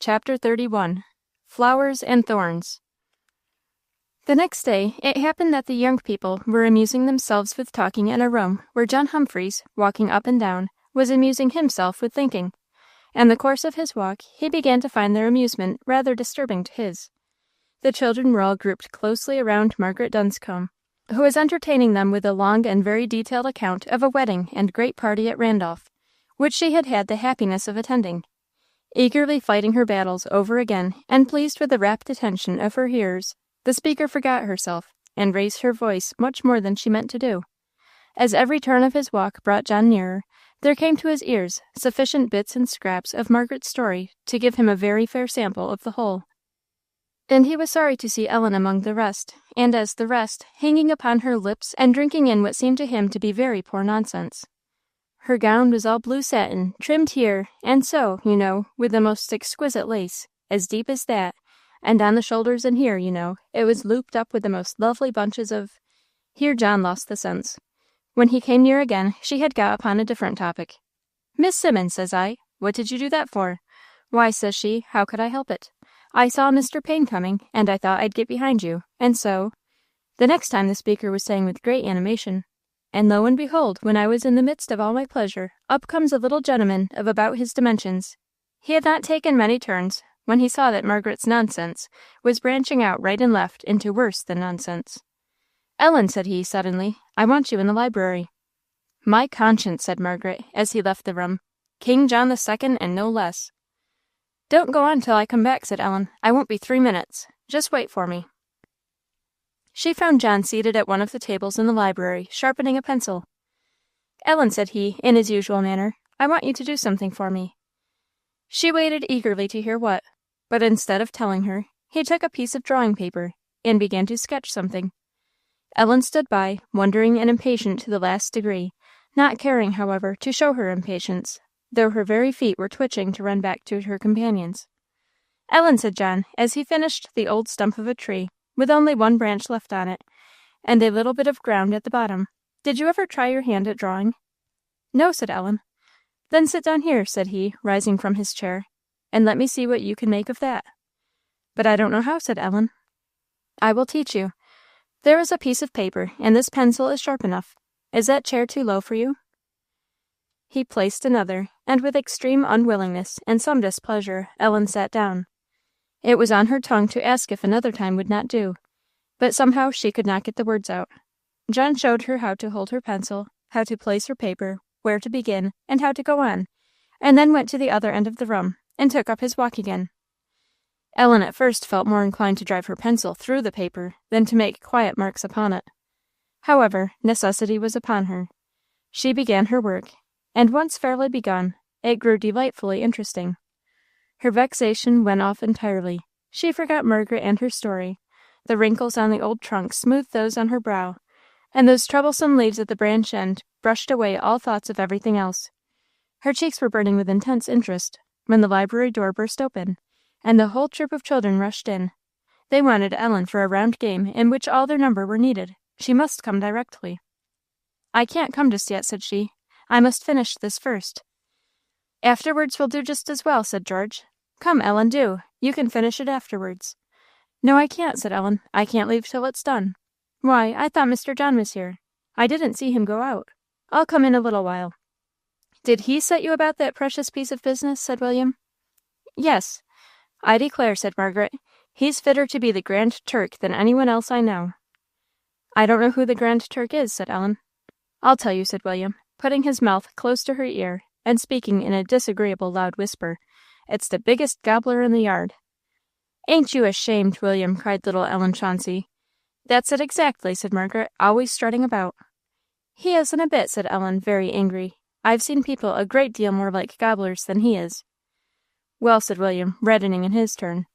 Chapter 31. Flowers and Thorns. The next day, it happened that the young people were amusing themselves with talking in a room where John Humphreys, walking up and down, was amusing himself with thinking. In the course of his walk, he began to find their amusement rather disturbing to his. The children were all grouped closely around Margaret Dunscombe, who was entertaining them with a long and very detailed account of a wedding and great party at Randolph, which she had had the happiness of attending. Eagerly fighting her battles over again, and pleased with the rapt attention of her hearers, the speaker forgot herself, and raised her voice much more than she meant to do. As every turn of his walk brought John nearer, there came to his ears sufficient bits and scraps of Margaret's story to give him a very fair sample of the whole. And he was sorry to see Ellen among the rest, and as the rest, hanging upon her lips and drinking in what seemed to him to be very poor nonsense. Her gown was all blue satin, trimmed here, and so, you know, with the most exquisite lace, as deep as that, and on the shoulders and here, you know, it was looped up with the most lovely bunches of— Here John lost the sense. When he came near again, she had got upon a different topic. "Miss Simmons," says I, "what did you do that for?" "Why," says she, "how could I help it? I saw Mr. Payne coming, and I thought I'd get behind you, and so—" The next time the speaker was saying with great animation, "And lo and behold, when I was in the midst of all my pleasure, up comes a little gentleman of about his dimensions. He had not taken many turns, when he saw that Margaret's nonsense was branching out right and left into worse than nonsense. 'Ellen,' said he, suddenly, 'I want you in the library.' 'My conscience,' said Margaret, as he left the room, 'King John II and no less.' 'Don't go on till I come back,' said Ellen. 'I won't be 3 minutes. Just wait for me.' She found John seated at one of the tables in the library, sharpening a pencil. 'Ellen,' said he, in his usual manner, 'I want you to do something for me.' She waited eagerly to hear what, but instead of telling her, he took a piece of drawing paper, and began to sketch something. Ellen stood by, wondering and impatient to the last degree, not caring, however, to show her impatience, though her very feet were twitching to run back to her companions. 'Ellen,' said John, as he finished the old stump of a tree, with only one branch left on it, and a little bit of ground at the bottom. "Did you ever try your hand at drawing?" "No," said Ellen. "Then sit down here," said he, rising from his chair, "and let me see what you can make of that." "But I don't know how," said Ellen. "I will teach you. There is a piece of paper, and this pencil is sharp enough. Is that chair too low for you?" He placed another, and with extreme unwillingness and some displeasure, Ellen sat down. It was on her tongue to ask if another time would not do, but somehow she could not get the words out. John showed her how to hold her pencil, how to place her paper, where to begin, and how to go on, and then went to the other end of the room, and took up his walk again. Ellen at first felt more inclined to drive her pencil through the paper than to make quiet marks upon it. However, necessity was upon her. She began her work, and once fairly begun, it grew delightfully interesting. Her vexation went off entirely. She forgot Margaret and her story. The wrinkles on the old trunk smoothed those on her brow, and those troublesome leaves at the branch end brushed away all thoughts of everything else. Her cheeks were burning with intense interest, when the library door burst open, and the whole troop of children rushed in. They wanted Ellen for a round game in which all their number were needed. She must come directly. "I can't come just yet," said she. "I must finish this first." "Afterwards will do just as well," said George. "Come, Ellen, do. You can finish it afterwards." "No, I can't," said Ellen. "I can't leave till it's done." "Why, I thought Mr. John was here. I didn't see him go out. I'll come in a little while." "Did he set you about that precious piece of business?" said William. "Yes. I declare," said Margaret, "he's fitter to be the Grand Turk than anyone else I know." "I don't know who the Grand Turk is," said Ellen. "I'll tell you," said William, putting his mouth close to her ear, and speaking in a disagreeable loud whisper. "It's the biggest gobbler in the yard." "Ain't you ashamed, William?" cried little Ellen Chauncey. "That's it exactly," said Margaret, "always strutting about." "He isn't a bit," said Ellen, very angry. "I've seen people a great deal more like gobblers than he is." "Well," said William, reddening in his turn,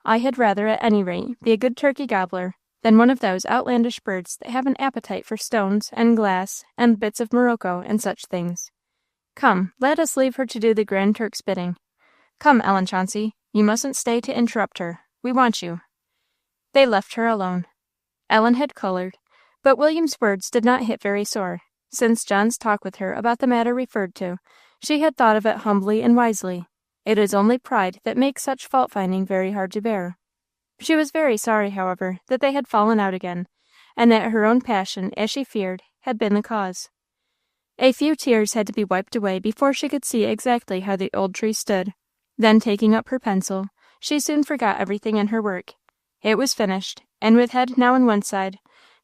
"I had rather, at any rate, be a good turkey gobbler than one of those outlandish birds that have an appetite for stones and glass and bits of morocco and such things. Come, let us leave her to do the Grand Turk's bidding. Come, Ellen Chauncey, you mustn't stay to interrupt her. We want you." They left her alone. Ellen had coloured, but William's words did not hit very sore. Since John's talk with her about the matter referred to, she had thought of it humbly and wisely. It is only pride that makes such fault-finding very hard to bear. She was very sorry, however, that they had fallen out again, and that her own passion, as she feared, had been the cause. A few tears had to be wiped away before she could see exactly how the old tree stood. Then, taking up her pencil, she soon forgot everything in her work. It was finished, and with head now on one side,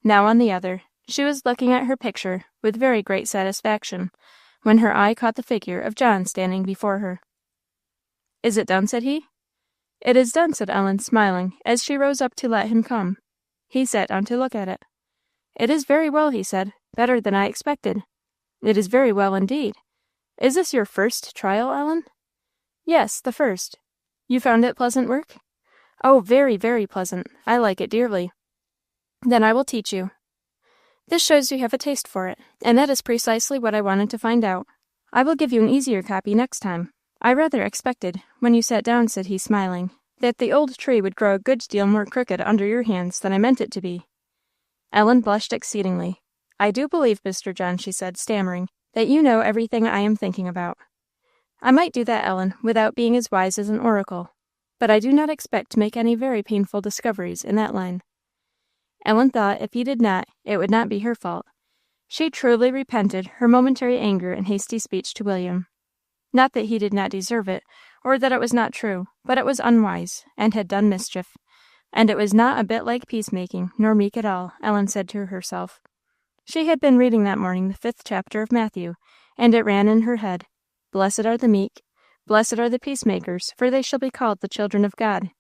now on the other, she was looking at her picture with very great satisfaction, when her eye caught the figure of John standing before her. "Is it done?" said he. "It is done," said Ellen, smiling, as she rose up to let him come. He sat down to look at it. "It is very well," he said, "better than I expected." "It is very well indeed. Is this your first trial, Ellen?" "Yes, the first. You found it pleasant work?" "Oh, very, very pleasant. I like it dearly." "Then I will teach you." "This shows you have a taste for it, and that is precisely what I wanted to find out. I will give you an easier copy next time. I rather expected, when you sat down," said he, smiling, "that the old tree would grow a good deal more crooked under your hands than I meant it to be." Ellen blushed exceedingly. "I do believe, Mr. John," she said, stammering, "that you know everything I am thinking about." "I might do that, Ellen, without being as wise as an oracle. But I do not expect to make any very painful discoveries in that line." Ellen thought if he did not, it would not be her fault. She truly repented her momentary anger and hasty speech to William. Not that he did not deserve it, or that it was not true, but it was unwise, and had done mischief. And it was not a bit like peacemaking, nor meek at all, Ellen said to herself. She had been reading that morning the 5th chapter of Matthew, and it ran in her head, "Blessed are the meek, blessed are the peacemakers, for they shall be called the children of God."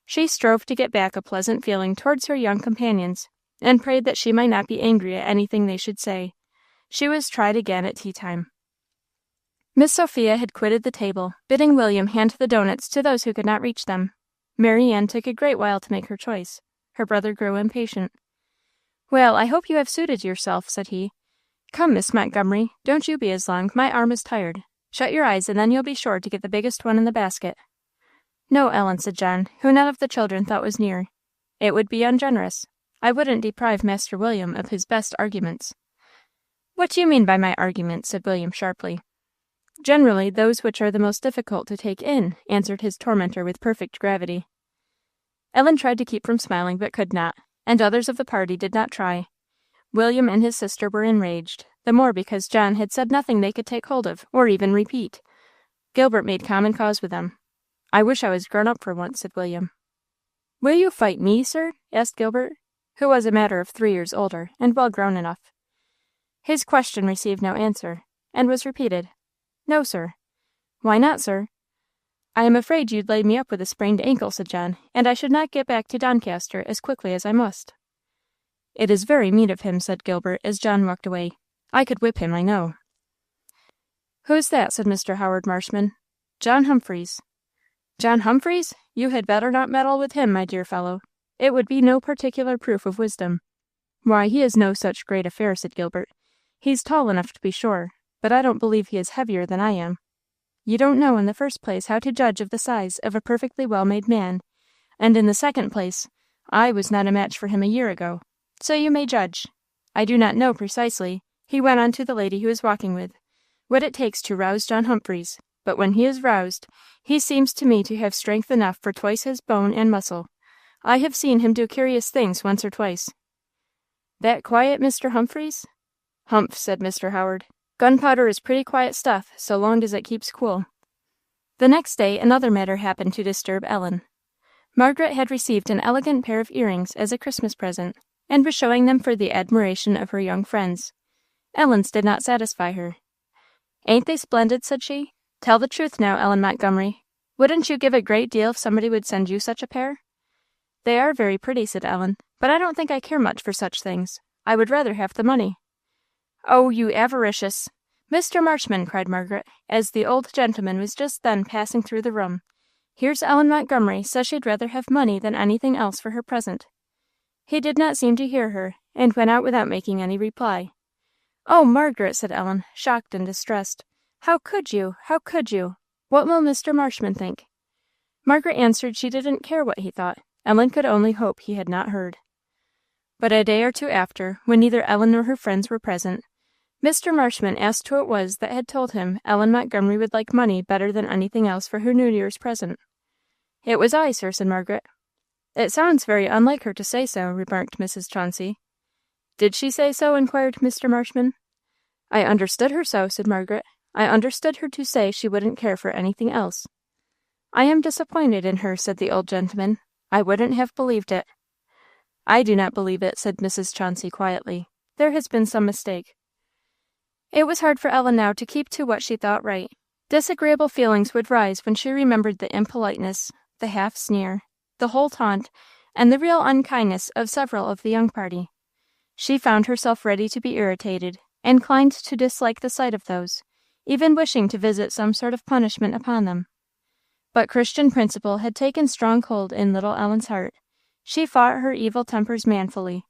She strove to get back a pleasant feeling towards her young companions, and prayed that she might not be angry at anything they should say. She was tried again at tea time. Miss Sophia had quitted the table, bidding William hand the doughnuts to those who could not reach them. Mary Ann took a great while to make her choice. Her brother grew impatient. "Well, I hope you have suited yourself," said he. "Come, Miss Montgomery, don't you be as long. My arm is tired. Shut your eyes, and then you'll be sure to get the biggest one in the basket." "No, Ellen," said John, who none of the children thought was near. "It would be ungenerous. I wouldn't deprive Master William of his best arguments." "What do you mean by my arguments?" said William sharply. "Generally those which are the most difficult to take in," answered his tormentor with perfect gravity. Ellen tried to keep from smiling, but could not, and others of the party did not try. William and his sister were enraged, the more because John had said nothing they could take hold of, or even repeat. Gilbert made common cause with them. "I wish I was grown up for once," said William. "Will you fight me, sir?" asked Gilbert, who was a matter of 3 years older, and well grown enough. His question received no answer, and was repeated. "No, sir." "Why not, sir?" "I am afraid you'd lay me up with a sprained ankle," said John, "and I should not get back to Doncaster as quickly as I must." "It is very mean of him," said Gilbert, as John walked away. "I could whip him, I know." "Who's that?" said Mr. Howard Marshman. "John Humphreys." "John Humphreys? You had better not meddle with him, my dear fellow. It would be no particular proof of wisdom." "Why, he is no such great affair," said Gilbert. "He's tall enough to be sure, but I don't believe he is heavier than I am. You don't know, in the first place, how to judge of the size of a perfectly well-made man, and in the second place, I was not a match for him a year ago, so you may judge. I do not know precisely," he went on to the lady he was walking with, "what it takes to rouse John Humphreys, but when he is roused, he seems to me to have strength enough for twice his bone and muscle. I have seen him do curious things once or twice." "That quiet, Mr. Humphreys?" "Humph," said Mr. Howard. "Gunpowder is pretty quiet stuff, so long as it keeps cool." The next day another matter happened to disturb Ellen. Margaret had received an elegant pair of earrings as a Christmas present, and was showing them for the admiration of her young friends. Ellen's did not satisfy her. "Ain't they splendid?" said she. "Tell the truth now, Ellen Montgomery. Wouldn't you give a great deal if somebody would send you such a pair?" "They are very pretty," said Ellen, "but I don't think I care much for such things. I would rather have the money." "Oh, you avaricious Mr. Marshman," cried Margaret, as the old gentleman was just then passing through the room. "Here's Ellen Montgomery says she'd rather have money than anything else for her present." He did not seem to hear her, and went out without making any reply. "Oh, Margaret," said Ellen, shocked and distressed, "how could you? How could you? What will Mr. Marshman think?" Margaret answered she didn't care what he thought. Ellen could only hope he had not heard. But a day or two after, when neither Ellen nor her friends were present, Mr. Marshman asked who it was that had told him Ellen Montgomery would like money better than anything else for her New Year's present. "It was I, sir," said Margaret. "It sounds very unlike her to say so," remarked Mrs. Chauncey. "Did she say so?" inquired Mr. Marshman. "I understood her so," said Margaret. "I understood her to say she wouldn't care for anything else." "I am disappointed in her," said the old gentleman. "I wouldn't have believed it." "I do not believe it," said Mrs. Chauncey quietly. "There has been some mistake." It was hard for Ellen now to keep to what she thought right. Disagreeable feelings would rise when she remembered the impoliteness, the half sneer, the whole taunt, and the real unkindness of several of the young party. She found herself ready to be irritated, inclined to dislike the sight of those, even wishing to visit some sort of punishment upon them. But Christian principle had taken strong hold in little Ellen's heart. She fought her evil tempers manfully.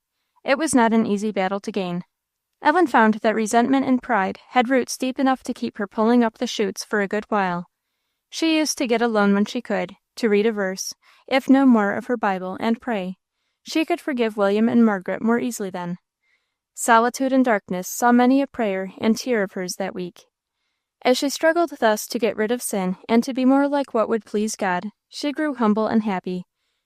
It was not an easy battle to gain. Ellen found that resentment and pride had roots deep enough to keep her pulling up the shoots for a good while. She used to get alone when she could, to read a verse, if no more, of her Bible, and pray. She could forgive William and Margaret more easily then. Solitude and darkness saw many a prayer and tear of hers that week. As she struggled thus to get rid of sin and to be more like what would please God, she grew humble and happy.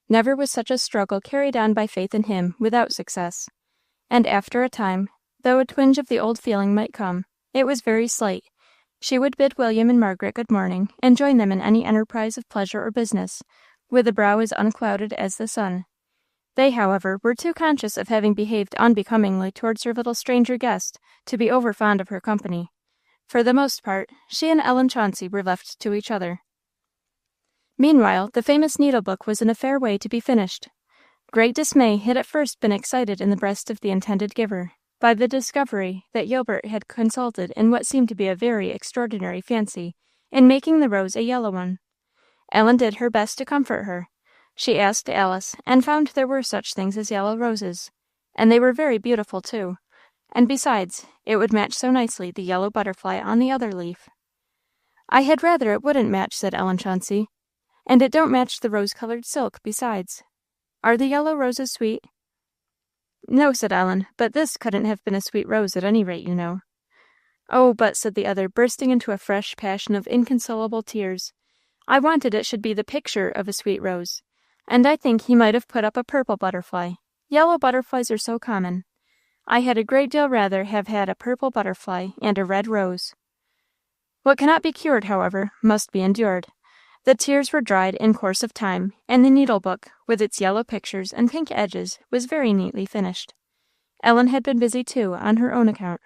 Never was such a struggle carried on by faith in Him without success. And after a time, though a twinge of the old feeling might come, it was very slight. She would bid William and Margaret good morning, and join them in any enterprise of pleasure or business, with a brow as unclouded as the sun. They, however, were too conscious of having behaved unbecomingly towards their little stranger guest to be over fond of her company. For the most part, she and Ellen Chauncey were left to each other. Meanwhile, the famous needle-book was in a fair way to be finished. Great dismay had at first been excited in the breast of the intended giver, by the discovery that Gilbert had consulted in what seemed to be a very extraordinary fancy, in making the rose a yellow one. Ellen did her best to comfort her. She asked Alice, and found there were such things as yellow roses, and they were very beautiful too, and besides, it would match so nicely the yellow butterfly on the other leaf. "I had rather it wouldn't match," said Ellen Chauncey, "and it don't match the rose-coloured silk, besides. Are the yellow roses sweet?" "No," said Ellen, "but this couldn't have been a sweet rose at any rate, you know." "Oh, but," said the other, bursting into a fresh passion of inconsolable tears, "I wanted it should be the picture of a sweet rose, and I think he might have put up a purple butterfly. Yellow butterflies are so common. I had a great deal rather have had a purple butterfly and a red rose." What cannot be cured, however, must be endured. The tears were dried in course of time, and the needle-book, with its yellow pictures and pink edges, was very neatly finished. Ellen had been busy, too, on her own account.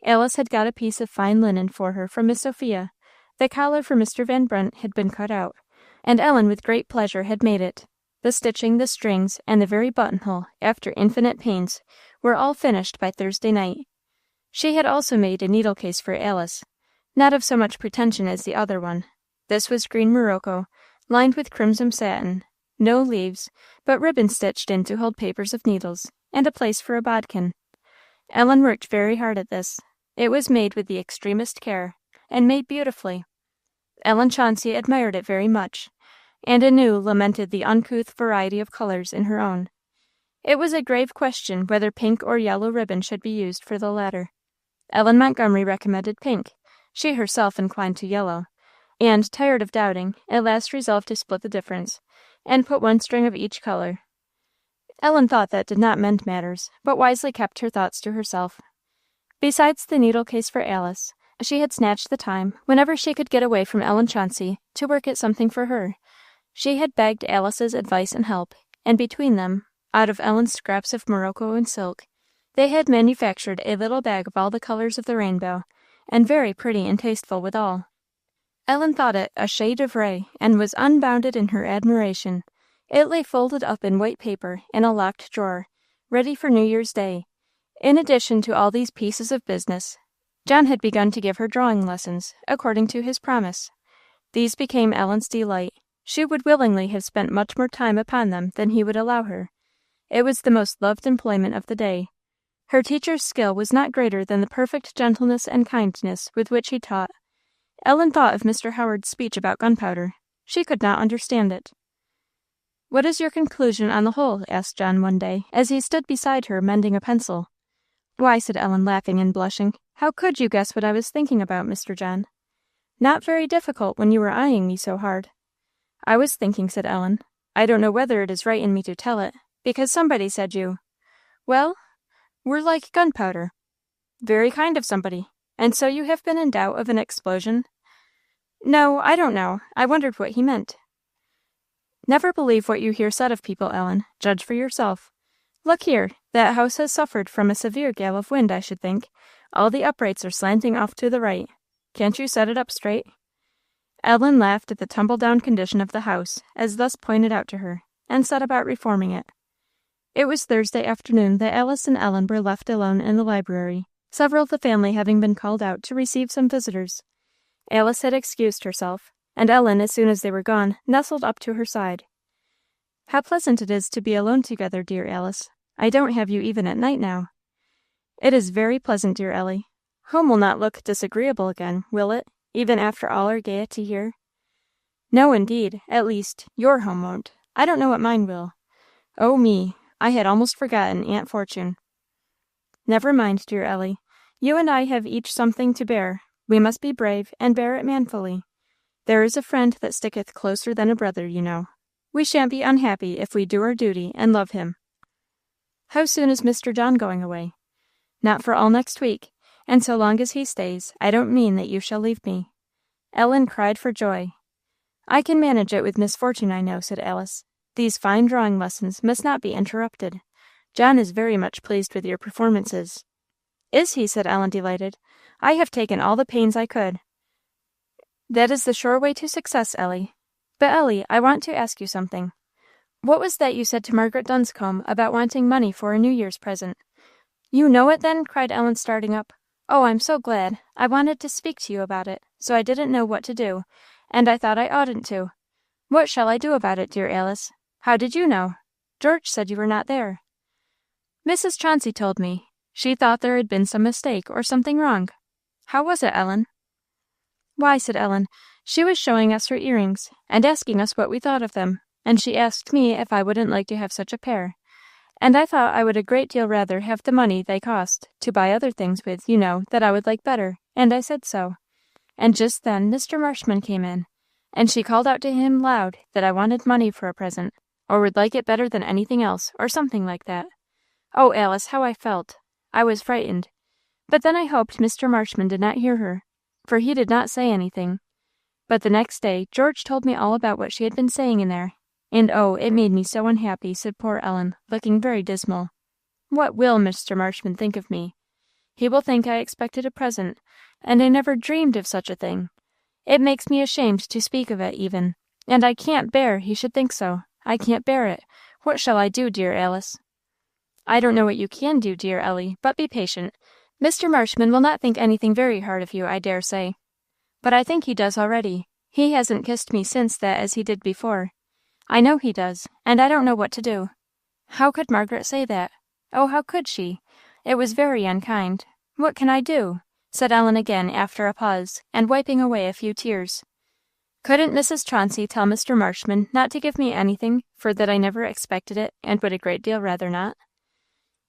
Alice had got a piece of fine linen for her from Miss Sophia. The collar for Mr. Van Brunt had been cut out, and Ellen with great pleasure had made it. The stitching, the strings, and the very buttonhole, after infinite pains, were all finished by Thursday night. She had also made a needle-case for Alice, not of so much pretension as the other one. This was green morocco, lined with crimson satin, no leaves, but ribbon stitched in to hold papers of needles, and a place for a bodkin. Ellen worked very hard at this. It was made with the extremest care, and made beautifully. Ellen Chauncey admired it very much, and anew lamented the uncouth variety of colours in her own. It was a grave question whether pink or yellow ribbon should be used for the latter. Ellen Montgomery recommended pink; she herself inclined to yellow, and, tired of doubting, at last resolved to split the difference, and put one string of each colour. Ellen thought that did not mend matters, but wisely kept her thoughts to herself. Besides the needle-case for Alice, she had snatched the time, whenever she could get away from Ellen Chauncey, to work at something for her. She had begged Alice's advice and help, and between them, out of Ellen's scraps of morocco and silk, they had manufactured a little bag of all the colours of the rainbow, and very pretty and tasteful withal. Ellen thought it a chef d'oeuvre, and was unbounded in her admiration. It lay folded up in white paper, in a locked drawer, ready for New Year's Day. In addition to all these pieces of business, John had begun to give her drawing lessons, according to his promise. These became Ellen's delight. She would willingly have spent much more time upon them than he would allow her. It was the most loved employment of the day. Her teacher's skill was not greater than the perfect gentleness and kindness with which he taught. Ellen thought of Mr. Howard's speech about gunpowder. She could not understand it. "What is your conclusion on the whole?" asked John one day, as he stood beside her mending a pencil. "Why," said Ellen, laughing and blushing, How could you guess what I was thinking about, Mr. John? Not very difficult when you were eyeing me so hard. I was thinking, said Ellen. I don't know whether it is right in me to tell it, because somebody said you, well, we're like gunpowder. Very kind of somebody. And so you have been in doubt of an explosion? No, I don't know. I wondered what he meant. Never believe what you hear said of people, Ellen. Judge for yourself. Look here, that house has suffered from a severe gale of wind, I should think. All the uprights are slanting off to the right. Can't you set it up straight? Ellen laughed at the tumble-down condition of the house, as thus pointed out to her, and set about reforming it. It was Thursday afternoon that Alice and Ellen were left alone in the library, several of the family having been called out to receive some visitors. Alice had excused herself, and Ellen, as soon as they were gone, nestled up to her side. How pleasant it is to be alone together, dear Alice. I don't have you even at night now. It is very pleasant, dear Ellie. Home will not look disagreeable again, will it, even after all our gaiety here? No, indeed, at least, your home won't. I don't know what mine will. Oh, me, I had almost forgotten Aunt Fortune. Never mind, dear Ellie. You and I have each something to bear. We must be brave, and bear it manfully. There is a friend that sticketh closer than a brother, you know. We shan't be unhappy if we do our duty and love him. How soon is Mr. John going away? Not for all next week, and so long as he stays, I don't mean that you shall leave me. Ellen cried for joy. I can manage it with Miss Fortune, I know, said Alice. These fine drawing lessons must not be interrupted. John is very much pleased with your performances. Is he? Said Ellen, delighted. I have taken all the pains I could. That is the sure way to success, Ellie. But, Ellie, I want to ask you something. What was that you said to Margaret Dunscombe about wanting money for a New Year's present? You know it, then? Cried Ellen, starting up. Oh, I'm so glad. I wanted to speak to you about it, so I didn't know what to do, and I thought I oughtn't to. What shall I do about it, dear Alice? How did you know? George said you were not there. Mrs. Chauncey told me. She thought there had been some mistake or something wrong. How was it, Ellen? Why, said Ellen, she was showing us her earrings, and asking us what we thought of them, and she asked me if I wouldn't like to have such a pair. And I thought I would a great deal rather have the money they cost, to buy other things with, you know, that I would like better, and I said so. And just then Mr. Marshman came in, and she called out to him loud that I wanted money for a present, or would like it better than anything else, or something like that. Oh, Alice, how I felt! I was frightened. But then I hoped Mr. Marshman did not hear her, for he did not say anything. But the next day George told me all about what she had been saying in there, and oh, it made me so unhappy, said poor Ellen, looking very dismal. What will Mr. Marshman think of me? He will think I expected a present, and I never dreamed of such a thing. It makes me ashamed to speak of it, even, and I can't bear he should think so. I can't bear it. What shall I do, dear Alice? I don't know what you can do, dear Ellie, but be patient. Mr. Marshman will not think anything very hard of you, I dare say. But I think he does already. He hasn't kissed me since that as he did before. I know he does, and I don't know what to do. How could Margaret say that? Oh, how could she? It was very unkind. What can I do? Said Ellen again after a pause, and wiping away a few tears. Couldn't Mrs. Chauncey tell Mr. Marshman not to give me anything, for that I never expected it, and would a great deal rather not?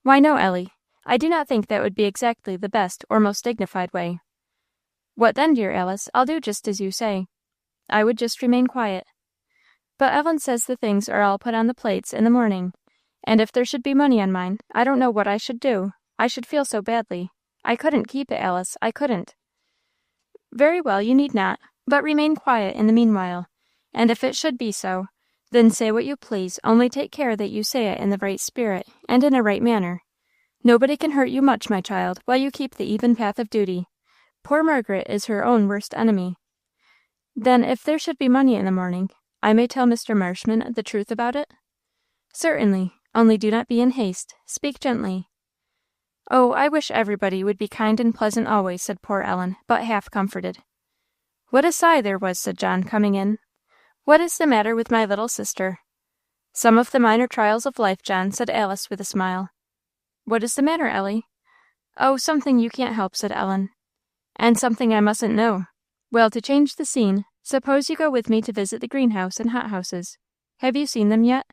Why, no, Ellie. I do not think that would be exactly the best or most dignified way. What then, dear Alice? I'll do just as you say. I would just remain quiet. But Ellen says the things are all put on the plates in the morning, and if there should be money on mine, I don't know what I should do. I should feel so badly. I couldn't keep it, Alice. I couldn't. Very well, you need not, but remain quiet in the meanwhile, and if it should be so, then say what you please, only take care that you say it in the right spirit, and in a right manner. Nobody can hurt you much, my child, while you keep the even path of duty. Poor Margaret is her own worst enemy. Then, if there should be money in the morning, I may tell Mr. Marshman the truth about it? Certainly, only do not be in haste. Speak gently. Oh, I wish everybody would be kind and pleasant always, said poor Ellen, but half comforted. What a sigh there was, said John, coming in. What is the matter with my little sister? Some of the minor trials of life, John, said Alice with a smile. What is the matter, Ellie? Oh, something you can't help, said Ellen. And something I mustn't know. Well, to change the scene, suppose you go with me to visit the greenhouse and hothouses. Have you seen them yet?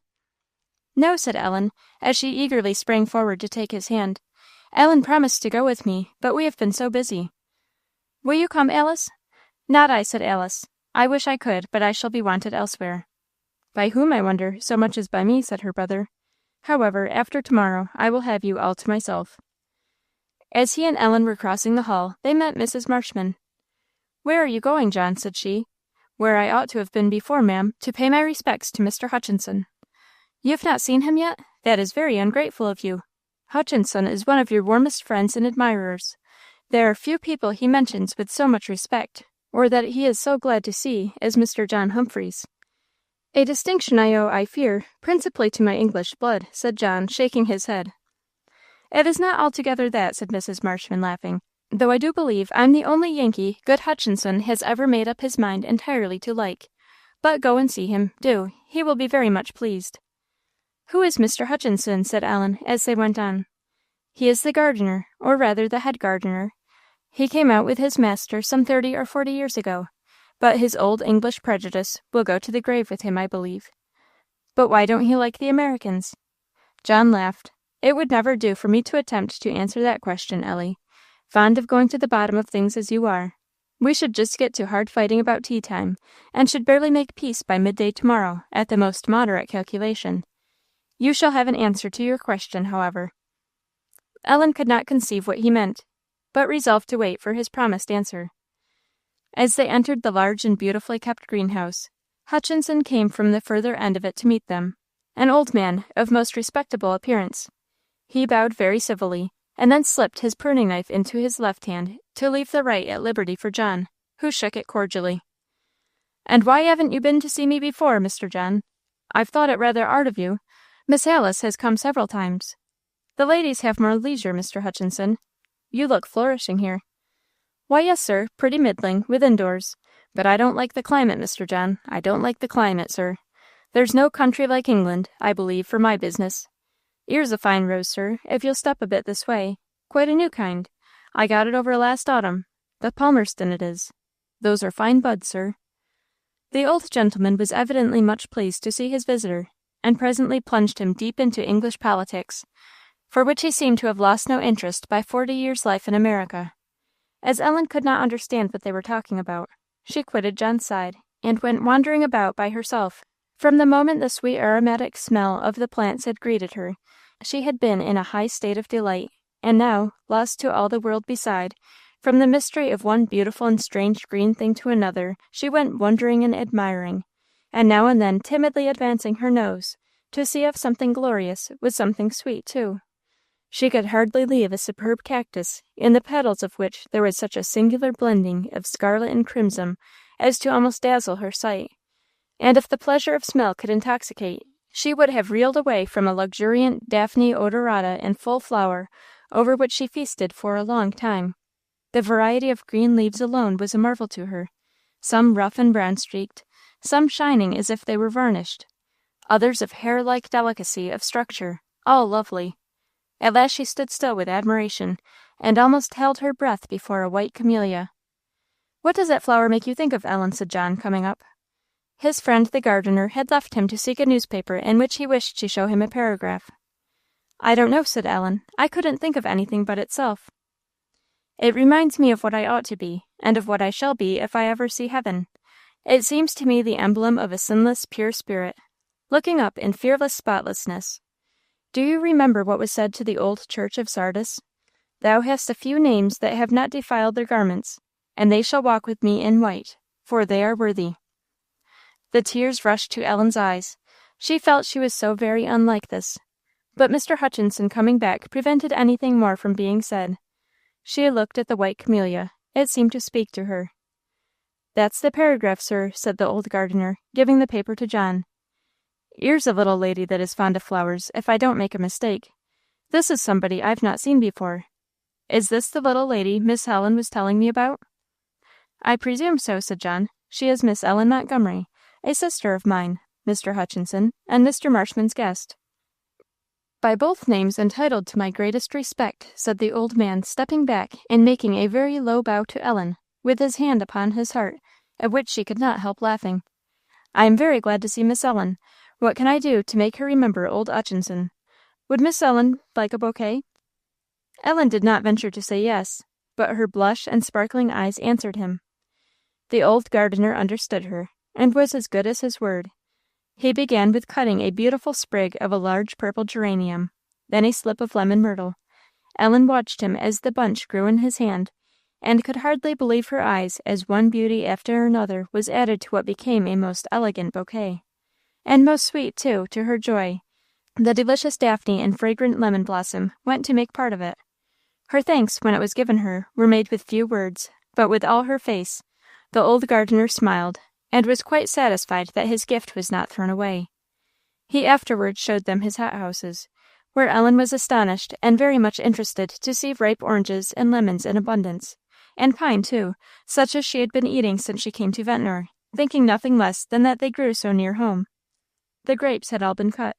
No, said Ellen, as she eagerly sprang forward to take his hand, Ellen promised to go with me, but we have been so busy." "Will you come, Alice?" "Not I," said Alice. "I wish I could, but I shall be wanted elsewhere." "By whom, I wonder, so much as by me?" said her brother. "However, after tomorrow I will have you all to myself." As he and Ellen were crossing the hall, they met Mrs. Marshman. "Where are you going, John?" said she. "Where I ought to have been before, ma'am, to pay my respects to Mr. Hutchinson." "You've not seen him yet? That is very ungrateful of you. Hutchinson is one of your warmest friends and admirers. There are few people he mentions with so much respect, or that he is so glad to see, as Mr. John Humphreys." "A distinction I owe, I fear, principally to my English blood," said John, shaking his head. "It is not altogether that," said Mrs. Marshman, laughing, "though I do believe I'm the only Yankee good Hutchinson has ever made up his mind entirely to like. But go and see him, do; he will be very much pleased." "Who is Mr. Hutchinson?" said Ellen, as they went on. "He is the gardener, or rather the head gardener. He came out with his master some 30 or 40 years ago, but his old English prejudice will go to the grave with him, I believe." "But why don't he like the Americans?" John laughed. "It would never do for me to attempt to answer that question, Ellie. Fond of going to the bottom of things as you are. We should just get to hard fighting about tea time, and should barely make peace by midday tomorrow, at the most moderate calculation. You shall have an answer to your question, however." Ellen could not conceive what he meant, but resolved to wait for his promised answer. As they entered the large and beautifully kept greenhouse, Hutchinson came from the further end of it to meet them, an old man of most respectable appearance. He bowed very civilly, and then slipped his pruning knife into his left hand to leave the right at liberty for John, who shook it cordially. "And why haven't you been to see me before, Mr. John? I've thought it rather art of you. Miss Alice has come several times. The ladies have more leisure, Mr. Hutchinson. You look flourishing here." "Why, yes, sir, pretty middling, within doors. But I don't like the climate, Mr. John. I don't like the climate, sir. There's no country like England, I believe, for my business. 'Ere's a fine rose, sir, if you'll step a bit this way. Quite a new kind. I got it over last autumn. The Palmerston it is. Those are fine buds, sir." The old gentleman was evidently much pleased to see his visitor, and presently plunged him deep into English politics, for which he seemed to have lost no interest by 40 years' life in America. As Ellen could not understand what they were talking about, she quitted John's side, and went wandering about by herself. From the moment the sweet aromatic smell of the plants had greeted her, she had been in a high state of delight, and now, lost to all the world beside, from the mystery of one beautiful and strange green thing to another, she went wondering and admiring, and now and then timidly advancing her nose, to see if something glorious was something sweet too. She could hardly leave a superb cactus, in the petals of which there was such a singular blending of scarlet and crimson as to almost dazzle her sight, and if the pleasure of smell could intoxicate, she would have reeled away from a luxuriant Daphne odorata in full flower, over which she feasted for a long time. The variety of green leaves alone was a marvel to her, some rough and brown-streaked, some shining as if they were varnished, others of hair-like delicacy of structure, all lovely. At last she stood still with admiration, and almost held her breath before a white camellia. "What does that flower make you think of, Ellen?" said John, coming up. His friend the gardener had left him to seek a newspaper in which he wished to show him a paragraph. "I don't know," said Ellen. "I couldn't think of anything but itself. It reminds me of what I ought to be, and of what I shall be if I ever see heaven. It seems to me the emblem of a sinless, pure spirit, looking up in fearless spotlessness. Do you remember what was said to the old church of Sardis? 'Thou hast a few names that have not defiled their garments, and they shall walk with me in white, for they are worthy.'" The tears rushed to Ellen's eyes. She felt she was so very unlike this. But Mr. Hutchinson coming back prevented anything more from being said. She looked at the white camellia. It seemed to speak to her. "That's the paragraph, sir," said the old gardener, giving the paper to John. "'Ere's a little lady that is fond of flowers, if I don't make a mistake. This is somebody I've not seen before. Is this the little lady Miss Helen was telling me about?" "I presume so," said John. "She is Miss Ellen Montgomery, a sister of mine, Mr. Hutchinson, and Mr. Marshman's guest." "By both names entitled to my greatest respect," said the old man, stepping back and making a very low bow to Ellen, with his hand upon his heart, at which she could not help laughing. "I am very glad to see Miss Ellen. What can I do to make her remember old Hutchinson? Would Miss Ellen like a bouquet?" Ellen did not venture to say yes, but her blush and sparkling eyes answered him. The old gardener understood her, and was as good as his word. He began with cutting a beautiful sprig of a large purple geranium, then a slip of lemon myrtle. Ellen watched him as the bunch grew in his hand, and could hardly believe her eyes as one beauty after another was added to what became a most elegant bouquet. And most sweet, too, to her joy. The delicious daphne and fragrant lemon blossom went to make part of it. Her thanks, when it was given her, were made with few words, but with all her face. The old gardener smiled, and was quite satisfied that his gift was not thrown away. He afterwards showed them his hothouses, where Ellen was astonished and very much interested to see ripe oranges and lemons in abundance, and pine too, such as she had been eating since she came to Ventnor, thinking nothing less than that they grew so near home. The grapes had all been cut.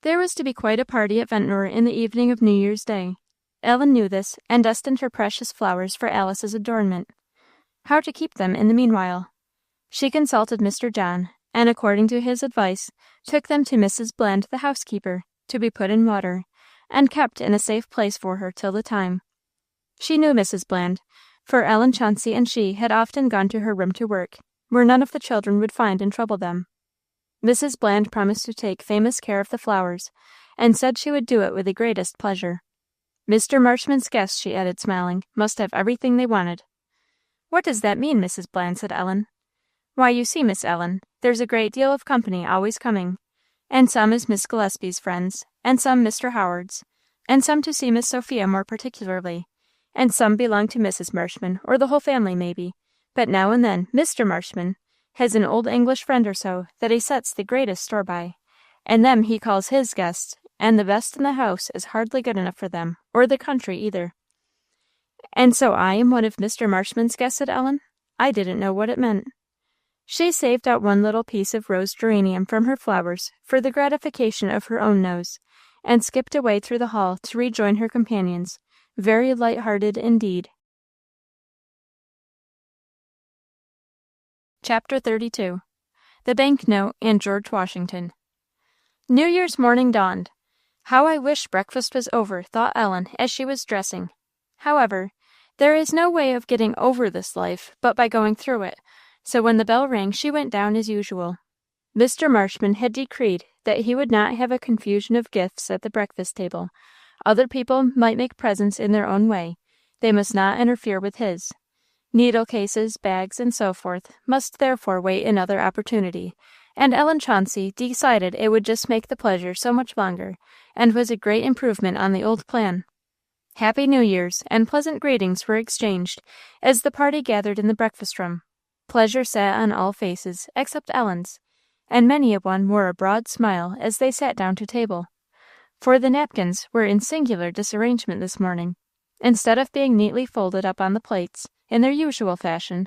There was to be quite a party at Ventnor in the evening of New Year's Day. Ellen knew this, and destined her precious flowers for Alice's adornment. How to keep them in the meanwhile? She consulted Mr. John, and according to his advice, took them to Mrs. Bland, the housekeeper, to be put in water, and kept in a safe place for her till the time. She knew Mrs. Bland, for Ellen Chauncey and she had often gone to her room to work, where none of the children would find and trouble them. Mrs. Bland promised to take famous care of the flowers, and said she would do it with the greatest pleasure. Mr. Marshman's guests, she added, smiling, must have everything they wanted. "What does that mean, Mrs. Bland?" said Ellen. "Why, you see, Miss Ellen, there's a great deal of company always coming, and some is Miss Gillespie's friends, and some Mr. Howard's, and some to see Miss Sophia more particularly, and some belong to Mrs. Marshman, or the whole family, maybe, but now and then Mr. Marshman has an old English friend or so that he sets the greatest store by, and them he calls his guests, and the best in the house is hardly good enough for them, or the country either." "And so I am one of Mr. Marshman's guests," said Ellen. "I didn't know what it meant." She saved out one little piece of rose geranium from her flowers for the gratification of her own nose, and skipped away through the hall to rejoin her companions, very light-hearted indeed. Chapter 32. The Bank Note and George Washington. New Year's morning dawned. How I wish breakfast was over, thought Ellen as she was dressing. However, there is no way of getting over this life but by going through it, so when the bell rang she went down as usual. Mr. Marshman had decreed that he would not have a confusion of gifts at the breakfast table. Other people might make presents in their own way. They must not interfere with his. Needle cases, bags, and so forth must therefore wait another opportunity, and Ellen Chauncey decided it would just make the pleasure so much longer, and was a great improvement on the old plan. Happy New Year's and pleasant greetings were exchanged as the party gathered in the breakfast-room. Pleasure sat on all faces except Ellen's, and many a one wore a broad smile as they sat down to table. For the napkins were in singular disarrangement this morning. Instead of being neatly folded up on the plates, in their usual fashion,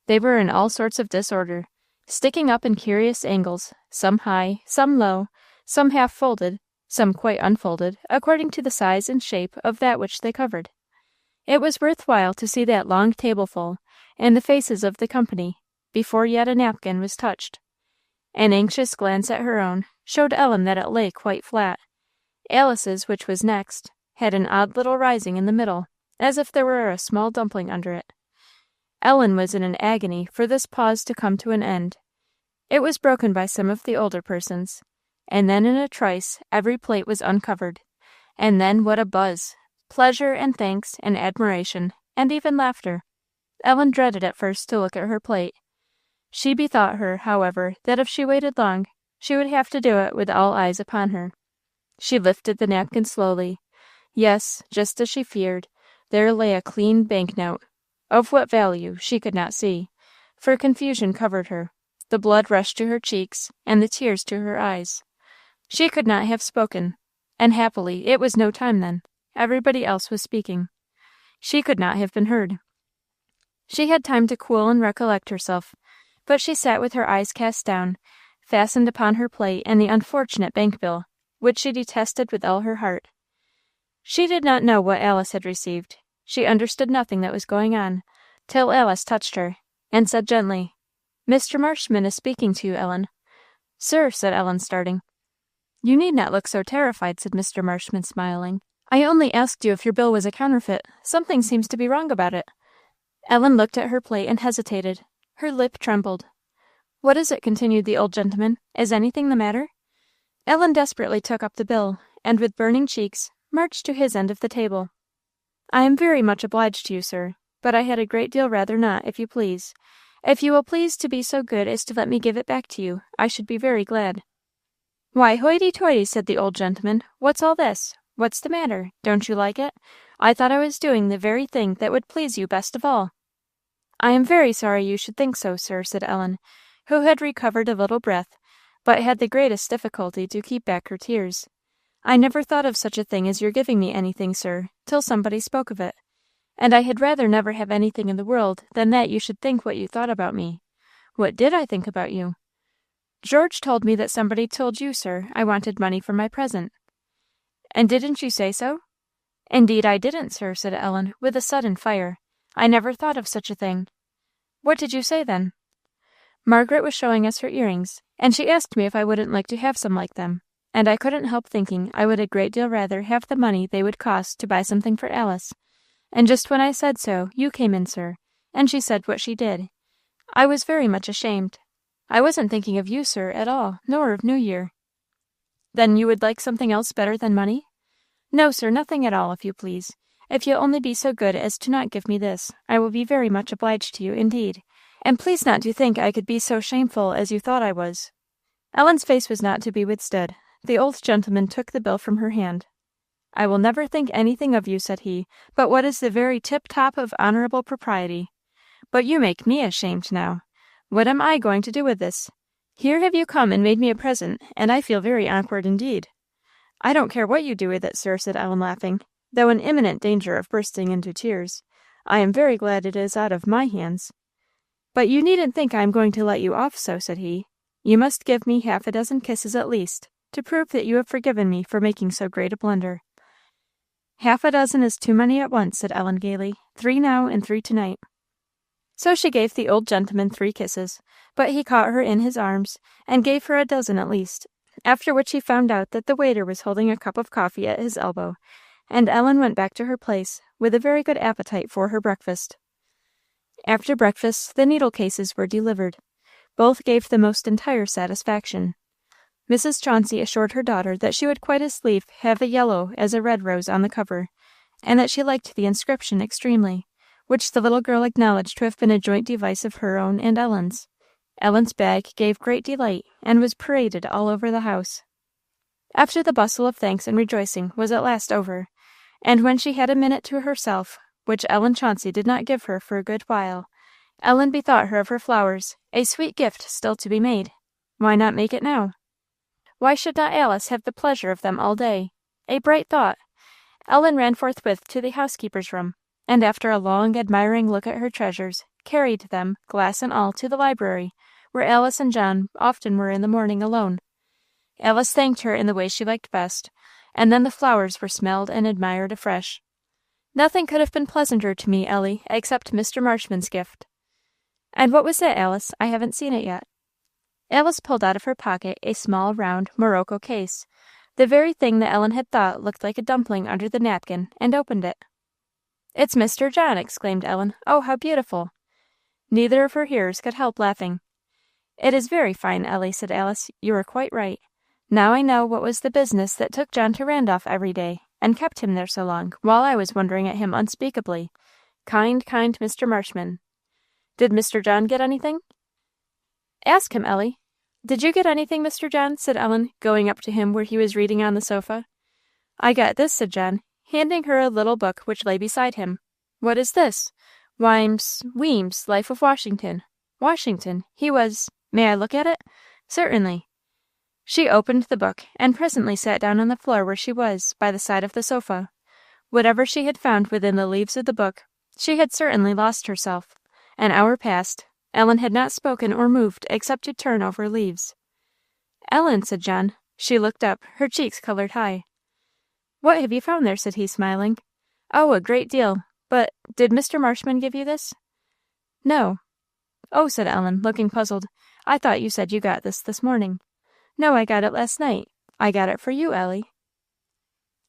they were in all sorts of disorder, sticking up in curious angles, some high, some low, some half folded, some quite unfolded, according to the size and shape of that which they covered. It was worth while to see that long tableful, and the faces of the company, before yet a napkin was touched. An anxious glance at her own showed Ellen that it lay quite flat. Alice's, which was next, had an odd little rising in the middle, as if there were a small dumpling under it. Ellen was in an agony for this pause to come to an end. It was broken by some of the older persons, and then in a trice every plate was uncovered. And then what a buzz! Pleasure and thanks and admiration, and even laughter. Ellen dreaded at first to look at her plate. She bethought her, however, that if she waited long, she would have to do it with all eyes upon her. She lifted the napkin slowly. Yes, just as she feared, there lay a clean bank-note. Of what value, she could not see, for confusion covered her. The blood rushed to her cheeks, and the tears to her eyes. She could not have spoken, and happily it was no time then. Everybody else was speaking. She could not have been heard. She had time to cool and recollect herself, but she sat with her eyes cast down, fastened upon her plate and the unfortunate bank bill, which she detested with all her heart. She did not know what Alice had received. She understood nothing that was going on, till Alice touched her, and said gently, "Mr. Marshman is speaking to you, Ellen." "Sir," said Ellen, starting. "You need not look so terrified," said Mr. Marshman, smiling. I only asked you if your bill was a counterfeit. Something seems to be wrong about it." Ellen looked at her plate and hesitated. Her lip trembled. "What is it?" continued the old gentleman. "Is anything the matter?" Ellen desperately took up the bill, and with burning cheeks, marched to his end of the table. "I am very much obliged to you, sir, but I had a great deal rather not, if you please. If you will please to be so good as to let me give it back to you, I should be very glad." "Why, hoity-toity," said the old gentleman, "what's all this? What's the matter? Don't you like it? I thought I was doing the very thing that would please you best of all." "I am very sorry you should think so, sir," said Ellen, who had recovered a little breath, but had the greatest difficulty to keep back her tears. "I never thought of such a thing as your giving me anything, sir, till somebody spoke of it. And I had rather never have anything in the world than that you should think what you thought about me." "What did I think about you?" "George told me that somebody told you, sir, I wanted money for my present." "And didn't you say so?" "Indeed I didn't, sir," said Ellen, with a sudden fire. "I never thought of such a thing." "What did you say, then?" "Margaret was showing us her earrings, and she asked me if I wouldn't like to have some like them, and I couldn't help thinking I would a great deal rather have the money they would cost to buy something for Alice. And just when I said so, you came in, sir, and she said what she did. I was very much ashamed. I wasn't thinking of you, sir, at all, nor of New Year." "Then you would like something else better than money?" "No, sir, nothing at all, if you please. If you'll only be so good as to not give me this, I will be very much obliged to you, indeed. And please not to think I could be so shameful as you thought I was." Ellen's face was not to be withstood. The old gentleman took the bill from her hand. "I will never think anything of you," said he, "but what is the very tip-top of honourable propriety. But you make me ashamed now. What am I going to do with this? Here have you come and made me a present, and I feel very awkward indeed." "I don't care what you do with it, sir," said Ellen, laughing, though in imminent danger of bursting into tears. "I am very glad it is out of my hands." "But you needn't think I am going to let you off so," said he. "You must give me half a dozen kisses at least, to prove that you have forgiven me for making so great a blunder." "Half a dozen is too many at once," said Ellen gaily. "3 now and 3 tonight." So she gave the old gentleman 3 kisses, but he caught her in his arms, and gave her a dozen at least, after which he found out that the waiter was holding a cup of coffee at his elbow, and Ellen went back to her place, with a very good appetite for her breakfast. After breakfast, the needle cases were delivered. Both gave the most entire satisfaction. Mrs. Chauncey assured her daughter that she would quite as lief have a yellow as a red rose on the cover, and that she liked the inscription extremely, which the little girl acknowledged to have been a joint device of her own and Ellen's. Ellen's bag gave great delight, and was paraded all over the house. After the bustle of thanks and rejoicing was at last over, and when she had a minute to herself, which Ellen Chauncey did not give her for a good while, Ellen bethought her of her flowers, a sweet gift still to be made. Why not make it now? Why should not Alice have the pleasure of them all day? A bright thought! Ellen ran forthwith to the housekeeper's room, and after a long, admiring look at her treasures, carried them, glass and all, to the library, where Alice and John often were in the morning alone. Alice thanked her in the way she liked best, and then the flowers were smelled and admired afresh. "Nothing could have been pleasanter to me, Ellie, except Mr. Marshman's gift." "And what was that, Alice? I haven't seen it yet." Alice pulled out of her pocket a small, round, morocco case, the very thing that Ellen had thought looked like a dumpling under the napkin, and opened it. "It's Mr. John!" exclaimed Ellen. "Oh, how beautiful!" Neither of her hearers could help laughing. "It is very fine, Ellie," said Alice. "You are quite right. Now I know what was the business that took John to Randolph every day, and kept him there so long, while I was wondering at him unspeakably. Kind, kind Mr. Marshman. Did Mr. John get anything?" "Ask him, Ellie. Did you get anything, Mr. John?" said Ellen, going up to him where he was reading on the sofa. "I got this," said John, handing her a little book which lay beside him. "What is this?" Weems' Life of Washington. Washington. He was May I look at it?" "Certainly." She opened the book, and presently sat down on the floor where she was, by the side of the sofa. Whatever she had found within the leaves of the book, she had certainly lost herself. An hour passed. Ellen had not spoken or moved except to turn over leaves. "Ellen," said John. She looked up, her cheeks coloured high. "What have you found there?" said he, smiling. "Oh, a great deal. But did Mr. Marshman give you this?" "No." "Oh," said Ellen, looking puzzled. "I thought you said you got this morning." "No, I got it last night. I got it for you, Ellie."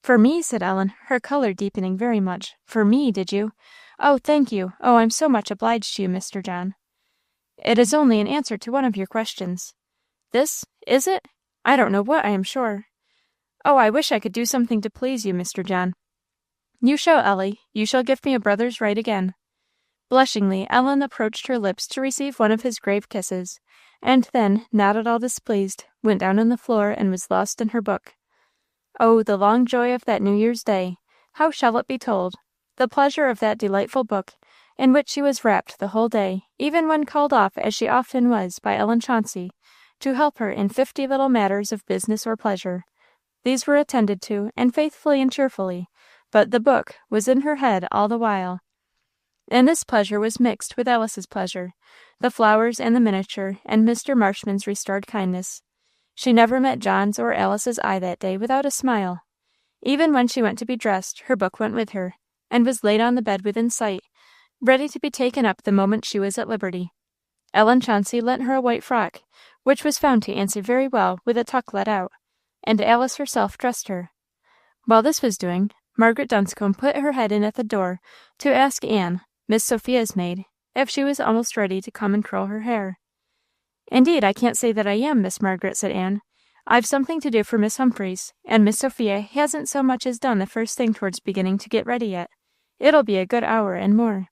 For me, said Ellen, her colour deepening very much. For me, did you? Oh, thank you. Oh, I'm so much obliged to you, Mr. John. It is only an answer to one of your questions. This? Is it? I don't know what, I am sure. Oh, I wish I could do something to please you, Mr. John. You shall, Ellie. You shall give me a brother's right again. Blushingly, Ellen approached her lips to receive one of his grave kisses, and then, not at all displeased, went down on the floor and was lost in her book. Oh, the long joy of that New Year's Day! How shall it be told? The pleasure of that delightful book, in which she was wrapped the whole day, even when called off, as she often was, by Ellen Chauncey, to help her in 50 little matters of business or pleasure. These were attended to, and faithfully and cheerfully, but the book was in her head all the while. And this pleasure was mixed with Alice's pleasure, the flowers and the miniature, and Mr. Marshman's restored kindness. She never met John's or Alice's eye that day without a smile. Even when she went to be dressed, her book went with her, and was laid on the bed within sight, ready to be taken up the moment she was at liberty. Ellen Chauncey lent her a white frock, which was found to answer very well with a tuck let out, and Alice herself dressed her. While this was doing, Margaret Dunscombe put her head in at the door to ask Anne, Miss Sophia's maid, if she was almost ready to come and curl her hair. "Indeed, I can't say that I am, Miss Margaret," said Anne. "I've something to do for Miss Humphreys, and Miss Sophia hasn't so much as done the first thing towards beginning to get ready yet. It'll be a good hour and more."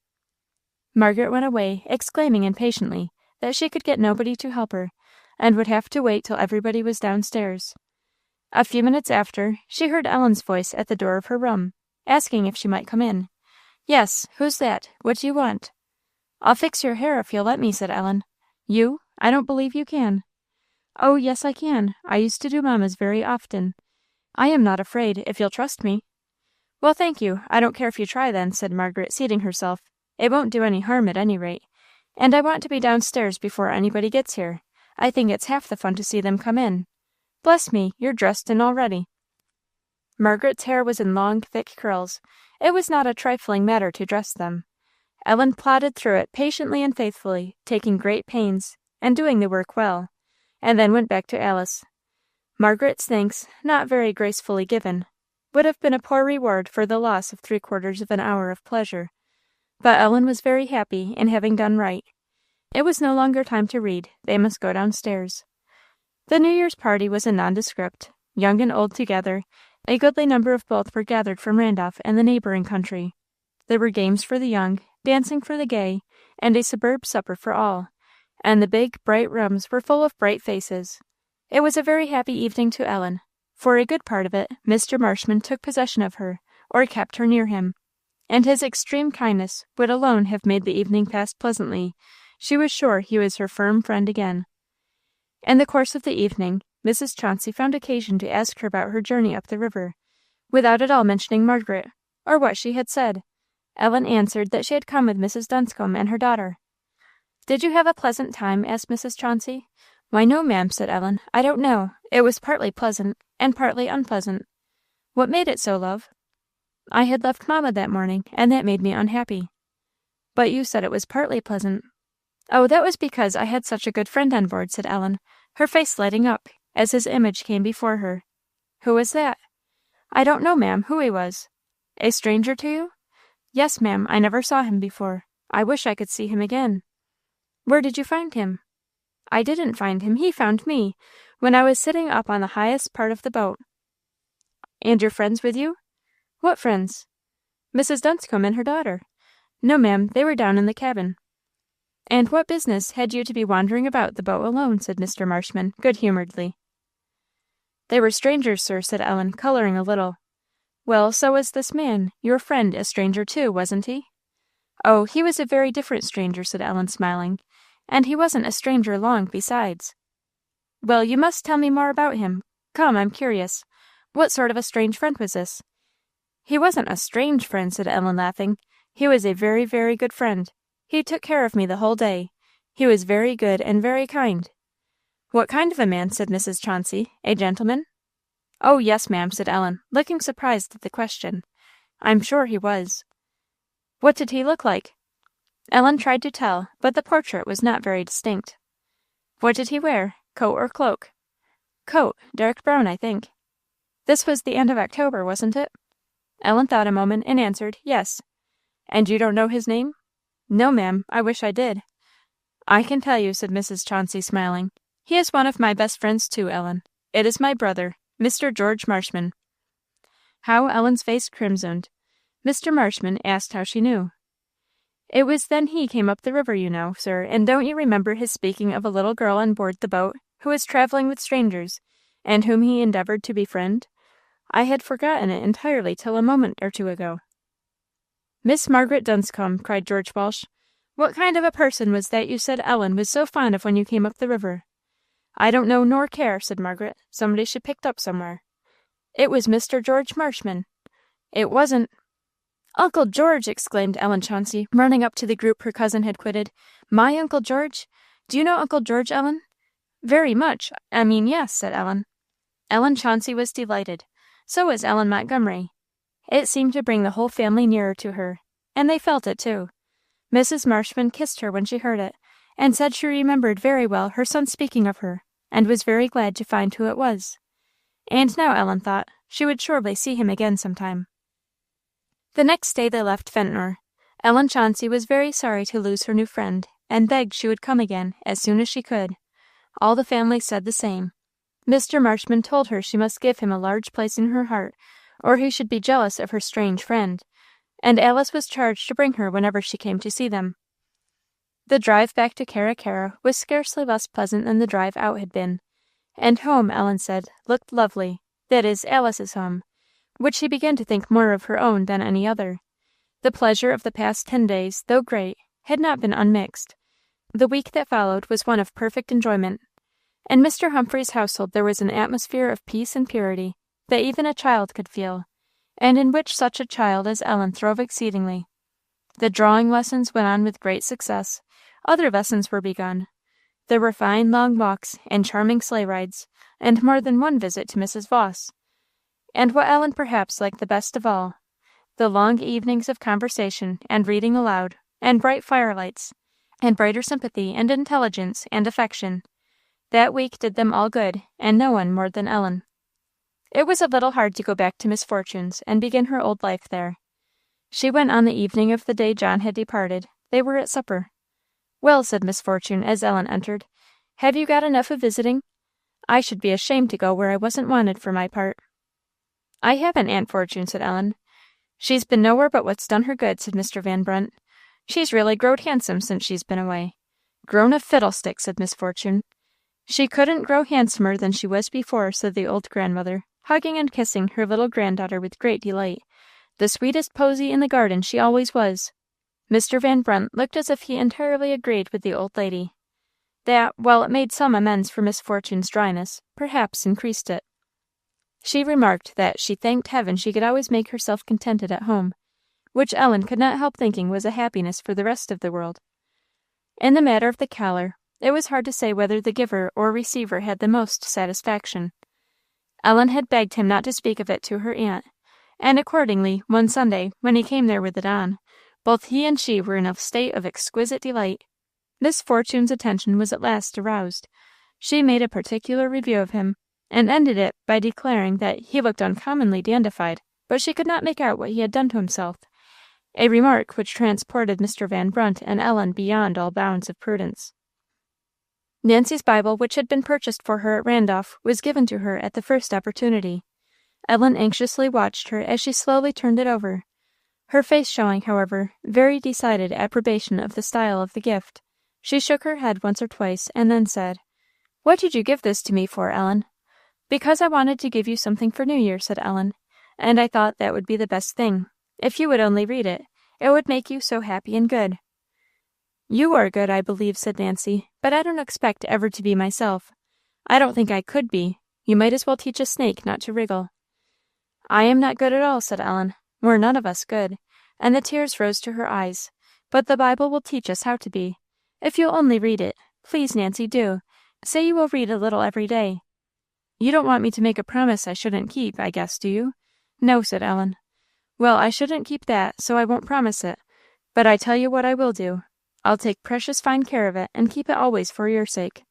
Margaret went away, exclaiming impatiently that she could get nobody to help her, and would have to wait till everybody was downstairs. A few minutes after, she heard Ellen's voice at the door of her room, asking if she might come in. "Yes, who's that? What do you want?" "I'll fix your hair if you'll let me," said Ellen. "You? I don't believe you can." "Oh, yes, I can. I used to do mamma's very often. I am not afraid, if you'll trust me." "Well, thank you. I don't care if you try, then," said Margaret, seating herself. "It won't do any harm at any rate. And I want to be downstairs before anybody gets here. I think it's half the fun to see them come in. Bless me, you're dressed and all ready." Margaret's hair was in long, thick curls. It was not a trifling matter to dress them. Ellen plodded through it patiently and faithfully, taking great pains, and doing the work well, and then went back to Alice. Margaret's thanks, not very gracefully given, would have been a poor reward for the loss of 3/4 of an hour of pleasure. But Ellen was very happy in having done right. It was no longer time to read; they must go downstairs. The New Year's party was a nondescript, young and old together. A goodly number of both were gathered from Randolph and the neighbouring country. There were games for the young, dancing for the gay, and a superb supper for all, and the big, bright rooms were full of bright faces. It was a very happy evening to Ellen. For a good part of it, Mr. Marshman took possession of her, or kept her near him, and his extreme kindness would alone have made the evening pass pleasantly. She was sure he was her firm friend again. In the course of the evening, Mrs. Chauncey found occasion to ask her about her journey up the river, without at all mentioning Margaret, or what she had said. Ellen answered that she had come with Mrs. Dunscombe and her daughter. "Did you have a pleasant time?" asked Mrs. Chauncey. "Why, no, ma'am," said Ellen. "I don't know. It was partly pleasant, and partly unpleasant." "What made it so, love?" "I had left mamma that morning, and that made me unhappy." "But you said it was partly pleasant." "Oh, that was because I had such a good friend on board," said Ellen, her face lighting up as his image came before her. "Who was that?" "I don't know, ma'am, who he was." "A stranger to you?" "Yes, ma'am. I never saw him before. I wish I could see him again." "Where did you find him?" "I didn't find him. He found me, when I was sitting up on the highest part of the boat." "And your friends with you?" "What friends?" "Mrs. Dunscombe and her daughter." "No, ma'am, they were down in the cabin." "And what business had you to be wandering about the boat alone?" said Mr. Marshman, good humouredly. "They were strangers, sir," said Ellen, colouring a little. "Well, so was this man, your friend, a stranger too, wasn't he?" "Oh, he was a very different stranger," said Ellen, smiling, "and he wasn't a stranger long, besides." "Well, you must tell me more about him. Come, I'm curious. What sort of a strange friend was this?" "He wasn't a strange friend," said Ellen, laughing. "He was a very, very good friend. He took care of me the whole day. He was very good and very kind." "What kind of a man?" said Mrs. Chauncey. "A gentleman?" "Oh, yes, ma'am," said Ellen, looking surprised at the question. "I'm sure he was." "What did he look like?" Ellen tried to tell, but the portrait was not very distinct. "What did he wear? Coat or cloak?" "Coat, dark brown, I think." This was the end of October, wasn't it? Ellen thought a moment and answered, yes. And you don't know his name? No, ma'am, I wish I did. I can tell you, said Mrs. Chauncey, smiling. He is one of my best friends, too, Ellen. It is my brother, Mr. George Marshman. How Ellen's face crimsoned. Mr. Marshman asked how she knew. It was then he came up the river, you know, sir, and don't you remember his speaking of a little girl on board the boat who was travelling with strangers, and whom he endeavoured to befriend? I had forgotten it entirely till a moment or two ago. Miss Margaret Dunscombe, cried George Walsh. What kind of a person was that you said Ellen was so fond of when you came up the river? I don't know nor care, said Margaret. Somebody she picked up somewhere. It was Mr. George Marshman. It wasn't. Uncle George! Exclaimed Ellen Chauncey, running up to the group her cousin had quitted. My Uncle George? Do you know Uncle George, Ellen? Very much. Yes, said Ellen. Ellen Chauncey was delighted. So was Ellen Montgomery. It seemed to bring the whole family nearer to her, and they felt it too. Mrs. Marshman kissed her when she heard it, and said she remembered very well her son speaking of her, and was very glad to find who it was. And now, Ellen thought, she would surely see him again sometime. The next day they left Ventnor. Ellen Chauncey was very sorry to lose her new friend, and begged she would come again as soon as she could. All the family said the same. Mr. Marshman told her she must give him a large place in her heart, or he should be jealous of her strange friend, and Alice was charged to bring her whenever she came to see them. The drive back to Carra Carra was scarcely less pleasant than the drive out had been, and home, Ellen said, looked lovely, that is, Alice's home, which she began to think more of her own than any other. The pleasure of the past 10 days, though great, had not been unmixed. The week that followed was one of perfect enjoyment. In Mr. Humphrey's household there was an atmosphere of peace and purity that even a child could feel, and in which such a child as Ellen throve exceedingly. The drawing lessons went on with great success. Other lessons were begun. There were fine long walks and charming sleigh rides, and more than one visit to Mrs. Voss. And what Ellen perhaps liked the best of all, the long evenings of conversation and reading aloud, and bright firelights, and brighter sympathy and intelligence and affection. That week did them all good, and no one more than Ellen. It was a little hard to go back to Miss Fortune's and begin her old life there. She went on the evening of the day John had departed. They were at supper. Well, said Miss Fortune, as Ellen entered, have you got enough of visiting? I should be ashamed to go where I wasn't wanted for my part. I haven't, Aunt Fortune, said Ellen. She's been nowhere but what's done her good, said Mr. Van Brunt. She's really growed handsome since she's been away. Grown a fiddlestick, said Miss Fortune. She couldn't grow handsomer than she was before, said the old grandmother, hugging and kissing her little granddaughter with great delight. The sweetest posy in the garden she always was. Mr. Van Brunt looked as if he entirely agreed with the old lady. That, while it made some amends for Miss Fortune's dryness, perhaps increased it. She remarked that she thanked heaven she could always make herself contented at home, which Ellen could not help thinking was a happiness for the rest of the world. In the matter of the collar, it was hard to say whether the giver or receiver had the most satisfaction. Ellen had begged him not to speak of it to her aunt, and accordingly, one Sunday, when he came there with it on, both he and she were in a state of exquisite delight. Miss Fortune's attention was at last aroused. She made a particular review of him, and ended it by declaring that he looked uncommonly dandified, but she could not make out what he had done to himself, a remark which transported Mr. Van Brunt and Ellen beyond all bounds of prudence. Nancy's Bible, which had been purchased for her at Randolph, was given to her at the first opportunity. Ellen anxiously watched her as she slowly turned it over, her face showing, however, very decided approbation of the style of the gift. She shook her head once or twice, and then said, "What did you give this to me for, Ellen?" "Because I wanted to give you something for New Year," said Ellen, "and I thought that would be the best thing. If you would only read it, it would make you so happy and good." "You are good, I believe," said Nancy, "but I don't expect ever to be myself. I don't think I could be. You might as well teach a snake not to wriggle." "I am not good at all," said Ellen. "We're none of us good," and the tears rose to her eyes. "But the Bible will teach us how to be. If you'll only read it. Please, Nancy, do. Say you will read a little every day." "You don't want me to make a promise I shouldn't keep, I guess, do you?" "No," said Ellen. "Well, I shouldn't keep that, so I won't promise it. But I tell you what I will do. I'll take precious fine care of it, and keep it always for your sake."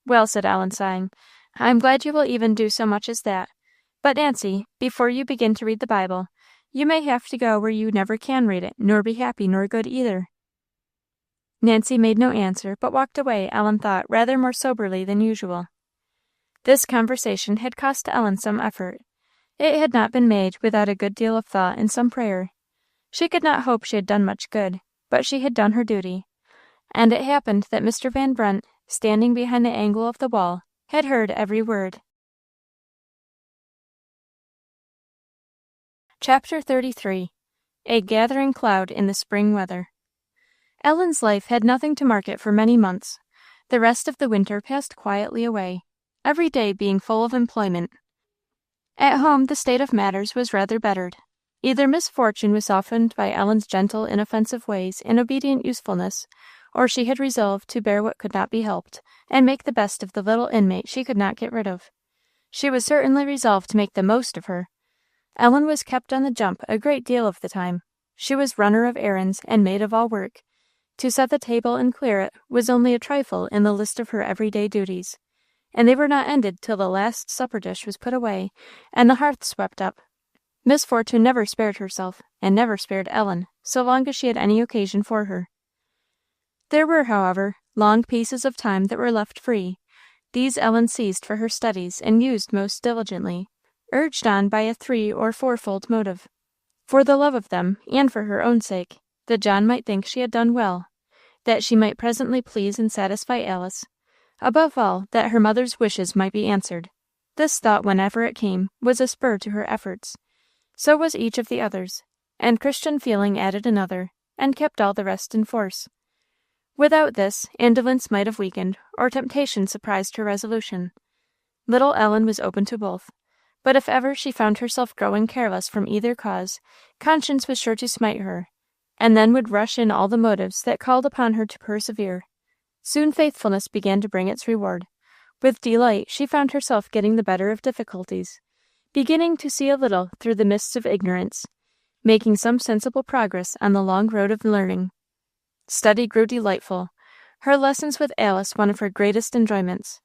"Well," said Ellen, sighing, "I'm glad you will even do so much as that. But, Nancy, before you begin to read the Bible, you may have to go where you never can read it, nor be happy nor good either." Nancy made no answer, but walked away, Ellen thought, rather more soberly than usual. This conversation had cost Ellen some effort. It had not been made without a good deal of thought and some prayer. She could not hope she had done much good, but she had done her duty. And it happened that Mr. Van Brunt, standing behind the angle of the wall, had heard every word. Chapter 33. A Gathering Cloud in the Spring Weather. Ellen's life had nothing to mark it for many months. The rest of the winter passed quietly away, every day being full of employment. At home the state of matters was rather bettered. Either misfortune was softened by Ellen's gentle, inoffensive ways and obedient usefulness, or she had resolved to bear what could not be helped, and make the best of the little inmate she could not get rid of. She was certainly resolved to make the most of her. Ellen was kept on the jump a great deal of the time. She was runner of errands and maid of all work. To set the table and clear it was only a trifle in the list of her everyday duties, and they were not ended till the last supper dish was put away and the hearth swept up. Misfortune never spared herself, and never spared Ellen, so long as she had any occasion for her. There were, however, long pieces of time that were left free. These Ellen seized for her studies and used most diligently, urged on by a 3- or 4-fold motive. For the love of them, and for her own sake, that John might think she had done well, that she might presently please and satisfy Alice, above all, that her mother's wishes might be answered. This thought, whenever it came, was a spur to her efforts. So was each of the others, and Christian feeling added another, and kept all the rest in force. Without this, indolence might have weakened, or temptation surprised her resolution. Little Ellen was open to both. But if ever she found herself growing careless from either cause, conscience was sure to smite her, and then would rush in all the motives that called upon her to persevere. Soon faithfulness began to bring its reward. With delight she found herself getting the better of difficulties, beginning to see a little through the mists of ignorance, making some sensible progress on the long road of learning. Study grew delightful, her lessons with Alice one of her greatest enjoyments.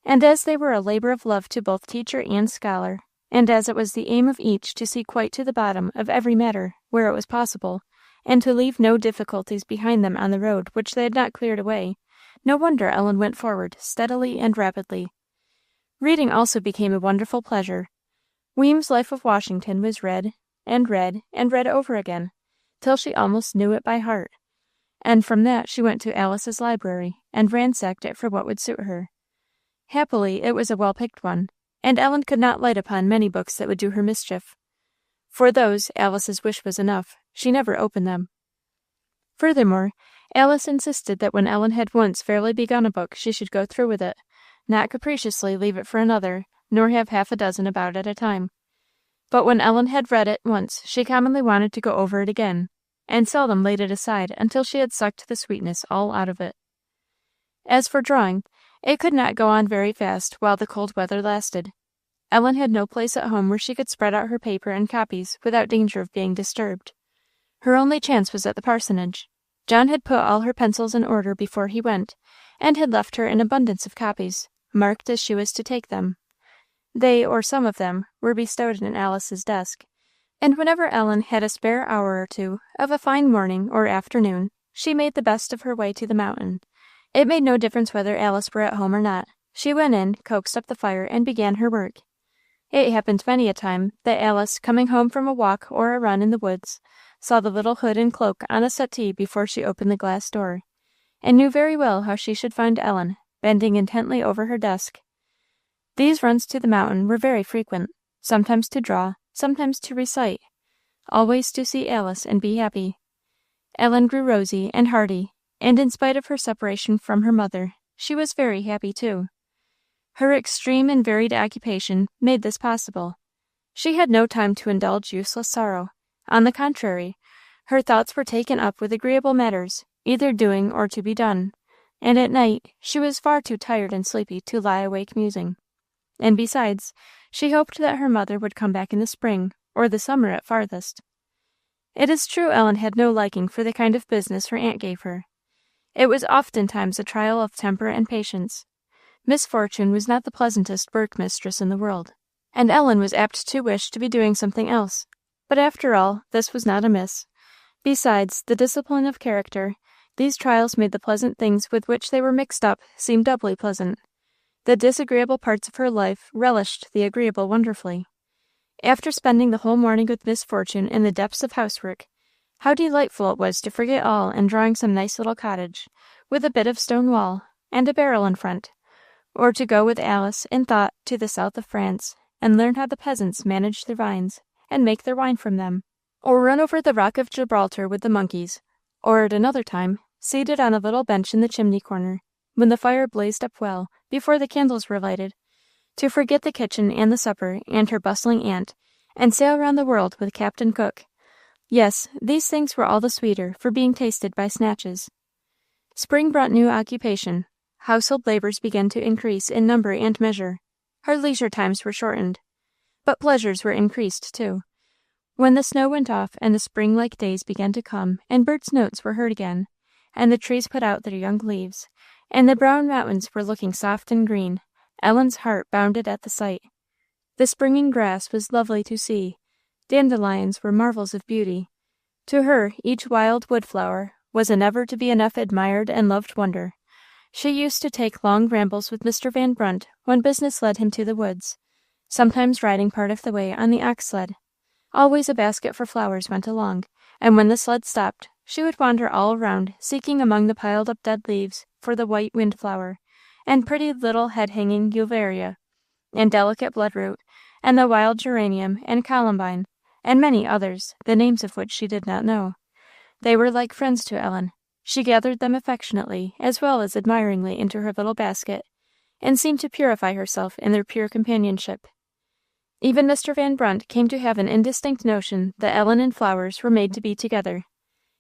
And as they were a labor of love to both teacher and scholar, and as it was the aim of each to see quite to the bottom of every matter where it was possible, and to leave no difficulties behind them on the road which they had not cleared away, no wonder Ellen went forward steadily and rapidly. Reading also became a wonderful pleasure. Weem's Life of Washington was read, and read, and read over again, till she almost knew it by heart, and from that she went to Alice's library, and ransacked it for what would suit her. Happily, it was a well-picked one, and Ellen could not light upon many books that would do her mischief. For those, Alice's wish was enough. She never opened them. Furthermore, Alice insisted that when Ellen had once fairly begun a book, she should go through with it, not capriciously leave it for another, nor have half a dozen about at a time. But when Ellen had read it once, she commonly wanted to go over it again, and seldom laid it aside until she had sucked the sweetness all out of it. As for drawing, it could not go on very fast while the cold weather lasted. Ellen had no place at home where she could spread out her paper and copies without danger of being disturbed. Her only chance was at the parsonage. John had put all her pencils in order before he went, and had left her an abundance of copies, marked as she was to take them. They, or some of them, were bestowed in Alice's desk, and whenever Ellen had a spare hour or two of a fine morning or afternoon, she made the best of her way to the mountain. It made no difference whether Alice were at home or not. She went in, coaxed up the fire, and began her work. It happened many a time that Alice, coming home from a walk or a run in the woods, saw the little hood and cloak on a settee before she opened the glass door, and knew very well how she should find Ellen, bending intently over her desk. These runs to the mountain were very frequent, sometimes to draw, sometimes to recite, always to see Alice and be happy. Ellen grew rosy and hearty, and in spite of her separation from her mother, she was very happy too. Her extreme and varied occupation made this possible. She had no time to indulge useless sorrow. On the contrary, her thoughts were taken up with agreeable matters, either doing or to be done, and at night she was far too tired and sleepy to lie awake musing. And besides, she hoped that her mother would come back in the spring, or the summer at farthest. It is true Ellen had no liking for the kind of business her aunt gave her. It was oftentimes a trial of temper and patience. Misfortune was not the pleasantest work-mistress in the world. and Ellen was apt to wish to be doing something else. But after all, this was not amiss. Besides, the discipline of character, these trials made the pleasant things with which they were mixed up seem doubly pleasant. The disagreeable parts of her life relished the agreeable wonderfully. After spending the whole morning with Miss Fortune in the depths of housework, how delightful it was to forget all in drawing some nice little cottage, with a bit of stone wall, and a barrel in front, or to go with Alice in thought to the south of France, and learn how the peasants manage their vines, and make their wine from them, or run over the rock of Gibraltar with the monkeys, or at another time, seated on a little bench in the chimney corner, when the fire blazed up well, before the candles were lighted, to forget the kitchen and the supper and her bustling aunt, and sail round the world with Captain Cook. Yes, these things were all the sweeter for being tasted by snatches. Spring brought new occupation. Household labors began to increase in number and measure. Her leisure times were shortened. But pleasures were increased, too. When the snow went off and the spring-like days began to come, and birds' notes were heard again, and the trees put out their young leaves, and the brown mountains were looking soft and green, Ellen's heart bounded at the sight. The springing grass was lovely to see. Dandelions were marvels of beauty. To her, each wild wood-flower was a never-to-be-enough admired and loved wonder. She used to take long rambles with Mr. Van Brunt when business led him to the woods, sometimes riding part of the way on the ox-sled. Always a basket for flowers went along, and when the sled stopped, she would wander all around, seeking among the piled-up dead leaves for the white windflower, and pretty little head-hanging uvularia, and delicate bloodroot, and the wild geranium and columbine, and many others, the names of which she did not know. They were like friends to Ellen. She gathered them affectionately as well as admiringly into her little basket, and seemed to purify herself in their pure companionship. Even Mr. Van Brunt came to have an indistinct notion that Ellen and flowers were made to be together.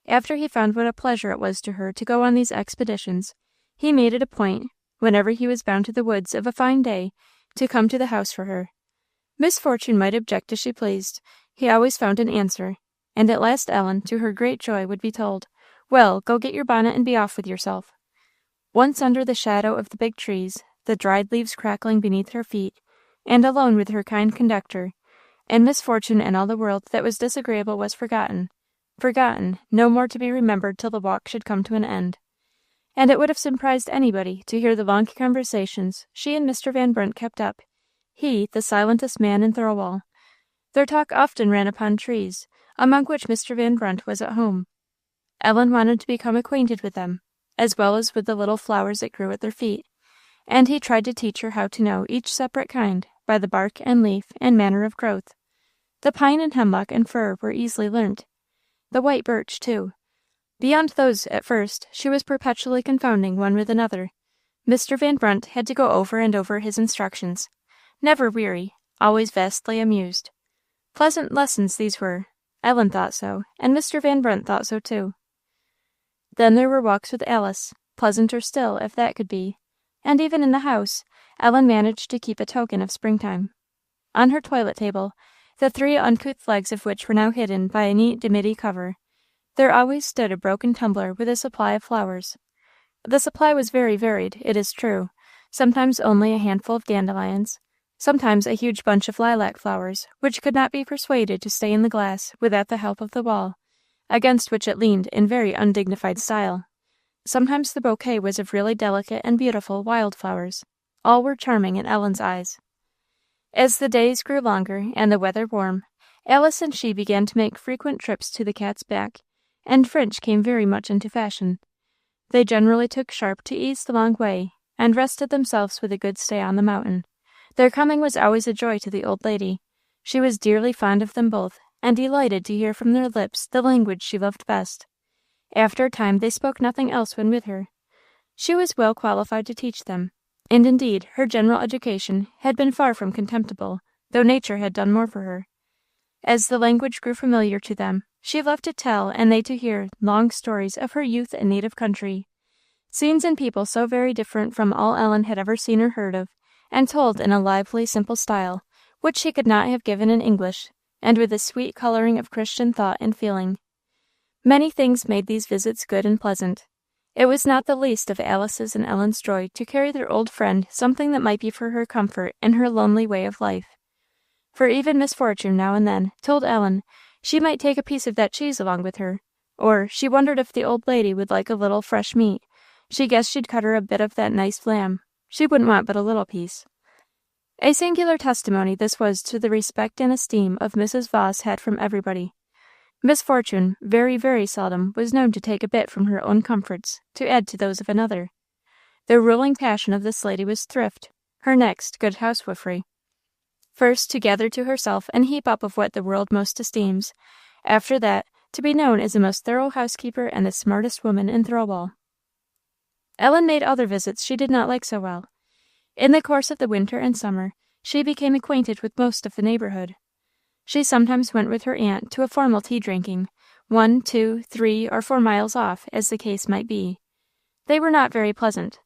After he found what a pleasure it was to her to go on these expeditions, he made it a point, whenever he was bound to the woods of a fine day, to come to the house for her. Miss Fortune might object as she pleased. He always found an answer, and at last Ellen, to her great joy, would be told, "Well, go get your bonnet and be off with yourself." Once under the shadow of the big trees, the dried leaves crackling beneath her feet, and alone with her kind conductor, and Miss Fortune and all the world that was disagreeable was forgotten, no more to be remembered till the walk should come to an end. And it would have surprised anybody to hear the long conversations she and Mr. Van Brunt kept up, he, the silentest man in Thirlwall. Their talk often ran upon trees, among which Mr. Van Brunt was at home. Ellen wanted to become acquainted with them, as well as with the little flowers that grew at their feet, and he tried to teach her how to know each separate kind by the bark and leaf and manner of growth. The pine and hemlock and fir were easily learnt. The white birch, too. Beyond those, at first, she was perpetually confounding one with another. Mr. Van Brunt had to go over and over his instructions, never weary, always vastly amused. Pleasant lessons these were. Ellen thought so, and Mr. Van Brunt thought so too. Then there were walks with Alice, pleasanter still, if that could be, and even in the house, Ellen managed to keep a token of springtime. On her toilet table, the 3 uncouth legs of which were now hidden by a neat dimity cover, there always stood a broken tumbler with a supply of flowers. The supply was very varied, it is true, sometimes only a handful of dandelions, sometimes a huge bunch of lilac flowers, which could not be persuaded to stay in the glass without the help of the wall, against which it leaned in very undignified style. Sometimes the bouquet was of really delicate and beautiful wild flowers. All were charming in Ellen's eyes. As the days grew longer and the weather warm, Alice and she began to make frequent trips to the Cat's Back, and French came very much into fashion. They generally took Sharp to ease the long way, and rested themselves with a good stay on the mountain. Their coming was always a joy to the old lady. She was dearly fond of them both, and delighted to hear from their lips the language she loved best. After a time they spoke nothing else when with her. She was well qualified to teach them, and indeed her general education had been far from contemptible, though nature had done more for her. As the language grew familiar to them, she loved to tell and they to hear long stories of her youth and native country, scenes and people so very different from all Ellen had ever seen or heard of, and told in a lively, simple style, which she could not have given in English, and with a sweet colouring of Christian thought and feeling. Many things made these visits good and pleasant. It was not the least of Alice's and Ellen's joy to carry their old friend something that might be for her comfort in her lonely way of life. for even Miss Fortune now and then told Ellen she might take a piece of that cheese along with her, or she wondered if the old lady would like a little fresh meat. She guessed she'd cut her a bit of that nice lamb. She wouldn't want but a little piece. A singular testimony this was to the respect and esteem of Mrs. Voss had from everybody. Miss Fortune very, very seldom was known to take a bit from her own comforts to add to those of another. The ruling passion of this lady was thrift, her next good housewifery. First, to gather to herself and heap up of what the world most esteems; after that, to be known as the most thorough housekeeper and the smartest woman in Thirlwall. Ellen made other visits she did not like so well. In the course of the winter and summer, she became acquainted with most of the neighborhood. She sometimes went with her aunt to a formal tea drinking, 1, 2, 3, or 4 miles off, as the case might be. They were not very pleasant.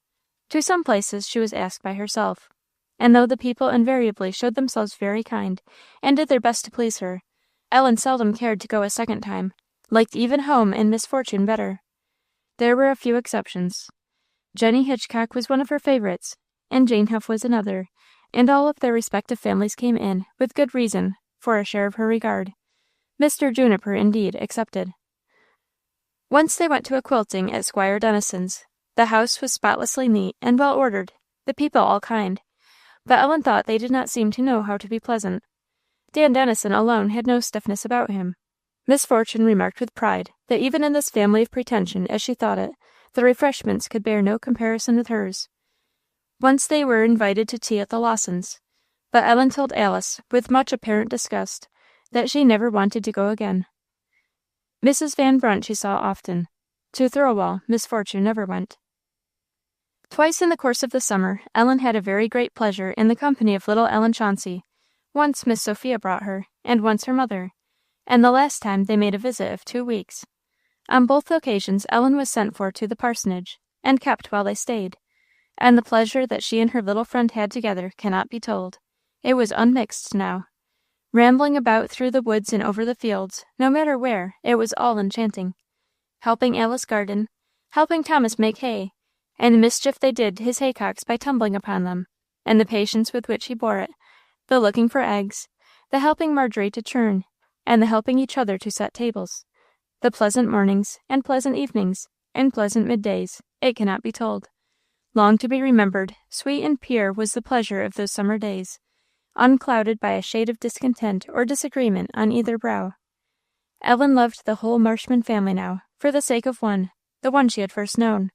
To some places she was asked by herself, and though the people invariably showed themselves very kind, and did their best to please her, Ellen seldom cared to go a second time, liked even home and Miss Fortune better. There were a few exceptions. Jenny Hitchcock was one of her favorites, and Jane Huff was another, and all of their respective families came in, with good reason, for a share of her regard. Mr. Juniper, indeed, excepted. Once they went to a quilting at Squire Dennison's. The house was spotlessly neat and well ordered, the people all kind, but Ellen thought they did not seem to know how to be pleasant. Dan Dennison alone had no stiffness about him. Miss Fortune remarked with pride that even in this family of pretension, as she thought it, the refreshments could bear no comparison with hers. Once they were invited to tea at the Lawsons', but Ellen told Alice, with much apparent disgust, that she never wanted to go again. Mrs. Van Brunt she saw often. To Thirlwall, Miss Fortune never went. Twice in the course of the summer, Ellen had a very great pleasure in the company of little Ellen Chauncey. Once Miss Sophia brought her, and once her mother, and the last time they made a visit of 2 weeks. On both occasions Ellen was sent for to the parsonage, and kept while they stayed, and the pleasure that she and her little friend had together cannot be told. It was unmixed now. Rambling about through the woods and over the fields, no matter where, it was all enchanting. Helping Alice garden, helping Thomas make hay, and the mischief they did his haycocks by tumbling upon them, and the patience with which he bore it, the looking for eggs, the helping Marjorie to churn, and the helping each other to set tables, the pleasant mornings, and pleasant evenings, and pleasant middays, it cannot be told. Long to be remembered, sweet and pure was the pleasure of those summer days, unclouded by a shade of discontent or disagreement on either brow. Ellen loved the whole Marshman family now, for the sake of one, the one she had first known,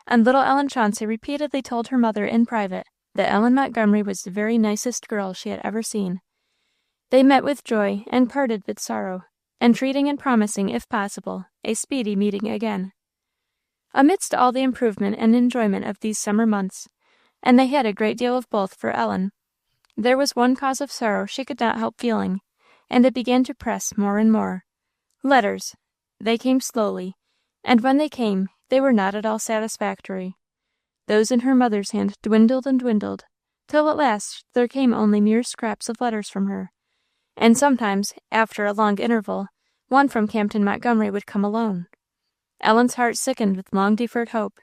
and little Ellen Chauncey repeatedly told her mother in private that Ellen Montgomery was the very nicest girl she had ever seen. They met with joy and parted with sorrow, entreating and promising, if possible, a speedy meeting again. Amidst all the improvement and enjoyment of these summer months, and they had a great deal of both for Ellen, there was one cause of sorrow she could not help feeling, and it began to press more and more. Letters. They came slowly, and when they came, they were not at all satisfactory. Those in her mother's hand dwindled and dwindled, till at last there came only mere scraps of letters from her, and sometimes, after a long interval, one from Captain Montgomery would come alone. Ellen's heart sickened with long-deferred hope.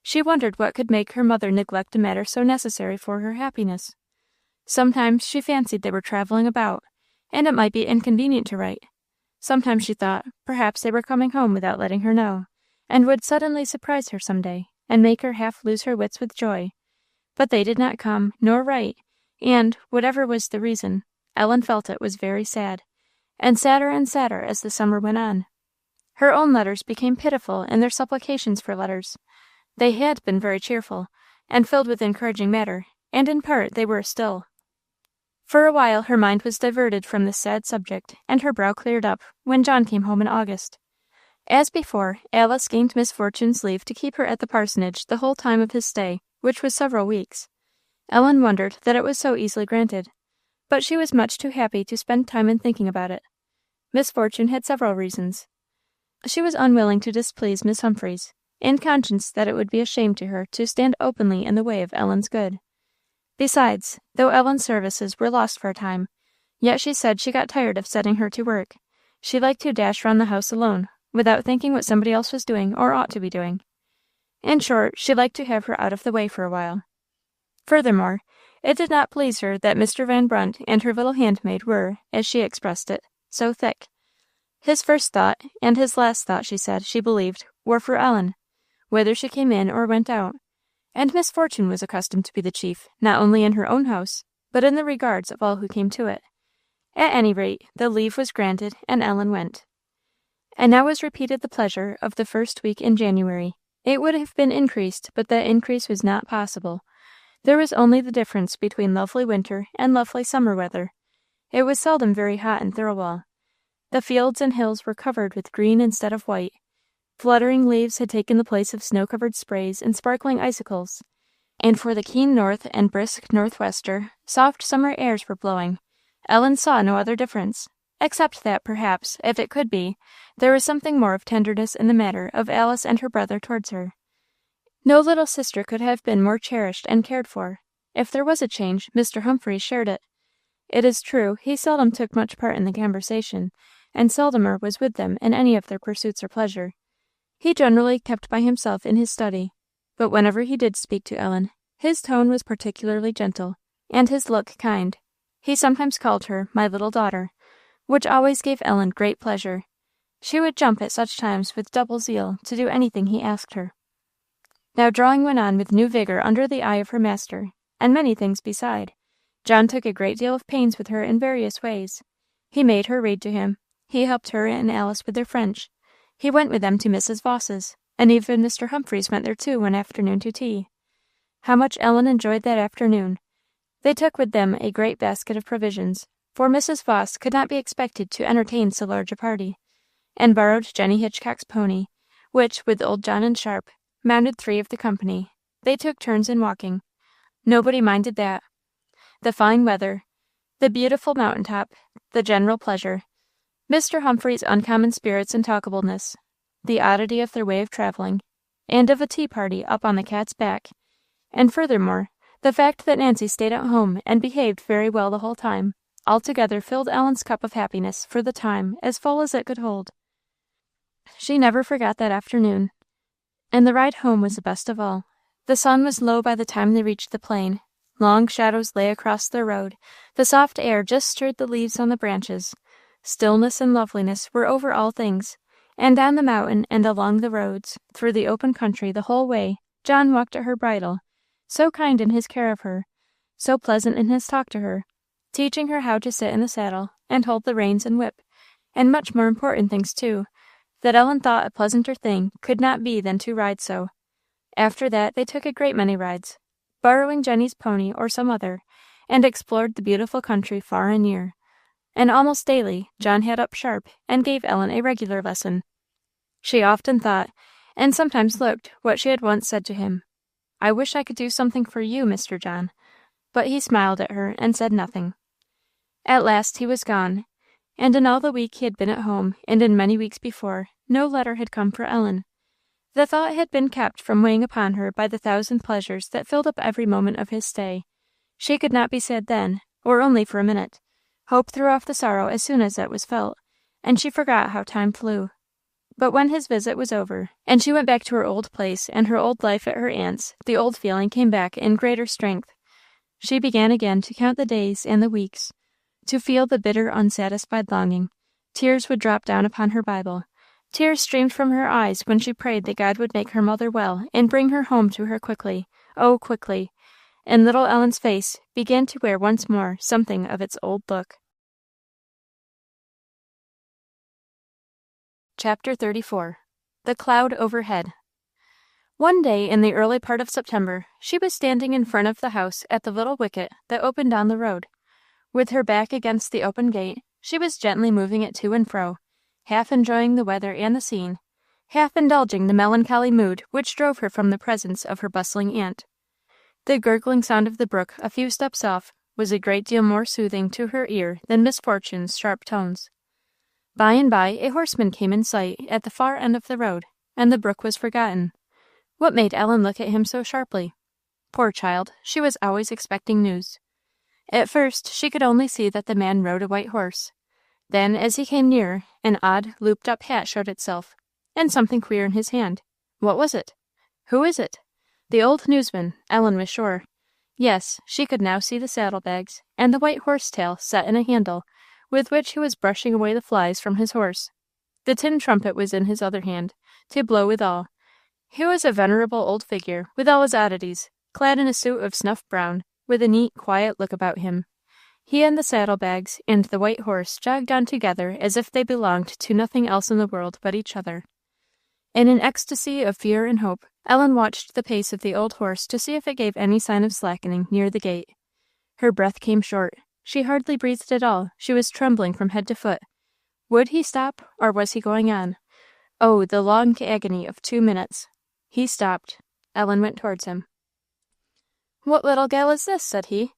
She wondered what could make her mother neglect a matter so necessary for her happiness. Sometimes she fancied they were travelling about, and it might be inconvenient to write. Sometimes she thought perhaps they were coming home without letting her know, and would suddenly surprise her some day, and make her half lose her wits with joy. But they did not come, nor write, and, whatever was the reason, Ellen felt it was very sad, and sadder as the summer went on. Her own letters became pitiful in their supplications for letters. They had been very cheerful, and filled with encouraging matter, and in part they were still. For a while her mind was diverted from this sad subject, and her brow cleared up, when John came home in August. As before, Alice gained Miss Fortune's leave to keep her at the parsonage the whole time of his stay, which was several weeks. Ellen wondered that it was so easily granted, but she was much too happy to spend time in thinking about it. Miss Fortune had several reasons. She was unwilling to displease Miss Humphreys, in conscience that it would be a shame to her to stand openly in the way of Ellen's good. Besides, though Ellen's services were lost for a time, yet she said she got tired of setting her to work. She liked to dash round the house alone, without thinking what somebody else was doing or ought to be doing. In short, she liked to have her out of the way for a while. Furthermore, It did not please her that Mr. Van Brunt and her little handmaid were, as she expressed it, so thick. His first thought, and his last thought, she said, she believed, were for Ellen, whether she came in or went out. And Miss Fortune was accustomed to be the chief, not only in her own house, but in the regards of all who came to it. At any rate, the leave was granted, and Ellen went. And now was repeated the pleasure of the first week in January. It would have been increased, but that increase was not possible. There was only the difference between lovely winter and lovely summer weather. It was seldom very hot in Thirlwall. The fields and hills were covered with green instead of white. Fluttering leaves had taken the place of snow-covered sprays and sparkling icicles, and for the keen north and brisk northwester, soft summer airs were blowing. Ellen saw no other difference, except that, perhaps, if it could be, there was something more of tenderness in the matter of Alice and her brother towards her. No little sister could have been more cherished and cared for. If there was a change, Mr. Humphreys shared it. It is true, he seldom took much part in the conversation, and seldomer was with them in any of their pursuits or pleasure. He generally kept by himself in his study, but whenever he did speak to Ellen, his tone was particularly gentle, and his look kind. He sometimes called her my little daughter, which always gave Ellen great pleasure. She would jump at such times with double zeal to do anything he asked her. Now drawing went on with new vigour under the eye of her master, and many things beside. John took a great deal of pains with her in various ways. He made her read to him. He helped her and Alice with their French. He went with them to Mrs. Voss's, and even Mr. Humphreys went there too one afternoon to tea. How much Ellen enjoyed that afternoon! They took with them a great basket of provisions, for Mrs. Voss could not be expected to entertain so large a party, and borrowed Jenny Hitchcock's pony, which, with old John and Sharp, mounted 3 of the company. They took turns in walking. Nobody minded that. The fine weather, the beautiful mountain top, the general pleasure, Mr. Humphreys' uncommon spirits and talkableness, the oddity of their way of travelling, and of a tea party up on the Cat's Back, and furthermore, the fact that Nancy stayed at home and behaved very well the whole time, altogether filled Ellen's cup of happiness for the time as full as it could hold. She never forgot that afternoon, and the ride home was the best of all. The sun was low by the time they reached the plain. Long shadows lay across their road. The soft air just stirred the leaves on the branches. Stillness and loveliness were over all things, and down the mountain and along the roads, through the open country the whole way, John walked at her bridle, so kind in his care of her, so pleasant in his talk to her, teaching her how to sit in the saddle, and hold the reins and whip, and much more important things too, that Ellen thought a pleasanter thing could not be than to ride so. After that they took a great many rides, borrowing Jenny's pony or some other, and explored the beautiful country far and near. And almost daily John had up Sharp and gave Ellen a regular lesson. She often thought, and sometimes looked, what she had once said to him. "I wish I could do something for you, Mr. John." But he smiled at her and said nothing. At last he was gone, and in all the week he had been at home, and in many weeks before, no letter had come for Ellen. The thought had been kept from weighing upon her by the 1,000 pleasures that filled up every moment of his stay. She could not be sad then, or only for a minute. Hope threw off the sorrow as soon as it was felt, and she forgot how time flew. But when his visit was over, and she went back to her old place and her old life at her aunt's, the old feeling came back in greater strength. She began again to count the days and the weeks, to feel the bitter, unsatisfied longing. Tears would drop down upon her Bible. Tears streamed from her eyes when she prayed that God would make her mother well and bring her home to her quickly, oh, quickly. And little Ellen's face began to wear once more something of its old look. Chapter 34. The Cloud Overhead. One day in the early part of September, she was standing in front of the house at the little wicket that opened on the road. With her back against the open gate, she was gently moving it to and fro, half enjoying the weather and the scene, half indulging the melancholy mood which drove her from the presence of her bustling aunt. The gurgling sound of the brook a few steps off was a great deal more soothing to her ear than Miss Fortune's sharp tones. By and by a horseman came in sight at the far end of the road, and the brook was forgotten. What made Ellen look at him so sharply? Poor child, she was always expecting news. At first she could only see that the man rode a white horse. Then, as he came nearer, an odd, looped-up hat showed itself, and something queer in his hand. What was it? Who is it? The old newsman, Ellen was sure. Yes, she could now see the saddlebags, and the white horse-tail set in a handle, with which he was brushing away the flies from his horse. The tin trumpet was in his other hand, to blow withal. He was a venerable old figure, with all his oddities, clad in a suit of snuff brown, with a neat, quiet look about him. He and the saddlebags and the white horse jogged on together as if they belonged to nothing else in the world but each other. In an ecstasy of fear and hope, Ellen watched the pace of the old horse to see if it gave any sign of slackening near the gate. Her breath came short. She hardly breathed at all. She was trembling from head to foot. Would he stop, or was he going on? Oh, the long agony of 2 minutes. He stopped. Ellen went towards him. "What little gal is this?" said he.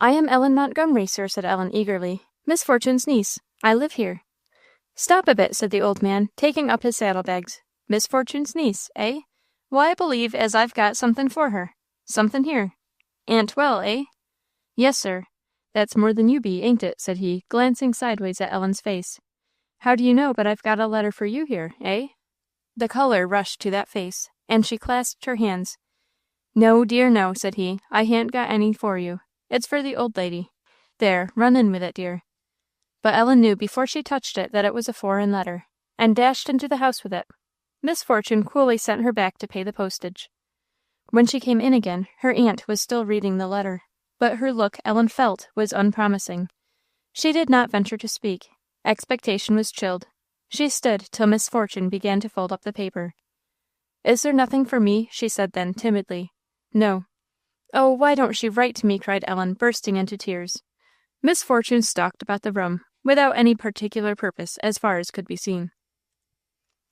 "I am Ellen Montgomery, sir," said Ellen eagerly. "Miss Fortune's niece. I live here." "Stop a bit," said the old man, taking up his saddlebags. "Miss Fortune's niece, eh? Why, I believe as I've got something for her. Something here. Aunt Well, eh?" "Yes, sir. That's more than you be, ain't it?" said he, glancing sideways at Ellen's face. "How do you know but I've got a letter for you here, eh?" The colour rushed to that face, and she clasped her hands. "No, dear, no," said he. "I ha'n't got any for you. It's for the old lady. There, run in with it, dear." But Ellen knew before she touched it that it was a foreign letter, and dashed into the house with it. Miss Fortune coolly sent her back to pay the postage. When she came in again, her aunt was still reading the letter, but her look, Ellen felt, was unpromising. She did not venture to speak. Expectation was chilled. She stood till Miss Fortune began to fold up the paper. "Is there nothing for me?" she said then, timidly. "No." "Oh, why don't she write to me?" cried Ellen, bursting into tears. Miss Fortune stalked about the room, without any particular purpose, as far as could be seen.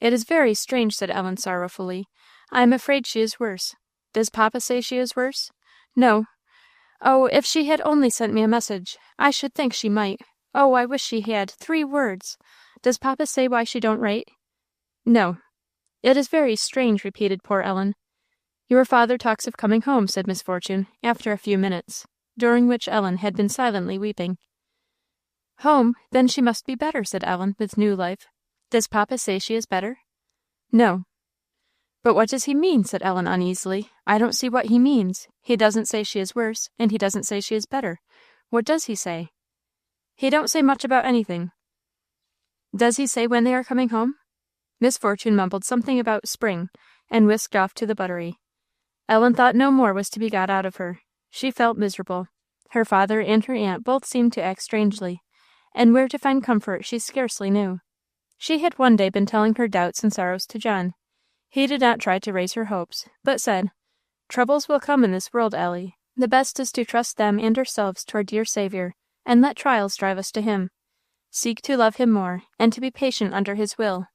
"It is very strange," said Ellen sorrowfully. "I am afraid she is worse. Does papa say she is worse?" "No." "Oh, if she had only sent me a message! I should think she might. Oh, I wish she had 3 words. Does papa say why she don't write?" "No." "It is very strange," repeated poor Ellen. "Your father talks of coming home," said Miss Fortune, after a few minutes, during which Ellen had been silently weeping. "Home? Then she must be better," said Ellen, with new life. "Does papa say she is better?" "No." "But what does he mean?" said Ellen uneasily. "I don't see what he means. He doesn't say she is worse, and he doesn't say she is better. What does he say?" "He don't say much about anything." "Does he say when they are coming home?" Miss Fortune mumbled something about spring, and whisked off to the buttery. Ellen thought no more was to be got out of her. She felt miserable. Her father and her aunt both seemed to act strangely, and where to find comfort she scarcely knew. She had one day been telling her doubts and sorrows to John. He did not try to raise her hopes, but said, "Troubles will come in this world, Ellie. The best is to trust them and ourselves to our dear Saviour, and let trials drive us to Him. Seek to love Him more, and to be patient under His will.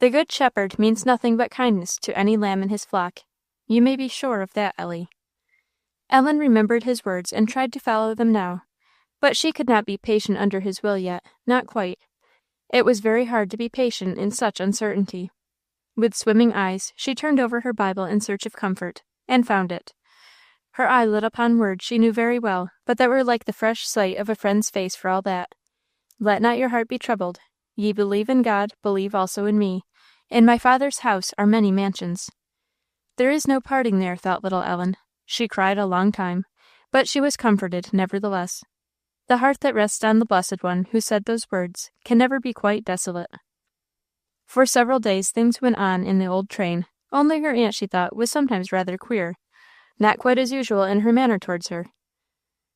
The Good Shepherd means nothing but kindness to any lamb in His flock. You may be sure of that, Ellie." Ellen remembered his words and tried to follow them now, but she could not be patient under His will yet, not quite. It was very hard to be patient in such uncertainty. With swimming eyes, she turned over her Bible in search of comfort, and found it. Her eye lit upon words she knew very well, but that were like the fresh sight of a friend's face for all that. "Let not your heart be troubled. Ye believe in God, believe also in me. In my Father's house are many mansions." There is no parting there, thought little Ellen. She cried a long time, but she was comforted nevertheless. The heart that rests on the Blessed One who said those words can never be quite desolate. For several days things went on in the old train, only her aunt, she thought, was sometimes rather queer, not quite as usual in her manner towards her.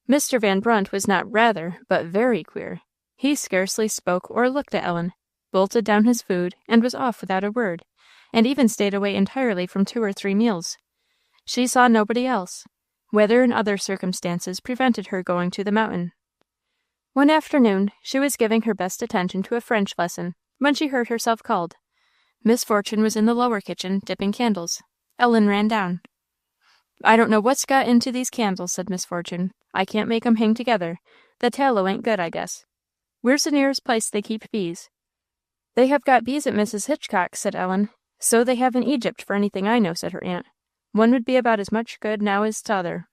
Mr. Van Brunt was not rather, but very queer. He scarcely spoke or looked at Ellen, bolted down his food, and was off without a word, and even stayed away entirely from 2 or 3 meals. She saw nobody else. Weather and other circumstances prevented her going to the mountain. One afternoon she was giving her best attention to a French lesson, when she heard herself called. Miss Fortune was in the lower kitchen, dipping candles. Ellen ran down. "I don't know what's got into these candles," said Miss Fortune. "I can't make 'em hang together. The tallow ain't good, I guess. Where's the nearest place they keep bees?" "They have got bees at Mrs. Hitchcock's," said Ellen. "So they have in Egypt, for anything I know," said her aunt. "One would be about as much good now as t'other.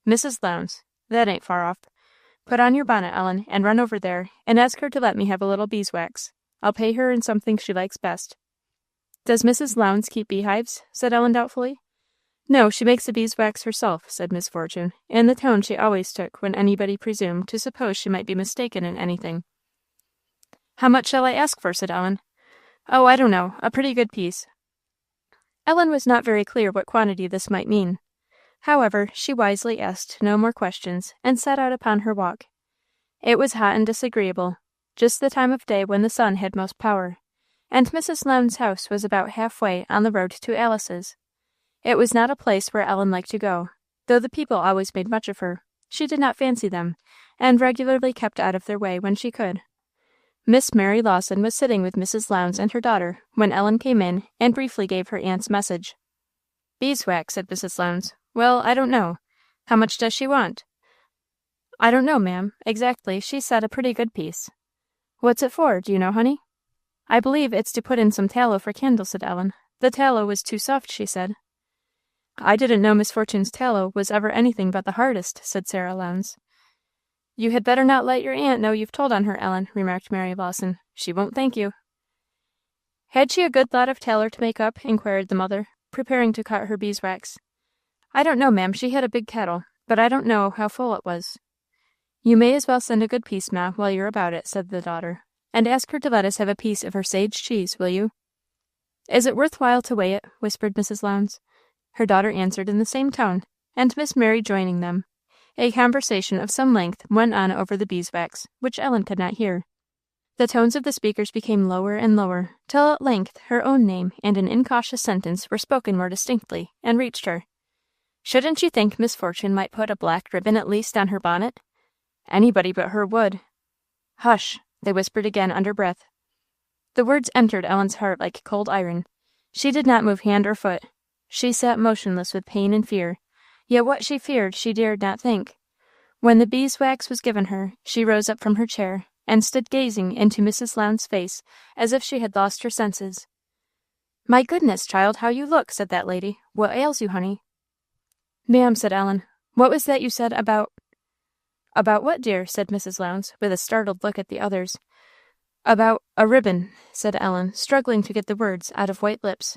Mrs. Lowndes, that ain't far off. Put on your bonnet, Ellen, and run over there, and ask her to let me have a little beeswax. I'll pay her in something she likes best." "Does Mrs. Lowndes keep beehives?" said Ellen doubtfully. No, she makes the beeswax herself, said Miss Fortune, in the tone she always took when anybody presumed to suppose she might be mistaken in anything. How much shall I ask for? Said Ellen. Oh, I don't know, a pretty good piece. Ellen was not very clear what quantity this might mean. However, she wisely asked no more questions, and set out upon her walk. It was hot and disagreeable, just the time of day when the sun had most power, and Mrs. Lowndes' house was about halfway on the road to Alice's. It was not a place where Ellen liked to go, though the people always made much of her. She did not fancy them, and regularly kept out of their way when she could. Miss Mary Lawson was sitting with Mrs. Lowndes and her daughter when Ellen came in and briefly gave her aunt's message. Beeswax, said Mrs. Lowndes. Well, I don't know. How much does she want? I don't know, ma'am, exactly. She said a pretty good piece. What's it for, do you know, honey? I believe it's to put in some tallow for candles, said Ellen. The tallow was too soft, she said. I didn't know Miss Fortune's tallow was ever anything but the hardest, said Sarah Lowndes. You had better not let your aunt know you've told on her, Ellen, remarked Mary Lawson. She won't thank you. Had she a good lot of tallow to make up? Inquired the mother, preparing to cut her beeswax. I don't know, ma'am. She had a big kettle, but I don't know how full it was. You may as well send a good piece, ma, while you're about it, said the daughter, and ask her to let us have a piece of her sage cheese, will you? Is it worth while to weigh it? Whispered Mrs. Lowndes. Her daughter answered in the same tone, and Miss Mary joining them. A conversation of some length went on over the beeswax, which Ellen could not hear. The tones of the speakers became lower and lower, till at length her own name and an incautious sentence were spoken more distinctly, and reached her. Shouldn't you think Miss Fortune might put a black ribbon at least on her bonnet? Anybody but her would. Hush, they whispered again under breath. The words entered Ellen's heart like cold iron. She did not move hand or foot. She sat motionless with pain and fear, yet what she feared she dared not think. When the beeswax was given her, she rose up from her chair, and stood gazing into Mrs. Lowndes' face as if she had lost her senses. My goodness, child, how you look, said that lady. What ails you, honey? Ma'am, said Ellen, what was that you said about... About what, dear? Said Mrs. Lowndes, with a startled look at the others. About a ribbon, said Ellen, struggling to get the words out of white lips.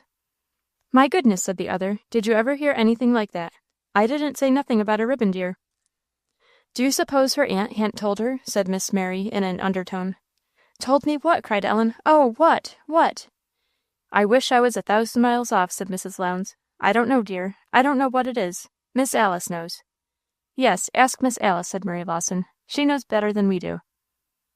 My goodness, said the other, did you ever hear anything like that? I didn't say nothing about a ribbon, dear. Do you suppose her aunt hadn't told her? Said Miss Mary in an undertone. Told me what? Cried Ellen. Oh, what? What? I wish I was 1,000 miles off, said Mrs. Lowndes. I don't know, dear. I don't know what it is. Miss Alice knows. Yes, ask Miss Alice, said Mary Lawson. She knows better than we do.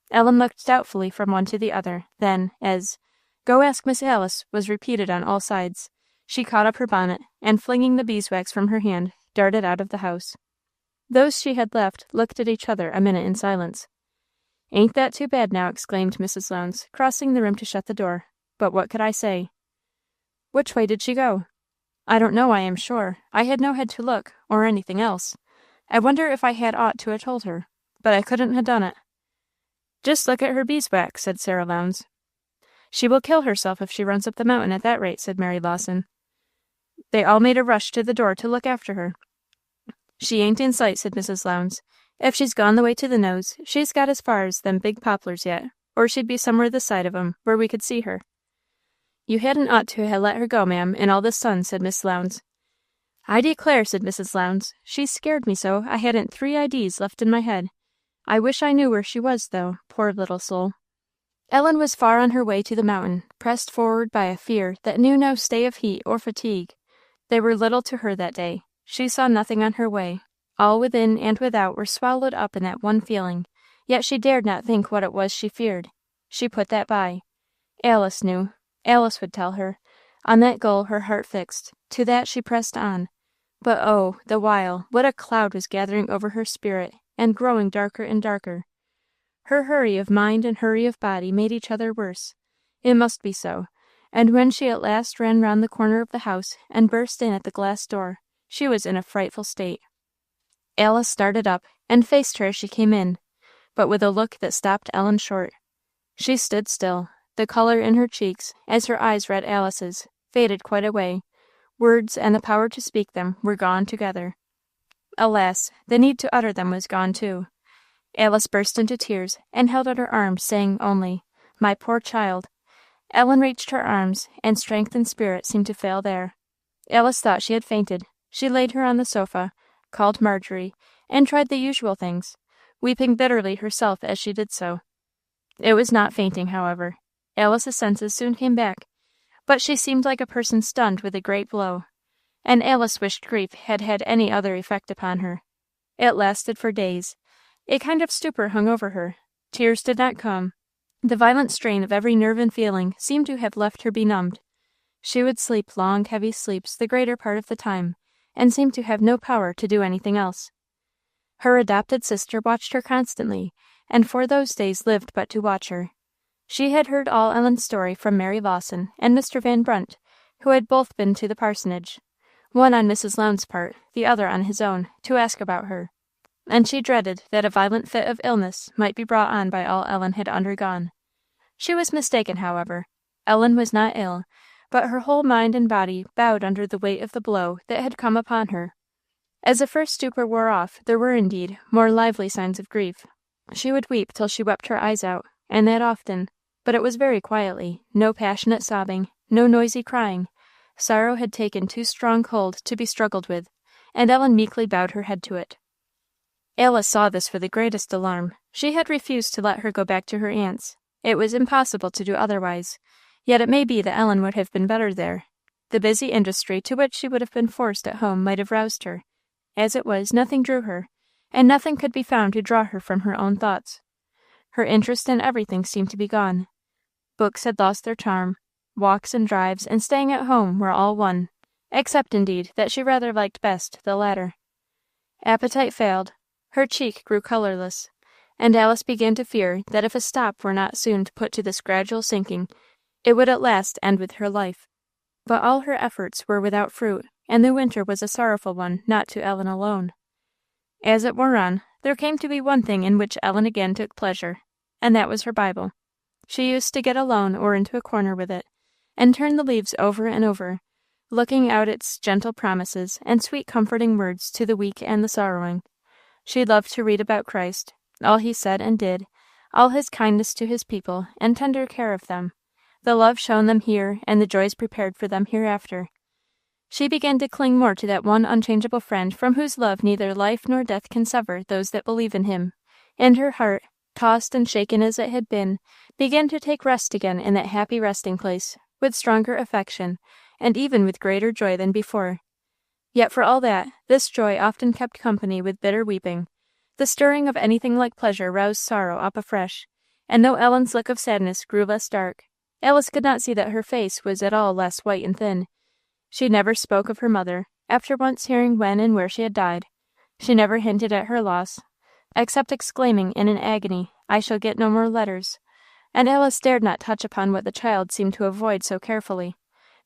Ellen looked doubtfully from one to the other. Then, as "Go ask Miss Alice" was repeated on all sides, she caught up her bonnet, and flinging the beeswax from her hand, darted out of the house. Those she had left looked at each other a minute in silence. Ain't that too bad now, exclaimed Mrs. Lowndes, crossing the room to shut the door. But what could I say? Which way did she go? I don't know, I am sure. I had no head to look, or anything else. I wonder if I had ought to ha' told her, but I couldn't ha' done it. Just look at her beeswax, said Sarah Lowndes. She will kill herself if she runs up the mountain at that rate, said Mary Lawson. They all made a rush to the door to look after her. She ain't in sight, said Mrs. Lowndes. If she's gone the way to the nose, she's got as far as them big poplars yet, or she'd be somewhere this side of 'em, where we could see her. You hadn't ought to ha' let her go, ma'am, in all this sun, said Miss Lowndes. I declare, said Mrs. Lowndes, she scared me so I hadn't 3 idees left in my head. I wish I knew where she was, though, poor little soul. Ellen was far on her way to the mountain, pressed forward by a fear that knew no stay of heat or fatigue. They were little to her that day. She saw nothing on her way. All within and without were swallowed up in that one feeling, yet she dared not think what it was she feared. She put that by. Alice knew. Alice would tell her. On that goal her heart fixed. To that she pressed on. But oh, the while, what a cloud was gathering over her spirit, and growing darker and darker. Her hurry of mind and hurry of body made each other worse. It must be so. And when she at last ran round the corner of the house and burst in at the glass door, she was in a frightful state. Alice started up and faced her as she came in, but with a look that stopped Ellen short. She stood still. The colour in her cheeks, as her eyes read Alice's, faded quite away. Words and the power to speak them were gone together. Alas, the need to utter them was gone too. Alice burst into tears, and held out her arms, saying only, "My poor child." Ellen reached her arms, and strength and spirit seemed to fail there. Alice thought she had fainted, She laid her on the sofa, called Marjorie, and tried the usual things, weeping bitterly herself as she did so. It was not fainting, however. Alice's senses soon came back, but she seemed like a person stunned with a great blow, and Alice wished grief had had any other effect upon her. It lasted for days. A kind of stupor hung over her. Tears did not come. The violent strain of every nerve and feeling seemed to have left her benumbed. She would sleep long, heavy sleeps the greater part of the time, and seemed to have no power to do anything else. Her adopted sister watched her constantly, and for those days lived but to watch her. She had heard all Ellen's story from Mary Lawson and Mr. Van Brunt, who had both been to the parsonage, one on Mrs. Lowndes' part, the other on his own, to ask about her, and she dreaded that a violent fit of illness might be brought on by all Ellen had undergone. She was mistaken, however. Ellen was not ill, but her whole mind and body bowed under the weight of the blow that had come upon her. As the first stupor wore off, there were, indeed, more lively signs of grief. She would weep till she wept her eyes out, and that often, but it was very quietly, no passionate sobbing, no noisy crying. Sorrow had taken too strong hold to be struggled with, and Ellen meekly bowed her head to it. Alice saw this with the greatest alarm. She had refused to let her go back to her aunt's. It was impossible to do otherwise, yet it may be that Ellen would have been better there. The busy industry to which she would have been forced at home might have roused her. As it was, nothing drew her, and nothing could be found to draw her from her own thoughts. Her interest in everything seemed to be gone. Books had lost their charm. Walks and drives and staying at home were all one, except, indeed, that she rather liked best the latter. Appetite failed. Her cheek grew colourless, and Alice began to fear that if a stop were not soon put to this gradual sinking, it would at last end with her life. But all her efforts were without fruit, and the winter was a sorrowful one, not to Ellen alone. As it wore on, there came to be one thing in which Ellen again took pleasure, and that was her Bible. She used to get alone or into a corner with it, and turn the leaves over and over, looking out its gentle promises and sweet comforting words to the weak and the sorrowing. She loved to read about Christ, all he said and did, all his kindness to his people and tender care of them, the love shown them here and the joys prepared for them hereafter. She began to cling more to that one unchangeable friend from whose love neither life nor death can sever those that believe in him, and her heart, tossed and shaken as it had been, began to take rest again in that happy resting place, with stronger affection, and even with greater joy than before. Yet for all that, this joy often kept company with bitter weeping. The stirring of anything like pleasure roused sorrow up afresh, and though Ellen's look of sadness grew less dark, Alice could not see that her face was at all less white and thin. She never spoke of her mother, after once hearing when and where she had died. She never hinted at her loss, except exclaiming in an agony, "I shall get no more letters," and Alice dared not touch upon what the child seemed to avoid so carefully,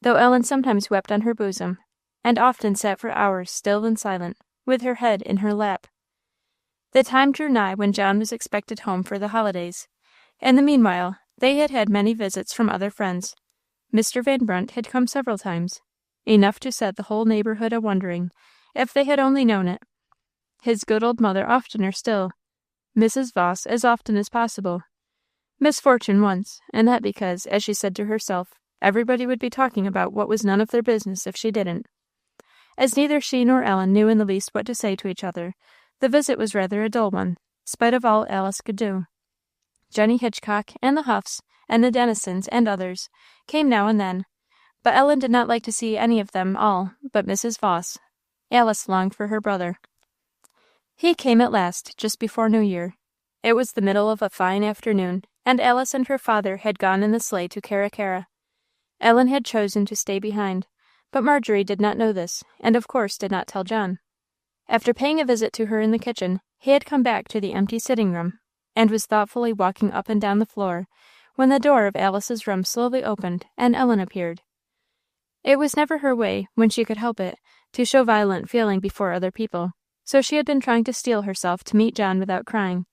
though Ellen sometimes wept on her bosom, and often sat for hours still and silent, with her head in her lap. The time drew nigh when John was expected home for the holidays. In the meanwhile, they had had many visits from other friends. Mr. Van Brunt had come several times, enough to set the whole neighbourhood a-wondering, if they had only known it. His good old mother oftener still. Mrs. Voss as often as possible. Miss Fortune once, and that because, as she said to herself, everybody would be talking about what was none of their business if she didn't. As neither she nor Ellen knew in the least what to say to each other, the visit was rather a dull one, spite of all Alice could do. Jenny Hitchcock, and the Huffs, and the Dennisons, and others, came now and then, but Ellen did not like to see any of them all but Mrs. Voss. Alice longed for her brother. He came at last, just before New Year. It was the middle of a fine afternoon, and Alice and her father had gone in the sleigh to Carra. Ellen had chosen to stay behind, but Marjorie did not know this, and of course did not tell John. After paying a visit to her in the kitchen, he had come back to the empty sitting-room, and was thoughtfully walking up and down the floor, when the door of Alice's room slowly opened, and Ellen appeared. It was never her way, when she could help it, to show violent feeling before other people, so she had been trying to steel herself to meet John without crying,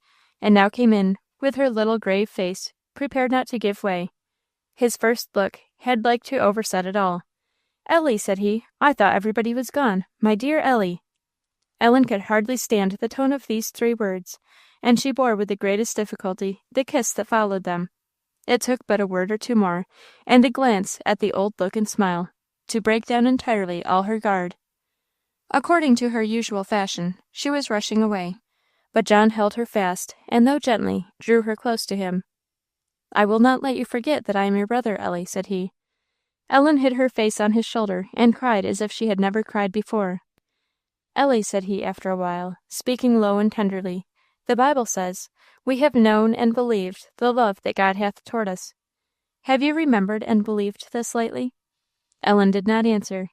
and now came in, with her little grave face, prepared not to give way. His first look had like to overset it all. "Ellie," said he, "I thought everybody was gone. My dear Ellie." Ellen could hardly stand the tone of these 3 words, and she bore with the greatest difficulty the kiss that followed them. It took but a word or 2 more, and a glance at the old look and smile, to break down entirely all her guard. According to her usual fashion, she was rushing away, but John held her fast, and though gently, drew her close to him. "I will not let you forget that I am your brother, Ellie," said he. Ellen hid her face on his shoulder, and cried as if she had never cried before. "Ellie," said he after a while, speaking low and tenderly, "the Bible says, 'We have known and believed the love that God hath toward us.' Have you remembered and believed this lately?" Ellen did not answer.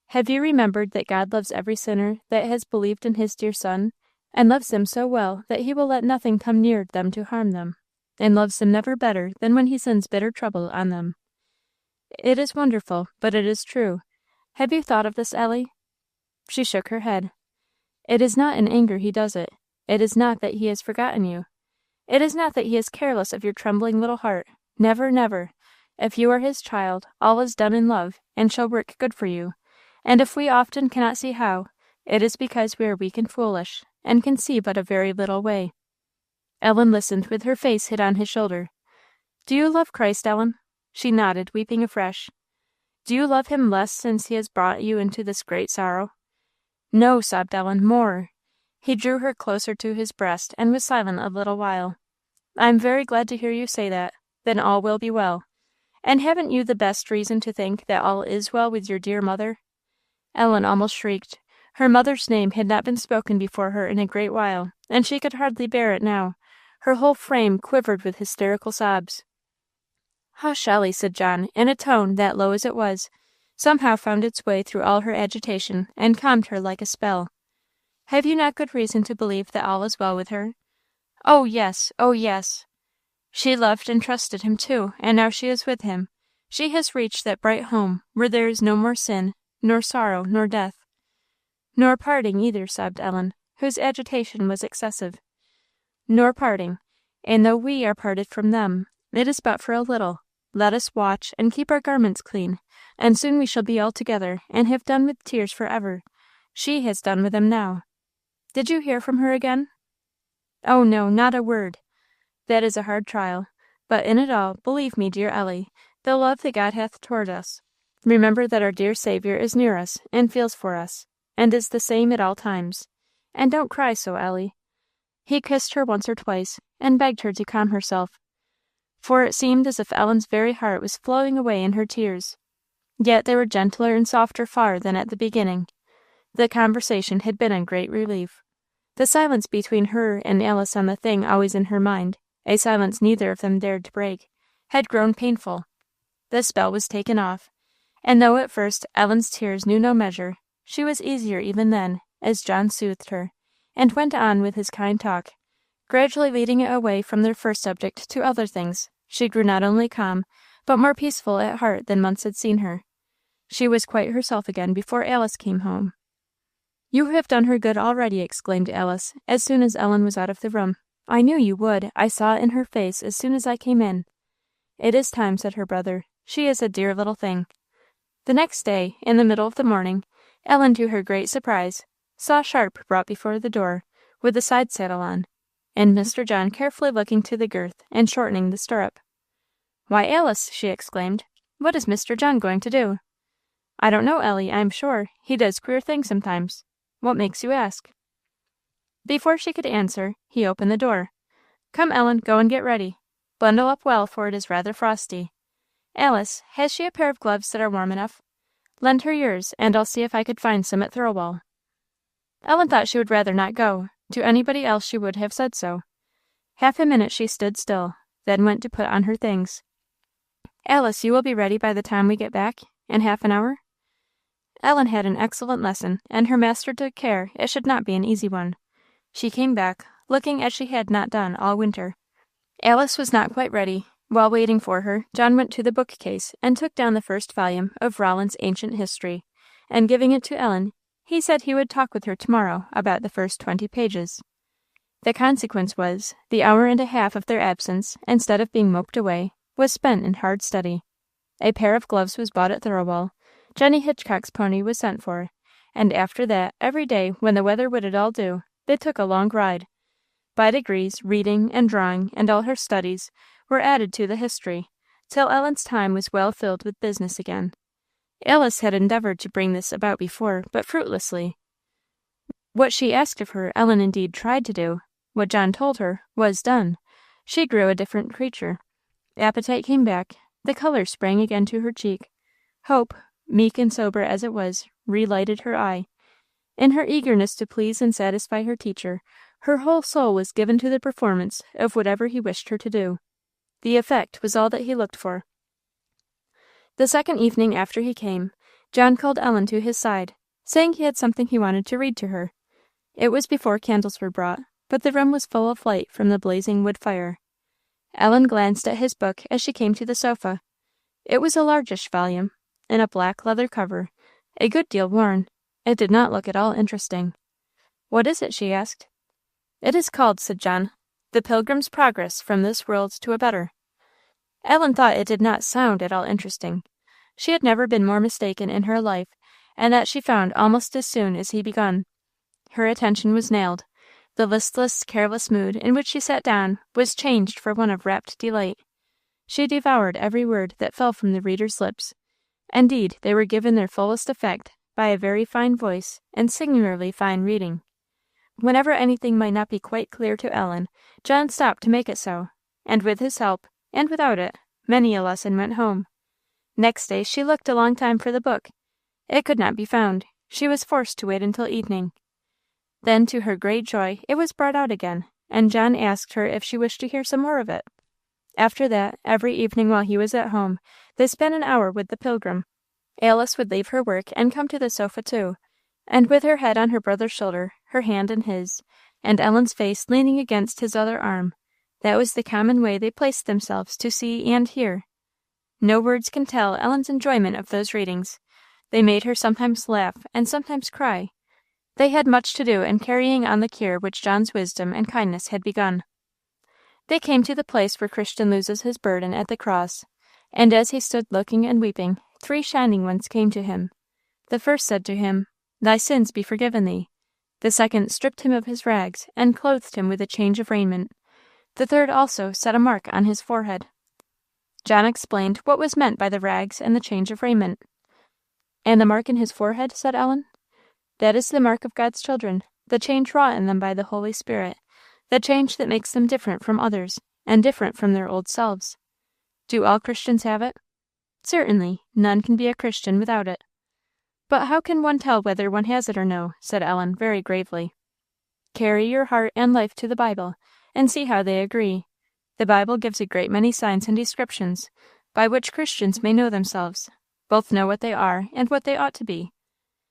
"Have you remembered that God loves every sinner that has believed in his dear Son, and loves them so well that he will let nothing come near them to harm them, and loves them never better than when he sends bitter trouble on them? It is wonderful, but it is true. Have you thought of this, Ellie?" She shook her head. "It is not in anger he does it. It is not that he has forgotten you. It is not that he is careless of your trembling little heart. Never, never. If you are his child, all is done in love, and shall work good for you. And if we often cannot see how, it is because we are weak and foolish, and can see but a very little way." Ellen listened with her face hid on his shoulder. "Do you love Christ, Ellen?" She nodded, weeping afresh. "Do you love him less since he has brought you into this great sorrow?" "No," sobbed Ellen, "more." He drew her closer to his breast, and was silent a little while. "I am very glad to hear you say that. Then all will be well. And haven't you the best reason to think that all is well with your dear mother?" Ellen almost shrieked. Her mother's name had not been spoken before her in a great while, and she could hardly bear it now. Her whole frame quivered with hysterical sobs. "Hush, Ellie," said John, in a tone that, low as it was, somehow found its way through all her agitation, and calmed her like a spell. "Have you not good reason to believe that all is well with her?" "Oh, yes! Oh, yes!" She loved and trusted him too, and now she is with him. She has reached that bright home where there is no more sin, nor sorrow, nor death. "Nor parting either," sobbed Ellen, whose agitation was excessive. "Nor parting. And though we are parted from them, it is but for a little. Let us watch, and keep our garments clean, and soon we shall be all together, and have done with tears for ever. She has done with them now. Did you hear from her again?" "Oh, no, not a word." "That is a hard trial. But in it all, believe me, dear Ellie, the love that God hath toward us. Remember that our dear Saviour is near us, and feels for us, and is the same at all times. And don't cry so, Ellie." He kissed her once or twice, and begged her to calm herself, for it seemed as if Ellen's very heart was flowing away in her tears. Yet they were gentler and softer far than at the beginning. The conversation had been a great relief. The silence between her and Alice on the thing always in her mind, a silence neither of them dared to break, had grown painful. The spell was taken off, and though at first Ellen's tears knew no measure, she was easier even then, as John soothed her, and went on with his kind talk, gradually leading it away from their first subject to other things. She grew not only calm, but more peaceful at heart than months had seen her. She was quite herself again before Alice came home. "You have done her good already," exclaimed Alice, as soon as Ellen was out of the room. "I knew you would. I saw it in her face as soon as I came in." "It is time," said her brother. "She is a dear little thing." The next day, in the middle of the morning, Ellen, to her great surprise, saw Sharp brought before the door, with the side saddle on, and Mr. John carefully looking to the girth and shortening the stirrup. "Why, Alice!" she exclaimed, "what is Mr. John going to do?" "I don't know, Ellie, I am sure. He does queer things sometimes. What makes you ask?" Before she could answer, he opened the door. "Come, Ellen, go and get ready. Bundle up well, for it is rather frosty. Alice, has she a pair of gloves that are warm enough? Lend her yours, and I'll see if I could find some at Thirlwall." Ellen thought she would rather not go. To anybody else she would have said so. Half a minute she stood still, then went to put on her things. "Alice, you will be ready by the time we get back? In half an hour?" Ellen had an excellent lesson, and her master took care it should not be an easy one. She came back, looking as she had not done all winter. Alice was not quite ready. While waiting for her, John went to the bookcase and took down the first volume of Rollin's Ancient History, and giving it to Ellen, he said he would talk with her tomorrow about the first 20 pages. The consequence was, the hour and a half of their absence, instead of being moped away, was spent in hard study. A pair of gloves was bought at Thirlwall. Jenny Hitchcock's pony was sent for, and after that, every day, when the weather would at all do, they took a long ride. By degrees, reading and drawing and all her studies were added to the history, till Ellen's time was well filled with business again. Alice had endeavoured to bring this about before, but fruitlessly. What she asked of her, Ellen indeed tried to do. What John told her was done. She grew a different creature. Appetite came back. The color sprang again to her cheek. Hope, meek and sober as it was, relighted her eye. In her eagerness to please and satisfy her teacher, her whole soul was given to the performance of whatever he wished her to do. The effect was all that he looked for. The second evening after he came, John called Ellen to his side, saying he had something he wanted to read to her. It was before candles were brought, but the room was full of light from the blazing wood fire. Ellen glanced at his book as she came to the sofa. It was a largish volume, in a black leather cover, a good deal worn. It did not look at all interesting. "What is it?" she asked. "It is called," said John, "The Pilgrim's Progress from this world to a better." Ellen thought it did not sound at all interesting. She had never been more mistaken in her life, and that she found almost as soon as he begun. Her attention was nailed. The listless, careless mood in which she sat down was changed for one of rapt delight. She devoured every word that fell from the reader's lips. Indeed, they were given their fullest effect by a very fine voice and singularly fine reading. Whenever anything might not be quite clear to Ellen, John stopped to make it so, and with his help, and without it, many a lesson went home. Next day she looked a long time for the book. It could not be found. She was forced to wait until evening. Then, to her great joy, it was brought out again, and John asked her if she wished to hear some more of it. After that, every evening while he was at home, they spent an hour with the pilgrim. Alice would leave her work and come to the sofa too, and with her head on her brother's shoulder, her hand in his, and Ellen's face leaning against his other arm, that was the common way they placed themselves to see and hear. No words can tell Ellen's enjoyment of those readings. They made her sometimes laugh and sometimes cry. They had much to do in carrying on the cure which John's wisdom and kindness had begun. They came to the place where Christian loses his burden at the cross, and as he stood looking and weeping, 3 shining ones came to him. The first said to him, "Thy sins be forgiven thee." The second stripped him of his rags, and clothed him with a change of raiment. The third also set a mark on his forehead. John explained what was meant by the rags and the change of raiment. "And the mark in his forehead?" said Ellen. "That is the mark of God's children, the change wrought in them by the Holy Spirit, the change that makes them different from others, and different from their old selves. Do all Christians have it?" "Certainly. None can be a Christian without it." "But how can one tell whether one has it or no?" said Ellen, very gravely. "Carry your heart and life to the Bible, and see how they agree. The Bible gives a great many signs and descriptions, by which Christians may know themselves, both know what they are and what they ought to be.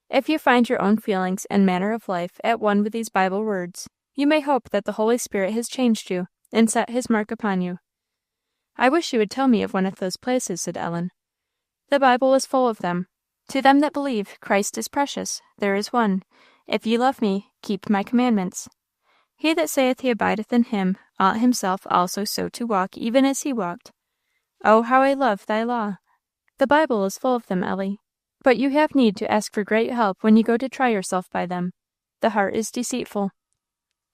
If you find your own feelings and manner of life at one with these Bible words, you may hope that the Holy Spirit has changed you, and set his mark upon you." "I wish you would tell me of one of those places," said Ellen. "The Bible is full of them. To them that believe, Christ is precious. There is one. If ye love me, keep my commandments. He that saith he abideth in him, ought himself also so to walk, even as he walked. Oh, how I love thy law!" The Bible is full of them, Ellie. But you have need to ask for great help when you go to try yourself by them. The heart is deceitful.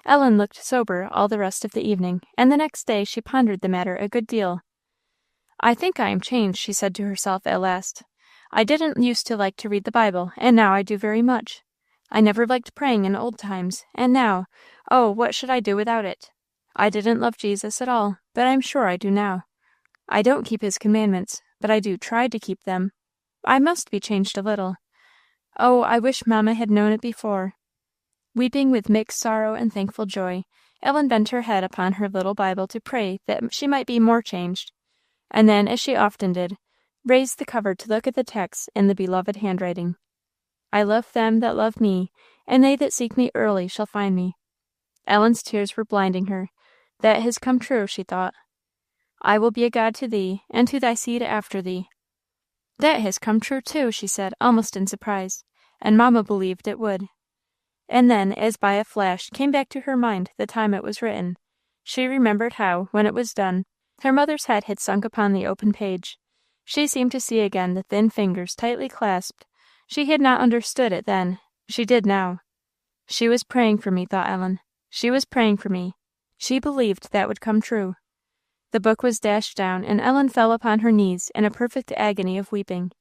Ellen looked sober all the rest of the evening, and the next day she pondered the matter a good deal. "I think I am changed," she said to herself at last. "I didn't used to like to read the Bible, and now I do very much. I never liked praying in old times, and now, oh, what should I do without it? I didn't love Jesus at all, but I'm sure I do now. I don't keep his commandments, but I do try to keep them. I must be changed a little. Oh, I wish Mamma had known it before." Weeping with mixed sorrow and thankful joy, Ellen bent her head upon her little Bible to pray that she might be more changed, and then, as she often did, raised the cover to look at the text in the beloved handwriting. "I love them that love me, and they that seek me early shall find me." Ellen's tears were blinding her. That has come true, she thought. "I will be a God to thee, and to thy seed after thee." That has come true too, she said, almost in surprise, and Mamma believed it would. And then, as by a flash, came back to her mind the time it was written. She remembered how, when it was done, her mother's head had sunk upon the open page. She seemed to see again the thin fingers tightly clasped. She had not understood it then. She did now. She was praying for me, thought Ellen. She was praying for me. She believed that would come true. The book was dashed down, and Ellen fell upon her knees in a perfect agony of weeping.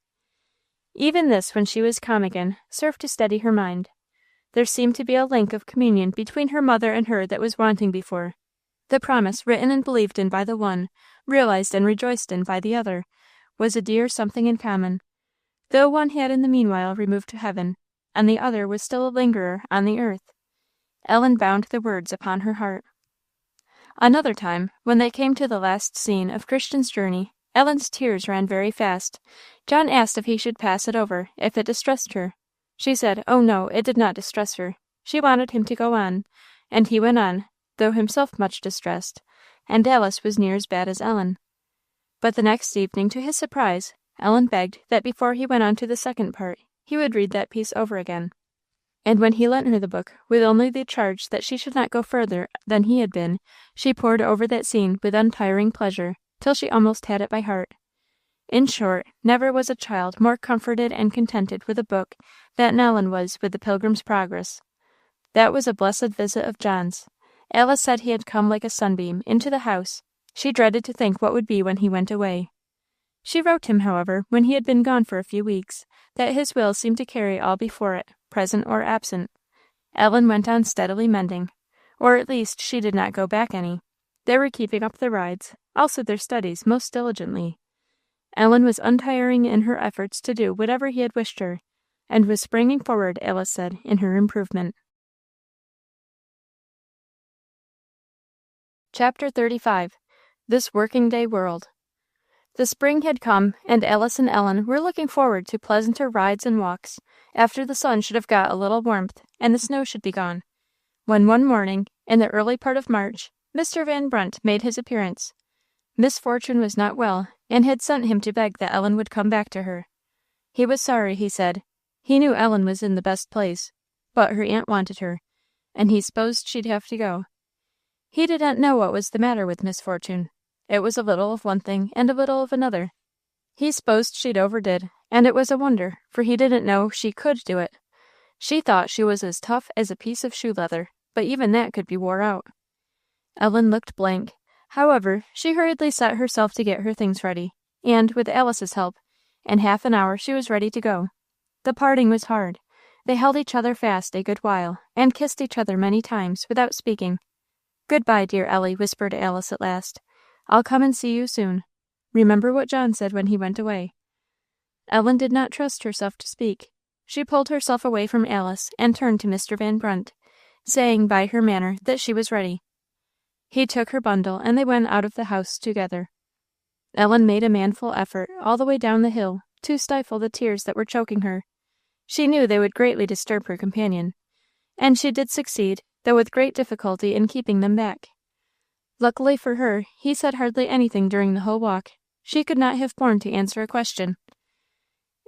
Even this, when she was calm again, served to steady her mind. There seemed to be a link of communion between her mother and her that was wanting before. The promise, written and believed in by the one, realized and rejoiced in by the other, was a dear something in common, though one had in the meanwhile removed to heaven, and the other was still a lingerer on the earth. Ellen bound the words upon her heart. Another time, when they came to the last scene of Christian's journey, Ellen's tears ran very fast. John asked if he should pass it over, if it distressed her. She said, oh no, it did not distress her. She wanted him to go on, and he went on, though himself much distressed, and Alice was near as bad as Ellen. But the next evening, to his surprise, Ellen begged that before he went on to the second part, he would read that piece over again. And when he lent her the book, with only the charge that she should not go further than he had been, she pored over that scene with untiring pleasure, till she almost had it by heart. In short, never was a child more comforted and contented with a book than Ellen was with the Pilgrim's Progress. That was a blessed visit of John's. Alice said he had come like a sunbeam into the house. She dreaded to think what would be when he went away. She wrote him, however, when he had been gone for a few weeks, that his will seemed to carry all before it, present or absent. Ellen went on steadily mending, or at least she did not go back any. They were keeping up their rides, also their studies, most diligently. Ellen was untiring in her efforts to do whatever he had wished her, and was springing forward, Alice said, in her improvement. Chapter 35. This Working-Day World. The spring had come, and Alice and Ellen were looking forward to pleasanter rides and walks, after the sun should have got a little warmth, and the snow should be gone, when one morning, in the early part of March, Mr. Van Brunt made his appearance. Miss Fortune was not well, and had sent him to beg that Ellen would come back to her. He was sorry, he said. He knew Ellen was in the best place, but her aunt wanted her, and he supposed she'd have to go. He did not know what was the matter with Miss Fortune. It was a little of one thing and a little of another. He supposed she'd overdid, and it was a wonder, for he didn't know she could do it. She thought she was as tough as a piece of shoe leather, but even that could be wore out. Ellen looked blank. However, she hurriedly set herself to get her things ready, and, with Alice's help, in half an hour she was ready to go. The parting was hard. They held each other fast a good while, and kissed each other many times without speaking. "Good-bye, dear Ellie," whispered Alice at last. "I'll come and see you soon. Remember what John said when he went away." Ellen did not trust herself to speak. She pulled herself away from Alice and turned to Mr. Van Brunt, saying by her manner that she was ready. He took her bundle, and they went out of the house together. Ellen made a manful effort all the way down the hill to stifle the tears that were choking her. She knew they would greatly disturb her companion, and she did succeed, though with great difficulty, in keeping them back. Luckily for her, he said hardly anything during the whole walk. She could not have borne to answer a question.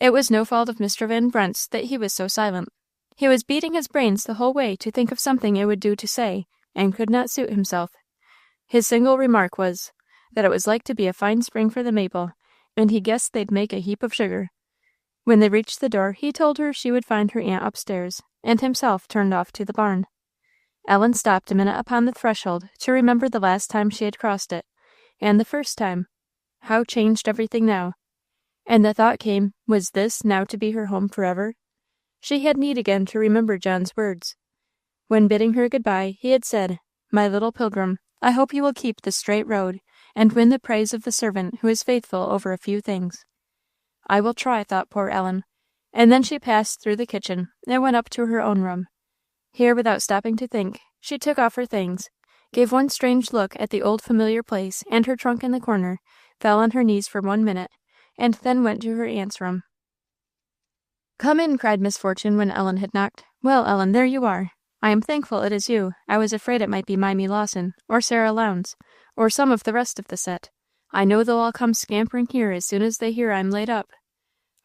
It was no fault of Mr. Van Brunt's that he was so silent. He was beating his brains the whole way to think of something it would do to say, and could not suit himself. His single remark was, that it was like to be a fine spring for the maple, and he guessed they'd make a heap of sugar. When they reached the door, he told her she would find her aunt upstairs, and himself turned off to the barn. Ellen stopped a minute upon the threshold to remember the last time she had crossed it, and the first time. How changed everything now! And the thought came, was this now to be her home forever? She had need again to remember John's words. When bidding her good-bye, he had said, "My little pilgrim, I hope you will keep the straight road, and win the praise of the servant who is faithful over a few things." "I will try," thought poor Ellen, and then she passed through the kitchen and went up to her own room. Here, without stopping to think, she took off her things, gave one strange look at the old familiar place and her trunk in the corner, fell on her knees for 1 minute, and then went to her aunt's room. "Come in," cried Miss Fortune when Ellen had knocked. "Well, Ellen, there you are. I am thankful it is you. I was afraid it might be Mimie Lawson, or Sarah Lowndes, or some of the rest of the set. I know they'll all come scampering here as soon as they hear I'm laid up."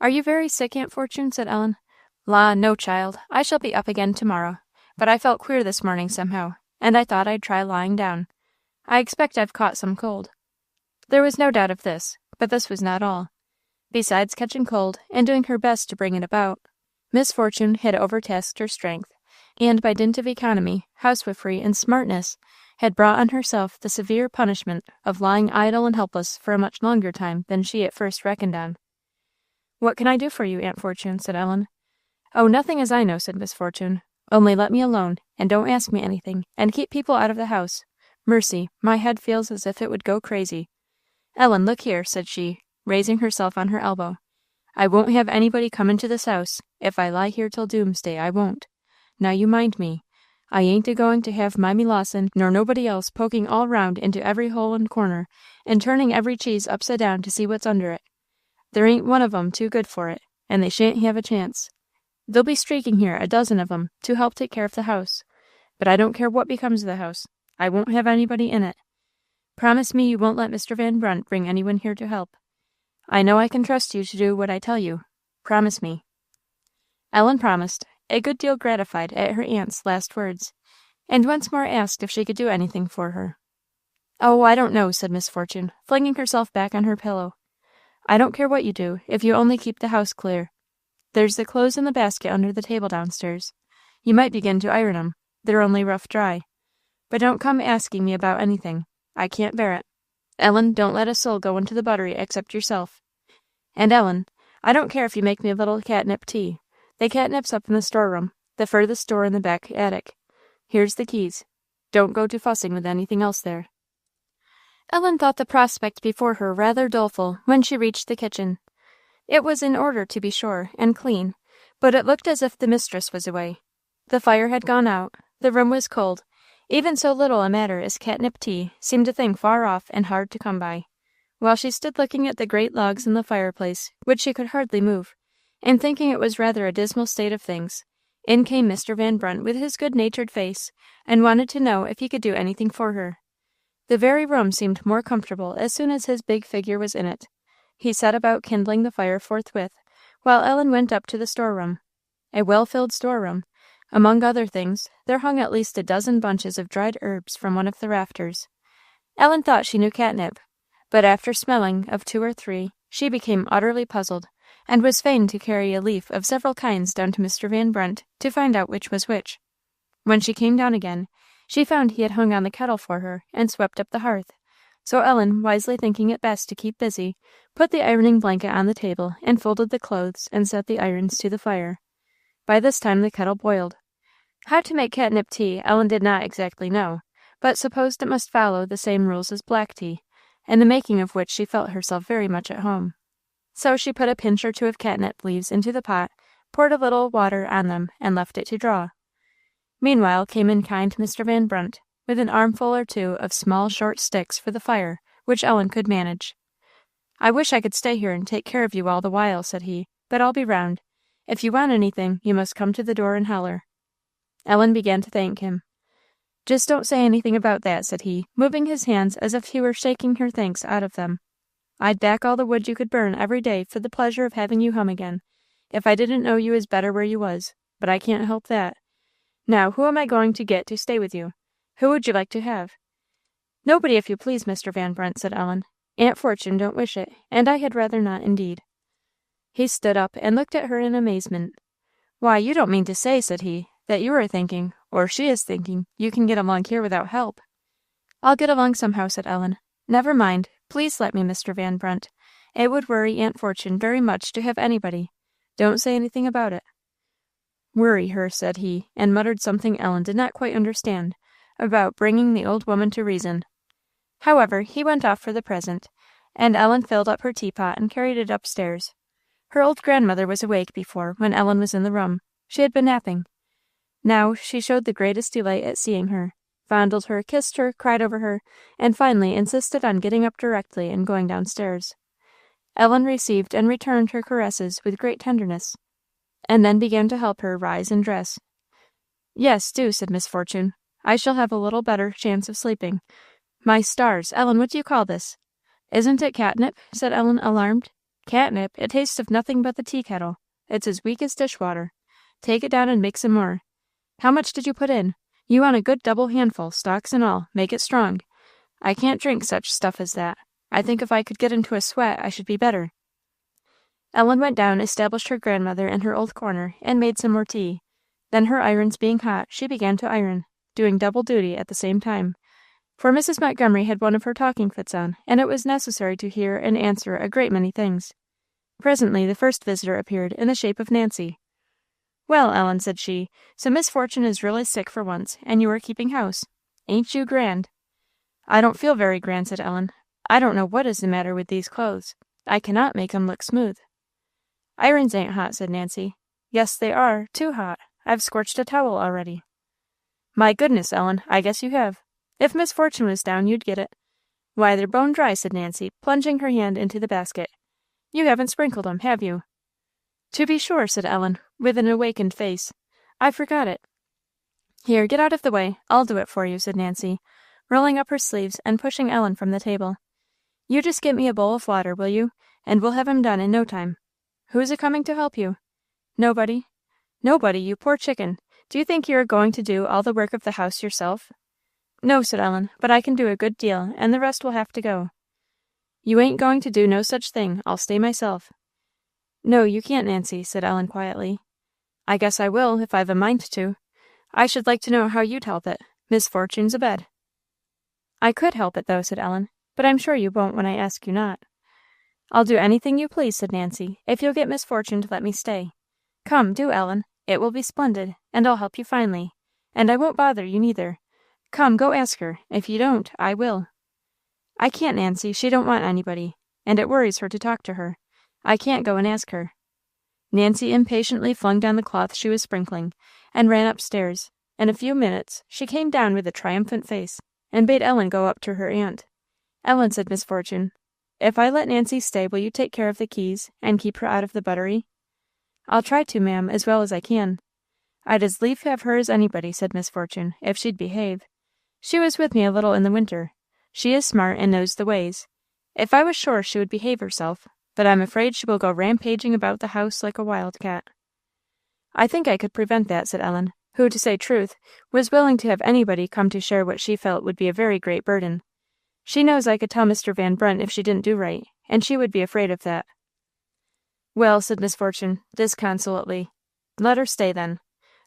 "Are you very sick, Aunt Fortune?" said Ellen. "La, no, child. I shall be up again tomorrow. But I felt queer this morning somehow, and I thought I'd try lying down. I expect I've caught some cold." There was no doubt of this, but this was not all. Besides catching cold, and doing her best to bring it about, Miss Fortune had overtasked her strength, and by dint of economy, housewifery, and smartness, had brought on herself the severe punishment of lying idle and helpless for a much longer time than she at first reckoned on. "What can I do for you, Aunt Fortune?" said Ellen. "Oh, nothing as I know," said Miss Fortune, Only let me alone, and don't ask me anything, and keep people out of the house. Mercy, my head feels as if it would go crazy. Ellen, look here," said she, raising herself on her elbow. "I won't have anybody come into this house. If I lie here till doomsday, I won't. Now you mind me. I ain't a-going to have Mimey Lawson nor nobody else poking all round into every hole and corner, and turning every cheese upside down to see what's under it. There ain't one of 'em too good for it, and they shan't have a chance. They'll be streaking here, a dozen of 'em, to help take care of the house. But I don't care what becomes of the house. I won't have anybody in it. Promise me you won't let Mr. Van Brunt bring anyone here to help. I know I can trust you to do what I tell you. Promise me." Ellen promised, a good deal gratified at her aunt's last words, and once more asked if she could do anything for her. "Oh, I don't know," said Miss Fortune, flinging herself back on her pillow. "I don't care what you do, if you only keep the house clear. There's the clothes in the basket under the table downstairs. You might begin to iron 'em. They're only rough dry. But don't come asking me about anything. I can't bear it. Ellen, don't let a soul go into the buttery except yourself. And Ellen, I don't care if you make me a little catnip tea. The catnip's up in the storeroom, the furthest door in the back attic. Here's the keys. Don't go to fussing with anything else there." Ellen thought the prospect before her rather doleful when she reached the kitchen. It was in order, to be sure, and clean, but it looked as if the mistress was away. The fire had gone out, the room was cold. Even so little a matter as catnip tea seemed a thing far off and hard to come by. While she stood looking at the great logs in the fireplace, which she could hardly move, and thinking it was rather a dismal state of things, in came Mr. Van Brunt with his good-natured face, and wanted to know if he could do anything for her. The very room seemed more comfortable as soon as his big figure was in it. He set about kindling the fire forthwith, while Ellen went up to the storeroom. A well-filled storeroom. Among other things, there hung at least a dozen bunches of dried herbs from one of the rafters. Ellen thought she knew catnip, but after smelling of 2 or 3, she became utterly puzzled, and was fain to carry a leaf of several kinds down to Mr. Van Brunt to find out which was which. When she came down again, she found he had hung on the kettle for her and swept up the hearth. So Ellen, wisely thinking it best to keep busy, put the ironing blanket on the table and folded the clothes and set the irons to the fire. By this time the kettle boiled. How to make catnip tea Ellen did not exactly know, but supposed it must follow the same rules as black tea, in the making of which she felt herself very much at home. So she put a pinch or 2 of catnip leaves into the pot, poured a little water on them, and left it to draw. Meanwhile came in kind Mr. Van Brunt, with an armful or 2 of small short sticks for the fire, which Ellen could manage. "I wish I could stay here and take care of you all the while," said he, "but I'll be round. If you want anything, you must come to the door and holler." Ellen began to thank him. "Just don't say anything about that," said he, moving his hands as if he were shaking her thanks out of them. "I'd back all the wood you could burn every day for the pleasure of having you home again, if I didn't know you was better where you was, but I can't help that. Now, who am I going to get to stay with you? Who would you like to have?" "Nobody, if you please, Mr. Van Brunt," said Ellen. "Aunt Fortune don't wish it, and I had rather not indeed." He stood up and looked at her in amazement. "Why, you don't mean to say," said he, "that you are thinking, or she is thinking, you can get along here without help." "I'll get along somehow," said Ellen. "Never mind. Please let me, Mr. Van Brunt. It would worry Aunt Fortune very much to have anybody. Don't say anything about it." "Worry her," said he, and muttered something Ellen did not quite understand, about bringing the old woman to reason. However, he went off for the present, and Ellen filled up her teapot and carried it upstairs. Her old grandmother was awake before, when Ellen was in the room. She had been napping. Now she showed the greatest delight at seeing her, fondled her, kissed her, cried over her, and finally insisted on getting up directly and going downstairs. Ellen received and returned her caresses with great tenderness, and then began to help her rise and dress. "Yes, do," said Miss Fortune. "I shall have a little better chance of sleeping. My stars, Ellen, what do you call this?" "Isn't it catnip?" said Ellen, alarmed. "Catnip? It tastes of nothing but the tea kettle. It's as weak as dishwater. Take it down and make some more. How much did you put in? You want a good double handful, stalks and all. Make it strong. I can't drink such stuff as that. I think if I could get into a sweat, I should be better." Ellen went down, established her grandmother in her old corner, and made some more tea. Then, her irons being hot, she began to iron, doing double duty at the same time. For Mrs. Montgomery had one of her talking fits on, and it was necessary to hear and answer a great many things. Presently the first visitor appeared in the shape of Nancy. "Well, Ellen," said she, "so Miss Fortune is really sick for once, and you are keeping house. Ain't you grand?" "I don't feel very grand," said Ellen. "I don't know what is the matter with these clothes. I cannot make 'em look smooth." "Irons ain't hot," said Nancy. "Yes, they are, too hot. I've scorched a towel already." "My goodness, Ellen, I guess you have. If Miss Fortune was down, you'd get it." "Why, they're bone dry," said Nancy, plunging her hand into the basket. "You haven't sprinkled 'em, have you?" "To be sure," said Ellen, with an awakened face. "I forgot it." "Here, get out of the way. I'll do it for you," said Nancy, rolling up her sleeves and pushing Ellen from the table. "You just get me a bowl of water, will you? And we'll have 'em done in no time. Who's a coming to help you?" "Nobody." "Nobody, you poor chicken! Do you think you are going to do all the work of the house yourself?" "No," said Ellen, "but I can do a good deal, and the rest will have to go." "You ain't going to do no such thing. I'll stay myself." "No, you can't, Nancy," said Ellen quietly. "I guess I will, if I've a mind to. I should like to know how you'd help it. Miss Fortune's abed." "I could help it, though," said Ellen, "but I'm sure you won't when I ask you not." "I'll do anything you please," said Nancy, "if you'll get Miss Fortune to let me stay. Come, do, Ellen. It will be splendid, and I'll help you finely. And I won't bother you neither. Come, go ask her. If you don't, I will." "I can't, Nancy. She don't want anybody, and it worries her to talk to her. I can't go and ask her." Nancy impatiently flung down the cloth she was sprinkling, and ran upstairs. In a few minutes she came down with a triumphant face, and bade Ellen go up to her aunt. "Ellen," said Miss Fortune, "if I let Nancy stay, will you take care of the keys, and keep her out of the buttery?" "I'll try to, ma'am, as well as I can." "I'd as lief have her as anybody," said Miss Fortune, "if she'd behave. She was with me a little in the winter. She is smart and knows the ways. If I was sure she would behave herself, but I'm afraid she will go rampaging about the house like a wild cat." "I think I could prevent that," said Ellen, who, to say truth, was willing to have anybody come to share what she felt would be a very great burden. She knows I could tell Mr. Van Brunt if she didn't do right, and she would be afraid of that. "Well," said Miss Fortune, disconsolately, "let her stay, then.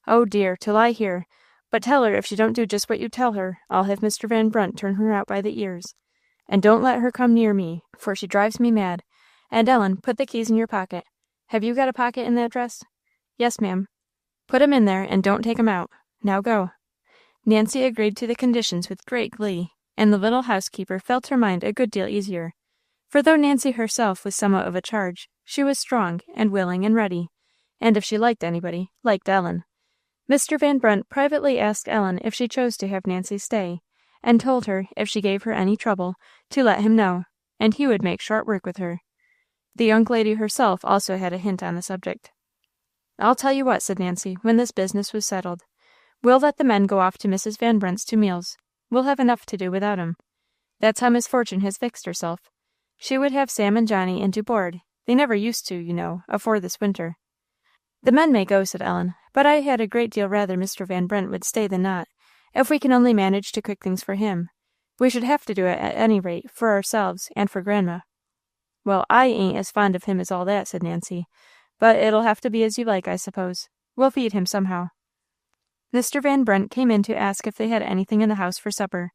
Oh, dear, to lie here! But tell her if she don't do just what you tell her, I'll have Mr. Van Brunt turn her out by the ears. And don't let her come near me, for she drives me mad. And, Ellen, put the keys in your pocket. Have you got a pocket in that dress?" "Yes, ma'am." "Put 'em in there, and don't take 'em out. Now go." Nancy agreed to the conditions with great glee, and the little housekeeper felt her mind a good deal easier; for though Nancy herself was somewhat of a charge, she was strong, and willing, and ready, and if she liked anybody, liked Ellen. Mr. Van Brunt privately asked Ellen if she chose to have Nancy stay, and told her, if she gave her any trouble, to let him know, and he would make short work with her. The young lady herself also had a hint on the subject. "I'll tell you what," said Nancy, when this business was settled, "we'll let the men go off to Mrs. Van Brunt's to meals. We'll have enough to do without 'em. That's how Miss Fortune has fixed herself. She would have Sam and Johnny in to board. They never used to, you know, afore this winter." "The men may go," said Ellen, "but I had a great deal rather Mr. Van Brunt would stay than not, if we can only manage to cook things for him. We should have to do it, at any rate, for ourselves and for grandma." "Well, I ain't as fond of him as all that," said Nancy, "but it'll have to be as you like, I suppose. We'll feed him somehow." Mr. Van Brunt came in to ask if they had anything in the house for supper.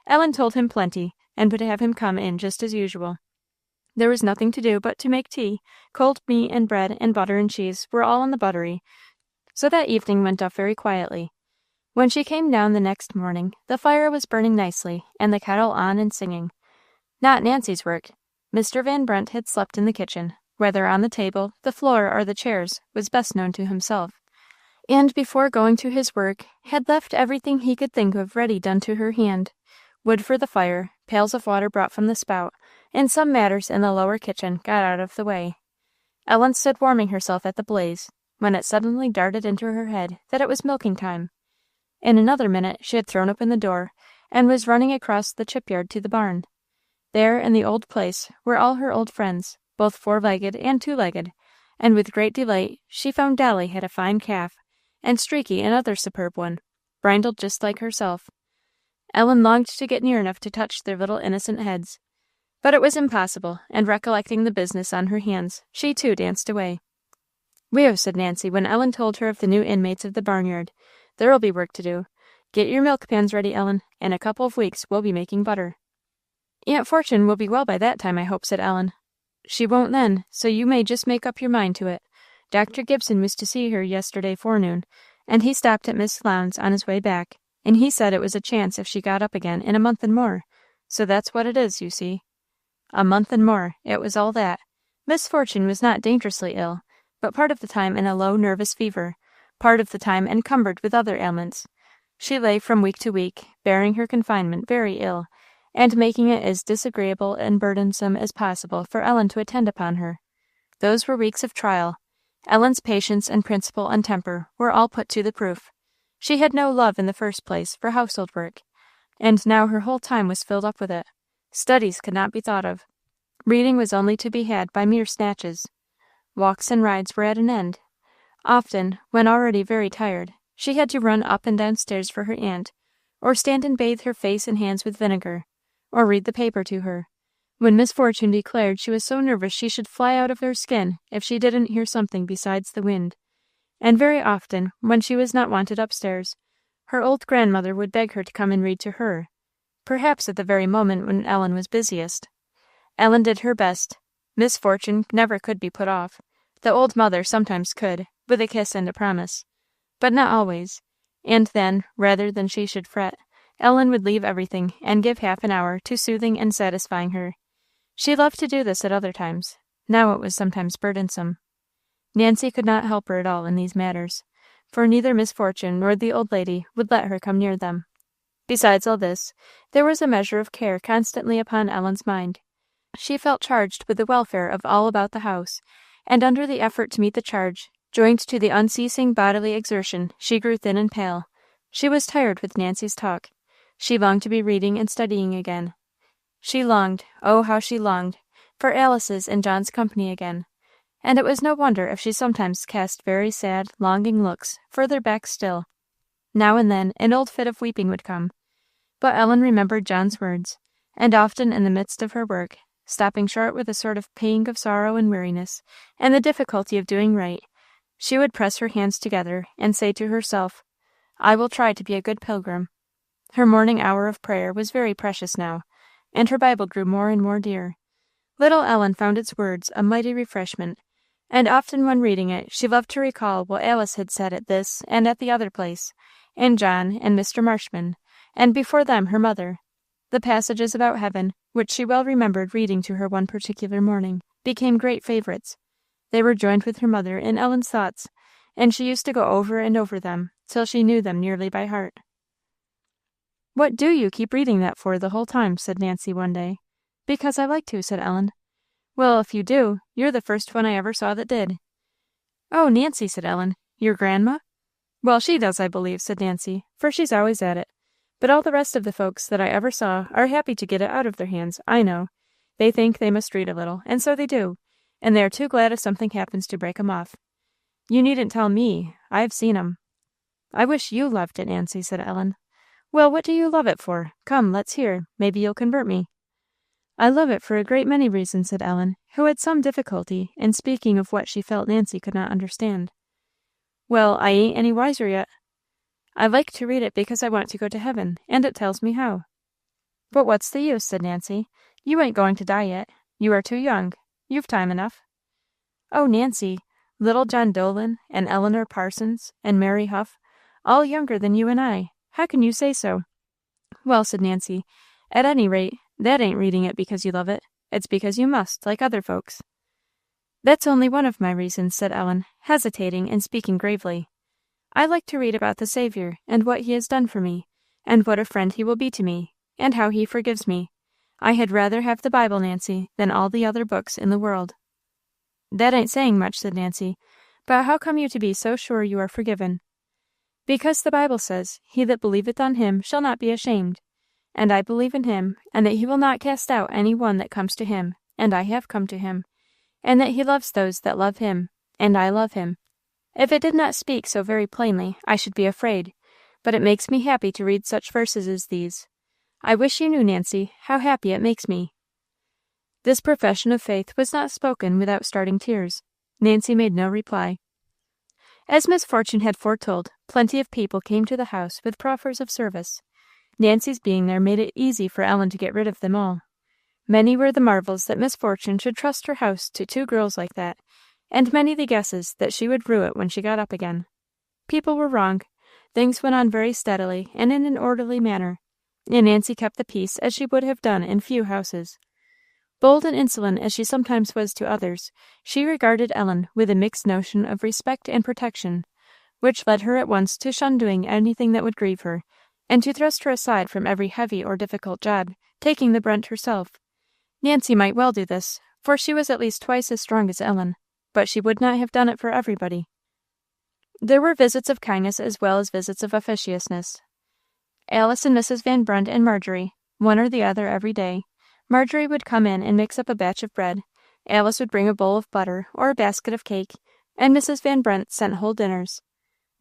Ellen told him plenty, and would have him come in just as usual. There was nothing to do but to make tea. Cold meat and bread and butter and cheese were all in the buttery, so that evening went off very quietly. When she came down the next morning, the fire was burning nicely, and the kettle on and singing. Not Nancy's work. Mr. Van Brunt had slept in the kitchen, whether on the table, the floor, or the chairs, was best known to himself, and before going to his work, had left everything he could think of ready done to her hand: wood for the fire, pails of water brought from the spout, and some matters in the lower kitchen got out of the way. Ellen stood warming herself at the blaze, when it suddenly darted into her head that it was milking time. In another minute she had thrown open the door, and was running across the chip-yard to the barn. There, in the old place, were all her old friends, both four-legged and two-legged, and with great delight she found Dolly had a fine calf, and Streaky another superb one, brindled just like herself. Ellen longed to get near enough to touch their little innocent heads, but it was impossible, and recollecting the business on her hands, she too danced away. "Whew," said Nancy, when Ellen told her of the new inmates of the barnyard, "there'll be work to do. Get your milk pans ready, Ellen. In a couple of weeks we'll be making butter." "Aunt Fortune will be well by that time, I hope," said Ellen. "She won't then, so you may just make up your mind to it. Dr. Gibson was to see her yesterday forenoon, and he stopped at Miss Lowndes on his way back, and he said it was a chance if she got up again in a month and more. So that's what it is, you see." A month and more, it was all that. Miss Fortune was not dangerously ill, but part of the time in a low nervous fever, part of the time encumbered with other ailments. She lay from week to week, bearing her confinement very ill, and making it as disagreeable and burdensome as possible for Ellen to attend upon her. Those were weeks of trial. Ellen's patience and principle and temper were all put to the proof. She had no love in the first place for household work, and now her whole time was filled up with it. Studies could not be thought of. Reading was only to be had by mere snatches. Walks and rides were at an end. Often, when already very tired, she had to run up and down stairs for her aunt, or stand and bathe her face and hands with vinegar, or read the paper to her, when Miss Fortune declared she was so nervous she should fly out of her skin if she didn't hear something besides the wind. And very often, when she was not wanted upstairs, her old grandmother would beg her to come and read to her, perhaps at the very moment when Ellen was busiest. Ellen did her best. Miss Fortune never could be put off. The old mother sometimes could, with a kiss and a promise, but not always, and then, rather than she should fret, Ellen would leave everything and give half an hour to soothing and satisfying her. She loved to do this at other times. Now it was sometimes burdensome. Nancy could not help her at all in these matters, for neither Miss Fortune nor the old lady would let her come near them. Besides all this, there was a measure of care constantly upon Ellen's mind. She felt charged with the welfare of all about the house, and under the effort to meet the charge, joined to the unceasing bodily exertion, she grew thin and pale. She was tired with Nancy's talk. She longed to be reading and studying again. She longed, oh, how she longed, for Alice's and John's company again, and it was no wonder if she sometimes cast very sad, longing looks further back still. Now and then an old fit of weeping would come, but Ellen remembered John's words, and often in the midst of her work, stopping short with a sort of pang of sorrow and weariness, and the difficulty of doing right, she would press her hands together and say to herself, "I will try to be a good pilgrim." Her morning hour of prayer was very precious now, and her Bible grew more and more dear. Little Ellen found its words a mighty refreshment, and often when reading it she loved to recall what Alice had said at this and at the other place, and John and Mr. Marshman, and before them her mother. The passages about heaven, which she well remembered reading to her one particular morning, became great favourites. They were joined with her mother in Ellen's thoughts, and she used to go over and over them till she knew them nearly by heart. "What do you keep reading that for the whole time?" said Nancy one day. "Because I like to," said Ellen. "Well, if you do, you're the first one I ever saw that did." "Oh, Nancy," said Ellen, "your grandma?" "Well, she does, I believe," said Nancy, "for she's always at it. But all the rest of the folks that I ever saw are happy to get it out of their hands, I know. They think they must read a little, and so they do, and they are too glad if something happens to break 'em off. You needn't tell me. I've seen 'em." "I wish you loved it, Nancy," said Ellen. "Well, what do you love it for? Come, let's hear. Maybe you'll convert me." "I love it for a great many reasons," said Ellen, who had some difficulty in speaking of what she felt Nancy could not understand. "Well, I ain't any wiser yet. I like to read it because I want to go to heaven, and it tells me how." "But what's the use?" said Nancy. "You ain't going to die yet. You are too young. You've time enough." "Oh, Nancy, little John Dolan, and Eleanor Parsons, and Mary Huff, all younger than you and I. How can you say so?" "Well," said Nancy, "at any rate, that ain't reading it because you love it. It's because you must, like other folks." "That's only one of my reasons," said Ellen, hesitating and speaking gravely. "I like to read about the Saviour, and what he has done for me, and what a friend he will be to me, and how he forgives me. I had rather have the Bible, Nancy, than all the other books in the world." "That ain't saying much," said Nancy. "But how come you to be so sure you are forgiven?" "Because the Bible says, 'He that believeth on him shall not be ashamed.' And I believe in him, and that he will not cast out any one that comes to him, and I have come to him, and that he loves those that love him, and I love him. If it did not speak so very plainly, I should be afraid, but it makes me happy to read such verses as these. I wish you knew, Nancy, how happy it makes me." This profession of faith was not spoken without starting tears. Nancy made no reply. As Miss Fortune had foretold, plenty of people came to the house with proffers of service. Nancy's being there made it easy for Ellen to get rid of them all. Many were the marvels that Miss Fortune should trust her house to two girls like that, and many the guesses that she would rue it when she got up again. People were wrong. Things went on very steadily and in an orderly manner, and Nancy kept the peace as she would have done in few houses. Bold and insolent as she sometimes was to others, she regarded Ellen with a mixed notion of respect and protection, which led her at once to shun doing anything that would grieve her, and to thrust her aside from every heavy or difficult job, taking the brunt herself. Nancy might well do this, for she was at least twice as strong as Ellen, but she would not have done it for everybody. There were visits of kindness as well as visits of officiousness. Alice and Mrs. Van Brunt and Marjorie, one or the other every day. Marjorie would come in and mix up a batch of bread. Alice would bring a bowl of butter or a basket of cake, and Mrs. Van Brunt sent whole dinners.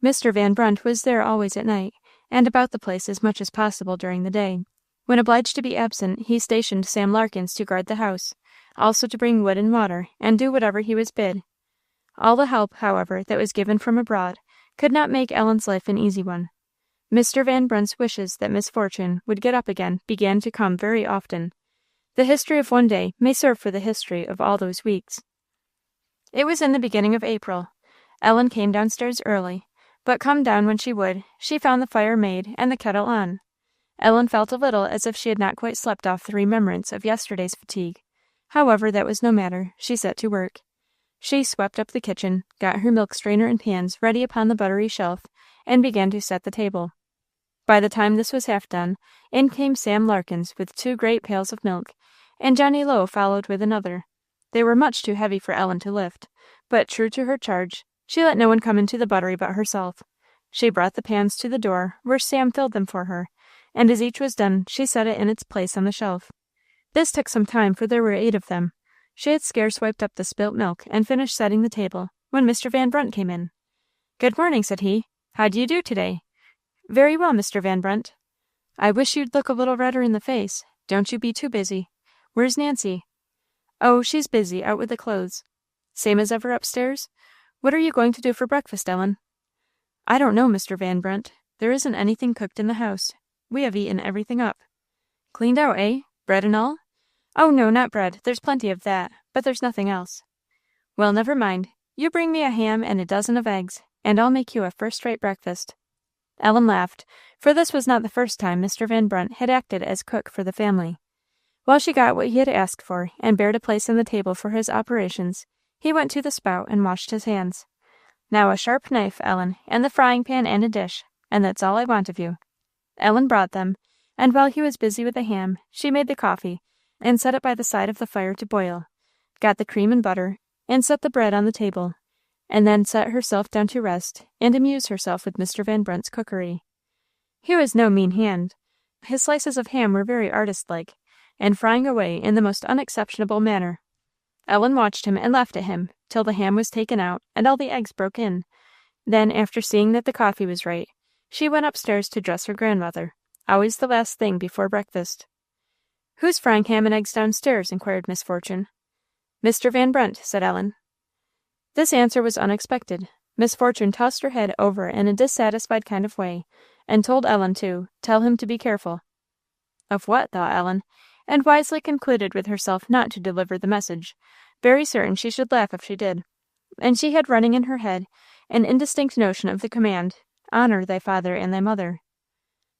Mr. Van Brunt was there always at night, and about the place as much as possible during the day. When obliged to be absent, he stationed Sam Larkins to guard the house, also to bring wood and water, and do whatever he was bid. All the help, however, that was given from abroad could not make Ellen's life an easy one. Mr. Van Brunt's wishes that misfortune would get up again began to come very often. The history of one day may serve for the history of all those weeks. It was in the beginning of April. Ellen came downstairs early, but come down when she would, she found the fire made and the kettle on. Ellen felt a little as if she had not quite slept off the remembrance of yesterday's fatigue. However, that was no matter. She set to work. She swept up the kitchen, got her milk strainer and pans ready upon the buttery shelf, and began to set the table. By the time this was half done, in came Sam Larkins with 2 great pails of milk, and Johnny Lowe followed with another. They were much too heavy for Ellen to lift, but true to her charge, she let no one come into the buttery but herself. She brought the pans to the door, where Sam filled them for her, and as each was done, she set it in its place on the shelf. This took some time, for there were 8 of them. She had scarce wiped up the spilt milk and finished setting the table, when Mr. Van Brunt came in. "Good morning," said he. "How do you do today?" "Very well, Mr. Van Brunt." "I wish you'd look a little redder in the face. Don't you be too busy. Where's Nancy?" "Oh, she's busy, out with the clothes." "Same as ever upstairs? What are you going to do for breakfast, Ellen?" "I don't know, Mr. Van Brunt. There isn't anything cooked in the house. We have eaten everything up." "Cleaned out, eh? Bread and all?" "Oh, no, not bread. There's plenty of that, but there's nothing else." "Well, never mind. You bring me a ham and a dozen of eggs, and I'll make you a first-rate breakfast." Ellen laughed, for this was not the first time Mr. Van Brunt had acted as cook for the family. While she got what he had asked for, and bared a place on the table for his operations, he went to the spout and washed his hands. "Now a sharp knife, Ellen, and the frying pan and a dish, and that's all I want of you." Ellen brought them, and while he was busy with the ham, she made the coffee, and set it by the side of the fire to boil, got the cream and butter, and set the bread on the table, and then set herself down to rest, and amuse herself with Mr. Van Brunt's cookery. He was no mean hand. His slices of ham were very artist-like, and frying away in the most unexceptionable manner. Ellen watched him and laughed at him, till the ham was taken out, and all the eggs broke in. Then, after seeing that the coffee was right, she went upstairs to dress her grandmother, always the last thing before breakfast. "Who's frying ham and eggs downstairs?" inquired Miss Fortune. "Mr. Van Brunt," said Ellen. This answer was unexpected. Miss Fortune tossed her head over in a dissatisfied kind of way, and told Ellen to tell him to be careful. Of what, thought Ellen, and wisely concluded with herself not to deliver the message, very certain she should laugh if she did. And she had running in her head an indistinct notion of the command, "Honor thy father and thy mother."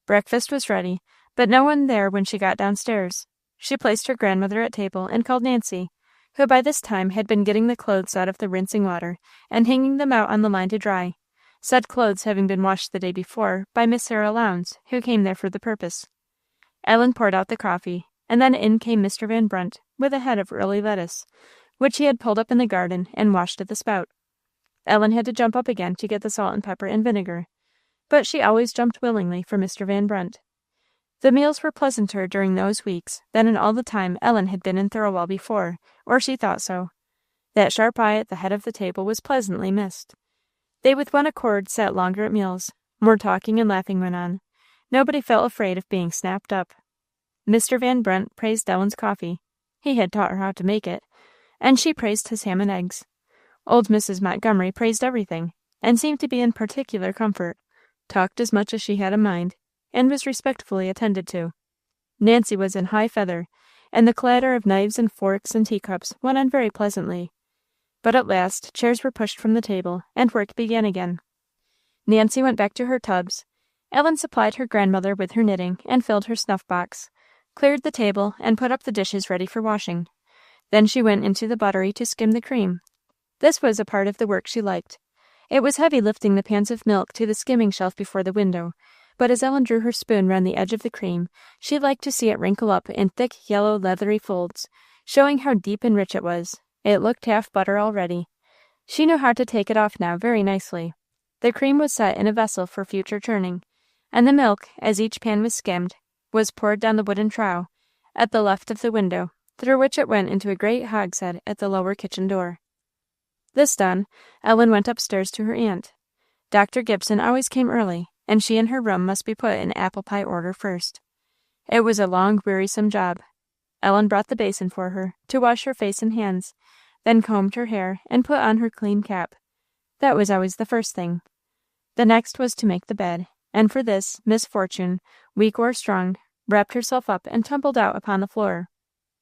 Breakfast was ready, but no one there when she got downstairs. She placed her grandmother at table and called Nancy, who by this time had been getting the clothes out of the rinsing water and hanging them out on the line to dry, said clothes having been washed the day before by Miss Sarah Lowndes, who came there for the purpose. Ellen poured out the coffee, and then in came Mr. Van Brunt with a head of early lettuce, which he had pulled up in the garden and washed at the spout. Ellen had to jump up again to get the salt and pepper and vinegar, but she always jumped willingly for Mr. Van Brunt. The meals were pleasanter during those weeks than in all the time Ellen had been in Thirlwall before, or she thought so. That sharp eye at the head of the table was pleasantly missed. They with one accord sat longer at meals. More talking and laughing went on. Nobody felt afraid of being snapped up. Mr. Van Brunt praised Ellen's coffee. He had taught her how to make it, and she praised his ham and eggs. Old Mrs. Montgomery praised everything, and seemed to be in particular comfort, talked as much as she had a mind, and was respectfully attended to. Nancy was in high feather, and the clatter of knives and forks and teacups went on very pleasantly. But at last chairs were pushed from the table, and work began again. Nancy went back to her tubs. Ellen supplied her grandmother with her knitting, and filled her snuff-box, cleared the table, and put up the dishes ready for washing. Then she went into the buttery to skim the cream. This was a part of the work she liked. It was heavy lifting the pans of milk to the skimming shelf before the window, but as Ellen drew her spoon round the edge of the cream, she liked to see it wrinkle up in thick, yellow, leathery folds, showing how deep and rich it was. It looked half butter already. She knew how to take it off now very nicely. The cream was set in a vessel for future churning, and the milk, as each pan was skimmed, was poured down the wooden trough at the left of the window, through which it went into a great hogshead at the lower kitchen door. This done, Ellen went upstairs to her aunt. Dr. Gibson always came early, and she and her room must be put in apple pie order first. It was a long, wearisome job. Ellen brought the basin for her, to wash her face and hands, then combed her hair, and put on her clean cap. That was always the first thing. The next was to make the bed, and for this, Miss Fortune, weak or strong, wrapped herself up and tumbled out upon the floor.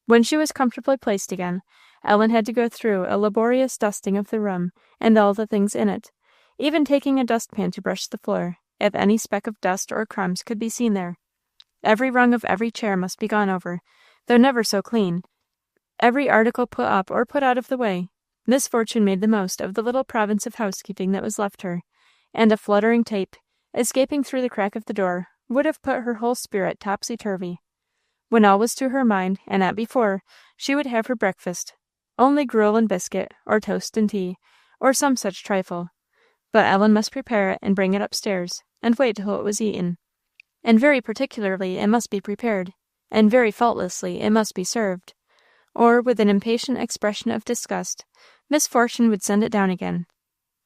When she was comfortably placed again, Ellen had to go through a laborious dusting of the room and all the things in it, even taking a dustpan to brush the floor, if any speck of dust or crumbs could be seen there. Every rung of every chair must be gone over, though never so clean. Every article put up or put out of the way. Miss Fortune made the most of the little province of housekeeping that was left her, and a fluttering tape, escaping through the crack of the door, would have put her whole spirit topsy-turvy. When all was to her mind, and not before, she would have her breakfast, only gruel and biscuit, or toast and tea, or some such trifle. But Ellen must prepare it and bring it upstairs, and wait till it was eaten. And very particularly it must be prepared, and very faultlessly it must be served. Or, with an impatient expression of disgust, Miss Fortune would send it down again.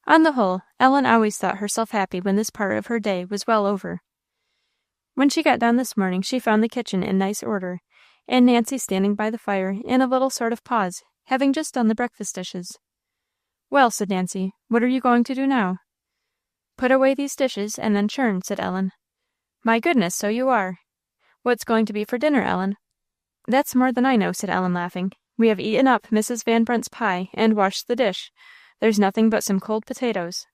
On the whole, Ellen always thought herself happy when this part of her day was well over. When she got down this morning, she found the kitchen in nice order, and Nancy standing by the fire in a little sort of pause, having just done the breakfast dishes. "Well," said Nancy, "what are you going to do now?" "Put away these dishes, and then churn," said Ellen. "My goodness, so you are! What's going to be for dinner, Ellen?" "That's more than I know," said Ellen, laughing. "We have eaten up Mrs. Van Brunt's pie, and washed the dish. There's nothing but some cold potatoes."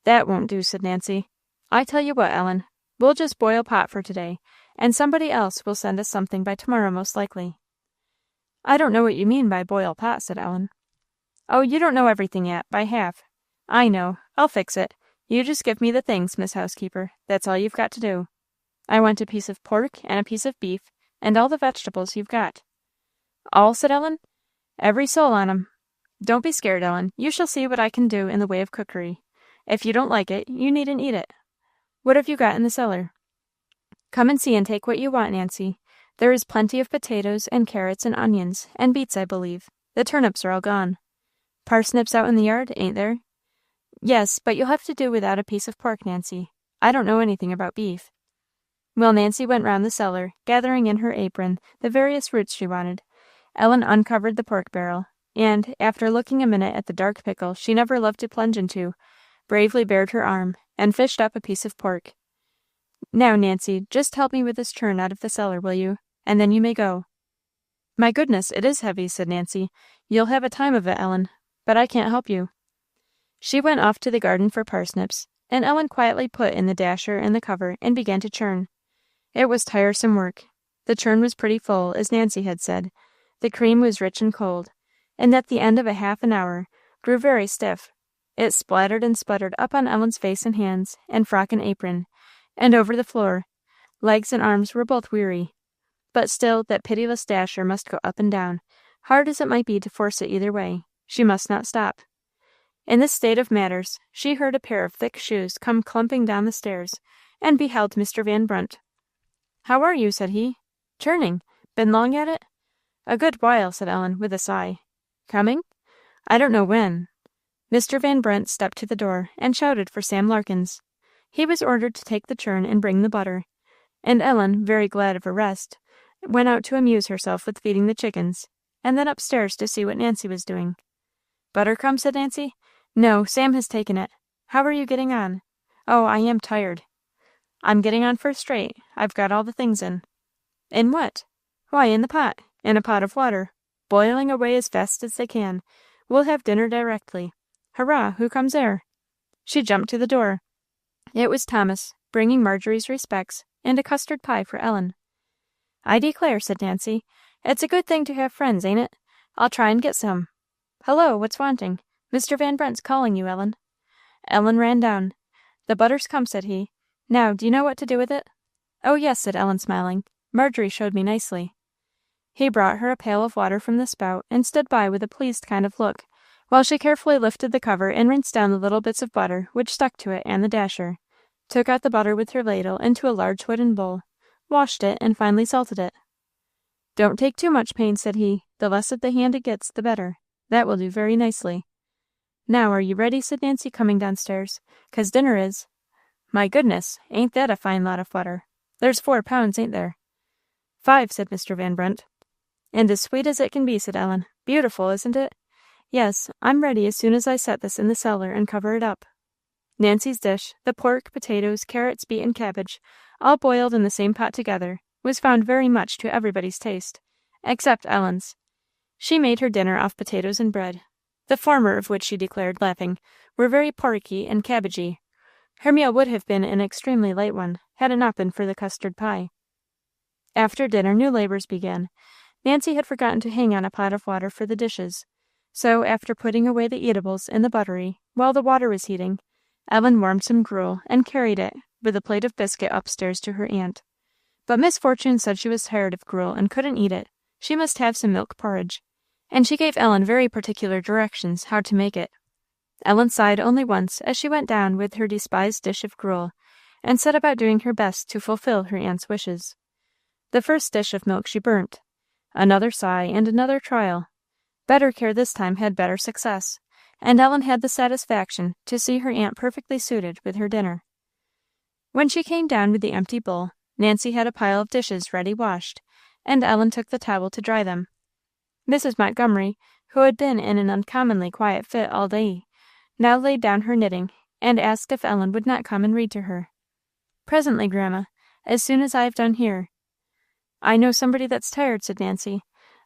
"That won't do," said Nancy. "I tell you what, Ellen, we'll just boil pot for today, and somebody else will send us something by tomorrow most likely." "I don't know what you mean by boil pot," said Ellen. "Oh, you don't know everything yet, by half. I know. I'll fix it. You just give me the things, Miss Housekeeper. That's all you've got to do. I want a piece of pork and a piece of beef, and all the vegetables you've got." "All?" said Ellen. "Every soul on 'em. Don't be scared, Ellen. You shall see what I can do in the way of cookery. If you don't like it, you needn't eat it. What have you got in the cellar?" "Come and see and take what you want, Nancy. There is plenty of potatoes and carrots and onions, and beets, I believe. The turnips are all gone. Parsnips out in the yard, ain't there?" "Yes, but you'll have to do without a piece of pork, Nancy. I don't know anything about beef." Well, Nancy went round the cellar, gathering in her apron the various roots she wanted. Ellen uncovered the pork barrel, and, after looking a minute at the dark pickle she never loved to plunge into, bravely bared her arm, and fished up a piece of pork. "Now, Nancy, just help me with this churn out of the cellar, will you? And then you may go." "My goodness, it is heavy," said Nancy. "You'll have a time of it, Ellen, but I can't help you." She went off to the garden for parsnips, and Ellen quietly put in the dasher and the cover, and began to churn. It was tiresome work. The churn was pretty full, as Nancy had said. The cream was rich and cold, and at the end of a half an hour grew very stiff. It splattered and sputtered up on Ellen's face and hands, and frock and apron, and over the floor. Legs and arms were both weary. But still that pitiless dasher must go up and down, hard as it might be to force it either way. She must not stop. In this state of matters, she heard a pair of thick shoes come clumping down the stairs, and beheld Mr. Van Brunt. "How are you?" said he. "Churning. Been long at it?" "A good while," said Ellen, with a sigh. "Coming?" "I don't know when." Mr. Van Brunt stepped to the door, and shouted for Sam Larkins. He was ordered to take the churn and bring the butter, and Ellen, very glad of a rest, went out to amuse herself with feeding the chickens, and then upstairs to see what Nancy was doing. "Butter come?" said Nancy. "No, Sam has taken it. How are you getting on?" "Oh, I am tired." "I'm getting on first rate. I've got all the things in." "In what?" "Why, in the pot. In a pot of water. Boiling away as fast as they can. We'll have dinner directly. Hurrah! Who comes there?" She jumped to the door. It was Thomas, bringing Marjorie's respects and a custard pie for Ellen. "I declare," said Nancy, "it's a good thing to have friends, ain't it? I'll try and get some. Hello, what's wanting? Mr. Van Brent's calling you, Ellen." Ellen ran down. "The butter's come," said he. "Now, do you know what to do with it?" "Oh, yes," said Ellen, smiling. "Marjorie showed me nicely." He brought her a pail of water from the spout, and stood by with a pleased kind of look, while she carefully lifted the cover and rinsed down the little bits of butter which stuck to it and the dasher, took out the butter with her ladle into a large wooden bowl, washed it, and finally salted it. "Don't take too much pains," said he. "The less of the hand it gets, the better. That will do very nicely." "Now, are you ready?" said Nancy, coming downstairs, "'cause dinner is." "My goodness, ain't that a fine lot of butter? There's 4 pounds, ain't there?" "5," said Mr. Van Brunt. "And as sweet as it can be," said Ellen. "Beautiful, isn't it? Yes, I'm ready as soon as I set this in the cellar and cover it up." Nancy's dish, the pork, potatoes, carrots, beet, and cabbage, all boiled in the same pot together, was found very much to everybody's taste, except Ellen's. She made her dinner off potatoes and bread, the former of which she declared, laughing, were very porky and cabbagey. Her meal would have been an extremely light one, had it not been for the custard pie. After dinner, new labors began. Nancy had forgotten to hang on a pot of water for the dishes, so, after putting away the eatables in the buttery, while the water was heating, Ellen warmed some gruel and carried it, with a plate of biscuit, upstairs to her aunt. But Miss Fortune said she was tired of gruel and couldn't eat it. She must have some milk porridge, and she gave Ellen very particular directions how to make it. Ellen sighed only once as she went down with her despised dish of gruel, and set about doing her best to fulfill her aunt's wishes. The first dish of milk she burnt. Another sigh and another trial. Better care this time had better success, and Ellen had the satisfaction to see her aunt perfectly suited with her dinner. When she came down with the empty bowl, Nancy had a pile of dishes ready washed, and Ellen took the towel to dry them. Mrs. Montgomery, who had been in an uncommonly quiet fit all day, now laid down her knitting, and asked if Ellen would not come and read to her. "Presently, Grandma, as soon as I have done here." "I know somebody that's tired," said Nancy.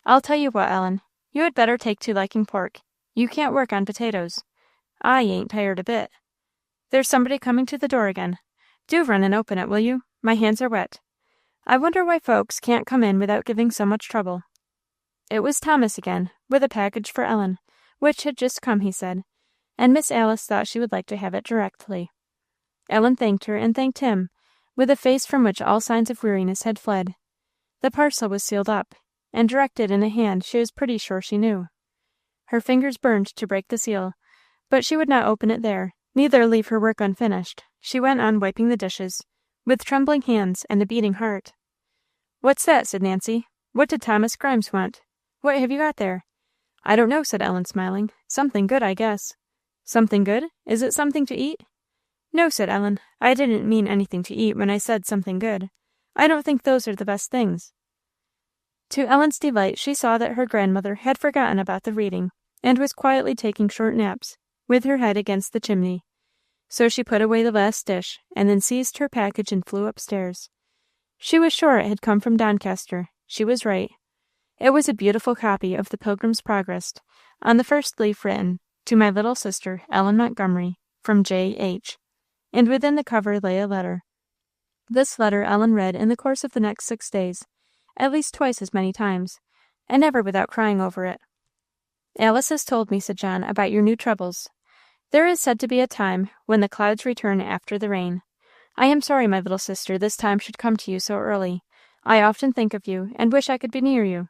"I'll tell you what, Ellen, you had better take to liking pork. You can't work on potatoes. I ain't tired a bit. There's somebody coming to the door again. Do run and open it, will you? My hands are wet. I wonder why folks can't come in without giving so much trouble." It was Thomas again, with a package for Ellen, which had just come, he said, and Miss Alice thought she would like to have it directly. Ellen thanked her and thanked him, with a face from which all signs of weariness had fled. The parcel was sealed up, and directed in a hand she was pretty sure she knew. Her fingers burned to break the seal, but she would not open it there, neither leave her work unfinished. She went on wiping the dishes, with trembling hands and a beating heart. "What's that?" said Nancy. "What did Thomas Grimes want? What have you got there?" "I don't know," said Ellen, smiling. "Something good, I guess." "Something good? Is it something to eat?" "No," said Ellen. "I didn't mean anything to eat when I said something good. I don't think those are the best things." To Ellen's delight, she saw that her grandmother had forgotten about the reading, and was quietly taking short naps, with her head against the chimney. So she put away the last dish, and then seized her package and flew upstairs. She was sure it had come from Doncaster. She was right. It was a beautiful copy of the Pilgrim's Progress, on the first leaf written, "To my little sister, Ellen Montgomery, from J. H." And within the cover lay a letter. This letter Ellen read in the course of the next 6 days, at least twice as many times, and never without crying over it. "Alice has told me," said John, "about your new troubles. There is said to be a time when the clouds return after the rain. I am sorry, my little sister, this time should come to you so early. I often think of you, and wish I could be near you.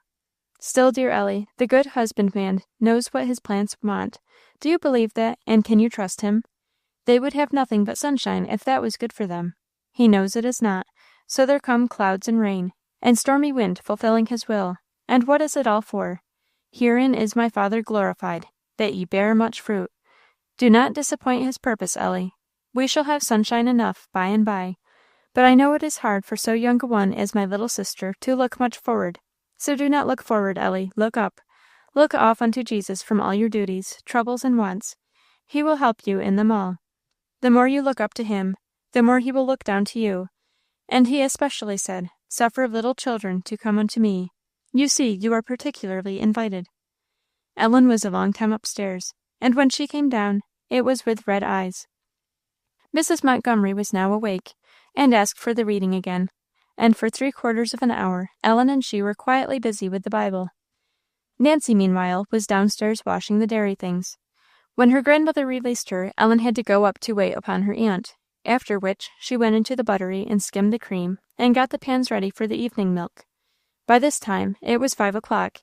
Still, dear Ellie, the good husbandman knows what his plants want. Do you believe that, and can you trust him? They would have nothing but sunshine if that was good for them. He knows it is not, so there come clouds and rain, and stormy wind fulfilling his will. And what is it all for? Herein is my Father glorified, that ye bear much fruit. Do not disappoint his purpose, Ellie. We shall have sunshine enough by and by. But I know it is hard for so young a one as my little sister to look much forward. So do not look forward, Ellie, look up. Look off unto Jesus from all your duties, troubles, and wants. He will help you in them all. The more you look up to him, the more he will look down to you. And he especially said, 'Suffer little children to come unto me.' You see, you are particularly invited." Ellen was a long time upstairs, and when she came down, it was with red eyes. Mrs. Montgomery was now awake, and asked for the reading again, and for 3/4 of an hour Ellen and she were quietly busy with the Bible. Nancy, meanwhile, was downstairs washing the dairy things. When her grandmother released her, Ellen had to go up to wait upon her aunt, after which she went into the buttery and skimmed the cream, and got the pans ready for the evening milk. By this time it was 5 o'clock,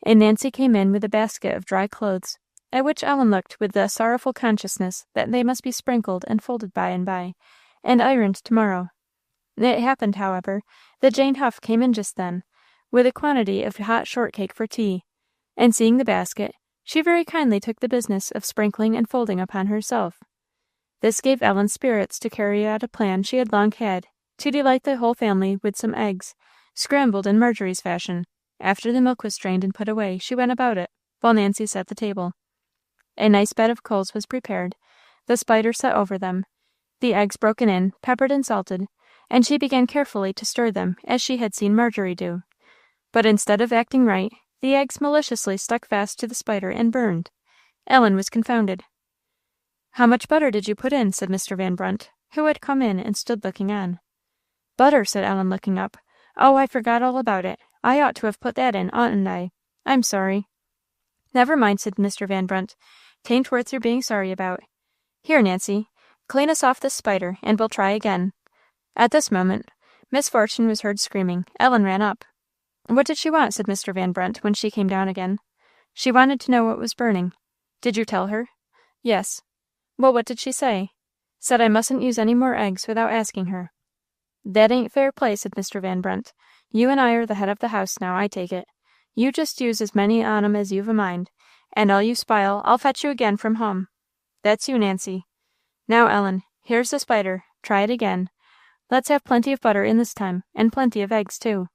and Nancy came in with a basket of dry clothes, at which Ellen looked with the sorrowful consciousness that they must be sprinkled and folded by and by, and ironed tomorrow. It happened, however, that Jane Huff came in just then, with a quantity of hot shortcake for tea, and seeing the basket, she very kindly took the business of sprinkling and folding upon herself. This gave Ellen spirits to carry out a plan she had long had, to delight the whole family with some eggs, scrambled in Marjorie's fashion. After the milk was strained and put away, she went about it, while Nancy set the table. A nice bed of coals was prepared, the spider set over them, the eggs broken in, peppered and salted, and she began carefully to stir them, as she had seen Marjorie do. But instead of acting right, the eggs maliciously stuck fast to the spider and burned. Ellen was confounded. "How much butter did you put in?" said Mr. Van Brunt, who had come in and stood looking on. "Butter," said Ellen, looking up. "Oh, I forgot all about it. I ought to have put that in, oughtn't I? I'm sorry." "Never mind," said Mr. Van Brunt. "'Tain't worth your being sorry about. Here, Nancy, clean us off this spider, and we'll try again." At this moment, Miss Fortune was heard screaming. Ellen ran up. "What did she want?" said Mr. Van Brunt, when she came down again. "She wanted to know what was burning." "Did you tell her?" "Yes." "Well, what did she say?" "Said I mustn't use any more eggs without asking her." "That ain't fair play," said Mr. Van Brunt. "You and I are the head of the house now, I take it. You just use as many on 'em as you've a mind, and all you spile, I'll fetch you again from home. That's you, Nancy. Now, Ellen, here's the spider. Try it again. Let's have plenty of butter in this time, and plenty of eggs, too."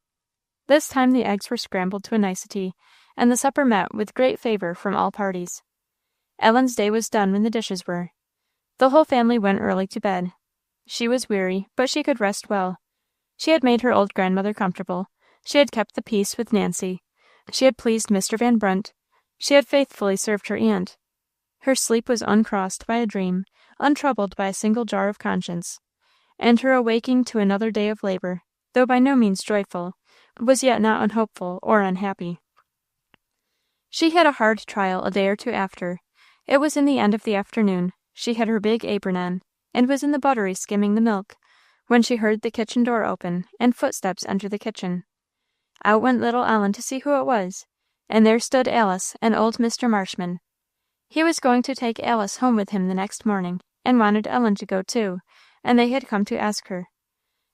This time the eggs were scrambled to a nicety, and the supper met with great favour from all parties. Ellen's day was done when the dishes were. The whole family went early to bed. She was weary, but she could rest well. She had made her old grandmother comfortable. She had kept the peace with Nancy. She had pleased Mr. Van Brunt. She had faithfully served her aunt. Her sleep was uncrossed by a dream, untroubled by a single jar of conscience, and her awaking to another day of labour, though by no means joyful, was yet not unhopeful or unhappy. She had a hard trial a day or two after. It was in the end of the afternoon. She had her big apron on, and was in the buttery skimming the milk, when she heard the kitchen door open, and footsteps enter the kitchen. Out went little Ellen to see who it was, and there stood Alice and old Mr. Marshman. He was going to take Alice home with him the next morning, and wanted Ellen to go too, and they had come to ask her.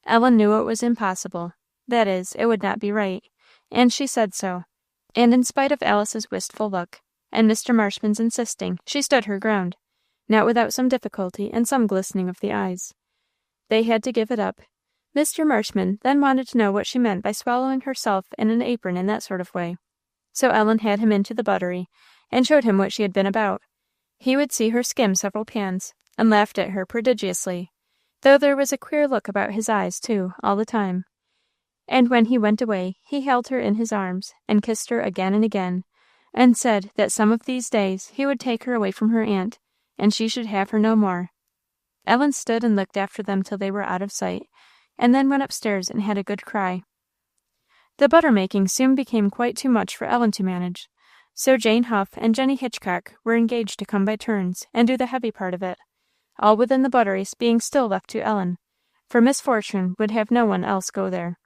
Ellen knew it was impossible, that is, it would not be right, and she said so, and in spite of Alice's wistful look, and Mr. Marshman's insisting, she stood her ground, not without some difficulty and some glistening of the eyes. They had to give it up. Mr. Marshman then wanted to know what she meant by swallowing herself in an apron in that sort of way. So Ellen had him into the buttery, and showed him what she had been about. He would see her skim several pans, and laughed at her prodigiously, though there was a queer look about his eyes, too, all the time. And when he went away, he held her in his arms, and kissed her again and again, and said that some of these days he would take her away from her aunt, and she should have her no more. Ellen stood and looked after them till they were out of sight, and then went upstairs and had a good cry. The butter-making soon became quite too much for Ellen to manage, so Jane Huff and Jenny Hitchcock were engaged to come by turns and do the heavy part of it, all within the butteries being still left to Ellen, for Miss Fortune would have no one else go there.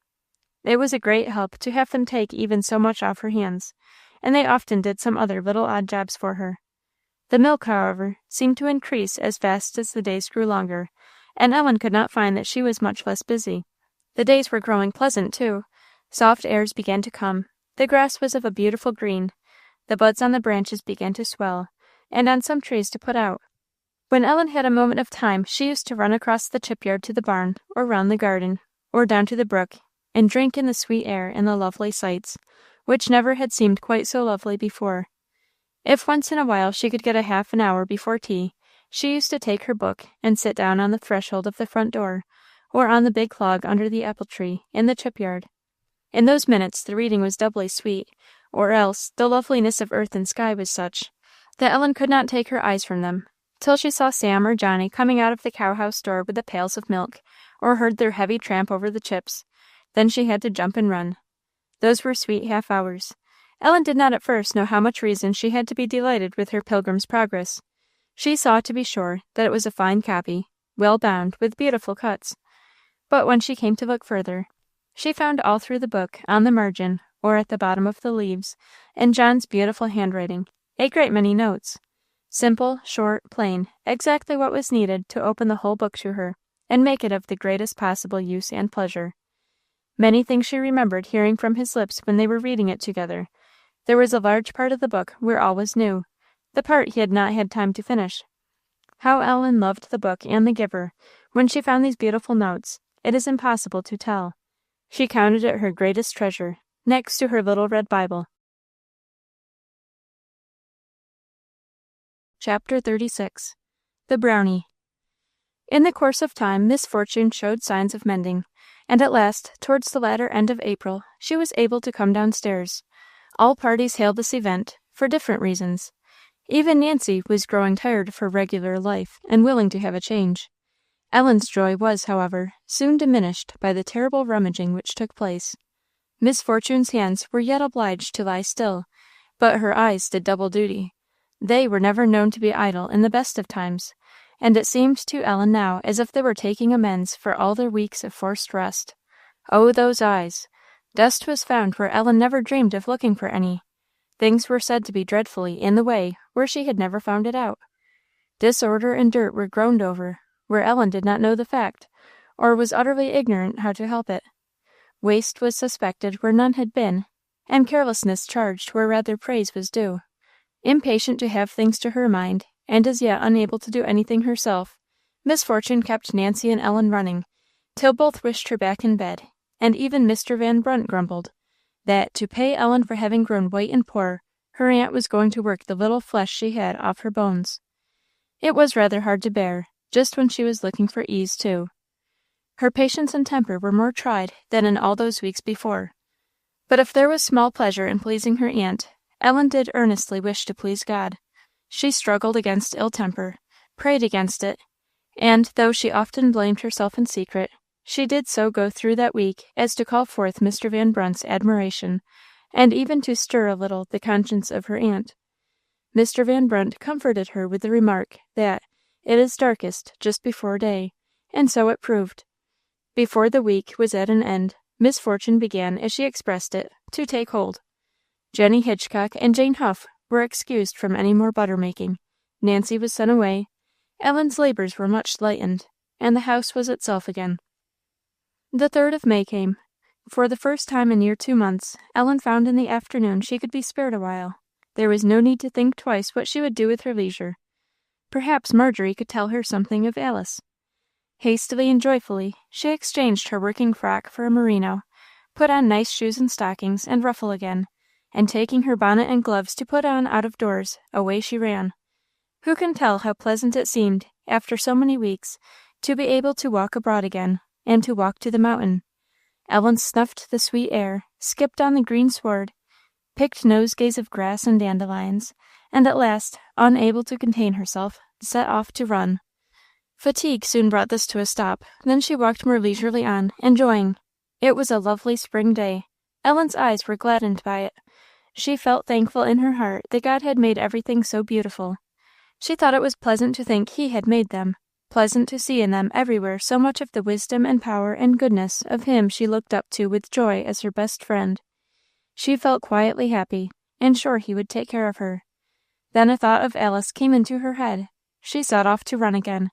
It was a great help to have them take even so much off her hands, and they often did some other little odd jobs for her. The milk, however, seemed to increase as fast as the days grew longer, and Ellen could not find that she was much less busy. The days were growing pleasant, too. Soft airs began to come. The grass was of a beautiful green. The buds on the branches began to swell, and on some trees to put out. When Ellen had a moment of time, she used to run across the chipyard to the barn, or round the garden, or down to the brook, and drink in the sweet air and the lovely sights, which never had seemed quite so lovely before. If once in a while she could get a half an hour before tea, she used to take her book and sit down on the threshold of the front door, or on the big log under the apple tree in the chipyard. In those minutes the reading was doubly sweet, or else the loveliness of earth and sky was such that Ellen could not take her eyes from them, till she saw Sam or Johnny coming out of the cowhouse door with the pails of milk, or heard their heavy tramp over the chips. Then she had to jump and run. Those were sweet half-hours. Ellen did not at first know how much reason she had to be delighted with her Pilgrim's Progress. She saw, to be sure, that it was a fine copy, well bound, with beautiful cuts. But when she came to look further, she found all through the book, on the margin, or at the bottom of the leaves, in John's beautiful handwriting, a great many notes. Simple, short, plain, exactly what was needed to open the whole book to her, and make it of the greatest possible use and pleasure. Many things she remembered hearing from his lips when they were reading it together. There was a large part of the book where all was new, the part he had not had time to finish. How Ellen loved the book and the giver, when she found these beautiful notes, it is impossible to tell. She counted it her greatest treasure, next to her little red Bible. Chapter 36. The Brownie. In the course of time, misfortune showed signs of mending, and at last, towards the latter end of April, she was able to come downstairs. All parties hailed this event, for different reasons. Even Nancy was growing tired of her regular life, and willing to have a change. Ellen's joy was, however, soon diminished by the terrible rummaging which took place. Misfortune's hands were yet obliged to lie still, but her eyes did double duty. They were never known to be idle in the best of times, and it seemed to Ellen now as if they were taking amends for all their weeks of forced rest. Oh, those eyes! Dust was found where Ellen never dreamed of looking for any. Things were said to be dreadfully in the way where she had never found it out. Disorder and dirt were groaned over where Ellen did not know the fact, or was utterly ignorant how to help it. Waste was suspected where none had been, and carelessness charged where rather praise was due. Impatient to have things to her mind, and as yet unable to do anything herself, misfortune kept Nancy and Ellen running, till both wished her back in bed, and even Mr. Van Brunt grumbled that, to pay Ellen for having grown white and poor, her aunt was going to work the little flesh she had off her bones. It was rather hard to bear, just when she was looking for ease, too. Her patience and temper were more tried than in all those weeks before. But if there was small pleasure in pleasing her aunt, Ellen did earnestly wish to please God. She struggled against ill temper, prayed against it, and, though she often blamed herself in secret, she did so go through that week as to call forth Mr. Van Brunt's admiration, and even to stir a little the conscience of her aunt. Mr. Van Brunt comforted her with the remark that it is darkest just before day, and so it proved. Before the week was at an end, misfortune began, as she expressed it, to take hold. Jenny Hitchcock and Jane Huff were excused from any more butter-making. Nancy was sent away. Ellen's labours were much lightened, and the house was itself again. The 3rd of May came. For the first time in near 2 months, Ellen found in the afternoon she could be spared a while. There was no need to think twice what she would do with her leisure. Perhaps Marjorie could tell her something of Alice. Hastily and joyfully, she exchanged her working frock for a merino, put on nice shoes and stockings, and ruffle again, and taking her bonnet and gloves to put on out of doors, away she ran. Who can tell how pleasant it seemed, after so many weeks, to be able to walk abroad again, and to walk to the mountain? Ellen snuffed the sweet air, skipped on the green sward, picked nosegays of grass and dandelions, and at last, unable to contain herself, set off to run. Fatigue soon brought this to a stop. Then she walked more leisurely on, enjoying. It was a lovely spring day. Ellen's eyes were gladdened by it. She felt thankful in her heart that God had made everything so beautiful. She thought it was pleasant to think He had made them, pleasant to see in them everywhere so much of the wisdom and power and goodness of Him she looked up to with joy as her best friend. She felt quietly happy, and sure He would take care of her. Then a thought of Alice came into her head. She set off to run again,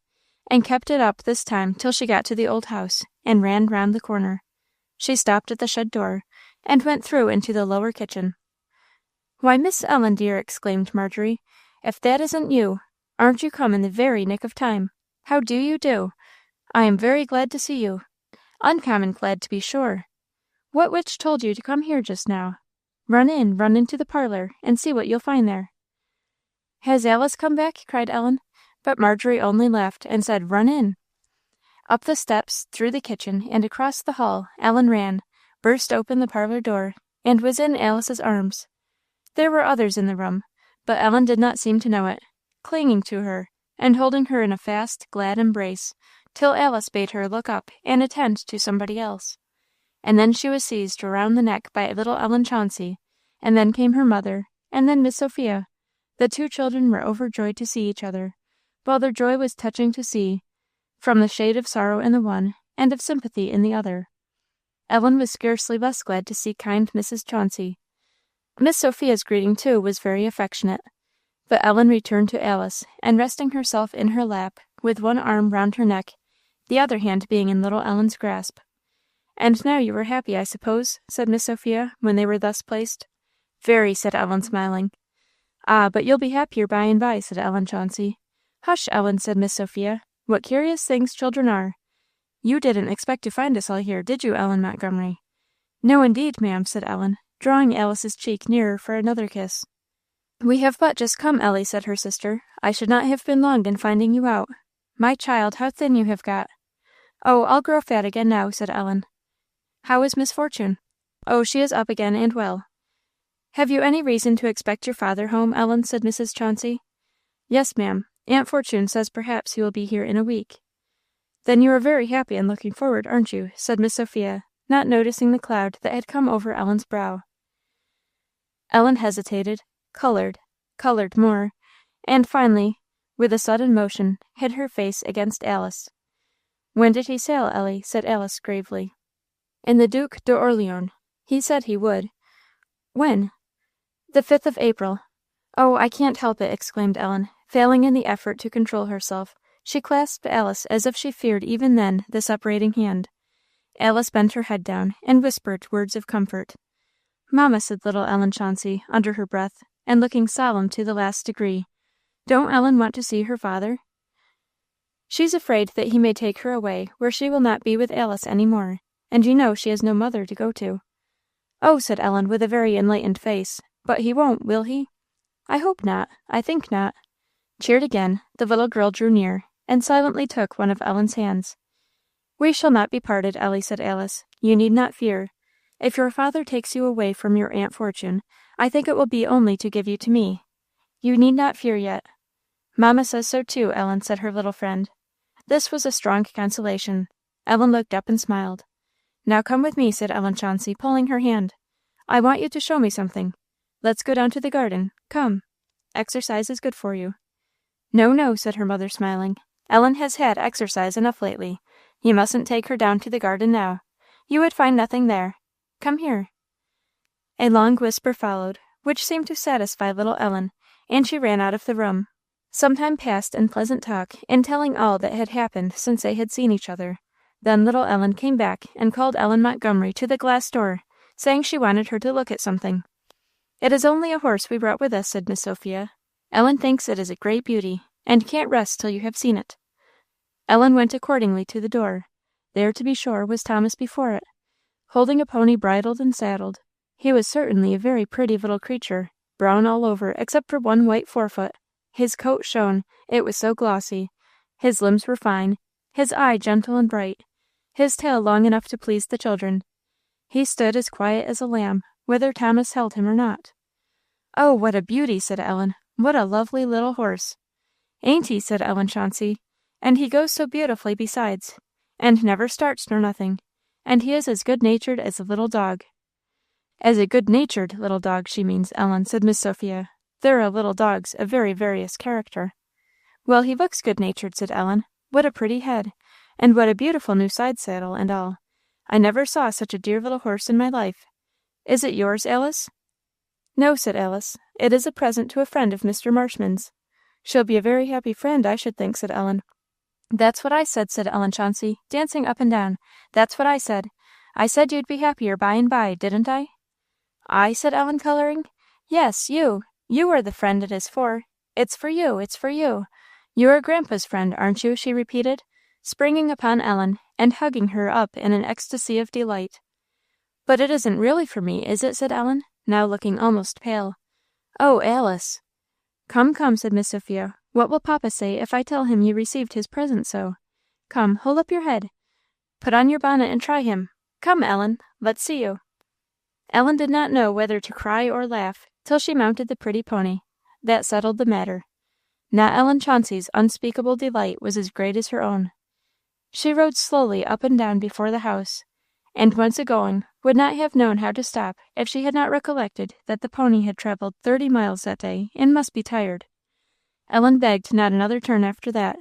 and kept it up this time till she got to the old house, and ran round the corner. She stopped at the shed door, and went through into the lower kitchen. "Why, Miss Ellen, dear," exclaimed Marjorie, "if that isn't you! Aren't you come in the very nick of time? How do you do? I am very glad to see you. Uncommon glad, to be sure. What witch told you to come here just now? Run into the parlour, and see what you'll find there." "Has Alice come back?" cried Ellen, but Marjorie only laughed, and said, "Run in." Up the steps, through the kitchen, and across the hall, Ellen ran, burst open the parlour door, and was in Alice's arms. There were others in the room, but Ellen did not seem to know it, clinging to her, and holding her in a fast, glad embrace, till Alice bade her look up and attend to somebody else. And then she was seized around the neck by little Ellen Chauncey, and then came her mother, and then Miss Sophia. The two children were overjoyed to see each other, while their joy was touching to see, from the shade of sorrow in the one, and of sympathy in the other. Ellen was scarcely less glad to see kind Mrs. Chauncey. Miss Sophia's greeting, too, was very affectionate, but Ellen returned to Alice, and resting herself in her lap, with one arm round her neck, the other hand being in little Ellen's grasp. "And now you are happy, I suppose?" said Miss Sophia, when they were thus placed. "Very," said Ellen, smiling. "Ah, but you'll be happier by and by," said Ellen Chauncey. "Hush, Ellen," said Miss Sophia. "What curious things children are! You didn't expect to find us all here, did you, Ellen Montgomery?" "No, indeed, ma'am," said Ellen, drawing Alice's cheek nearer for another kiss. "We have but just come, Ellie," said her sister. "I should not have been long in finding you out. My child, how thin you have got!" "Oh, I'll grow fat again now," said Ellen. "How is Miss Fortune?" "Oh, she is up again and well." "Have you any reason to expect your father home, Ellen?" said Mrs. Chauncey. "Yes, ma'am. Aunt Fortune says perhaps he will be here in a week." "Then you are very happy and looking forward, aren't you?" said Miss Sophia, not noticing the cloud that had come over Ellen's brow. Ellen hesitated, colored more, and finally, with a sudden motion, hid her face against Alice. "When did he sail, Ellie?" said Alice gravely. "In the Duc d'Orleans. He said he would." "When?" "The 5th of April." "Oh, I can't help it!" exclaimed Ellen, failing in the effort to control herself. She clasped Alice as if she feared even then the separating hand. Alice bent her head down, and whispered words of comfort. "Mamma," said little Ellen Chauncey, under her breath, and looking solemn to the last degree, "don't Ellen want to see her father?" "She's afraid that he may take her away where she will not be with Alice any more, and you know she has no mother to go to." "Oh," said Ellen, with a very enlightened face, "but he won't, will he?" "I hope not. I think not." Cheered again, the little girl drew near, and silently took one of Ellen's hands. "We shall not be parted, Ellie," said Alice. "You need not fear. If your father takes you away from your Aunt Fortune, I think it will be only to give you to me. You need not fear yet." "Mamma says so too, Ellen," said her little friend. This was a strong consolation. Ellen looked up and smiled. "Now come with me," said Ellen Chauncey, pulling her hand. "I want you to show me something. Let's go down to the garden. Come. Exercise is good for you." "No, no," said her mother, smiling. "Ellen has had exercise enough lately. You mustn't take her down to the garden now. You would find nothing there. Come here." A long whisper followed, which seemed to satisfy little Ellen, and she ran out of the room. Some time passed in pleasant talk, in telling all that had happened since they had seen each other. Then little Ellen came back and called Ellen Montgomery to the glass door, saying she wanted her to look at something. "It is only a horse we brought with us," said Miss Sophia. "Ellen thinks it is a great beauty, and can't rest till you have seen it." Ellen went accordingly to the door. There, to be sure, was Thomas before it, holding a pony bridled and saddled. He was certainly a very pretty little creature, brown all over except for one white forefoot. His coat shone, it was so glossy. His limbs were fine, his eye gentle and bright, his tail long enough to please the children. He stood as quiet as a lamb, whether Thomas held him or not. "Oh, what a beauty!" said Ellen. "What a lovely little horse!" "Ain't he?" said Ellen Chauncey. "And he goes so beautifully besides, and never starts nor nothing, and he is as good-natured as a little dog." "As a good-natured little dog, she means, Ellen," said Miss Sophia. "There are little dogs of very various character." "Well, he looks good-natured," said Ellen. "What a pretty head, and what a beautiful new side saddle, and all. I never saw such a dear little horse in my life. Is it yours, Alice?" "No," said Alice. "It is a present to a friend of Mr. Marshman's." "She'll be a very happy friend, I should think," said Ellen. "That's what I said," said Ellen Chauncey, dancing up and down. "That's what I said. I said you'd be happier by and by, didn't I?" "I?" said Ellen, coloring. "Yes, you. You are the friend it is for. It's for you, it's for you. You are Grandpa's friend, aren't you?" she repeated, springing upon Ellen, and hugging her up in an ecstasy of delight. "But it isn't really for me, is it?" said Ellen, now looking almost pale. "Oh, Alice!" "Come, come," said Miss Sophia. "What will Papa say if I tell him you received his present so? Come, hold up your head. Put on your bonnet and try him. Come, Ellen, let's see you." Ellen did not know whether to cry or laugh, till she mounted the pretty pony. That settled the matter. Not Ellen Chauncey's unspeakable delight was as great as her own. She rode slowly up and down before the house, and once a-going, would not have known how to stop if she had not recollected that the pony had travelled 30 miles that day and must be tired. Ellen begged not another turn after that.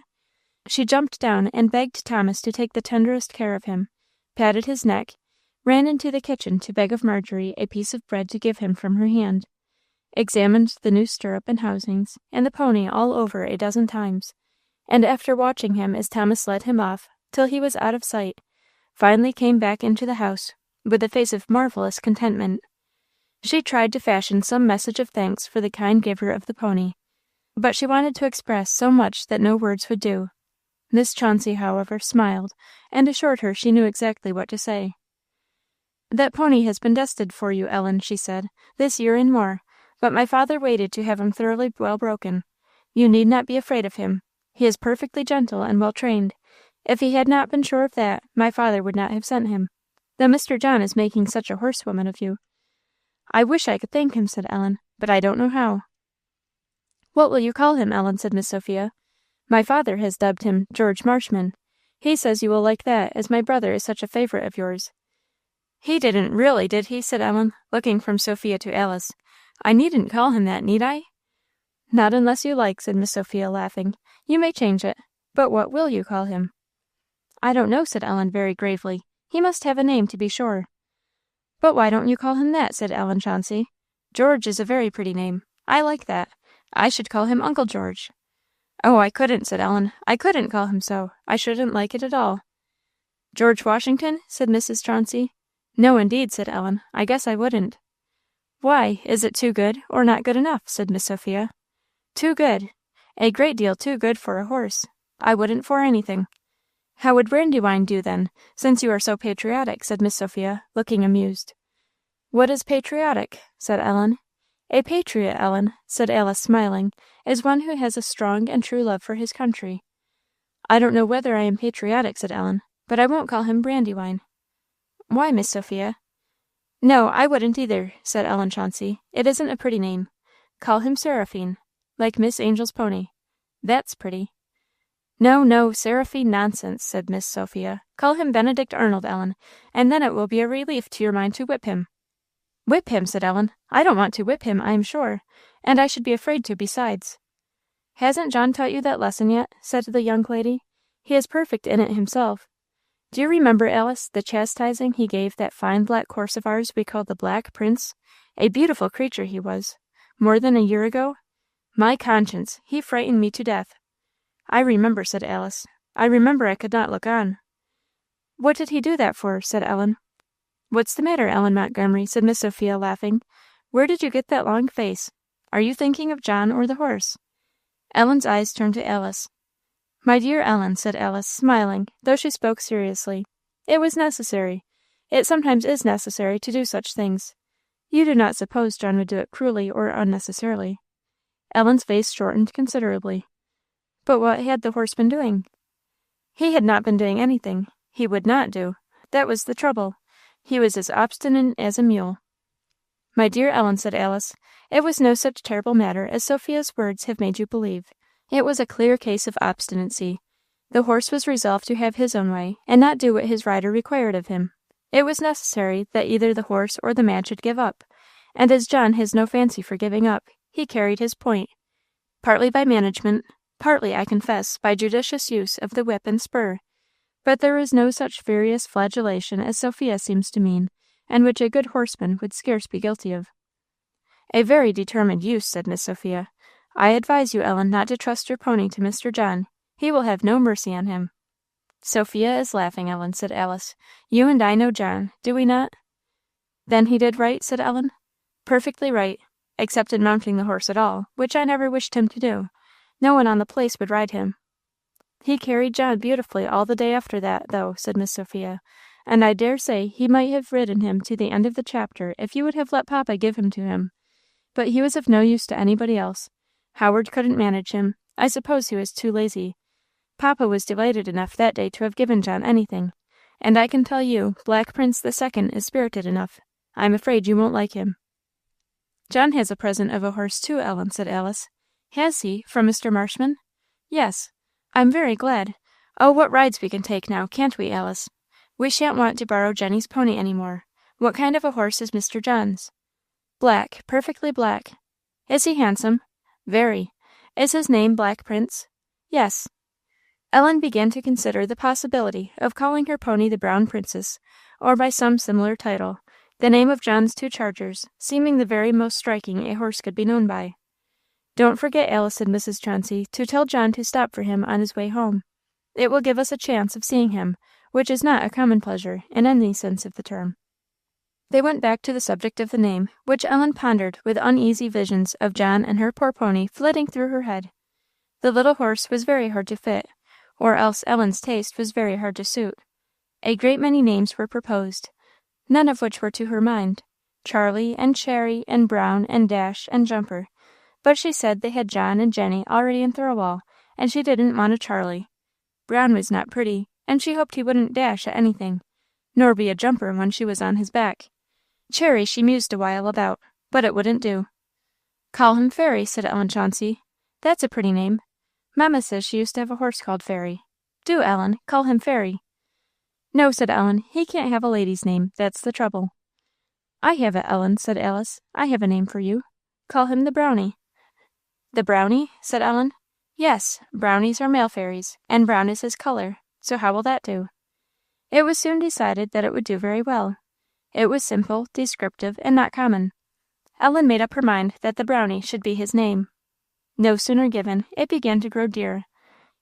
She jumped down and begged Thomas to take the tenderest care of him, patted his neck, ran into the kitchen to beg of Marjorie a piece of bread to give him from her hand, examined the new stirrup and housings, and the pony all over a dozen times, and after watching him as Thomas led him off till he was out of sight, finally came back into the house with a face of marvelous contentment. She tried to fashion some message of thanks for the kind giver of the pony, but she wanted to express so much that no words would do. Miss Chauncey, however, smiled, and assured her she knew exactly what to say. "That pony has been destined for you, Ellen," she said, "this year and more, but my father waited to have him thoroughly well broken. You need not be afraid of him. He is perfectly gentle and well trained. If he had not been sure of that, my father would not have sent him, though Mr. John is making such a horsewoman of you." "I wish I could thank him," said Ellen, "but I don't know how." "What will you call him, Ellen?" said Miss Sophia. "My father has dubbed him George Marshman. He says you will like that, as my brother is such a favourite of yours." "He didn't really, did he?" said Ellen, looking from Sophia to Alice. "I needn't call him that, need I?" "Not unless you like," said Miss Sophia, laughing. "You may change it. But what will you call him?" "I don't know," said Ellen, very gravely. "He must have a name, to be sure." "But why don't you call him that?" said Ellen Chauncey. "George is a very pretty name. I like that. I should call him Uncle George." "Oh, I couldn't," said Ellen. "I couldn't call him so. I shouldn't like it at all." "George Washington?" said Mrs. Chauncey. "No, indeed," said Ellen. "I guess I wouldn't." "Why, is it too good, or not good enough?" said Miss Sophia. "Too good. A great deal too good for a horse. I wouldn't for anything." "How would Brandywine do, then, since you are so patriotic?" said Miss Sophia, looking amused. "What is patriotic?" said Ellen. "A patriot, Ellen," said Alice, smiling, "is one who has a strong and true love for his country." "I don't know whether I am patriotic," said Ellen, "but I won't call him Brandywine." "Why, Miss Sophia?" "No, I wouldn't either," said Ellen Chauncey. "It isn't a pretty name. Call him Seraphine, like Miss Angel's pony. That's pretty." "No, no, Seraphine, nonsense," said Miss Sophia. "Call him Benedict Arnold, Ellen, and then it will be a relief to your mind to whip him." "Whip him!" said Ellen. "I don't want to whip him, I am sure, and I should be afraid to, besides." "Hasn't John taught you that lesson yet?" said the young lady. "He is perfect in it himself. Do you remember, Alice, the chastising he gave that fine black horse of ours we called the Black Prince? A beautiful creature he was. More than a year ago? My conscience, he frightened me to death." "I remember," said Alice. "I remember I could not look on." "What did he do that for?" said Ellen. "What's the matter, Ellen Montgomery?" said Miss Sophia, laughing. "Where did you get that long face? Are you thinking of John or the horse?" Ellen's eyes turned to Alice. "My dear Ellen," said Alice, smiling, though she spoke seriously, "it was necessary. It sometimes is necessary to do such things. You do not suppose John would do it cruelly or unnecessarily." Ellen's face shortened considerably. "But what had the horse been doing?" "He had not been doing anything. He would not do. That was the trouble. He was as obstinate as a mule." "My dear Ellen," said Alice, "it was no such terrible matter as Sophia's words have made you believe. It was a clear case of obstinacy. The horse was resolved to have his own way, and not do what his rider required of him. It was necessary that either the horse or the man should give up, and as John has no fancy for giving up, he carried his point, partly by management, partly, I confess, by judicious use of the whip and spur. But there is no such furious flagellation as Sophia seems to mean, and which a good horseman would scarce be guilty of." "A very determined use," said Miss Sophia. "I advise you, Ellen, not to trust your pony to Mr. John. He will have no mercy on him." "Sophia is laughing, Ellen," said Alice. "You and I know John, do we not?" "Then he did right?" said Ellen. "Perfectly right, except in mounting the horse at all, which I never wished him to do. No one on the place would ride him." "He carried John beautifully all the day after that, though," said Miss Sophia, "and I dare say he might have ridden him to the end of the chapter if you would have let Papa give him to him. But he was of no use to anybody else. Howard couldn't manage him. I suppose he was too lazy. Papa was delighted enough that day to have given John anything, and I can tell you Black Prince the Second is spirited enough. I'm afraid you won't like him." "John has a present of a horse too, Ellen," said Alice. "Has he? From Mr. Marshman?" "Yes." "I'm very glad. Oh, what rides we can take now, can't we, Alice? We shan't want to borrow Jenny's pony any more. What kind of a horse is Mr. John's?" "Black, perfectly black." "Is he handsome?" "Very." "Is his name Black Prince?" "Yes." Ellen began to consider the possibility of calling her pony the Brown Princess, or by some similar title, the name of John's two chargers seeming the very most striking a horse could be known by. "Don't forget, Alice," said Mrs. Chauncey, "to tell John to stop for him on his way home. It will give us a chance of seeing him, which is not a common pleasure, in any sense of the term." They went back to the subject of the name, which Ellen pondered with uneasy visions of John and her poor pony flitting through her head. The little horse was very hard to fit, or else Ellen's taste was very hard to suit. A great many names were proposed, none of which were to her mind, Charlie and Cherry and Brown and Dash and Jumper, but she said they had John and Jenny already in Thirlwall, and she didn't want a Charlie. Brown was not pretty, and she hoped he wouldn't dash at anything, nor be a jumper when she was on his back. Cherry she mused a while about, but it wouldn't do. "Call him Fairy," said Ellen Chauncey. "That's a pretty name. Mamma says she used to have a horse called Fairy. Do, Ellen, call him Fairy." "No," said Ellen, "he can't have a lady's name, that's the trouble." "I have it, Ellen," said Alice. "I have a name for you. Call him the Brownie." "The Brownie?" said Ellen. "Yes, brownies are male fairies, and brown is his colour, so how will that do?" It was soon decided that it would do very well. It was simple, descriptive, and not common. Ellen made up her mind that the Brownie should be his name. No sooner given, it began to grow dear.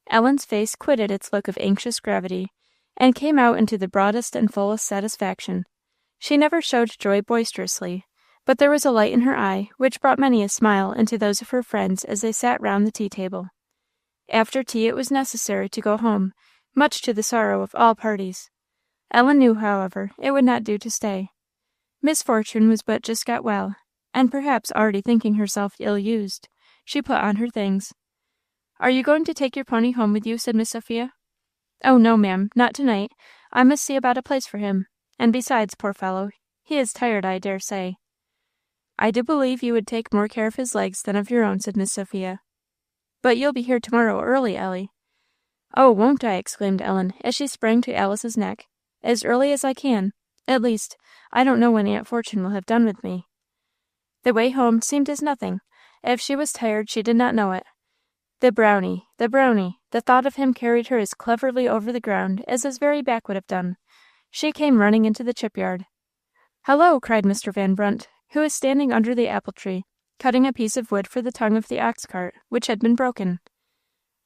Ellen's face quitted its look of anxious gravity, and came out into the broadest and fullest satisfaction. She never showed joy boisterously, but there was a light in her eye which brought many a smile into those of her friends as they sat round the tea-table. After tea it was necessary to go home, much to the sorrow of all parties. Ellen knew, however, it would not do to stay. Miss Fortune was but just got well, and perhaps already thinking herself ill-used. She put on her things. "Are you going to take your pony home with you?" said Miss Sophia. "Oh, no, ma'am, not to-night. I must see about a place for him; and besides, poor fellow, he is tired, I dare say." "I do believe you would take more care of his legs than of your own," said Miss Sophia. "But you'll be here to-morrow early, Ellie." "Oh, won't I?" exclaimed Ellen, as she sprang to Alice's neck. "As early as I can. At least, I don't know when Aunt Fortune will have done with me." The way home seemed as nothing. If she was tired, she did not know it. The Brownie, the Brownie! The thought of him carried her as cleverly over the ground as his very back would have done. She came running into the chip-yard. "Hello!" cried Mr. Van Brunt, who was standing under the apple-tree, cutting a piece of wood for the tongue of the ox-cart, which had been broken.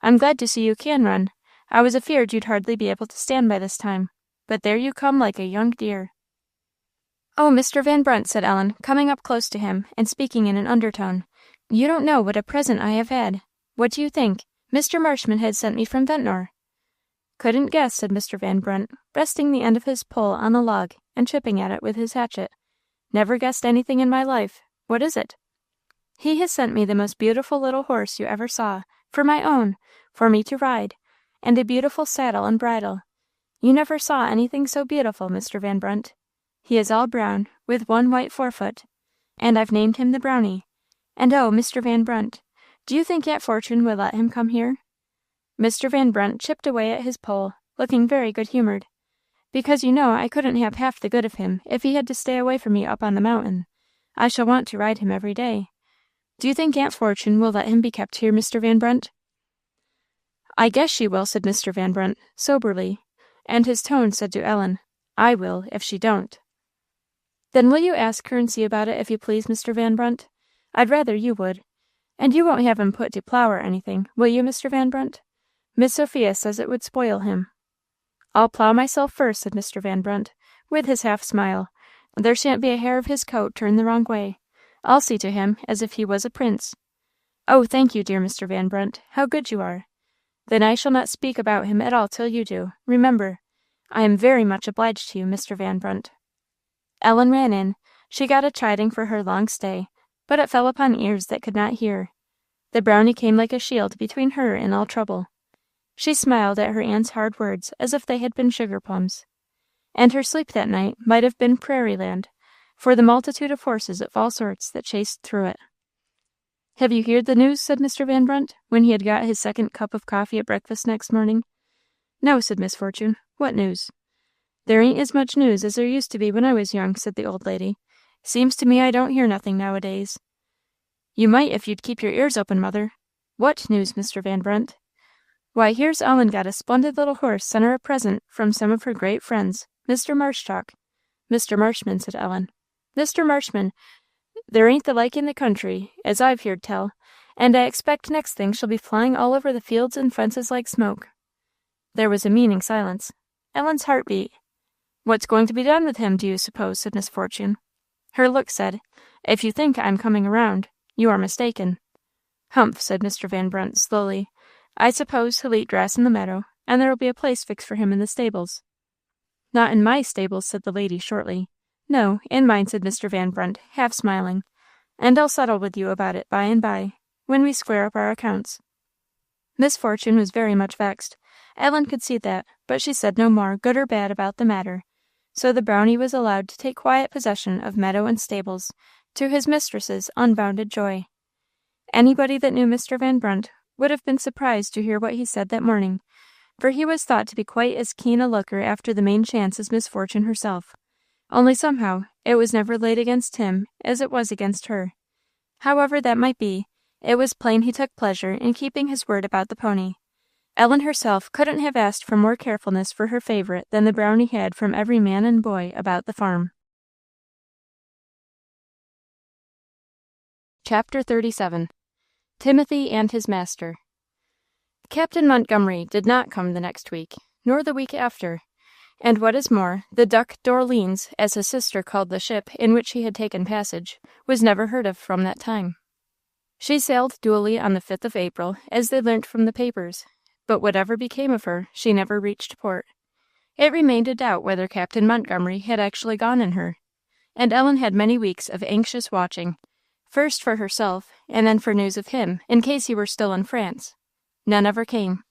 "I'm glad to see you can run. I was afeard you'd hardly be able to stand by this time. But there you come like a young deer." "Oh, Mr. Van Brunt," said Ellen, coming up close to him, and speaking in an undertone, "you don't know what a present I have had. What do you think? Mr. Marshman had sent me from Ventnor." "Couldn't guess," said Mr. Van Brunt, resting the end of his pole on a log, and chipping at it with his hatchet. "Never guessed anything in my life. What is it?" "He has sent me the most beautiful little horse you ever saw, for my own, for me to ride, and a beautiful saddle and bridle. You never saw anything so beautiful, Mr. Van Brunt. He is all brown, with one white forefoot, and I've named him the Brownie. And oh, Mr. Van Brunt, do you think Aunt Fortune will let him come here?" Mr. Van Brunt chipped away at his pole, looking very good-humoured. "Because you know I couldn't have half the good of him if he had to stay away from me up on the mountain. I shall want to ride him every day. Do you think Aunt Fortune will let him be kept here, Mr. Van Brunt?" "I guess she will," said Mr. Van Brunt, soberly, and his tone said to Ellen, "I will, if she don't." "Then will you ask her and see about it, if you please, Mr. Van Brunt? I'd rather you would. And you won't have him put to plough or anything, will you, Mr. Van Brunt? Miss Sophia says it would spoil him." "I'll plough myself first," said Mr. Van Brunt, with his half-smile. "There shan't be a hair of his coat turned the wrong way. I'll see to him as if he was a prince." "Oh, thank you, dear Mr. Van Brunt. How good you are! Then I shall not speak about him at all till you do, remember. I am very much obliged to you, Mr. Van Brunt." Ellen ran in. She got a chiding for her long stay, but it fell upon ears that could not hear. The Brownie came like a shield between her and all trouble. She smiled at her aunt's hard words as if they had been sugar plums. And her sleep that night might have been prairie land, for the multitude of horses of all sorts that chased through it. "Have you heard the news?" said Mr. Van Brunt, when he had got his second cup of coffee at breakfast next morning. "No," said Miss Fortune. "What news?" "There ain't as much news as there used to be when I was young," said the old lady. "Seems to me I don't hear nothing nowadays." "You might if you'd keep your ears open, mother." "What news, Mr. Van Brunt?" "Why, here's Ellen got a splendid little horse sent her a present from some of her great friends, Mr. Marshchalk." "Mr. Marshman," said Ellen. "Mr. Marshman. There ain't the like in the country, as I've heerd tell, and I expect next thing she'll be flying all over the fields and fences like smoke." There was a meaning silence. Ellen's heart beat. "What's going to be done with him, do you suppose?" said Miss Fortune. Her look said, "If you think I'm coming around, you are mistaken." "Humph," said Mr. Van Brunt, slowly. "I suppose he'll eat grass in the meadow, and there'll be a place fixed for him in the stables." "Not in my stables," said the lady, shortly. "No, in mine," said Mr. Van Brunt, half smiling. "And I'll settle with you about it by and by, when we square up our accounts." Miss Fortune was very much vexed. Ellen could see that, but she said no more, good or bad, about the matter. So the Brownie was allowed to take quiet possession of meadow and stables, to his mistress's unbounded joy. Anybody that knew Mr. Van Brunt would have been surprised to hear what he said that morning, for he was thought to be quite as keen a looker after the main chance as Miss Fortune herself. Only somehow it was never laid against him as it was against her. However that might be, it was plain he took pleasure in keeping his word about the pony. Ellen herself couldn't have asked for more carefulness for her favourite than the Brownie had from every man and boy about the farm. Chapter 37. Timothy and his Master. Captain Montgomery did not come the next week, nor the week after, and what is more, the Duc d'Orleans, as his sister called the ship in which he had taken passage, was never heard of from that time. She sailed duly on the 5th of April, as they learnt from the papers, but whatever became of her, she never reached port. It remained a doubt whether Captain Montgomery had actually gone in her, and Ellen had many weeks of anxious watching, first for herself, and then for news of him, in case he were still in France. None ever came.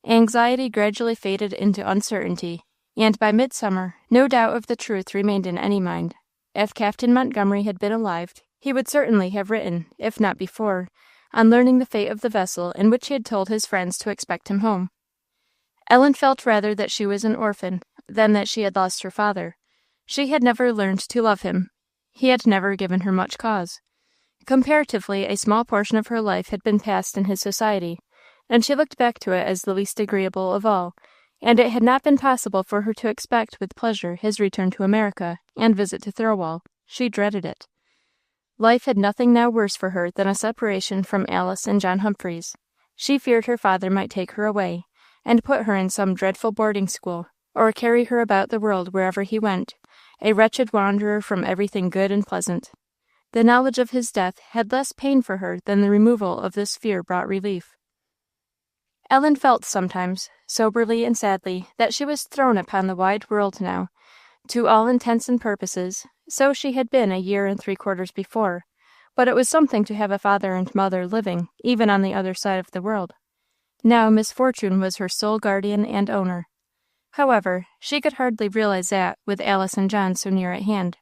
Anxiety gradually faded into uncertainty, and by midsummer no doubt of the truth remained in any mind. If Captain Montgomery had been alive, he would certainly have written, if not before, on learning the fate of the vessel in which he had told his friends to expect him home. Ellen felt rather that she was an orphan than that she had lost her father. She had never learned to love him. He had never given her much cause. Comparatively, a small portion of her life had been passed in his society, and she looked back to it as the least agreeable of all, and it had not been possible for her to expect with pleasure his return to America and visit to Thirlwall. She dreaded it. Life had nothing now worse for her than a separation from Alice and John Humphreys. She feared her father might take her away, and put her in some dreadful boarding school, or carry her about the world wherever he went, a wretched wanderer from everything good and pleasant. The knowledge of his death had less pain for her than the removal of this fear brought relief. Ellen felt sometimes, soberly and sadly, that she was thrown upon the wide world now, to all intents and purposes. So she had been 1 year and 3/4 before, but it was something to have a father and mother living, even on the other side of the world. Now Miss Fortune was her sole guardian and owner. However, she could hardly realize that, with Alice and John so near at hand.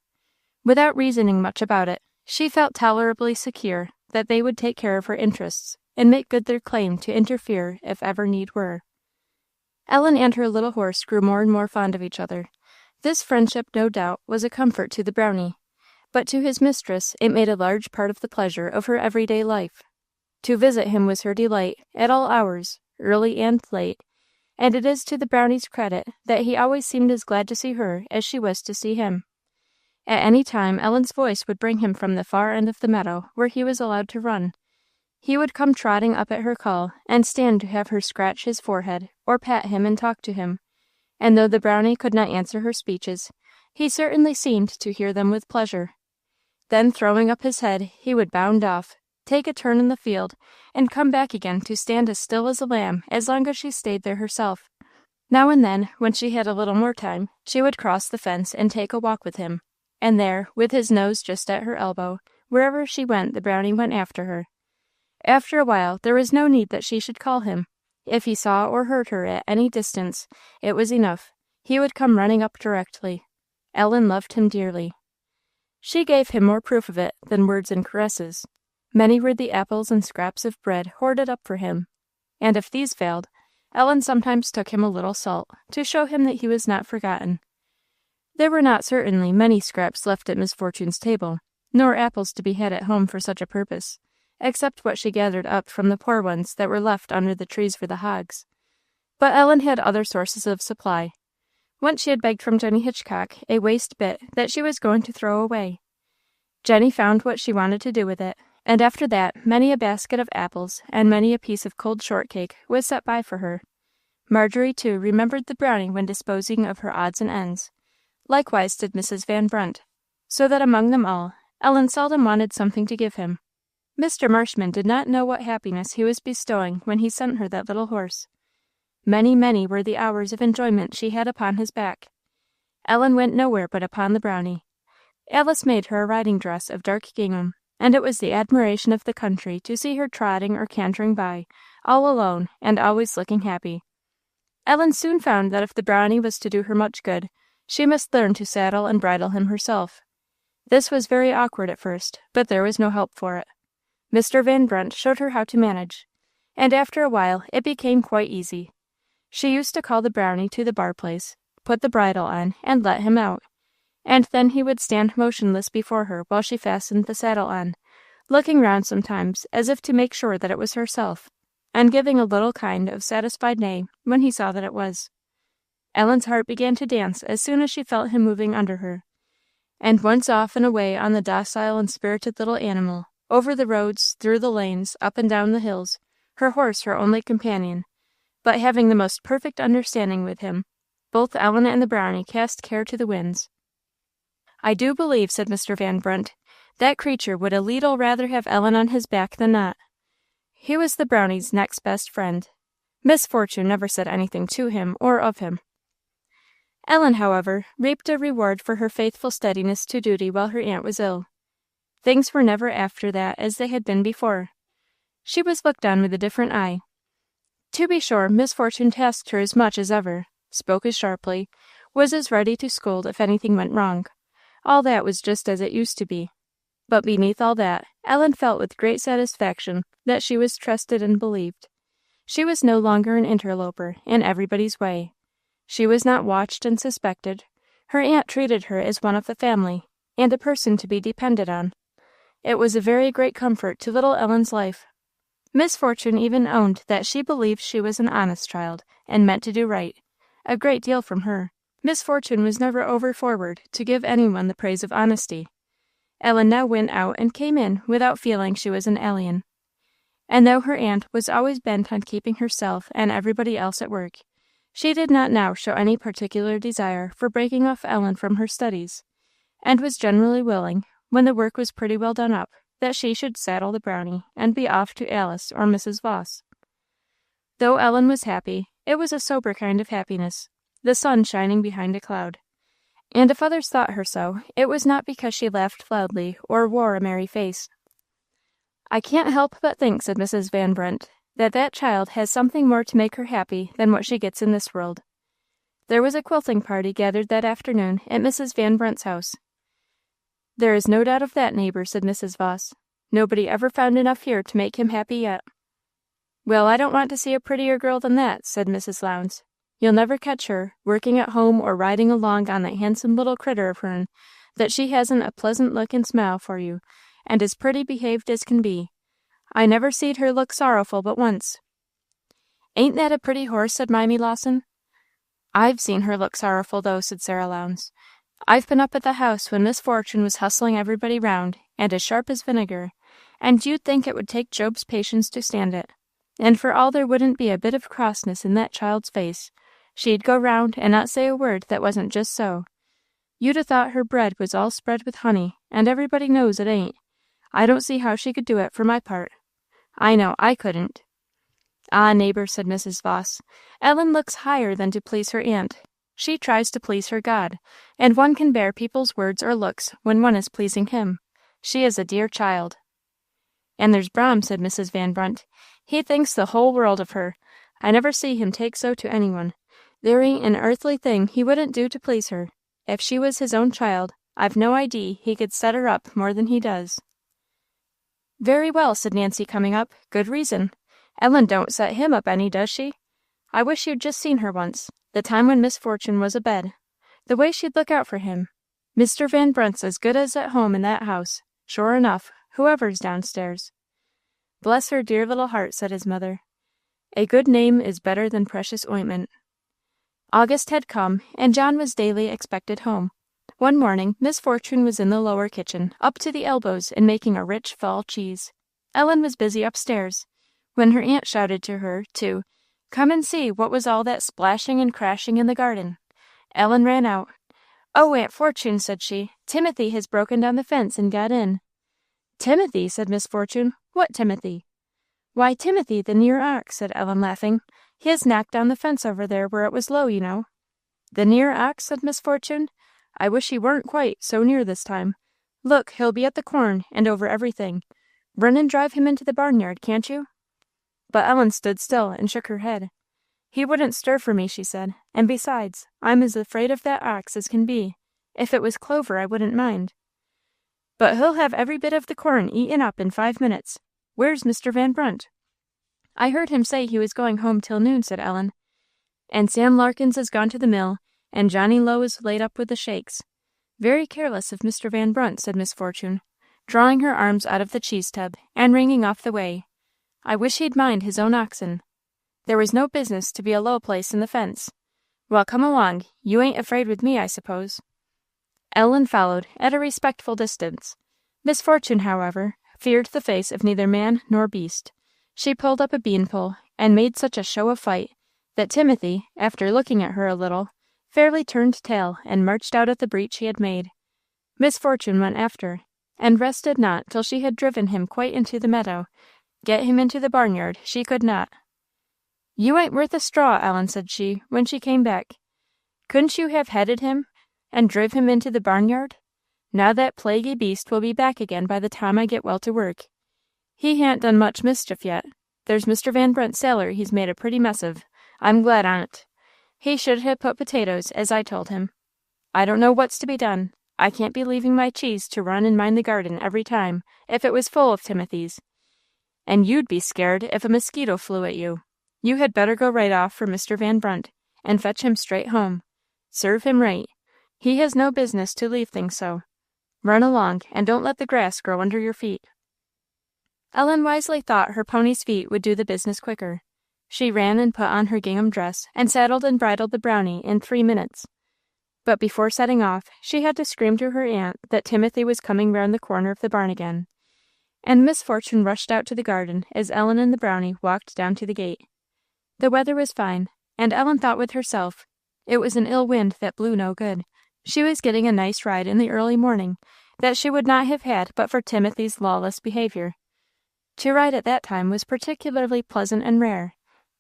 Without reasoning much about it, she felt tolerably secure that they would take care of her interests, and make good their claim to interfere if ever need were. Ellen and her little horse grew more and more fond of each other. This friendship, no doubt, was a comfort to the Brownie, but to his mistress it made a large part of the pleasure of her everyday life. To visit him was her delight, at all hours, early and late, and it is to the Brownie's credit that he always seemed as glad to see her as she was to see him. At any time Ellen's voice would bring him from the far end of the meadow where he was allowed to run. He would come trotting up at her call, and stand to have her scratch his forehead, or pat him and talk to him, and though the Brownie could not answer her speeches, he certainly seemed to hear them with pleasure. Then, throwing up his head, he would bound off, take a turn in the field, and come back again to stand as still as a lamb as long as she stayed there herself. Now and then, when she had a little more time, she would cross the fence and take a walk with him, and there, with his nose just at her elbow, wherever she went the Brownie went after her. After a while there was no need that she should call him. If he saw or heard her at any distance, it was enough. He would come running up directly. Ellen loved him dearly. She gave him more proof of it than words and caresses. Many were the apples and scraps of bread hoarded up for him, and if these failed, Ellen sometimes took him a little salt, to show him that he was not forgotten. There were not certainly many scraps left at Miss Fortune's table, nor apples to be had at home for such a purpose, except what she gathered up from the poor ones that were left under the trees for the hogs. But Ellen had other sources of supply. Once she had begged from Jenny Hitchcock a waste bit that she was going to throw away. Jenny found what she wanted to do with it, and after that many a basket of apples and many a piece of cold shortcake was set by for her. Marjorie, too, remembered the Brownie when disposing of her odds and ends. Likewise did Mrs. Van Brunt, so that among them all, Ellen seldom wanted something to give him. Mr. Marshman did not know what happiness he was bestowing when he sent her that little horse. Many, many were the hours of enjoyment she had upon his back. Ellen went nowhere but upon the Brownie. Alice made her a riding dress of dark gingham, and it was the admiration of the country to see her trotting or cantering by, all alone, and always looking happy. Ellen soon found that if the Brownie was to do her much good, she must learn to saddle and bridle him herself. This was very awkward at first, but there was no help for it. Mr. Van Brunt showed her how to manage, and after a while it became quite easy. She used to call the Brownie to the bar place, put the bridle on, and let him out, and then he would stand motionless before her while she fastened the saddle on, looking round sometimes as if to make sure that it was herself, and giving a little kind of satisfied neigh when he saw that it was. Ellen's heart began to dance as soon as she felt him moving under her, and once off and away on the docile and spirited little animal, over the roads, through the lanes, up and down the hills, her horse her only companion, but having the most perfect understanding with him, both Ellen and the Brownie cast care to the winds. "I do believe," said Mr. Van Brunt, "that creature would a leetle rather have Ellen on his back than not." He was the Brownie's next best friend. Miss Fortune never said anything to him or of him. Ellen, however, reaped a reward for her faithful steadiness to duty while her aunt was ill. Things were never after that as they had been before. She was looked on with a different eye. To be sure, Miss Fortune tasked her as much as ever, spoke as sharply, was as ready to scold if anything went wrong. All that was just as it used to be. But beneath all that, Ellen felt with great satisfaction that she was trusted and believed. She was no longer an interloper in everybody's way. She was not watched and suspected. Her aunt treated her as one of the family, and a person to be depended on. It was a very great comfort to little Ellen's life. Miss Fortune even owned that she believed she was an honest child, and meant to do right, a great deal from her. Miss Fortune was never over forward to give anyone the praise of honesty. Ellen now went out and came in without feeling she was an alien. And though her aunt was always bent on keeping herself and everybody else at work, she did not now show any particular desire for breaking off Ellen from her studies, and was generally willing, when the work was pretty well done up, that she should saddle the Brownie and be off to Alice or Mrs. Voss. Though Ellen was happy, it was a sober kind of happiness, the sun shining behind a cloud. And if others thought her so, it was not because she laughed loudly or wore a merry face. "I can't help but think," said Mrs. Van Brunt, that child has something more to make her happy than what she gets in this world." There was a quilting party gathered that afternoon at Mrs. Van Brunt's house. "There is no doubt of that, neighbour," said Mrs. Voss. "Nobody ever found enough here to make him happy yet." "Well, I don't want to see a prettier girl than that," said Mrs. Lowndes. "You'll never catch her, working at home or riding along on that handsome little critter of hern, that she hasn't a pleasant look and smile for you, and as pretty behaved as can be. I never seed her look sorrowful but once." "Ain't that a pretty horse?" said Mimy Lawson. "I've seen her look sorrowful, though," said Sarah Lowndes. "I've been up at the house when Miss Fortune was hustling everybody round, and as sharp as vinegar, and you'd think it would take Job's patience to stand it. And for all there wouldn't be a bit of crossness in that child's face, she'd go round and not say a word that wasn't just so. You'd 'a thought her bread was all spread with honey, and everybody knows it ain't. I don't see how she could do it, for my part. I know I couldn't." "Ah, neighbour," said Mrs. Voss, "Ellen looks higher than to please her aunt. She tries to please her God, and one can bear people's words or looks when one is pleasing him. She is a dear child." "And there's Brom," said Mrs. Van Brunt. "He thinks the whole world of her. I never see him take so to anyone. There ain't an earthly thing he wouldn't do to please her. If she was his own child, I've no idea he could set her up more than he does." "Very well," said Nancy, coming up. "Good reason. Ellen don't set him up any, does she? I wish you'd just seen her once, the time when Miss Fortune was abed. The way she'd look out for him. Mr. Van Brunt's as good as at home in that house, sure enough, whoever's downstairs." "Bless her dear little heart," said his mother. "A good name is better than precious ointment." August had come, and John was daily expected home. One morning, Miss Fortune was in the lower kitchen, up to the elbows in making a rich fall cheese. Ellen was busy upstairs, when her aunt shouted to her to "come and see what was all that splashing and crashing in the garden." Ellen ran out. "Oh, Aunt Fortune," said she, "Timothy has broken down the fence and got in." "Timothy?" said Miss Fortune. "What Timothy?" "Why, Timothy, the near ox," said Ellen, laughing. "He has knocked down the fence over there where it was low, you know." "The near ox?" said Miss Fortune. "I wish he weren't quite so near this time. Look, he'll be at the corn, and over everything. Run and drive him into the barnyard, can't you?" But Ellen stood still and shook her head. "He wouldn't stir for me," she said, "and besides, I'm as afraid of that ox as can be. If it was Clover, I wouldn't mind." "But he'll have every bit of the corn eaten up in 5 minutes. Where's Mr. Van Brunt?" "I heard him say he was going home till noon," said Ellen. "And Sam Larkins is gone to the mill, and Johnny Lowe is laid up with the shakes. Very careless of Mr. Van Brunt," said Miss Fortune, drawing her arms out of the cheese tub, and wringing off the whey. "I wish he'd mind his own oxen. There was no business to be a low place in the fence. Well, come along. You ain't afraid with me, I suppose." Ellen followed, at a respectful distance. Miss Fortune, however, feared the face of neither man nor beast. She pulled up a beanpole, and made such a show of fight, that Timothy, after looking at her a little, fairly turned tail and marched out at the breach he had made. Miss Fortune went after, and rested not till she had driven him quite into the meadow. Get him into the barnyard she could not. "You ain't worth a straw, Ellen," said she, when she came back. "Couldn't you have headed him, and driv him into the barnyard? Now that plaguey beast will be back again by the time I get well to work. He ha'n't done much mischief yet. There's Mr. Van Brunt's cellar he's made a pretty mess of. I'm glad on't. He should have put potatoes, as I told him. I don't know what's to be done. I can't be leaving my cheese to run and mind the garden every time, if it was full of Timothys. And you'd be scared if a mosquito flew at you. You had better go right off for Mr. Van Brunt, and fetch him straight home. Serve him right. He has no business to leave things so. Run along, and don't let the grass grow under your feet." Ellen wisely thought her pony's feet would do the business quicker. She ran and put on her gingham dress, and saddled and bridled the Brownie in 3 minutes. But before setting off, she had to scream to her aunt that Timothy was coming round the corner of the barn again. And Miss Fortune rushed out to the garden as Ellen and the Brownie walked down to the gate. The weather was fine, and Ellen thought with herself, it was an ill wind that blew no good. She was getting a nice ride in the early morning, that she would not have had but for Timothy's lawless behavior. To ride at that time was particularly pleasant and rare,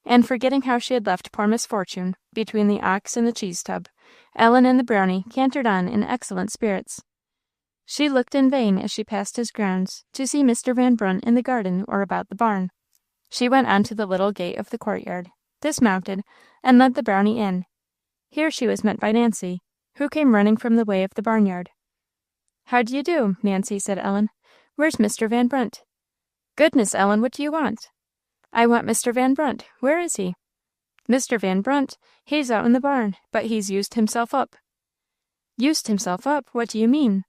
and forgetting how she had left poor Miss Fortune between the ox and the cheese tub, Ellen and the Brownie cantered on in excellent spirits. She looked in vain as she passed his grounds to see Mr. Van Brunt in the garden or about the barn. She went on to the little gate of the courtyard, dismounted, and led the Brownie in. Here she was met by Nancy, who came running from the way of the barnyard. "How do you do, Nancy?" said Ellen. "Where's Mr. Van Brunt?" "Goodness, Ellen, what do you want?" "I want Mr. Van Brunt. Where is he?" "Mr. Van Brunt? He's out in the barn, but he's used himself up." "Used himself up? What do you mean?"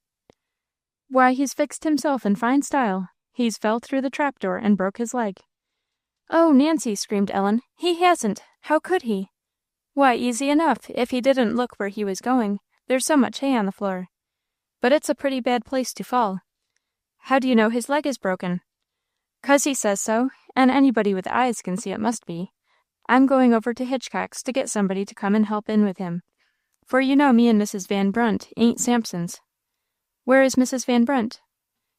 "Why, he's fixed himself in fine style. He's fell through the trapdoor and broke his leg." "Oh, Nancy!" screamed Ellen. "He hasn't! How could he?" "Why, easy enough, if he didn't look where he was going. There's so much hay on the floor. But it's a pretty bad place to fall." "How do you know his leg is broken?" "'Cause he says so, and anybody with eyes can see it must be. I'm going over to Hitchcock's to get somebody to come and help in with him. For you know me and Mrs. Van Brunt ain't Samsons." "Where is Mrs. Van Brunt?"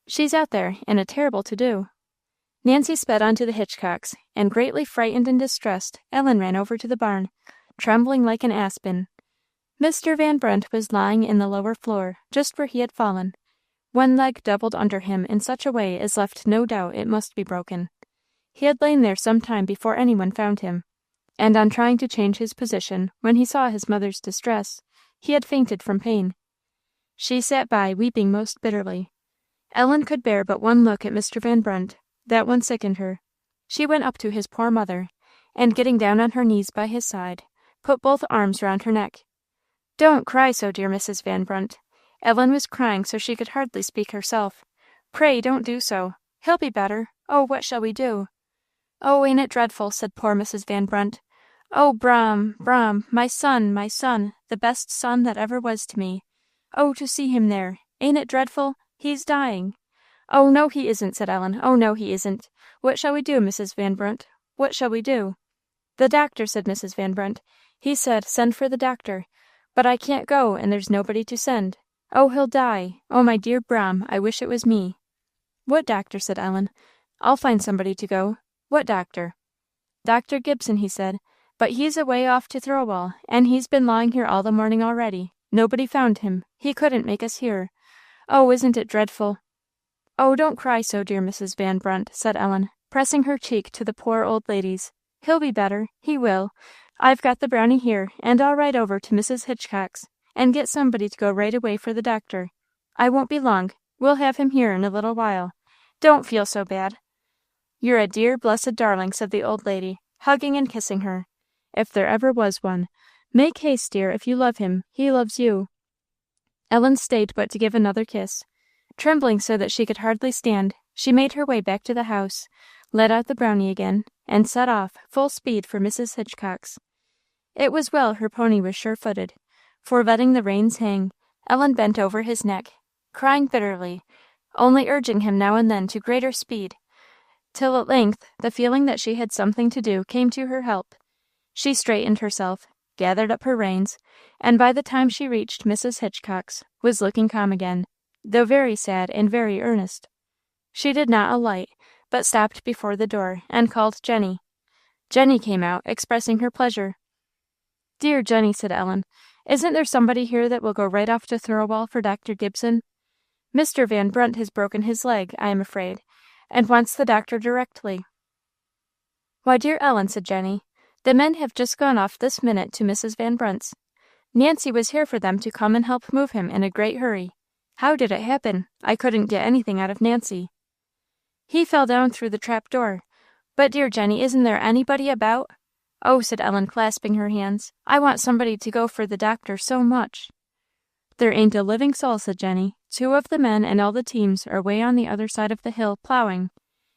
"She's out there, in a terrible to-do." Nancy sped on to the Hitchcocks, and greatly frightened and distressed, Ellen ran over to the barn, trembling like an aspen. Mr. Van Brunt was lying in the lower floor, just where he had fallen, one leg doubled under him in such a way as left no doubt it must be broken. He had lain there some time before anyone found him, and on trying to change his position, when he saw his mother's distress, he had fainted from pain. She sat by, weeping most bitterly. Ellen could bear but one look at Mr. Van Brunt. That one sickened her. She went up to his poor mother, and getting down on her knees by his side, put both arms round her neck. "Don't cry so, dear Mrs. Van Brunt." Ellen was crying so she could hardly speak herself. "Pray don't do so. He'll be better. Oh, what shall we do?" "Oh, ain't it dreadful?" said poor Mrs. Van Brunt. "Oh, Brom, my son, the best son that ever was to me. Oh, to see him there! Ain't it dreadful? He's dying." "Oh, no, he isn't," said Ellen. "Oh, no, he isn't. What shall we do, Mrs. Van Brunt? What shall we do?" "The doctor," said Mrs. Van Brunt. "He said, send for the doctor. But I can't go, and there's nobody to send. Oh, he'll die. Oh, my dear Brom, I wish it was me." "What doctor?" said Ellen. "I'll find somebody to go. What doctor?" "Dr. Gibson, he said. But he's away off to Thirlwall, and he's been lying here all the morning already. Nobody found him. He couldn't make us hear. Oh, isn't it dreadful?" "Oh, don't cry so, dear Mrs. Van Brunt," said Ellen, pressing her cheek to the poor old lady's. "He'll be better. He will. I've got the Brownie here, and I'll ride over to Mrs. Hitchcock's, and get somebody to go right away for the doctor. I won't be long. We'll have him here in a little while. Don't feel so bad." "You're a dear, blessed darling," said the old lady, hugging and kissing her. "If there ever was one. Make haste, dear, if you love him. He loves you." Ellen stayed but to give another kiss. Trembling so that she could hardly stand, she made her way back to the house, let out the Brownie again, and set off, full speed, for Mrs. Hitchcock's. It was well her pony was sure-footed, for, letting the reins hang, Ellen bent over his neck, crying bitterly, only urging him now and then to greater speed, till at length the feeling that she had something to do came to her help. She straightened herself, gathered up her reins, and by the time she reached Mrs. Hitchcock's, was looking calm again, though very sad and very earnest. She did not alight, but stopped before the door, and called Jenny. Jenny came out, expressing her pleasure. "Dear Jenny," said Ellen, "isn't there somebody here that will go right off to Thirlwall for Dr. Gibson? Mr. Van Brunt has broken his leg, I am afraid, and wants the doctor directly." "Why, dear Ellen," said Jenny, "the men have just gone off this minute to Mrs. Van Brunt's. Nancy was here for them to come and help move him in a great hurry. How did it happen? I couldn't get anything out of Nancy." "He fell down through the trap door. But, dear Jenny, isn't there anybody about?" "Oh," said Ellen, clasping her hands, "I want somebody to go for the doctor so much." "There ain't a living soul," said Jenny. "Two of the men and all the teams are way on the other side of the hill plowing,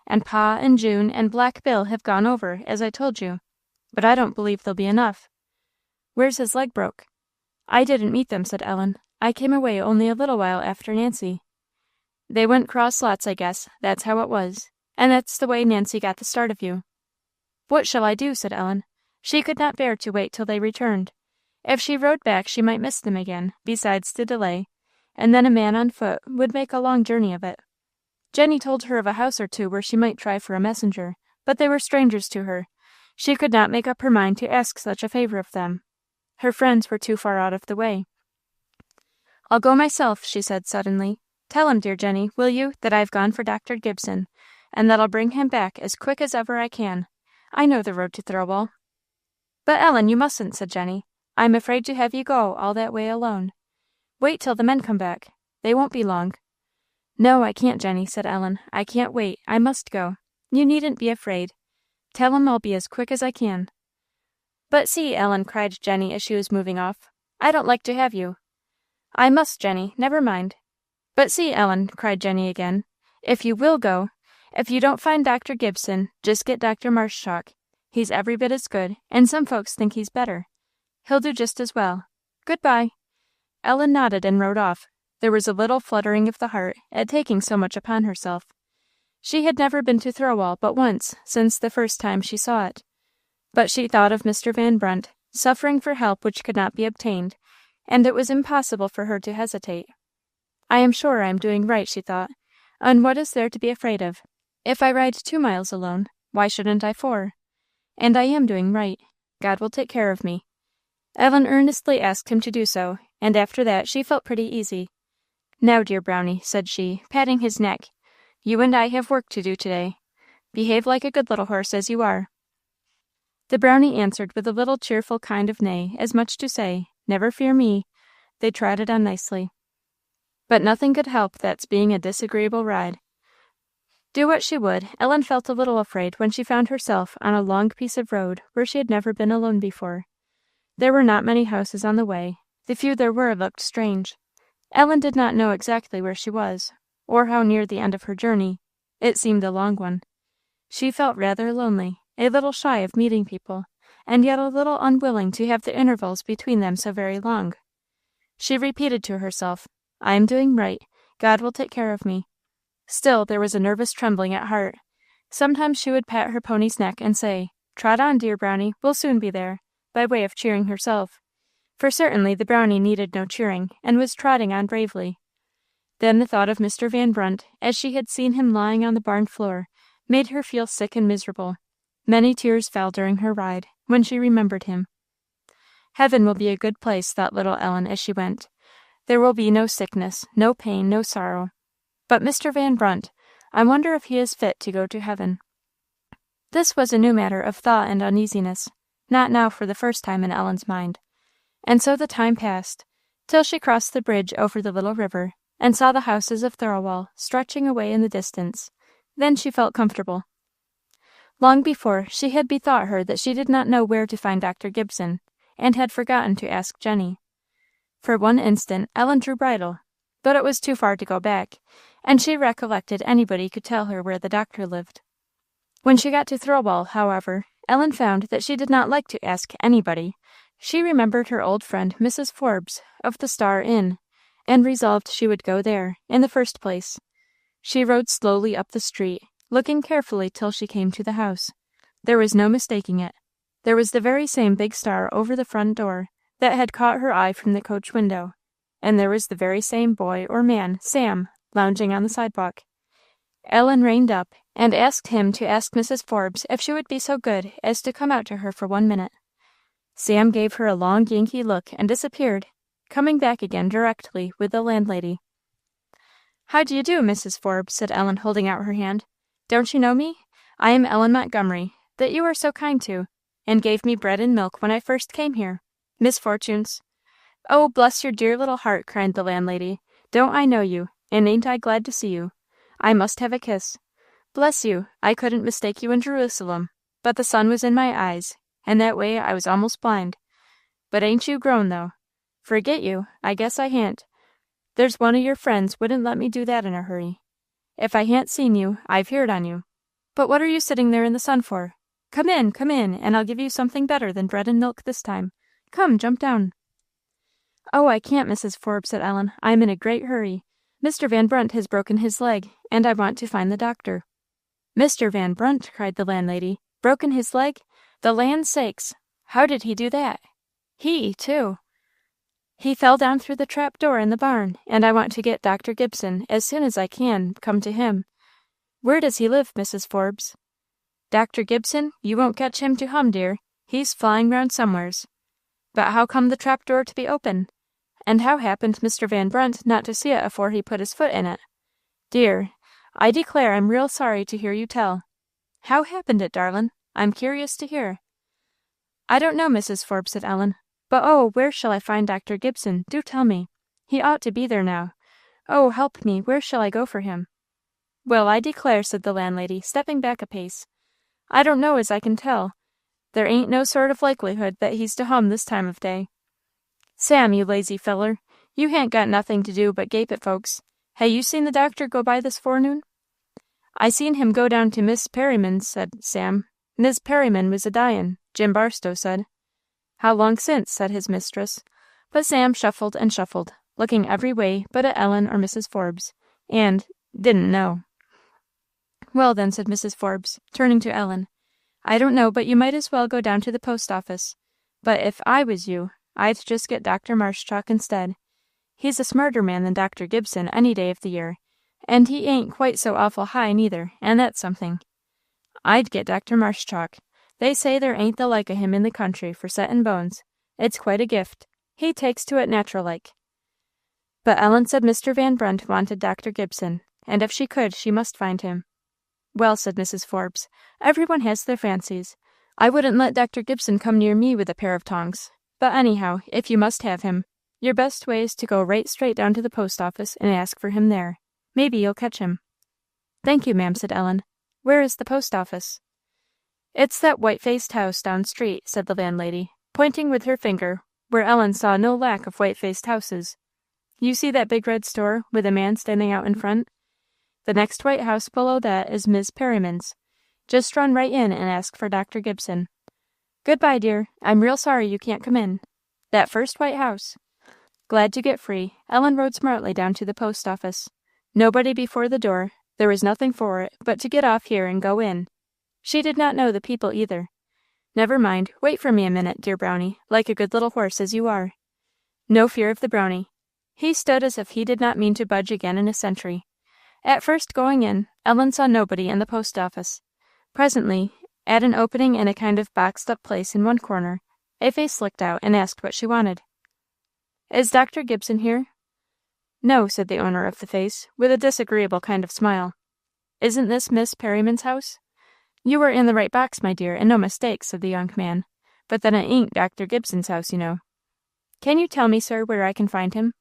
and Pa and June and Black Bill have gone over, as I told you. But I don't believe there'll be enough." "Where's his leg broke?" "I didn't meet them," said Ellen. "I came away only a little while after Nancy. They went cross lots, I guess, that's how it was, and that's the way Nancy got the start of you." "What shall I do?" said Ellen. She could not bear to wait till they returned. If she rode back she might miss them again, besides the delay, and then a man on foot would make a long journey of it. Jenny told her of a house or two where she might try for a messenger, but they were strangers to her. She could not make up her mind to ask such a favour of them. Her friends were too far out of the way. "I'll go myself," she said suddenly. "Tell him, dear Jenny, will you, that I've gone for Dr. Gibson, and that I'll bring him back as quick as ever I can. I know the road to Thirlwall." "But, Ellen, you mustn't," said Jenny. "I'm afraid to have you go all that way alone. Wait till the men come back. They won't be long." "No, I can't, Jenny," said Ellen. "I can't wait. I must go. You needn't be afraid. Tell him I'll be as quick as I can." "But see, Ellen," cried Jenny as she was moving off, "I don't like to have you." "I must, Jenny. Never mind." "But see, Ellen," cried Jenny again, "if you will go, if you don't find Dr. Gibson, just get Dr. Marshchalk. He's every bit as good, and some folks think he's better. He'll do just as well. Good-bye." Ellen nodded and rode off. There was a little fluttering of the heart at taking so much upon herself. She had never been to Thirlwall but once since the first time she saw it. But she thought of Mr. Van Brunt, suffering for help which could not be obtained, and it was impossible for her to hesitate. "I am sure I am doing right," she thought, "and what is there to be afraid of? If I ride 2 miles alone, why shouldn't I 4? And I am doing right. God will take care of me." Ellen earnestly asked him to do so, and after that she felt pretty easy. "Now, dear Brownie," said she, patting his neck, "you and I have work to do to-day. Behave like a good little horse as you are." The Brownie answered with a little cheerful kind of neigh, as much to say, "Never fear me." They trotted on nicely. but nothing could help that's being a disagreeable ride. Do what she would, Ellen felt a little afraid when she found herself on a long piece of road where she had never been alone before. There were not many houses on the way. The few there were looked strange. Ellen did not know exactly where she was, or how near the end of her journey. It seemed a long one. She felt rather lonely, a little shy of meeting people, and yet a little unwilling to have the intervals between them so very long. She repeated to herself, "I am doing right. God will take care of me." Still, there was a nervous trembling at heart. Sometimes she would pat her pony's neck and say, "Trot on, dear Brownie, we'll soon be there," by way of cheering herself. For certainly the Brownie needed no cheering, and was trotting on bravely. Then the thought of Mr. Van Brunt, as she had seen him lying on the barn floor, made her feel sick and miserable. Many tears fell during her ride, when she remembered him. Heaven will be a good place, thought little Ellen as she went. There will be no sickness, no pain, no sorrow. But Mr. Van Brunt, I wonder if he is fit to go to heaven. This was a new matter of thought and uneasiness, not now for the first time in Ellen's mind. And so the time passed, till she crossed the bridge over the little river, and saw the houses of Thirlwall stretching away in the distance. Then she felt comfortable. Long before, she had bethought her that she did not know where to find Dr. Gibson, and had forgotten to ask Jenny. For one instant Ellen drew bridle, but it was too far to go back, and she recollected anybody could tell her where the doctor lived. When she got to Thirlwall, however, Ellen found that she did not like to ask anybody. She remembered her old friend Mrs. Forbes of the Star Inn, and resolved she would go there, in the first place. She rode slowly up the street, looking carefully till she came to the house. There was no mistaking it. There was the very same big star over the front door that had caught her eye from the coach window, and there was the very same boy or man, Sam, lounging on the sidewalk. Ellen reined up, and asked him to ask Mrs. Forbes if she would be so good as to come out to her for 1 minute. Sam gave her a long Yankee look and disappeared, coming back again directly with the landlady. "How do you do, Mrs. Forbes?" said Ellen, holding out her hand. "Don't you know me? I am Ellen Montgomery, that you are so kind to, and gave me bread and milk when I first came here. Misfortunes." "Oh, bless your dear little heart!" cried the landlady. "Don't I know you, and ain't I glad to see you? I must have a kiss. Bless you, I couldn't mistake you in Jerusalem, but the sun was in my eyes, and that way I was almost blind. But ain't you grown, though? Forget you? I guess I han't. There's one of your friends wouldn't let me do that in a hurry. If I han't seen you, I've heard on you. But what are you sitting there in the sun for? Come in, and I'll give you something better than bread and milk this time. Come, jump down." "Oh, I can't, Mrs. Forbes," said Ellen. "I'm in a great hurry. Mr. Van Brunt has broken his leg, and I want to find the doctor." "Mr. Van Brunt!" cried the landlady. "Broken his leg? The land's sakes! How did he do that? He, too. He fell down through the trap door in the barn, and I want to get Dr. Gibson as soon as I can come to him. Where does he live, Mrs. Forbes?" "Dr. Gibson? You won't catch him to hum, dear. He's flying round somewheres. But how come the trap door to be open? And how happened Mr. Van Brunt not to see it afore he put his foot in it? Dear, I declare I'm real sorry to hear you tell. How happened it, darlin'? I'm curious to hear." "I don't know, Mrs. Forbes," said Ellen. "But oh, where shall I find Dr. Gibson? Do tell me. He ought to be there now. Oh, help me, where shall I go for him?" "Well, I declare," said the landlady, stepping back a pace. "I don't know as I can tell. There ain't no sort of likelihood that he's to hum this time of day. Sam, you lazy feller, you han't got nothing to do but gape at folks. Hay you seen the doctor go by this forenoon?" "I seen him go down to Miss Perryman's," said Sam. "Miss Perryman was a dyin', Jim Barstow said." "How long since?" said his mistress. But Sam shuffled and shuffled, looking every way but at Ellen or Mrs. Forbes, and didn't know. "Well, then," said Mrs. Forbes, turning to Ellen, "I don't know but you might as well go down to the post office. But if I was you, I'd just get Dr. Marshchalk instead. He's a smarter man than Dr. Gibson any day of the year, and he ain't quite so awful high neither, and that's something. I'd get Dr. Marshchalk. They say there ain't the like o' him in the country for settin' bones. It's quite a gift. He takes to it natural like." But Ellen said Mr. Van Brunt wanted Dr. Gibson, and if she could, she must find him. "Well," said Mrs. Forbes, "every one has their fancies. I wouldn't let Dr. Gibson come near me with a pair of tongs. But anyhow, if you must have him, Your best way is to go right straight down to the post office and ask for him there. Maybe you'll catch him." "Thank you, ma'am," said Ellen. "Where is the post office?" "It's that white-faced house down street," said the landlady, pointing with her finger where Ellen saw no lack of white-faced houses. "You see that big red store with a man standing out in front? The next white house below that is Miss Perryman's. Just run right in and ask for Dr. Gibson." "Good-bye, dear. I'm real sorry you can't come in. That first white house." Glad to get free, Ellen rode smartly down to the post office. Nobody before the door. There was nothing for it but to get off here and go in. She did not know the people either. "Never mind. Wait for me a minute, dear Brownie, like a good little horse as you are." No fear of the Brownie. He stood as if he did not mean to budge again in a century. At first going in, Ellen saw nobody in the post office. Presently, at an opening in a kind of boxed-up place in one corner, a face looked out and asked what she wanted. "Is Dr. Gibson here?" "No," said the owner of the face, with a disagreeable kind of smile. "Isn't this Miss Perryman's house?" "You are in the right box, my dear, and no mistake," said the young man. "But then it ain't Dr. Gibson's house, you know." "Can you tell me, sir, where I can find him?"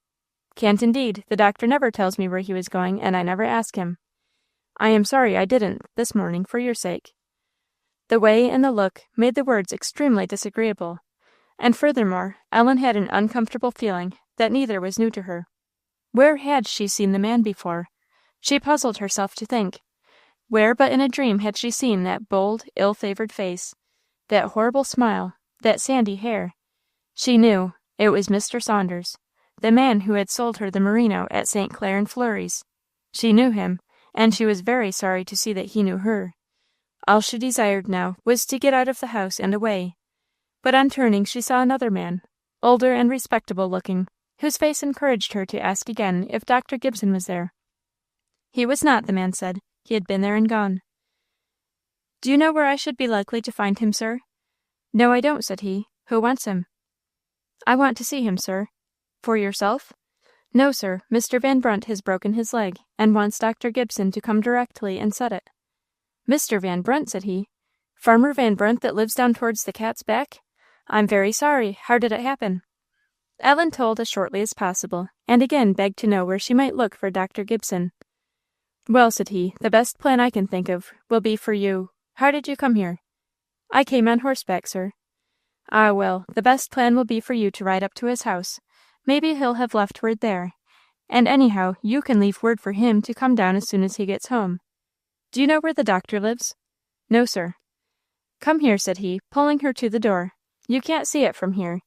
"Can't indeed. The doctor never tells me where he was going, and I never ask him. I am sorry I didn't, this morning, for your sake." The way and the look made the words extremely disagreeable, and furthermore, Ellen had an uncomfortable feeling that neither was new to her. Where had she seen the man before? She puzzled herself to think. Where but in a dream had she seen that bold, ill-favoured face, that horrible smile, that sandy hair? She knew it was Mr. Saunders, the man who had sold her the merino at St. Clair and Fleury's. She knew him, and she was very sorry to see that he knew her. All she desired now was to get out of the house and away. But on turning she saw another man, older and respectable-looking, whose face encouraged her to ask again if Dr. Gibson was there. He was not, the man said. He had been there and gone. "Do you know where I should be likely to find him, sir?" "No, I don't," said he. "Who wants him?" "I want to see him, sir." "For yourself?" "No, sir. Mr. Van Brunt has broken his leg, and wants Dr. Gibson to come directly and set it." "Mr. Van Brunt," said he. "Farmer Van Brunt that lives down towards the Cat's Back? I'm very sorry. How did it happen?" Ellen told as shortly as possible, and again begged to know where she might look for Dr. Gibson. "Well," said he, "the best plan I can think of will be for you. How did you come here?" "I came on horseback, sir." "Ah, well, the best plan will be for you to ride up to his house. Maybe he'll have left word there. And anyhow, you can leave word for him to come down as soon as he gets home. Do you know where the doctor lives?" "No, sir." "Come here," said he, pulling her to the door. "You can't see it from here,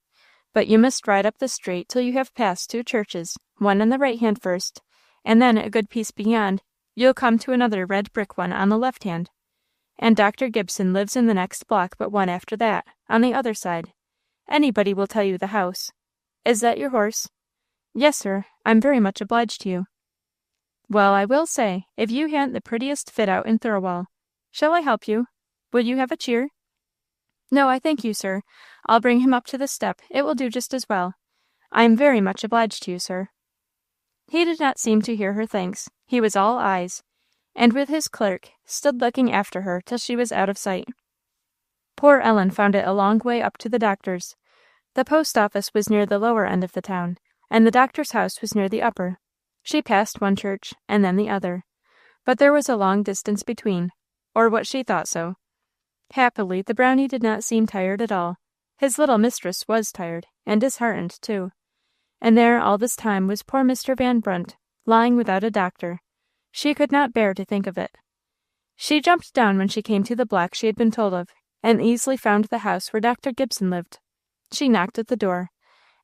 but you must ride up the street till you have passed 2 churches, one on the right hand first, and then a good piece beyond you'll come to another red brick one on the left hand. And Dr. Gibson lives in the next block but one after that, on the other side. Anybody will tell you the house. Is that your horse?" "Yes, sir. I'm very much obliged to you." "Well, I will say, if you ha'n't the prettiest fit out in Thirlwall. Shall I help you? Will you have a cheer?" "No, I thank you, sir. I'll bring him up to the step. It will do just as well. I am very much obliged to you, sir." He did not seem to hear her thanks. He was all eyes, and with his clerk stood looking after her till she was out of sight. Poor Ellen found it a long way up to the doctor's. The post office was near the lower end of the town, and the doctor's house was near the upper. She passed one church, and then the other, but there was a long distance between, or what she thought so. Happily, the Brownie did not seem tired at all. His little mistress was tired, and disheartened too. And there all this time was poor Mr. Van Brunt, lying without a doctor. She could not bear to think of it. She jumped down when she came to the block she had been told of, and easily found the house where Dr. Gibson lived. She knocked at the door.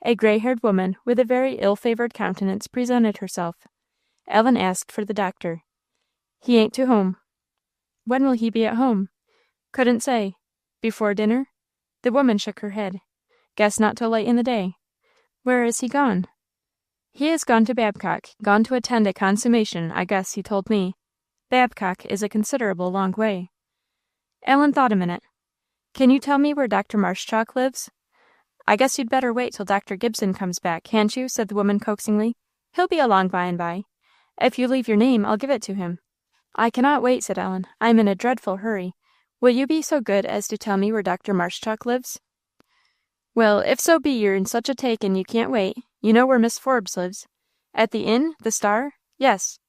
A gray-haired woman with a very ill-favoured countenance presented herself. Ellen asked for the doctor. "He ain't to home." "When will he be at home?" "Couldn't say." "Before dinner?" The woman shook her head. "Guess not till late in the day." "Where is he gone?" "He is gone to Babcock, gone to attend a consummation, I guess he told me. Babcock is a considerable long way." Ellen thought a minute. "Can you tell me where Dr. Marshchalk lives?" "I guess you'd better wait till Dr. Gibson comes back, can't you?" said the woman coaxingly. "He'll be along by and by. If you leave your name, I'll give it to him." "I cannot wait," said Ellen. "I'm in a dreadful hurry. Will you be so good as to tell me where Dr. Marshchalk lives?" "Well, if so be you're in such a takin' you can't wait, You know where Miss Forbes lives? At the inn, the Star? Yes.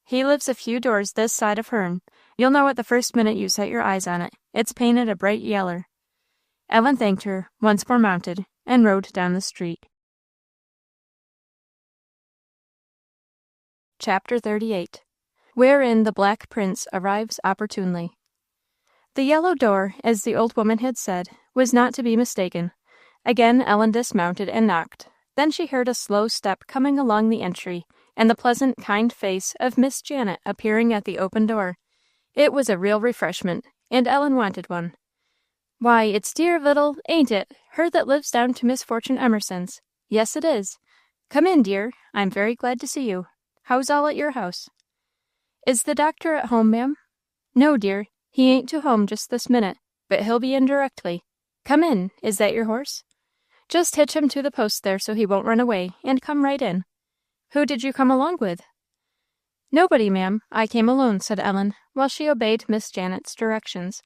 He lives a few doors this side of hern. You'll know it the first minute you set your eyes on it. It's painted a bright yeller." Ellen thanked her, once more mounted, and rode down the street. Chapter 38. Wherein the Black Prince arrives opportunely. The yellow door, as the old woman had said, was not to be mistaken. Again Ellen dismounted and knocked. Then she heard a slow step coming along the entry, and the pleasant, kind face of Miss Janet appearing at the open door. It was a real refreshment, and Ellen wanted one. "Why, it's dear little, ain't it, her that lives down to Miss Fortune Emerson's? Yes, it is. Come in, dear. I'm very glad to see you. How's all at your house?" "Is the doctor at home, ma'am?" "No, dear, he ain't to home just this minute, but he'll be in directly. Come in. Is that your horse? Just hitch him to the post there so he won't run away, and come right in. Who did you come along with?" "Nobody, ma'am. I came alone," said Ellen, while she obeyed Miss Janet's directions.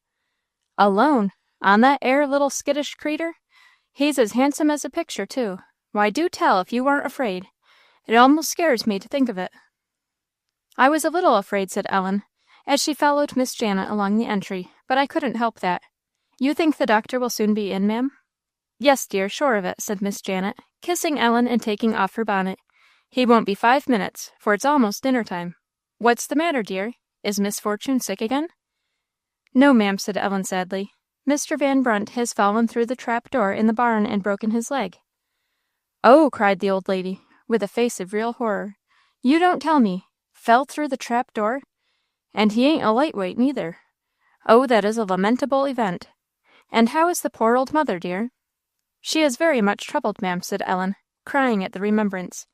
"Alone? On that 'ere little skittish creeter? He's as handsome as a picture, too. Why, do tell if you aren't afraid. It almost scares me to think of it." "I was a little afraid," said Ellen, as she followed Miss Janet along the entry, "but I couldn't help that. You think the doctor will soon be in, ma'am?" "Yes, dear, sure of it," said Miss Janet, kissing Ellen and taking off her bonnet. "He won't be 5 minutes, for it's almost dinner time. What's the matter, dear? Is Miss Fortune sick again?" "No, ma'am," said Ellen sadly. "Mr. Van Brunt has fallen through the trap door in the barn and broken his leg." "Oh!" cried the old lady, with a face of real horror. "You don't tell me! Fell through the trap door? And he ain't a lightweight, neither. Oh, that is a lamentable event. And how is the poor old mother, dear?" "She is very much troubled, ma'am," said Ellen, crying at the remembrance.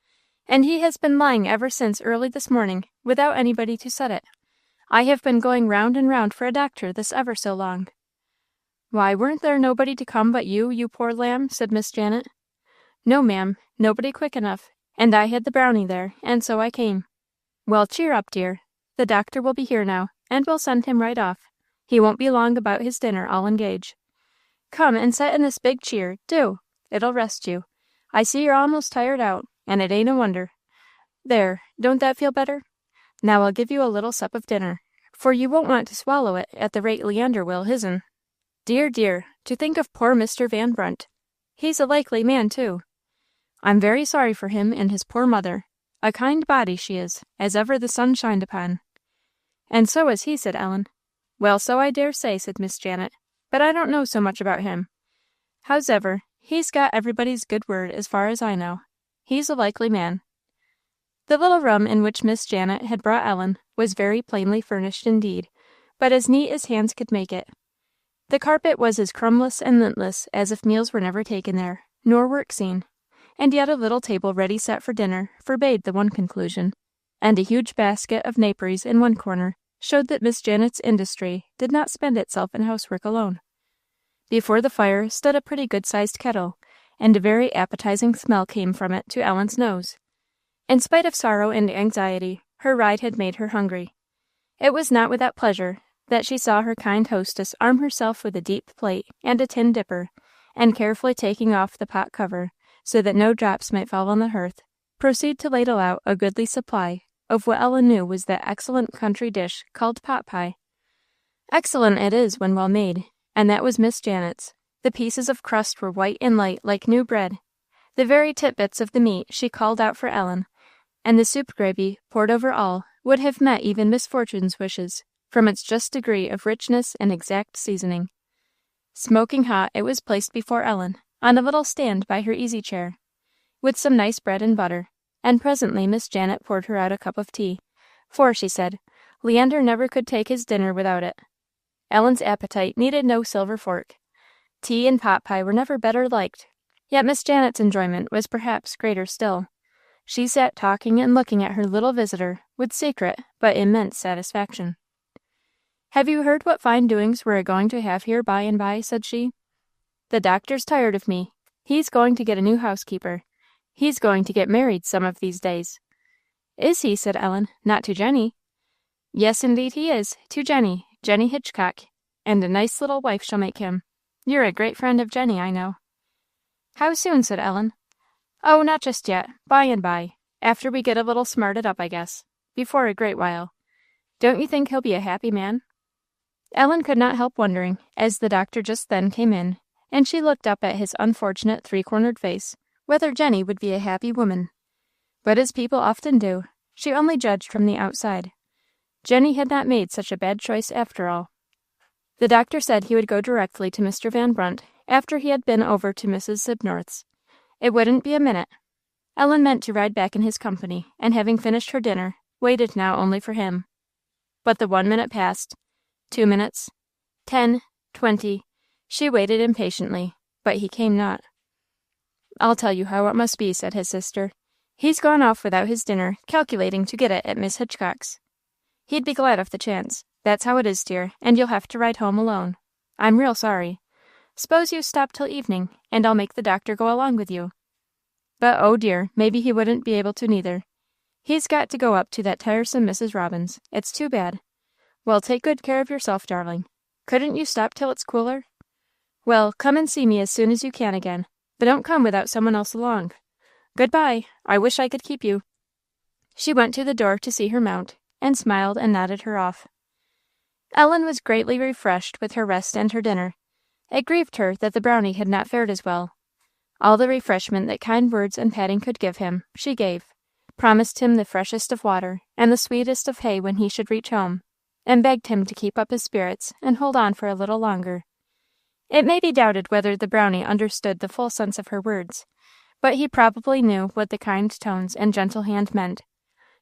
"And he has been lying ever since early this morning, without anybody to set it. I have been going round and round for a doctor this ever so long." "Why, weren't there nobody to come but you, you poor lamb?" said Miss Janet. "No, ma'am, nobody quick enough, and I had the Brownie there, and so I came." "Well, cheer up, dear. The doctor will be here now, and we'll send him right off. He won't be long about his dinner, I'll engage. Come and set in this big cheer, do. It'll rest you. I see you're almost tired out, and it ain't a wonder. There, don't that feel better? Now I'll give you a little sup of dinner, for you won't want to swallow it at the rate Leander will his'n. Dear, dear, to think of poor Mr. Van Brunt. He's a likely man, too. I'm very sorry for him and his poor mother. A kind body she is, as ever the sun shined upon." "And so is he," said Ellen. "Well, so I dare say," said Miss Janet, "but I don't know so much about him. Hows'ever, he's got everybody's good word as far as I know. He's a likely man." The little room in which Miss Janet had brought Ellen was very plainly furnished indeed, but as neat as hands could make it. The carpet was as crumbless and lintless as if meals were never taken there, nor work seen, and yet a little table ready set for dinner forbade the one conclusion, and a huge basket of naperies in one corner showed that Miss Janet's industry did not spend itself in housework alone. Before the fire stood a pretty good-sized kettle, and a very appetizing smell came from it to Ellen's nose. In spite of sorrow and anxiety, her ride had made her hungry. It was not without pleasure that she saw her kind hostess arm herself with a deep plate and a tin dipper, and carefully taking off the pot cover, so that no drops might fall on the hearth, proceed to ladle out a goodly supply of what Ellen knew was that excellent country dish called pot pie. Excellent it is when well made, and that was Miss Janet's. The pieces of crust were white and light like new bread. The very titbits of the meat she called out for Ellen, and the soup gravy, poured over all, would have met even Miss Fortune's wishes, from its just degree of richness and exact seasoning. Smoking hot, it was placed before Ellen, on a little stand by her easy-chair, with some nice bread and butter, and presently Miss Janet poured her out a cup of tea, for, she said, Leander never could take his dinner without it. Ellen's appetite needed no silver fork. Tea and pot pie were never better liked, yet Miss Janet's enjoyment was perhaps greater still. She sat talking and looking at her little visitor with secret but immense satisfaction. "Have you heard what fine doings we're going to have here by and by?" said she. "The doctor's tired of me. He's going to get a new housekeeper. He's going to get married some of these days." "Is he?" said Ellen. "Not to Jenny?" "Yes, indeed he is, to Jenny Hitchcock, and a nice little wife she'll make him. You're a great friend of Jenny, I know." "How soon?" said Ellen. "Oh, not just yet. By and by. After we get a little smarted up, I guess. Before a great while. Don't you think he'll be a happy man?" Ellen could not help wondering, as the doctor just then came in, and she looked up at his unfortunate three-cornered face, whether Jenny would be a happy woman. But as people often do, she only judged from the outside. Jenny had not made such a bad choice after all. The doctor said he would go directly to Mr. Van Brunt after he had been over to Mrs. Sibnorth's. It wouldn't be a minute. Ellen meant to ride back in his company, and having finished her dinner, waited now only for him. But the 1 minute passed, 2 minutes, 10, 20. She waited impatiently, but he came not. "I'll tell you how it must be," said his sister. "He's gone off without his dinner, calculating to get it at Miss Hitchcock's. He'd be glad of the chance. That's how it is, dear, and you'll have to ride home alone. I'm real sorry. S'pose you stop till evening, and I'll make the doctor go along with you. But, oh dear, maybe he wouldn't be able to neither. He's got to go up to that tiresome Mrs. Robin's. It's too bad. Well, take good care of yourself, darling. Couldn't you stop till it's cooler? Well, come and see me as soon as you can again, but don't come without someone else along. Good-bye. I wish I could keep you." She went to the door to see her mount, and smiled and nodded her off. Ellen was greatly refreshed with her rest and her dinner. It grieved her that the Brownie had not fared as well. All the refreshment that kind words and patting could give him, she gave, promised him the freshest of water and the sweetest of hay when he should reach home, and begged him to keep up his spirits and hold on for a little longer. It may be doubted whether the Brownie understood the full sense of her words, but he probably knew what the kind tones and gentle hand meant.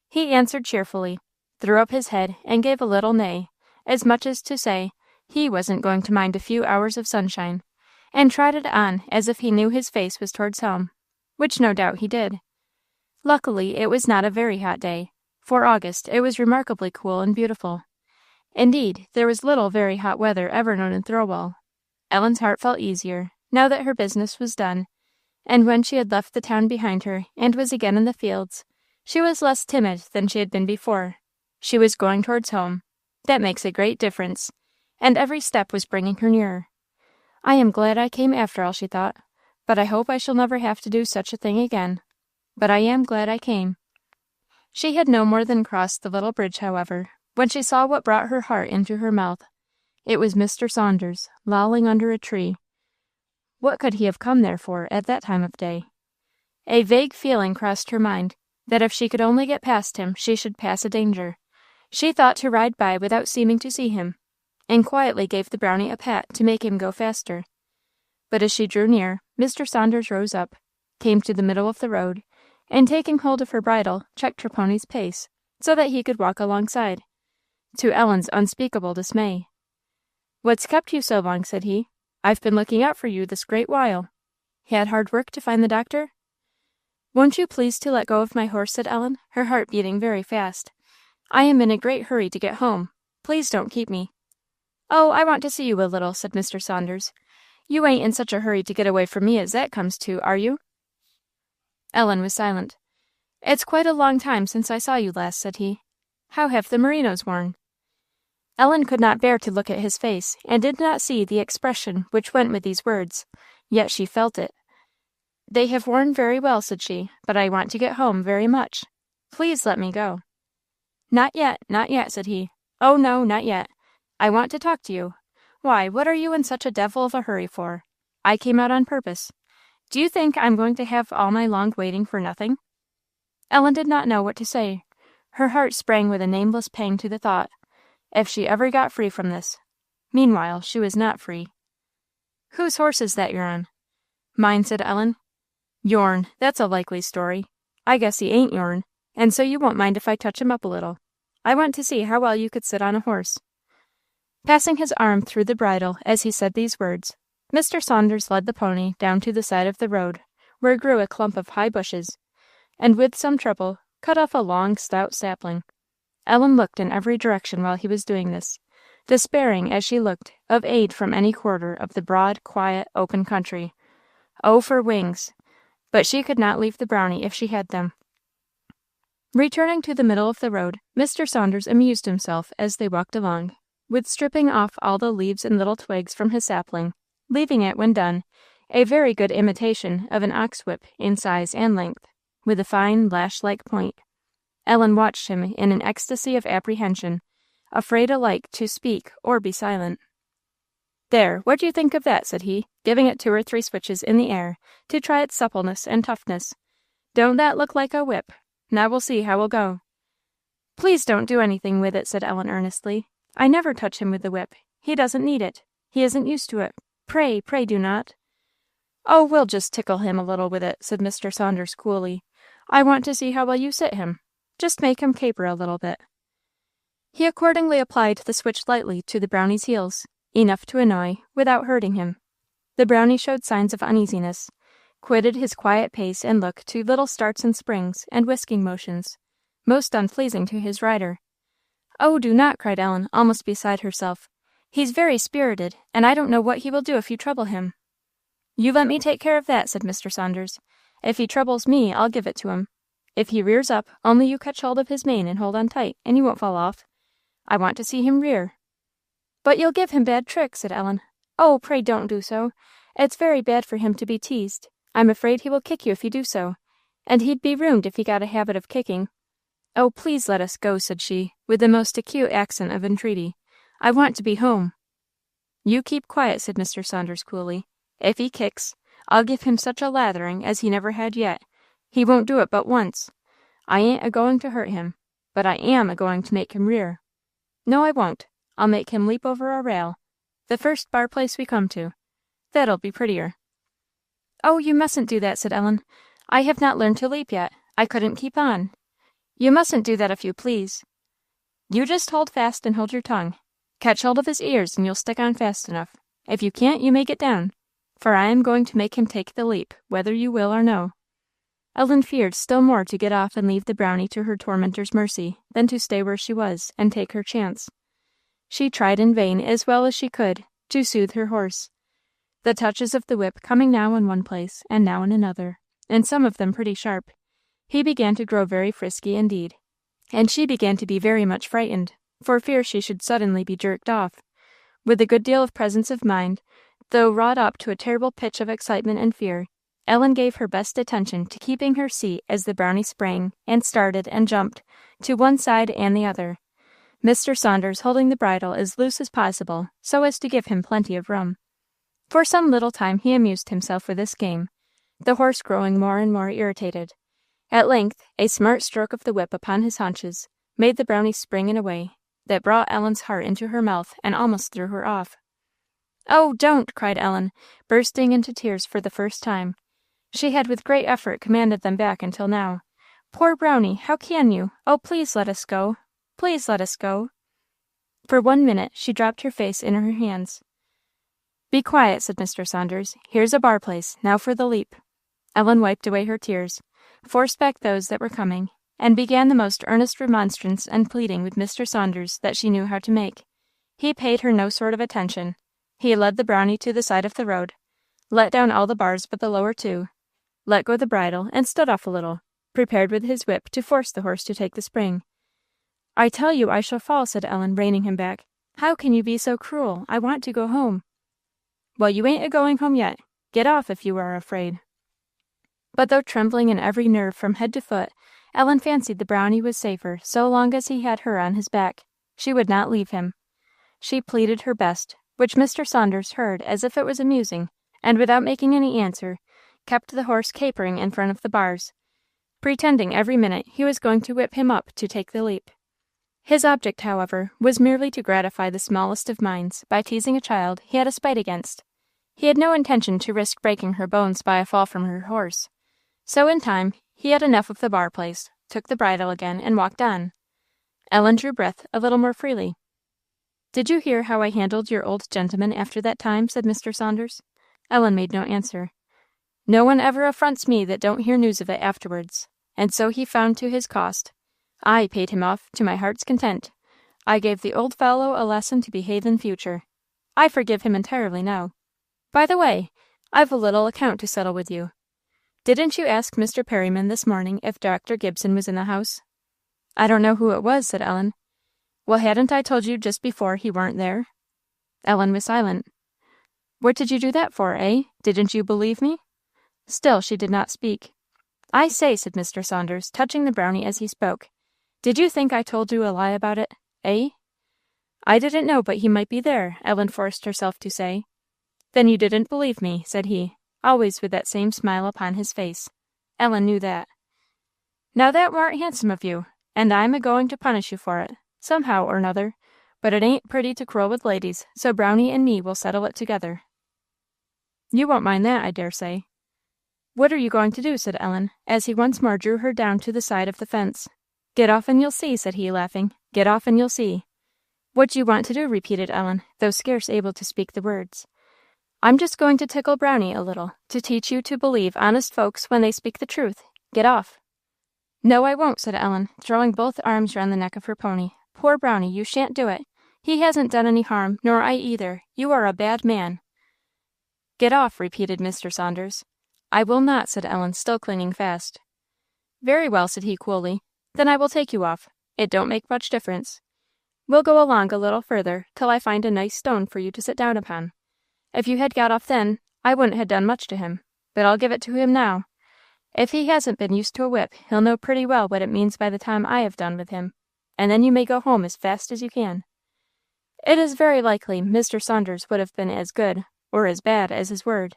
He answered cheerfully, threw up his head, and gave a little neigh, as much as to say he wasn't going to mind a few hours of sunshine, and trotted on as if he knew his face was towards home, which no doubt he did. Luckily, it was not a very hot day. For August, it was remarkably cool and beautiful. Indeed, there was little very hot weather ever known in Thirlwall. Ellen's heart felt easier, now that her business was done, and when she had left the town behind her and was again in the fields, she was less timid than she had been before. She was going towards home. That makes a great difference, and every step was bringing her nearer. "I am glad I came after all," she thought, "but I hope I shall never have to do such a thing again. But I am glad I came." She had no more than crossed the little bridge, however, when she saw what brought her heart into her mouth. It was Mr. Saunders, lolling under a tree. What could he have come there for at that time of day? A vague feeling crossed her mind, that if she could only get past him, she should pass a danger. She thought to ride by without seeming to see him, and quietly gave the Brownie a pat to make him go faster. But as she drew near, Mr. Saunders rose up, came to the middle of the road, and taking hold of her bridle, checked her pony's pace, so that he could walk alongside, to Ellen's unspeakable dismay. "What's kept you so long?" said he. "I've been looking out for you this great while. Had hard work to find the doctor?" "Won't you please to let go of my horse?" said Ellen, her heart beating very fast. "I am in a great hurry to get home. Please don't keep me." "Oh, I want to see you a little," said Mr. Saunders. "You ain't in such a hurry to get away from me as that comes to, are you?" Ellen was silent. "It's quite a long time since I saw you last," said he. "How have the merinos worn?" Ellen could not bear to look at his face, and did not see the expression which went with these words, yet she felt it. "They have worn very well," said she, "but I want to get home very much. Please let me go." Not yet," said he. "Oh, no, not yet. I want to talk to you. Why, what are you in such a devil of a hurry for? I came out on purpose. Do you think I'm going to have all my long waiting for nothing?" Ellen did not know what to say. Her heart sprang with a nameless pang to the thought, if she ever got free from this. Meanwhile, she was not free. "Whose horse is that you're on?" "Mine," said Ellen. "Yourn, that's a likely story. I guess he ain't yourn, and so you won't mind if I touch him up a little. I want to see how well you could sit on a horse." Passing his arm through the bridle as he said these words, Mr. Saunders led the pony down to the side of the road, where grew a clump of high bushes, and with some trouble cut off a long, stout sapling. Ellen looked in every direction while he was doing this, despairing, as she looked, of aid from any quarter of the broad, quiet, open country. Oh, for wings! But she could not leave the Brownie if she had them. Returning to the middle of the road, Mr. Saunders amused himself as they walked along, with stripping off all the leaves and little twigs from his sapling, leaving it, when done, a very good imitation of an ox whip in size and length, with a fine lash-like point. Ellen watched him in an ecstasy of apprehension, afraid alike to speak or be silent. "There, what do you think of that?" said he, giving it 2 or 3 switches in the air to try its suppleness and toughness. "Don't that look like a whip? Now we'll see how we'll go." "Please don't do anything with it," said Ellen earnestly. "I never touch him with the whip. He doesn't need it. He isn't used to it. Pray, pray do not." "Oh, we'll just tickle him a little with it," said Mr. Saunders coolly. "I want to see how well you sit him. Just make him caper a little bit." He accordingly applied the switch lightly to the Brownie's heels, enough to annoy, without hurting him. The Brownie showed signs of uneasiness, quitted his quiet pace and look to little starts and springs and whisking motions, most unpleasing to his rider. "Oh, do not," cried Ellen, almost beside herself. "He's very spirited, and I don't know what he will do if you trouble him." "You let me take care of that," said Mr. Saunders. "If he troubles me, I'll give it to him. If he rears up, only you catch hold of his mane and hold on tight, and he won't fall off. I want to see him rear." "But you'll give him bad tricks," said Ellen. "Oh, pray don't do so. It's very bad for him to be teased. I'm afraid he will kick you if you do so, and he'd be ruined if he got a habit of kicking." "Oh, please let us go," said she, with the most acute accent of entreaty. "I want to be home." "You keep quiet," said Mr. Saunders coolly. "If he kicks, I'll give him such a lathering as he never had yet. He won't do it but once. I ain't a-going to hurt him, but I am a-going to make him rear. No, I won't. I'll make him leap over a rail, the first bar place we come to. That'll be prettier." "Oh, you mustn't do that," said Ellen. "I have not learned to leap yet. I couldn't keep on. You mustn't do that if you please. You just hold fast and hold your tongue. Catch hold of his ears and you'll stick on fast enough. If you can't, you may get down, for I am going to make him take the leap, whether you will or no." Ellen feared still more to get off and leave the Brownie to her tormentor's mercy than to stay where she was and take her chance. She tried in vain, as well as she could, to soothe her horse, the touches of the whip coming now in one place and now in another, and some of them pretty sharp. He began to grow very frisky indeed, and she began to be very much frightened, for fear she should suddenly be jerked off. With a good deal of presence of mind, though wrought up to a terrible pitch of excitement and fear, Ellen gave her best attention to keeping her seat as the Brownie sprang, and started, and jumped, to one side and the other, Mr. Saunders holding the bridle as loose as possible, so as to give him plenty of room. For some little time he amused himself with this game, the horse growing more and more irritated. At length, a smart stroke of the whip upon his haunches made the Brownie spring in a way that brought Ellen's heart into her mouth and almost threw her off. "Oh, don't!" cried Ellen, bursting into tears for the first time. She had with great effort commanded them back until now. "Poor Brownie, how can you? Oh, please let us go! Please let us go!" For 1 minute she dropped her face in her hands. "Be quiet," said Mr. Saunders. "Here's a bar place. Now for the leap." Ellen wiped away her tears, forced back those that were coming, and began the most earnest remonstrance and pleading with Mr. Saunders that she knew how to make. He paid her no sort of attention. He led the Brownie to the side of the road, let down all the bars but the lower 2, let go the bridle, and stood off a little, prepared with his whip to force the horse to take the spring. "I tell you I shall fall," said Ellen, reining him back. "How can you be so cruel? I want to go home." "Well, you ain't a-going home yet. Get off if you are afraid." But though trembling in every nerve from head to foot, Ellen fancied the Brownie was safer so long as he had her on his back. She would not leave him. She pleaded her best, which Mr. Saunders heard as if it was amusing, and without making any answer, kept the horse capering in front of the bars, pretending every minute he was going to whip him up to take the leap. His object, however, was merely to gratify the smallest of minds by teasing a child he had a spite against. He had no intention to risk breaking her bones by a fall from her horse. So in time he had enough of the bar place, took the bridle again, and walked on. Ellen drew breath a little more freely. "Did you hear how I handled your old gentleman after that time?" said Mr. Saunders. Ellen made no answer. "No one ever affronts me that don't hear news of it afterwards, and so he found to his cost. I paid him off to my heart's content. I gave the old fellow a lesson to behave in future. I forgive him entirely now. By the way, I've a little account to settle with you. Didn't you ask Mr. Perryman this morning if Dr. Gibson was in the house?" "I don't know who it was," said Ellen. "Well, hadn't I told you just before he weren't there?" Ellen was silent. What did you do that for, eh? Didn't you believe me?" Still she did not speak. "I say," said Mr. Saunders, touching the brownie as he spoke, "did you think I told you a lie about it, eh?" "I didn't know but he might be there," Ellen forced herself to say. "Then you didn't believe me," said he, always with that same smile upon his face. Ellen knew that. "Now that warn't handsome of you, and I'm a-going to punish you for it, somehow or 'nother; but it ain't pretty to quarrel with ladies, so Brownie and me will settle it together." "You won't mind that, I dare say." "What are you going to do?" said Ellen, as he once more drew her down to the side of the fence. "Get off and you'll see," said he, laughing. "Get off and you'll see." "What do you want to do?" repeated Ellen, though scarce able to speak the words. "I'm just going to tickle Brownie a little, to teach you to believe honest folks when they speak the truth. Get off." "No, I won't," said Ellen, throwing both arms round the neck of her pony. "Poor Brownie, you shan't do it. He hasn't done any harm, nor I either. You are a bad man." "Get off," repeated Mr. Saunders. "I will not," said Ellen, still clinging fast. "Very well," said he, coolly. "Then I will take you off. It don't make much difference. We'll go along a little further, till I find a nice stone for you to sit down upon. If you had got off then, I wouldn't have done much to him, but I'll give it to him now. If he hasn't been used to a whip, he'll know pretty well what it means by the time I have done with him, and then you may go home as fast as you can." It is very likely Mr. Saunders would have been as good, or as bad, as his word.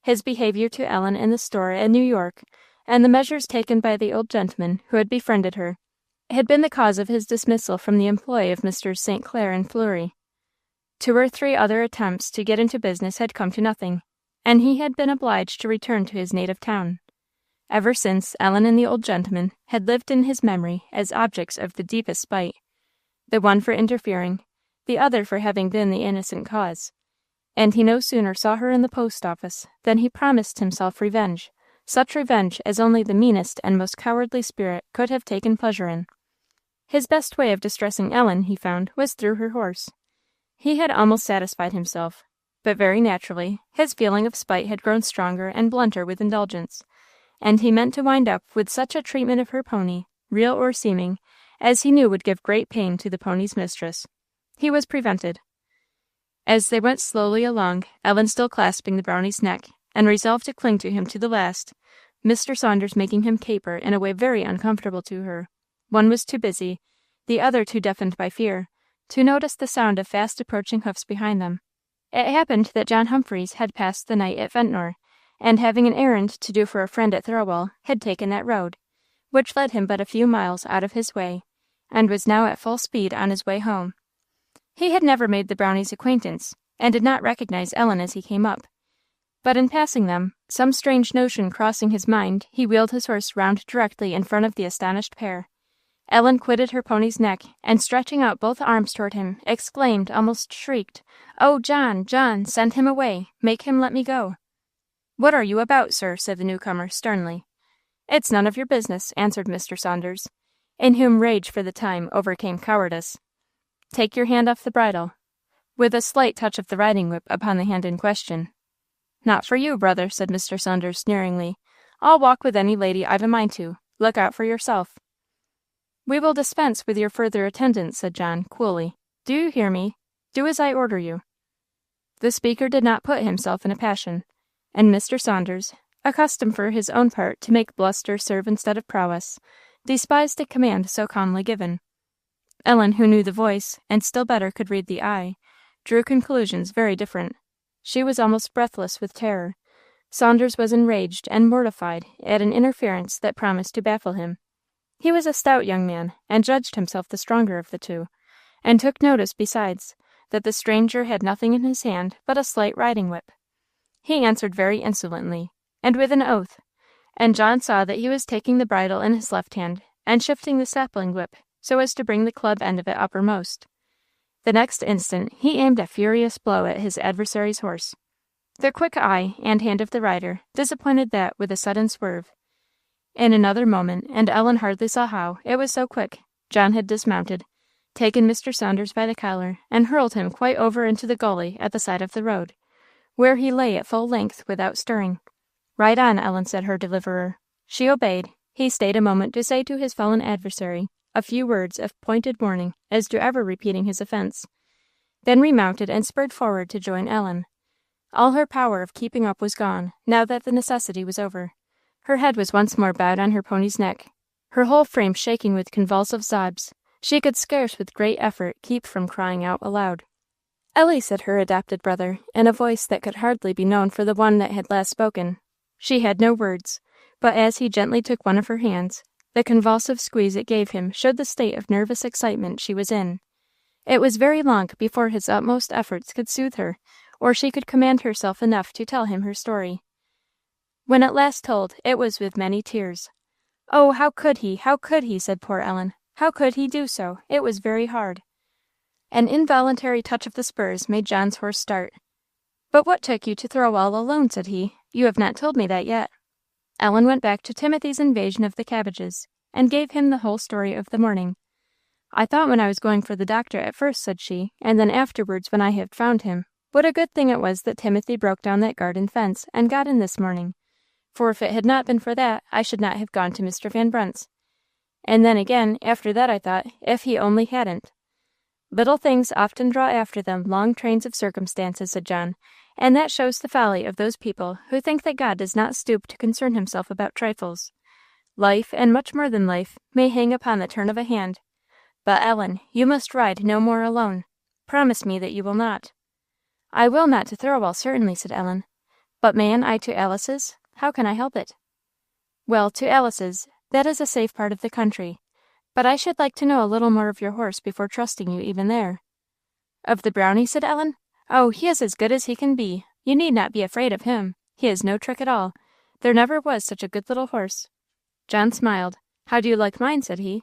His behaviour to Ellen in the store at New York, and the measures taken by the old gentleman who had befriended her, had been the cause of his dismissal from the employ of Messrs. St. Clair and Fleury. 2 or 3 other attempts to get into business had come to nothing, and he had been obliged to return to his native town. Ever since, Ellen and the old gentleman had lived in his memory as objects of the deepest spite, the one for interfering, the other for having been the innocent cause, and he no sooner saw her in the post office than he promised himself revenge, such revenge as only the meanest and most cowardly spirit could have taken pleasure in. His best way of distressing Ellen, he found, was through her horse. He had almost satisfied himself, but very naturally his feeling of spite had grown stronger and blunter with indulgence, and he meant to wind up with such a treatment of her pony, real or seeming, as he knew would give great pain to the pony's mistress. He was prevented. As they went slowly along, Ellen still clasping the brownie's neck, and resolved to cling to him to the last, Mr. Saunders making him caper in a way very uncomfortable to her. One was too busy, the other too deafened by fear, to notice the sound of fast approaching hoofs behind them. It happened that John Humphreys had passed the night at Ventnor, and having an errand to do for a friend at Thirlwall, had taken that road, which led him but a few miles out of his way, and was now at full speed on his way home. He had never made the Brownies' acquaintance, and did not recognize Ellen as he came up. But in passing them, some strange notion crossing his mind, he wheeled his horse round directly in front of the astonished pair. Ellen quitted her pony's neck, and stretching out both arms toward him, exclaimed, almost shrieked, "Oh, John, John, send him away! Make him let me go!" "What are you about, sir?" said the newcomer, sternly. "It's none of your business," answered Mr. Saunders, in whom rage for the time overcame cowardice. "Take your hand off the bridle," with a slight touch of the riding whip upon the hand in question. "Not for you, brother," said Mr. Saunders, sneeringly. "I'll walk with any lady I've a mind to. Look out for yourself." "We will dispense with your further attendance," said John, coolly. "Do you hear me? Do as I order you." The speaker did not put himself in a passion, and Mr. Saunders, accustomed for his own part to make bluster serve instead of prowess, despised a command so calmly given. Ellen, who knew the voice, and still better could read the eye, drew conclusions very different. She was almost breathless with terror. Saunders was enraged and mortified at an interference that promised to baffle him. He was a stout young man, and judged himself the stronger of the two, and took notice, besides, that the stranger had nothing in his hand but a slight riding whip. He answered very insolently, and with an oath, and John saw that he was taking the bridle in his left hand, and shifting the sapling whip so as to bring the club end of it uppermost. The next instant he aimed a furious blow at his adversary's horse. The quick eye and hand of the rider disappointed that with a sudden swerve. In another moment, and Ellen hardly saw how, it was so quick, John had dismounted, taken Mr. Saunders by the collar, and hurled him quite over into the gully at the side of the road, where he lay at full length without stirring. "Ride on," Ellen said her deliverer. She obeyed. He stayed a moment to say to his fallen adversary a few words of pointed warning as to ever repeating his offence, then remounted and spurred forward to join Ellen. All her power of keeping up was gone, now that the necessity was over. Her head was once more bowed on her pony's neck, her whole frame shaking with convulsive sobs. She could scarce with great effort keep from crying out aloud. "Ellie," said her adopted brother, in a voice that could hardly be known for the one that had last spoken. She had no words, but as he gently took one of her hands, the convulsive squeeze it gave him showed the state of nervous excitement she was in. It was very long before his utmost efforts could soothe her, or she could command herself enough to tell him her story. When at last told, it was with many tears. "Oh, how could he, said poor Ellen. "How could he do so? It was very hard." An involuntary touch of the spurs made John's horse start. "But what took you to Thirlwall alone?" said he. "You have not told me that yet." Ellen went back to Timothy's invasion of the cabbages, and gave him the whole story of the morning. "I thought when I was going for the doctor at first," said she, "and then afterwards when I had found him, what a good thing it was that Timothy broke down that garden fence and got in this morning, for if it had not been for that, I should not have gone to Mr. Van Brunt's. And then again, after that I thought, if he only hadn't." "Little things often draw after them long trains of circumstances," said John, "and that shows the folly of those people who think that God does not stoop to concern himself about trifles. Life, and much more than life, may hang upon the turn of a hand. But, Ellen, you must ride no more alone. Promise me that you will not." "I will not to Thirlwall, certainly," said Ellen. "But mayn't I to Alice's? How can I help it?" "Well, to Alice's. That is a safe part of the country. But I should like to know a little more of your horse before trusting you even there." "Of the Brownie?" said Ellen. "Oh, he is as good as he can be. You need not be afraid of him. He is no trick at all. There never was such a good little horse." John smiled. "How do you like mine?" said he.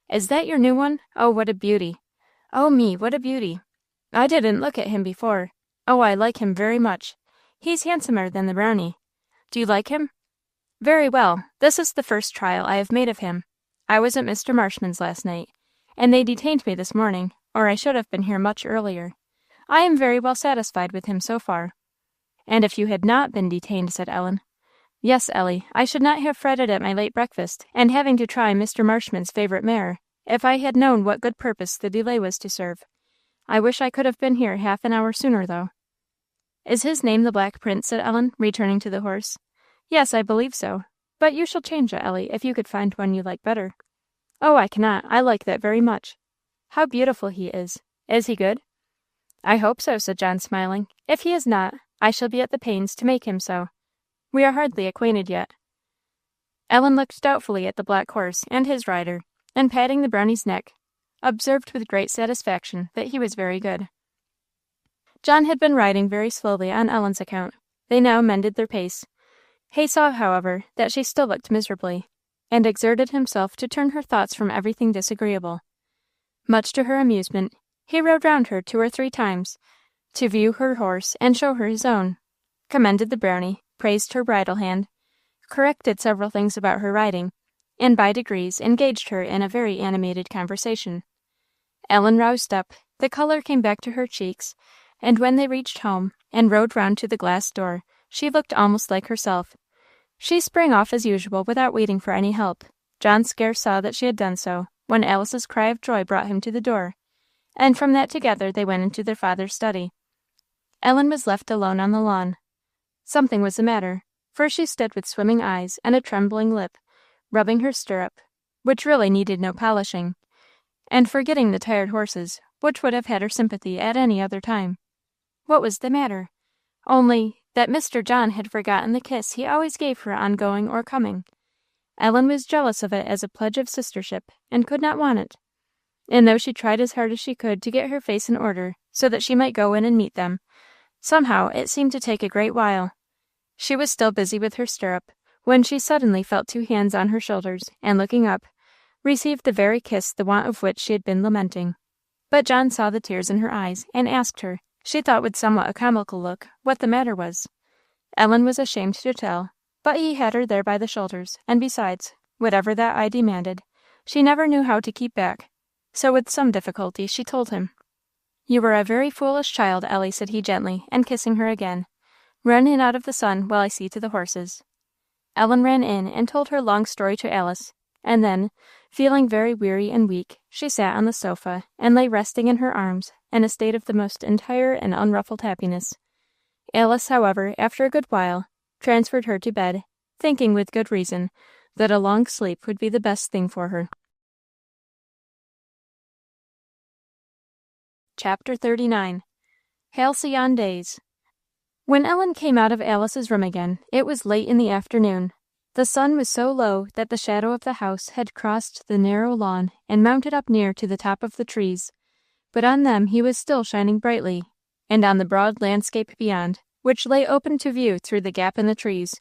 "Is that your new one? Oh, what a beauty! Oh, me, what a beauty! I didn't look at him before. Oh, I like him very much. He's handsomer than the Brownie. Do you like him?" "Very well. This is the first trial I have made of him. I was at Mr. Marshman's last night, and they detained me this morning, or I should have been here much earlier. I am very well satisfied with him so far." "And if you had not been detained," said Ellen. "Yes, Ellie, I should not have fretted at my late breakfast, and having to try Mr. Marshman's favourite mare, if I had known what good purpose the delay was to serve. I wish I could have been here half an hour sooner, though." "Is his name the Black Prince?" said Ellen, returning to the horse. "Yes, I believe so. But you shall change it, Ellie, if you could find one you like better." "Oh, I cannot. I like that very much." "How beautiful he is! Is he good?" "I hope so," said John, smiling. "If he is not, I shall be at the pains to make him so. We are hardly acquainted yet." Ellen looked doubtfully at the black horse and his rider, and patting the Brownie's neck, observed with great satisfaction that he was very good. John had been riding very slowly on Ellen's account. They now mended their pace. He saw, however, that she still looked miserably, and exerted himself to turn her thoughts from everything disagreeable. Much to her amusement, he rode round her 2 or 3 times, to view her horse and show her his own, commended the Brownie, praised her bridle hand, corrected several things about her riding, and by degrees engaged her in a very animated conversation. Ellen roused up, the colour came back to her cheeks, and when they reached home, and rode round to the glass door, she looked almost like herself. She sprang off as usual without waiting for any help. John scarce saw that she had done so, when Alice's cry of joy brought him to the door, and from that together they went into their father's study. Ellen was left alone on the lawn. Something was the matter, for she stood with swimming eyes and a trembling lip, rubbing her stirrup, which really needed no polishing, and forgetting the tired horses, which would have had her sympathy at any other time. What was the matter? Only that Mr. John had forgotten the kiss he always gave her on going or coming. Ellen was jealous of it as a pledge of sistership, and could not want it. And though she tried as hard as she could to get her face in order, so that she might go in and meet them, somehow it seemed to take a great while. She was still busy with her stirrup, when she suddenly felt 2 hands on her shoulders, and looking up, received the very kiss the want of which she had been lamenting. But John saw the tears in her eyes, and asked her, she thought with somewhat a comical look, what the matter was. Ellen was ashamed to tell, but he had her there by the shoulders, and besides, whatever that eye demanded, she never knew how to keep back, so with some difficulty she told him. "You are a very foolish child, Ellie," said he gently, and kissing her again. "Run in out of the sun while I see to the horses." Ellen ran in and told her long story to Alice, and then, feeling very weary and weak, she sat on the sofa, and lay resting in her arms, in a state of the most entire and unruffled happiness. Alice, however, after a good while, transferred her to bed, thinking with good reason that a long sleep would be the best thing for her. Chapter 39. Halcyon Days. When Ellen came out of Alice's room again, it was late in the afternoon. The sun was so low that the shadow of the house had crossed the narrow lawn and mounted up near to the top of the trees, but on them he was still shining brightly, and on the broad landscape beyond, which lay open to view through the gap in the trees.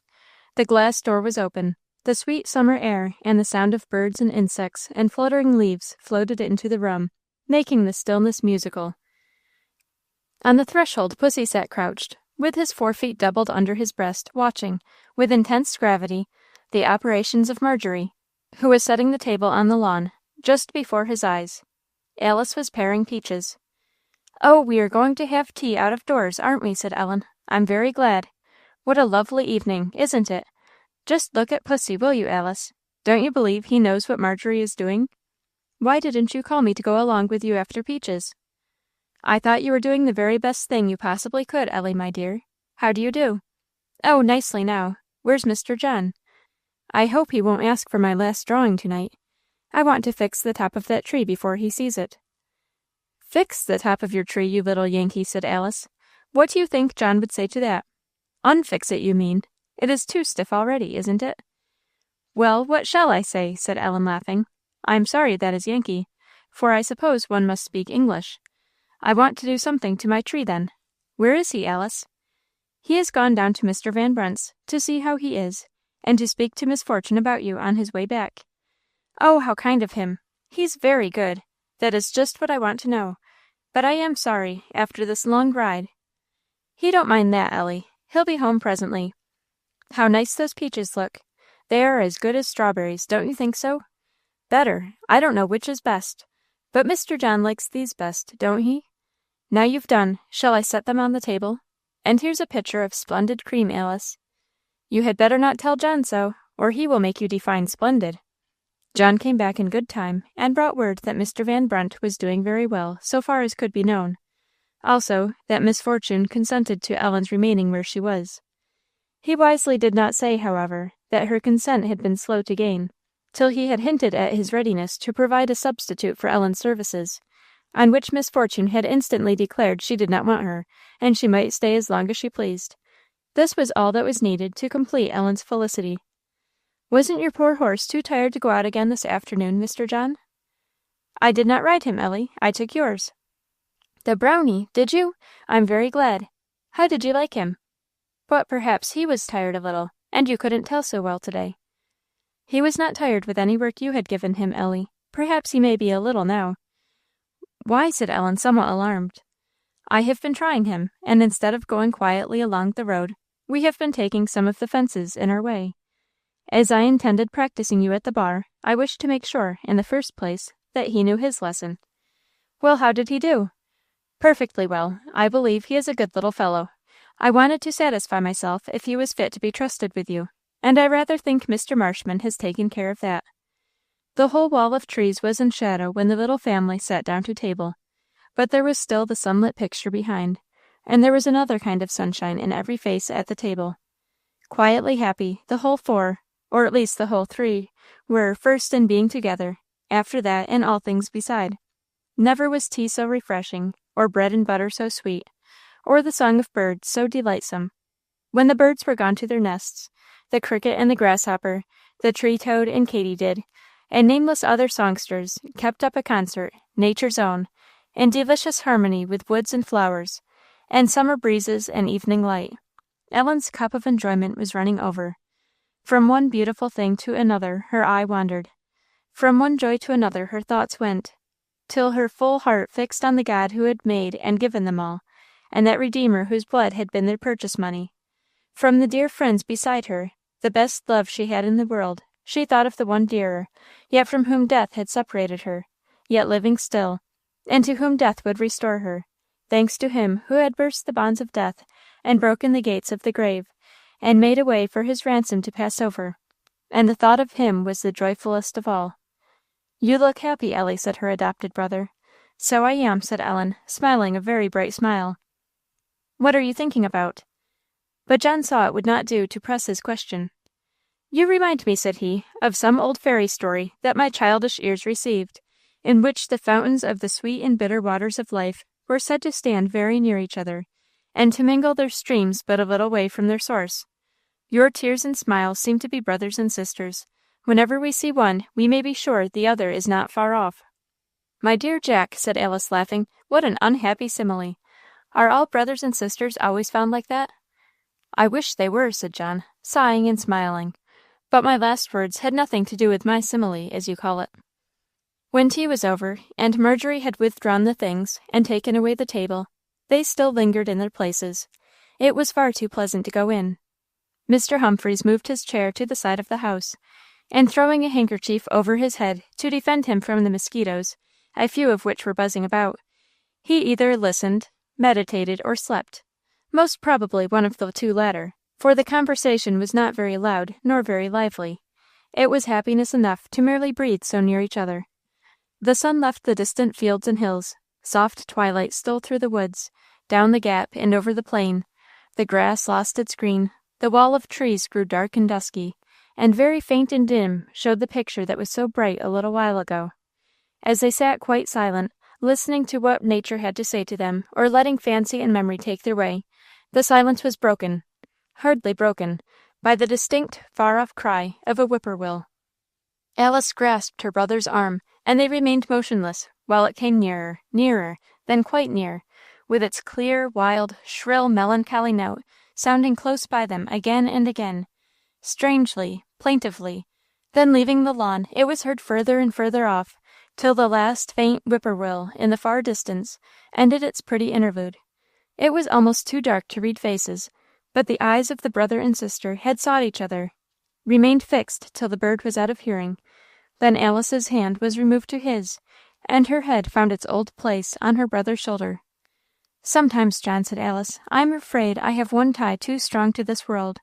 The glass door was open. The sweet summer air and the sound of birds and insects and fluttering leaves floated into the room, making the stillness musical. On the threshold Pussy sat crouched, with his 4 feet doubled under his breast, watching, with intense gravity, the operations of Marjorie, who was setting the table on the lawn, just before his eyes. Alice was paring peaches. "Oh, we are going to have tea out of doors, aren't we?" said Ellen. "I'm very glad. What a lovely evening, isn't it? Just look at Pussy, will you, Alice? Don't you believe he knows what Marjorie is doing? Why didn't you call me to go along with you after peaches?" "I thought you were doing the very best thing you possibly could, Ellie, my dear. How do you do?" "Oh, nicely now. Where's Mr. John? I hope he won't ask for my last drawing tonight. I want to fix the top of that tree before he sees it." "Fix the top of your tree, you little Yankee," said Alice. "What do you think John would say to that? Unfix it, you mean. It is too stiff already, isn't it?" "Well, what shall I say?" said Ellen, laughing. "I'm sorry that is Yankee, for I suppose one must speak English. I want to do something to my tree, then. Where is he, Alice?" "He has gone down to Mr. Van Brunt's, to see how he is, and to speak to Miss Fortune about you on his way back." "Oh, how kind of him! He's very good. That is just what I want to know. But I am sorry, after this long ride." "He don't mind that, Ellie. He'll be home presently. How nice those peaches look! They are as good as strawberries, don't you think so? Better. I don't know which is best. But Mr. John likes these best, don't he? Now you've done, shall I set them on the table? And here's a pitcher of splendid cream, Alice. You had better not tell John so, or he will make you define splendid." John came back in good time, and brought word that Mr. Van Brunt was doing very well, so far as could be known. Also, that Miss Fortune consented to Ellen's remaining where she was. He wisely did not say, however, that her consent had been slow to gain, till he had hinted at his readiness to provide a substitute for Ellen's services, on which Miss Fortune had instantly declared she did not want her, and she might stay as long as she pleased. This was all that was needed to complete Ellen's felicity. "Wasn't your poor horse too tired to go out again this afternoon, Mr. John?" "I did not ride him, Ellie. I took yours." "The Brownie, did you? I'm very glad. How did you like him? But perhaps he was tired a little, and you couldn't tell so well today." "He was not tired with any work you had given him, Ellie. Perhaps he may be a little now." "Why?" said Ellen, somewhat alarmed. "I have been trying him, and instead of going quietly along the road, we have been taking some of the fences in our way. As I intended practicing you at the bar, I wished to make sure, in the first place, that he knew his lesson." "Well, how did he do?" "Perfectly well. I believe he is a good little fellow. I wanted to satisfy myself if he was fit to be trusted with you, and I rather think Mr. Marshman has taken care of that." The whole wall of trees was in shadow when the little family sat down to table, but there was still the sunlit picture behind, and there was another kind of sunshine in every face at the table. Quietly happy, the whole 4, or at least the whole 3, were, first in being together, after that in all things beside. Never was tea so refreshing, or bread and butter so sweet, or the song of birds so delightsome. When the birds were gone to their nests, the cricket and the grasshopper, the tree toad and katydid, and nameless other songsters kept up a concert, nature's own, in delicious harmony with woods and flowers, and summer breezes and evening light. Ellen's cup of enjoyment was running over. From one beautiful thing to another her eye wandered. From one joy to another her thoughts went, till her full heart fixed on the God who had made and given them all, and that Redeemer whose blood had been their purchase money. From the dear friends beside her, the best love she had in the world, she thought of the one dearer, yet from whom death had separated her, yet living still, and to whom death would restore her, thanks to him who had burst the bonds of death and broken the gates of the grave, and made a way for his ransom to pass over. And the thought of him was the joyfulest of all. "You look happy, Ellie," said her adopted brother. "So I am," said Ellen, smiling a very bright smile. "What are you thinking about?" but John saw it would not do to press his question. "You remind me," said he, "of some old fairy story that my childish ears received, in which the fountains of the sweet and bitter waters of life were said to stand very near each other, and to mingle their streams but a little way from their source. Your tears and smiles seem to be brothers and sisters. Whenever we see one, we may be sure the other is not far off." "My dear Jack," said Alice, laughing, "what an unhappy simile! Are all brothers and sisters always found like that?" "I wish they were," said John, sighing and smiling. "But my last words had nothing to do with my simile, as you call it." When tea was over, and Marjorie had withdrawn the things and taken away the table, they still lingered in their places. It was far too pleasant to go in. Mr. Humphreys moved his chair to the side of the house, and throwing a handkerchief over his head to defend him from the mosquitoes, a few of which were buzzing about, he either listened, meditated, or slept, most probably one of the two latter, for the conversation was not very loud nor very lively. It was happiness enough to merely breathe so near each other. The sun left the distant fields and hills. Soft twilight stole through the woods, down the gap and over the plain. The grass lost its green, the wall of trees grew dark and dusky, and very faint and dim showed the picture that was so bright a little while ago. As they sat quite silent, listening to what nature had to say to them, or letting fancy and memory take their way, the silence was broken, hardly broken, by the distinct, far-off cry of a whippoorwill. Alice grasped her brother's arm, and they remained motionless, while it came nearer, nearer, then quite near, with its clear, wild, shrill, melancholy note, sounding close by them again and again, strangely, plaintively. Then leaving the lawn, it was heard further and further off, till the last faint whippoorwill in the far distance ended its pretty interlude. It was almost too dark to read faces, but the eyes of the brother and sister had sought each other, remained fixed till the bird was out of hearing. Then Alice's hand was removed to his, and her head found its old place on her brother's shoulder. "Sometimes, John," said Alice, "I am afraid I have one tie too strong to this world.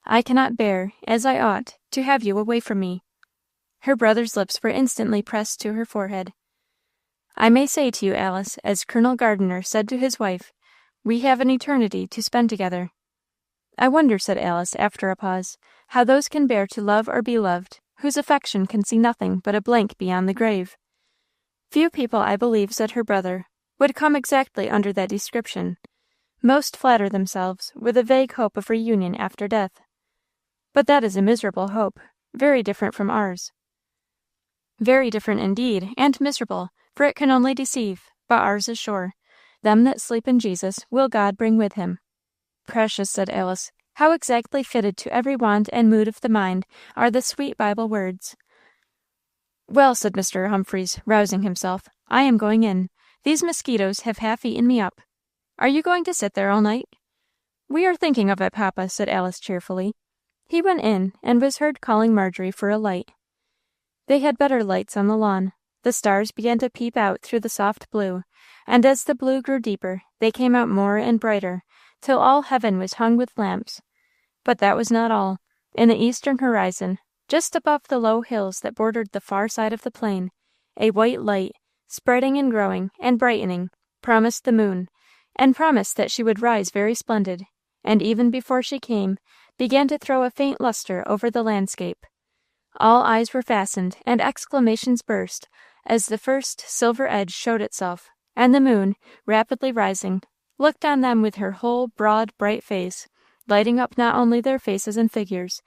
I cannot bear, as I ought, to have you away from me." Her brother's lips were instantly pressed to her forehead. "I may say to you, Alice, as Colonel Gardiner said to his wife, we have an eternity to spend together." "I wonder," said Alice, after a pause, "how those can bear to love or be loved, whose affection can see nothing but a blank beyond the grave." "Few people, I believe," said her brother, "would come exactly under that description. Most flatter themselves with a vague hope of reunion after death. But that is a miserable hope, very different from ours." "Very different indeed, and miserable, for it can only deceive, but ours is sure. Them that sleep in Jesus will God bring with him." "Precious," said Alice, "how exactly fitted to every want and mood of the mind are the sweet Bible words." "Well," said Mr. Humphreys, rousing himself, "I am going in. These mosquitoes have half eaten me up. Are you going to sit there all night?" "We are thinking of it, Papa," said Alice cheerfully. He went in, and was heard calling Marjorie for a light. They had better lights on the lawn. The stars began to peep out through the soft blue, and as the blue grew deeper, they came out more and brighter, till all heaven was hung with lamps. But that was not all. In the eastern horizon, just above the low hills that bordered the far side of the plain, a white light, spreading and growing and brightening, promised the moon, and promised that she would rise very splendid, and even before she came, began to throw a faint lustre over the landscape. All eyes were fastened, and exclamations burst, as the first silver edge showed itself, and the moon, rapidly rising, looked on them with her whole broad, bright face, lighting up not only their faces and figures,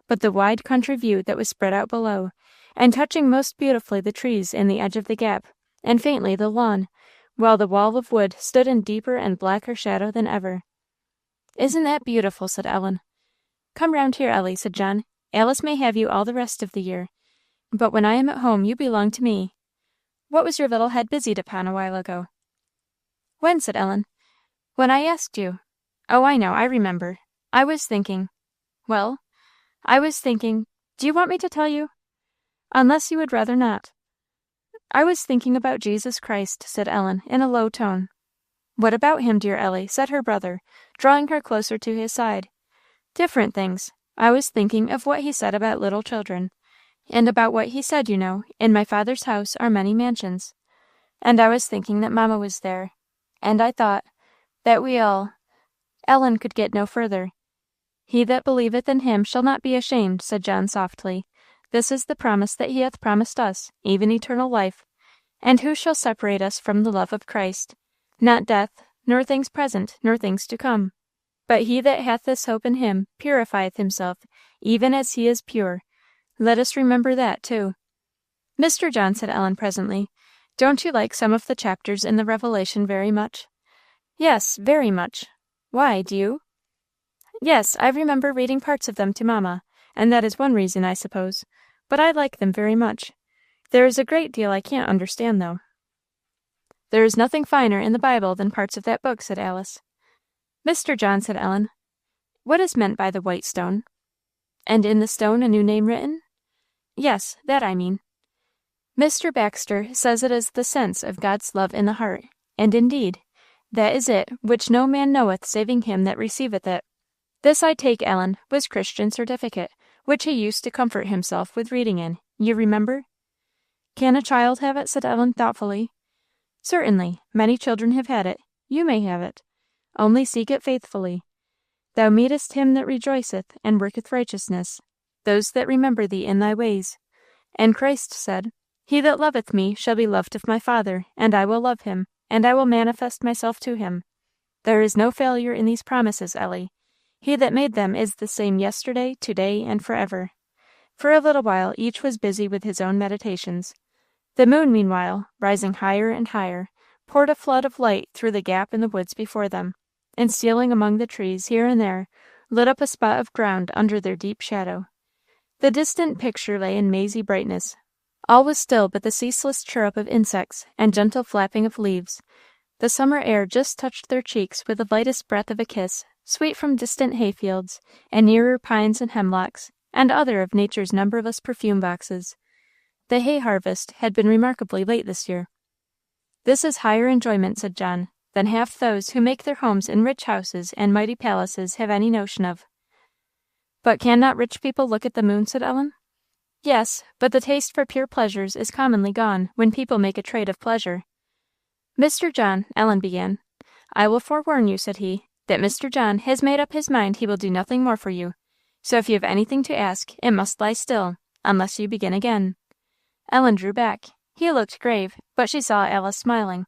but the wide country view that was spread out below, and touching most beautifully the trees in the edge of the gap, and faintly the lawn, while the wall of wood stood in deeper and blacker shadow than ever. "Isn't that beautiful?" said Ellen. "Come round here, Ellie," said John. "Alice may have you all the rest of the year, but when I am at home you belong to me. What was your little head busied upon a while ago?" "When?" said Ellen. "When I asked you. Oh, I know, I remember. I was thinking." "Well?" "I was thinking do you want me to tell you?" "Unless you would rather not." "I was thinking about Jesus Christ," said Ellen, in a low tone. "What about him, dear Ellie?" said her brother, drawing her closer to his side. "Different things. I was thinking of what he said about little children, and about what he said, you know, in my Father's house are many mansions. And I was thinking that Mamma was there, and I thought that we all—" Ellen could get no further. He that believeth in him shall not be ashamed, said John softly. This is the promise that he hath promised us, even eternal life. And who shall separate us from the love of Christ? Not death, nor things present, nor things to come. But he that hath this hope in him purifieth himself, even as he is pure. Let us remember that, too. Mr. John, said Ellen presently, don't you like some of the chapters in the Revelation very much? Yes, very much. Why, do you? Yes, I remember reading parts of them to mamma, and that is one reason, I suppose. But I like them very much. There is a great deal I can't understand, though. There is nothing finer in the Bible than parts of that book, said Alice. Mr. John, said Ellen, what is meant by the white stone? And in the stone a new name written? Yes, that I mean. Mr. Baxter says it is the sense of God's love in the heart, and indeed, that is it, which no man knoweth saving him that receiveth it. This I take, Ellen, was Christian certificate, which he used to comfort himself with reading in. You remember? Can a child have it? Said Ellen thoughtfully. Certainly, many children have had it. You may have it. Only seek it faithfully. Thou meetest him that rejoiceth and worketh righteousness, those that remember thee in thy ways. And Christ said, He that loveth me shall be loved of my Father, and I will love him, and I will manifest myself to him. There is no failure in these promises, Ellie. He that made them is the same yesterday, today, and forever. For a little while each was busy with his own meditations. The moon, meanwhile, rising higher and higher, poured a flood of light through the gap in the woods before them, and stealing among the trees here and there, lit up a spot of ground under their deep shadow. The distant picture lay in mazy brightness. All was still but the ceaseless chirrup of insects and gentle flapping of leaves. The summer air just touched their cheeks with the lightest breath of a kiss, sweet from distant hayfields, and nearer pines and hemlocks, and other of nature's numberless perfume boxes. The hay harvest had been remarkably late this year. This is higher enjoyment, said John, than half those who make their homes in rich houses and mighty palaces have any notion of. But can not rich people look at the moon? Said Ellen. Yes, but the taste for pure pleasures is commonly gone when people make a trade of pleasure. Mr. John, Ellen began. I will forewarn you, said he, that Mr. John has made up his mind he will do nothing more for you. So if you have anything to ask, it must lie still, unless you begin again. Ellen drew back. He looked grave, but she saw Alice smiling.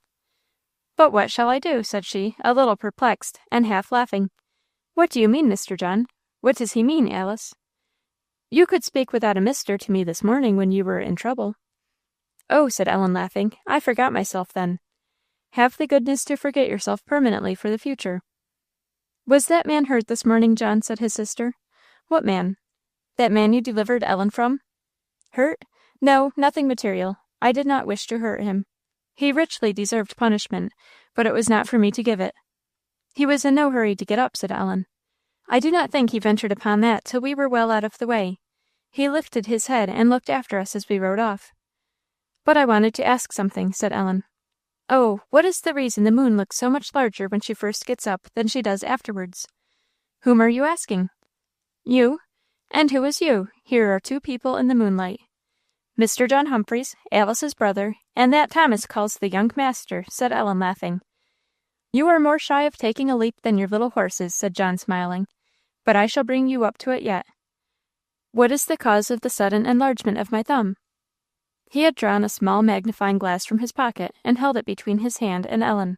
But what shall I do? Said she, a little perplexed, and half laughing. What do you mean, Mr. John? What does he mean, Alice? You could speak without a mister to me this morning when you were in trouble. Oh, said Ellen, laughing, I forgot myself then. Have the goodness to forget yourself permanently for the future. Was that man hurt this morning, John? Said his sister. What man? That man you delivered Ellen from? Hurt? No, nothing material. I did not wish to hurt him. He richly deserved punishment, but it was not for me to give it. He was in no hurry to get up, said Ellen. I do not think he ventured upon that till we were well out of the way. He lifted his head and looked after us as we rode off. But I wanted to ask something, said Ellen. Oh, what is the reason the moon looks so much larger when she first gets up than she does afterwards? Whom are you asking? You. And who is you? Here are two people in the moonlight. Mr. John Humphreys, Alice's brother, and that Thomas calls the young master, said Ellen, laughing. You are more shy of taking a leap than your little horses, said John, smiling, but I shall bring you up to it yet. What is the cause of the sudden enlargement of my thumb? He had drawn a small magnifying glass from his pocket and held it between his hand and Ellen.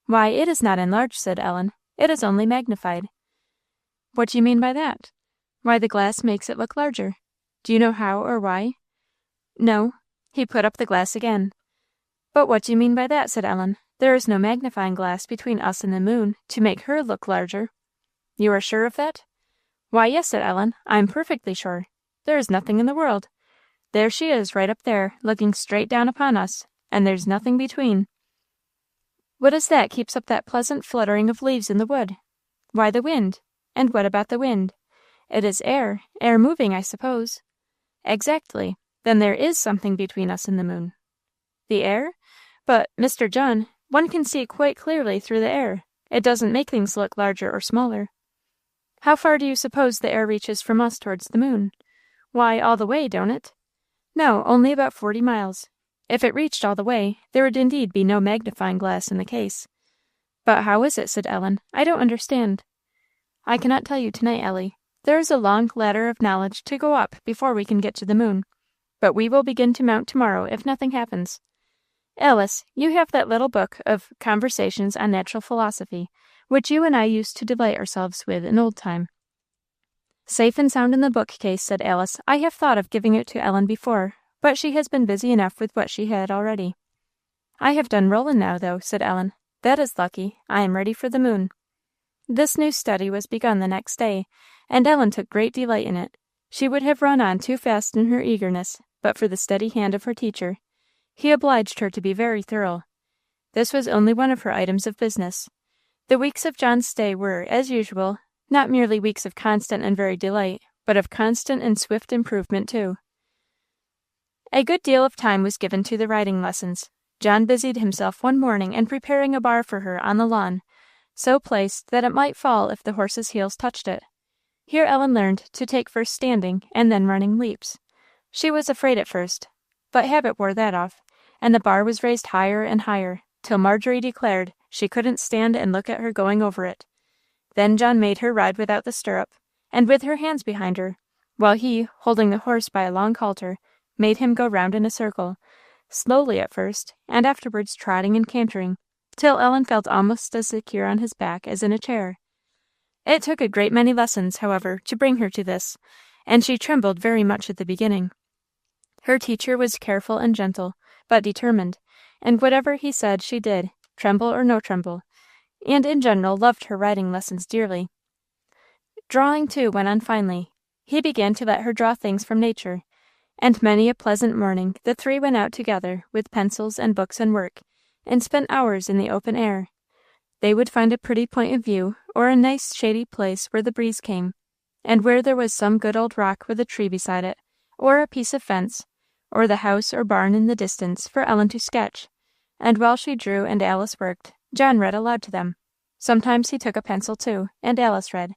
Why, it is not enlarged, said Ellen. It is only magnified. What do you mean by that? Why, the glass makes it look larger. Do you know how or why? No. He put up the glass again. But what do you mean by that? Said Ellen. There is no magnifying glass between us and the moon to make her look larger. You are sure of that? Why, yes, said Ellen. I am perfectly sure. There is nothing in the world. There she is, right up there, looking straight down upon us, and there's nothing between. What is that keeps up that pleasant fluttering of leaves in the wood? Why, the wind. And what about the wind? It is air moving, I suppose. Exactly. Then there is something between us and the moon. The air? But, Mr. John, one can see quite clearly through the air. It doesn't make things look larger or smaller. How far do you suppose the air reaches from us towards the moon? Why, all the way, don't it? No, only about 40 miles. If it reached all the way, there would indeed be no magnifying glass in the case. But how is it? Said Ellen. I don't understand. I cannot tell you tonight, Ellie. There is a long ladder of knowledge to go up before we can get to the moon. But we will begin to mount tomorrow if nothing happens. Alice, you have that little book of Conversations on Natural Philosophy, which you and I used to delight ourselves with in old time. Safe and sound in the bookcase, said Alice. I have thought of giving it to Ellen before, but she has been busy enough with what she had already. I have done Roland now, though, said Ellen. That is lucky. I am ready for the moon. This new study was begun the next day, and Ellen took great delight in it. She would have run on too fast in her eagerness, but for the steady hand of her teacher. He obliged her to be very thorough. This was only one of her items of business. The weeks of John's stay were, as usual, not merely weeks of constant and varied delight, but of constant and swift improvement too. A good deal of time was given to the riding lessons. John busied himself one morning in preparing a bar for her on the lawn, so placed that it might fall if the horse's heels touched it. Here Ellen learned to take first standing and then running leaps. She was afraid at first, but habit wore that off, and the bar was raised higher and higher, till Marjorie declared she couldn't stand and look at her going over it. Then John made her ride without the stirrup, and with her hands behind her, while he, holding the horse by a long halter, made him go round in a circle, slowly at first, and afterwards trotting and cantering, till Ellen felt almost as secure on his back as in a chair. It took a great many lessons, however, to bring her to this, and she trembled very much at the beginning. Her teacher was careful and gentle, but determined, and whatever he said she did, tremble or no tremble, and in general loved her riding lessons dearly. Drawing, too, went on finely. He began to let her draw things from nature, and many a pleasant morning the three went out together with pencils and books and work, and spent hours in the open air. They would find a pretty point of view, or a nice shady place where the breeze came, and where there was some good old rock with a tree beside it, or a piece of fence, or the house or barn in the distance, for Ellen to sketch, and while she drew and Alice worked, John read aloud to them. Sometimes he took a pencil too, and Alice read.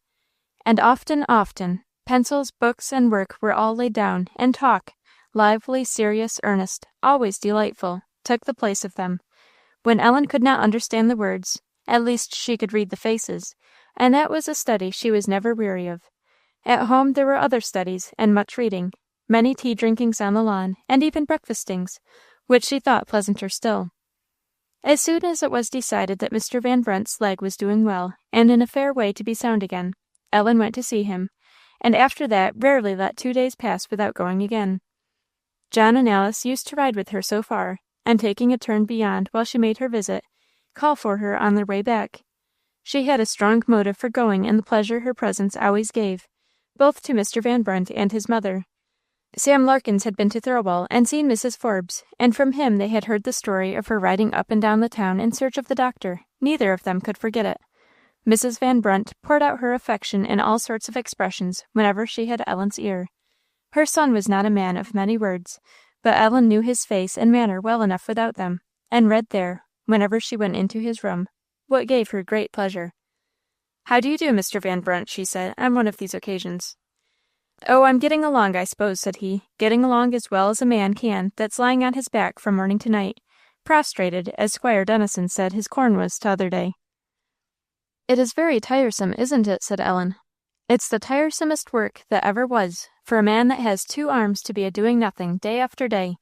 And often, pencils, books, and work were all laid down, and talk, lively, serious, earnest, always delightful, took the place of them. When Ellen could not understand the words, at least she could read the faces, and that was a study she was never weary of. At home there were other studies, and much reading, many tea-drinkings on the lawn, and even breakfastings, which she thought pleasanter still. As soon as it was decided that Mr. Van Brunt's leg was doing well, and in a fair way to be sound again, Ellen went to see him, and after that rarely let 2 days pass without going again. John and Alice used to ride with her so far, and taking a turn beyond while she made her visit, call for her on their way back. She had a strong motive for going in the pleasure her presence always gave, both to Mr. Van Brunt and his mother. Sam Larkins had been to Thirlwall and seen Mrs. Forbes, and from him they had heard the story of her riding up and down the town in search of the doctor. Neither of them could forget it. Mrs. Van Brunt poured out her affection in all sorts of expressions whenever she had Ellen's ear. Her son was not a man of many words, but Ellen knew his face and manner well enough without them, and read there, whenever she went into his room, what gave her great pleasure. "How do you do, Mr. Van Brunt?" she said, on one of these occasions. "Oh, I'm getting along, I suppose," said he, "getting along as well as a man can that's lying on his back from morning to night, prostrated, as Squire Dennison said his corn was t'other day." "It is very tiresome, isn't it?" said Ellen. "It's the tiresomest work that ever was, for a man that has 2 arms to be a-doing nothing, day after day.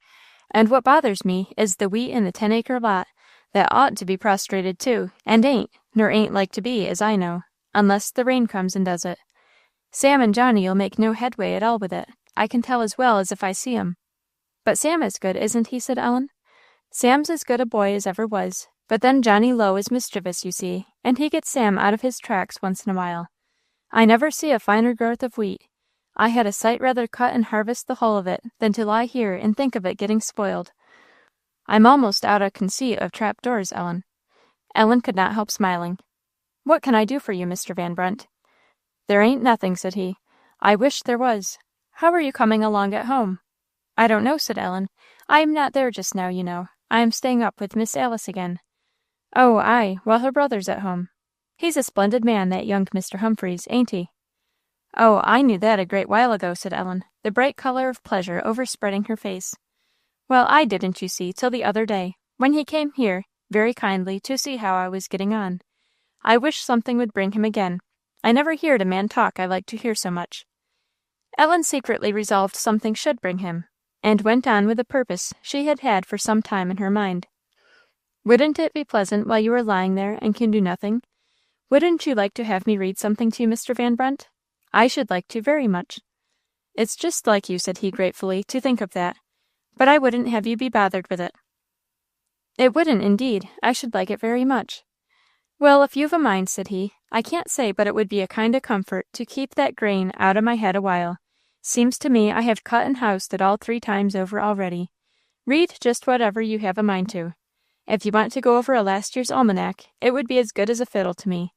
And what bothers me is the wheat in the 10-acre lot, that ought to be prostrated too, and ain't, nor ain't like to be, as I know, unless the rain comes and does it. Sam and Johnny'll make no headway at all with it, I can tell as well as if I see 'em." "But Sam is good, isn't he?" said Ellen. "Sam's as good a boy as ever was, but then Johnny Lowe is mischievous, you see, and he gets Sam out of his tracks once in a while. I never see a finer growth of wheat. I had a sight rather cut and harvest the whole of it than to lie here and think of it getting spoiled. I'm almost out of conceit of trap doors, Ellen." Ellen could not help smiling. "What can I do for you, Mr. Van Brunt?" "There ain't nothing," said he. "I wish there was. How are you coming along at home?" "I don't know," said Ellen. "I am not there just now, you know. I am staying up with Miss Alice again." "Oh, ay, well, her brother's at home. He's a splendid man, that young Mr. Humphreys, ain't he?" "Oh, I knew that a great while ago," said Ellen, the bright colour of pleasure overspreading her face. "Well, I didn't, you see, till the other day, when he came here, very kindly, to see how I was getting on. I wish something would bring him again. I never heerd a man talk I like to hear so much." Ellen secretly resolved something should bring him, and went on with a purpose she had had for some time in her mind. "Wouldn't it be pleasant while you are lying there and can do nothing? Wouldn't you like to have me read something to you, Mr. Van Brunt? I should like to very much." "It's just like you," said he, gratefully, "to think of that. But I wouldn't have you be bothered with it." "It wouldn't, indeed. I should like it very much." "Well, if you've a mind," said he, "I can't say but it would be a kind o' comfort to keep that grain out o' my head a while. Seems to me I have cut and housed it all 3 times over already. Read just whatever you have a mind to. If you want to go over a last year's almanac, it would be as good as a fiddle to me."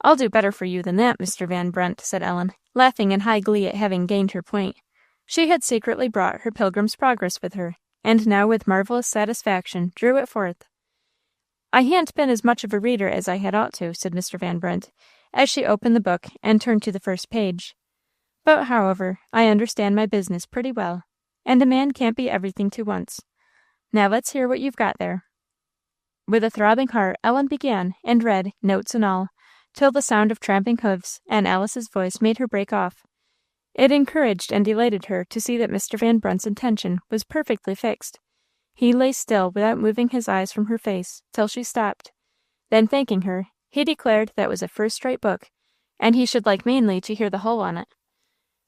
"I'll do better for you than that, Mr. Van Brunt," said Ellen, laughing in high glee at having gained her point. She had secretly brought her Pilgrim's Progress with her, and now with marvellous satisfaction drew it forth. "I ha'n't been as much of a reader as I had ought to," said Mr. Van Brunt, as she opened the book and turned to the first page. "But, however, I understand my business pretty well, and a man can't be everything to once. Now let's hear what you've got there." With a throbbing heart, Ellen began, and read, notes and all, till the sound of tramping hoofs and Alice's voice made her break off. It encouraged and delighted her to see that Mr. Van Brunt's intention was perfectly fixed. He lay still without moving his eyes from her face, till she stopped. Then, thanking her, he declared that was a first-rate book, and he should like mainly to hear the whole on it.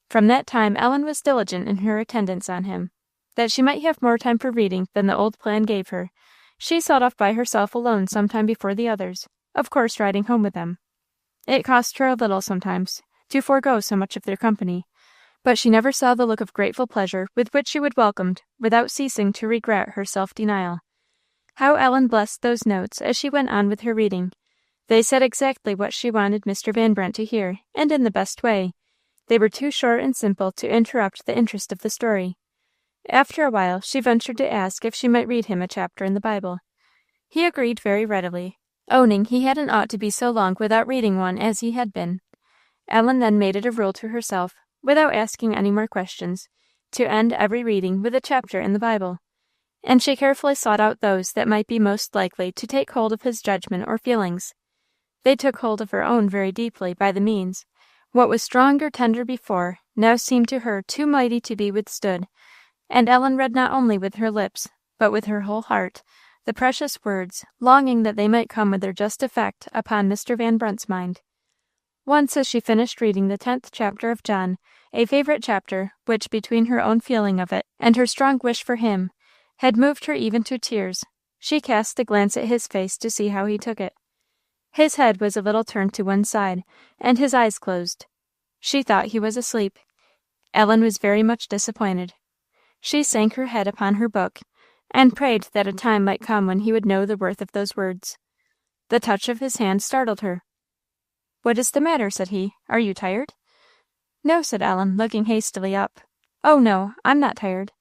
From that time Ellen was diligent in her attendance on him. That she might have more time for reading than the old plan gave her, she set off by herself alone some time before the others, of course riding home with them. It cost her a little sometimes to forego so much of their company, but she never saw the look of grateful pleasure with which she would welcomed without ceasing to regret her self-denial. How Ellen blessed those notes as she went on with her reading! They said exactly what she wanted Mr. Van Brunt to hear, and in the best way. They were too short and simple to interrupt the interest of the story. After a while she ventured to ask if she might read him a chapter in the Bible. He agreed very readily, owning he hadn't ought to be so long without reading one as he had been. Ellen then made it a rule to herself, without asking any more questions, to end every reading with a chapter in the Bible, and she carefully sought out those that might be most likely to take hold of his judgment or feelings. They took hold of her own very deeply by the means. What was strong or tender before now seemed to her too mighty to be withstood, and Ellen read not only with her lips, but with her whole heart, the precious words, longing that they might come with their just effect upon Mr. Van Brunt's mind. Once, as she finished reading the 10th chapter of John, a favourite chapter, which, between her own feeling of it and her strong wish for him, had moved her even to tears, she cast a glance at his face to see how he took it. His head was a little turned to one side, and his eyes closed. She thought he was asleep. Ellen was very much disappointed. She sank her head upon her book, and prayed that a time might come when he would know the worth of those words. The touch of his hand startled her. "What is the matter?" said he. "Are you tired?" "No," said Ellen, looking hastily up. "Oh, no, I'm not tired."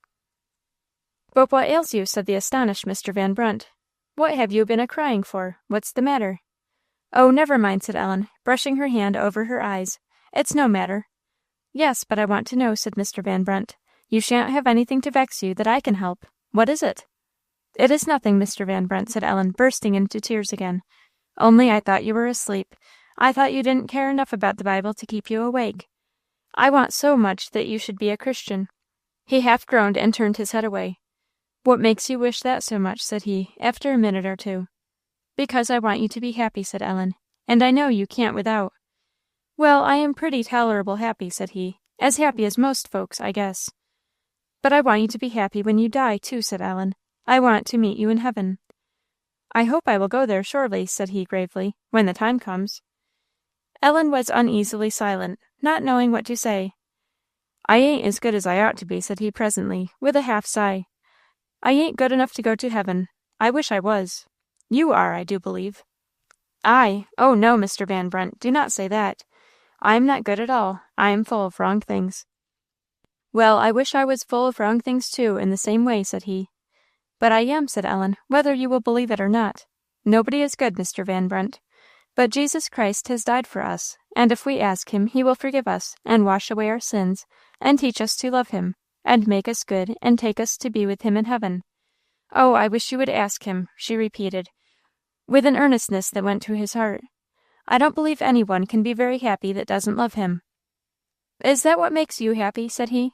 "But what ails you?" said the astonished Mr. Van Brunt. "What have you been a-crying for? What's the matter?" "Oh, never mind," said Ellen, brushing her hand over her eyes. "It's no matter." "Yes, but I want to know," said Mr. Van Brunt. "You shan't have anything to vex you that I can help. What is it?" "It is nothing, Mr. Van Brunt," said Ellen, bursting into tears again. "Only I thought you were asleep. I thought you didn't care enough about the Bible to keep you awake. I want so much that you should be a Christian." He half groaned and turned his head away. "What makes you wish that so much?" said he, after a minute or two. "Because I want you to be happy," said Ellen, "and I know you can't without." "Well, I am pretty tolerable happy," said he, "as happy as most folks, I guess." "But I want you to be happy when you die, too," said Ellen. "I want to meet you in heaven." "I hope I will go there, surely," said he, gravely, "when the time comes." Ellen was uneasily silent, not knowing what to say. "I ain't as good as I ought to be," said he presently, with a half sigh. "I ain't good enough to go to heaven. I wish I was. You are, I do believe." "I? Oh, no, Mr. Van Brunt, do not say that. I am not good at all. I am full of wrong things." "Well, I wish I was full of wrong things too, in the same way," said he. "But I am," said Ellen, "whether you will believe it or not. Nobody is good, Mr. Van Brunt. But Jesus Christ has died for us, and if we ask him, he will forgive us, and wash away our sins, and teach us to love him, and make us good, and take us to be with him in heaven. Oh, I wish you would ask him," she repeated, with an earnestness that went to his heart. I don't believe anyone can be very happy that doesn't love him." "Is that what makes you happy?" said he.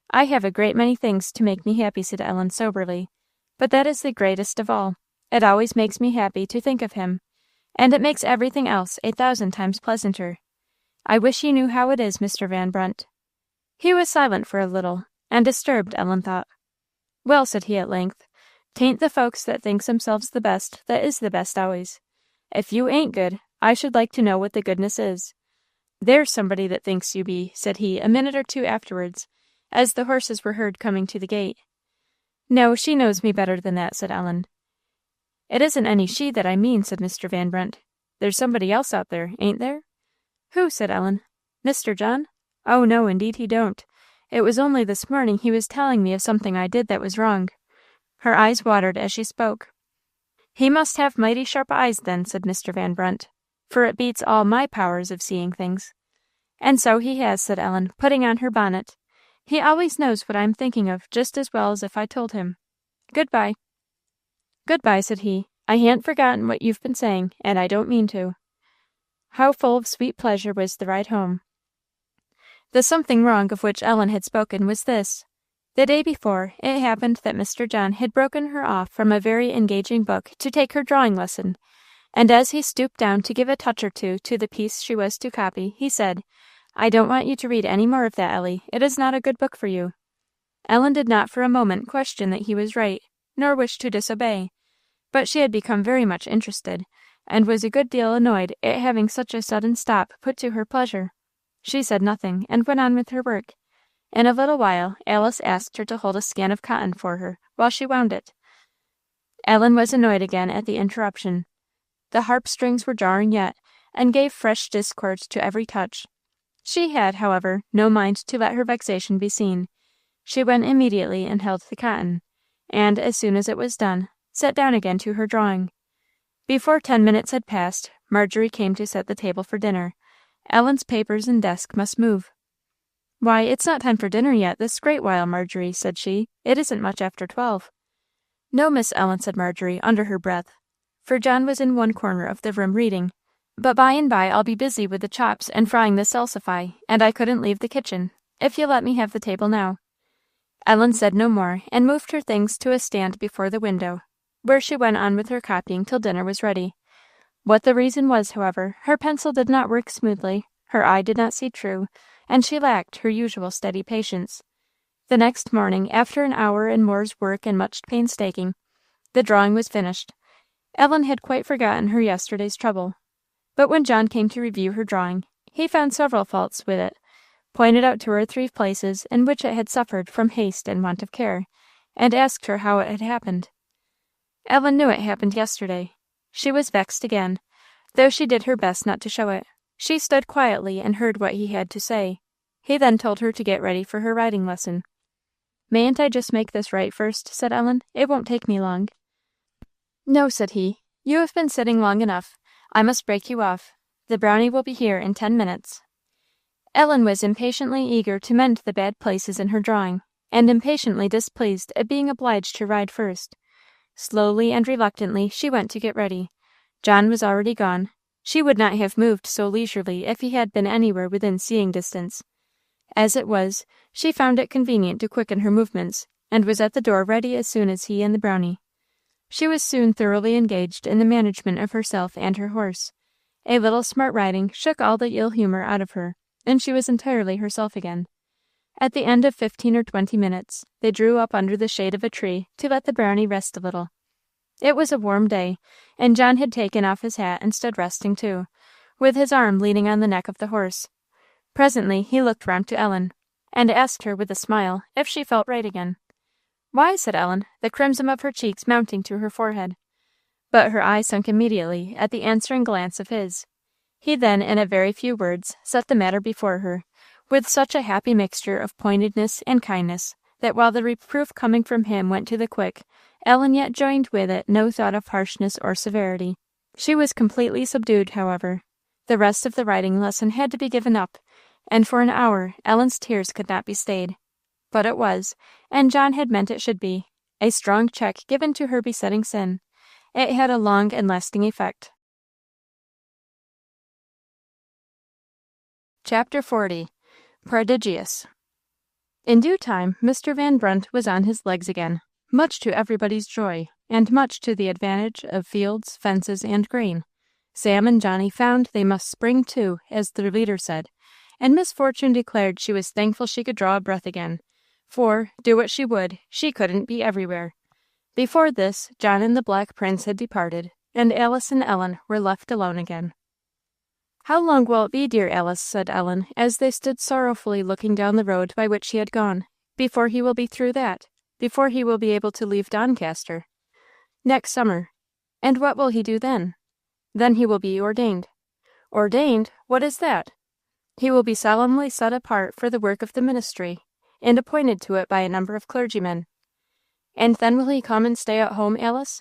"I have a great many things to make me happy," said Ellen, soberly, "but that is the greatest of all. It always makes me happy to think of him, and it makes everything else 1,000 times pleasanter. I wish you knew how it is, Mr. Van Brunt." He was silent for a little, and disturbed, Ellen thought. "Well," said he at length, "'tain't the folks that thinks themselves the best that is the best always. If you ain't good, I should like to know what the goodness is. There's somebody that thinks you be," said he a minute or two afterwards, as the horses were heard coming to the gate. "No, she knows me better than that," said Ellen. "It isn't any she that I mean," said Mr. Van Brunt. "There's somebody else out there, ain't there?" "Who?" said Ellen. "Mr. John? Oh, no, indeed he don't. It was only this morning he was telling me of something I did that was wrong." Her eyes watered as she spoke. "He must have mighty sharp eyes, then," said Mr. Van Brunt, "for it beats all my powers of seeing things." "And so he has," said Ellen, putting on her bonnet. "He always knows what I am thinking of just as well as if I told him. Good bye." "Good bye," said he. "I ha'n't forgotten what you've been saying, and I don't mean to." How full of sweet pleasure was the ride home! The something wrong of which Ellen had spoken was this. The day before, it happened that Mr. John had broken her off from a very engaging book to take her drawing lesson, and as he stooped down to give a touch or two to the piece she was to copy, he said, "I don't want you to read any more of that, Ellie. It is not a good book for you." Ellen did not for a moment question that he was right, nor wish to disobey, but she had become very much interested, and was a good deal annoyed at having such a sudden stop put to her pleasure. She said nothing, and went on with her work. In a little while, Alice asked her to hold a skein of cotton for her, while she wound it. Ellen was annoyed again at the interruption. The harp strings were jarring yet, and gave fresh discord to every touch. She had, however, no mind to let her vexation be seen. She went immediately and held the cotton, and, as soon as it was done, sat down again to her drawing. Before 10 minutes had passed, Margery came to set the table for dinner. Ellen's papers and desk must move. "Why, it's not time for dinner yet, this great while, Margery," said she. "It isn't much after 12." "No, Miss Ellen," said Margery, under her breath, for John was in one corner of the room reading. "But by and by I'll be busy with the chops and frying the salsify, and I couldn't leave the kitchen, if you'll let me have the table now." Ellen said no more, and moved her things to a stand before the window, where she went on with her copying till dinner was ready. What the reason was, however, her pencil did not work smoothly, her eye did not see true, and she lacked her usual steady patience. The next morning, after an hour and more's work and much painstaking, the drawing was finished. Ellen had quite forgotten her yesterday's trouble. But when John came to review her drawing, he found several faults with it, pointed out 2 or 3 places in which it had suffered from haste and want of care, and asked her how it had happened. Ellen knew it happened yesterday. She was vexed again, though she did her best not to show it. She stood quietly and heard what he had to say. He then told her to get ready for her riding lesson. "Mayn't I just make this right first?" said Ellen. "It won't take me long." "No," said he. "You have been sitting long enough. I must break you off. The Brownie will be here in 10 minutes." Ellen was impatiently eager to mend the bad places in her drawing, and impatiently displeased at being obliged to ride first. Slowly and reluctantly she went to get ready. John was already gone. She would not have moved so leisurely if he had been anywhere within seeing distance. As it was, she found it convenient to quicken her movements, and was at the door ready as soon as he and the Brownie. She was soon thoroughly engaged in the management of herself and her horse. A little smart riding shook all the ill humour out of her, and she was entirely herself again. At the end of 15 or 20 minutes, they drew up under the shade of a tree to let the Brownie rest a little. It was a warm day, and John had taken off his hat and stood resting too, with his arm leaning on the neck of the horse. Presently he looked round to Ellen, and asked her with a smile if she felt right again. "Why?" said Ellen, the crimson of her cheeks mounting to her forehead. But her eye sunk immediately at the answering glance of his. He then, in a very few words, set the matter before her, with such a happy mixture of pointedness and kindness, that while the reproof coming from him went to the quick, Ellen yet joined with it no thought of harshness or severity. She was completely subdued, however. The rest of the riding lesson had to be given up, and for an hour Ellen's tears could not be stayed. But it was, and John had meant it should be, a strong check given to her besetting sin. It had a long and lasting effect. Chapter 40. Prodigious. In due time, Mr. Van Brunt was on his legs again, much to everybody's joy, and much to the advantage of fields, fences, and grain. Sam and Johnny found they must spring too, as their leader said, and Miss Fortune declared she was thankful she could draw a breath again, for, do what she would, she couldn't be everywhere. Before this, John and the Black Prince had departed, and Alice and Ellen were left alone again. "How long will it be, dear Alice," said Ellen, as they stood sorrowfully looking down the road by which he had gone, "before he will be through that? Before he will be able to leave Doncaster?" "Next summer." "And what will he do then?" "Then he will be ordained." "Ordained? What is that?" "He will be solemnly set apart for the work of the ministry, and appointed to it by a number of clergymen." "And then will he come and stay at home, Alice?"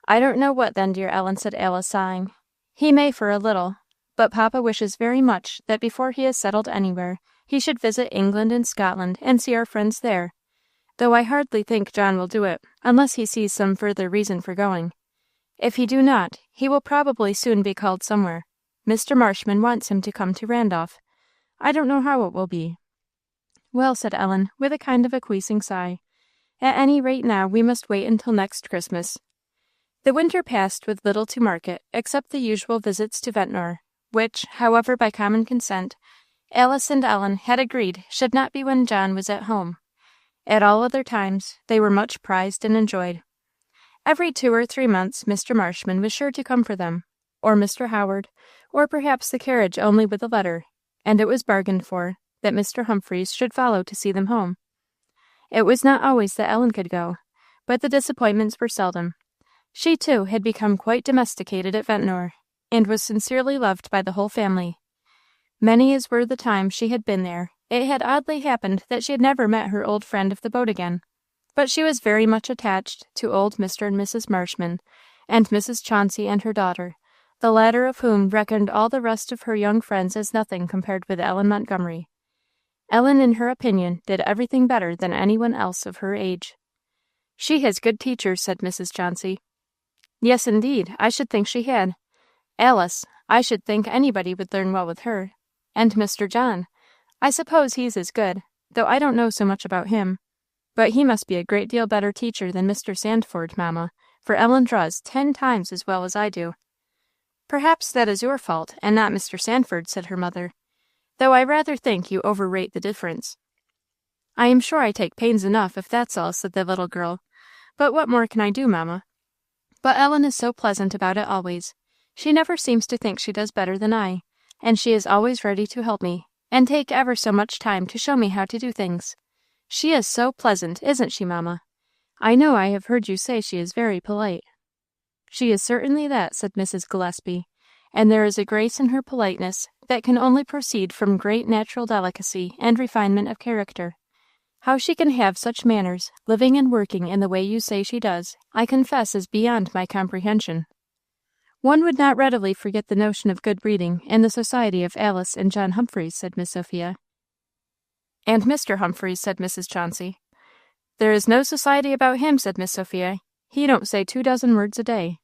"I don't know what then, dear Ellen," said Alice, sighing. "He may for a little. But Papa wishes very much that before he is settled anywhere, he should visit England and Scotland and see our friends there, though I hardly think John will do it, unless he sees some further reason for going. If he do not, he will probably soon be called somewhere. Mr. Marshman wants him to come to Randolph. I don't know how it will be." "Well," said Ellen, with a kind of acquiescing sigh, "at any rate now we must wait until next Christmas." The winter passed with little to mark it, except the usual visits to Ventnor, which, however, by common consent, Alice and Ellen had agreed should not be when John was at home. At all other times, they were much prized and enjoyed. Every 2 or 3 months Mr. Marshman was sure to come for them, or Mr. Howard, or perhaps the carriage only with a letter, and it was bargained for that Mr. Humphreys should follow to see them home. It was not always that Ellen could go, but the disappointments were seldom. She, too, had become quite domesticated at Ventnor, and was sincerely loved by the whole family. Many as were the times she had been there, it had oddly happened that she had never met her old friend of the boat again. But she was very much attached to old Mr. and Mrs. Marshman, and Mrs. Chauncey and her daughter, the latter of whom reckoned all the rest of her young friends as nothing compared with Ellen Montgomery. Ellen, in her opinion, did everything better than anyone else of her age. "She has good teachers," said Mrs. Chauncey. "Yes, indeed, I should think she had. Alice, I should think anybody would learn well with her. And Mr. John, I suppose he's as good, though I don't know so much about him. But he must be a great deal better teacher than Mr. Sandford, mamma, for Ellen draws 10 times as well as I do." "Perhaps that is your fault, and not Mr. Sandford," said her mother, "though I rather think you overrate the difference." "I am sure I take pains enough, if that's all," said the little girl. "But what more can I do, mamma? But Ellen is so pleasant about it always. She never seems to think she does better than I, and she is always ready to help me, and take ever so much time to show me how to do things. She is so pleasant, isn't she, mamma? I know I have heard you say she is very polite." "She is certainly that," said Mrs. Gillespie, "and there is a grace in her politeness that can only proceed from great natural delicacy and refinement of character. How she can have such manners, living and working in the way you say she does, I confess is beyond my comprehension." "One would not readily forget the notion of good breeding in the society of Alice and John Humphreys," said Miss Sophia. "And Mr. Humphreys," said Mrs. Chauncey. "There is no society about him," said Miss Sophia. "He don't say 24 words a day."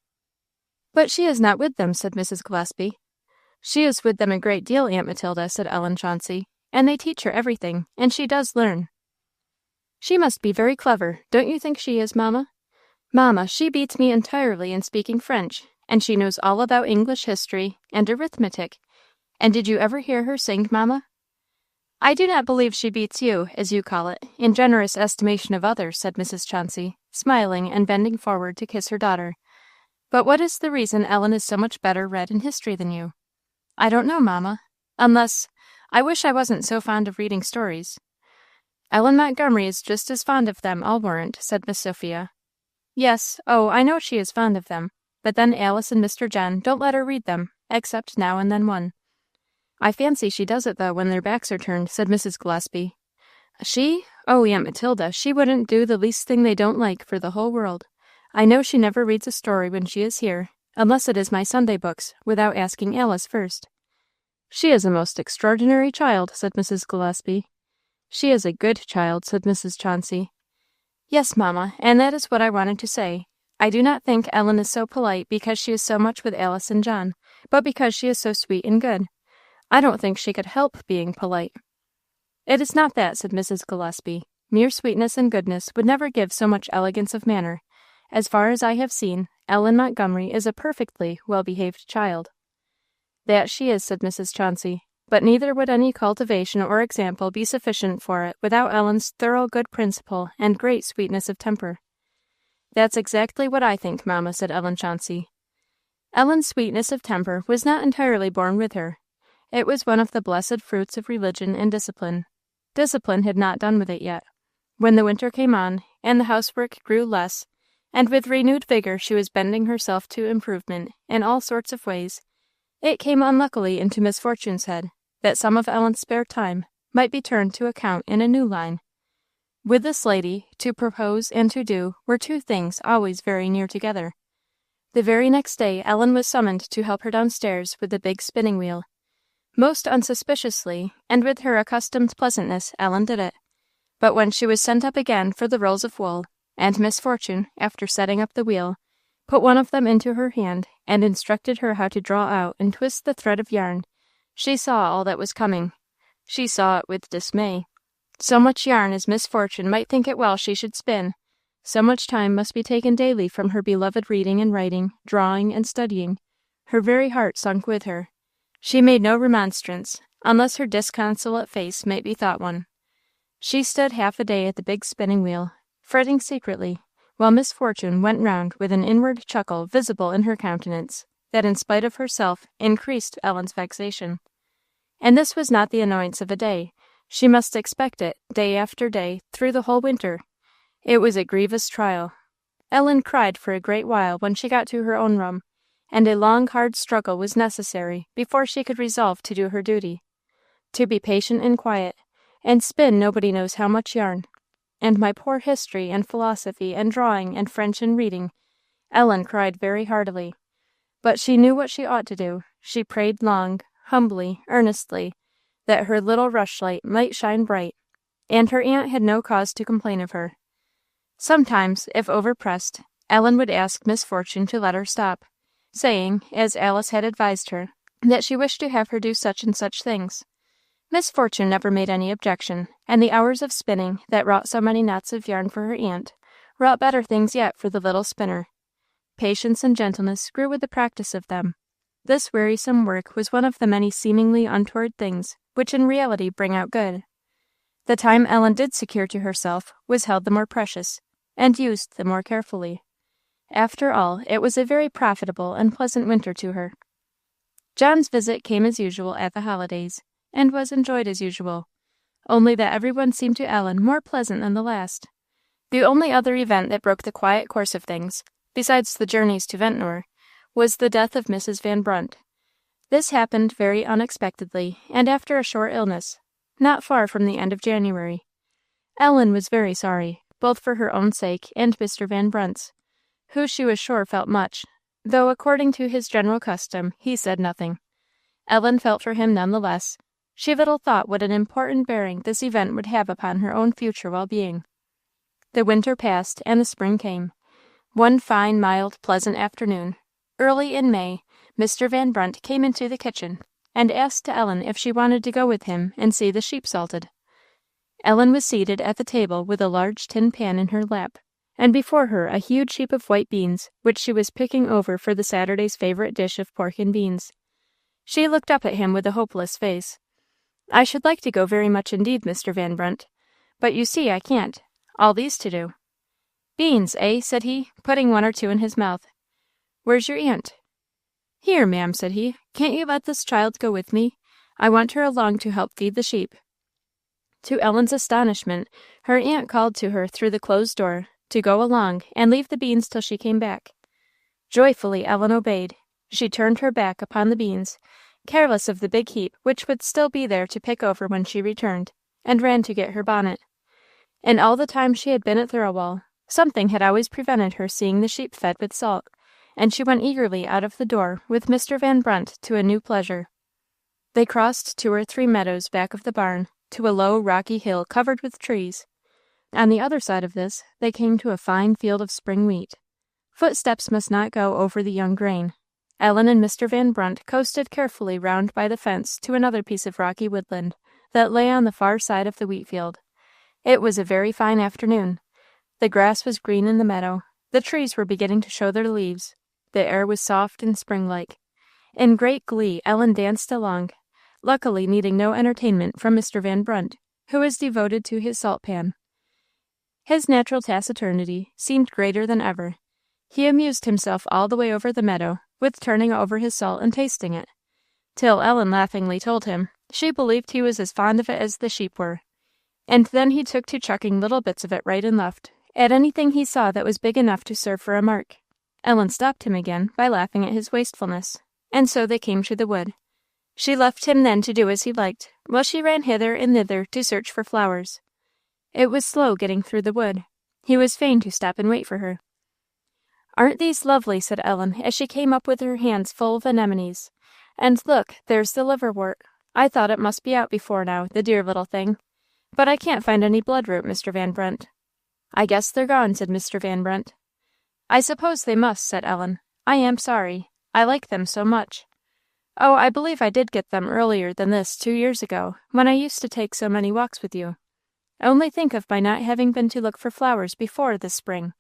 "But she is not with them," said Mrs. Gillespie. "She is with them a great deal, Aunt Matilda," said Ellen Chauncey, "and they teach her everything, and she does learn." "She must be very clever, don't you think she is, mamma? Mamma, she beats me entirely in speaking French, and she knows all about English history and arithmetic. And did you ever hear her sing, mamma?" "I do not believe she beats you, as you call it, in generous estimation of others," said Mrs. Chauncey, smiling and bending forward to kiss her daughter. "But what is the reason Ellen is so much better read in history than you?" "I don't know, mamma, unless I wish I wasn't so fond of reading stories." "Ellen Montgomery is just as fond of them, I'll warrant," said Miss Sophia. "Yes, oh, I know she is fond of them, but then Alice and Mr. John don't let her read them, except now and then one." "I fancy she does it, though, when their backs are turned," said Mrs. Gillespie. "She? Oh, Aunt Matilda, she wouldn't do the least thing they don't like for the whole world. I know she never reads a story when she is here, unless it is my Sunday books, without asking Alice first." "She is a most extraordinary child," said Mrs. Gillespie. "She is a good child," said Mrs. Chauncey. "Yes, mamma, and that is what I wanted to say. I do not think Ellen is so polite because she is so much with Alice and John, but because she is so sweet and good. I don't think she could help being polite." "It is not that," said Mrs. Gillespie. "Mere sweetness and goodness would never give so much elegance of manner. As far as I have seen, Ellen Montgomery is a perfectly well-behaved child." "That she is," said Mrs. Chauncey, "but neither would any cultivation or example be sufficient for it without Ellen's thorough good principle and great sweetness of temper." "That's exactly what I think, mamma," said Ellen Chauncey. Ellen's sweetness of temper was not entirely born with her. It was one of the blessed fruits of religion and discipline. Discipline had not done with it yet. When the winter came on, and the housework grew less, and with renewed vigor she was bending herself to improvement in all sorts of ways, it came unluckily into Miss Fortune's head that some of Ellen's spare time might be turned to account in a new line. With this lady, to propose and to do were two things always very near together. The very next day Ellen was summoned to help her downstairs with the big spinning wheel. Most unsuspiciously, and with her accustomed pleasantness, Ellen did it. But when she was sent up again for the rolls of wool, and Miss Fortune, after setting up the wheel, put one of them into her hand and instructed her how to draw out and twist the thread of yarn, she saw all that was coming. She saw it with dismay. So much yarn as Miss Fortune might think it well she should spin, so much time must be taken daily from her beloved reading and writing, drawing and studying. Her very heart sunk with her. She made no remonstrance, unless her disconsolate face might be thought one. She stood half a day at the big spinning wheel, fretting secretly, while Miss Fortune went round with an inward chuckle visible in her countenance, that in spite of herself increased Ellen's vexation. And this was not the annoyance of a day. She must expect it, day after day, through the whole winter. It was a grievous trial. Ellen cried for a great while when she got to her own room, and a long hard struggle was necessary before she could resolve to do her duty. To be patient and quiet, and spin nobody knows how much yarn. And my poor history and philosophy and drawing and French and reading. Ellen cried very heartily. But she knew what she ought to do. She prayed long, humbly, earnestly, that her little rushlight might shine bright, and her aunt had no cause to complain of her. Sometimes, if overpressed, Ellen would ask Miss Fortune to let her stop, saying, as Alice had advised her, that she wished to have her do such and such things. Miss Fortune never made any objection, and the hours of spinning that wrought so many knots of yarn for her aunt wrought better things yet for the little spinner. Patience and gentleness grew with the practice of them. This wearisome work was one of the many seemingly untoward things which in reality bring out good. The time Ellen did secure to herself was held the more precious, and used the more carefully. After all, it was a very profitable and pleasant winter to her. John's visit came as usual at the holidays, and was enjoyed as usual, only that every one seemed to Ellen more pleasant than the last. The only other event that broke the quiet course of things, besides the journeys to Ventnor, was the death of Mrs. Van Brunt. This happened very unexpectedly, and after a short illness, not far from the end of January. Ellen was very sorry, both for her own sake and Mr. Van Brunt's, who she was sure felt much, though according to his general custom he said nothing. Ellen felt for him none the less. She little thought what an important bearing this event would have upon her own future well-being. The winter passed, and the spring came. One fine, mild, pleasant afternoon, early in May, Mr. Van Brunt came into the kitchen, and asked Ellen if she wanted to go with him and see the sheep salted. Ellen was seated at the table with a large tin pan in her lap, and before her a huge heap of white beans, which she was picking over for the Saturday's favorite dish of pork and beans. She looked up at him with a hopeless face. "I should like to go very much indeed, Mr. Van Brunt, but you see I can't. All these to do." "Beans, eh?" said he, putting one or two in his mouth. "Where's your aunt?" "Here, ma'am," said he. "Can't you let this child go with me? I want her along to help feed the sheep." To Ellen's astonishment, her aunt called to her through the closed door to go along and leave the beans till she came back. Joyfully Ellen obeyed. She turned her back upon the beans, careless of the big heap which would still be there to pick over when she returned, and ran to get her bonnet. In all the time she had been at Thirlwall, something had always prevented her seeing the sheep fed with salt, and she went eagerly out of the door with Mr. Van Brunt to a new pleasure. They crossed 2 or 3 meadows back of the barn to a low rocky hill covered with trees. On the other side of this they came to a fine field of spring wheat. Footsteps must not go over the young grain. Ellen and Mr. Van Brunt coasted carefully round by the fence to another piece of rocky woodland that lay on the far side of the wheat field. It was a very fine afternoon. The grass was green in the meadow. The trees were beginning to show their leaves. The air was soft and spring-like. In great glee, Ellen danced along, luckily needing no entertainment from Mr. Van Brunt, who was devoted to his salt pan. His natural taciturnity seemed greater than ever. He amused himself all the way over the meadow with turning over his salt and tasting it, till Ellen laughingly told him she believed he was as fond of it as the sheep were. And then he took to chucking little bits of it right and left, at anything he saw that was big enough to serve for a mark. Ellen stopped him again by laughing at his wastefulness, and so they came to the wood. She left him then to do as he liked, while she ran hither and thither to search for flowers. It was slow getting through the wood. He was fain to stop and wait for her. "Aren't these lovely?" said Ellen, as she came up with her hands full of anemones. "And look, there's the liverwort. I thought it must be out before now, the dear little thing. But I can't find any bloodroot, Mr. Van Brunt." "I guess they're gone," said Mr. Van Brunt. "I suppose they must," said Ellen. "I am sorry. I like them so much. Oh, I believe I did get them earlier than this 2 years ago, when I used to take so many walks with you. Only think of my not having been to look for flowers before this spring."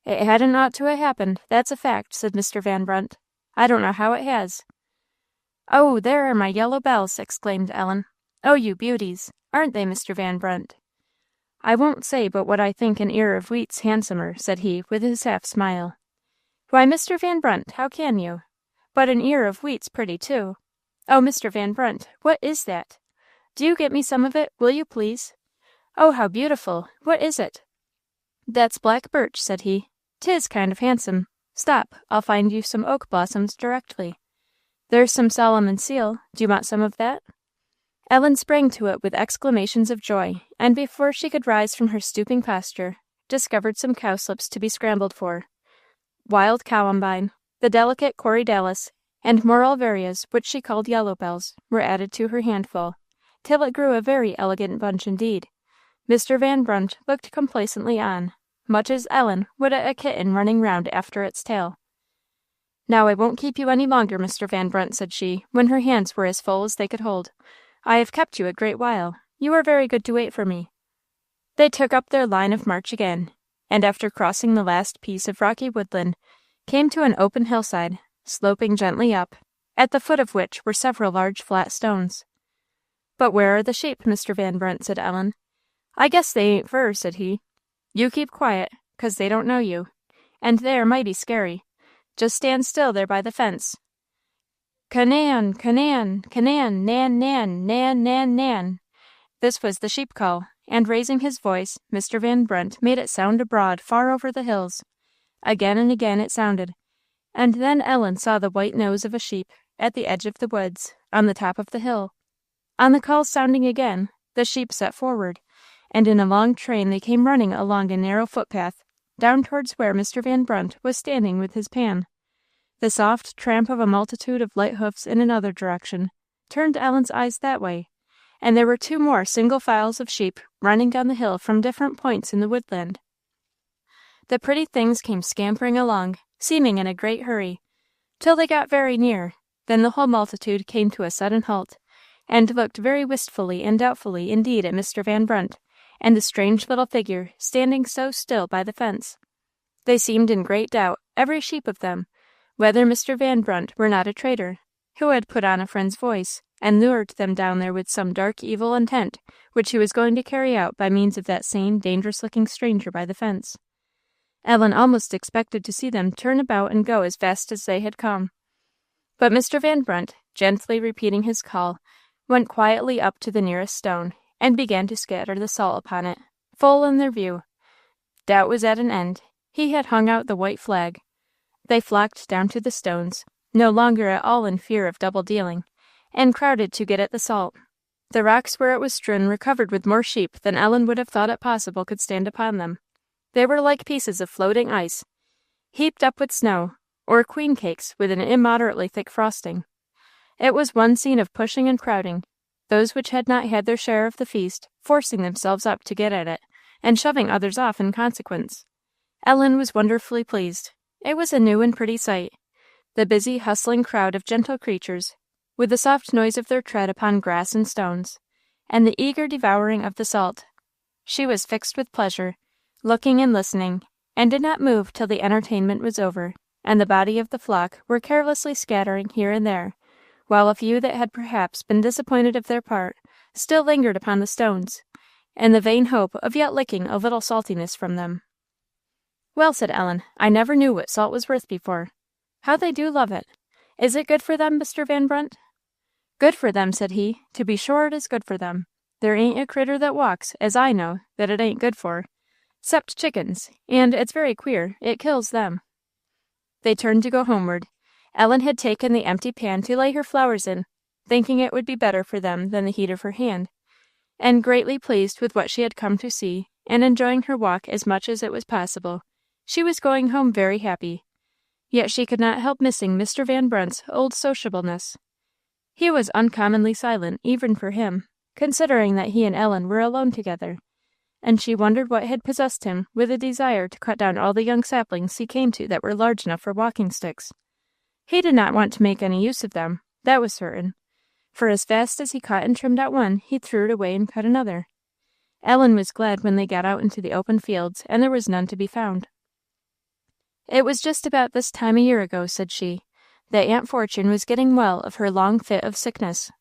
"It hadn't ought to ha' happened, that's a fact," said Mr. Van Brunt. "I don't know how it has." "Oh, there are my yellow bells!" exclaimed Ellen. "Oh, you beauties! Aren't they, Mr. Van Brunt?" "I won't say but what I think an ear of wheat's handsomer," said he, with his half-smile. "Why, Mr. Van Brunt, how can you? But an ear of wheat's pretty, too. Oh, Mr. Van Brunt, what is that? Do you get me some of it, will you, please? Oh, how beautiful! What is it?" "That's black birch," said he. "'Tis kind of handsome. Stop, I'll find you some oak blossoms directly. There's some Solomon seal. Do you want some of that?" Ellen sprang to it with exclamations of joy, and before she could rise from her stooping posture, discovered some cowslips to be scrambled for. Wild columbine, the delicate corydalis, and more alvarias, which she called yellow bells, were added to her handful, till it grew a very elegant bunch indeed. Mr. Van Brunt looked complacently on, much as Ellen would at a kitten running round after its tail. "Now I won't keep you any longer, Mr. Van Brunt," said she, when her hands were as full as they could hold. "I have kept you a great while. You are very good to wait for me." They took up their line of march again, and after crossing the last piece of rocky woodland, came to an open hillside, sloping gently up, at the foot of which were several large flat stones. "But where are the sheep, Mr. Van Brunt?" said Ellen. "I guess they ain't fur," said he. "You keep quiet, 'cause they don't know you, and they are mighty scary. Just stand still there by the fence. Canan, canan, canan, nan, nan, nan, nan, nan." This was the sheep call, and raising his voice, Mr. Van Brunt made it sound abroad far over the hills. Again and again it sounded, and then Ellen saw the white nose of a sheep at the edge of the woods, on the top of the hill. On the call sounding again, the sheep set forward, and in a long train they came running along a narrow footpath, down towards where Mr. Van Brunt was standing with his pan. The soft tramp of a multitude of light hoofs in another direction turned Ellen's eyes that way, and there were 2 more single files of sheep running down the hill from different points in the woodland. The pretty things came scampering along, seeming in a great hurry, till they got very near. Then the whole multitude came to a sudden halt, and looked very wistfully and doubtfully indeed at Mr. Van Brunt, and the strange little figure standing so still by the fence. They seemed in great doubt, every sheep of them, whether Mr. Van Brunt were not a traitor, who had put on a friend's voice, and lured them down there with some dark evil intent, which he was going to carry out by means of that same dangerous-looking stranger by the fence. Ellen almost expected to see them turn about and go as fast as they had come. But Mr. Van Brunt, gently repeating his call, went quietly up to the nearest stone, and began to scatter the salt upon it, full in their view. Doubt was at an end. He had hung out the white flag. They flocked down to the stones, no longer at all in fear of double-dealing, and crowded to get at the salt. The rocks where it was strewn were covered with more sheep than Ellen would have thought it possible could stand upon them. They were like pieces of floating ice, heaped up with snow, or queen cakes with an immoderately thick frosting. It was one scene of pushing and crowding, those which had not had their share of the feast forcing themselves up to get at it, and shoving others off in consequence. Ellen was wonderfully pleased. It was a new and pretty sight. the busy, hustling crowd of gentle creatures, with the soft noise of their tread upon grass and stones, and the eager devouring of the salt. She was fixed with pleasure, looking and listening, and did not move till the entertainment was over, and the body of the flock were carelessly scattering here and there, while a few that had perhaps been disappointed of their part still lingered upon the stones, in the vain hope of yet licking a little saltiness from them. "Well," said Ellen, "I never knew what salt was worth before. How they do love it! Is it good for them, Mr. Van Brunt?" "Good for them," said he. "To be sure it is good for them. There ain't a critter that walks, as I know, that it ain't good for, 'cept chickens, and it's very queer, it kills them." They turned to go homeward. Ellen had taken the empty pan to lay her flowers in, thinking it would be better for them than the heat of her hand, and greatly pleased with what she had come to see, and enjoying her walk as much as it was possible. She was going home very happy. Yet she could not help missing Mr. Van Brunt's old sociableness. He was uncommonly silent, even for him, considering that he and Ellen were alone together, and she wondered what had possessed him with a desire to cut down all the young saplings he came to that were large enough for walking sticks. He did not want to make any use of them, that was certain, for as fast as he cut and trimmed out one, he threw it away and cut another. Ellen was glad when they got out into the open fields, and there was none to be found. "It was just about this time a year ago," said she, "that Aunt Fortune was getting well of her long fit of sickness."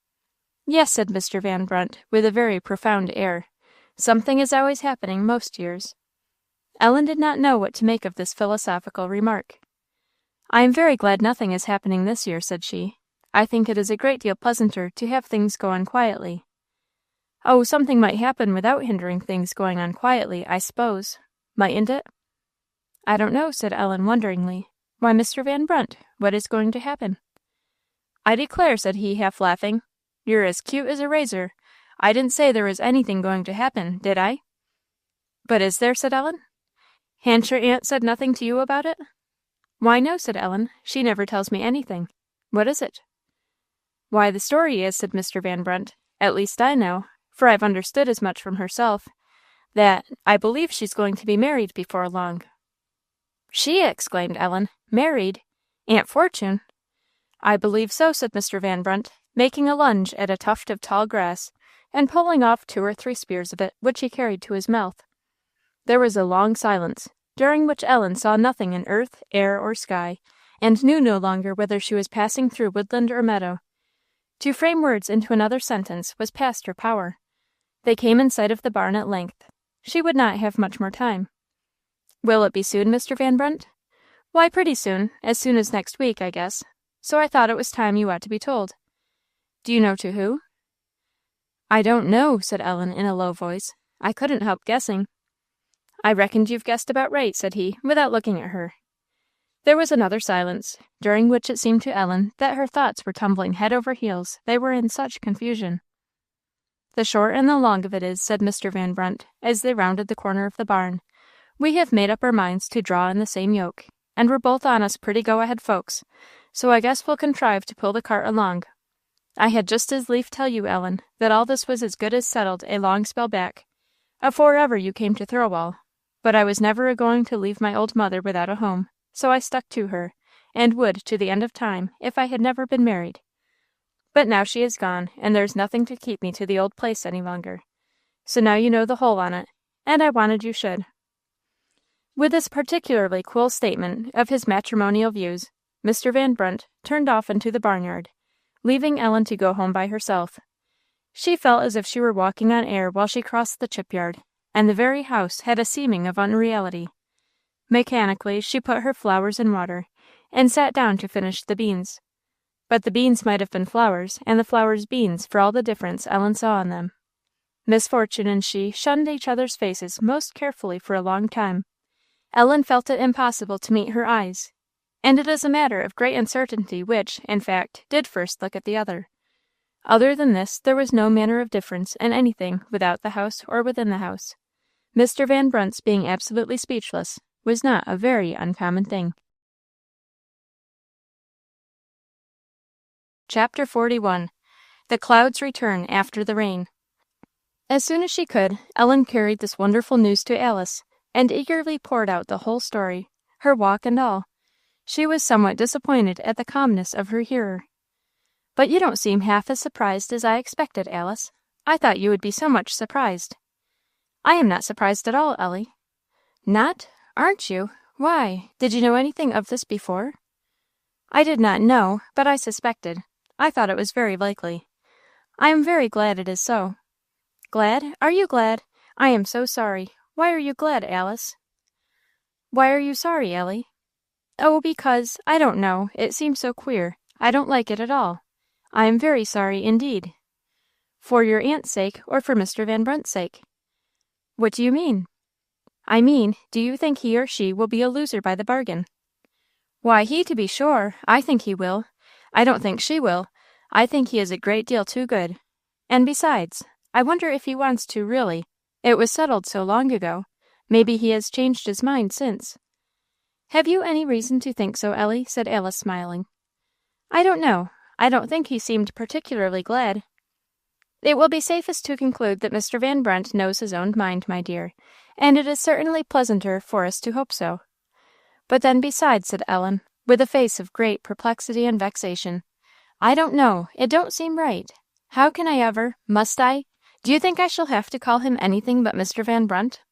"Yes," said Mr. Van Brunt, with a very profound air. "Something is always happening most years." Ellen did not know what to make of this philosophical remark. "I am very glad nothing is happening this year," said she. "I think it is a great deal pleasanter to have things go on quietly." "Oh, something might happen without hindering things going on quietly, I s'pose. Mightn't it?" "I don't know," said Ellen, wonderingly. "Why, Mr. Van Brunt, what is going to happen?" "I declare," said he, half laughing, "you're as cute as a razor. I didn't say there was anything going to happen, did I?" "But is there?" said Ellen. "Ha'n't your aunt said nothing to you about it?" "Why, no," said Ellen. "She never tells me anything. What is it?" "Why, the story is," said Mr. Van Brunt, "at least I know, for I've understood as much from herself, that I believe she's going to be married before long." "She!" exclaimed Ellen. "Married? Aunt Fortune?" "I believe so," said Mr. Van Brunt, making a lunge at a tuft of tall grass, and pulling off 2 or 3 spears of it, which he carried to his mouth. There was a long silence, during which Ellen saw nothing in earth, air, or sky, and knew no longer whether she was passing through woodland or meadow. To frame words into another sentence was past her power. They came in sight of the barn at length. She would not have much more time. "Will it be soon, Mr. Van Brunt?" "Why, pretty soon as next week, I guess. So I thought it was time you ought to be told." "Do you know to who?" "I don't know," said Ellen, in a low voice. "I couldn't help guessing." "I reckoned you've guessed about right," said he, without looking at her. There was another silence, during which it seemed to Ellen that her thoughts were tumbling head over heels, they were in such confusion. "The short and the long of it is," said Mr. Van Brunt, as they rounded the corner of the barn, "we have made up our minds to draw in the same yoke, and we're both on us pretty go-ahead folks, so I guess we'll contrive to pull the cart along. I had just as lief tell you, Ellen, that all this was as good as settled a long spell back, afore ever you came to Thirlwall, but I was never a-going to leave my old mother without a home, so I stuck to her, and would to the end of time if I had never been married. But now she is gone, and there's nothing to keep me to the old place any longer. So now you know the whole on it, and I wanted you should." With this particularly cool statement of his matrimonial views, Mr. Van Brunt turned off into the barnyard, leaving Ellen to go home by herself. She felt as if she were walking on air while she crossed the chip-yard, and the very house had a seeming of unreality. Mechanically, she put her flowers in water, and sat down to finish the beans. But the beans might have been flowers, and the flowers beans, for all the difference Ellen saw in them. Miss Fortune and she shunned each other's faces most carefully for a long time. Ellen felt it impossible to meet her eyes, and it is a matter of great uncertainty which, in fact, did first look at the other. Other than this, there was no manner of difference in anything without the house or within the house. Mr. Van Brunt's being absolutely speechless was not a very uncommon thing. Chapter 41. The Clouds Return After the Rain. As soon as she could, Ellen carried this wonderful news to Alice, and eagerly poured out the whole story, her walk and all. She was somewhat disappointed at the calmness of her hearer. "But you don't seem half as surprised as I expected, Alice. I thought you would be so much surprised." "I am not surprised at all, Ellie." "Not? Aren't you? Why, did you know anything of this before?" "I did not know, but I suspected. I thought it was very likely. I am very glad it is so." "Glad? Are you glad? I am so sorry. Why are you glad, Alice?" "Why are you sorry, Ellie?" "Oh, because, I don't know, it seems so queer. I don't like it at all. I am very sorry indeed." "For your aunt's sake, or for Mr. Van Brunt's sake?" "What do you mean?" "I mean, do you think he or she will be a loser by the bargain?" "Why, he to be sure. I think he will. I don't think she will. I think he is a great deal too good. And besides, I wonder if he wants to, really. It was settled so long ago. Maybe he has changed his mind since." "Have you any reason to think so, Ellie?" said Alice, smiling. "I don't know. I don't think he seemed particularly glad." "It will be safest to conclude that Mr. Van Brunt knows his own mind, my dear, and it is certainly pleasanter for us to hope so. But then, besides," said Ellen, with a face of great perplexity and vexation, "I don't know, it don't seem right. How can I ever must I? Do you think I shall have to call him anything but Mr. Van Brunt?"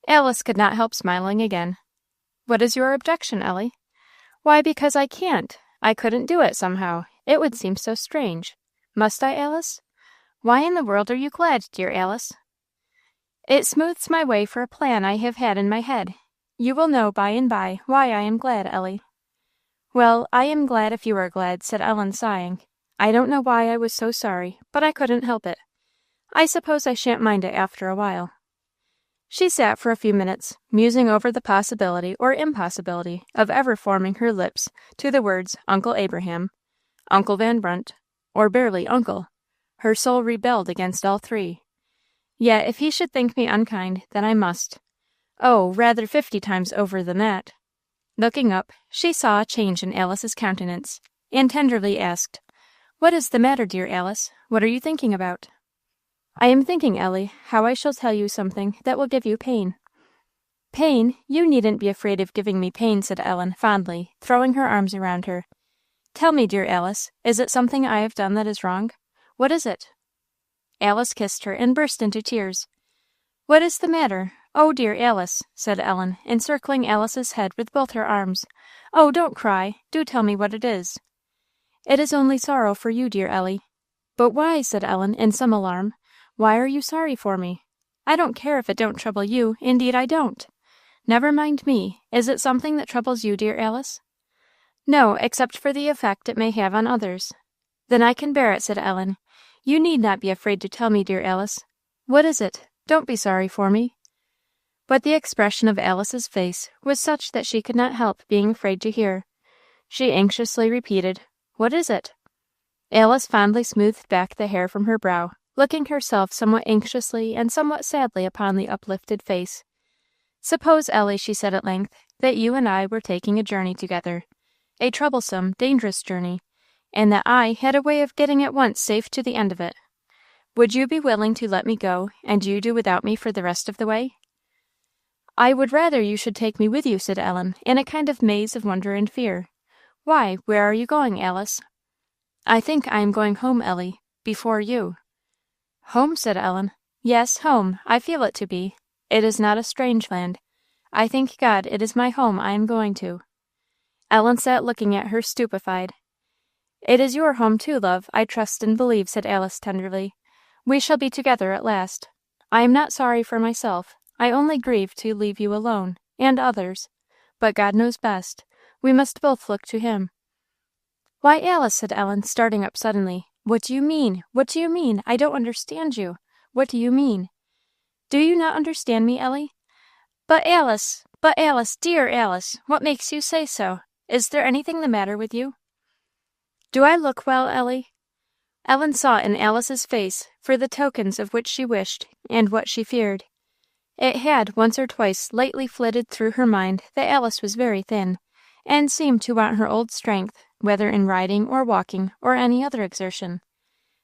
Alice could not help smiling again. "What is your objection, Ellie?" "Why, because I can't. I couldn't do it, somehow. It would seem so strange. Must I, Alice? Why in the world are you glad, dear Alice?" "It smooths my way for a plan I have had in my head. You will know by and by why I am glad, Ellie." "Well, I am glad if you are glad," said Ellen, sighing. "I don't know why I was so sorry, but I couldn't help it. I suppose I shan't mind it after a while." She sat for a few minutes, musing over the possibility or impossibility of ever forming her lips to the words Uncle Abraham, Uncle Van Brunt, or barely Uncle. Her soul rebelled against all three. Yet if he should think me unkind, then I must. Oh, rather 50 times over than that. Looking up, she saw a change in Alice's countenance, and tenderly asked, "What is the matter, dear Alice? What are you thinking about?" "I am thinking, Ellie, how I shall tell you something that will give you pain." "Pain? You needn't be afraid of giving me pain," said Ellen, fondly, throwing her arms around her. "Tell me, dear Alice, is it something I have done that is wrong? What is it?" Alice kissed her and burst into tears. "What is the matter? Oh, dear Alice," said Ellen, encircling Alice's head with both her arms. "Oh, don't cry. Do tell me what it is." "It is only sorrow for you, dear Ellie." "But why?" said Ellen, in some alarm. "Why are you sorry for me? I don't care if it don't trouble you, indeed I don't. Never mind me. Is it something that troubles you, dear Alice?" "No, except for the effect it may have on others." "Then I can bear it," said Ellen. "You need not be afraid to tell me, dear Alice. What is it? Don't be sorry for me." But the expression of Alice's face was such that she could not help being afraid to hear. She anxiously repeated, "What is it?" Alice fondly smoothed back the hair from her brow, looking herself somewhat anxiously and somewhat sadly upon the uplifted face. "Suppose, Ellie," she said at length, "that you and I were taking a journey together, a troublesome, dangerous journey, and that I had a way of getting at once safe to the end of it. Would you be willing to let me go, and you do without me for the rest of the way?" "I would rather you should take me with you," said Ellen, in a kind of maze of wonder and fear. "Why, where are you going, Alice?" "I think I am going home, Ellie, before you." "Home?" said Ellen. "Yes, home. I feel it to be. It is not a strange land. I thank God it is my home I am going to." Ellen sat looking at her, stupefied. "It is your home too, love, I trust and believe," said Alice, tenderly. "We shall be together at last. I am not sorry for myself. I only grieve to leave you alone, and others. But God knows best. We must both look to him." "Why, Alice," said Ellen, starting up suddenly, "what do you mean? What do you mean? I don't understand you. What do you mean?" "Do you not understand me, Ellie?" But Alice, dear Alice, what makes you say so? Is there anything the matter with you?" "Do I look well, Ellie?" Ellen saw in Alice's face for the tokens of which she wished, and what she feared. It had once or twice lately flitted through her mind that Alice was very thin, and seemed to want her old strength, whether in riding or walking or any other exertion.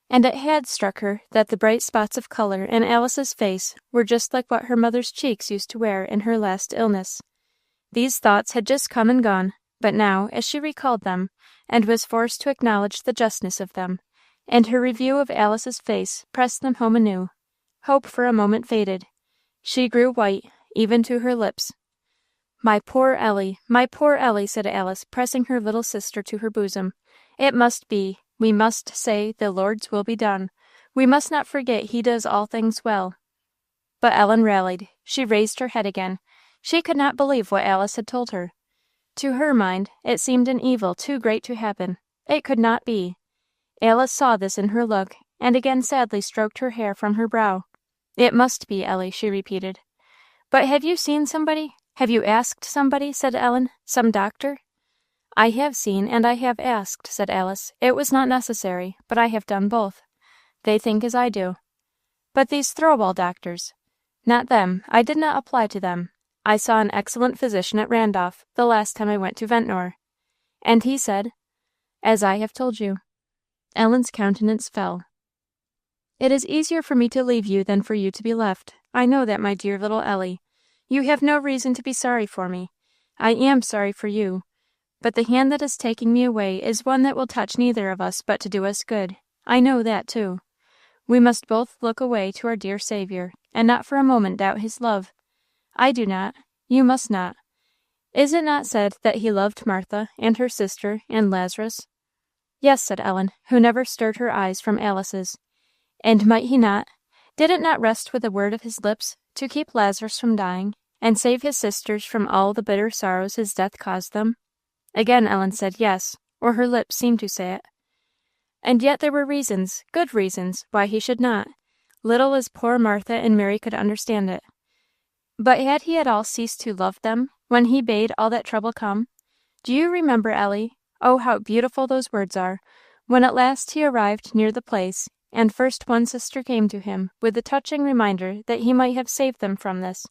And it had struck her that the bright spots of colour in Alice's face were just like what her mother's cheeks used to wear in her last illness. These thoughts had just come and gone, But now, as she recalled them, and was forced to acknowledge the justness of them, and her review of Alice's face pressed them home anew, hope for a moment faded. She grew white, even to her lips. My poor Ellie, said Alice, pressing her little sister to her bosom. It must be. We must say, the Lord's will be done. We must not forget he does all things well. But Ellen rallied. She raised her head again. She could not believe what Alice had told her. To her mind, it seemed an evil too great to happen. It could not be. Alice saw this in her look, and again sadly stroked her hair from her brow. It must be, Ellie, she repeated. But have you seen somebody? Have you asked somebody? Said Ellen. Some doctor? I have seen, and I have asked, said Alice. It was not necessary, but I have done both. They think as I do. But these Thirlwall doctors? Not them. I did not apply to them. I saw an excellent physician at Randolph the last time I went to Ventnor. And he said, as I have told you. Ellen's countenance fell. It is easier for me to leave you than for you to be left. I know that, my dear little Ellie. You have no reason to be sorry for me. I am sorry for you. But the hand that is taking me away is one that will touch neither of us but to do us good. I know that, too. We must both look away to our dear Saviour, and not for a moment doubt his love. I do not. You must not. Is it not said that he loved Martha, and her sister, and Lazarus? Yes, said Ellen, who never stirred her eyes from Alice's. And might he not? Did it not rest with a word of his lips to keep Lazarus from dying, and save his sisters from all the bitter sorrows his death caused them? Again Ellen said yes, or her lips seemed to say it. And yet there were reasons, good reasons, why he should not, little as poor Martha and Mary could understand it. But had he at all ceased to love them, when he bade all that trouble come? Do you remember, Ellie? Oh, how beautiful those words are, when at last he arrived near the place, and first one sister came to him, with the touching reminder that he might have saved them from this,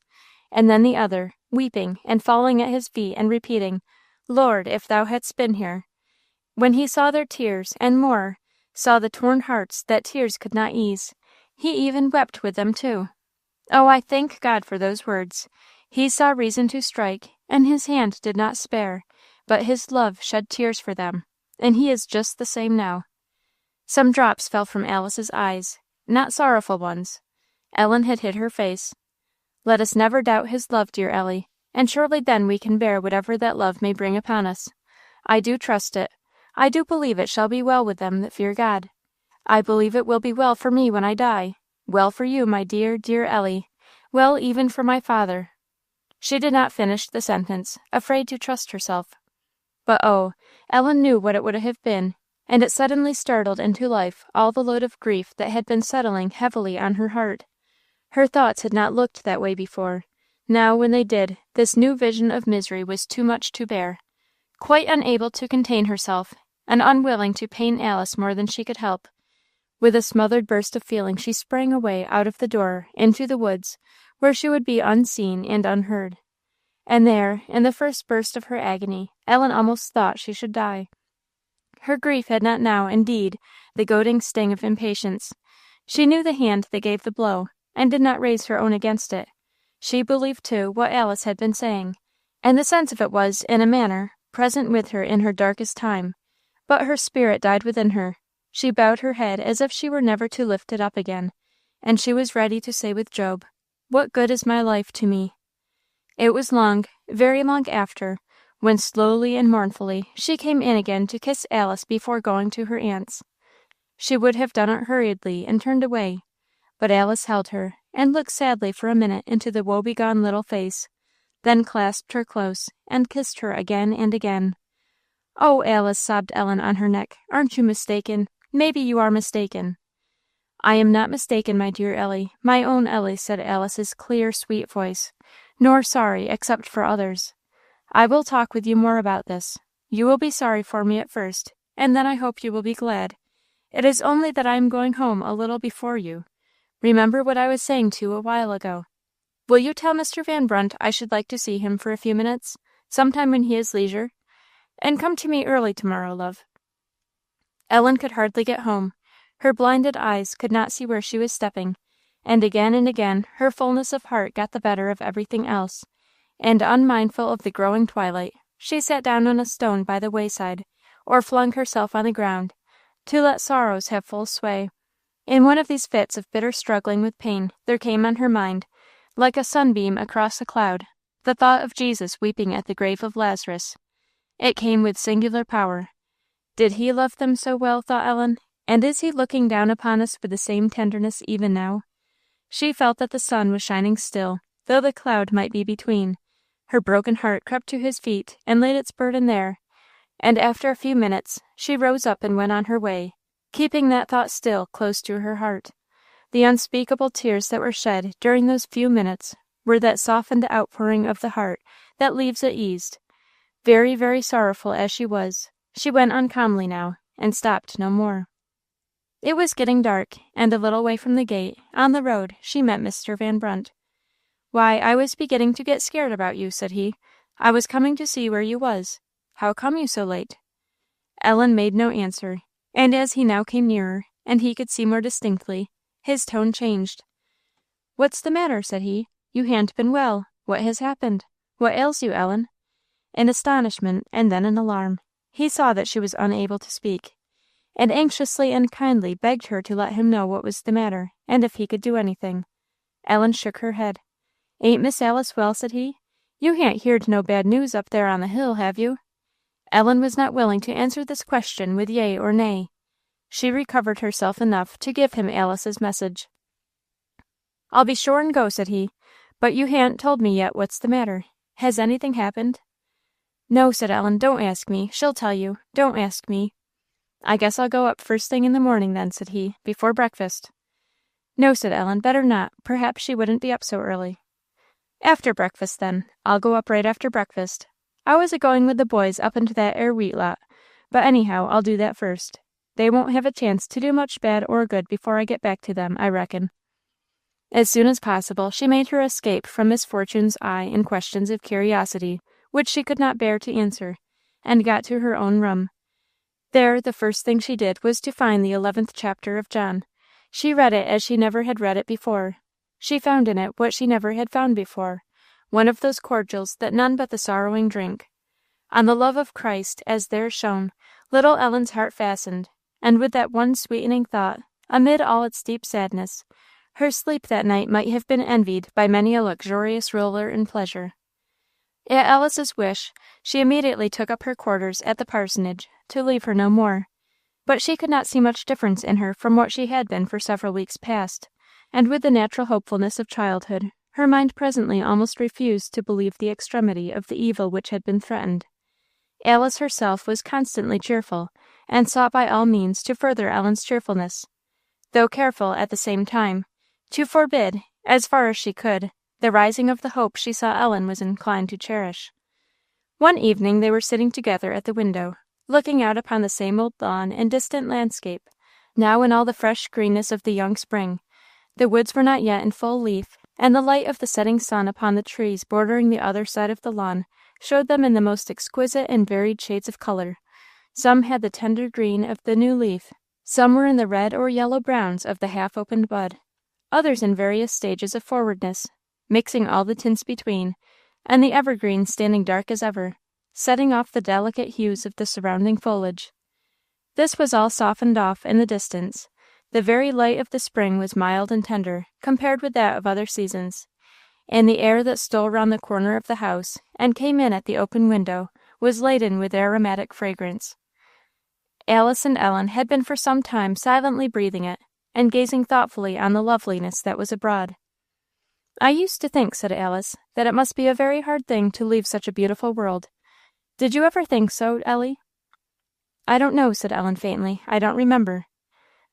and then the other, weeping, and falling at his feet, and repeating, Lord, if thou hadst been here. When he saw their tears, and more, saw the torn hearts that tears could not ease, he even wept with them too. Oh, I thank God for those words. He saw reason to strike, and his hand did not spare, but his love shed tears for them, and he is just the same now. Some drops fell from Alice's eyes, not sorrowful ones. Ellen had hid her face. Let us never doubt his love, dear Ellie, and surely then we can bear whatever that love may bring upon us. I do trust it. I do believe it shall be well with them that fear God. I believe it will be well for me when I die. Well for you, my dear, dear Ellie. Well even for my father. She did not finish the sentence, afraid to trust herself. But oh, Ellen knew what it would have been, and it suddenly startled into life all the load of grief that had been settling heavily on her heart. Her thoughts had not looked that way before. Now, when they did, this new vision of misery was too much to bear. Quite unable to contain herself, and unwilling to pain Alice more than she could help, with a smothered burst of feeling she sprang away out of the door into the woods, where she would be unseen and unheard. And there, in the first burst of her agony, Ellen almost thought she should die. Her grief had not now, indeed, the goading sting of impatience. She knew the hand that gave the blow, and did not raise her own against it. She believed, too, what Alice had been saying, and the sense of it was, in a manner, present with her in her darkest time. But her spirit died within her. She bowed her head as if she were never to lift it up again, and she was ready to say with Job, What good is my life to me? It was long, very long after, when slowly and mournfully she came in again to kiss Alice before going to her aunt's. She would have done it hurriedly and turned away, but Alice held her, and looked sadly for a minute into the woebegone little face, then clasped her close, and kissed her again and again. "Oh, Alice," sobbed Ellen on her neck, "aren't you mistaken? Maybe you are mistaken." "I am not mistaken, my dear Ellie, my own Ellie," said Alice's clear, sweet voice, "nor sorry, except for others. I will talk with you more about this. You will be sorry for me at first, and then I hope you will be glad. It is only that I am going home a little before you. Remember what I was saying to you a while ago. Will you tell Mr. Van Brunt I should like to see him for a few minutes, sometime when he has leisure? And come to me early tomorrow, love." Ellen could hardly get home. Her blinded eyes could not see where she was stepping, and again her fullness of heart got the better of everything else, and unmindful of the growing twilight, she sat down on a stone by the wayside, or flung herself on the ground, to let sorrows have full sway. In one of these fits of bitter struggling with pain, there came on her mind, like a sunbeam across a cloud, the thought of Jesus weeping at the grave of Lazarus. It came with singular power. Did he love them so well, thought Ellen, and is he looking down upon us with the same tenderness even now? She felt that the sun was shining still, though the cloud might be between. Her broken heart crept to his feet and laid its burden there, and after a few minutes she rose up and went on her way, keeping that thought still close to her heart. The unspeakable tears that were shed during those few minutes were that softened outpouring of the heart that leaves it eased. Very, very sorrowful as she was, she went on calmly now, and stopped no more. It was getting dark, and a little way from the gate, on the road, she met Mr. Van Brunt. "Why, I was beginning to get scared about you," said he. "I was coming to see where you was. How come you so late?" Ellen made no answer, and as he now came nearer, and he could see more distinctly, his tone changed. "What's the matter?" said he. "You han't been well. What has happened? What ails you, Ellen?" In astonishment, and then in alarm, he saw that she was unable to speak, and anxiously and kindly begged her to let him know what was the matter, and if he could do anything. Ellen shook her head. "Ain't Miss Alice well?" said he. "You han't heerd no bad news up there on the hill, have you?" Ellen was not willing to answer this question with yea or nay. She recovered herself enough to give him Alice's message. "I'll be sure and go," said he, "but you han't told me yet what's the matter. Has anything happened?" "No," said Ellen, "don't ask me. She'll tell you. Don't ask me." "I guess I'll go up first thing in the morning then," said he, "before breakfast." "No," said Ellen, "better not. Perhaps she wouldn't be up so early." "After breakfast, then. I'll go up right after breakfast. I was a-going with the boys up into that 'ere wheat lot, but anyhow I'll do that first. They won't have a chance to do much bad or good before I get back to them, I reckon." As soon as possible she made her escape from Miss Fortune's eye in questions of curiosity, which she could not bear to answer, and got to her own room. There, the first thing she did was to find the 11th chapter of John. She read it as she never had read it before. She found in it what she never had found before, one of those cordials that none but the sorrowing drink. On the love of Christ, as there shown, little Ellen's heart fastened, and with that one sweetening thought, amid all its deep sadness, her sleep that night might have been envied by many a luxurious roller in pleasure. At Alice's wish, she immediately took up her quarters at the parsonage, to leave her no more. But she could not see much difference in her from what she had been for several weeks past, and with the natural hopefulness of childhood, her mind presently almost refused to believe the extremity of the evil which had been threatened. Alice herself was constantly cheerful, and sought by all means to further Ellen's cheerfulness, though careful, at the same time, to forbid, as far as she could, the rising of the hope she saw Ellen was inclined to cherish. One evening they were sitting together at the window, looking out upon the same old lawn and distant landscape, now in all the fresh greenness of the young spring. The woods were not yet in full leaf, and the light of the setting sun upon the trees bordering the other side of the lawn showed them in the most exquisite and varied shades of colour. Some had the tender green of the new leaf, some were in the red or yellow browns of the half-opened bud, others in various stages of forwardness, mixing all the tints between, and the evergreens standing dark as ever, setting off the delicate hues of the surrounding foliage. This was all softened off in the distance. The very light of the spring was mild and tender, compared with that of other seasons, and the air that stole round the corner of the house, and came in at the open window, was laden with aromatic fragrance. Alice and Ellen had been for some time silently breathing it, and gazing thoughtfully on the loveliness that was abroad. "I used to think," said Alice, "that it must be a very hard thing to leave such a beautiful world. Did you ever think so, Ellie?" "I don't know," said Ellen faintly. "I don't remember."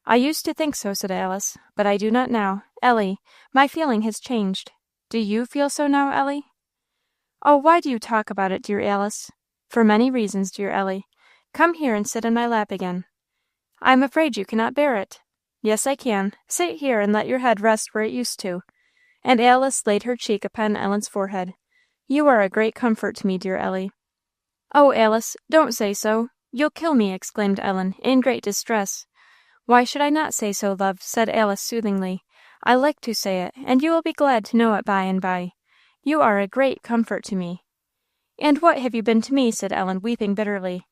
"I used to think so," said Alice, "but I do not now. Ellie, my feeling has changed. Do you feel so now, Ellie?" "Oh, why do you talk about it, dear Alice?" "For many reasons, dear Ellie. Come here and sit in my lap again." "I am afraid you cannot bear it." "Yes, I can. Sit here and let your head rest where it used to." And Alice laid her cheek upon Ellen's forehead. "You are a great comfort to me, dear Ellie." "Oh, Alice, don't say so. You'll kill me," exclaimed Ellen, in great distress. "Why should I not say so, love?" said Alice soothingly. "I like to say it, and you will be glad to know it by and by. You are a great comfort to me." "And what have you been to me?" said Ellen, weeping bitterly.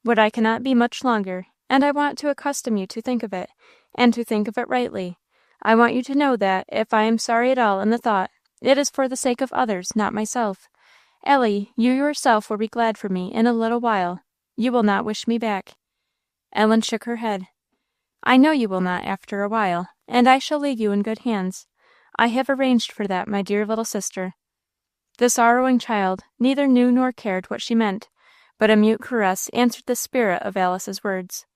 "What I cannot be much longer, and I want to accustom you to think of it, and to think of it rightly. I want you to know that, if I am sorry at all in the thought, it is for the sake of others, not myself. Ellie, you yourself will be glad for me in a little while. You will not wish me back." Ellen shook her head. "I know you will not after a while, and I shall leave you in good hands. I have arranged for that, my dear little sister." The sorrowing child neither knew nor cared what she meant, but a mute caress answered the spirit of Alice's words.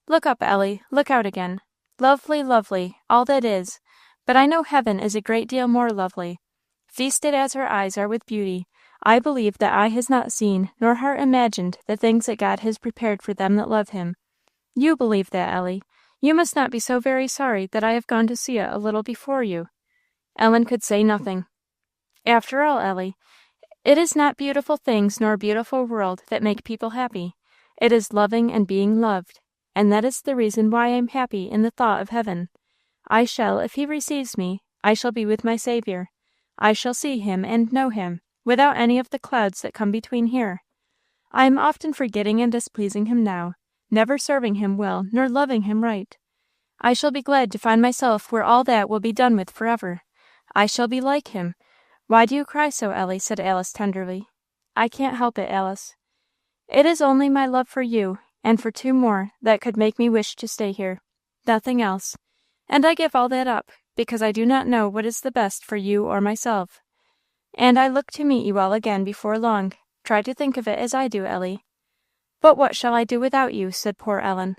"Look up, Ellie, look out again. Lovely, lovely, all that is, but I know heaven is a great deal more lovely. Feasted as our eyes are with beauty, I believe that eye has not seen, nor heart imagined, the things that God has prepared for them that love him. You believe that, Ellie. You must not be so very sorry that I have gone to see it a little before you." Ellen could say nothing. "After all, Ellie, it is not beautiful things nor a beautiful world that make people happy. It is loving and being loved, and that is the reason why I am happy in the thought of heaven. I shall, if he receives me, I shall be with my Saviour. I shall see him and know him, without any of the clouds that come between here. I am often forgetting and displeasing him now, never serving him well nor loving him right. I shall be glad to find myself where all that will be done with forever. I shall be like him. Why do you cry so, Ellie?" said Alice tenderly. "I can't help it, Alice. It is only my love for you, and for two more, that could make me wish to stay here. Nothing else. And I give all that up, because I do not know what is the best for you or myself. And I look to meet you all again before long. Try to think of it as I do, Ellie." "But what shall I do without you?" said poor Ellen.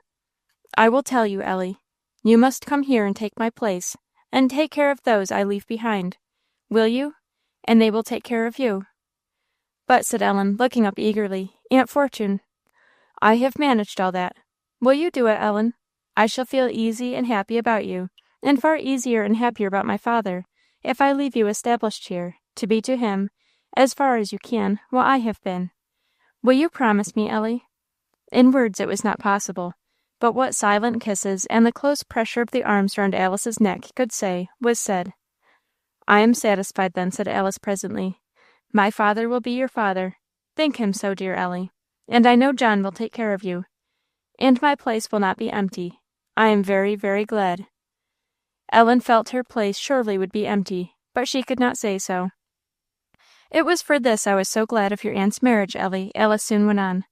"I will tell you, Ellie. You must come here and take my place, and take care of those I leave behind. Will you? And they will take care of you." "But," said Ellen, looking up eagerly, "Aunt Fortune " "I have managed all that. Will you do it, Ellen? I shall feel easy and happy about you, and far easier and happier about my father, if I leave you established here, to be to him, as far as you can, what I have been. Will you promise me, Ellie?" In words it was not possible, but what silent kisses and the close pressure of the arms round Alice's neck could say, was said. "I am satisfied, then," said Alice presently. "My father will be your father. Think him so, dear Ellie. And I know John will take care of you. And my place will not be empty. I am very, very glad." Ellen felt her place surely would be empty, but she could not say so. "It was for this I was so glad of your aunt's marriage, Ellie," Alice soon went on.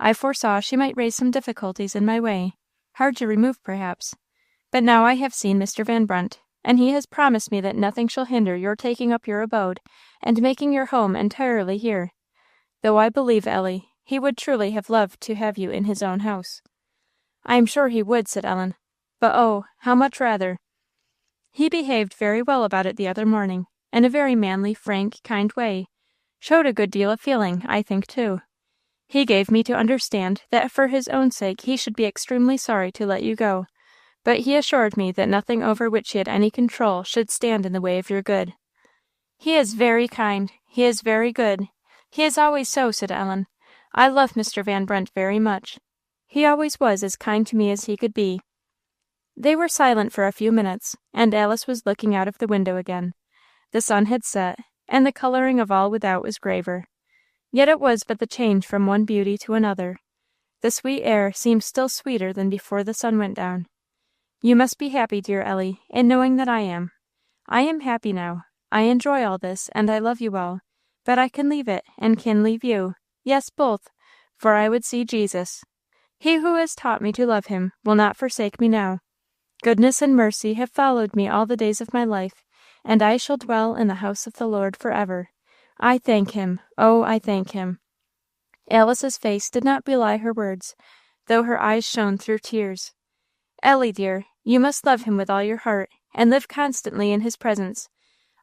"I foresaw she might raise some difficulties in my way, hard to remove perhaps. But now I have seen Mr. Van Brunt, and he has promised me that nothing shall hinder your taking up your abode, and making your home entirely here. Though I believe, Ellie, he would truly have loved to have you in his own house." "I am sure he would," said Ellen. "But oh, how much rather! He behaved very well about it the other morning, in a very manly, frank, kind way; showed a good deal of feeling, I think, too. He gave me to understand that for his own sake he should be extremely sorry to let you go, but he assured me that nothing over which he had any control should stand in the way of your good." "He is very kind; he is very good; he is always so," said Ellen. "I love Mr. Van Brunt very much. He always was as kind to me as he could be." They were silent for a few minutes, and Alice was looking out of the window again. The sun had set, and the colouring of all without was graver. Yet it was but the change from one beauty to another. The sweet air seemed still sweeter than before the sun went down. "You must be happy, dear Ellie, in knowing that I am. I am happy now. I enjoy all this, and I love you all; but I can leave it, and can leave you, yes, both, for I would see Jesus. He who has taught me to love him will not forsake me now. Goodness and mercy have followed me all the days of my life, and I shall dwell in the house of the Lord for ever. I thank him, oh, I thank him." Alice's face did not belie her words, though her eyes shone through tears. "Ellie, dear, you must love him with all your heart, and live constantly in his presence.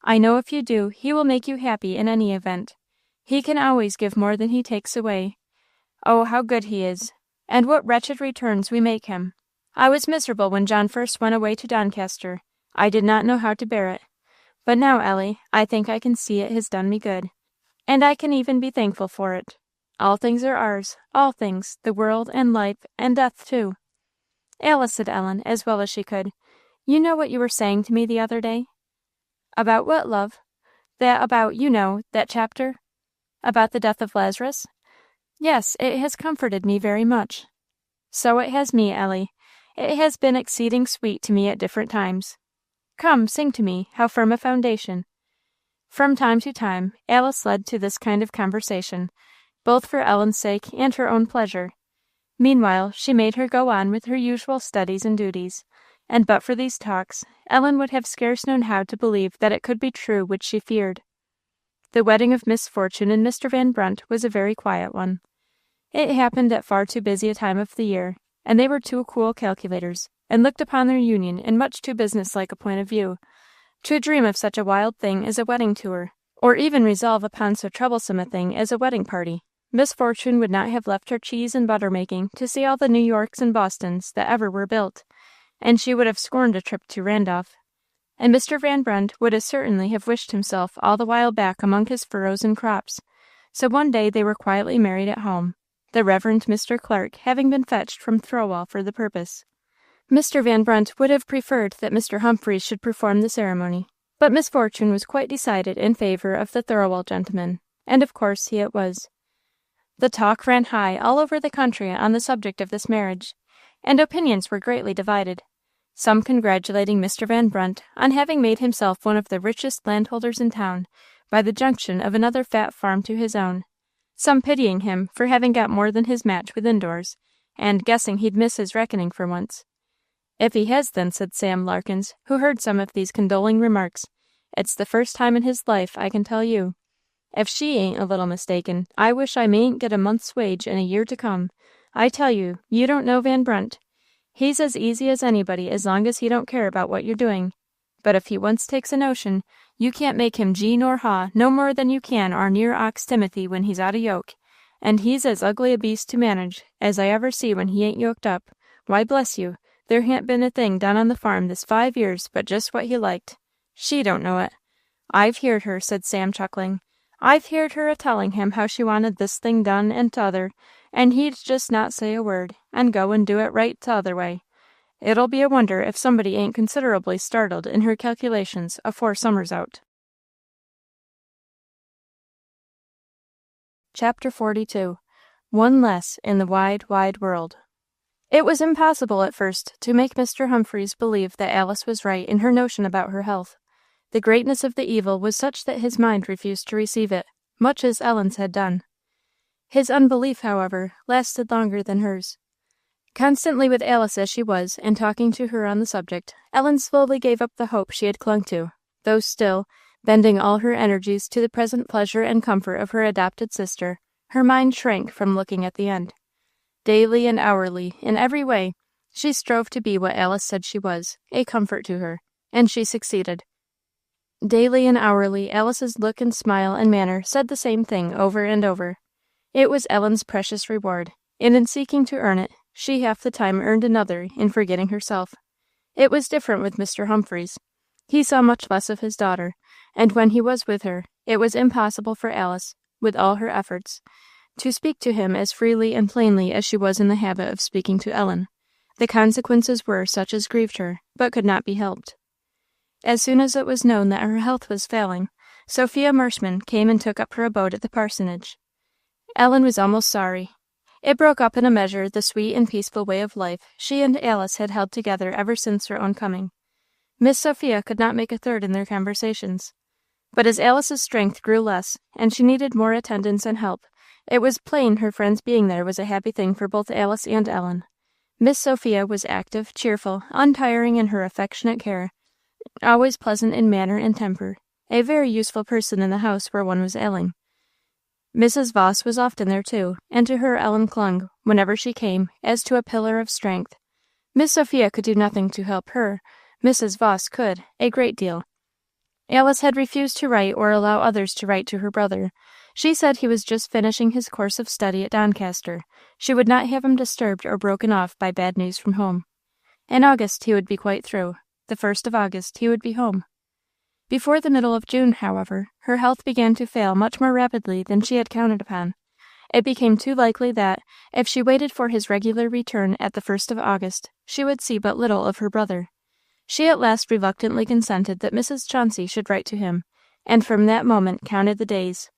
I know if you do, he will make you happy in any event. He can always give more than he takes away. Oh, how good he is! And what wretched returns we make him! I was miserable when John first went away to Doncaster. I did not know how to bear it. But now, Ellie, I think I can see it has done me good, and I can even be thankful for it. All things are ours, all things, the world and life and death too." "Alice," said Ellen, as well as she could, "you know what you were saying to me the other day?" "About what, love?" "That about, you know, that chapter." About the death of Lazarus? Yes, it has comforted me very much. So it has me, Ellie. It has been exceeding sweet to me at different times. Come, sing to me, how firm a foundation. From time to time, Alice led to this kind of conversation, both for Ellen's sake and her own pleasure. Meanwhile, she made her go on with her usual studies and duties, and but for these talks, Ellen would have scarce known how to believe that it could be true which she feared. The wedding of Miss Fortune and Mr. Van Brunt was a very quiet one. It happened at far too busy a time of the year, and they were two cool calculators, and looked upon their union in much too business-like a point of view, to dream of such a wild thing as a wedding tour, or even resolve upon so troublesome a thing as a wedding party. Miss Fortune would not have left her cheese and butter making to see all the New Yorks and Bostons that ever were built, and she would have scorned a trip to Randolph. And Mr. Van Brunt would as certainly have wished himself all the while back among his furrows and crops. So one day they were quietly married at home, the Reverend Mr. Clark having been fetched from Thirlwall for the purpose. Mr. Van Brunt would have preferred that Mr. Humphreys should perform the ceremony, but Miss Fortune was quite decided in favour of the Thirlwall gentleman, and of course he it was. The talk ran high all over the country on the subject of this marriage, and opinions were greatly divided, some congratulating Mr. Van Brunt on having made himself one of the richest landholders in town by the junction of another fat farm to his own, some pitying him for having got more than his match within doors, and guessing he'd miss his reckoning for once. "If he has, then," said Sam Larkins, who heard some of these condoling remarks, "it's the first time in his life, I can tell you. If she ain't a little mistaken, I wish I mayn't get a month's wage in a year to come. I tell you, you don't know Van Brunt. He's as easy as anybody as long as he don't care about what you're doing. But if he once takes a notion, you can't make him gee nor haw no more than you can our near ox Timothy when he's out of yoke. And he's as ugly a beast to manage as I ever see when he ain't yoked up. Why, bless you, there han't been a thing done on the farm this 5 years but just what he liked. She don't know it. I've heerd her," said Sam, chuckling. "I've heerd her a-telling him how she wanted this thing done and t'other, and he'd just not say a word, and go and do it right t'other way. It'll be a wonder if somebody ain't considerably startled in her calculations afore summer's out." Chapter 42. One Less in the Wide, Wide World. It was impossible at first to make Mr. Humphreys believe that Alice was right in her notion about her health. The greatness of the evil was such that his mind refused to receive it, much as Ellen's had done. His unbelief, however, lasted longer than hers. Constantly with Alice as she was, and talking to her on the subject, Ellen slowly gave up the hope she had clung to, though still, bending all her energies to the present pleasure and comfort of her adopted sister, her mind shrank from looking at the end. Daily and hourly, in every way, she strove to be what Alice said she was, a comfort to her, and she succeeded. Daily and hourly, Alice's look and smile and manner said the same thing over and over. It was Ellen's precious reward, and in seeking to earn it, she half the time earned another in forgetting herself. It was different with Mr. Humphreys. He saw much less of his daughter, and when he was with her, it was impossible for Alice, with all her efforts, to speak to him as freely and plainly as she was in the habit of speaking to Ellen. The consequences were such as grieved her, but could not be helped. As soon as it was known that her health was failing, Sophia Marshman came and took up her abode at the parsonage. Ellen was almost sorry. It broke up in a measure the sweet and peaceful way of life she and Alice had held together ever since her own coming. Miss Sophia could not make a third in their conversations. But as Alice's strength grew less, and she needed more attendance and help, it was plain her friend's being there was a happy thing for both Alice and Ellen. Miss Sophia was active, cheerful, untiring in her affectionate care, always pleasant in manner and temper, a very useful person in the house where one was ailing. Mrs. Voss was often there too, and to her Ellen clung, whenever she came, as to a pillar of strength. Miss Sophia could do nothing to help her. Mrs. Voss could, a great deal. Alice had refused to write or allow others to write to her brother. She said he was just finishing his course of study at Doncaster. She would not have him disturbed or broken off by bad news from home. In August he would be quite through. The 1st of August he would be home. Before the middle of June, however, her health began to fail much more rapidly than she had counted upon. It became too likely that, if she waited for his regular return at the 1st of August, she would see but little of her brother. She at last reluctantly consented that Mrs. Chauncey should write to him, and from that moment counted the days.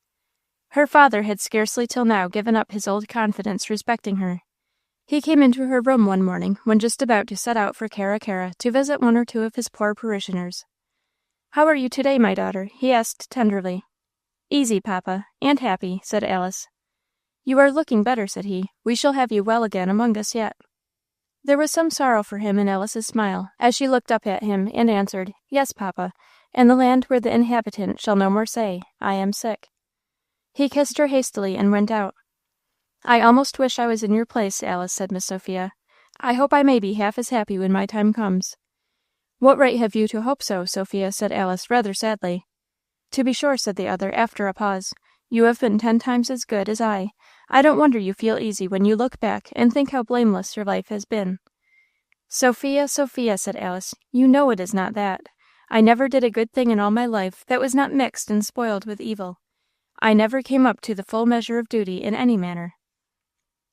Her father had scarcely till now given up his old confidence respecting her. He came into her room one morning when just about to set out for Carra to visit one or two of his poor parishioners. "How are you today, my daughter?" he asked tenderly. "Easy, papa, and happy," said Alice. "You are looking better," said he. "We shall have you well again among us yet." There was some sorrow for him in Alice's smile, as she looked up at him and answered, "Yes, papa, in the land where the inhabitant shall no more say, 'I am sick.'" He kissed her hastily and went out. "I almost wish I was in your place, Alice," said Miss Sophia. "I hope I may be half as happy when my time comes." "What right have you to hope so, Sophia?" said Alice, rather sadly. "To be sure," said the other, after a pause, "you have been 10 times as good as I don't wonder you feel easy when you look back and think how blameless your life has been." "Sophia, Sophia," said Alice, "you know it is not that. I never did a good thing in all my life that was not mixed and spoiled with evil. I never came up to the full measure of duty in any manner."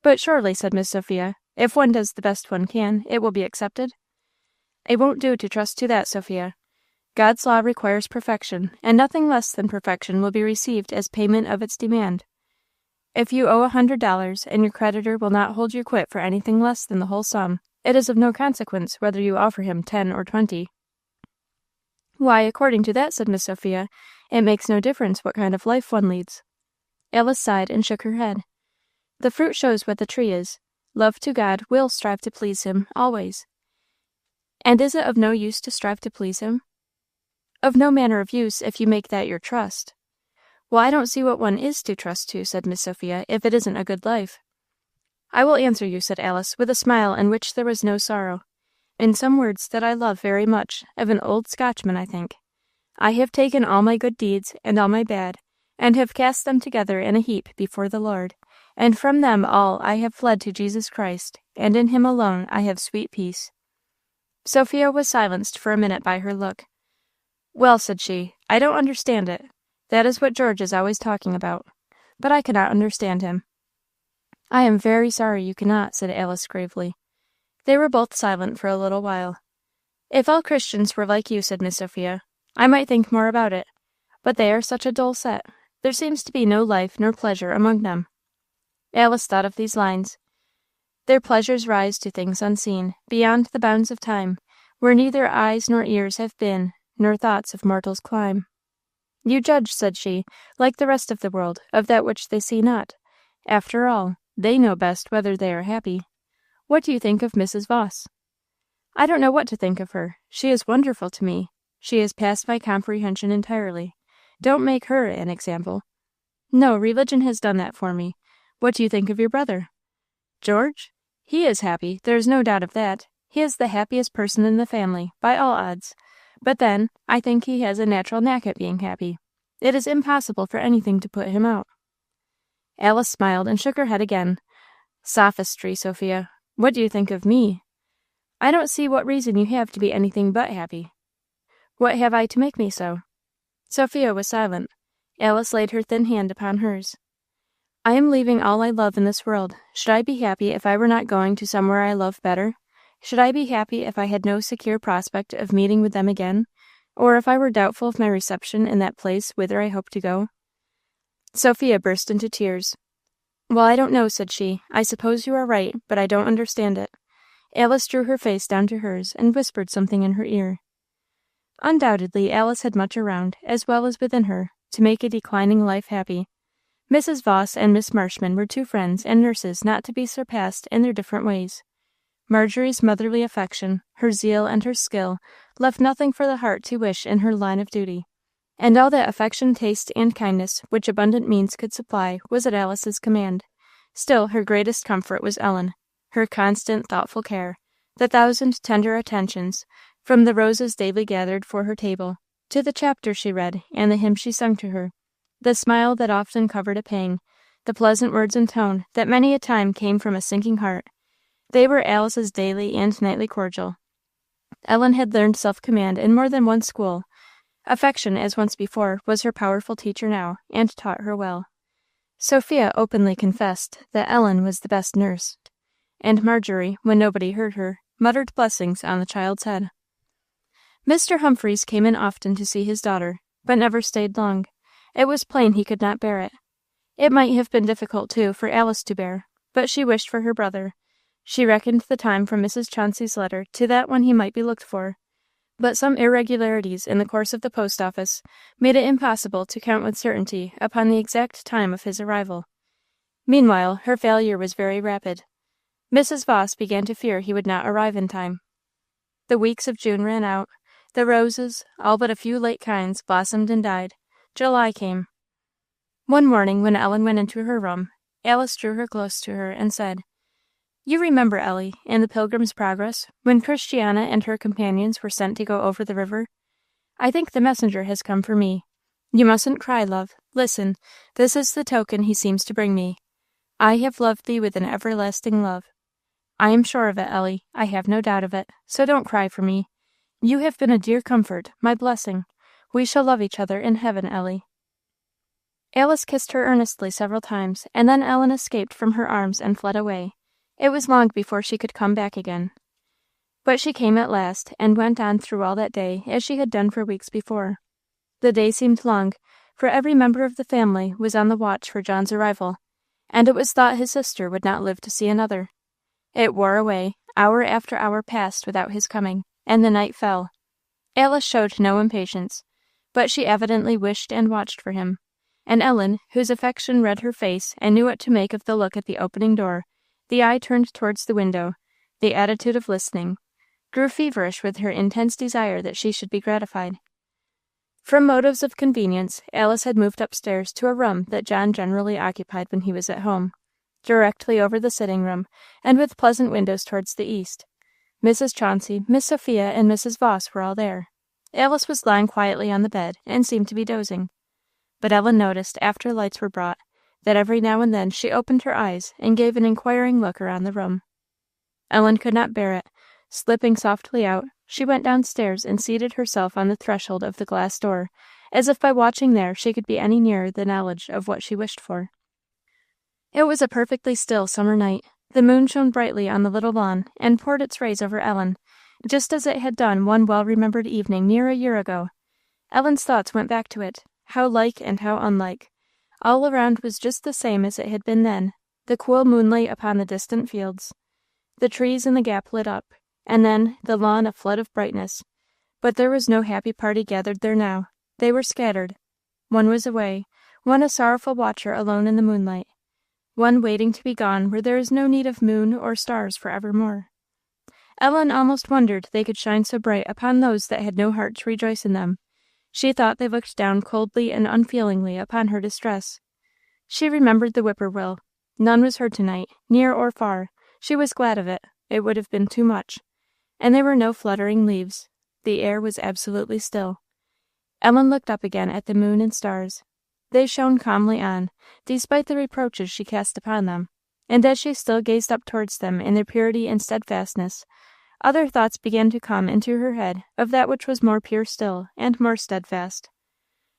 "But surely," said Miss Sophia, "if one does the best one can, it will be accepted?" "It won't do to trust to that, Sophia. God's law requires perfection, and nothing less than perfection will be received as payment of its demand. If you owe $100, and your creditor will not hold you quit for anything less than the whole sum, it is of no consequence whether you offer him 10 or 20. "Why, according to that," said Miss Sophia, "it makes no difference what kind of life one leads." Alice sighed and shook her head. "The fruit shows what the tree is. Love to God will strive to please him, always." "And is it of no use to strive to please him?" "Of no manner of use if you make that your trust." "Well, I don't see what one is to trust to," said Miss Sophia, "if it isn't a good life." "I will answer you," said Alice, with a smile in which there was no sorrow, "in some words that I love very much, of an old Scotchman, I think. I have taken all my good deeds and all my bad, and have cast them together in a heap before the Lord, and from them all I have fled to Jesus Christ, and in him alone I have sweet peace." Sophia was silenced for a minute by her look. "Well," said she, "I don't understand it. That is what George is always talking about. But I cannot understand him." "I am very sorry you cannot," said Alice gravely. They were both silent for a little while. "If all Christians were like you," said Miss Sophia, "I might think more about it. But they are such a dull set. There seems to be no life nor pleasure among them." Alice thought of these lines: "Their pleasures rise to things unseen, beyond the bounds of time, where neither eyes nor ears have been, nor thoughts of mortals climb." "You judge," said she, "like the rest of the world, of that which they see not. After all, they know best whether they are happy. What do you think of Mrs. Voss?" "I don't know what to think of her. She is wonderful to me. She is past my comprehension entirely. Don't make her an example." "No, religion has done that for me. What do you think of your brother?" "George? He is happy, there is no doubt of that. He is the happiest person in the family, by all odds. But then, I think he has a natural knack at being happy. It is impossible for anything to put him out." Alice smiled and shook her head again. "Sophistry, Sophia. What do you think of me?" "I don't see what reason you have to be anything but happy." "What have I to make me so?" Sophia was silent. Alice laid her thin hand upon hers. "I am leaving all I love in this world. Should I be happy if I were not going to somewhere I love better? Should I be happy if I had no secure prospect of meeting with them again, or if I were doubtful of my reception in that place whither I hope to go?" Sophia burst into tears. "Well, I don't know," said she. "I suppose you are right, but I don't understand it." Alice drew her face down to hers, and whispered something in her ear. Undoubtedly, Alice had much around, as well as within her, to make a declining life happy. Mrs. Voss and Miss Marshman were two friends and nurses not to be surpassed in their different ways. Marjory's motherly affection, her zeal and her skill, left nothing for the heart to wish in her line of duty, and all that affection, taste, and kindness which abundant means could supply was at Alice's command. Still, her greatest comfort was Ellen, her constant, thoughtful care, the thousand tender attentions, from the roses daily gathered for her table, to the chapter she read and the hymn she sung to her, the smile that often covered a pang, the pleasant words and tone that many a time came from a sinking heart. They were Alice's daily and nightly cordial. Ellen had learned self-command in more than one school. Affection, as once before, was her powerful teacher now, and taught her well. Sophia openly confessed that Ellen was the best nurse, and Marjorie, when nobody heard her, muttered blessings on the child's head. Mr. Humphreys came in often to see his daughter, but never stayed long. It was plain he could not bear it. It might have been difficult, too, for Alice to bear, but she wished for her brother. She reckoned the time from Mrs. Chauncey's letter to that when he might be looked for, but some irregularities in the course of the post office made it impossible to count with certainty upon the exact time of his arrival. Meanwhile, her failure was very rapid. Mrs. Voss began to fear he would not arrive in time. The weeks of June ran out. The roses, all but a few late kinds, blossomed and died. July came. One morning, when Ellen went into her room, Alice drew her close to her and said, "You remember, Ellie, in the Pilgrim's Progress, when Christiana and her companions were sent to go over the river? I think the messenger has come for me. You mustn't cry, love. Listen, this is the token he seems to bring me. I have loved thee with an everlasting love. I am sure of it, Ellie. I have no doubt of it. So don't cry for me. You have been a dear comfort, my blessing. We shall love each other in heaven, Ellie." Alice kissed her earnestly several times, and then Ellen escaped from her arms and fled away. It was long before she could come back again. But she came at last, and went on through all that day as she had done for weeks before. The day seemed long, for every member of the family was on the watch for John's arrival, and it was thought his sister would not live to see another. It wore away, hour after hour passed without his coming, and the night fell. Alice showed no impatience, but she evidently wished and watched for him, and Ellen, whose affection read her face and knew what to make of the look at the opening door, the eye turned towards the window, the attitude of listening, grew feverish with her intense desire that she should be gratified. From motives of convenience, Alice had moved upstairs to a room that John generally occupied when he was at home, directly over the sitting room, and with pleasant windows towards the east. Mrs. Chauncey, Miss Sophia, and Mrs. Voss were all there. Alice was lying quietly on the bed, and seemed to be dozing. But Ellen noticed, after lights were brought, that every now and then she opened her eyes and gave an inquiring look around the room. Ellen could not bear it. Slipping softly out, she went downstairs and seated herself on the threshold of the glass door, as if by watching there she could be any nearer the knowledge of what she wished for. It was a perfectly still summer night. The moon shone brightly on the little lawn, and poured its rays over Ellen, just as it had done one well-remembered evening near a year ago. Ellen's thoughts went back to it. How like and how unlike. All around was just the same as it had been then, the cool moonlight upon the distant fields, the trees in the gap lit up, and then the lawn a flood of brightness. But there was no happy party gathered there now. They were scattered. One was away, one a sorrowful watcher alone in the moonlight, one waiting to be gone where there is no need of moon or stars for evermore. Ellen almost wondered they could shine so bright upon those that had no heart to rejoice in them. She thought they looked down coldly and unfeelingly upon her distress. She remembered the whippoorwill. None was heard tonight, near or far. She was glad of it. It would have been too much. And there were no fluttering leaves. The air was absolutely still. Ellen looked up again at the moon and stars. They shone calmly on, despite the reproaches she cast upon them, and as she still gazed up towards them in their purity and steadfastness, other thoughts began to come into her head of that which was more pure still, and more steadfast.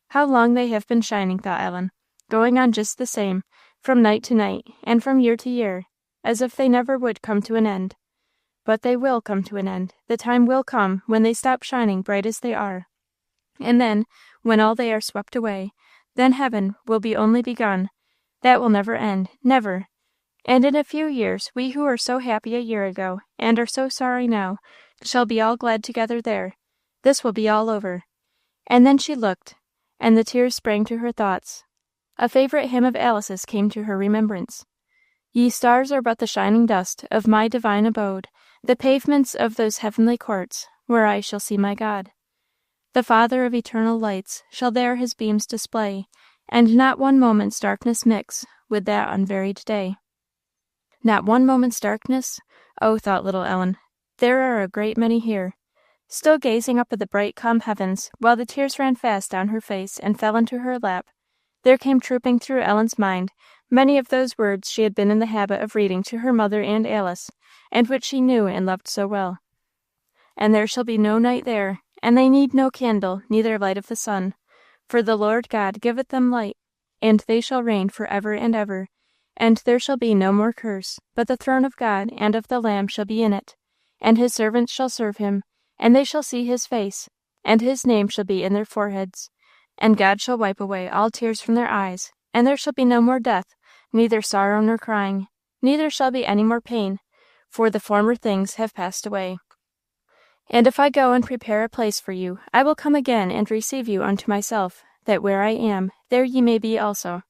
How long they have been shining, thought Ellen, going on just the same, from night to night, and from year to year, as if they never would come to an end. But they will come to an end. The time will come when they stop shining bright as they are. And then, when all they are swept away, then heaven will be only begun. That will never end, never. And in a few years, we who were so happy a year ago, and are so sorry now, shall be all glad together there. This will be all over. And then she looked, and the tears sprang to her thoughts. A favorite hymn of Alice's came to her remembrance. Ye stars are but the shining dust of my divine abode, the pavements of those heavenly courts, where I shall see my God. The Father of eternal lights shall there his beams display, and not one moment's darkness mix with that unvaried day. Not one moment's darkness? Oh, thought little Ellen, there are a great many here. Still gazing up at the bright, calm heavens, while the tears ran fast down her face and fell into her lap, there came trooping through Ellen's mind many of those words she had been in the habit of reading to her mother and Alice, and which she knew and loved so well. And there shall be no night there, and they need no candle, neither light of the sun. For the Lord God giveth them light, and they shall reign for ever and ever. And there shall be no more curse, but the throne of God and of the Lamb shall be in it, and his servants shall serve him, and they shall see his face, and his name shall be in their foreheads. And God shall wipe away all tears from their eyes, and there shall be no more death, neither sorrow nor crying, neither shall be any more pain, for the former things have passed away. And if I go and prepare a place for you, I will come again and receive you unto myself, that where I am, there ye may be also."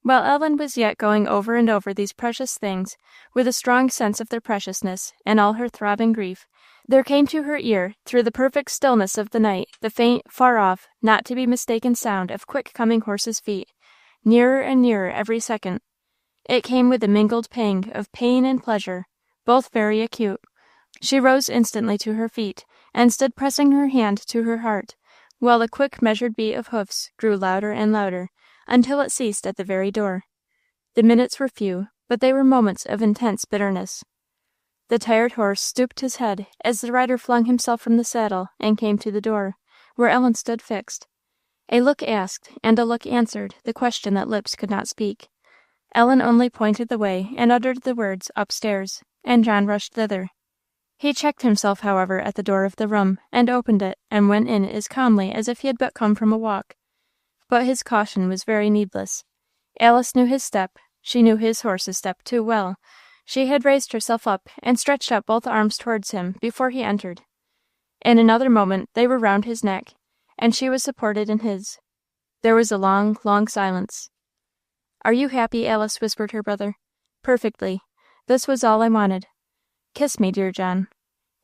While Ellen was yet going over and over these precious things, with a strong sense of their preciousness, and all her throbbing grief, there came to her ear, through the perfect stillness of the night, the faint, far off, not to be mistaken sound of quick-coming horses' feet, nearer and nearer every second. It came with a mingled pang of pain and pleasure, both very acute. She rose instantly to her feet, and stood pressing her hand to her heart, while the quick measured beat of hoofs grew louder and louder, until it ceased at the very door. The minutes were few, but they were moments of intense bitterness. The tired horse stooped his head as the rider flung himself from the saddle and came to the door, where Ellen stood fixed. A look asked, and a look answered, the question that lips could not speak. Ellen only pointed the way and uttered the words "upstairs," and John rushed thither. He checked himself, however, at the door of the room, and opened it, and went in as calmly as if he had but come from a walk. But his caution was very needless. Alice knew his step, she knew his horse's step too well. She had raised herself up, and stretched out both arms towards him, before he entered. In another moment they were round his neck, and she was supported in his. There was a long, long silence. "Are you happy, Alice?" whispered her brother. "Perfectly. This was all I wanted. Kiss me, dear John."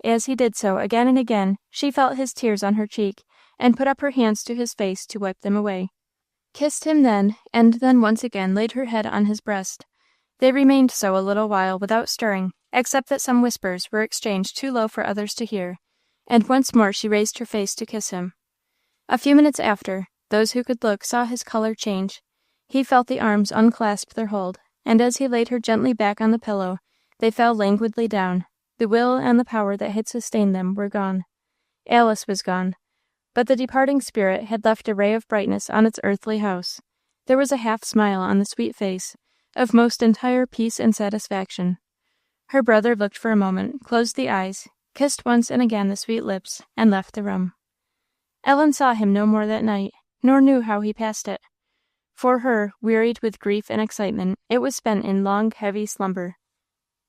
As he did so, again and again, she felt his tears on her cheek, and put up her hands to his face to wipe them away. Kissed him then, and then once again laid her head on his breast. They remained so a little while without stirring, except that some whispers were exchanged too low for others to hear, and once more she raised her face to kiss him. A few minutes after, those who could look saw his colour change. He felt the arms unclasp their hold, and as he laid her gently back on the pillow, they fell languidly down. The will and the power that had sustained them were gone. Alice was gone, but the departing spirit had left a ray of brightness on its earthly house. There was a half-smile on the sweet face, of most entire peace and satisfaction. Her brother looked for a moment, closed the eyes, kissed once and again the sweet lips, and left the room. Ellen saw him no more that night, nor knew how he passed it. For her, wearied with grief and excitement, it was spent in long, heavy slumber.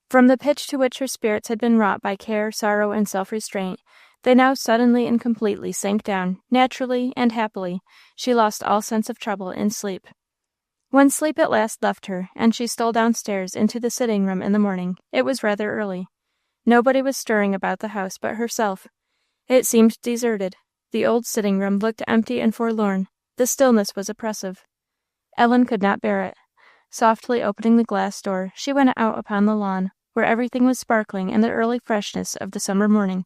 From the pitch to which her spirits had been wrought by care, sorrow, and self-restraint, they now suddenly and completely sank down, naturally and happily. She lost all sense of trouble in sleep. When sleep at last left her, and she stole downstairs into the sitting-room in the morning, it was rather early. Nobody was stirring about the house but herself. It seemed deserted. The old sitting-room looked empty and forlorn. The stillness was oppressive. Ellen could not bear it. Softly opening the glass door, she went out upon the lawn, where everything was sparkling in the early freshness of the summer morning.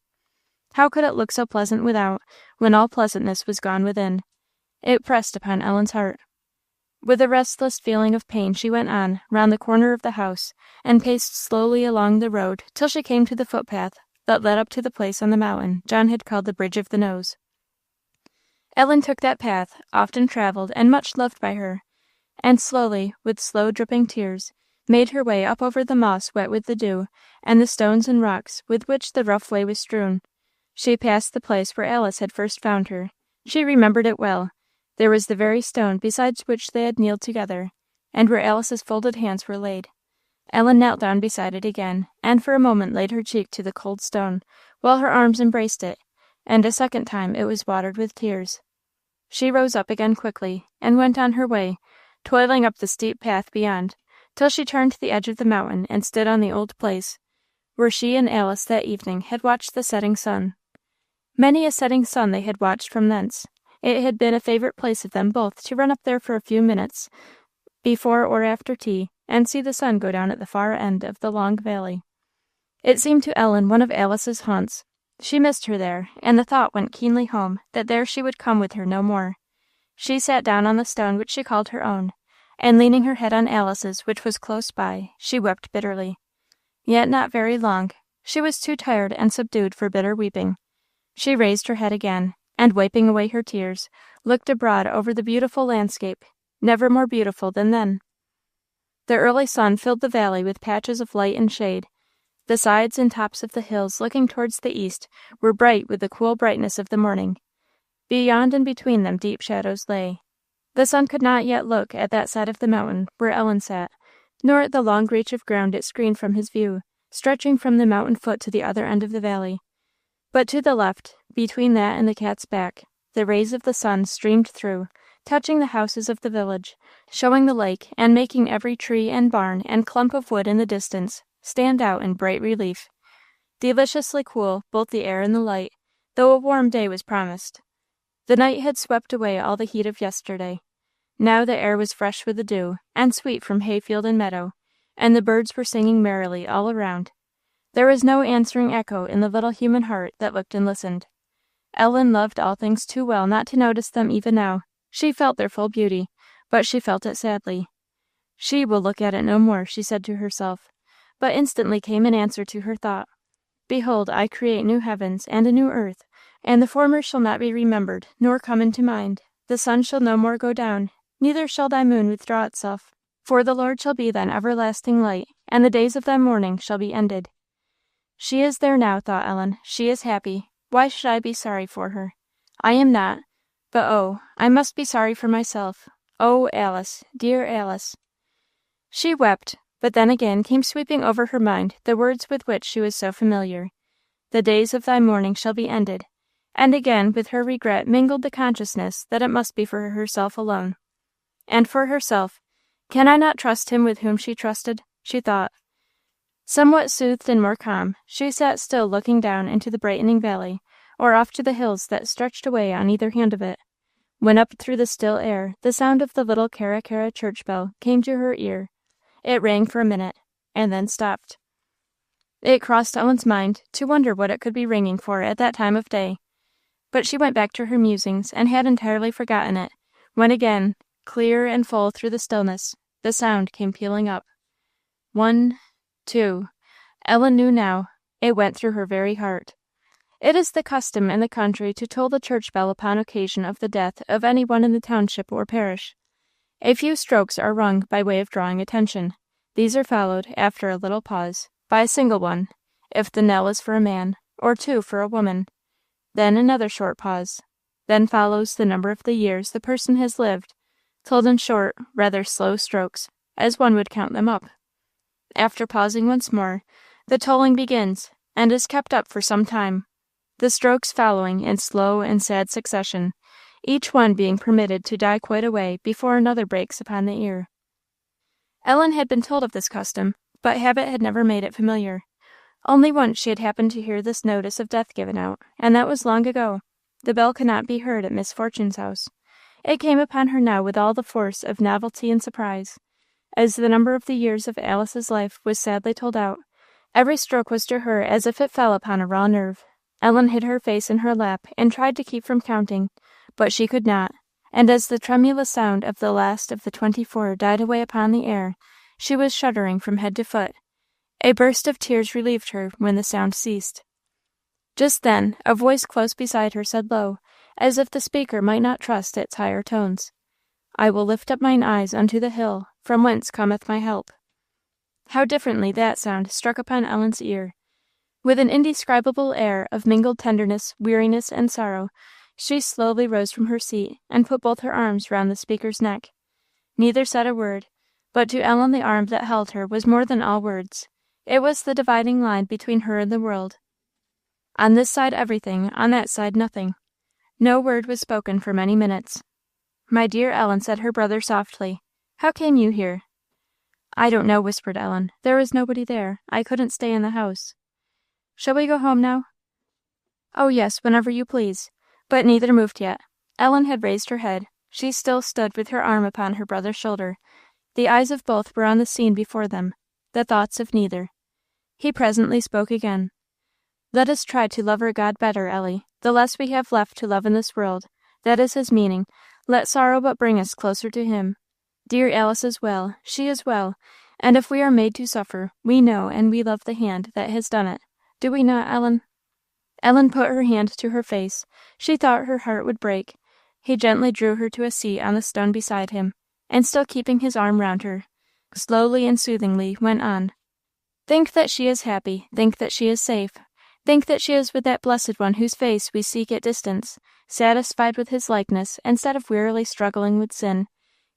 How could it look so pleasant without, when all pleasantness was gone within? It pressed upon Ellen's heart. With a restless feeling of pain she went on, round the corner of the house, and paced slowly along the road till she came to the footpath that led up to the place on the mountain John had called the Bridge of the Nose. Ellen took that path, often travelled and much loved by her, and slowly, with slow dripping tears, made her way up over the moss wet with the dew, and the stones and rocks with which the rough way was strewn. She passed the place where Alice had first found her. She remembered it well. There was the very stone beside which they had kneeled together, and where Alice's folded hands were laid. Ellen knelt down beside it again, and for a moment laid her cheek to the cold stone, while her arms embraced it, and a second time it was watered with tears. She rose up again quickly, and went on her way, toiling up the steep path beyond, till she turned to the edge of the mountain and stood on the old place, where she and Alice that evening had watched the setting sun. Many a setting sun they had watched from thence. It had been a favourite place of them both to run up there for a few minutes, before or after tea, and see the sun go down at the far end of the long valley. It seemed to Ellen one of Alice's haunts. She missed her there, and the thought went keenly home that there she would come with her no more. She sat down on the stone which she called her own, and leaning her head on Alice's, which was close by, she wept bitterly. Yet not very long. She was too tired and subdued for bitter weeping. She raised her head again, and wiping away her tears, looked abroad over the beautiful landscape, never more beautiful than then. The early sun filled the valley with patches of light and shade. The sides and tops of the hills looking towards the east were bright with the cool brightness of the morning. Beyond and between them deep shadows lay. The sun could not yet look at that side of the mountain where Ellen sat, nor at the long reach of ground it screened from his view, stretching from the mountain foot to the other end of the valley. But to the left, between that and the cat's back, the rays of the sun streamed through, touching the houses of the village, showing the lake, and making every tree and barn and clump of wood in the distance stand out in bright relief. Deliciously cool, both the air and the light, though a warm day was promised. The night had swept away all the heat of yesterday. Now the air was fresh with the dew, and sweet from hayfield and meadow, and the birds were singing merrily all around. There was no answering echo in the little human heart that looked and listened. Ellen loved all things too well not to notice them even now. She felt their full beauty, but she felt it sadly. She will look at it no more, she said to herself, but instantly came an answer to her thought. Behold, I create new heavens and a new earth, and the former shall not be remembered, nor come into mind. The sun shall no more go down, neither shall thy moon withdraw itself. For the Lord shall be thine everlasting light, and the days of thy mourning shall be ended. She is there now, thought Ellen. She is happy. Why should I be sorry for her? I am not. But oh, I must be sorry for myself. Oh, Alice, dear Alice. She wept, but then again came sweeping over her mind the words with which she was so familiar. The days of thy mourning shall be ended. And again with her regret mingled the consciousness that it must be for herself alone. And for herself, can I not trust him with whom she trusted? She thought. Somewhat soothed and more calm, she sat still looking down into the brightening valley, or off to the hills that stretched away on either hand of it, when up through the still air the sound of the little Cara Cara church bell came to her ear. It rang for a minute, and then stopped. It crossed Ellen's mind to wonder what it could be ringing for at that time of day, but she went back to her musings and had entirely forgotten it, when again, clear and full through the stillness, the sound came pealing up. 1, 2. Ellen knew now. It went through her very heart. It is the custom in the country to toll the church bell upon occasion of the death of any one in the township or parish. A few strokes are rung by way of drawing attention. These are followed, after a little pause, by a single one, if the knell is for a man, or 2 for a woman. Then another short pause. Then follows the number of the years the person has lived, told in short, rather slow strokes, as one would count them up. After pausing once more, the tolling begins, and is kept up for some time, the strokes following in slow and sad succession, each one being permitted to die quite away before another breaks upon the ear. Ellen had been told of this custom, but habit had never made it familiar. Only once she had happened to hear this notice of death given out, and that was long ago. The bell could not be heard at Miss Fortune's house. It came upon her now with all the force of novelty and surprise. As the number of the years of Alice's life was sadly told out, every stroke was to her as if it fell upon a raw nerve. Ellen hid her face in her lap and tried to keep from counting, but she could not, and as the tremulous sound of the last of the 24 died away upon the air, she was shuddering from head to foot. A burst of tears relieved her when the sound ceased. Just then, a voice close beside her said low, as if the speaker might not trust its higher tones, I will lift up mine eyes unto the hill, from whence cometh my help. How differently that sound struck upon Ellen's ear. With an indescribable air of mingled tenderness, weariness, and sorrow, she slowly rose from her seat and put both her arms round the speaker's neck. Neither said a word, but to Ellen the arm that held her was more than all words. It was the dividing line between her and the world. On this side everything, on that side nothing. No word was spoken for many minutes. My dear Ellen, said her brother softly, how came you here? I don't know, whispered Ellen. There was nobody there. I couldn't stay in the house. Shall we go home now? Oh, yes, whenever you please. But neither moved yet. Ellen had raised her head. She still stood with her arm upon her brother's shoulder. The eyes of both were on the scene before them, the thoughts of neither. He presently spoke again. Let us try to love our God better, Ellie. The less we have left to love in this world, that is his meaning. Let sorrow but bring us closer to him. Dear Alice is well, she is well, and if we are made to suffer, we know and we love the hand that has done it. Do we not, Ellen? Ellen put her hand to her face. She thought her heart would break. He gently drew her to a seat on the stone beside him, and still keeping his arm round her, slowly and soothingly went on. Think that she is happy, think that she is safe, Think that she is with that blessed one whose face we seek at distance, satisfied with his likeness, instead of wearily struggling with sin.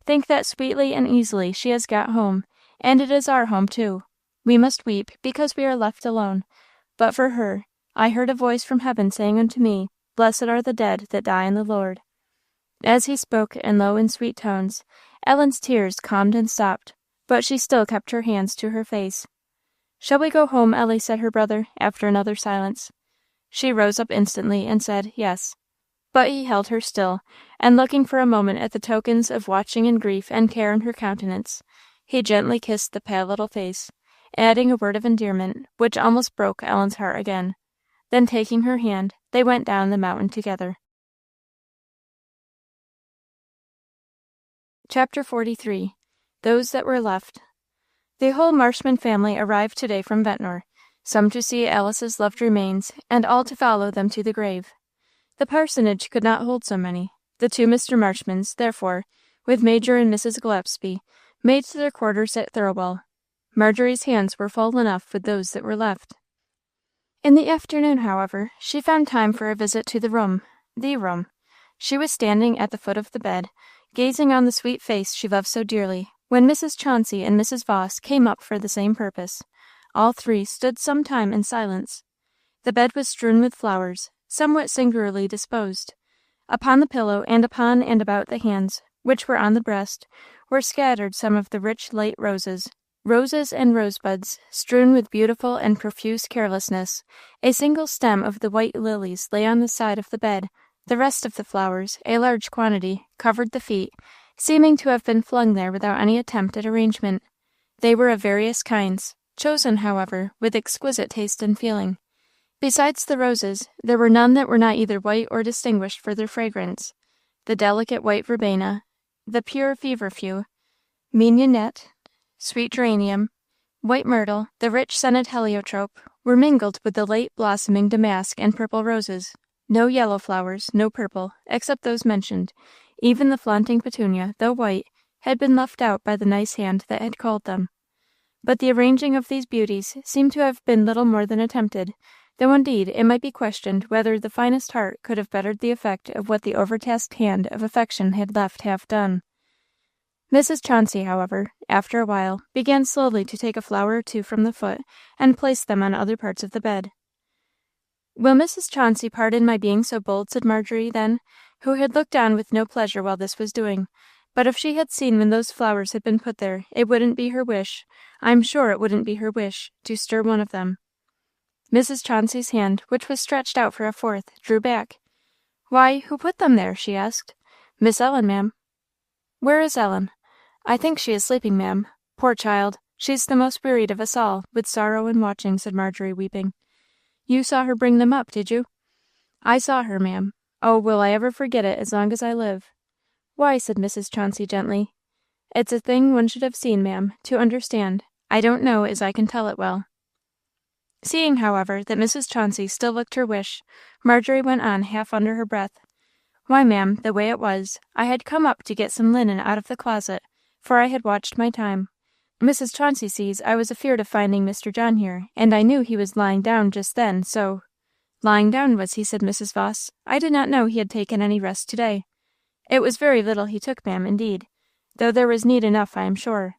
Think that sweetly and easily she has got home, and it is our home too. We must weep, because we are left alone. But for her, I heard a voice from heaven saying unto me, Blessed are the dead that die in the Lord. As he spoke in low and sweet tones, Ellen's tears calmed and stopped, but she still kept her hands to her face. Shall we go home, Ellie? Said her brother, after another silence. She rose up instantly and said, Yes. But he held her still, and looking for a moment at the tokens of watching and grief and care in her countenance, he gently kissed the pale little face, adding a word of endearment, which almost broke Ellen's heart again. Then taking her hand, they went down the mountain together. Chapter 43. Those that were left. The whole Marshman family arrived today from Ventnor, some to see Alice's loved remains, and all to follow them to the grave. The parsonage could not hold so many. The two Mr. Marshmans, therefore, with Major and Mrs. Gillespie, made to their quarters at Thirlwell. Marjory's hands were full enough with those that were left. In the afternoon, however, she found time for a visit to the room. She was standing at the foot of the bed, gazing on the sweet face she loved so dearly, when Mrs. Chauncey and Mrs. Voss came up for the same purpose. All three stood some time in silence. The bed was strewn with flowers, somewhat singularly disposed. Upon the pillow and upon and about the hands, which were on the breast, were scattered some of the rich light roses and rosebuds, strewn with beautiful and profuse carelessness. A single stem of the white lilies lay on the side of the bed. The rest of the flowers, a large quantity, covered the feet, seeming to have been flung there without any attempt at arrangement. They were of various kinds, chosen, however, with exquisite taste and feeling. Besides the roses, there were none that were not either white or distinguished for their fragrance. The delicate white verbena, the pure feverfew, mignonette, sweet geranium, white myrtle, the rich scented heliotrope, were mingled with the late blossoming damask and purple roses. No yellow flowers, no purple, except those mentioned. Even the flaunting petunia, though white, had been left out by the nice hand that had culled them. But the arranging of these beauties seemed to have been little more than attempted, though indeed it might be questioned whether the finest heart could have bettered the effect of what the overtasked hand of affection had left half done. Mrs. Chauncey, however, after a while, began slowly to take a flower or two from the foot and place them on other parts of the bed. "Will Mrs. Chauncey pardon my being so bold?" said Marjorie, then, who had looked on with no pleasure while this was doing. But if she had seen when those flowers had been put there, it wouldn't be her wish, I'm sure it wouldn't be her wish, to stir one of them. Mrs. Chauncey's hand, which was stretched out for a fourth, drew back. "Why, who put them there?" she asked. "Miss Ellen, ma'am." "Where is Ellen?" "I think she is sleeping, ma'am. Poor child, she's the most wearied of us all, with sorrow and watching," said Marjorie, weeping. "You saw her bring them up, did you?" "I saw her, ma'am. Oh, will I ever forget it as long as I live?" "Why?" said Mrs. Chauncey, gently. "It's a thing one should have seen, ma'am, to understand. I don't know as I can tell it well." Seeing, however, that Mrs. Chauncey still looked her wish, Marjorie went on half under her breath. "Why, ma'am, the way it was, I had come up to get some linen out of the closet, for I had watched my time. Mrs. Chauncey sees I was afeard of finding Mr. John here, and I knew he was lying down just then, so—" "Lying down, was he?" said Mrs. Voss. "I did not know he had taken any rest to-day." "It was very little he took, ma'am, indeed, though there was need enough, I am sure.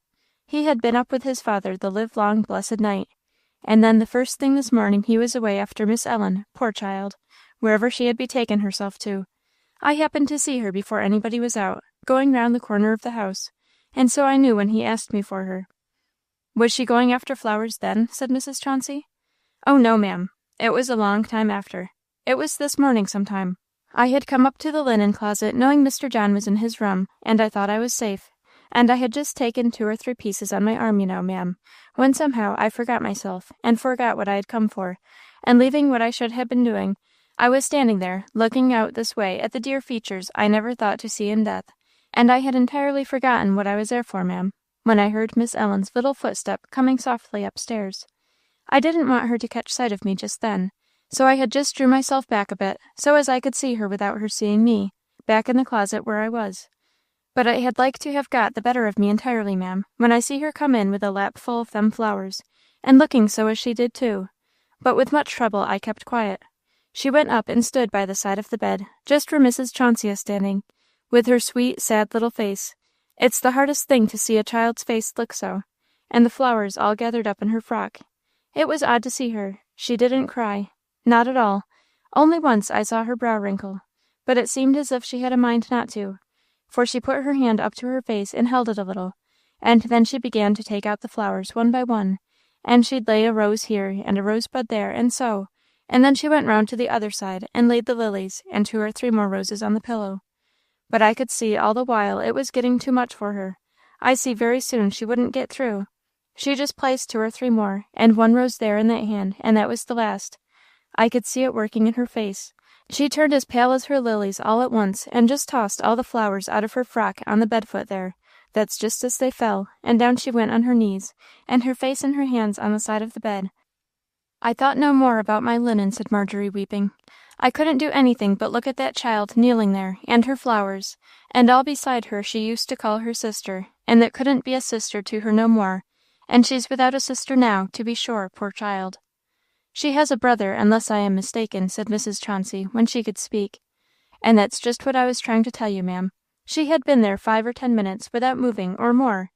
He had been up with his father the livelong blessed night, and then the first thing this morning he was away after Miss Ellen, poor child, wherever she had betaken herself to. I happened to see her before anybody was out, going round the corner of the house, and so I knew when he asked me for her." "Was she going after flowers then?" said Mrs. Chauncey. "Oh, no, ma'am. It was a long time after. It was this morning sometime. I had come up to the linen closet, knowing Mr. John was in his room, and I thought I was safe, and I had just taken 2 or 3 pieces on my arm, you know, ma'am, when somehow I forgot myself, and forgot what I had come for, and leaving what I should have been doing, I was standing there, looking out this way at the dear features I never thought to see in death, and I had entirely forgotten what I was there for, ma'am, when I heard Miss Ellen's little footstep coming softly upstairs. I didn't want her to catch sight of me just then, so I had just drew myself back a bit, so as I could see her without her seeing me, back in the closet where I was. But I had like to have got the better of me entirely, ma'am, when I see her come in with a lap full of them flowers, and looking so as she did too. but with much trouble I kept quiet. She went up and stood by the side of the bed, just where Mrs. Chauncey is standing, with her sweet, sad little face. It's the hardest thing to see a child's face look so, and the flowers all gathered up in her frock. It was odd to see her. She didn't cry. Not at all. Only once I saw her brow wrinkle, but it seemed as if she had a mind not to, for she put her hand up to her face and held it a little, and then she began to take out the flowers one by one, and she'd lay a rose here and a rosebud there, and so, and then she went round to the other side and laid the lilies and 2 or 3 more roses on the pillow. But I could see all the while it was getting too much for her. I see very soon she wouldn't get through. She just placed 2 or 3 more, and 1 rose there in that hand, and that was the last. I could see it working in her face. She turned as pale as her lilies all at once, and just tossed all the flowers out of her frock on the bed-foot there. That's just as they fell, and down she went on her knees, and her face in her hands on the side of the bed. I thought no more about my linen, said Marjorie, weeping. I couldn't do anything but look at that child kneeling there, and her flowers, and all beside her she used to call her sister, and that couldn't be a sister to her no more, and she's without a sister now, to be sure, poor child. She has a brother, unless I am mistaken, said Mrs. Chauncey, when she could speak. And that's just what I was trying to tell you, ma'am. She had been there 5 or 10 minutes without moving, or more.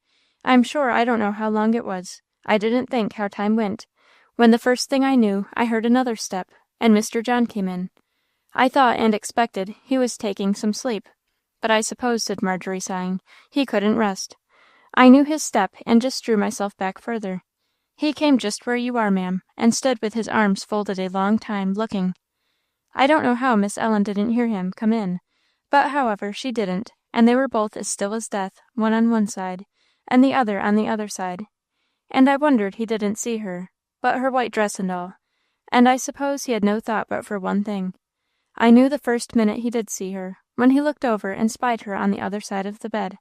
I'm sure I don't know how long it was. I didn't think how time went. When the first thing I knew, I heard another step, and Mr. John came in. I thought and expected he was taking some sleep. But I suppose, said Marjorie, sighing, he couldn't rest. I knew his step, and just drew myself back further. He came just where you are, ma'am, and stood with his arms folded a long time, looking. I don't know how Miss Ellen didn't hear him come in, but however, she didn't, and they were both as still as death, one on one side, and the other on the other side. And I wondered he didn't see her, but her white dress and all, and I suppose he had no thought but for one thing. I knew the first minute he did see her, when he looked over and spied her on the other side of the bed.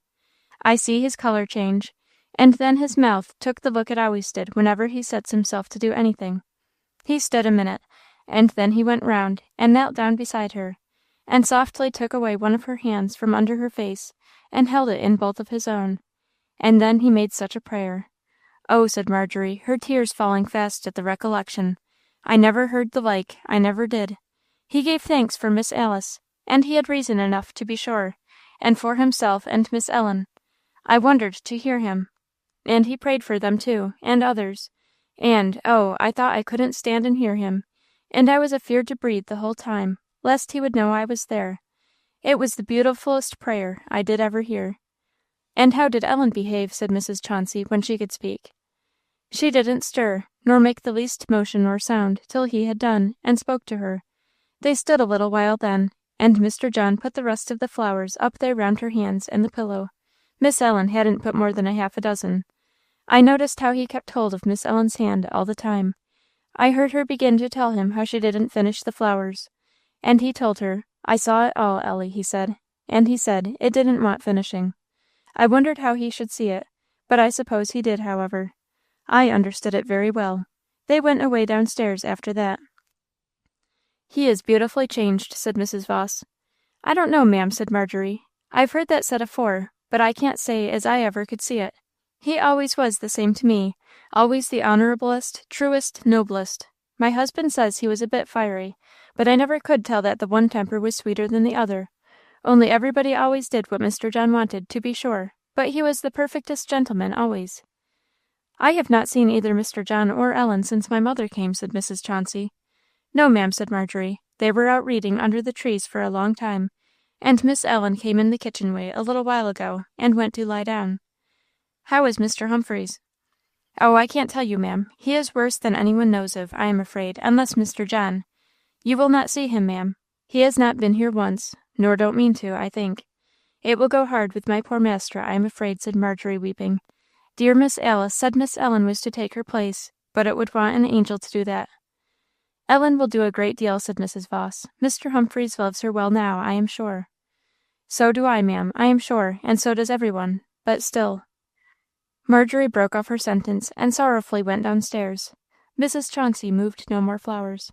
I see his colour change, and then his mouth took the look it always did whenever he sets himself to do anything. He stood a minute, and then he went round, and knelt down beside her, and softly took away one of her hands from under her face, and held it in both of his own. And then he made such a prayer. Oh, said Marjorie, her tears falling fast at the recollection. I never heard the like, I never did. He gave thanks for Miss Alice, and he had reason enough, to be sure, and for himself and Miss Ellen. I wondered to hear him. And he prayed for them too, and others. And, oh, I thought I couldn't stand and hear him, and I was afeard to breathe the whole time, lest he would know I was there. It was the beautifullest prayer I did ever hear. And how did Ellen behave, said Mrs. Chauncey, when she could speak. She didn't stir, nor make the least motion or sound, till he had done, and spoke to her. They stood a little while then, and Mr. John put the rest of the flowers up there round her hands and the pillow. Miss Ellen hadn't put more than 6 I noticed how he kept hold of Miss Ellen's hand all the time. I heard her begin to tell him how she didn't finish the flowers. And he told her, I saw it all, Ellie, he said. And he said it didn't want finishing. I wondered how he should see it, but I suppose he did, however. I understood it very well. They went away downstairs after that. He is beautifully changed, said Mrs. Voss. I don't know, ma'am, said Marjorie. I've heard that said afore, but I can't say as I ever could see it. He always was the same to me, always the honourablest, truest, noblest. My husband says he was a bit fiery, but I never could tell that the one temper was sweeter than the other. Only everybody always did what Mr. John wanted, to be sure, but he was the perfectest gentleman always. I have not seen either Mr. John or Ellen since my mother came, said Mrs. Chauncey. No, ma'am, said Marjorie. They were out reading under the trees for a long time, and Miss Ellen came in the kitchen way a little while ago, and went to lie down. How is Mr. Humphreys? Oh, I can't tell you, ma'am. He is worse than anyone knows of, I am afraid, unless Mr. John. You will not see him, ma'am. He has not been here once, nor don't mean to, I think. It will go hard with my poor master, I am afraid, said Marjorie, weeping. Dear Miss Alice said Miss Ellen was to take her place, but it would want an angel to do that. Ellen will do a great deal, said Mrs. Voss. Mr. Humphreys loves her well now, I am sure. So do I, ma'am, I am sure, and so does every one, but still. Marjorie broke off her sentence, and sorrowfully went downstairs. Mrs. Chauncey moved no more flowers.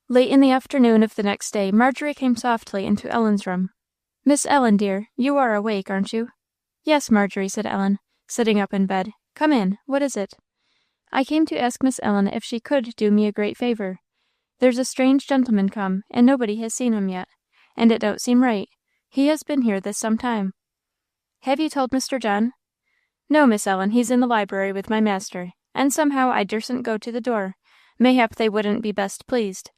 Late in the afternoon of the next day, Marjorie came softly into Ellen's room. Miss Ellen, dear, you are awake, aren't you? Yes, Marjorie, said Ellen, sitting up in bed. Come in. What is it? I came to ask Miss Ellen if she could do me a great favor. There's a strange gentleman come, and nobody has seen him yet, and it don't seem right. He has been here this some time." "Have you told Mr. John?" "No, Miss Ellen, he's in the library with my master, and somehow I dursn't go to the door. Mayhap they wouldn't be best pleased.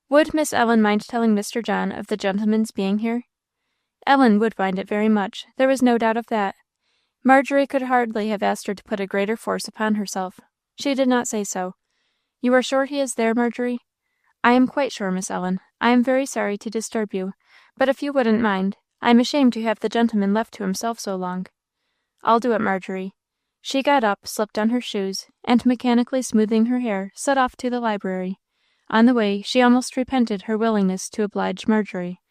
Would Miss Ellen mind telling Mr. John of the gentleman's being here?" Ellen would mind it very much, there was no doubt of that. Marjorie could hardly have asked her to put a greater force upon herself. She did not say so. "You are sure he is there, Marjorie?" "I am quite sure, Miss Ellen. I am very sorry to disturb you, but if you wouldn't mind, I am ashamed to have the gentleman left to himself so long." "I'll do it, Marjorie." She got up, slipped on her shoes, and mechanically smoothing her hair, set off to the library. On the way, she almost repented her willingness to oblige Marjorie.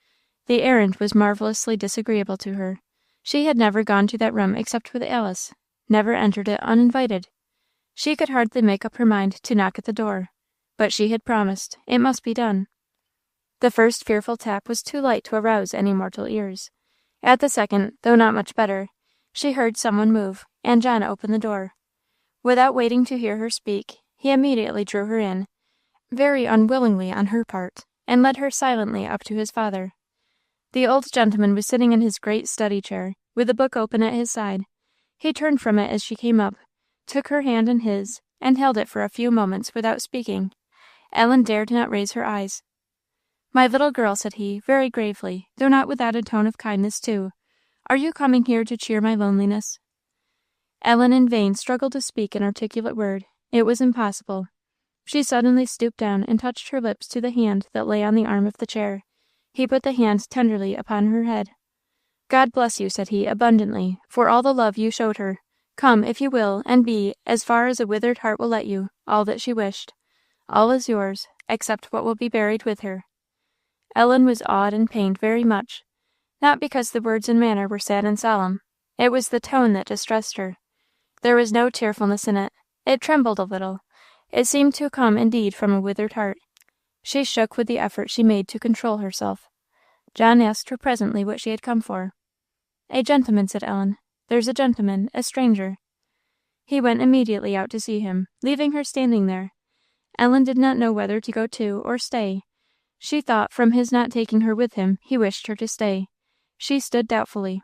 The errand was marvellously disagreeable to her. She had never gone to that room except with Alice, never entered it uninvited. She could hardly make up her mind to knock at the door, but she had promised; it must be done. The first fearful tap was too light to arouse any mortal ears. At the second, though not much better, she heard some one move, and John opened the door. Without waiting to hear her speak, he immediately drew her in, very unwillingly on her part, and led her silently up to his father. The old gentleman was sitting in his great study chair, with a book open at his side. He turned from it as she came up, took her hand in his, and held it for a few moments without speaking. Ellen dared not raise her eyes. "My little girl," said he, very gravely, though not without a tone of kindness too, "are you coming here to cheer my loneliness?" Ellen in vain struggled to speak an articulate word. It was impossible. She suddenly stooped down and touched her lips to the hand that lay on the arm of the chair. He put the hand tenderly upon her head. "God bless you," said he, abundantly, "for all the love you showed her. Come, if you will, and be, as far as a withered heart will let you, all that she wished. All is yours, except what will be buried with her." Ellen was awed and pained very much, not because the words and manner were sad and solemn. It was the tone that distressed her. There was no tearfulness in it. It trembled a little. It seemed to come indeed from a withered heart. She shook with the effort she made to control herself. John asked her presently what she had come for. "A gentleman," said Ellen. "There's a gentleman, a stranger." He went immediately out to see him, leaving her standing there. Ellen did not know whether to go too or stay. She thought, from his not taking her with him, he wished her to stay. She stood doubtfully.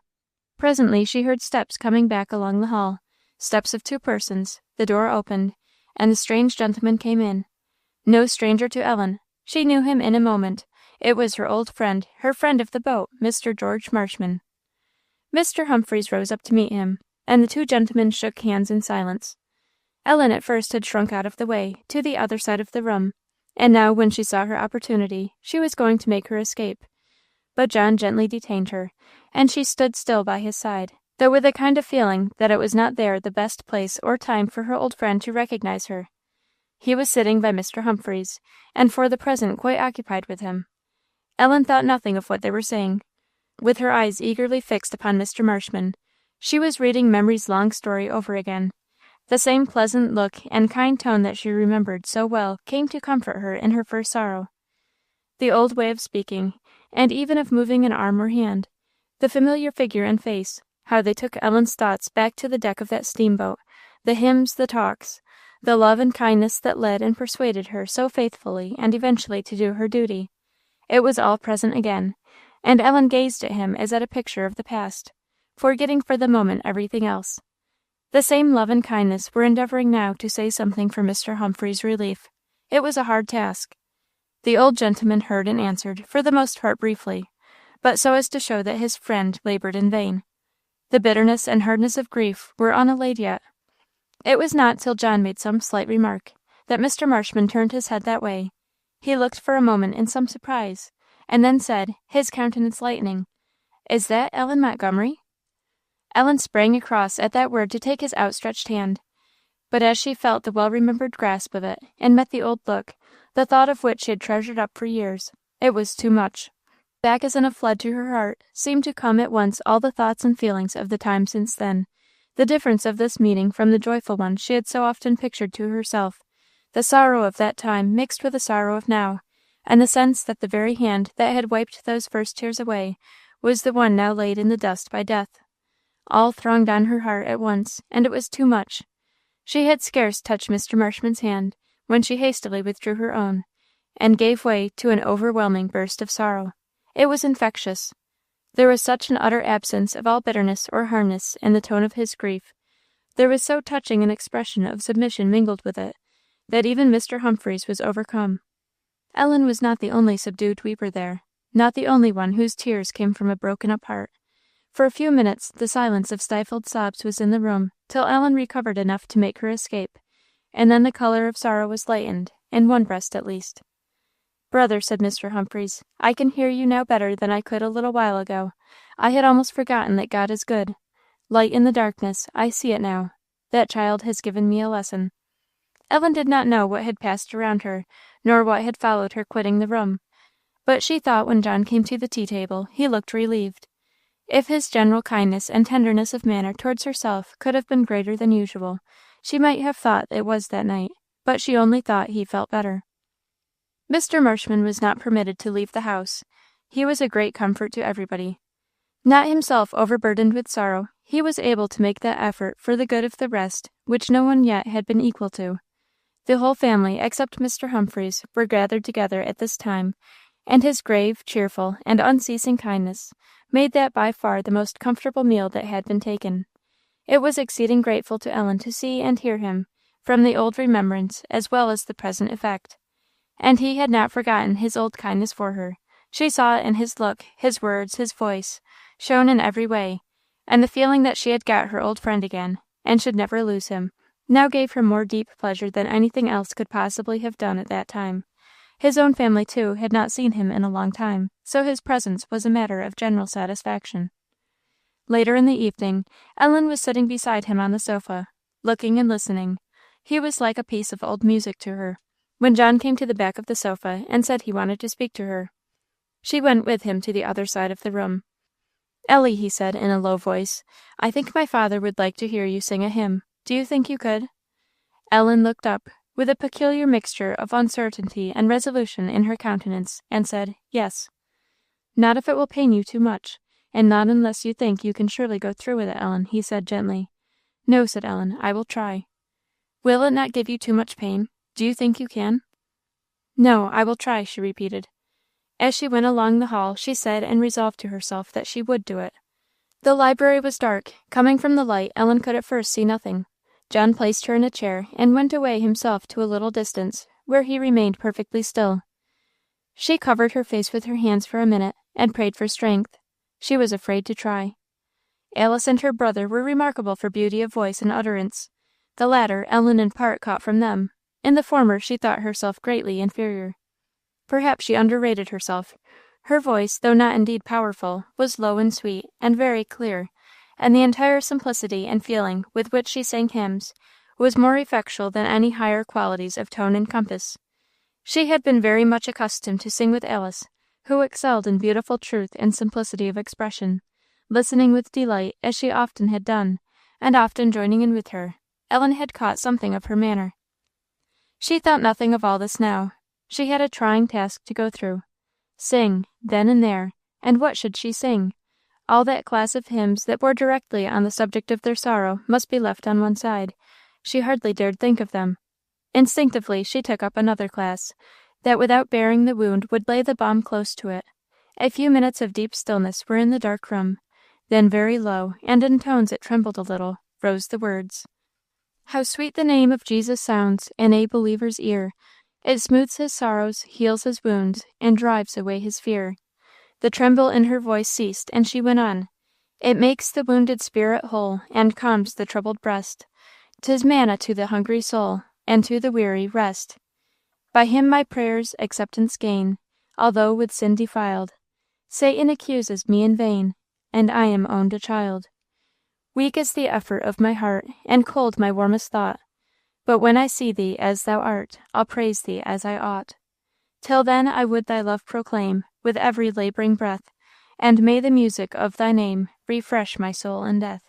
Presently she heard steps coming back along the hall, steps of two persons, the door opened, and the strange gentleman came in. No stranger to Ellen. She knew him in a moment. It was her old friend, her friend of the boat, Mr. George Marshman. Mr. Humphreys rose up to meet him, and the two gentlemen shook hands in silence. Ellen at first had shrunk out of the way, to the other side of the room, and now, when she saw her opportunity, she was going to make her escape. But John gently detained her, and she stood still by his side, though with a kind of feeling that it was not there the best place or time for her old friend to recognize her. He was sitting by Mr. Humphreys, and for the present quite occupied with him. Ellen thought nothing of what they were saying. With her eyes eagerly fixed upon Mr. Marshman, she was reading memory's long story over again. The same pleasant look and kind tone that she remembered so well came to comfort her in her first sorrow. The old way of speaking, and even of moving an arm or hand, the familiar figure and face, how they took Ellen's thoughts back to the deck of that steamboat, the hymns, the talks, the love and kindness that led and persuaded her so faithfully and eventually to do her duty. It was all present again, and Ellen gazed at him as at a picture of the past, forgetting for the moment everything else. The same love and kindness were endeavouring now to say something for Mr. Humphreys' relief. It was a hard task. The old gentleman heard and answered, for the most part briefly, but so as to show that his friend laboured in vain. The bitterness and hardness of grief were unallayed yet. It was not till John made some slight remark, that Mr. Marshman turned his head that way. He looked for a moment in some surprise, and then said, his countenance lightening, "Is that Ellen Montgomery?" Ellen sprang across at that word to take his outstretched hand, but as she felt the well-remembered grasp of it, and met the old look, the thought of which she had treasured up for years, it was too much. Back as in a flood to her heart seemed to come at once all the thoughts and feelings of the time since then, the difference of this meeting from the joyful one she had so often pictured to herself, the sorrow of that time mixed with the sorrow of now, and the sense that the very hand that had wiped those first tears away was the one now laid in the dust by death. All thronged on her heart at once, and it was too much. She had scarce touched Mr. Marshman's hand when she hastily withdrew her own, and gave way to an overwhelming burst of sorrow. It was infectious. There was such an utter absence of all bitterness or hardness in the tone of his grief, there was so touching an expression of submission mingled with it, that even Mr. Humphreys was overcome. Ellen was not the only subdued weeper there, not the only one whose tears came from a broken-up heart. For a few minutes the silence of stifled sobs was in the room, till Ellen recovered enough to make her escape, and then the colour of sorrow was lightened, in one breast at least. "Brother," said Mr. Humphreys, "I can hear you now better than I could a little while ago. I had almost forgotten that God is good. Light in the darkness, I see it now. That child has given me a lesson." Ellen did not know what had passed around her, nor what had followed her quitting the room, but she thought when John came to the tea-table he looked relieved. If his general kindness and tenderness of manner towards herself could have been greater than usual, she might have thought it was that night, but she only thought he felt better. Mr. Marshman was not permitted to leave the house. He was a great comfort to everybody. Not himself overburdened with sorrow, he was able to make that effort for the good of the rest which no one yet had been equal to. The whole family, except Mr. Humphreys, were gathered together at this time, and his grave, cheerful, and unceasing kindness made that by far the most comfortable meal that had been taken. It was exceeding grateful to Ellen to see and hear him, from the old remembrance as well as the present effect. And he had not forgotten his old kindness for her. She saw it in his look, his words, his voice, shown in every way, and the feeling that she had got her old friend again, and should never lose him, now gave her more deep pleasure than anything else could possibly have done at that time. His own family, too, had not seen him in a long time, so his presence was a matter of general satisfaction. Later in the evening, Ellen was sitting beside him on the sofa, looking and listening. He was like a piece of old music to her, when John came to the back of the sofa and said he wanted to speak to her. She went with him to the other side of the room. "Ellie," he said, in a low voice, "I think my father would like to hear you sing a hymn. Do you think you could?" Ellen looked up, with a peculiar mixture of uncertainty and resolution in her countenance, and said, "Yes." "Not if it will pain you too much, and not unless you think you can surely go through with it, Ellen," he said, gently. "No," said Ellen, "I will try." "Will it not give you too much pain? Do you think you can?" "No, I will try," she repeated. As she went along the hall, she said and resolved to herself that she would do it. The library was dark. Coming from the light, Ellen could at first see nothing. John placed her in a chair, and went away himself to a little distance, where he remained perfectly still. She covered her face with her hands for a minute, and prayed for strength. She was afraid to try. Alice and her brother were remarkable for beauty of voice and utterance. The latter Ellen in part caught from them. In the former she thought herself greatly inferior. Perhaps she underrated herself. Her voice, though not indeed powerful, was low and sweet, and very clear, and the entire simplicity and feeling with which she sang hymns was more effectual than any higher qualities of tone and compass. She had been very much accustomed to sing with Alice, who excelled in beautiful truth and simplicity of expression, listening with delight, as she often had done, and often joining in with her. Ellen had caught something of her manner. She thought nothing of all this now. She had a trying task to go through. Sing, then and there, and what should she sing? All that class of hymns that bore directly on the subject of their sorrow must be left on one side. She hardly dared think of them. Instinctively she took up another class, that without bearing the wound would lay the balm close to it. A few minutes of deep stillness were in the dark room. Then very low, and in tones that trembled a little, rose the words, "How sweet the name of Jesus sounds in a believer's ear! It smooths his sorrows, heals his wounds, and drives away his fear." The tremble in her voice ceased, and she went on, "It makes the wounded spirit whole, and calms the troubled breast. 'Tis manna to the hungry soul, and to the weary, rest. By him my prayers acceptance gain, although with sin defiled. Satan accuses me in vain, and I am owned a child. Weak is the effort of my heart, and cold my warmest thought. But when I see thee as thou art, I'll praise thee as I ought. Till then I would thy love proclaim with every labouring breath, and may the music of thy name refresh my soul in death."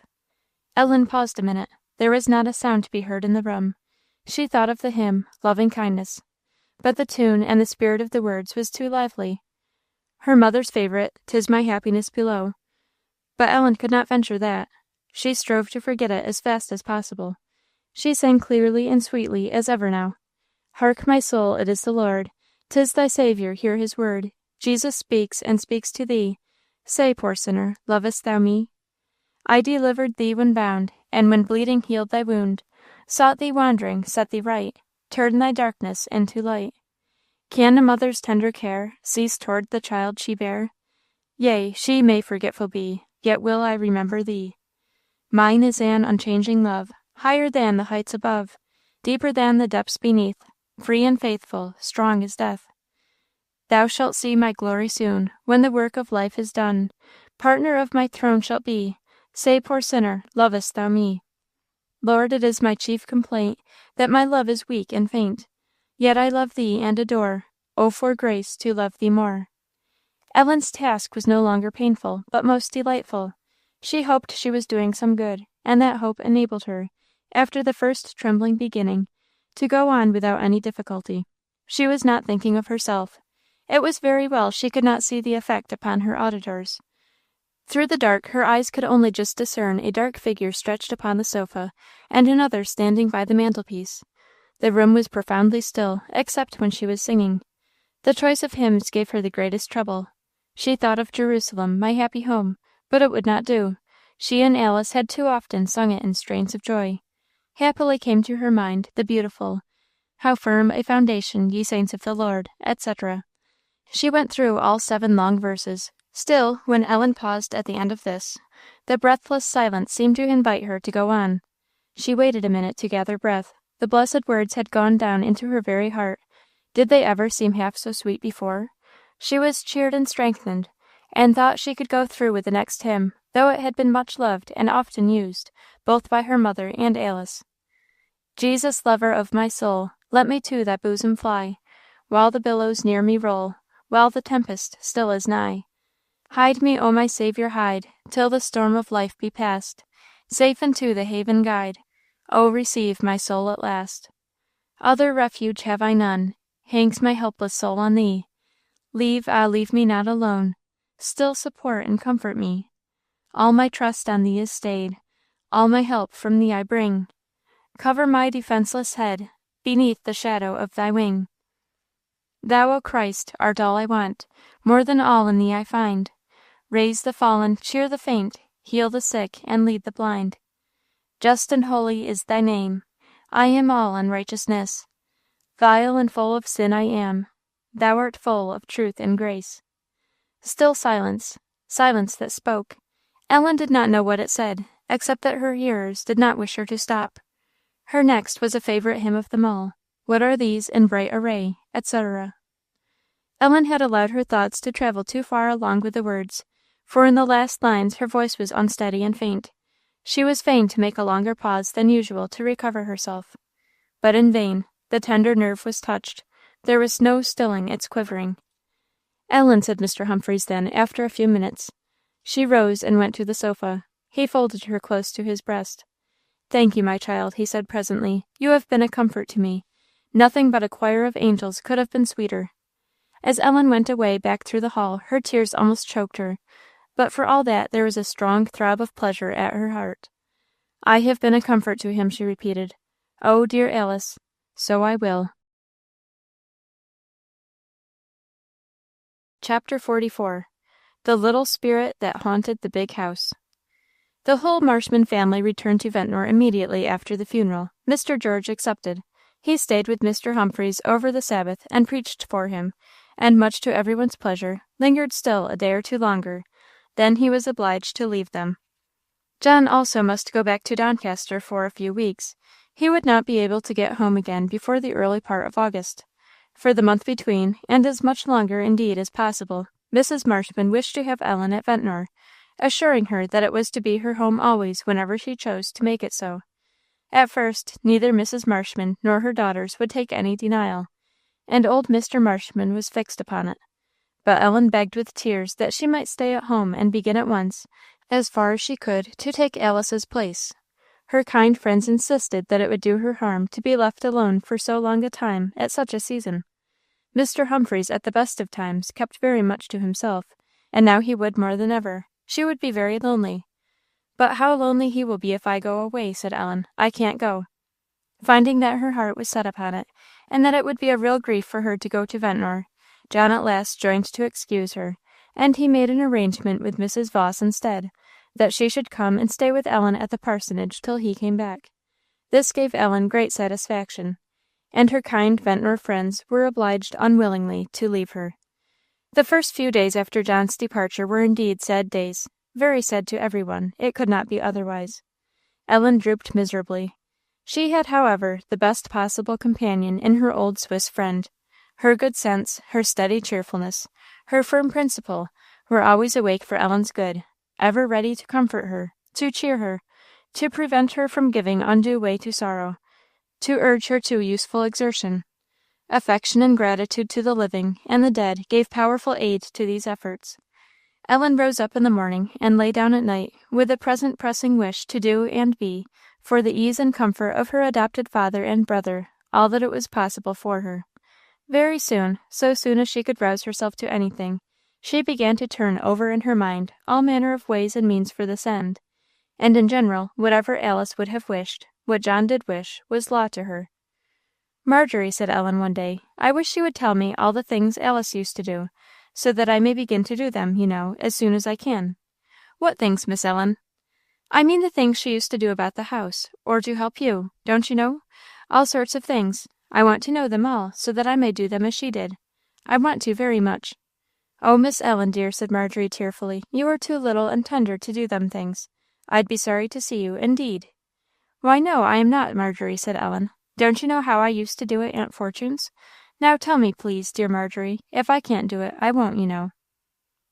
Ellen paused a minute. There was not a sound to be heard in the room. She thought of the hymn, Loving Kindness, but the tune and the spirit of the words was too lively. Her mother's favourite, "'Tis my happiness below," but Ellen could not venture that. She strove to forget it as fast as possible. She sang clearly and sweetly as ever now. Hark, my soul, it is the Lord. 'Tis thy Saviour, hear his word. Jesus speaks, and speaks to thee. Say, poor sinner, lovest thou me? I delivered thee when bound, and when bleeding healed thy wound. Sought thee wandering, set thee right, turned thy darkness into light. Can a mother's tender care cease toward the child she bare? Yea, she may forgetful be, yet will I remember thee. Mine is an unchanging love, higher than the heights above, deeper than the depths beneath, free and faithful, strong as death. Thou shalt see my glory soon, when the work of life is done. Partner of my throne shalt be. Say, poor sinner, lovest thou me? Lord, it is my chief complaint, that my love is weak and faint. Yet I love thee and adore. O for grace to love thee more. Ellen's task was no longer painful, but most delightful. She hoped she was doing some good, and that hope enabled her, after the first trembling beginning, to go on without any difficulty. She was not thinking of herself. It was very well she could not see the effect upon her auditors. Through the dark her eyes could only just discern a dark figure stretched upon the sofa, and another standing by the mantelpiece. The room was profoundly still, except when she was singing. The choice of hymns gave her the greatest trouble. She thought of Jerusalem, my happy home, but it would not do. She and Alice had too often sung it in strains of joy. Happily came to her mind the beautiful, "How firm a foundation, ye saints of the Lord," etc. She went through all 7 long verses. Still, when Ellen paused at the end of this, the breathless silence seemed to invite her to go on. She waited a minute to gather breath. The blessed words had gone down into her very heart. Did they ever seem half so sweet before? She was cheered and strengthened, and thought she could go through with the next hymn, though it had been much loved and often used, both by her mother and Alice. Jesus, lover of my soul, let me to thy bosom fly, while the billows near me roll, while the tempest still is nigh. Hide me, O my Saviour, hide, till the storm of life be past, safe into the haven guide. O receive my soul at last. Other refuge have I none, hangs my helpless soul on thee. Leave, leave me not alone, still support and comfort me. All my trust on thee is stayed, all my help from thee I bring. Cover my defenceless head beneath the shadow of thy wing. Thou, O Christ, art all I want, more than all in thee I find. Raise the fallen, cheer the faint, heal the sick, and lead the blind. Just and holy is thy name, I am all unrighteousness. Vile and full of sin I am, thou art full of truth and grace. Still silence, silence that spoke. Ellen did not know what it said, except that her hearers did not wish her to stop. Her next was a favorite hymn of them all. What are these in bright array, etc. Ellen had allowed her thoughts to travel too far along with the words, for in the last lines her voice was unsteady and faint. She was fain to make a longer pause than usual to recover herself. But in vain. The tender nerve was touched. There was no stilling its quivering. "Ellen," said Mr. Humphreys then, after a few minutes. She rose and went to the sofa. He folded her close to his breast. "Thank you, my child," he said presently. "You have been a comfort to me. Nothing but a choir of angels could have been sweeter." As Ellen went away back through the hall, her tears almost choked her, but for all that there was a strong throb of pleasure at her heart. "I have been a comfort to him," she repeated. "Oh, dear Alice, so I will." Chapter 44. The Little Spirit That Haunted the Big House. The whole Marshman family returned to Ventnor immediately after the funeral, Mr. George excepted. He stayed with Mr. Humphreys over the Sabbath and preached for him, and, much to everyone's pleasure, lingered still a day or two longer. Then he was obliged to leave them. John also must go back to Doncaster for a few weeks. He would not be able to get home again before the early part of August. For the month between, and as much longer indeed as possible, Mrs. Marshman wished to have Ellen at Ventnor, assuring her that it was to be her home always whenever she chose to make it so. At first, neither Mrs. Marshman nor her daughters would take any denial, and old Mr. Marshman was fixed upon it. But Ellen begged with tears that she might stay at home and begin at once, as far as she could, to take Alice's place. Her kind friends insisted that it would do her harm to be left alone for so long a time at such a season. Mr. Humphreys, at the best of times, kept very much to himself, and now he would more than ever. She would be very lonely. "But how lonely he will be if I go away," said Ellen. "I can't go." Finding that her heart was set upon it, and that it would be a real grief for her to go to Ventnor, John at last joined to excuse her, and he made an arrangement with Mrs. Voss instead, that she should come and stay with Ellen at the parsonage till he came back. This gave Ellen great satisfaction, and her kind Ventnor friends were obliged unwillingly to leave her. The first few days after John's departure were indeed sad days, very sad to every one. It could not be otherwise. Ellen drooped miserably. She had, however, the best possible companion in her old Swiss friend. Her good sense, her steady cheerfulness, her firm principle, were always awake for Ellen's good, ever ready to comfort her, to cheer her, to prevent her from giving undue way to sorrow, to urge her to useful exertion. Affection and gratitude to the living and the dead gave powerful aid to these efforts. Ellen rose up in the morning and lay down at night with a present pressing wish to do and be, for the ease and comfort of her adopted father and brother, all that it was possible for her. Very soon, so soon as she could rouse herself to anything, she began to turn over in her mind all manner of ways and means for this end, and in general, whatever Alice would have wished, what John did wish, was law to her. "Marjorie," said Ellen one day, "I wish you would tell me all the things Alice used to do, so that I may begin to do them, you know, as soon as I can." "What things, Miss Ellen?" "I mean the things she used to do about the house, or to help you, don't you know? All sorts of things. I want to know them all, so that I may do them as she did. I want to very much." "Oh, Miss Ellen, dear," said Marjorie tearfully, "you are too little and tender to do them things. I'd be sorry to see you, indeed." "Why, no, I am not, Marjorie," said Ellen. "Don't you know how I used to do it, Aunt Fortune's? Now tell me, please, dear Marjorie. If I can't do it, I won't, you know."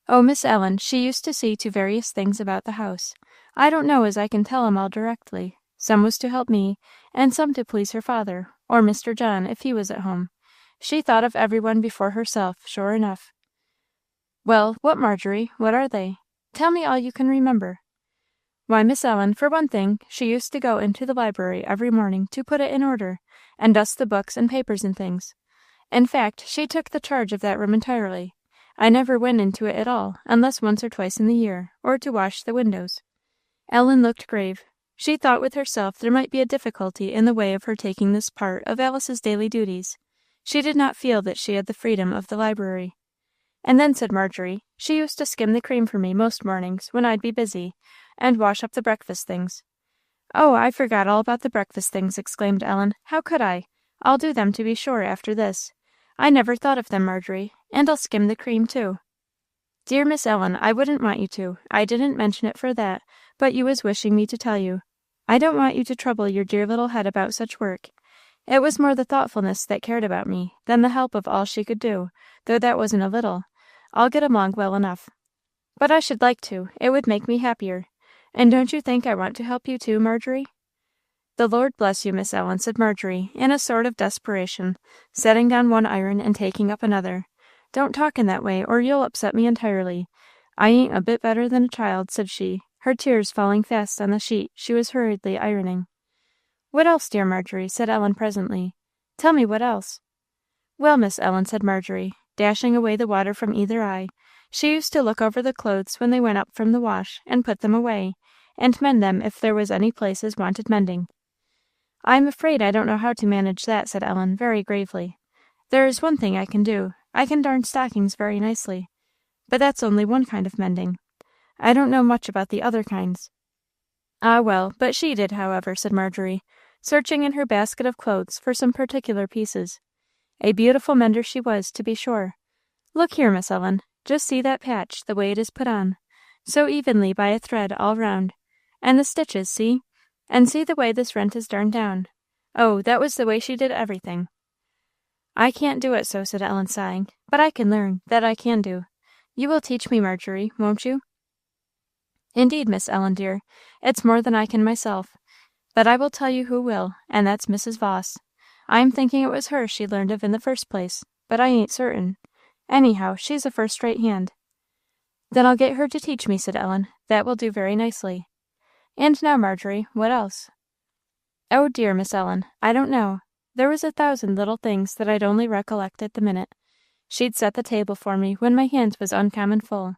"Oh, Miss Ellen, she used to see to various things about the house. I don't know as I can tell 'em all directly. Some was to help me, and some to please her father, or Mr. John, if he was at home. She thought of every one before herself, sure enough." "Well, what, Marjorie? What are they? Tell me all you can remember." "Why, Miss Ellen, for one thing, she used to go into the library every morning to put it in order, and dust the books and papers and things. In fact, she took the charge of that room entirely. I never went into it at all, unless once or twice in the year, or to wash the windows." Ellen looked grave. She thought with herself there might be a difficulty in the way of her taking this part of Alice's daily duties. She did not feel that she had the freedom of the library. "And then," said Marjorie, "she used to skim the cream for me most mornings when I'd be busy, and wash up the breakfast things." "Oh, I forgot all about the breakfast things," exclaimed Ellen. "How could I? I'll do them, to be sure, after this. I never thought of them, Marjorie, and I'll skim the cream, too." "Dear Miss Ellen, I wouldn't want you to. I didn't mention it for that, but you was wishing me to tell you. I don't want you to trouble your dear little head about such work. It was more the thoughtfulness that cared about me, than the help of all she could do, though that wasn't a little. I'll get along well enough. But I should like to. It would make me happier. And don't you think I want to help you too, Marjorie?" "The Lord bless you, Miss Ellen," said Marjorie, in a sort of desperation, setting down one iron and taking up another. "Don't talk in that way, or you'll upset me entirely. I ain't a bit better than a child," said she, her tears falling fast on the sheet she was hurriedly ironing. "What else, dear Marjorie?" said Ellen presently. "Tell me what else." "Well, Miss Ellen," said Marjorie, dashing away the water from either eye, "she used to look over the clothes when they went up from the wash, and put them away, and mend them if there was any places wanted mending." "I am afraid I don't know how to manage that," said Ellen, very gravely. "There is one thing I can do. I can darn stockings very nicely. But that's only one kind of mending. I don't know much about the other kinds." "Ah, well, but she did, however," said Marjorie, searching in her basket of clothes for some particular pieces. "A beautiful mender she was, to be sure. Look here, Miss Ellen, just see that patch, the way it is put on, so evenly by a thread all round, and the stitches, see? And see the way this rent is darned down. Oh, that was the way she did everything." "I can't do it so," said Ellen, sighing, "but I can learn, that I can do. You will teach me, Marjorie, won't you?" "Indeed, Miss Ellen, dear, it's more than I can myself. But I will tell you who will, and that's Mrs. Voss. I'm thinking it was her she learned of in the first place, but I ain't certain. Anyhow, she's a first-rate hand." "Then I'll get her to teach me," said Ellen. "That will do very nicely. And now, Marjorie, what else?" "Oh, dear, Miss Ellen, I don't know. There was 1,000 little things that I'd only recollect at the minute. She'd set the table for me when my hands was uncommon full,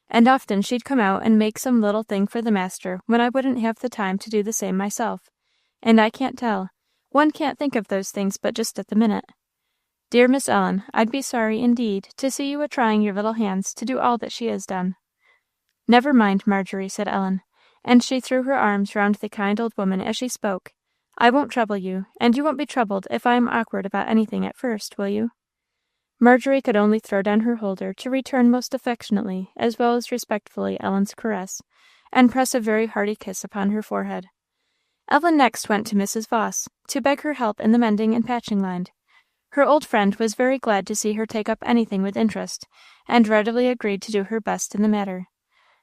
and often she'd come out and make some little thing for the master when I wouldn't have the time to do the same myself. And I can't tell. One can't think of those things but just at the minute. Dear Miss Ellen, I'd be sorry, indeed, to see you a-trying your little hands to do all that she has done." "Never mind, Marjorie," said Ellen, and she threw her arms round the kind old woman as she spoke. "I won't trouble you, and you won't be troubled if I am awkward about anything at first, will you?" Marjorie could only throw down her holder to return most affectionately as well as respectfully Ellen's caress, and press a very hearty kiss upon her forehead. Ellen next went to Mrs. Voss, to beg her help in the mending and patching line. Her old friend was very glad to see her take up anything with interest, and readily agreed to do her best in the matter.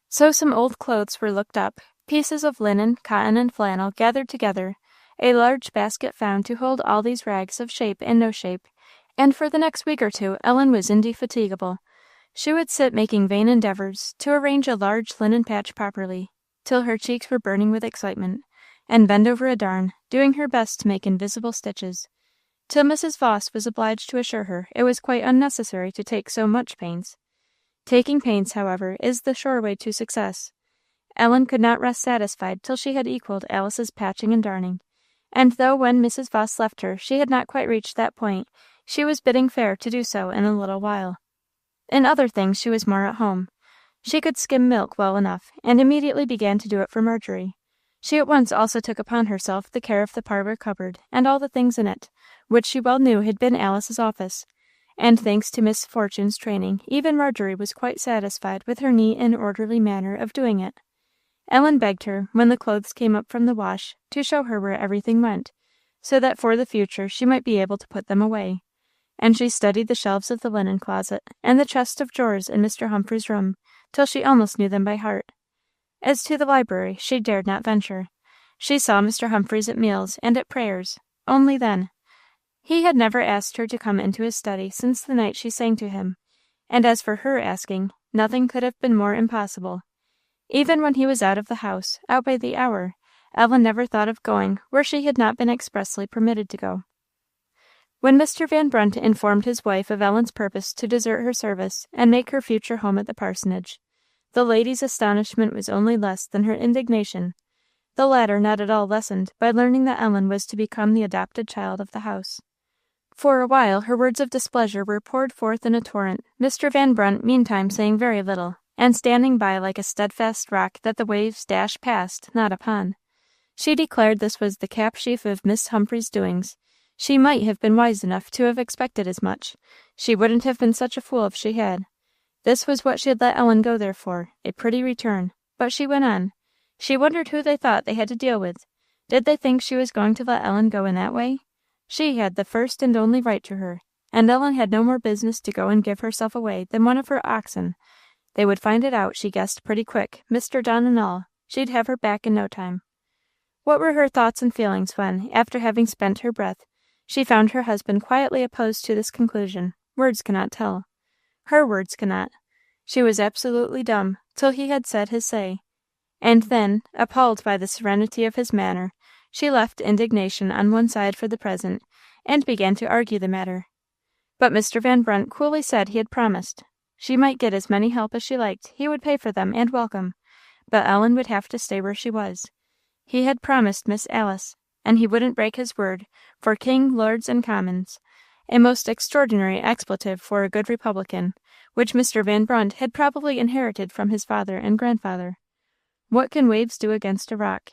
So some old clothes were looked up, pieces of linen, cotton, and flannel gathered together, a large basket found to hold all these rags of shape and no shape, and for the next week or two Ellen was indefatigable. She would sit making vain endeavours to arrange a large linen patch properly, till her cheeks were burning with excitement, and bend over a darn, doing her best to make invisible stitches, till Mrs. Voss was obliged to assure her it was quite unnecessary to take so much pains. Taking pains, however, is the sure way to success. Ellen could not rest satisfied till she had equalled Alice's patching and darning, and though when Mrs. Voss left her she had not quite reached that point, she was bidding fair to do so in a little while. In other things she was more at home. She could skim milk well enough, and immediately began to do it for Marjorie. She at once also took upon herself the care of the parlour cupboard and all the things in it, which she well knew had been Alice's office, and thanks to Miss Fortune's training, even Marjorie was quite satisfied with her neat and orderly manner of doing it. Ellen begged her, when the clothes came up from the wash, to show her where everything went, so that for the future she might be able to put them away, and she studied the shelves of the linen closet and the chest of drawers in Mr. Humphrey's room till she almost knew them by heart. As to the library, she dared not venture. She saw Mr. Humphreys at meals and at prayers, only then. He had never asked her to come into his study since the night she sang to him, and as for her asking, nothing could have been more impossible. Even when he was out of the house, out by the hour, Ellen never thought of going where she had not been expressly permitted to go. When Mr. Van Brunt informed his wife of Ellen's purpose to desert her service and make her future home at the parsonage, the lady's astonishment was only less than her indignation, the latter not at all lessened by learning that Ellen was to become the adopted child of the house. For a while her words of displeasure were poured forth in a torrent, Mr. Van Brunt meantime saying very little, and standing by like a steadfast rock that the waves dash past, not upon. She declared this was the cap-sheaf of Miss Humphrey's doings. She might have been wise enough to have expected as much. She wouldn't have been such a fool if she had. This was what she had let Ellen go there for, a pretty return. But she went on. She wondered who they thought they had to deal with. Did they think she was going to let Ellen go in that way? She had the first and only right to her, and Ellen had no more business to go and give herself away than one of her oxen. They would find it out, she guessed, pretty quick, Mr. Dunn and all. She'd have her back in no time. What were her thoughts and feelings when, after having spent her breath, she found her husband quietly opposed to this conclusion? Words cannot tell. Her words cannot. She was absolutely dumb, till he had said his say. And then, appalled by the serenity of his manner, she left indignation on one side for the present, and began to argue the matter. But Mr. Van Brunt coolly said he had promised. She might get as many help as she liked, he would pay for them, and welcome, but Ellen would have to stay where she was. He had promised Miss Alice, and he wouldn't break his word, for king, lords, and commons, a most extraordinary expletive for a good Republican, which Mr. Van Brunt had probably inherited from his father and grandfather. What can waves do against a rock?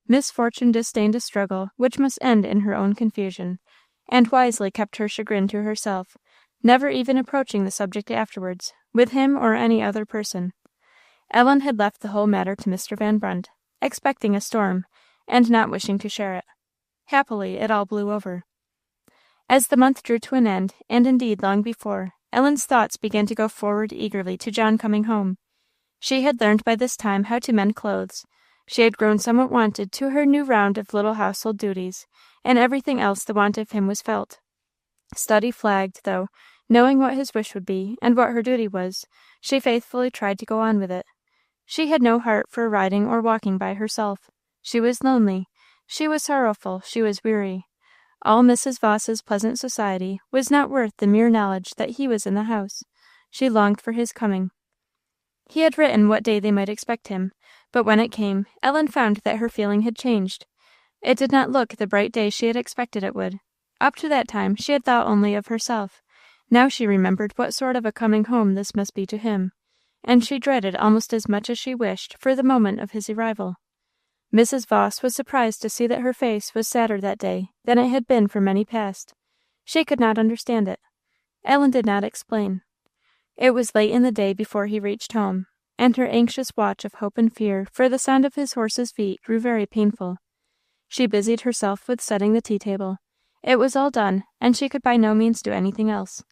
Miss Fortune disdained a struggle which must end in her own confusion, and wisely kept her chagrin to herself, never even approaching the subject afterwards, with him or any other person. Ellen had left the whole matter to Mr. Van Brunt, expecting a storm, and not wishing to share it. Happily, it all blew over. As the month drew to an end, and indeed long before, Ellen's thoughts began to go forward eagerly to John coming home. She had learned by this time how to mend clothes. She had grown somewhat wonted to her new round of little household duties, and everything else the want of him was felt. Study flagged, though, knowing what his wish would be, and what her duty was, she faithfully tried to go on with it. She had no heart for riding or walking by herself. She was lonely, she was sorrowful, she was weary. All Mrs. Voss's pleasant society was not worth the mere knowledge that he was in the house. She longed for his coming. He had written what day they might expect him, but when it came, Ellen found that her feeling had changed. It did not look the bright day she had expected it would. Up to that time she had thought only of herself. Now she remembered what sort of a coming home this must be to him, and she dreaded almost as much as she wished for the moment of his arrival. Mrs. Voss was surprised to see that her face was sadder that day than it had been for many past. She could not understand it. Ellen did not explain. It was late in the day before he reached home, and her anxious watch of hope and fear for the sound of his horse's feet grew very painful. She busied herself with setting the tea table. It was all done, and she could by no means do anything else.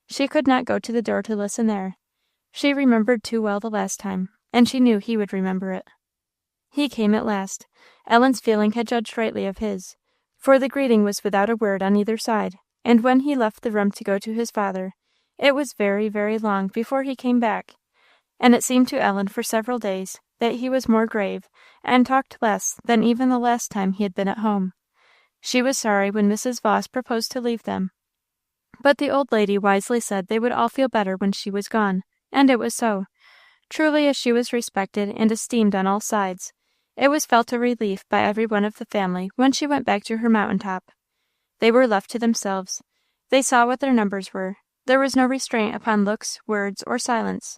She could not go to the door to listen there. She remembered too well the last time, and she knew he would remember it. He came at last. Ellen's feeling had judged rightly of his, for the greeting was without a word on either side, and when he left the room to go to his father, it was very, very long before he came back, and it seemed to Ellen for several days that he was more grave and talked less than even the last time he had been at home. She was sorry when Mrs. Voss proposed to leave them, but the old lady wisely said they would all feel better when she was gone, and it was so. Truly, as she was respected and esteemed on all sides, it was felt a relief by every one of the family when she went back to her mountain top. They were left to themselves. They saw what their numbers were. There was no restraint upon looks, words, or silence.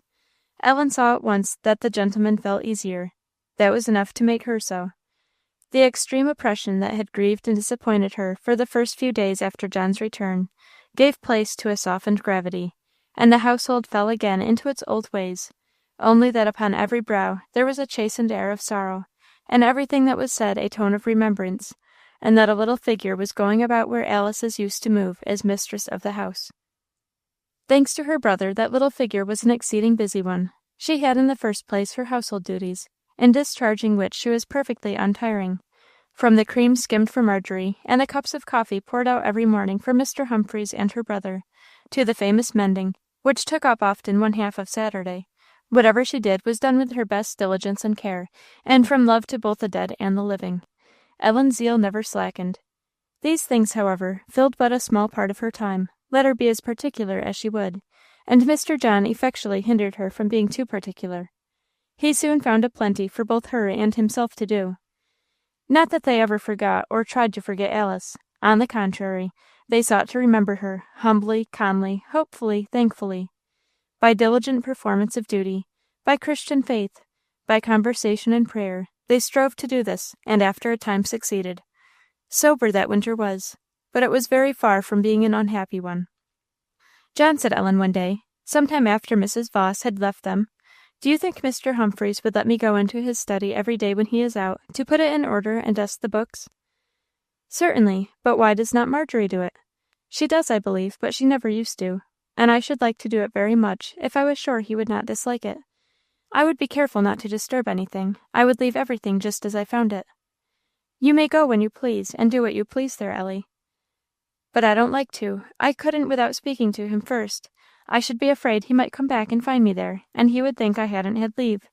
Ellen saw at once that the gentleman felt easier. That was enough to make her so. The extreme oppression that had grieved and disappointed her for the first few days after John's return gave place to a softened gravity, and the household fell again into its old ways, only that upon every brow there was a chastened air of sorrow, and everything that was said a tone of remembrance, and that a little figure was going about where Alice's used to move as mistress of the house. Thanks to her brother, that little figure was an exceeding busy one. She had in the first place her household duties, in discharging which she was perfectly untiring. From the cream skimmed for Marjorie, and the cups of coffee poured out every morning for Mr. Humphreys and her brother, to the famous mending, which took up often one half of Saturday. Whatever she did was done with her best diligence and care, and from love to both the dead and the living. Ellen's zeal never slackened. These things, however, filled but a small part of her time, let her be as particular as she would, and Mr. John effectually hindered her from being too particular. He soon found a plenty for both her and himself to do. Not that they ever forgot or tried to forget Alice. On the contrary, they sought to remember her, humbly, calmly, hopefully, thankfully. By diligent performance of duty, by Christian faith, by conversation and prayer, they strove to do this, and after a time succeeded. Sober that winter was, but it was very far from being an unhappy one. John said Ellen one day, sometime after Mrs. Voss had left them, "Do you think Mr. Humphreys would let me go into his study every day when he is out, to put it in order and dust the books?" "Certainly, but why does not Marjorie do it?" "She does, I believe, but she never used to, and I should like to do it very much, if I was sure he would not dislike it. I would be careful not to disturb anything. I would leave everything just as I found it." "You may go when you please, and do what you please there, Ellie." "But I don't like to. I couldn't without speaking to him first. I should be afraid he might come back and find me there, and he would think I hadn't had leave."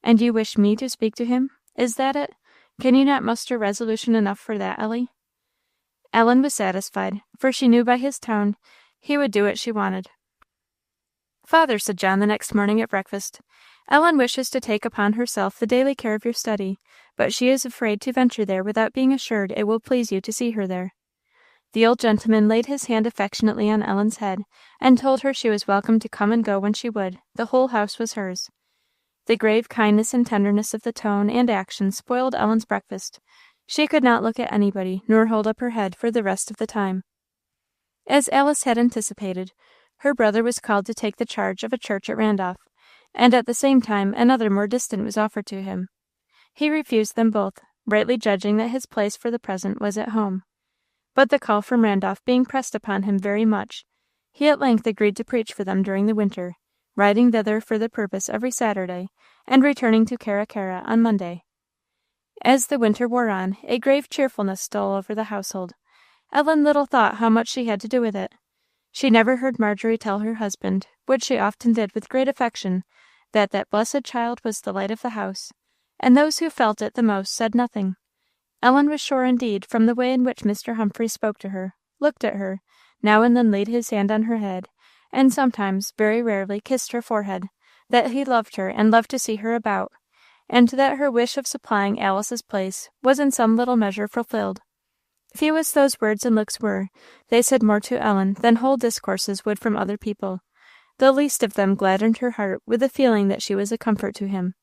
"And you wish me to speak to him? Is that it? Can you not muster resolution enough for that, Ellie?" Ellen was satisfied, for she knew by his tone he would do what she wanted. "Father," said John the next morning at breakfast, "Ellen wishes to take upon herself the daily care of your study, but she is afraid to venture there without being assured it will please you to see her there." The old gentleman laid his hand affectionately on Ellen's head, and told her she was welcome to come and go when she would; the whole house was hers. The grave kindness and tenderness of the tone and action spoiled Ellen's breakfast. She could not look at anybody, nor hold up her head for the rest of the time. As Alice had anticipated, her brother was called to take the charge of a church at Randolph, and at the same time another more distant was offered to him. He refused them both, rightly judging that his place for the present was at home. But the call from Randolph being pressed upon him very much, he at length agreed to preach for them during the winter, riding thither for the purpose every Saturday, and returning to Carra Carra on Monday. As the winter wore on, a grave cheerfulness stole over the household. Ellen little thought how much she had to do with it. She never heard Marjorie tell her husband, which she often did with great affection, that that blessed child was the light of the house, and those who felt it the most said nothing. Ellen was sure indeed, from the way in which Mr. Humphreys spoke to her, looked at her, now and then laid his hand on her head, and sometimes, very rarely, kissed her forehead, that he loved her and loved to see her about, and that her wish of supplying Alice's place was in some little measure fulfilled. Few as those words and looks were, they said more to Ellen than whole discourses would from other people. The least of them gladdened her heart with the feeling that she was a comfort to him,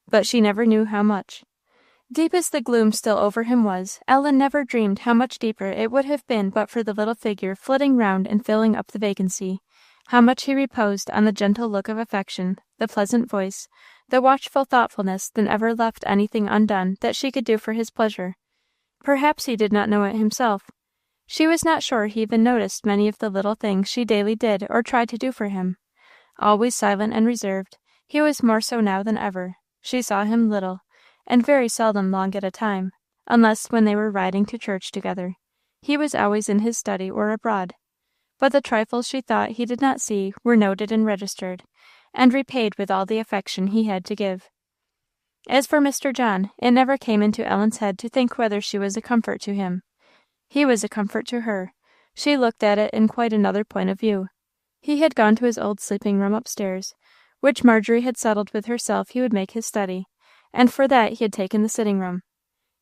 but she never knew how much. Deep as the gloom still over him was, Ellen never dreamed how much deeper it would have been but for the little figure flitting round and filling up the vacancy, how much he reposed on the gentle look of affection, the pleasant voice, the watchful thoughtfulness that never left anything undone that she could do for his pleasure. Perhaps he did not know it himself. She was not sure he even noticed many of the little things she daily did or tried to do for him. Always silent and reserved, he was more so now than ever. She saw him little, and very seldom long at a time, unless when they were riding to church together. He was always in his study or abroad. But the trifles she thought he did not see were noted and registered, and repaid with all the affection he had to give. As for Mr. John, it never came into Ellen's head to think whether she was a comfort to him. He was a comfort to her. She looked at it in quite another point of view. He had gone to his old sleeping room upstairs, which Marjorie had settled with herself he would make his study, and for that he had taken the sitting room.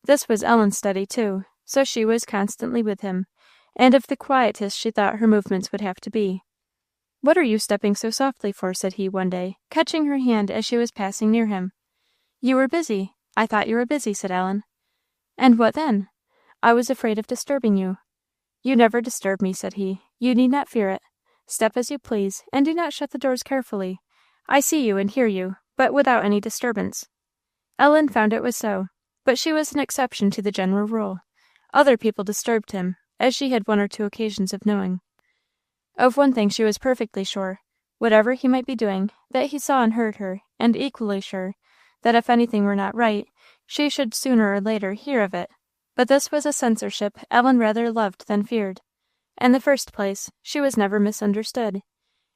This was Ellen's study too, so she was constantly with him, and of the quietest she thought her movements would have to be. "What are you stepping so softly for?" said he one day, catching her hand as she was passing near him. "You were busy. I thought you were busy," said Ellen. "And what then?" "I was afraid of disturbing you." "You never disturb me," said he. "You need not fear it. Step as you please, and do not shut the doors carefully. I see you and hear you, but without any disturbance." Ellen found it was so, but she was an exception to the general rule. Other people disturbed him, as she had one or two occasions of knowing. Of one thing she was perfectly sure, whatever he might be doing, that he saw and heard her, and equally sure, that if anything were not right, she should sooner or later hear of it. But this was a censorship Ellen rather loved than feared. In the first place, she was never misunderstood.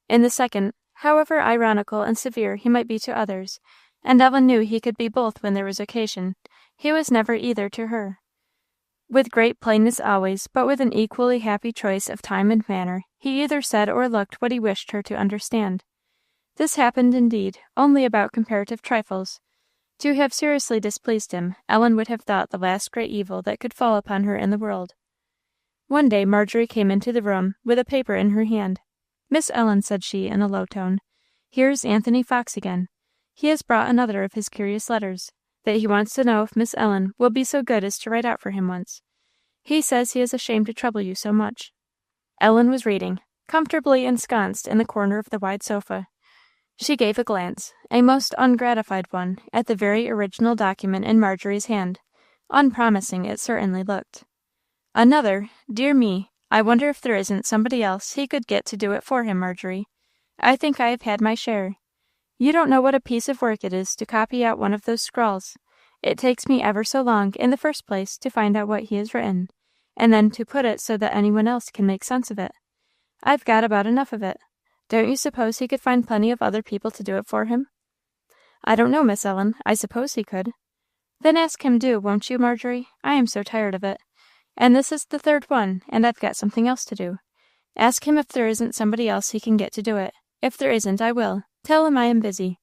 In the second, however ironical and severe he might be to others, and Ellen knew he could be both when there was occasion, he was never either to her. With great plainness always, but with an equally happy choice of time and manner, he either said or looked what he wished her to understand. This happened, indeed, only about comparative trifles. To have seriously displeased him, Ellen would have thought the last great evil that could fall upon her in the world. One day Marjorie came into the room with a paper in her hand. "Miss Ellen," said she, in a low tone, "here's Anthony Fox again. He has brought another of his curious letters, that he wants to know if Miss Ellen will be so good as to write out for him once. He says he is ashamed to trouble you so much." Ellen was reading, comfortably ensconced in the corner of the wide sofa. She gave a glance, a most ungratified one, at the very original document in Marjorie's hand. Unpromising it certainly looked. "Another? Dear me! I wonder if there isn't somebody else he could get to do it for him, Marjorie. I think I have had my share. You don't know what a piece of work it is to copy out one of those scrawls. It takes me ever so long, in the first place, to find out what he has written, and then to put it so that anyone else can make sense of it. I've got about enough of it. Don't you suppose he could find plenty of other people to do it for him?" "I don't know, Miss Ellen. I suppose he could." "Then ask him, do, won't you, Marjorie? I am so tired of it. And this is the third one, and I've got something else to do. Ask him if there isn't somebody else he can get to do it. If there isn't, I will. Tell him I am busy."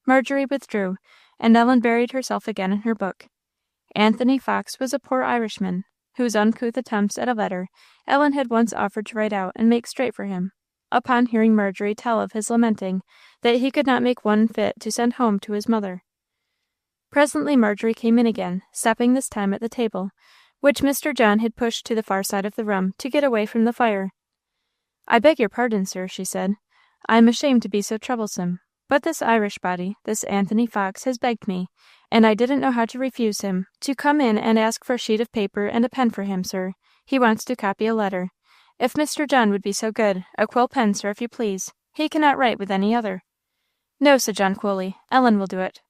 Marjorie withdrew, and Ellen buried herself again in her book. Anthony Fox was a poor Irishman, whose uncouth attempts at a letter Ellen had once offered to write out and make straight for him, upon hearing Marjorie tell of his lamenting that he could not make one fit to send home to his mother. Presently Marjorie came in again, stepping this time at the table, which Mr. John had pushed to the far side of the room to get away from the fire. "I beg your pardon, sir," she said. "I am ashamed to be so troublesome, but this Irish body, this Anthony Fox, has begged me, and I didn't know how to refuse him, to come in and ask for a sheet of paper and a pen for him, sir. He wants to copy a letter. If Mr. John would be so good, a quill pen, sir, if you please. He cannot write with any other." "No," said John coolly. "Ellen will do it."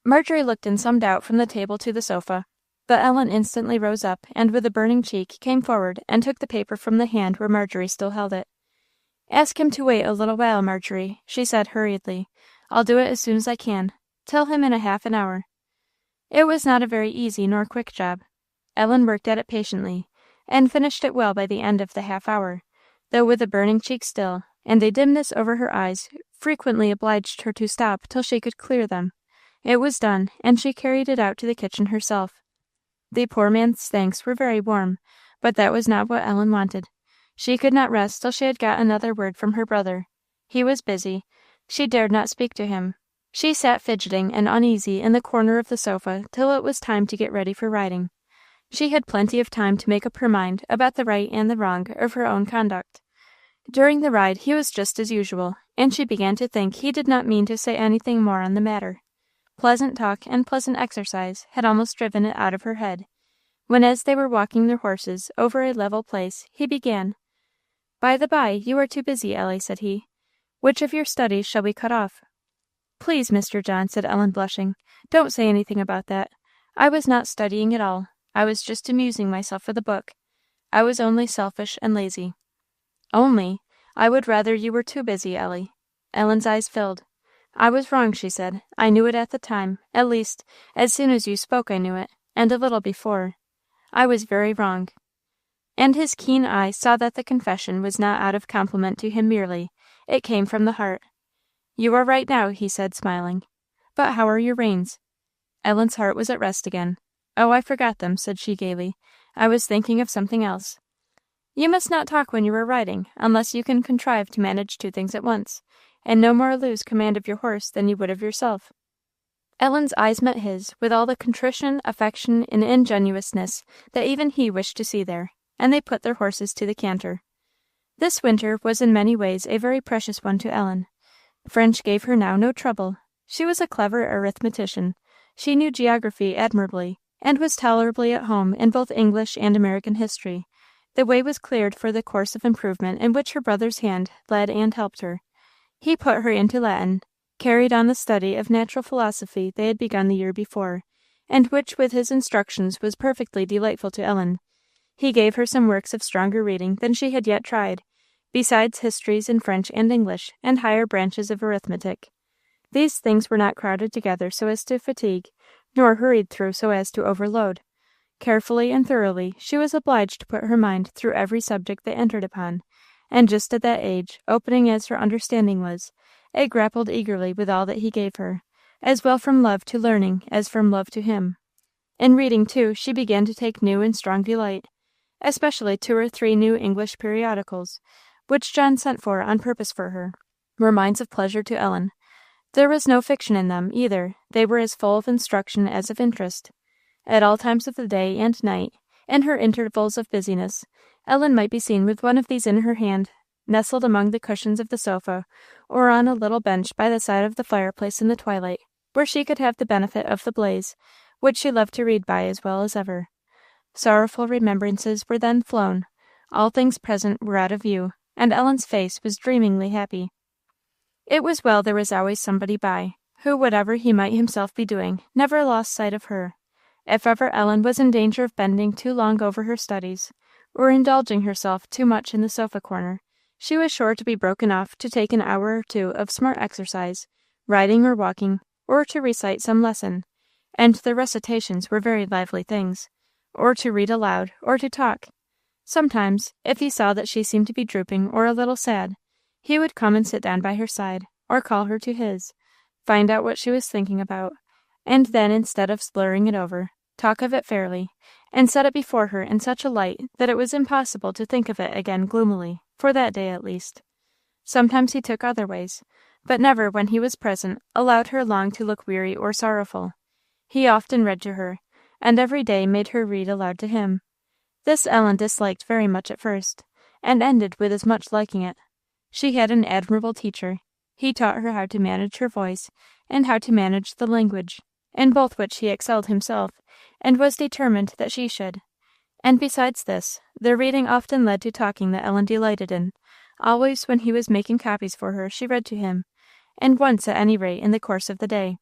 Marjorie looked in some doubt from the table to the sofa, but Ellen instantly rose up, and with a burning cheek came forward and took the paper from the hand where Marjorie still held it. "Ask him to wait a little while, Marjorie," she said hurriedly. "I'll do it as soon as I can. Tell him in a half an hour." It was not a very easy nor quick job. Ellen worked at it patiently, and finished it well by the end of the half hour, though with a burning cheek still, and a dimness over her eyes frequently obliged her to stop till she could clear them. It was done, and she carried it out to the kitchen herself. The poor man's thanks were very warm, but that was not what Ellen wanted. She could not rest till she had got another word from her brother. He was busy. She dared not speak to him. She sat fidgeting and uneasy in the corner of the sofa till it was time to get ready for riding. She had plenty of time to make up her mind about the right and the wrong of her own conduct. During the ride he was just as usual, and she began to think he did not mean to say anything more on the matter. Pleasant talk and pleasant exercise had almost driven it out of her head, when as they were walking their horses over a level place, he began. "By the by, you are too busy, Ellie," said he. "Which of your studies shall we cut off?" "Please, Mr. John," said Ellen, blushing, "don't say anything about that. I was not studying at all. I was just amusing myself with a book. I was only selfish and lazy." "Only? I would rather you were too busy, Ellie." Ellen's eyes filled. "I was wrong," she said. "I knew it at the time; at least, as soon as you spoke I knew it, and a little before. I was very wrong." And his keen eye saw that the confession was not out of compliment to him merely; it came from the heart. "You are right now," he said, smiling. "But how are your reins?" Ellen's heart was at rest again. "Oh, I forgot them," said she gaily. "I was thinking of something else." "You must not talk when you are riding, unless you can contrive to manage two things at once, and no more lose command of your horse than you would of yourself." Ellen's eyes met his with all the contrition, affection, and ingenuousness that even he wished to see there, and they put their horses to the canter. This winter was in many ways a very precious one to Ellen. French gave her now no trouble. She was a clever arithmetician. She knew geography admirably, and was tolerably at home in both English and American history. The way was cleared for the course of improvement in which her brother's hand led and helped her. He put her into Latin, carried on the study of natural philosophy they had begun the year before, and which with his instructions was perfectly delightful to Ellen. He gave her some works of stronger reading than she had yet tried, besides histories in French and English, and higher branches of arithmetic. These things were not crowded together so as to fatigue, nor hurried through so as to overload. Carefully and thoroughly she was obliged to put her mind through every subject they entered upon, and just at that age, opening as her understanding was, it grappled eagerly with all that he gave her, as well from love to learning as from love to him. In reading, too, she began to take new and strong delight, especially 2 or 3 new English periodicals, which John sent for on purpose for her, were mines of pleasure to Ellen. There was no fiction in them, either; they were as full of instruction as of interest. At all times of the day and night, in her intervals of busyness, Ellen might be seen with one of these in her hand, nestled among the cushions of the sofa, or on a little bench by the side of the fireplace in the twilight, where she could have the benefit of the blaze, which she loved to read by as well as ever. Sorrowful remembrances were then flown, all things present were out of view, and Ellen's face was dreamingly happy. It was well there was always somebody by, who, whatever he might himself be doing, never lost sight of her. If ever Ellen was in danger of bending too long over her studies, or indulging herself too much in the sofa corner, she was sure to be broken off to take an hour or 2 of smart exercise, riding or walking, or to recite some lesson, and the recitations were very lively things, or to read aloud, or to talk. Sometimes, if he saw that she seemed to be drooping or a little sad, he would come and sit down by her side, or call her to his, find out what she was thinking about, and then, instead of slurring it over, talk of it fairly, and set it before her in such a light that it was impossible to think of it again gloomily, for that day at least. Sometimes he took other ways, but never, when he was present, allowed her long to look weary or sorrowful. He often read to her, and every day made her read aloud to him. This Ellen disliked very much at first, and ended with as much liking it. She had an admirable teacher. He taught her how to manage her voice, and how to manage the language, in both which he excelled himself, and was determined that she should. And besides this, their reading often led to talking that Ellen delighted in. Always when he was making copies for her she read to him, and once at any rate in the course of the day.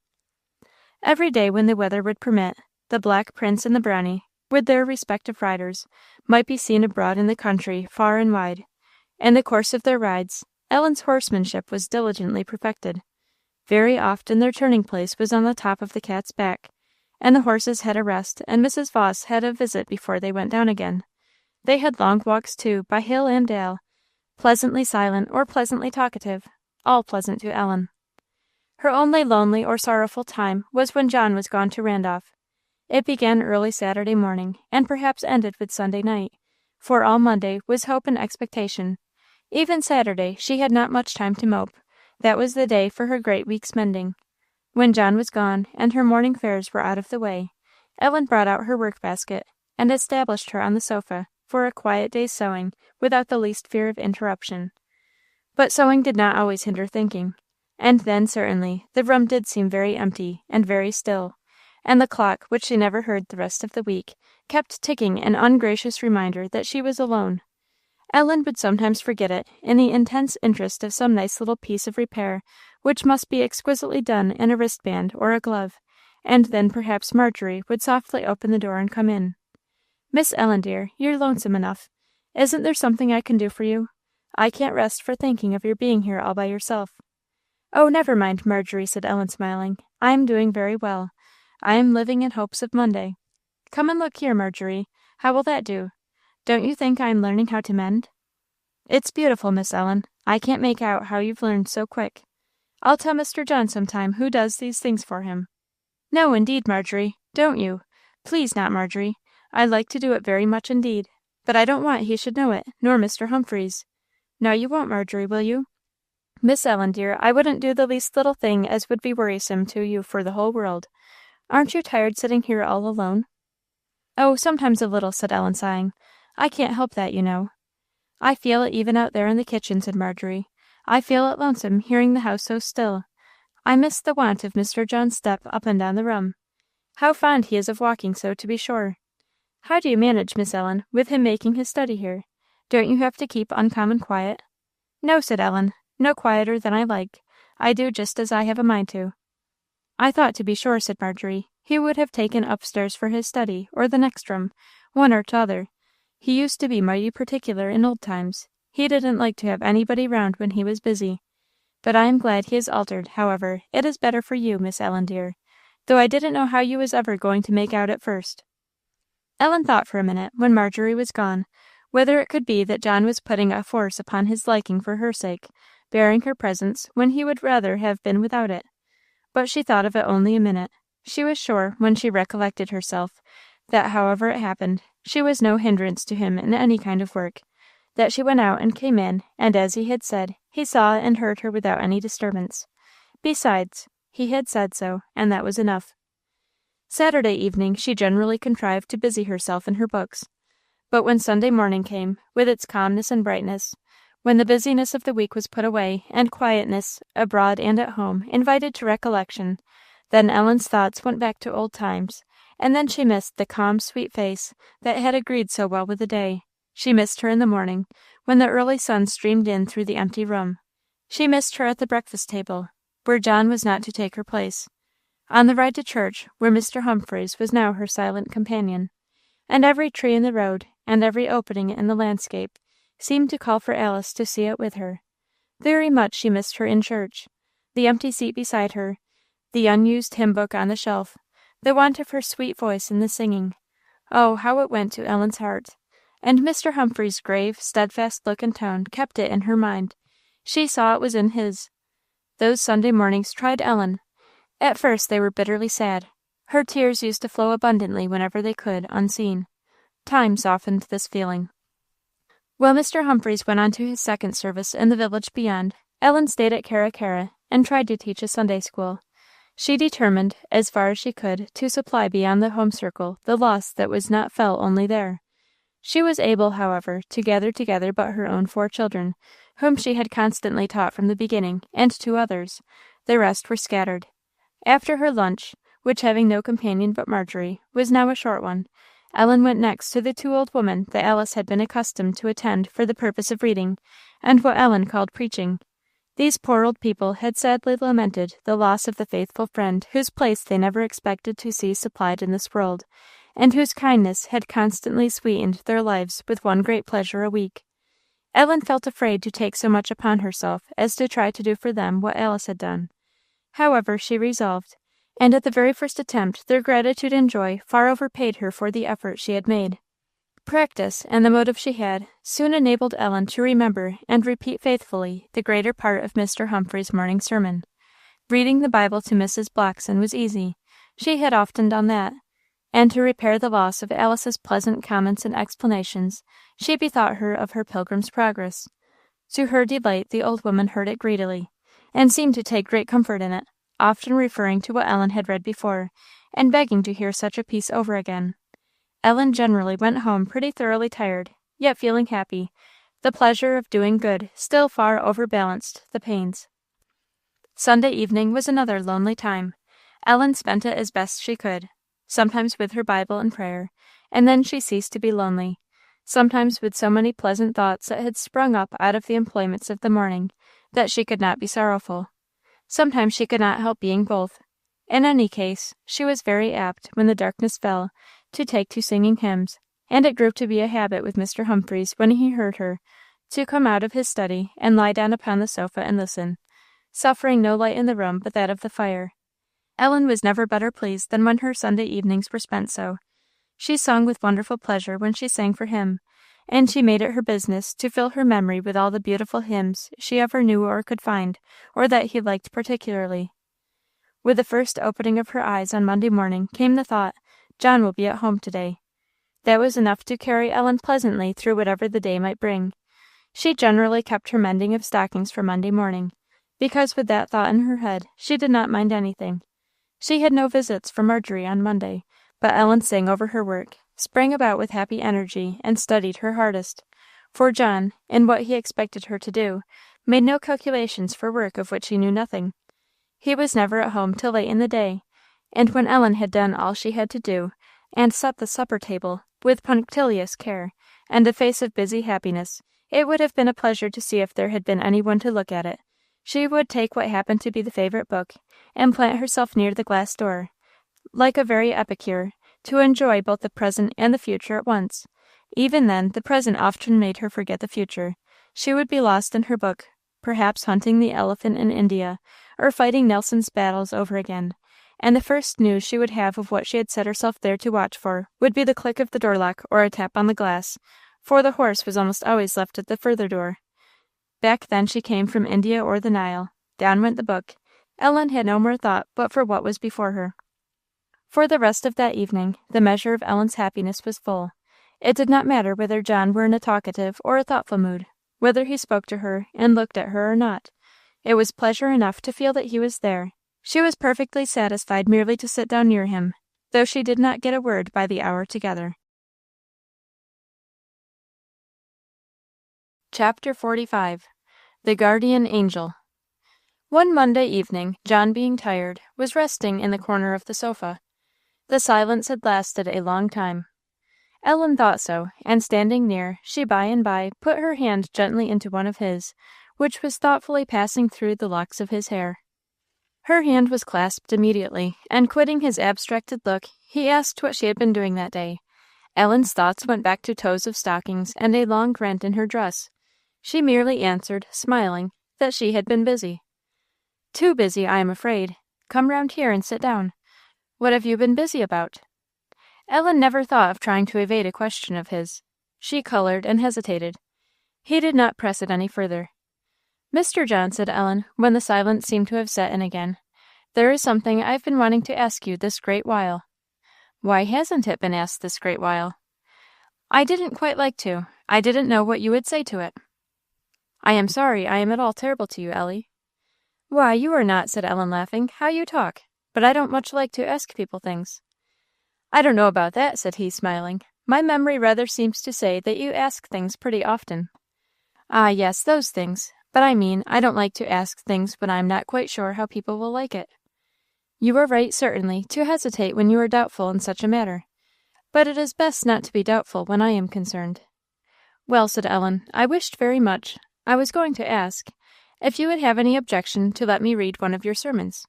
Every day when the weather would permit, the Black Prince and the Brownie, with their respective riders, might be seen abroad in the country far and wide. In the course of their rides, Ellen's horsemanship was diligently perfected. Very often their turning place was on the top of the cat's back, and the horses had a rest, and Mrs. Vos had a visit before they went down again. They had long walks, too, by hill and dale, pleasantly silent or pleasantly talkative, all pleasant to Ellen. Her only lonely or sorrowful time was when John was gone to Randolph. It began early Saturday morning, and perhaps ended with Sunday night, for all Monday was hope and expectation. Even Saturday she had not much time to mope. That was the day for her great week's mending. When John was gone, and her morning affairs were out of the way, Ellen brought out her work-basket, and established her on the sofa for a quiet day's sewing without the least fear of interruption. But sewing did not always hinder thinking, and then certainly the room did seem very empty and very still, and the clock, which she never heard the rest of the week, kept ticking an ungracious reminder that she was alone. Ellen would sometimes forget it in the intense interest of some nice little piece of repair which must be exquisitely done in a wristband or a glove, and then perhaps Marjorie would softly open the door and come in. "Miss Ellen, dear, you're lonesome enough. Isn't there something I can do for you? I can't rest for thinking of your being here all by yourself." "Oh, never mind, Marjorie," said Ellen, smiling. "I am doing very well. I am living in hopes of Monday. Come and look here, Marjorie. How will that do? Don't you think I am learning how to mend?" "It's beautiful, Miss Ellen. I can't make out how you've learned so quick. I'll tell Mr. John sometime who does these things for him." "No, indeed, Marjorie. Don't you? Please not, Marjorie. I'd like to do it very much indeed, but I don't want he should know it, nor Mr. Humphreys. No, you won't, Marjorie, will you?" "Miss Ellen, dear, I wouldn't do the least little thing as would be worrisome to you for the whole world. Aren't you tired sitting here all alone?" "Oh, sometimes a little," said Ellen, sighing. "I can't help that, you know." "I feel it even out there in the kitchen," said Marjorie. "I feel it lonesome hearing the house so still. I miss the want of Mr. John's step up and down the room. How fond he is of walking so, to be sure. How do you manage, Miss Ellen, with him making his study here? Don't you have to keep uncommon quiet?" "No," said Ellen, "no quieter than I like. I do just as I have a mind to." "I thought, to be sure," said Marjorie, "he would have taken upstairs for his study, or the next room, one or t'other. He used to be mighty particular in old times. He didn't like to have anybody round when he was busy. But I am glad he has altered, however. It is better for you, Miss Ellen, dear, though I didn't know how you was ever going to make out at first." Ellen thought for a minute, when Marjorie was gone, whether it could be that John was putting a force upon his liking for her sake, bearing her presence when he would rather have been without it. But she thought of it only a minute. She was sure, when she recollected herself, that however it happened, she was no hindrance to him in any kind of work, that she went out and came in, and as he had said, he saw and heard her without any disturbance. Besides, he had said so, and that was enough. Saturday evening she generally contrived to busy herself in her books. But when Sunday morning came, with its calmness and brightness, when the busyness of the week was put away, and quietness, abroad and at home, invited to recollection, then Ellen's thoughts went back to old times, and then she missed the calm, sweet face that had agreed so well with the day. She missed her in the morning, when the early sun streamed in through the empty room. She missed her at the breakfast table, where John was not to take her place. On the ride to church, where Mr. Humphreys was now her silent companion. And every tree in the road, and every opening in the landscape, seemed to call for Alice to see it with her. Very much she missed her in church, the empty seat beside her, the unused hymn book on the shelf, the want of her sweet voice in the singing. Oh, how it went to Ellen's heart! And Mr. Humphreys' grave, steadfast look and tone kept it in her mind. She saw it was in his. Those Sunday mornings tried Ellen. At first they were bitterly sad. Her tears used to flow abundantly whenever they could, unseen. Time softened this feeling. While Mr. Humphreys went on to his second service in the village beyond, Ellen stayed at Carra Carra, and tried to teach a Sunday school. She determined, as far as she could, to supply beyond the home circle the loss that was not felt only there. She was able, however, to gather together but her own 4 children, whom she had constantly taught from the beginning, and 2 others. The rest were scattered. After her lunch, which, having no companion but Marjorie, was now a short one, Ellen went next to the 2 old women that Alice had been accustomed to attend for the purpose of reading, and what Ellen called preaching. These poor old people had sadly lamented the loss of the faithful friend whose place they never expected to see supplied in this world, and whose kindness had constantly sweetened their lives with one great pleasure a week. Ellen felt afraid to take so much upon herself as to try to do for them what Alice had done. However, she resolved, and at the very first attempt their gratitude and joy far overpaid her for the effort she had made. Practice, and the motive she had, soon enabled Ellen to remember and repeat faithfully the greater part of Mr. Humphreys' morning sermon. Reading the Bible to Mrs. Blockson was easy. She had often done that. And to repair the loss of Alice's pleasant comments and explanations, she bethought her of her Pilgrim's Progress. To her delight, the old woman heard it greedily, and seemed to take great comfort in it, often referring to what Ellen had read before, and begging to hear such a piece over again. Ellen generally went home pretty thoroughly tired, yet feeling happy. The pleasure of doing good still far overbalanced the pains. Sunday evening was another lonely time. Ellen spent it as best she could, sometimes with her Bible and prayer, and then she ceased to be lonely, sometimes with so many pleasant thoughts that had sprung up out of the employments of the morning that she could not be sorrowful. Sometimes she could not help being both. In any case, she was very apt, when the darkness fell, to take to singing hymns, and it grew to be a habit with Mr. Humphreys, when he heard her, to come out of his study and lie down upon the sofa and listen, suffering no light in the room but that of the fire. Ellen was never better pleased than when her Sunday evenings were spent so. She sung with wonderful pleasure when she sang for him, and she made it her business to fill her memory with all the beautiful hymns she ever knew or could find, or that he liked particularly. With the first opening of her eyes on Monday morning came the thought, John will be at home to-day. That was enough to carry Ellen pleasantly through whatever the day might bring. She generally kept her mending of stockings for Monday morning, because with that thought in her head she did not mind anything. She had no visits from Marjorie on Monday, but Ellen sang over her work, sprang about with happy energy, and studied her hardest. For John, in what he expected her to do, made no calculations for work of which he knew nothing. He was never at home till late in the day, and when Ellen had done all she had to do, and set the supper table with punctilious care, and a face of busy happiness, it would have been a pleasure to see if there had been any one to look at it. She would take what happened to be the favorite book, and plant herself near the glass door, like a very epicure, to enjoy both the present and the future at once. Even then, the present often made her forget the future. She would be lost in her book, perhaps hunting the elephant in India, or fighting Nelson's battles over again, and the first news she would have of what she had set herself there to watch for would be the click of the door lock or a tap on the glass, for the horse was almost always left at the further door. Back then she came from India or the Nile. Down went the book. Ellen had no more thought but for what was before her. For the rest of that evening, the measure of Ellen's happiness was full. It did not matter whether John were in a talkative or a thoughtful mood, whether he spoke to her and looked at her or not. It was pleasure enough to feel that he was there. She was perfectly satisfied merely to sit down near him, though she did not get a word by the hour together. Chapter 45. The Guardian Angel. One Monday evening, John, being tired, was resting in the corner of the sofa. The silence had lasted a long time. Ellen thought so, and standing near, she by and by put her hand gently into one of his, which was thoughtfully passing through the locks of his hair. Her hand was clasped immediately, and quitting his abstracted look, he asked what she had been doing that day. Ellen's thoughts went back to toes of stockings and a long rent in her dress. She merely answered, smiling, that she had been busy. Too busy, I am afraid. Come round here and sit down. What have you been busy about? Ellen never thought of trying to evade a question of his. She colored and hesitated. He did not press it any further. Mr. John, said Ellen, when the silence seemed to have set in again, there is something I've been wanting to ask you this great while. Why hasn't it been asked this great while? I didn't quite like to. I didn't know what you would say to it. I am sorry I am at all terrible to you, Ellie. Why, you are not, said Ellen, laughing. How you talk! But I don't much like to ask people things. I don't know about that, said he, smiling. My memory rather seems to say that you ask things pretty often. Ah, yes, those things. But I mean, I don't like to ask things when I am not quite sure how people will like it. You are right, certainly, to hesitate when you are doubtful in such a matter. But it is best not to be doubtful when I am concerned. Well, said Ellen, I wished very much. I was going to ask if you would have any objection to let me read one of your sermons.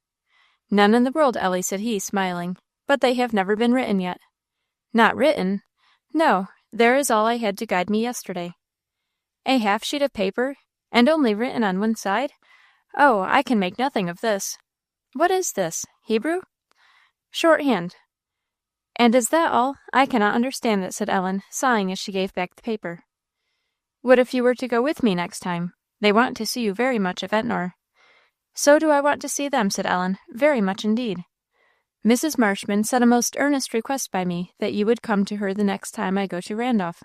None in the world, Ellie, said he, smiling, but they have never been written yet. Not written? No, there is all I had to guide me yesterday. A half sheet of paper, and only written on one side? Oh, I can make nothing of this. What is this? Hebrew? Shorthand. And is that all? I cannot understand it, said Ellen, sighing as she gave back the paper. What if you were to go with me next time? They want to see you very much at Ventnor. "So do I want to see them," said Ellen, "very much indeed." "Mrs. Marshman said a most earnest request by me that you would come to her the next time I go to Randolph."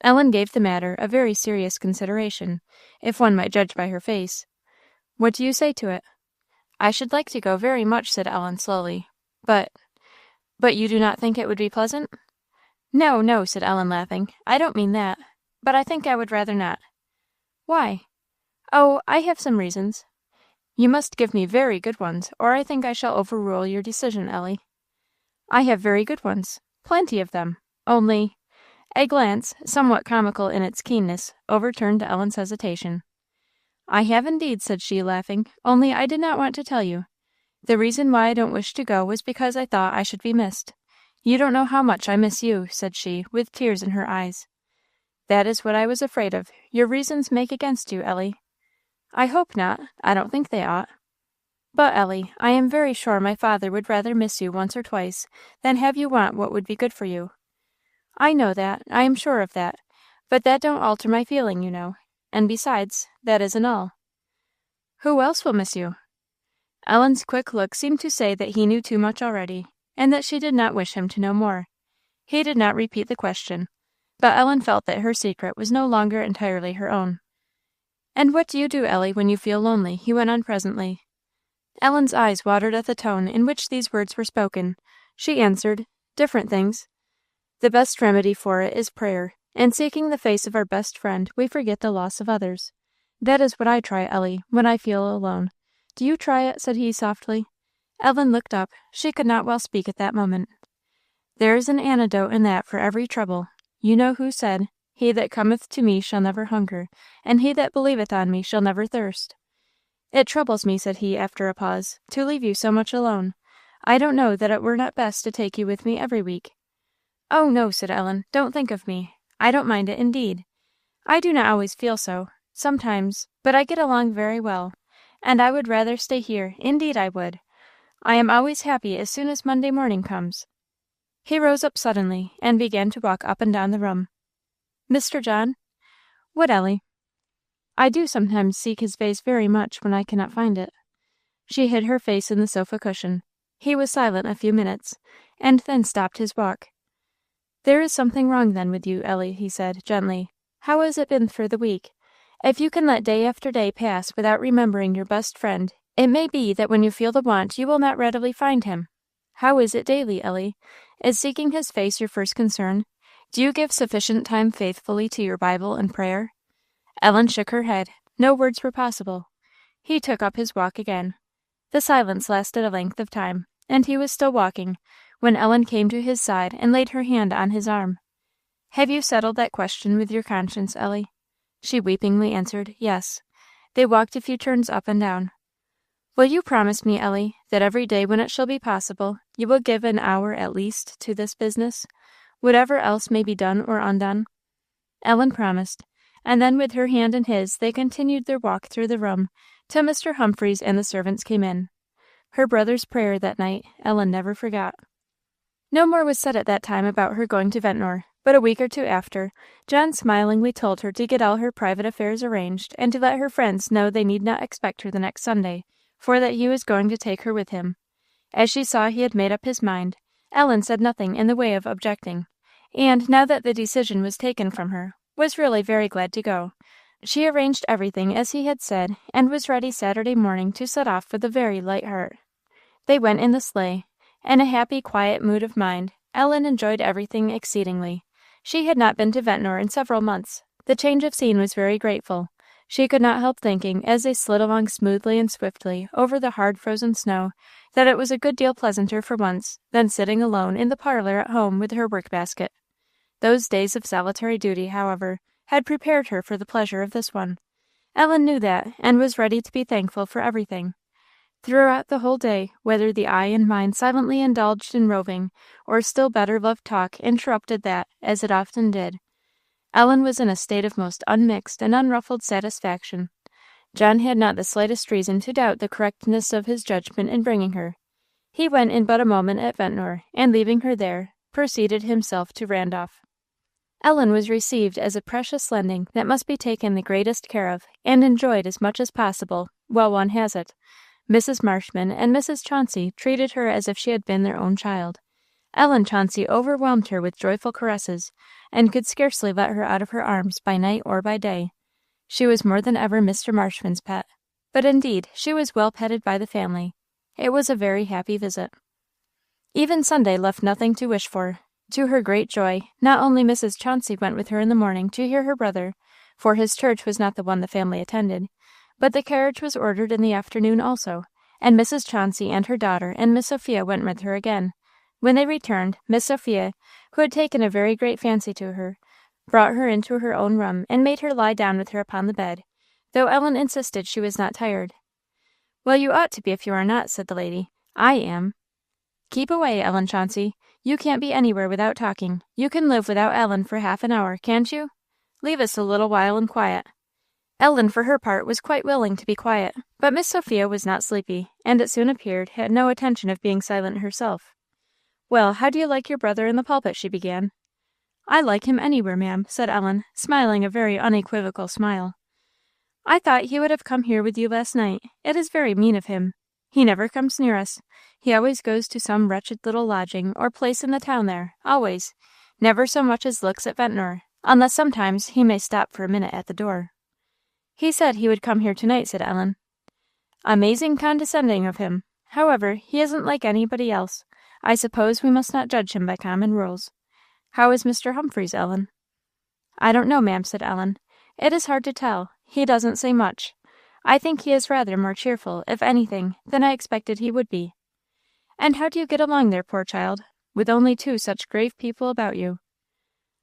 Ellen gave the matter a very serious consideration, if one might judge by her face. "What do you say to it?" "I should like to go very much," said Ellen, slowly. But you do not think it would be pleasant?" "No, no," said Ellen, laughing. "I don't mean that. But I think I would rather not." "Why?" "Oh, I have some reasons." "You must give me very good ones, or I think I shall overrule your decision, Ellie." "I have very good ones plenty of them. Only" a glance, somewhat comical in its keenness, overturned Ellen's hesitation. "I have indeed," said she, laughing, "only I did not want to tell you. The reason why I don't wish to go was because I thought I should be missed. You don't know how much I miss you," said she, with tears in her eyes. "That is what I was afraid of. Your reasons make against you, Ellie." "I hope not. I don't think they ought." "But, Ellie, I am very sure my father would rather miss you once or twice than have you want what would be good for you." "I know that. I am sure of that. But that don't alter my feeling, you know. And besides, that isn't all." "Who else will miss you?" Ellen's quick look seemed to say that he knew too much already, and that she did not wish him to know more. He did not repeat the question, but Ellen felt that her secret was no longer entirely her own. "And what do you do, Ellie, when you feel lonely?" he went on presently. Ellen's eyes watered at the tone in which these words were spoken. She answered, "Different things. The best remedy for it is prayer. In seeking the face of our best friend, we forget the loss of others. That is what I try, Ellie, when I feel alone. Do you try it?" said he, softly. Ellen looked up. She could not well speak at that moment. "There is an antidote in that for every trouble. You know who said, 'He that cometh to me shall never hunger, and he that believeth on me shall never thirst.' It troubles me," said he, after a pause, "to leave you so much alone. I don't know that it were not best to take you with me every week." "Oh, no," said Ellen, "don't think of me. I don't mind it, indeed. I do not always feel so sometimes, but I get along very well, and I would rather stay here, indeed I would. I am always happy as soon as Monday morning comes." He rose up suddenly, and began to walk up and down the room. "Mr. John?" "What, Ellie?" "I do sometimes seek his face very much when I cannot find it." She hid her face in the sofa cushion. He was silent a few minutes, and then stopped his walk. "There is something wrong then with you, Ellie," he said, gently. "How has it been for the week? If you can let day after day pass without remembering your best friend, it may be that when you feel the want you will not readily find him. How is it daily, Ellie? Is seeking his face your first concern? Do you give sufficient time faithfully to your Bible and prayer?" Ellen shook her head. No words were possible. He took up his walk again. The silence lasted a length of time, and he was still walking, when Ellen came to his side and laid her hand on his arm. "Have you settled that question with your conscience, Ellie?" She weepingly answered, "Yes." They walked a few turns up and down. "Will you promise me, Ellie, that every day when it shall be possible, you will give an hour at least to this business, whatever else may be done or undone?" Ellen promised, and then with her hand in his they continued their walk through the room till Mr. Humphreys and the servants came in. Her brother's prayer that night Ellen never forgot. No more was said at that time about her going to Ventnor, but a week or two after, John smilingly told her to get all her private affairs arranged, and to let her friends know they need not expect her the next Sunday, for that he was going to take her with him. As she saw he had made up his mind, Ellen said nothing in the way of objecting, and, now that the decision was taken from her, was really very glad to go. She arranged everything as he had said, and was ready Saturday morning to set off with a very light heart. They went in the sleigh. In a happy, quiet mood of mind, Ellen enjoyed everything exceedingly. She had not been to Ventnor in several months. The change of scene was very grateful. She could not help thinking, as they slid along smoothly and swiftly over the hard frozen snow, that it was a good deal pleasanter for once than sitting alone in the parlour at home with her work-basket. Those days of solitary duty, however, had prepared her for the pleasure of this one. Ellen knew that, and was ready to be thankful for everything. Throughout the whole day, whether the eye and mind silently indulged in roving, or still better loved talk interrupted that, as it often did, Ellen was in a state of most unmixed and unruffled satisfaction. John had not the slightest reason to doubt the correctness of his judgment in bringing her. He went in but a moment at Ventnor, and leaving her there, proceeded himself to Randolph. Ellen was received as a precious lending that must be taken the greatest care of, and enjoyed as much as possible, while one has it. Mrs. Marshman and Mrs. Chauncey treated her as if she had been their own child. Ellen Chauncey overwhelmed her with joyful caresses, and could scarcely let her out of her arms by night or by day. She was more than ever Mr. Marshman's pet, but indeed she was well petted by the family. It was a very happy visit. Even Sunday left nothing to wish for. To her great joy, not only Mrs. Chauncey went with her in the morning to hear her brother, for his church was not the one the family attended, but the carriage was ordered in the afternoon also, and Mrs. Chauncey and her daughter and Miss Sophia went with her again. When they returned, Miss Sophia, who had taken a very great fancy to her, brought her into her own room and made her lie down with her upon the bed, though Ellen insisted she was not tired. "Well, you ought to be if you are not," said the lady. "I am." "Keep away, Ellen Chauncey. You can't be anywhere without talking. You can live without Ellen for half an hour, can't you? Leave us a little while in quiet." Ellen, for her part, was quite willing to be quiet, but Miss Sophia was not sleepy, and it soon appeared had no intention of being silent herself. "Well, how do you like your brother in the pulpit?" she began. "I like him anywhere, ma'am," said Ellen, smiling a very unequivocal smile. "I thought he would have come here with you last night. It is very mean of him. He never comes near us. He always goes to some wretched little lodging or place in the town there, always. Never so much as looks at Ventnor, unless sometimes he may stop for a minute at the door." "He said he would come here to-night," said Ellen. "Amazing condescending of him. However, he isn't like anybody else. I suppose we must not judge him by common rules. How is Mr. Humphreys, Ellen?" "I don't know, ma'am," said Ellen. "It is hard to tell. He doesn't say much. I think he is rather more cheerful, if anything, than I expected he would be." "And how do you get along there, poor child, with only two such grave people about you?"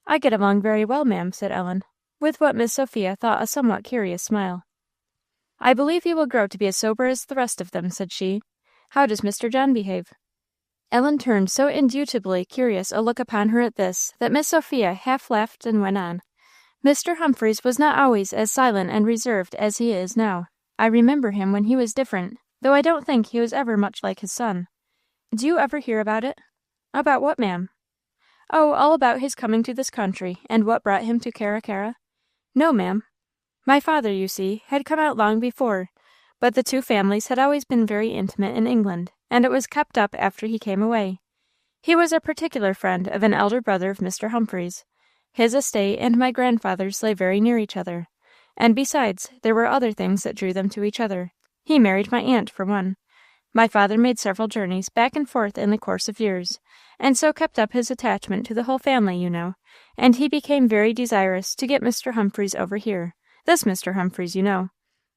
"I get along very well, ma'am," said Ellen, with what Miss Sophia thought a somewhat curious smile. "I believe you will grow to be as sober as the rest of them," said she. "How does Mr. John behave?" Ellen turned so indubitably curious a look upon her at this, that Miss Sophia half laughed and went on. "Mr. Humphreys was not always as silent and reserved as he is now. I remember him when he was different, though I don't think he was ever much like his son. Do you ever hear about it?" "About what, ma'am?" "Oh, all about his coming to this country, and what brought him to Carra. "No, ma'am. My father, you see, had come out long before, but the two families had always been very intimate in England, and it was kept up after he came away. He was a particular friend of an elder brother of Mr. Humphreys. His estate and my grandfather's lay very near each other, and besides, there were other things that drew them to each other. He married my aunt, for one. My father made several journeys back and forth in the course of years, and so kept up his attachment to the whole family, you know, and he became very desirous to get Mr. Humphreys over here. This Mr. Humphreys, you know.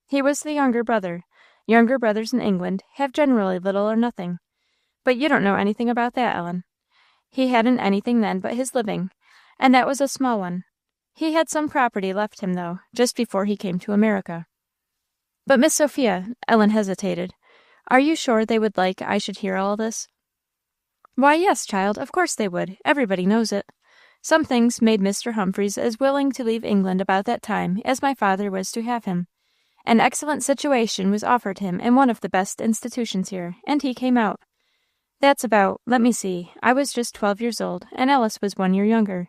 He was the younger brother. Younger brothers in England have generally little or nothing. But you don't know anything about that, Ellen. He hadn't anything then but his living, and that was a small one. He had some property left him, though, just before he came to America." "But Miss Sophia," Ellen hesitated, "are you sure they would like I should hear all this?" "Why, yes, child, of course they would. Everybody knows it. Some things made Mr. Humphreys as willing to leave England about that time as my father was to have him. An excellent situation was offered him in one of the best institutions here, and he came out. That's about, let me see, I was just 12 years old, and Alice was 1 year younger.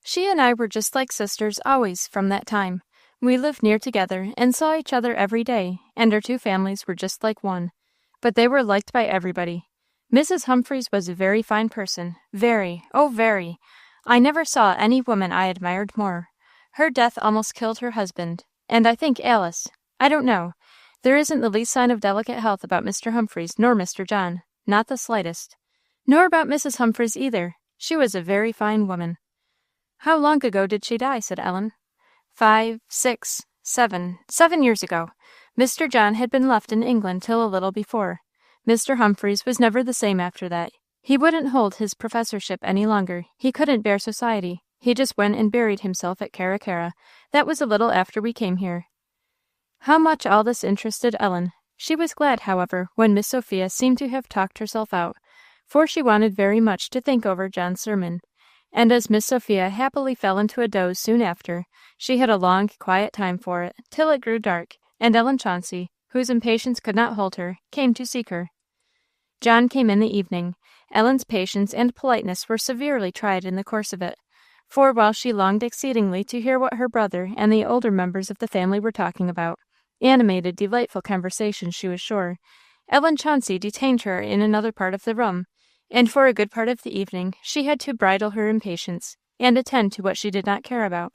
She and I were just like sisters always from that time. We lived near together and saw each other every day, and our two families were just like one. But they were liked by everybody. Mrs. Humphreys was a very fine person, very, oh very. I never saw any woman I admired more. Her death almost killed her husband, and I think Alice. I don't know. There isn't the least sign of delicate health about Mr. Humphreys nor Mr. John, not the slightest. Nor about Mrs. Humphreys either. She was a very fine woman." "How long ago did she die?" said Ellen. 5, 6, 7 years ago. Mr. John had been left in England till a little before. Mr. Humphreys was never the same after that. He wouldn't hold his professorship any longer. He couldn't bear society. He just went and buried himself at Carra. That was a little after we came here." How much all this interested Ellen. She was glad, however, when Miss Sophia seemed to have talked herself out, for she wanted very much to think over John's sermon. And as Miss Sophia happily fell into a doze soon after, she had a long, quiet time for it, till it grew dark, and Ellen Chauncey, whose impatience could not hold her, came to seek her. John came in the evening. Ellen's patience and politeness were severely tried in the course of it, for while she longed exceedingly to hear what her brother and the older members of the family were talking about, animated, delightful conversation, she was sure, Ellen Chauncey detained her in another part of the room, and for a good part of the evening she had to bridle her impatience, and attend to what she did not care about.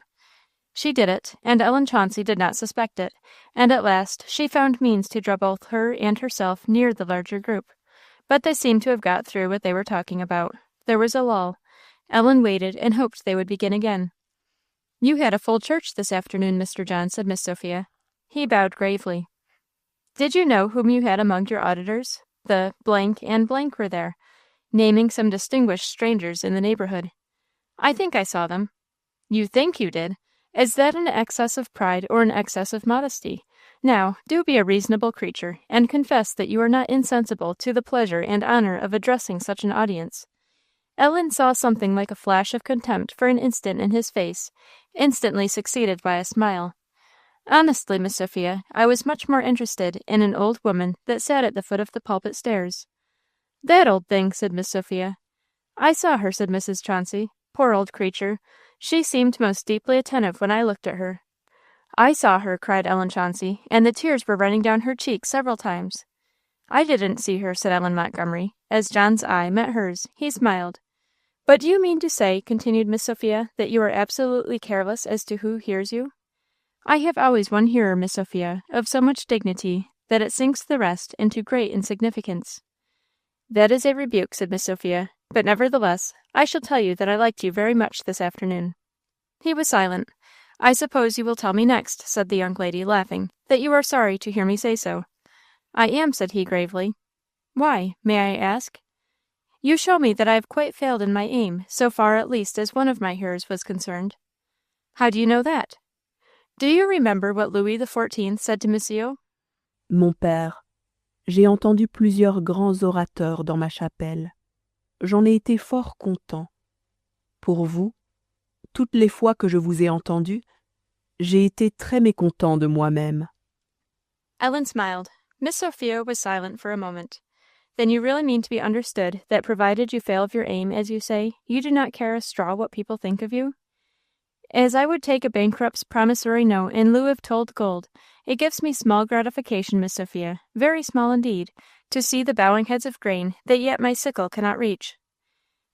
She did it, and Ellen Chauncey did not suspect it, and at last she found means to draw both her and herself near the larger group. But they seemed to have got through what they were talking about. There was a lull. Ellen waited and hoped they would begin again. "You had a full church this afternoon, Mr. John," said Miss Sophia. He bowed gravely. "Did you know whom you had among your auditors? The and were there," naming some distinguished strangers in the neighbourhood. "I think I saw them." "You think you did? Is that an excess of pride or an excess of modesty? Now, do be a reasonable creature, and confess that you are not insensible to the pleasure and honour of addressing such an audience." Ellen saw something like a flash of contempt for an instant in his face, instantly succeeded by a smile. "Honestly, Miss Sophia, I was much more interested in an old woman that sat at the foot of the pulpit stairs." "That old thing," said Miss Sophia. "I saw her," said Mrs. Chauncey. "Poor old creature! She seemed most deeply attentive when I looked at her." "I saw her," cried Ellen Chauncey, and the tears were running down her cheeks several times. "I didn't see her," said Ellen Montgomery. As John's eye met hers, he smiled. "But do you mean to say," continued Miss Sophia, "that you are absolutely careless as to who hears you?" "I have always one hearer, Miss Sophia, of so much dignity that it sinks the rest into great insignificance." "That is a rebuke," said Miss Sophia; "but nevertheless, I shall tell you that I liked you very much this afternoon." He was silent. "I suppose you will tell me next," said the young lady, laughing, "that you are sorry to hear me say so." "I am," said he, gravely. "Why, may I ask?" "You show me that I have quite failed in my aim, so far at least as one of my hearers was concerned." "How do you know that?" "Do you remember what Louis XIV said to Monsieur?" Mon père, j'ai entendu plusieurs grands orateurs dans ma chapelle. J'en ai été fort content. Pour vous, toutes les fois que je vous ai entendu, j'ai été très mécontent de moi-même. Ellen smiled. Miss Sophia was silent for a moment. "Then you really mean to be understood that provided you fail of your aim, as you say, you do not care a straw what people think of you?" "As I would take a bankrupt's promissory note in lieu of told gold. It gives me small gratification, Miss Sophia, very small indeed, to see the bowing heads of grain that yet my sickle cannot reach."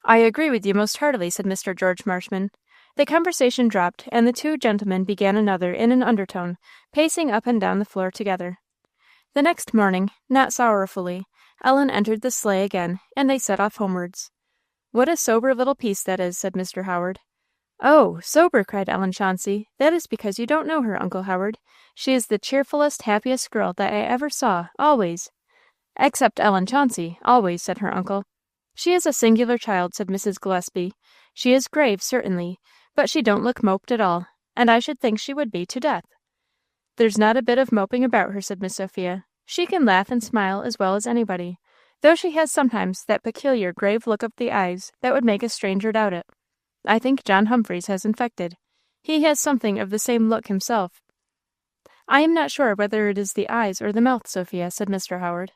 "I agree with you most heartily," said Mr. George Marshman. The conversation dropped, and the two gentlemen began another in an undertone, pacing up and down the floor together. The next morning, not sorrowfully, Ellen entered the sleigh again, and they set off homewards. "What a sober little piece that is," said Mr. Howard. "Oh, sober!" cried Ellen Chauncey. "That is because you don't know her, Uncle Howard. She is the cheerfulest, happiest girl that I ever saw, always." "Except Ellen Chauncey, always," said her uncle. "She is a singular child," said Mrs. Gillespie. "She is grave, certainly, but she don't look moped at all, and I should think she would be to death." "There's not a bit of moping about her," said Miss Sophia. "She can laugh and smile as well as anybody, though she has sometimes that peculiar grave look of the eyes that would make a stranger doubt it. I think John Humphreys has infected. He has something of the same look himself." "I am not sure whether it is the eyes or the mouth, Sophia," said Mr. Howard.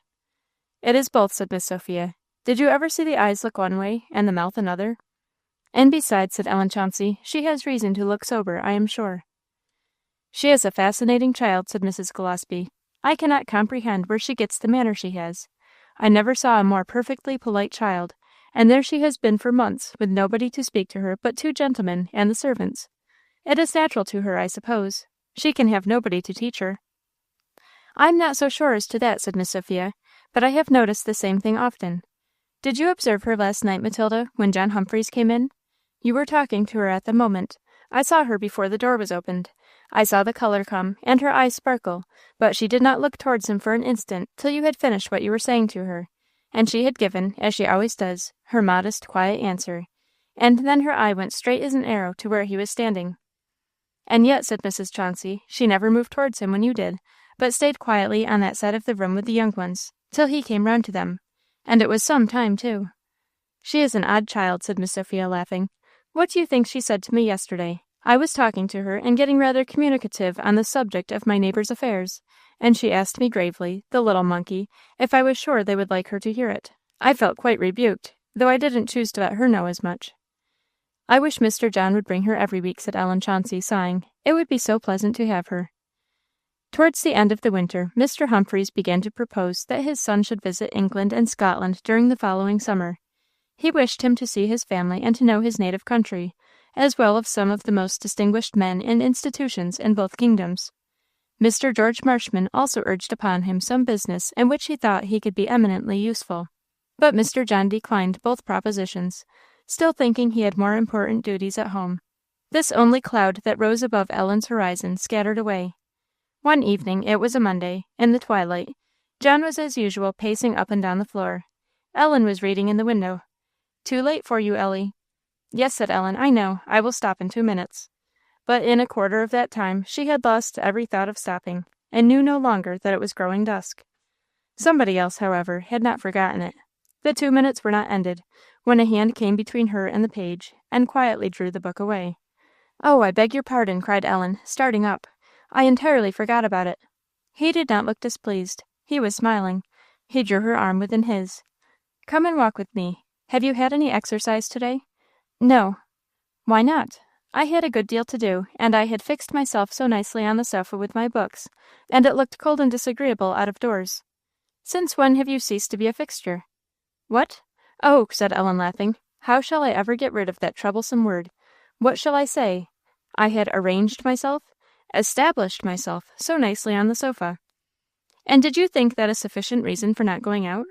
"It is both," said Miss Sophia. "Did you ever see the eyes look one way and the mouth another?" "And besides," said Ellen Chauncey, "she has reason to look sober, I am sure." "She is a fascinating child," said Mrs. Gillespie. "I cannot comprehend where she gets the manner she has. I never saw a more perfectly polite child, and there she has been for months, with nobody to speak to her but two gentlemen and the servants. It is natural to her, I suppose. She can have nobody to teach her." "I'm not so sure as to that," said Miss Sophia, "but I have noticed the same thing often. Did you observe her last night, Matilda, when John Humphreys came in? You were talking to her at the moment. I saw her before the door was opened. I saw the colour come, and her eyes sparkle, but she did not look towards him for an instant till you had finished what you were saying to her, and she had given, as she always does, her modest, quiet answer, and then her eye went straight as an arrow to where he was standing." "And yet," said Mrs. Chauncey, "she never moved towards him when you did, but stayed quietly on that side of the room with the young ones, till he came round to them, and it was some time too." "She is an odd child," said Miss Sophia, laughing. "What do you think she said to me yesterday? I was talking to her and getting rather communicative on the subject of my neighbours' affairs, and she asked me gravely, the little monkey, if I was sure they would like her to hear it. I felt quite rebuked, though I didn't choose to let her know as much." I wish Mr. John would bring her every week, said Ellen Chauncey, sighing. It would be so pleasant to have her. Towards the end of the winter, Mr. Humphreys began to propose that his son should visit England and Scotland during the following summer. He wished him to see his family and to know his native country, as well as some of the most distinguished men and institutions in both kingdoms. Mr. George Marshman also urged upon him some business in which he thought he could be eminently useful. But Mr. John declined both propositions, still thinking he had more important duties at home. This only cloud that rose above Ellen's horizon scattered away. One evening, it was a Monday, in the twilight, John was as usual pacing up and down the floor. Ellen was reading in the window. "Too late for you, Ellie." "Yes," said Ellen, "I know. I will stop in 2 minutes." But in a quarter of that time she had lost every thought of stopping, and knew no longer that it was growing dusk. Somebody else, however, had not forgotten it. The 2 minutes were not ended, when a hand came between her and the page, and quietly drew the book away. "Oh, I beg your pardon," cried Ellen, starting up. "I entirely forgot about it." He did not look displeased. He was smiling. He drew her arm within his. "Come and walk with me. Have you had any exercise today?" "No." "Why not?" "I had a good deal to do, and I had fixed myself so nicely on the sofa with my books, and it looked cold and disagreeable out of doors." "Since when have you ceased to be a fixture?" "What? Oh," said Ellen, laughing, "how shall I ever get rid of that troublesome word? What shall I say? I had arranged myself, established myself, so nicely on the sofa." "And did you think that a sufficient reason for not going out?"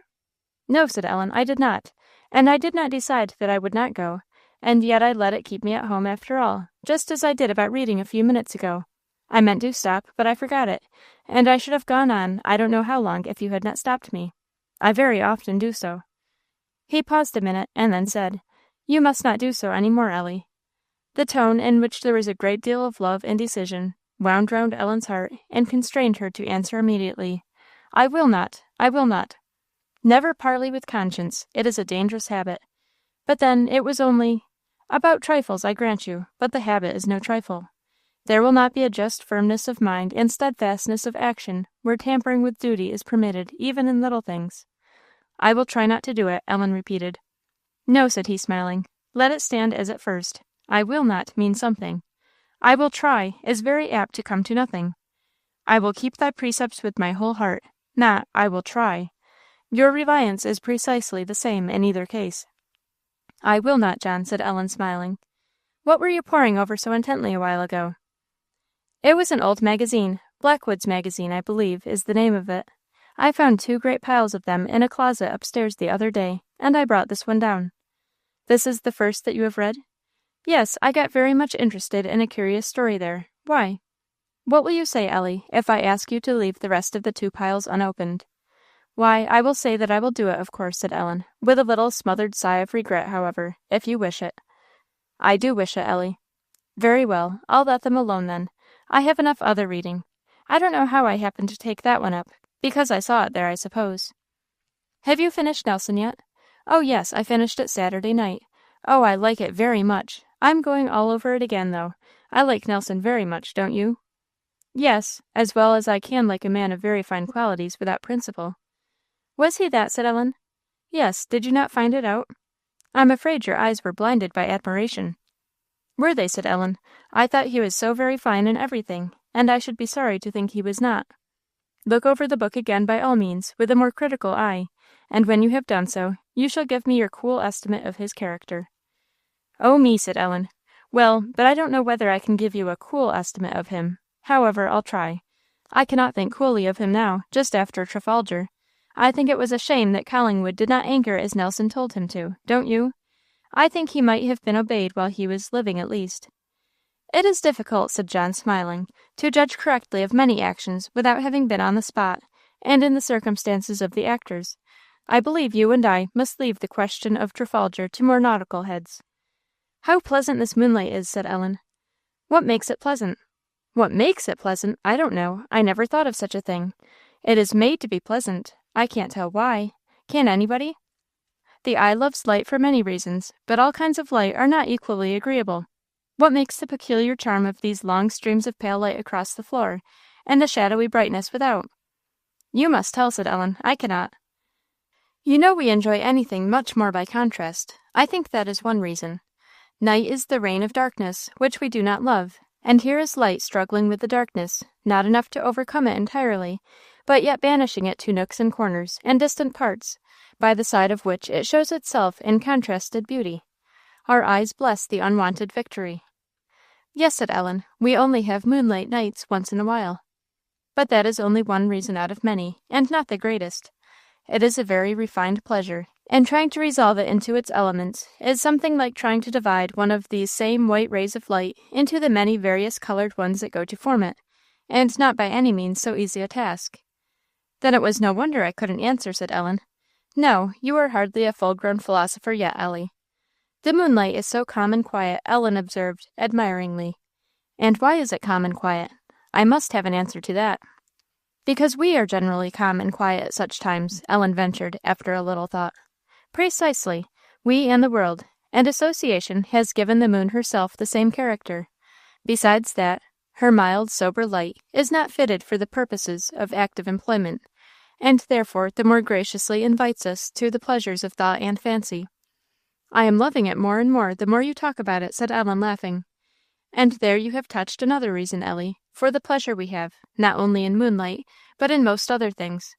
"No," said Ellen, "I did not, and I did not decide that I would not go, and yet I let it keep me at home after all, just as I did about reading a few minutes ago. I meant to stop, but I forgot it, and I should have gone on I don't know how long if you had not stopped me. I very often do so." He paused a minute, and then said, "You must not do so any more, Ellie." The tone, in which there was a great deal of love and decision, wound round Ellen's heart, and constrained her to answer immediately, "I will not, I will not." Never parley with conscience. It is a dangerous habit. But then it was only about trifles, I grant you, but the habit is no trifle. There will not be a just firmness of mind and steadfastness of action where tampering with duty is permitted even in little things. "I will try not to do it," Ellen repeated. "No," said he, smiling. "Let it stand as at first. I will not mean something. I will try is very apt to come to nothing. I will keep thy precepts with my whole heart, not I will try. Your reliance is precisely the same in either case." "I will not, John," said Ellen, smiling. "What were you poring over so intently a while ago?" "It was an old magazine. Blackwood's Magazine, I believe, is the name of it. I found 2 great piles of them in a closet upstairs the other day, and I brought this one down." "This is the first that you have read?" "Yes, I got very much interested in a curious story there. Why?" "What will you say, Ellie, if I ask you to leave the rest of the 2 piles unopened?" "Why, I will say that I will do it, of course," said Ellen, with a little smothered sigh of regret, however, "if you wish it." "I do wish it, Ellie." "Very well, I'll let them alone then. I have enough other reading. I don't know how I happened to take that one up, because I saw it there, I suppose." "Have you finished Nelson yet?" "Oh, yes, I finished it Saturday night. Oh, I like it very much. I'm going all over it again, though. I like Nelson very much, don't you?" "Yes, as well as I can like a man of very fine qualities without principle." "Was he that?" said Ellen. "Yes, did you not find it out?" "I'm afraid your eyes were blinded by admiration." "Were they?" said Ellen. "I thought he was so very fine in everything, and I should be sorry to think he was not." "Look over the book again by all means, with a more critical eye, and when you have done so, you shall give me your cool estimate of his character." "Oh, me," said Ellen. "Well, but I don't know whether I can give you a cool estimate of him. However, I'll try. I cannot think coolly of him now, just after Trafalgar. I think it was a shame that Collingwood did not anchor as Nelson told him to, don't you? I think he might have been obeyed while he was living at least." "It is difficult," said John, smiling, "to judge correctly of many actions without having been on the spot, and in the circumstances of the actors. I believe you and I must leave the question of Trafalgar to more nautical heads." "How pleasant this moonlight is," said Ellen. "What makes it pleasant?" "What makes it pleasant? I don't know. I never thought of such a thing. It is made to be pleasant. I can't tell why. Can anybody? The eye loves light for many reasons, but all kinds of light are not equally agreeable. What makes the peculiar charm of these long streams of pale light across the floor, and the shadowy brightness without?" "You must tell," said Ellen. "I cannot." "You know we enjoy anything much more by contrast. I think that is one reason. Night is the reign of darkness, which we do not love, and here is light struggling with the darkness, not enough to overcome it entirely, but yet banishing it to nooks and corners and distant parts, by the side of which it shows itself in contrasted beauty. Our eyes bless the unwonted victory. Yes, said Ellen, we only have moonlight nights once in a while. But that is only one reason out of many, and not the greatest. It is a very refined pleasure, and trying to resolve it into its elements is something like trying to divide one of these same white rays of light into the many various colored ones that go to form it, and not by any means so easy a task. Then it was no wonder I couldn't answer, said Ellen. No, you are hardly a full-grown philosopher yet, Ellie. The moonlight is so calm and quiet, Ellen observed, admiringly. And why is it calm and quiet? I must have an answer to that. Because we are generally calm and quiet at such times, Ellen ventured, after a little thought. Precisely. We and the world, and association has given the moon herself the same character. Besides that, her mild, sober light is not fitted for the purposes of active employment, and therefore the more graciously invites us to the pleasures of thought and fancy. I am loving it more and more the more you talk about it, said Ellen, laughing. And there you have touched another reason, Ellie, for the pleasure we have, not only in moonlight, but in most other things.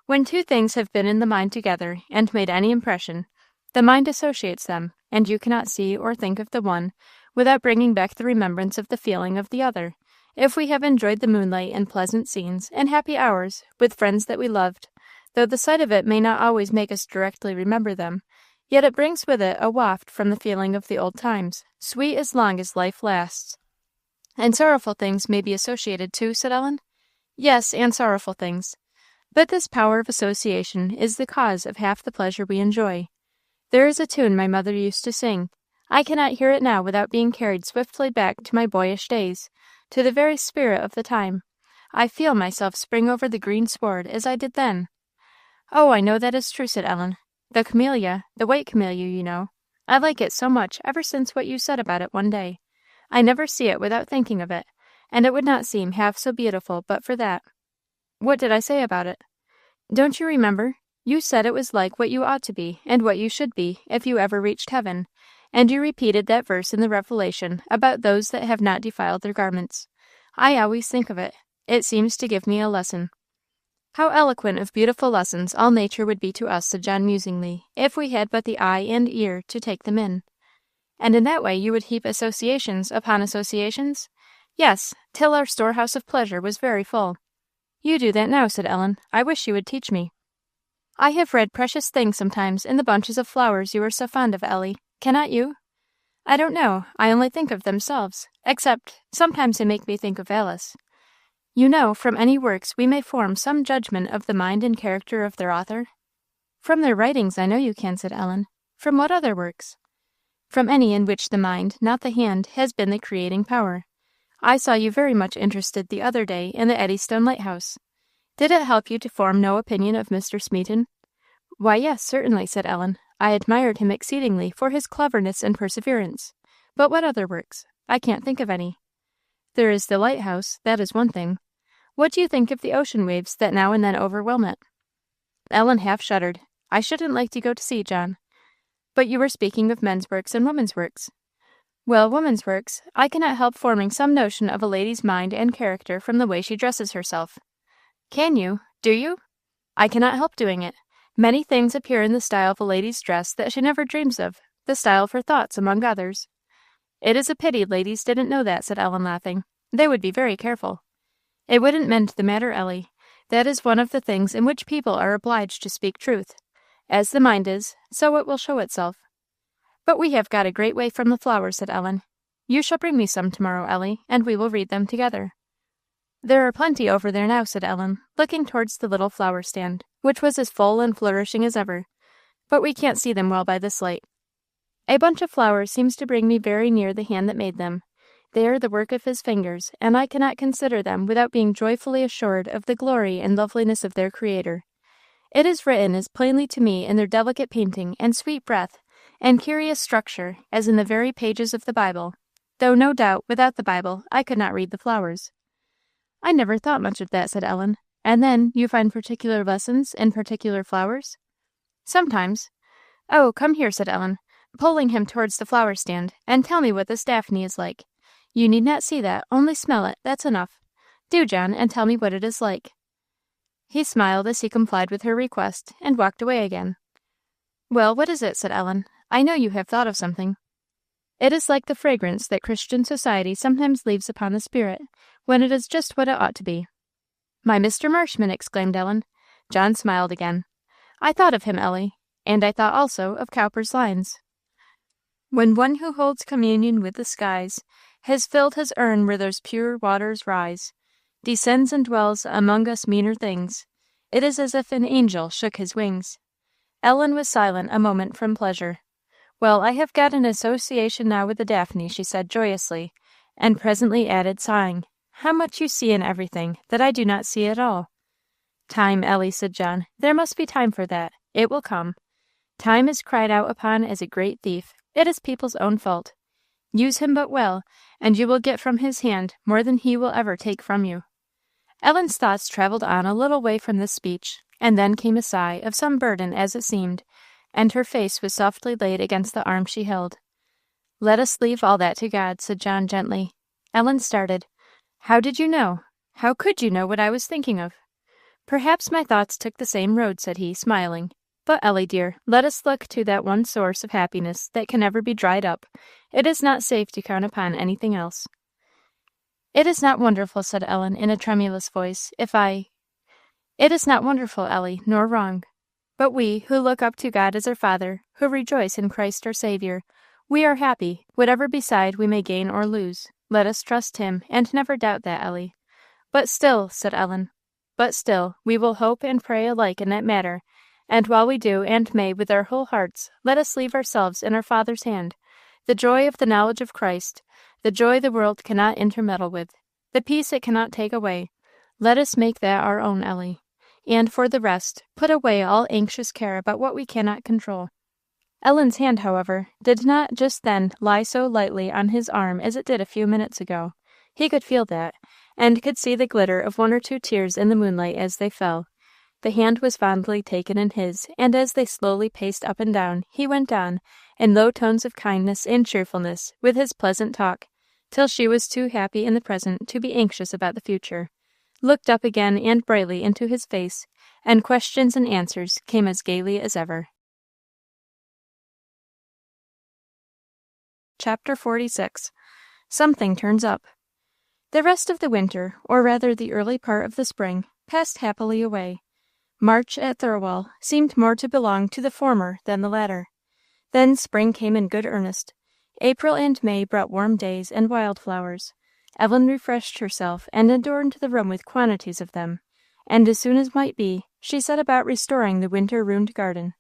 When two things have been in the mind together and made any impression, the mind associates them, and you cannot see or think of the one without bringing back the remembrance of the feeling of the other. If we have enjoyed the moonlight and pleasant scenes and happy hours with friends that we loved, though the sight of it may not always make us directly remember them, yet it brings with it a waft from the feeling of the old times, sweet as long as life lasts. And sorrowful things may be associated too, said Ellen. Yes, and sorrowful things. But this power of association is the cause of half the pleasure we enjoy. There is a tune my mother used to sing. I cannot hear it now without being carried swiftly back to my boyish days, to the very spirit of the time. I feel myself spring over the green sward as I did then. Oh, I know that is true, said Ellen. The camellia, the white camellia, you know. I like it so much ever since what you said about it one day. I never see it without thinking of it, and it would not seem half so beautiful but for that. What did I say about it? Don't you remember? You said it was like what you ought to be, and what you should be, if you ever reached heaven, and you repeated that verse in the Revelation about those that have not defiled their garments. I always think of it. It seems to give me a lesson. How eloquent of beautiful lessons all nature would be to us, said John musingly, if we had but the eye and ear to take them in. And in that way you would heap associations upon associations? Yes, till our storehouse of pleasure was very full. You do that now, said Ellen. I wish you would teach me. I have read precious things sometimes in the bunches of flowers you are so fond of, Ellie. Cannot you? I don't know. I only think of themselves, except sometimes they make me think of Alice. You know, from any works we may form some judgment of the mind and character of their author. From their writings I know you can, said Ellen. From what other works? From any in which the mind, not the hand, has been the creating power. I saw you very much interested the other day in the Eddystone Lighthouse. Did it help you to form no opinion of Mr. Smeaton? Why, yes, certainly, said Ellen. I admired him exceedingly for his cleverness and perseverance. But what other works? I can't think of any. There is the lighthouse, that is one thing. What do you think of the ocean waves that now and then overwhelm it? Ellen half shuddered. I shouldn't like to go to sea, John. But you were speaking of men's works and women's works. Well, women's works, I cannot help forming some notion of a lady's mind and character from the way she dresses herself. Can you? Do you? I cannot help doing it. Many things appear in the style of a lady's dress that she never dreams of, the style of her thoughts, among others. It is a pity ladies didn't know that, said Ellen, laughing. They would be very careful. It wouldn't mend the matter, Ellie. That is one of the things in which people are obliged to speak truth. As the mind is, so it will show itself. But we have got a great way from the flowers, said Ellen. You shall bring me some tomorrow, Ellie, and we will read them together. There are plenty over there now, said Ellen, looking towards the little flower stand, which was as full and flourishing as ever. But we can't see them well by this light. A bunch of flowers seems to bring me very near the hand that made them. They are the work of his fingers, and I cannot consider them without being joyfully assured of the glory and loveliness of their Creator. It is written as plainly to me in their delicate painting and sweet breath and curious structure as in the very pages of the Bible, though no doubt without the Bible I could not read the flowers. I never thought much of that, said Ellen. And then you find particular lessons in particular flowers? Sometimes. Oh, come here, said Ellen. pulling him towards the flower stand, "and tell me what this Daphne is like. You need not see that, only smell it, that's enough. Do, John, and tell me what it is like." He smiled as he complied with her request, and walked away again. "Well, what is it?" said Ellen. "I know you have thought of something." "It is like the fragrance that Christian society sometimes leaves upon the spirit, when it is just what it ought to be." "My Mr. Marshman!" exclaimed Ellen. John smiled again. "I thought of him, Ellie, and I thought also of Cowper's lines. When one who holds communion with the skies has filled his urn where those pure waters rise, descends and dwells among us meaner things, it is as if an angel shook his wings." Ellen was silent a moment from pleasure. "Well, I have got an association now with the Daphne," she said joyously, and presently added, sighing, "How much you see in everything that I do not see at all." "Time, Ellie," said John. "There must be time for that. It will come. Time is cried out upon as a great thief. It is people's own fault. Use him but well, and you will get from his hand more than he will ever take from you." Ellen's thoughts travelled on a little way from this speech, and then came a sigh of some burden, as it seemed, and her face was softly laid against the arm she held. "Let us leave all that to God," said John gently. Ellen started. "How did you know? How could you know what I was thinking of?" "Perhaps my thoughts took the same road," said he, smiling. "But, Ellie dear, let us look to that one source of happiness that can never be dried up. It is not safe to count upon anything else." "It is not wonderful," said Ellen, in a tremulous voice, "It is not wonderful, Ellie, nor wrong. But we, who look up to God as our Father, who rejoice in Christ our Saviour, we are happy, whatever beside we may gain or lose. Let us trust Him, and never doubt that, Ellie." "But still," said Ellen, "but still, we will hope and pray alike in that matter, and while we do and may with our whole hearts, let us leave ourselves in our Father's hand. The joy of the knowledge of Christ, the joy the world cannot intermeddle with, the peace it cannot take away, let us make that our own, Ellie. And for the rest, put away all anxious care about what we cannot control." Ellen's hand, however, did not just then lie so lightly on his arm as it did a few minutes ago. He could feel that, and could see the glitter of one or two tears in the moonlight as they fell. The hand was fondly taken in his, and as they slowly paced up and down, he went on, in low tones of kindness and cheerfulness, with his pleasant talk, till she was too happy in the present to be anxious about the future, looked up again and brightly into his face, and questions and answers came as gaily as ever. Chapter 46. Something Turns Up. The rest of the winter, or rather the early part of the spring, passed happily away. March at Thirlwall seemed more to belong to the former than the latter. Then spring came in good earnest. April and May brought warm days and wildflowers. Ellen refreshed herself and adorned the room with quantities of them, and as soon as might be, she set about restoring the winter-ruined garden.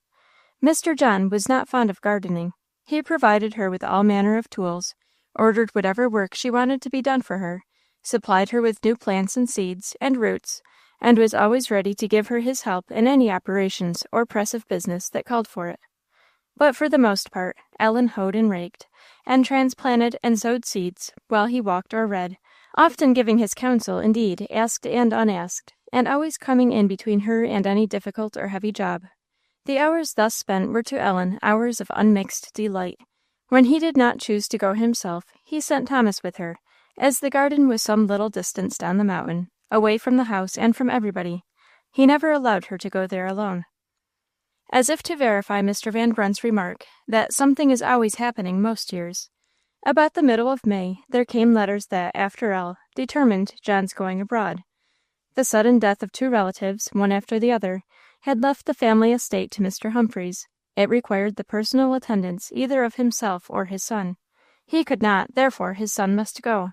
Mr. John was not fond of gardening. He provided her with all manner of tools, ordered whatever work she wanted to be done for her, supplied her with new plants and seeds and roots, and was always ready to give her his help in any operations or press of business that called for it. But for the most part, Ellen hoed and raked, and transplanted and sowed seeds, while he walked or read, often giving his counsel, indeed, asked and unasked, and always coming in between her and any difficult or heavy job. The hours thus spent were to Ellen hours of unmixed delight. When he did not choose to go himself, he sent Thomas with her, as the garden was some little distance down the mountain, away from the house and from everybody. He never allowed her to go there alone. As if to verify Mr. Van Brunt's remark, that something is always happening most years, about the middle of May there came letters that, after all, determined John's going abroad. The sudden death of two relatives, one after the other, had left the family estate to Mr. Humphreys. It required the personal attendance either of himself or his son. He could not, therefore his son must go.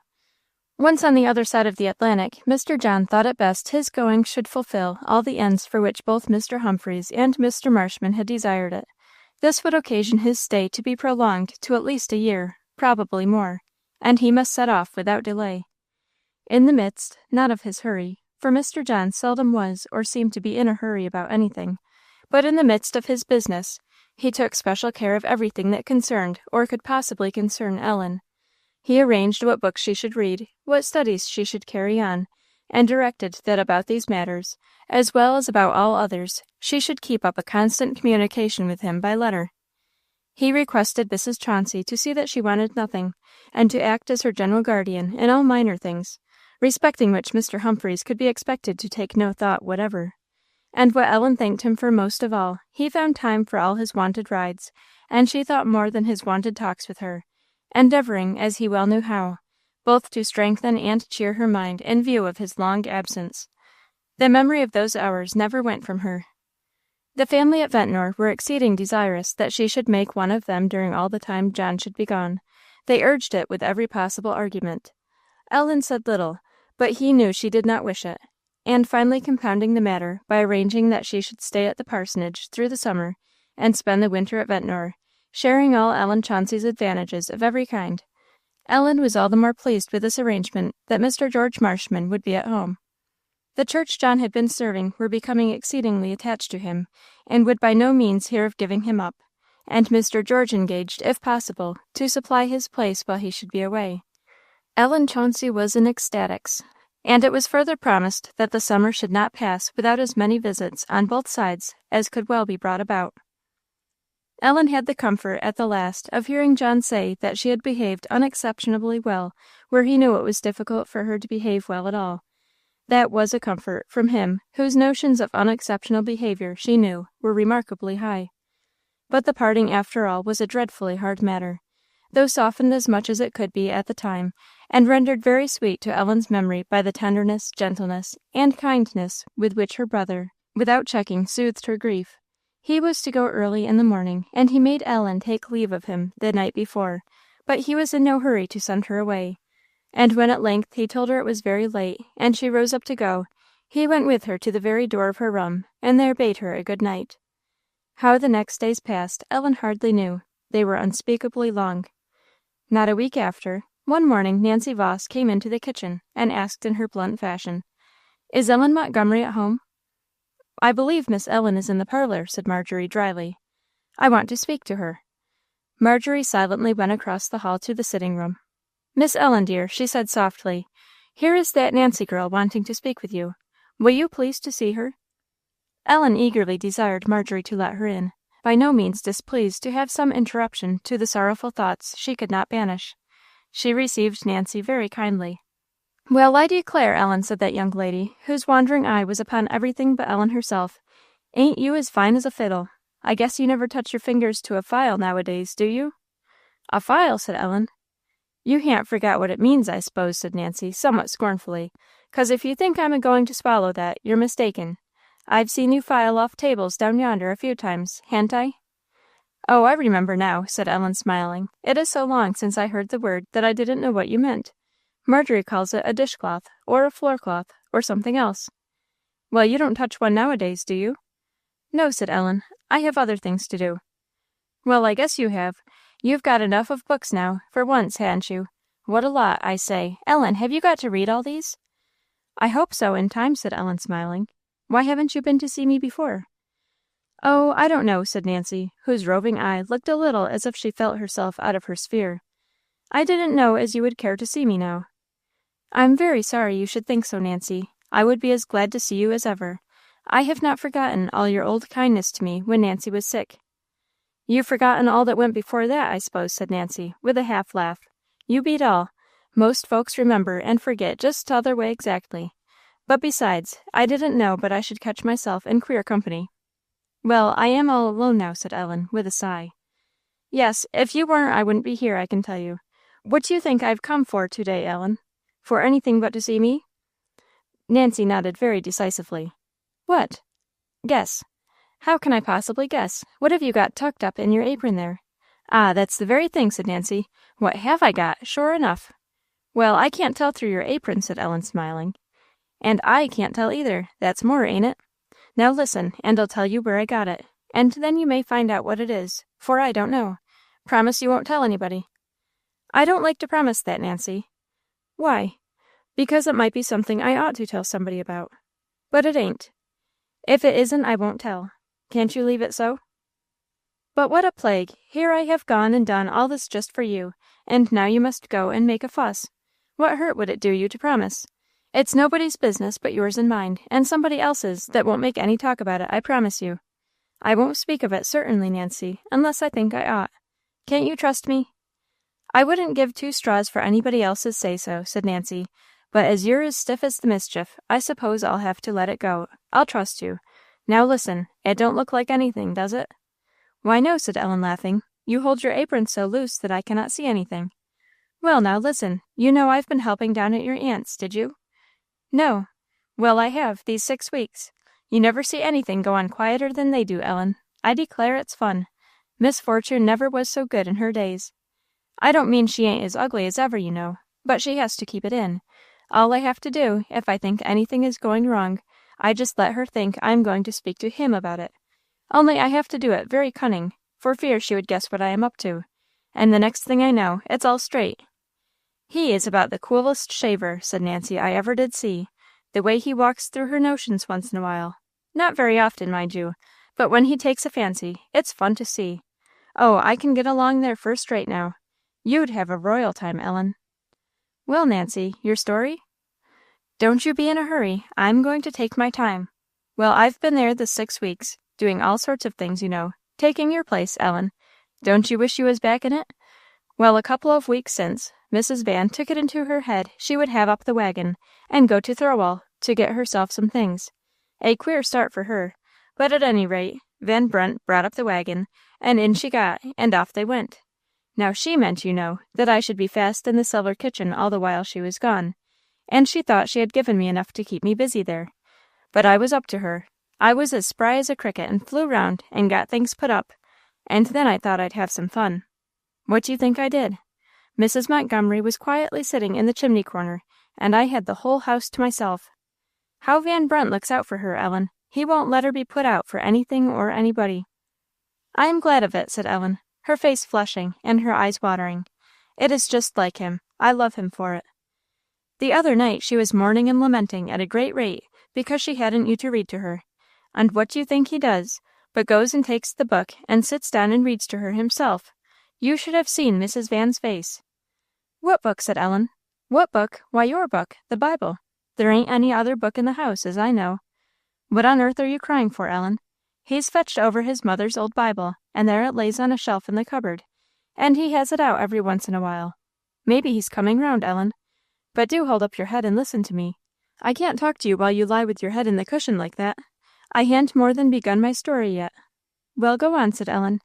Once on the other side of the Atlantic, Mr. John thought it best his going should fulfill all the ends for which both Mr. Humphreys and Mr. Marshman had desired it. This would occasion his stay to be prolonged to at least a year, probably more, and he must set off without delay. In the midst, not of his hurry, for Mr. John seldom was or seemed to be in a hurry about anything, but in the midst of his business, he took special care of everything that concerned or could possibly concern Ellen. He arranged what books she should read, what studies she should carry on, and directed that about these matters, as well as about all others, she should keep up a constant communication with him by letter. He requested Mrs. Chauncey to see that she wanted nothing, and to act as her general guardian in all minor things, respecting which Mr. Humphreys could be expected to take no thought whatever. And what Ellen thanked him for most of all, he found time for all his wonted rides, and she thought more than his wonted talks with her, endeavouring, as he well knew how, both to strengthen and cheer her mind in view of his long absence. The memory of those hours never went from her. The family at Ventnor were exceeding desirous that she should make one of them during all the time John should be gone. They urged it with every possible argument. Ellen said little, but he knew she did not wish it, and finally compounding the matter by arranging that she should stay at the parsonage through the summer, and spend the winter at Ventnor, sharing all Ellen Chauncey's advantages of every kind. Ellen was all the more pleased with this arrangement that Mr. George Marshman would be at home. The church John had been serving were becoming exceedingly attached to him, and would by no means hear of giving him up, and Mr. George engaged, if possible, to supply his place while he should be away. Ellen Chauncey was in ecstatics, and it was further promised that the summer should not pass without as many visits on both sides as could well be brought about. Ellen had the comfort, at the last, of hearing John say that she had behaved unexceptionably well where he knew it was difficult for her to behave well at all. That was a comfort from him whose notions of unexceptional behaviour, she knew, were remarkably high. But the parting, after all, was a dreadfully hard matter, though softened as much as it could be at the time, and rendered very sweet to Ellen's memory by the tenderness, gentleness, and kindness with which her brother, without checking, soothed her grief. He was to go early in the morning, and he made Ellen take leave of him the night before, but he was in no hurry to send her away. And when at length he told her it was very late, and she rose up to go, he went with her to the very door of her room, and there bade her a good night. How the next days passed, Ellen hardly knew. They were unspeakably long. Not a week after, one morning Nancy Voss came into the kitchen, and asked in her blunt fashion, "Is Ellen Montgomery at home?" "I believe Miss Ellen is in the parlour," said Marjorie, dryly. "I want to speak to her." Marjorie silently went across the hall to the sitting-room. "Miss Ellen, dear," she said softly, "here is that Nancy girl wanting to speak with you. Will you please to see her?" Ellen eagerly desired Marjorie to let her in, by no means displeased to have some interruption to the sorrowful thoughts she could not banish. She received Nancy very kindly. "Well, I declare, Ellen," said that young lady, whose wandering eye was upon everything but Ellen herself, "ain't you as fine as a fiddle? I guess you never touch your fingers to a file nowadays, do you?" "A file?" said Ellen. "You ha'n't forgot what it means, I s'pose," said Nancy, somewhat scornfully, "'cause if you think I'm a-going to swallow that, you're mistaken. I've seen you file off tables down yonder a few times, ha'n't I?" "Oh, I remember now," said Ellen, smiling. "It is so long since I heard the word that I didn't know what you meant. Marjorie calls it a dishcloth, or a floor-cloth, or something else." "Well, you don't touch one nowadays, do you?" "No," said Ellen. "I have other things to do." "Well, I guess you have. You've got enough of books now, for once, ha'n't you? What a lot, I say. Ellen, have you got to read all these?" "I hope so, in time," said Ellen, smiling. "Why haven't you been to see me before?" "Oh, I don't know," said Nancy, whose roving eye looked a little as if she felt herself out of her sphere. "I didn't know as you would care to see me now." "I'm very sorry you should think so, Nancy. I would be as glad to see you as ever. I have not forgotten all your old kindness to me when Nancy was sick." "You've forgotten all that went before that, I suppose," said Nancy, with a half laugh. "You beat all. Most folks remember and forget just t'other way exactly. But besides, I didn't know but I should catch myself in queer company." "Well, I am all alone now," said Ellen, with a sigh. "Yes, if you weren't I wouldn't be here, I can tell you. What do you think I've come for to-day, Ellen? For anything but to see me?" Nancy nodded very decisively. "What?" "Guess." "How can I possibly guess? What have you got tucked up in your apron there?" "Ah, that's the very thing," said Nancy. "What have I got, sure enough?" "Well, I can't tell through your apron," said Ellen, smiling. "And I can't tell either. That's more, ain't it? Now listen, and I'll tell you where I got it, and then you may find out what it is, for I don't know. Promise you won't tell anybody." "I don't like to promise that, Nancy." "Why?" "Because it might be something I ought to tell somebody about." "But it ain't." "If it isn't, I won't tell. Can't you leave it so?" "But what a plague! Here I have gone and done all this just for you, and now you must go and make a fuss. What hurt would it do you to promise? It's nobody's business but yours and mine, and somebody else's that won't make any talk about it, I promise you. I won't speak of it, certainly, Nancy, unless I think I ought. Can't you trust me?" "I wouldn't give 2 straws for anybody else's say-so," said Nancy. "But as you're as stiff as the mischief, I suppose I'll have to let it go. I'll trust you. Now listen, it don't look like anything, does it?" "Why, no," said Ellen, laughing. "You hold your apron so loose that I cannot see anything." "Well, now listen. You know I've been helping down at your aunt's, did you?" "No." "Well, I have, these 6 weeks. You never see anything go on quieter than they do, Ellen. I declare it's fun. Miss Fortune never was so good in her days. I don't mean she ain't as ugly as ever, you know, but she has to keep it in. All I have to do, if I think anything is going wrong, I just let her think I'm going to speak to him about it. Only I have to do it very cunning, for fear she would guess what I am up to. And the next thing I know, it's all straight." "He is about the coolest shaver," said Nancy, "I ever did see. The way he walks through her notions once in a while. Not very often, mind you, but when he takes a fancy, it's fun to see. Oh, I can get along there first rate now. You'd have a royal time, Ellen." "Well, Nancy, your story?" "Don't you be in a hurry. I'm going to take my time. Well, I've been there the 6 weeks, doing all sorts of things, you know, taking your place, Ellen. Don't you wish you was back in it? Well, a couple of weeks since, Mrs. Van took it into her head she would have up the wagon, and go to Thirlwall to get herself some things. A queer start for her, but at any rate, Van Brunt brought up the wagon, and in she got, and off they went. Now she meant, you know, that I should be fast in the cellar kitchen all the while she was gone, and she thought she had given me enough to keep me busy there. But I was up to her. I was as spry as a cricket and flew round and got things put up, and then I thought I'd have some fun. What do you think I did? Mrs. Montgomery was quietly sitting in the chimney corner, and I had the whole house to myself. How Van Brunt looks out for her, Ellen! He won't let her be put out for anything or anybody." "I am glad of it," said Ellen, her face flushing and her eyes watering. "It is just like him. I love him for it." The other night she was mourning and lamenting at a great rate because she hadn't you to read to her. And what do you think he does, but goes and takes the book and sits down and reads to her himself. You should have seen Mrs. Van's face. "What book?" said Ellen. "What book? Why, your book, the Bible. There ain't any other book in the house, as I know. What on earth are you crying for, Ellen? He's fetched over his mother's old Bible, and there it lays on a shelf in the cupboard, and he has it out every once in a while. Maybe he's coming round, Ellen. But do hold up your head and listen to me. I can't talk to you while you lie with your head in the cushion like that. I han't more than begun my story yet." "Well, go on," said Ellen.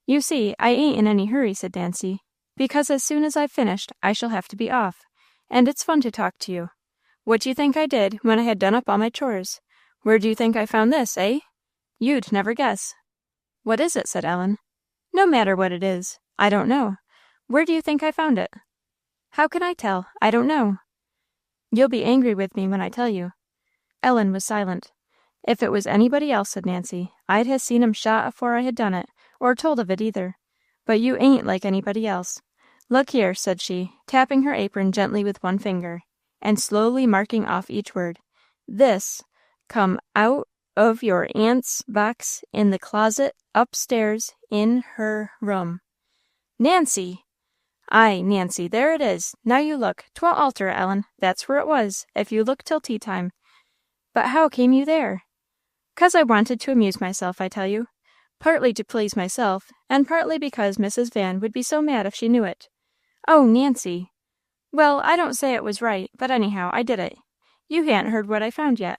"You see, I ain't in any hurry," said Nancy, "because as soon as I've finished, I shall have to be off, and it's fun to talk to you. What do you think I did when I had done up all my chores? Where do you think I found this, eh? You'd never guess." "What is it?" said Ellen. "No matter what it is. I don't know. Where do you think I found it?" "How can I tell? I don't know." "You'll be angry with me when I tell you." Ellen was silent. "If it was anybody else," said Nancy, "I'd ha' seen 'em shot afore I had done it, or told of it either. But you ain't like anybody else. Look here," said she, tapping her apron gently with one finger, and slowly marking off each word. "This come out of your aunt's box in the closet upstairs in her room." "Nancy!" "Ay, Nancy, there it is. Now you look. 'Twon't alter it, Ellen. That's where it was, if you look till tea time." "But how came you there?" "'Cause I wanted to amuse myself, I tell you. Partly to please myself, and partly because Mrs. Van would be so mad if she knew it." "Oh, Nancy!" "Well, I don't say it was right, but anyhow, I did it. You ha'n't heard what I found yet."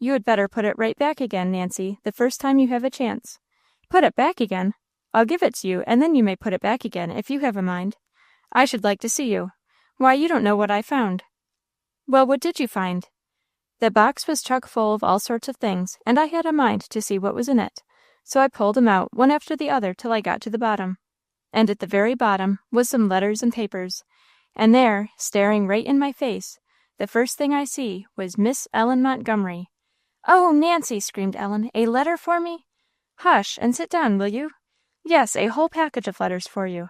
"You had better put it right back again, Nancy, the first time you have a chance." "Put it back again? I'll give it to you, and then you may put it back again, if you have a mind. I should like to see you. Why, you don't know what I found." "Well, what did you find?" "The box was chock full of all sorts of things, and I had a mind to see what was in it. So I pulled 'em out, one after the other, till I got to the bottom. And at the very bottom was some letters and papers. And there, staring right in my face, the first thing I see was Miss Ellen Montgomery." "Oh, Nancy!" screamed Ellen, "a letter for me?" "Hush, and sit down, will you?" "Yes, a whole package of letters for you."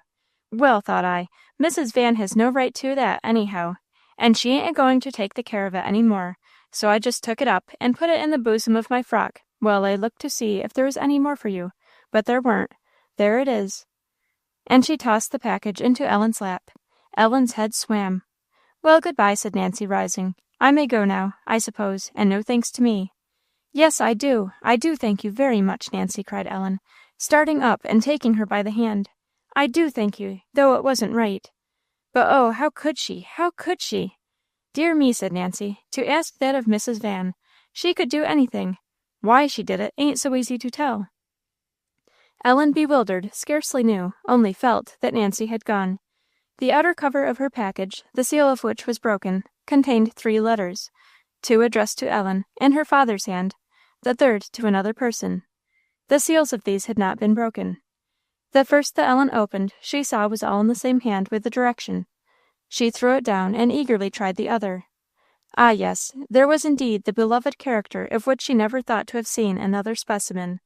Well, thought I, Mrs. Van has no right to that, anyhow, and she ain't a-going to take the care of it any more, so I just took it up and put it in the bosom of my frock while I looked to see if there was any more for you, but there weren't. There it is." And she tossed the package into Ellen's lap. Ellen's head swam. "Well, good-bye," said Nancy, rising. "I may go now, I suppose, and no thanks to me." "Yes, I do thank you very much, Nancy," cried Ellen, starting up and taking her by the hand. I do thank you, though it wasn't right. But oh, how could she? How could she?" "Dear me," said Nancy, "to ask that of Mrs. Van. She could do anything. Why she did it ain't so easy to tell." Ellen, bewildered, scarcely knew, only felt, that Nancy had gone. The outer cover of her package, the seal of which was broken, contained 3 letters, 2 addressed to Ellen, in her father's hand, the third to another person. The seals of these had not been broken. The first that Ellen opened, she saw was all in the same hand with the direction. She threw it down and eagerly tried the other. Ah, yes, there was indeed the beloved character of which she never thought to have seen another specimen.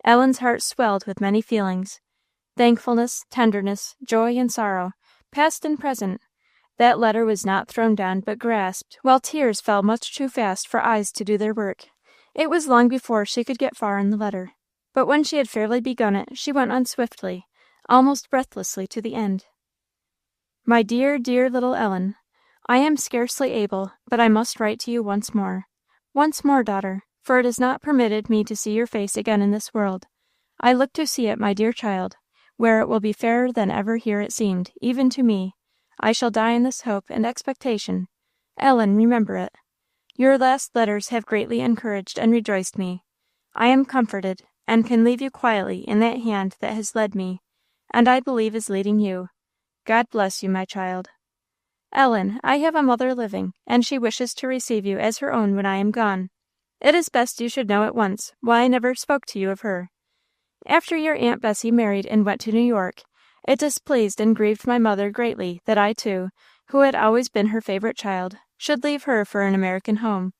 Ellen's heart swelled with many feelings, thankfulness, tenderness, joy, and sorrow, past and present. That letter was not thrown down, but grasped, while tears fell much too fast for eyes to do their work. It was long before she could get far in the letter, but when she had fairly begun it, she went on swiftly, almost breathlessly, to the end. "My dear, dear little Ellen, I am scarcely able, but I must write to you once more. Once more, daughter, for it is not permitted me to see your face again in this world. I look to see it, my dear child, where it will be fairer than ever here it seemed, even to me. I shall die in this hope and expectation. Ellen, remember it. Your last letters have greatly encouraged and rejoiced me. I am comforted, and can leave you quietly in that hand that has led me, and I believe is leading you. God bless you, my child. Ellen, I have a mother living, and she wishes to receive you as her own when I am gone. It is best you should know at once why I never spoke to you of her. After your Aunt Bessie married and went to New York, it displeased and grieved my mother greatly that I too, who had always been her favorite child, should leave her for an American home.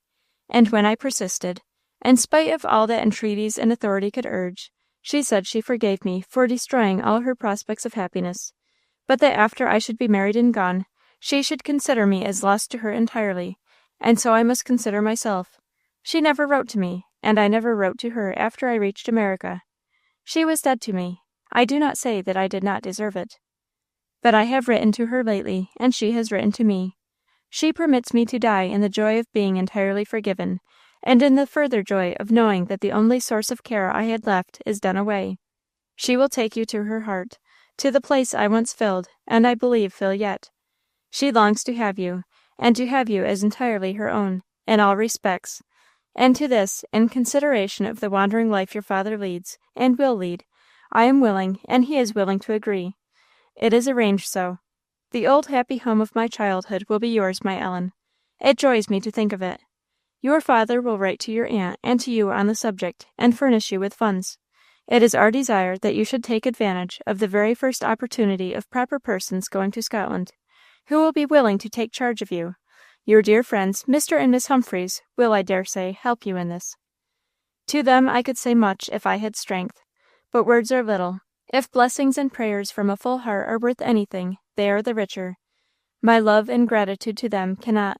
And when I persisted, in spite of all that entreaties and authority could urge, she said she forgave me for destroying all her prospects of happiness, but that after I should be married and gone, she should consider me as lost to her entirely, and so I must consider myself. She never wrote to me, and I never wrote to her after I reached America. She was dead to me. I do not say that I did not deserve it. But I have written to her lately, and she has written to me. She permits me to die in the joy of being entirely forgiven, and in the further joy of knowing that the only source of care I had left is done away. She will take you to her heart, to the place I once filled, and I believe fill yet. She longs to have you, and to have you as entirely her own, in all respects. And to this, in consideration of the wandering life your father leads, and will lead, I am willing, and he is willing to agree. It is arranged so. The old happy home of my childhood will be yours, my Ellen. It joys me to think of it. Your father will write to your aunt and to you on the subject, and furnish you with funds. It is our desire that you should take advantage of the very first opportunity of proper persons going to Scotland, who will be willing to take charge of you. Your dear friends, Mr. and Miss Humphreys, will, I dare say, help you in this. To them I could say much if I had strength, but words are little. If blessings and prayers from a full heart are worth anything, they are the richer. My love and gratitude to them cannot.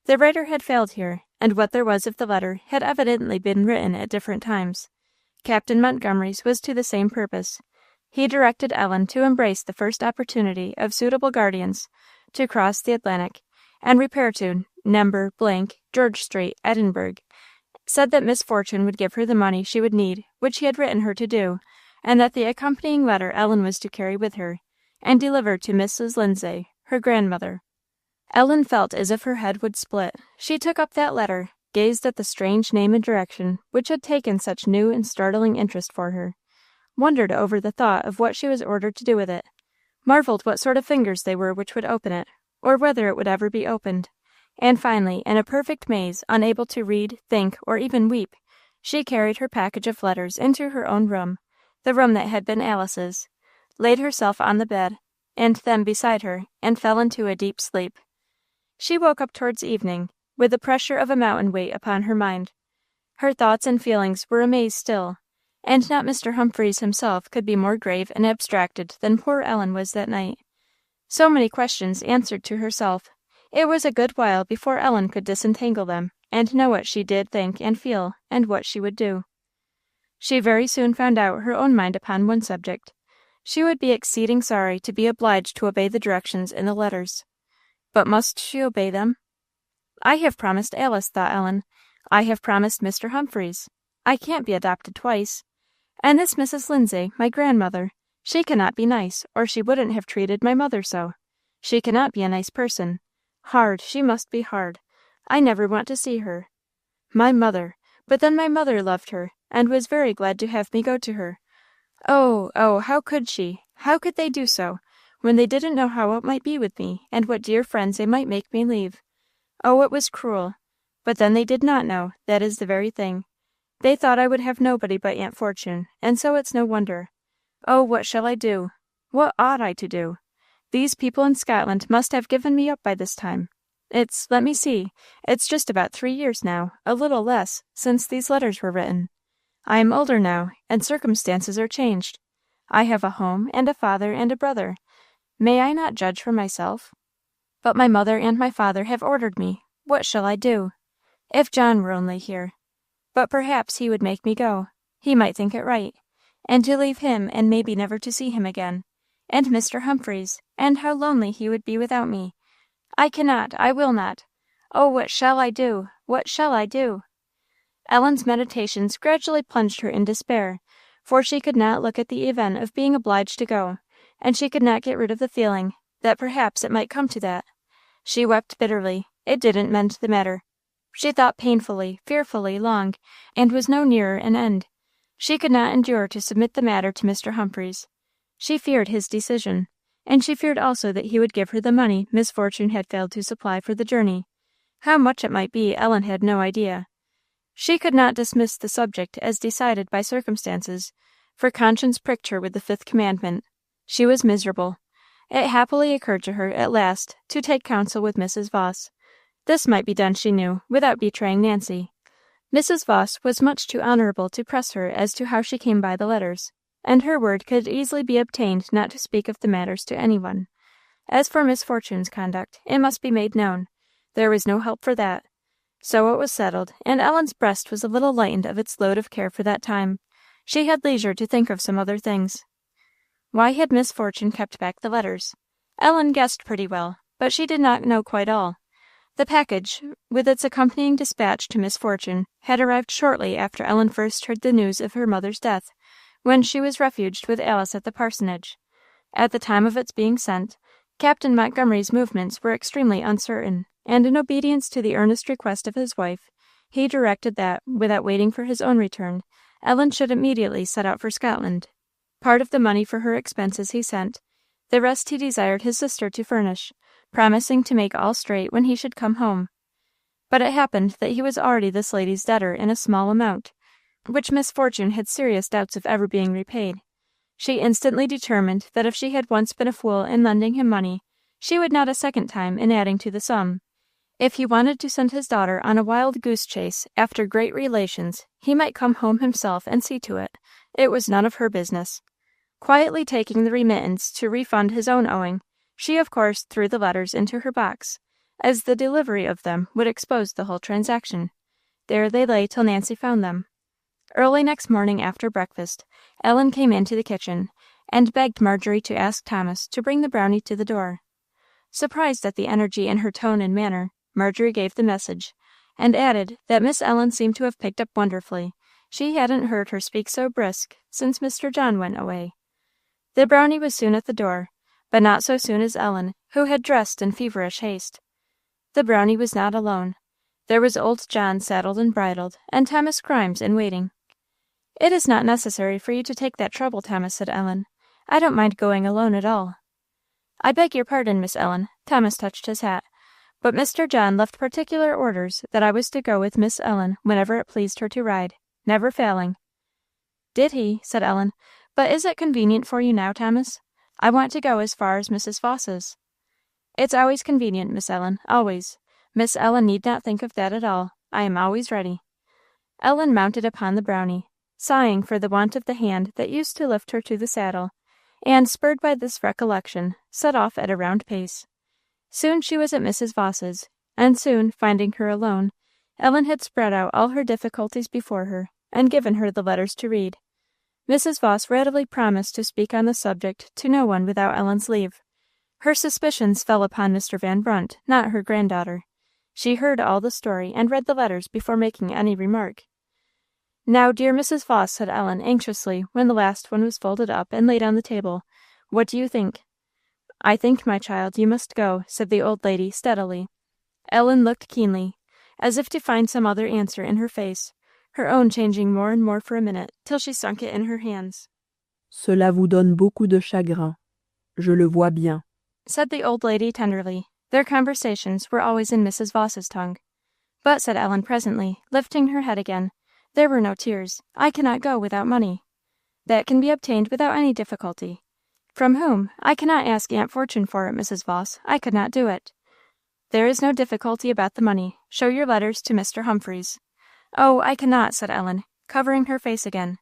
The writer had failed here, and what there was of the letter had evidently been written at different times. Captain Montgomery's was to the same purpose. He directed Ellen to embrace the first opportunity of suitable guardians, to cross the Atlantic, and repair to No. George Street, Edinburgh, said that Miss Fortune would give her the money she would need, which he had written her to do, and that the accompanying letter Ellen was to carry with her, and deliver to Mrs. Lindsay, her grandmother. Ellen felt as if her head would split. She took up that letter, gazed at the strange name and direction which had taken such new and startling interest for her, wondered over the thought of what she was ordered to do with it, marveled what sort of fingers they were which would open it, or whether it would ever be opened, and finally, in a perfect maze, unable to read, think, or even weep, she carried her package of letters into her own room, the room that had been Alice's, laid herself on the bed, and them beside her, and fell into a deep sleep. She woke up towards evening, with the pressure of a mountain weight upon her mind. Her thoughts and feelings were a maze still, and not Mr. Humphreys himself could be more grave and abstracted than poor Ellen was that night. So many questions answered to herself, it was a good while before Ellen could disentangle them, and know what she did think and feel, and what she would do. She very soon found out her own mind upon one subject. She would be exceeding sorry to be obliged to obey the directions in the letters. But must she obey them? I have promised Alice, thought Ellen. I have promised Mr. Humphreys. I can't be adopted twice. And this Mrs. Lindsay, my grandmother, She cannot be nice, or she wouldn't have treated my mother so. She cannot be a nice person. Hard, she must be hard. I never want to see her. My mother! But then my mother loved her, and was very glad to have me go to her. Oh, oh, how could she? How could they do so, when they didn't know how it might be with me, and what dear friends they might make me leave? Oh, it was cruel. But then they did not know, that is the very thing. They thought I would have nobody but Aunt Fortune, and so it's no wonder. Oh, what shall I do? What ought I to do? These people in Scotland must have given me up by this time. Let me see, it's just about 3 years now, a little less, since these letters were written. I am older now, and circumstances are changed. I have a home, and a father, and a brother. May I not judge for myself? But my mother and my father have ordered me. What shall I do? If John were only here. But perhaps he would make me go. He might think it right. And to leave him, and maybe never to see him again. And Mr. Humphreys, and how lonely he would be without me. I cannot, I will not. Oh, what shall I do? What shall I do? Ellen's meditations gradually plunged her in despair, for she could not look at the event of being obliged to go, and she could not get rid of the feeling that perhaps it might come to that. She wept bitterly. It didn't mend the matter. She thought painfully, fearfully long, and was no nearer an end. She could not endure to submit the matter to Mr. Humphreys. She feared his decision, and she feared also that he would give her the money Miss Fortune had failed to supply for the journey. How much it might be, Ellen had no idea. She could not dismiss the subject as decided by circumstances, for conscience pricked her with the 5th commandment. She was miserable. It happily occurred to her, at last, to take counsel with Mrs. Voss. This might be done, she knew, without betraying Nancy. Mrs. Voss was much too honourable to press her as to how she came by the letters, and her word could easily be obtained not to speak of the matters to any one. As for Miss Fortune's conduct, it must be made known. There was no help for that. So it was settled, and Ellen's breast was a little lightened of its load of care for that time. She had leisure to think of some other things. Why had Miss Fortune kept back the letters? Ellen guessed pretty well, but she did not know quite all. The package, with its accompanying dispatch to Miss Fortune, had arrived shortly after Ellen first heard the news of her mother's death, when she was refuged with Alice at the parsonage. At the time of its being sent, Captain Montgomery's movements were extremely uncertain, and in obedience to the earnest request of his wife, he directed that, without waiting for his own return, Ellen should immediately set out for Scotland. Part of the money for her expenses he sent, the rest he desired his sister to furnish, promising to make all straight when he should come home. But it happened that he was already this lady's debtor in a small amount, which Miss Fortune had serious doubts of ever being repaid. She instantly determined that if she had once been a fool in lending him money, she would not a second time in adding to the sum. If he wanted to send his daughter on a wild goose chase after great relations, he might come home himself and see to it. It was none of her business. Quietly taking the remittance to refund his own owing, she of course threw the letters into her box, as the delivery of them would expose the whole transaction. There they lay till Nancy found them. Early next morning after breakfast, Ellen came into the kitchen, and begged Marjorie to ask Thomas to bring the Brownie to the door. Surprised at the energy in her tone and manner, Marjorie gave the message, and added that Miss Ellen seemed to have picked up wonderfully. She hadn't heard her speak so brisk since Mr. John went away. The Brownie was soon at the door, but not so soon as Ellen, who had dressed in feverish haste. The Brownie was not alone. There was old John saddled and bridled, and Thomas Grimes in waiting. "It is not necessary for you to take that trouble, Thomas," said Ellen. "I don't mind going alone at all." "I beg your pardon, Miss Ellen," Thomas touched his hat, "but Mr. John left particular orders that I was to go with Miss Ellen whenever it pleased her to ride, never failing." "Did he?" said Ellen. "But is it convenient for you now, Thomas? I want to go as far as Mrs. Voss's." "It's always convenient, Miss Ellen, always. Miss Ellen need not think of that at all. I am always ready." Ellen mounted upon the Brownie, sighing for the want of the hand that used to lift her to the saddle, and, spurred by this recollection, set off at a round pace. Soon she was at Mrs. Voss's, and soon, finding her alone, Ellen had spread out all her difficulties before her, and given her the letters to read. Mrs. Voss readily promised to speak on the subject to no one without Ellen's leave. Her suspicions fell upon Mr. Van Brunt, not her granddaughter. She heard all the story and read the letters before making any remark. "Now, dear Mrs. Vos," said Ellen, anxiously, when the last one was folded up and laid on the table, "what do you think?" "I think, my child, you must go," said the old lady, steadily. Ellen looked keenly, as if to find some other answer in her face, her own changing more and more for a minute, till she sunk it in her hands. Cela vous donne beaucoup de chagrin. Je le vois bien, said the old lady, tenderly. Their conversations were always in Mrs. Vos's tongue. "But," said Ellen, presently, lifting her head again, "there were no tears. I cannot go without money." "That can be obtained without any difficulty." "From whom? I cannot ask Aunt Fortune for it, Mrs. Vos. I could not do it." "There is no difficulty about the money. Show your letters to Mr. Humphreys." "Oh, I cannot," said Ellen, covering her face again.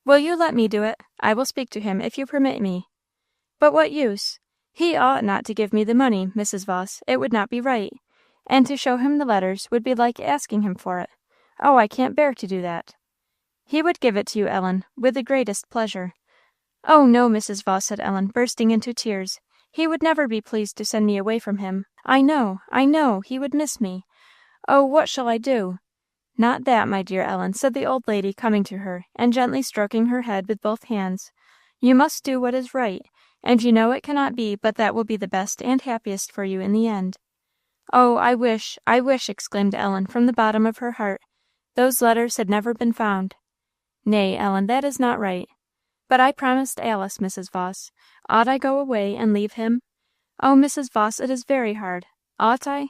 "Will you let me do it? I will speak to him, if you permit me." "But what use? He ought not to give me the money, Mrs. Vos. It would not be right. And to show him the letters would be like asking him for it. Oh, I can't bear to do that." "He would give it to you, Ellen, with the greatest pleasure." "Oh, no, Mrs. Vos," said Ellen, bursting into tears. "He would never be pleased to send me away from him. I know, he would miss me. Oh, what shall I do?" "Not that, my dear Ellen," said the old lady, coming to her, and gently stroking her head with both hands. "You must do what is right, and you know it cannot be but that will be the best and happiest for you in the end." "Oh, I wish," exclaimed Ellen, from the bottom of her heart, "those letters had never been found." "Nay, Ellen, that is not right." "But I promised Alice, Mrs. Vos. Ought I go away and leave him? Oh, Mrs. Vos, it is very hard. Ought I?"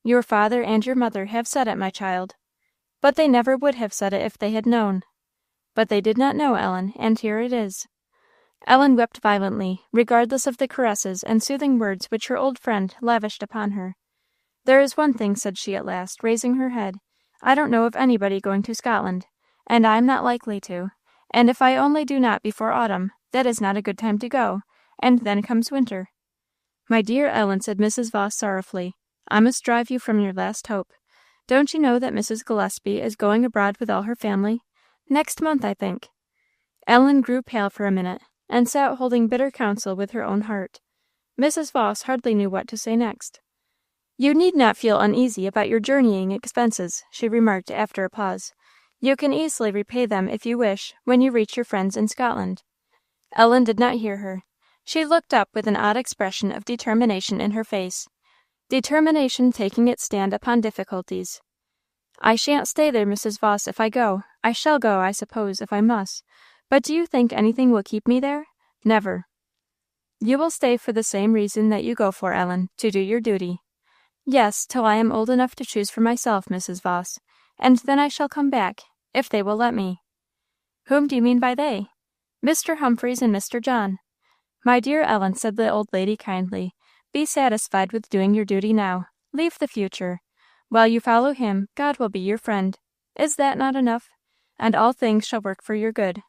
"Your father and your mother have said it, my child." "But they never would have said it if they had known." "But they did not know, Ellen, and here it is." Ellen wept violently, regardless of the caresses and soothing words which her old friend lavished upon her. "There is one thing," said she at last, raising her head. "I don't know of anybody going to Scotland, and I am not likely to; and if I only do not before autumn, that is not a good time to go, and then comes winter." "My dear Ellen," said Mrs. Vos, sorrowfully, "I must drive you from your last hope. Don't you know that Mrs. Gillespie is going abroad with all her family? Next month, I think." Ellen grew pale for a minute, and sat holding bitter counsel with her own heart. Mrs. Vos hardly knew what to say next. "You need not feel uneasy about your journeying expenses," she remarked after a pause. "You can easily repay them, if you wish, when you reach your friends in Scotland." Ellen did not hear her. She looked up with an odd expression of determination in her face. Determination taking its stand upon difficulties. "I shan't stay there, Mrs. Vos, if I go. I shall go, I suppose, if I must. But do you think anything will keep me there? Never." "You will stay for the same reason that you go for, Ellen, to do your duty." "Yes, till I am old enough to choose for myself, Mrs. Vos, and then I shall come back, if they will let me." "Whom do you mean by they?" "Mr. Humphreys and Mr. John." "My dear Ellen," said the old lady, kindly, "be satisfied with doing your duty now. Leave the future. While you follow him, God will be your friend. Is that not enough? And all things shall work for your good.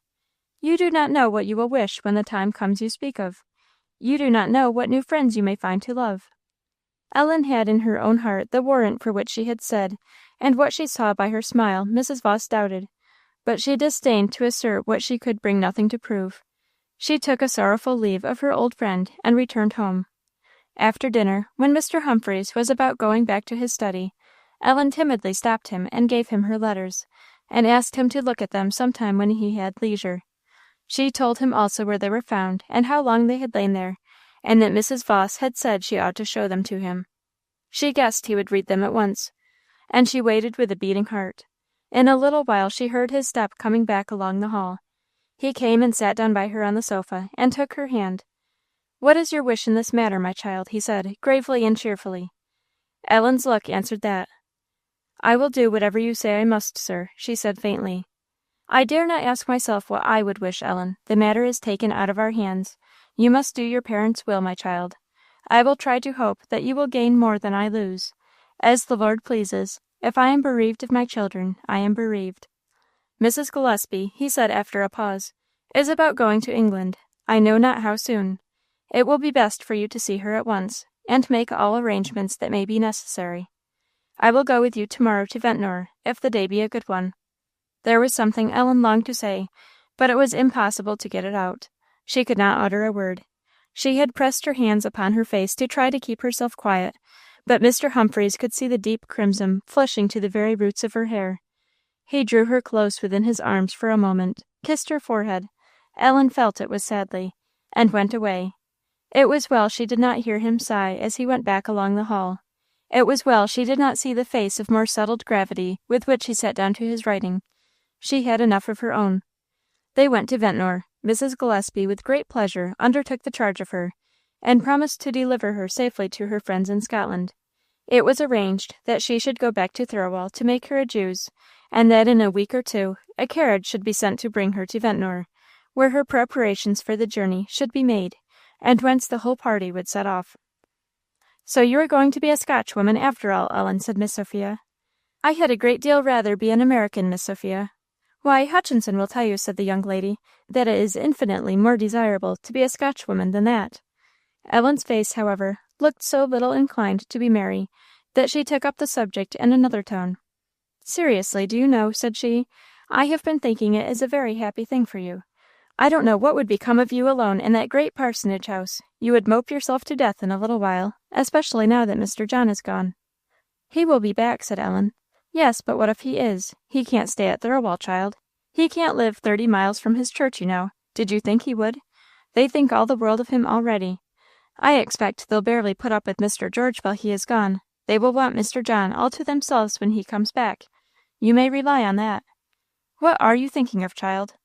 You do not know what you will wish when the time comes you speak of. You do not know what new friends you may find to love." Ellen had in her own heart the warrant for what she had said, and what she saw by her smile Mrs. Vos doubted, but she disdained to assert what she could bring nothing to prove. She took a sorrowful leave of her old friend, and returned home. After dinner, when Mr. Humphreys was about going back to his study, Ellen timidly stopped him and gave him her letters, and asked him to look at them sometime when he had leisure. She told him also where they were found, and how long they had lain there, and that Mrs. Vos had said she ought to show them to him. She guessed he would read them at once, and she waited with a beating heart. In a little while she heard his step coming back along the hall. He came and sat down by her on the sofa, and took her hand. "What is your wish in this matter, my child?" he said, gravely and cheerfully. Ellen's look answered that. "I will do whatever you say I must, sir," she said, faintly. "I dare not ask myself what I would wish, Ellen. The matter is taken out of our hands. You must do your parents' will, my child. I will try to hope that you will gain more than I lose. As the Lord pleases. If I am bereaved of my children, I am bereaved. Mrs. Gillespie," he said after a pause, "is about going to England. I know not how soon. It will be best for you to see her at once, and make all arrangements that may be necessary. I will go with you to-morrow to Ventnor, if the day be a good one." There was something Ellen longed to say, but it was impossible to get it out. She could not utter a word. She had pressed her hands upon her face to try to keep herself quiet, but Mr. Humphreys could see the deep crimson flushing to the very roots of her hair. He drew her close within his arms for a moment, kissed her forehead. Ellen felt it was sadly, and went away. It was well she did not hear him sigh as he went back along the hall. It was well she did not see the face of more settled gravity with which he sat down to his writing. She had enough of her own. They went to Ventnor. Mrs. Gillespie with great pleasure undertook the charge of her, and promised to deliver her safely to her friends in Scotland. It was arranged that she should go back to Thirlwall to make her adieus, and that in a week or two a carriage should be sent to bring her to Ventnor, where her preparations for the journey should be made, and whence the whole party would set off. "So you are going to be a Scotchwoman after all, Ellen," said Miss Sophia. "I had a great deal rather be an American, Miss Sophia." "Why, Hutchinson will tell you," said the young lady, "that it is infinitely more desirable to be a Scotchwoman than that." Ellen's face, however, looked so little inclined to be merry, that she took up the subject in another tone. "Seriously, do you know," said she, "I have been thinking it is a very happy thing for you. I don't know what would become of you alone in that great parsonage house. You would mope yourself to death in a little while, especially now that Mr. John is gone." "He will be back," said Ellen. "Yes, but what if he is? He can't stay at Thirlwall, child. He can't live 30 miles from his church, you know. Did you think he would? They think all the world of him already. I expect they'll barely put up with Mr. George while he is gone. They will want Mr. John all to themselves when he comes back. You may rely on that. What are you thinking of, child?"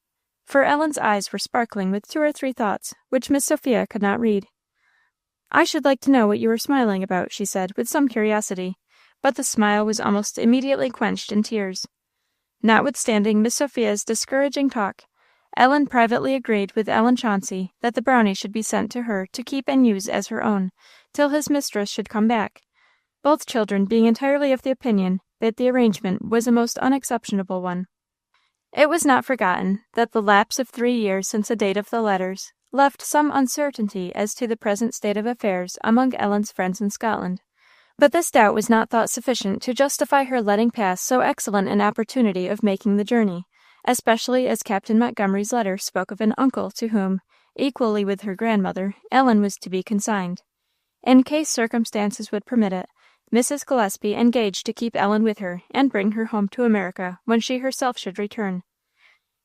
For Ellen's eyes were sparkling with 2 or 3 thoughts, which Miss Sophia could not read. "I should like to know what you were smiling about," she said, with some curiosity, but the smile was almost immediately quenched in tears. Notwithstanding Miss Sophia's discouraging talk, Ellen privately agreed with Ellen Chauncey that the Brownie should be sent to her to keep and use as her own, till his mistress should come back, both children being entirely of the opinion that the arrangement was a most unexceptionable one. It was not forgotten that the lapse of 3 years since the date of the letters left some uncertainty as to the present state of affairs among Ellen's friends in Scotland, but this doubt was not thought sufficient to justify her letting pass so excellent an opportunity of making the journey, especially as Captain Montgomery's letter spoke of an uncle to whom, equally with her grandmother, Ellen was to be consigned. In case circumstances would permit it, Mrs. Gillespie engaged to keep Ellen with her and bring her home to America when she herself should return.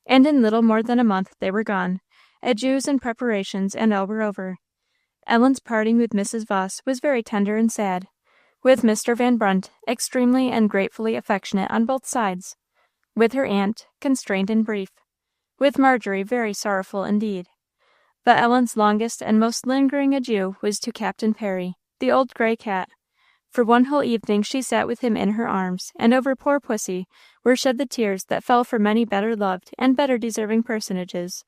And in little more than a month they were gone. Adieus and preparations and all were over. Ellen's parting with Mrs. Voss was very tender and sad, with Mr. Van Brunt extremely and gratefully affectionate on both sides, with her aunt constrained and brief, with Marjorie very sorrowful indeed. But Ellen's longest and most lingering adieu was to Captain Perry, the old grey cat. For one whole evening she sat with him in her arms, and over poor pussy were shed the tears that fell for many better loved and better deserving personages,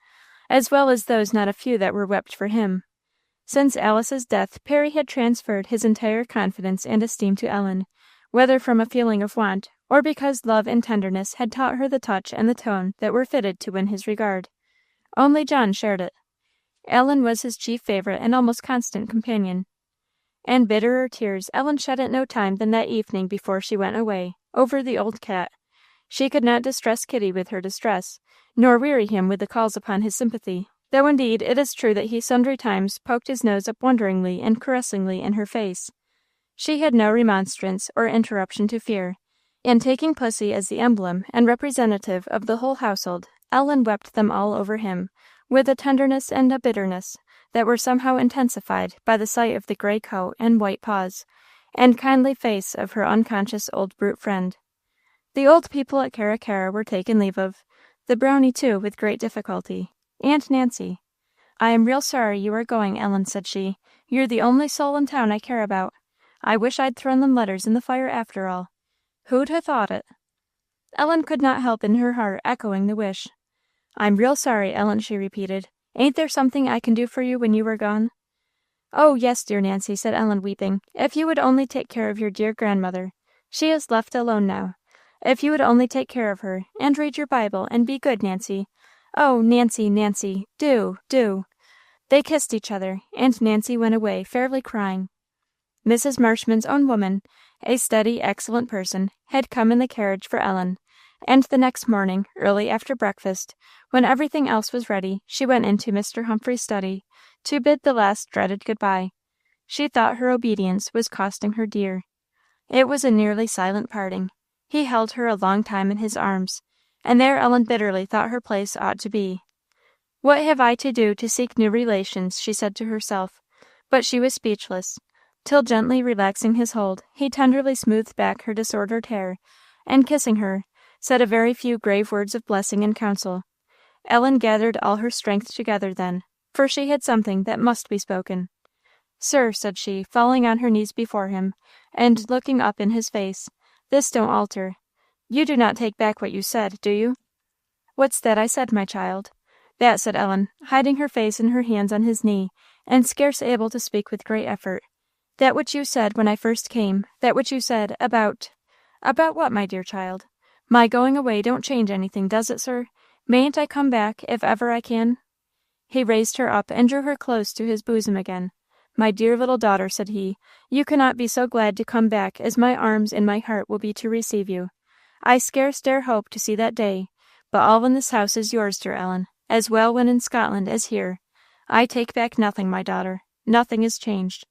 as well as those not a few that were wept for him. Since Alice's death, Perry had transferred his entire confidence and esteem to Ellen, whether from a feeling of want, or because love and tenderness had taught her the touch and the tone that were fitted to win his regard. Only John shared it. Ellen was his chief favourite and almost constant companion. And bitterer tears Ellen shed at no time than that evening before she went away, over the old cat. She could not distress Kitty with her distress, nor weary him with the calls upon his sympathy, though indeed it is true that he sundry times poked his nose up wonderingly and caressingly in her face. She had no remonstrance or interruption to fear, and taking pussy as the emblem and representative of the whole household, Ellen wept them all over him, with a tenderness and a bitterness that were somehow intensified by the sight of the grey coat and white paws, and kindly face of her unconscious old brute friend. The old people at Carra Carra were taken leave of, the Brownie too with great difficulty, Aunt Nancy. "I am real sorry you are going, Ellen," said she. "You're the only soul in town I care about. I wish I'd thrown them letters in the fire after all. Who'd ha' thought it?" Ellen could not help in her heart echoing the wish. "I'm real sorry, Ellen," she repeated. "Ain't there something I can do for you when you are gone?" "Oh, yes, dear Nancy," said Ellen, weeping. "If you would only take care of your dear grandmother. She is left alone now. If you would only take care of her, and read your Bible, and be good, Nancy. Oh, Nancy, Nancy, do, do." They kissed each other, and Nancy went away, fairly crying. Mrs. Marshman's own woman, a steady, excellent person, had come in the carriage for Ellen, and the next morning, early after breakfast, when everything else was ready, she went into Mr. Humphrey's study to bid the last dreaded good-bye. She thought her obedience was costing her dear. It was a nearly silent parting. He held her a long time in his arms, and there Ellen bitterly thought her place ought to be. "What have I to do to seek new relations?" she said to herself, but she was speechless, till gently relaxing his hold, he tenderly smoothed back her disordered hair, and kissing her, said a very few grave words of blessing and counsel. Ellen gathered all her strength together then, for she had something that must be spoken. "Sir," said she, falling on her knees before him, and looking up in his face, "this don't alter. You do not take back what you said, do you?" "What's that I said, my child?" "That," said Ellen, hiding her face in her hands on his knee, and scarce able to speak with great effort. "That which you said when I first came, that which you said about what, my dear child? My going away don't change anything, does it, sir? Mayn't I come back, if ever I can?" He raised her up and drew her close to his bosom again. "My dear little daughter," said he, "you cannot be so glad to come back as my arms and my heart will be to receive you. I scarce dare hope to see that day, but all in this house is yours, dear Ellen, as well when in Scotland as here. I take back nothing, my daughter. Nothing is changed."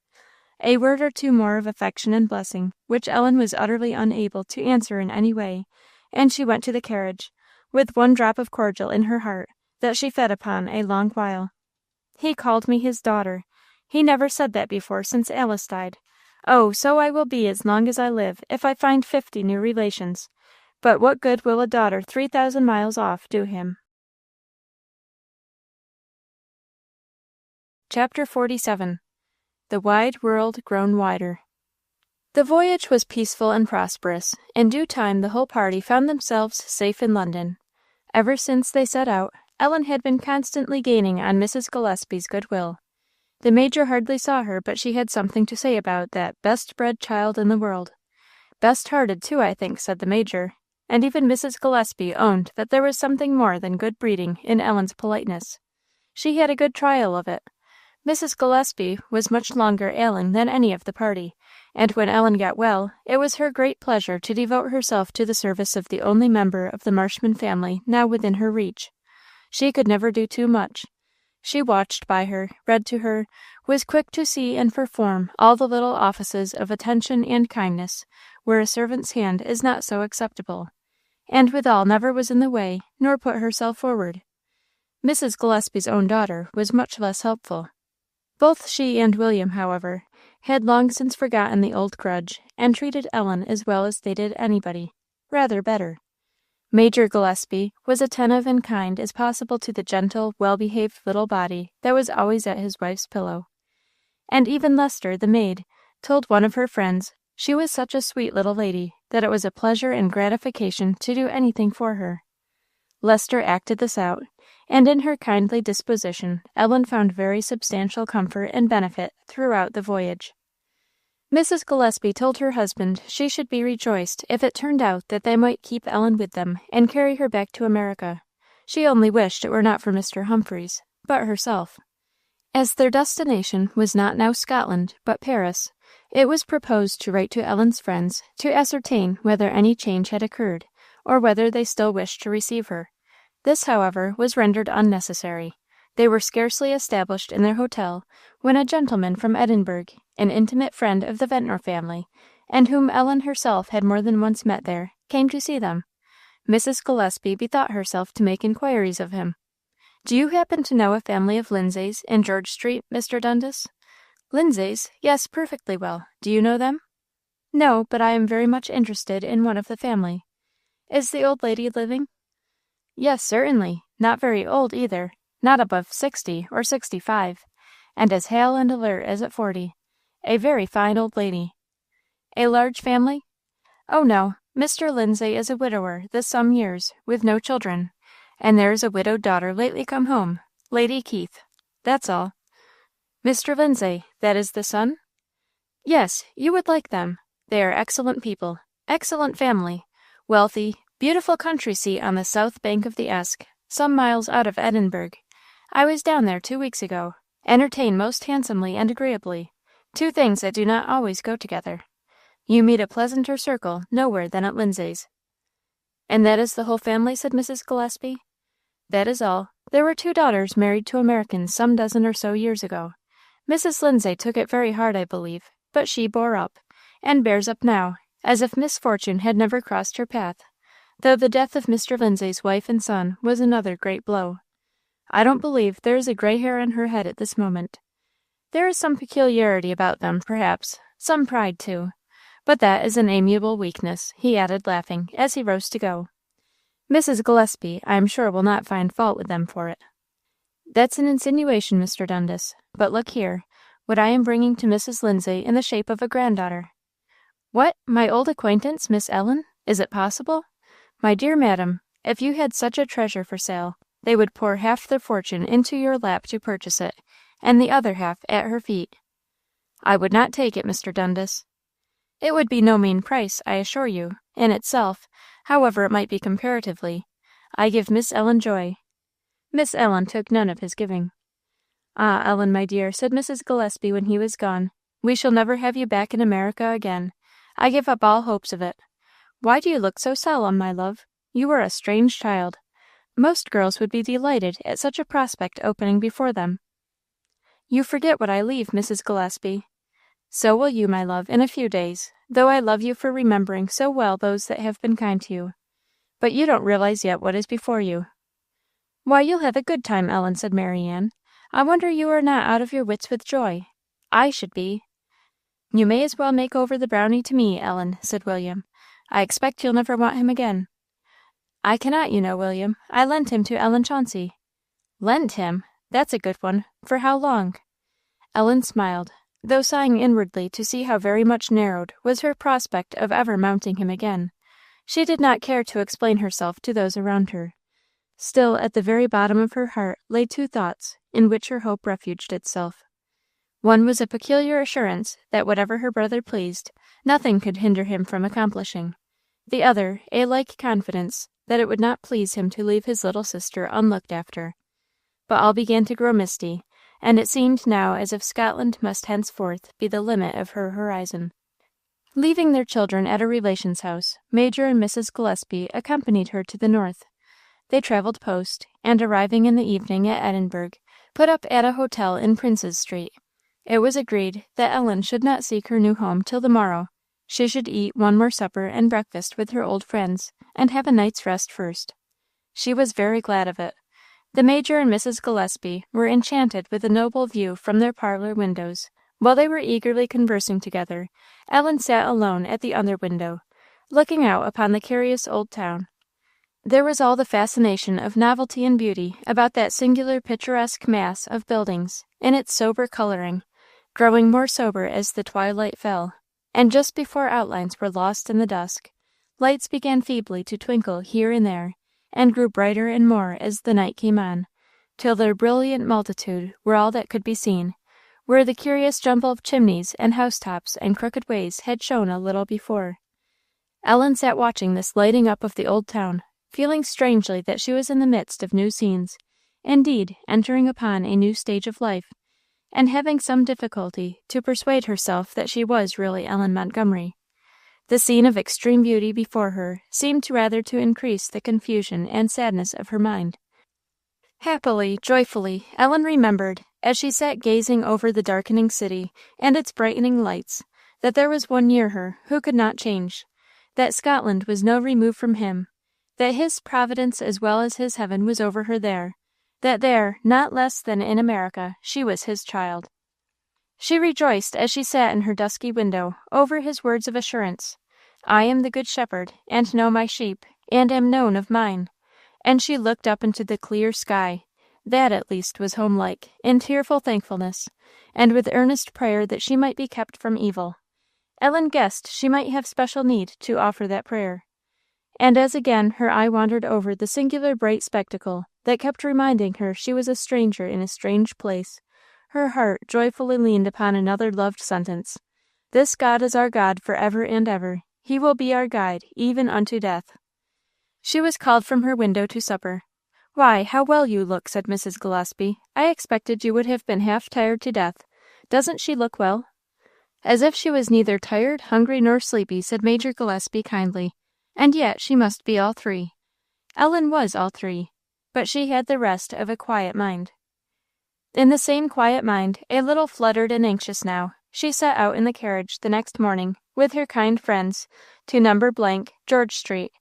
A word or two more of affection and blessing, which Ellen was utterly unable to answer in any way, and she went to the carriage, with one drop of cordial in her heart, that she fed upon a long while. He called me his daughter. He never said that before since Alice died. Oh, so I will be as long as I live, if I find 50 new relations. But what good will a daughter 3,000 miles off do him? Chapter 47. The Wide World Grown Wider. The voyage was peaceful and prosperous. In due time the whole party found themselves safe in London. Ever since they set out, Ellen had been constantly gaining on Mrs. Gillespie's goodwill. The Major hardly saw her but she had something to say about that best-bred child in the world. Best-hearted, too, I think, said the Major, and even Mrs. Gillespie owned that there was something more than good breeding in Ellen's politeness. She had a good trial of it. Mrs. Gillespie was much longer ailing than any of the party, and when Ellen got well, it was her great pleasure to devote herself to the service of the only member of the Marshman family now within her reach. She could never do too much. She watched by her, read to her, was quick to see and perform all the little offices of attention and kindness, where a servant's hand is not so acceptable, and withal never was in the way, nor put herself forward. Mrs. Gillespie's own daughter was much less helpful. Both she and William, however, had long since forgotten the old grudge, and treated Ellen as well as they did anybody, rather better. Major Gillespie was attentive and kind as possible to the gentle, well-behaved little body that was always at his wife's pillow. And even Lester, the maid, told one of her friends she was such a sweet little lady that it was a pleasure and gratification to do anything for her. Lester acted this out, and in her kindly disposition Ellen found very substantial comfort and benefit throughout the voyage. Mrs. Gillespie told her husband she should be rejoiced if it turned out that they might keep Ellen with them and carry her back to America. She only wished it were not for Mr. Humphreys, but herself. As their destination was not now Scotland, but Paris, it was proposed to write to Ellen's friends to ascertain whether any change had occurred, or whether they still wished to receive her. This, however, was rendered unnecessary. They were scarcely established in their hotel when a gentleman from Edinburgh, an intimate friend of the Ventnor family, and whom Ellen herself had more than once met there, came to see them. Mrs. Gillespie bethought herself to make inquiries of him. "Do you happen to know a family of Lindsays in George Street, Mr. Dundas?" "Lindsays? Yes, perfectly well. Do you know them?" "No, but I am very much interested in one of the family." "Is the old lady living?" "Yes, certainly. Not very old either. Not above 60 or 65, and as hale and alert as at 40. A very fine old lady." "A large family?" "Oh, no. Mr. Lindsay is a widower this some years, with no children, and there is a widowed daughter lately come home, Lady Keith. That's all." "Mr. Lindsay, that is the son?" "Yes, you would like them. They are excellent people, excellent family, wealthy, beautiful country seat on the south bank of the Esk, some miles out of Edinburgh. I was down there 2 weeks ago. Entertained most handsomely and agreeably, 2 things that do not always go together. You meet a pleasanter circle nowhere than at Lindsay's." "And that is the whole family?" said Mrs. Gillespie. "That is all. There were 2 daughters married to Americans some dozen or so years ago. Mrs. Lindsay took it very hard, I believe, but she bore up, and bears up now, as if misfortune had never crossed her path, though the death of Mr. Lindsay's wife and son was another great blow. I don't believe there is a gray hair on her head at this moment. There is some peculiarity about them, perhaps, some pride, too. But that is an amiable weakness," he added, laughing, as he rose to go. "Mrs. Gillespie, I am sure, will not find fault with them for it." "That's an insinuation, Mr. Dundas. But look here, what I am bringing to Mrs. Lindsay in the shape of a granddaughter." "What, my old acquaintance, Miss Ellen? Is it possible? My dear madam, if you had such a treasure for sale, they would pour half their fortune into your lap to purchase it, and the other half at her feet." "I would not take it, Mr. Dundas." "It would be no mean price, I assure you, in itself, however it might be comparatively. I give Miss Ellen joy." Miss Ellen took none of his giving. "Ah, Ellen, my dear," said Mrs. Gillespie when he was gone, "we shall never have you back in America again. I give up all hopes of it. Why do you look so solemn, my love? You are a strange child. Most girls would be delighted at such a prospect opening before them." "You forget what I leave, Mrs. Gillespie." "So will you, my love, in a few days, though I love you for remembering so well those that have been kind to you. But you don't realize yet what is before you." "Why, you'll have a good time, Ellen," said Marianne. "I wonder you are not out of your wits with joy. I should be." "You may as well make over the Brownie to me, Ellen," said William. "I expect you'll never want him again." "I cannot, you know, William. I lent him to Ellen Chauncey." "Lent him? That's a good one. For how long?" Ellen smiled, though sighing inwardly to see how very much narrowed was her prospect of ever mounting him again. She did not care to explain herself to those around her. Still, at the very bottom of her heart lay two thoughts, in which her hope refuged itself. One was a peculiar assurance that whatever her brother pleased, nothing could hinder him from accomplishing. The other, a like confidence that it would not please him to leave his little sister unlooked after. But all began to grow misty, and it seemed now as if Scotland must henceforth be the limit of her horizon. Leaving their children at a relation's house, Major and Mrs. Gillespie accompanied her to the north. They travelled post, and arriving in the evening at Edinburgh, put up at a hotel in Prince's Street. It was agreed that Ellen should not seek her new home till the morrow. She should eat one more supper and breakfast with her old friends, and have a night's rest first. She was very glad of it. The Major and Mrs. Gillespie were enchanted with the noble view from their parlour windows. While they were eagerly conversing together, Ellen sat alone at the other window, looking out upon the curious old town. There was all the fascination of novelty and beauty about that singular picturesque mass of buildings, in its sober colouring, growing more sober as the twilight fell, and just before outlines were lost in the dusk, lights began feebly to twinkle here and there, and grew brighter and more as the night came on, till their brilliant multitude were all that could be seen, where the curious jumble of chimneys and housetops and crooked ways had shown a little before. Ellen sat watching this lighting up of the old town, feeling strangely that she was in the midst of new scenes, indeed, entering upon a new stage of life, and having some difficulty to persuade herself that she was really Ellen Montgomery. The scene of extreme beauty before her seemed rather to increase the confusion and sadness of her mind. Happily, joyfully, Ellen remembered, as she sat gazing over the darkening city and its brightening lights, that there was one near her who could not change, that Scotland was no remove from him, that his providence as well as his heaven was over her there, that there, not less than in America, she was his child. She rejoiced as she sat in her dusky window over his words of assurance. "I am the good shepherd, and know my sheep, and am known of mine." And she looked up into the clear sky, that at least was homelike, in tearful thankfulness, and with earnest prayer that she might be kept from evil. Ellen guessed she might have special need to offer that prayer. And as again her eye wandered over the singular bright spectacle that kept reminding her she was a stranger in a strange place, her heart joyfully leaned upon another loved sentence: "This God is our God for ever and ever. He will be our guide, even unto death." She was called from her window to supper. "Why, how well you look," said Mrs. Gillespie. "I expected you would have been half tired to death. Doesn't she look well?" "As if she was neither tired, hungry, nor sleepy," said Major Gillespie kindly. "And yet she must be all three." Ellen was all three, but she had the rest of a quiet mind. In the same quiet mind, a little fluttered and anxious now, she set out in the carriage the next morning with her kind friends, to number blank, George Street.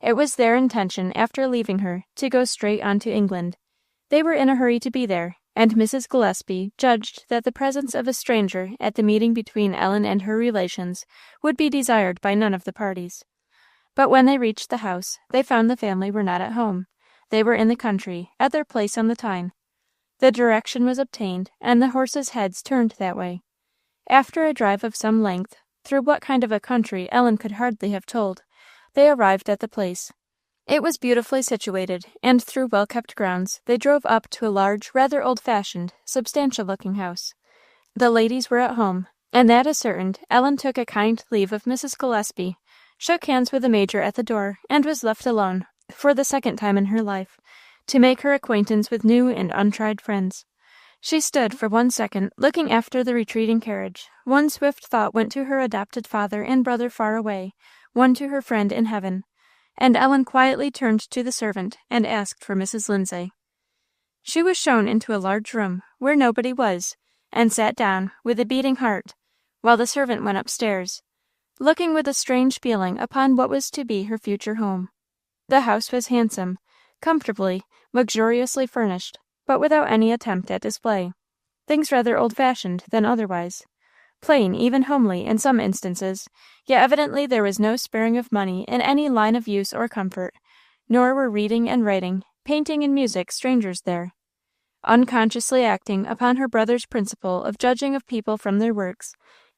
It was their intention, after leaving her, to go straight on to England. They were in a hurry to be there, and Mrs. Gillespie judged that the presence of a stranger at the meeting between Ellen and her relations would be desired by none of the parties. But when they reached the house, they found the family were not at home. They were in the country, at their place on the Tyne. The direction was obtained, and the horses' heads turned that way. After a drive of some length, through what kind of a country Ellen could hardly have told, they arrived at the place. It was beautifully situated, and through well-kept grounds they drove up to a large, rather old-fashioned, substantial-looking house. The ladies were at home, and that ascertained, Ellen took a kind leave of Mrs. Gillespie, shook hands with the Major at the door, and was left alone, for the second time in her life, to make her acquaintance with new and untried friends. She stood for 1 second, looking after the retreating carriage. One swift thought went to her adopted father and brother far away, one to her friend in heaven, and Ellen quietly turned to the servant and asked for Mrs. Lindsay. She was shown into a large room, where nobody was, and sat down, with a beating heart, while the servant went upstairs, looking with a strange feeling upon what was to be her future home. The house was handsome, comfortably, luxuriously furnished, but without any attempt at display. Things rather old-fashioned than otherwise. Plain, even homely, in some instances, yet evidently there was no sparing of money in any line of use or comfort, nor were reading and writing, painting and music strangers there. Unconsciously acting upon her brother's principle of judging of people from their works,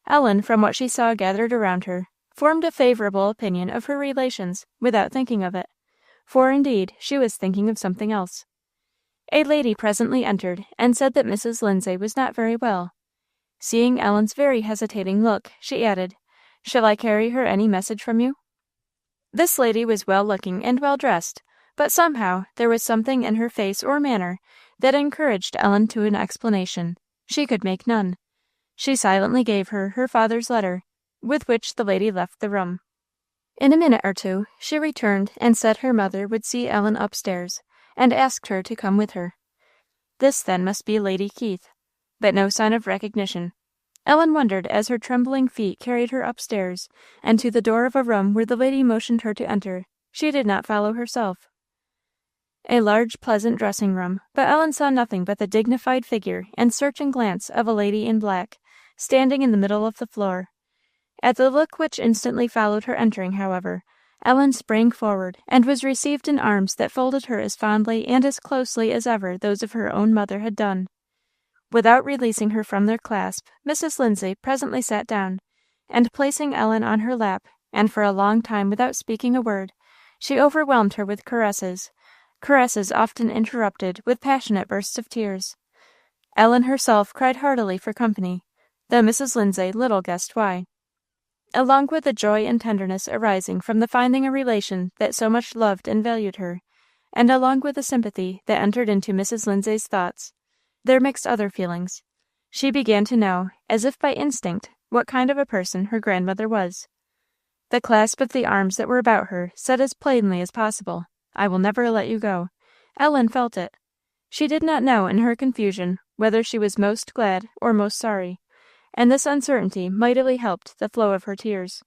Ellen, from what she saw gathered around her, formed a favourable opinion of her relations without thinking of it, for indeed she was thinking of something else. A lady presently entered, and said that Mrs. Lindsay was not very well. Seeing Ellen's very hesitating look, she added, "Shall I carry her any message from you?" This lady was well-looking and well-dressed, but somehow there was something in her face or manner that encouraged Ellen to an explanation. She could make none. She silently gave her her father's letter, with which the lady left the room. In a minute or two she returned and said her mother would see Ellen upstairs, and asked her to come with her. This, then, must be Lady Keith, but no sign of recognition. Ellen wondered as her trembling feet carried her upstairs, and to the door of a room where the lady motioned her to enter. She did not follow herself. A large, pleasant dressing-room, but Ellen saw nothing but the dignified figure and searching glance of a lady in black, standing in the middle of the floor. At the look which instantly followed her entering, however, Ellen sprang forward, and was received in arms that folded her as fondly and as closely as ever those of her own mother had done. Without releasing her from their clasp, Mrs. Lindsay presently sat down, and placing Ellen on her lap, and for a long time without speaking a word, she overwhelmed her with caresses often interrupted with passionate bursts of tears. Ellen herself cried heartily for company, though Mrs. Lindsay little guessed why. Along with the joy and tenderness arising from the finding a relation that so much loved and valued her, and along with the sympathy that entered into Mrs. Lindsay's thoughts, there mixed other feelings. She began to know, as if by instinct, what kind of a person her grandmother was. The clasp of the arms that were about her said as plainly as possible, "I will never let you go." Ellen felt it. She did not know in her confusion whether she was most glad or most sorry, and this uncertainty mightily helped the flow of her tears.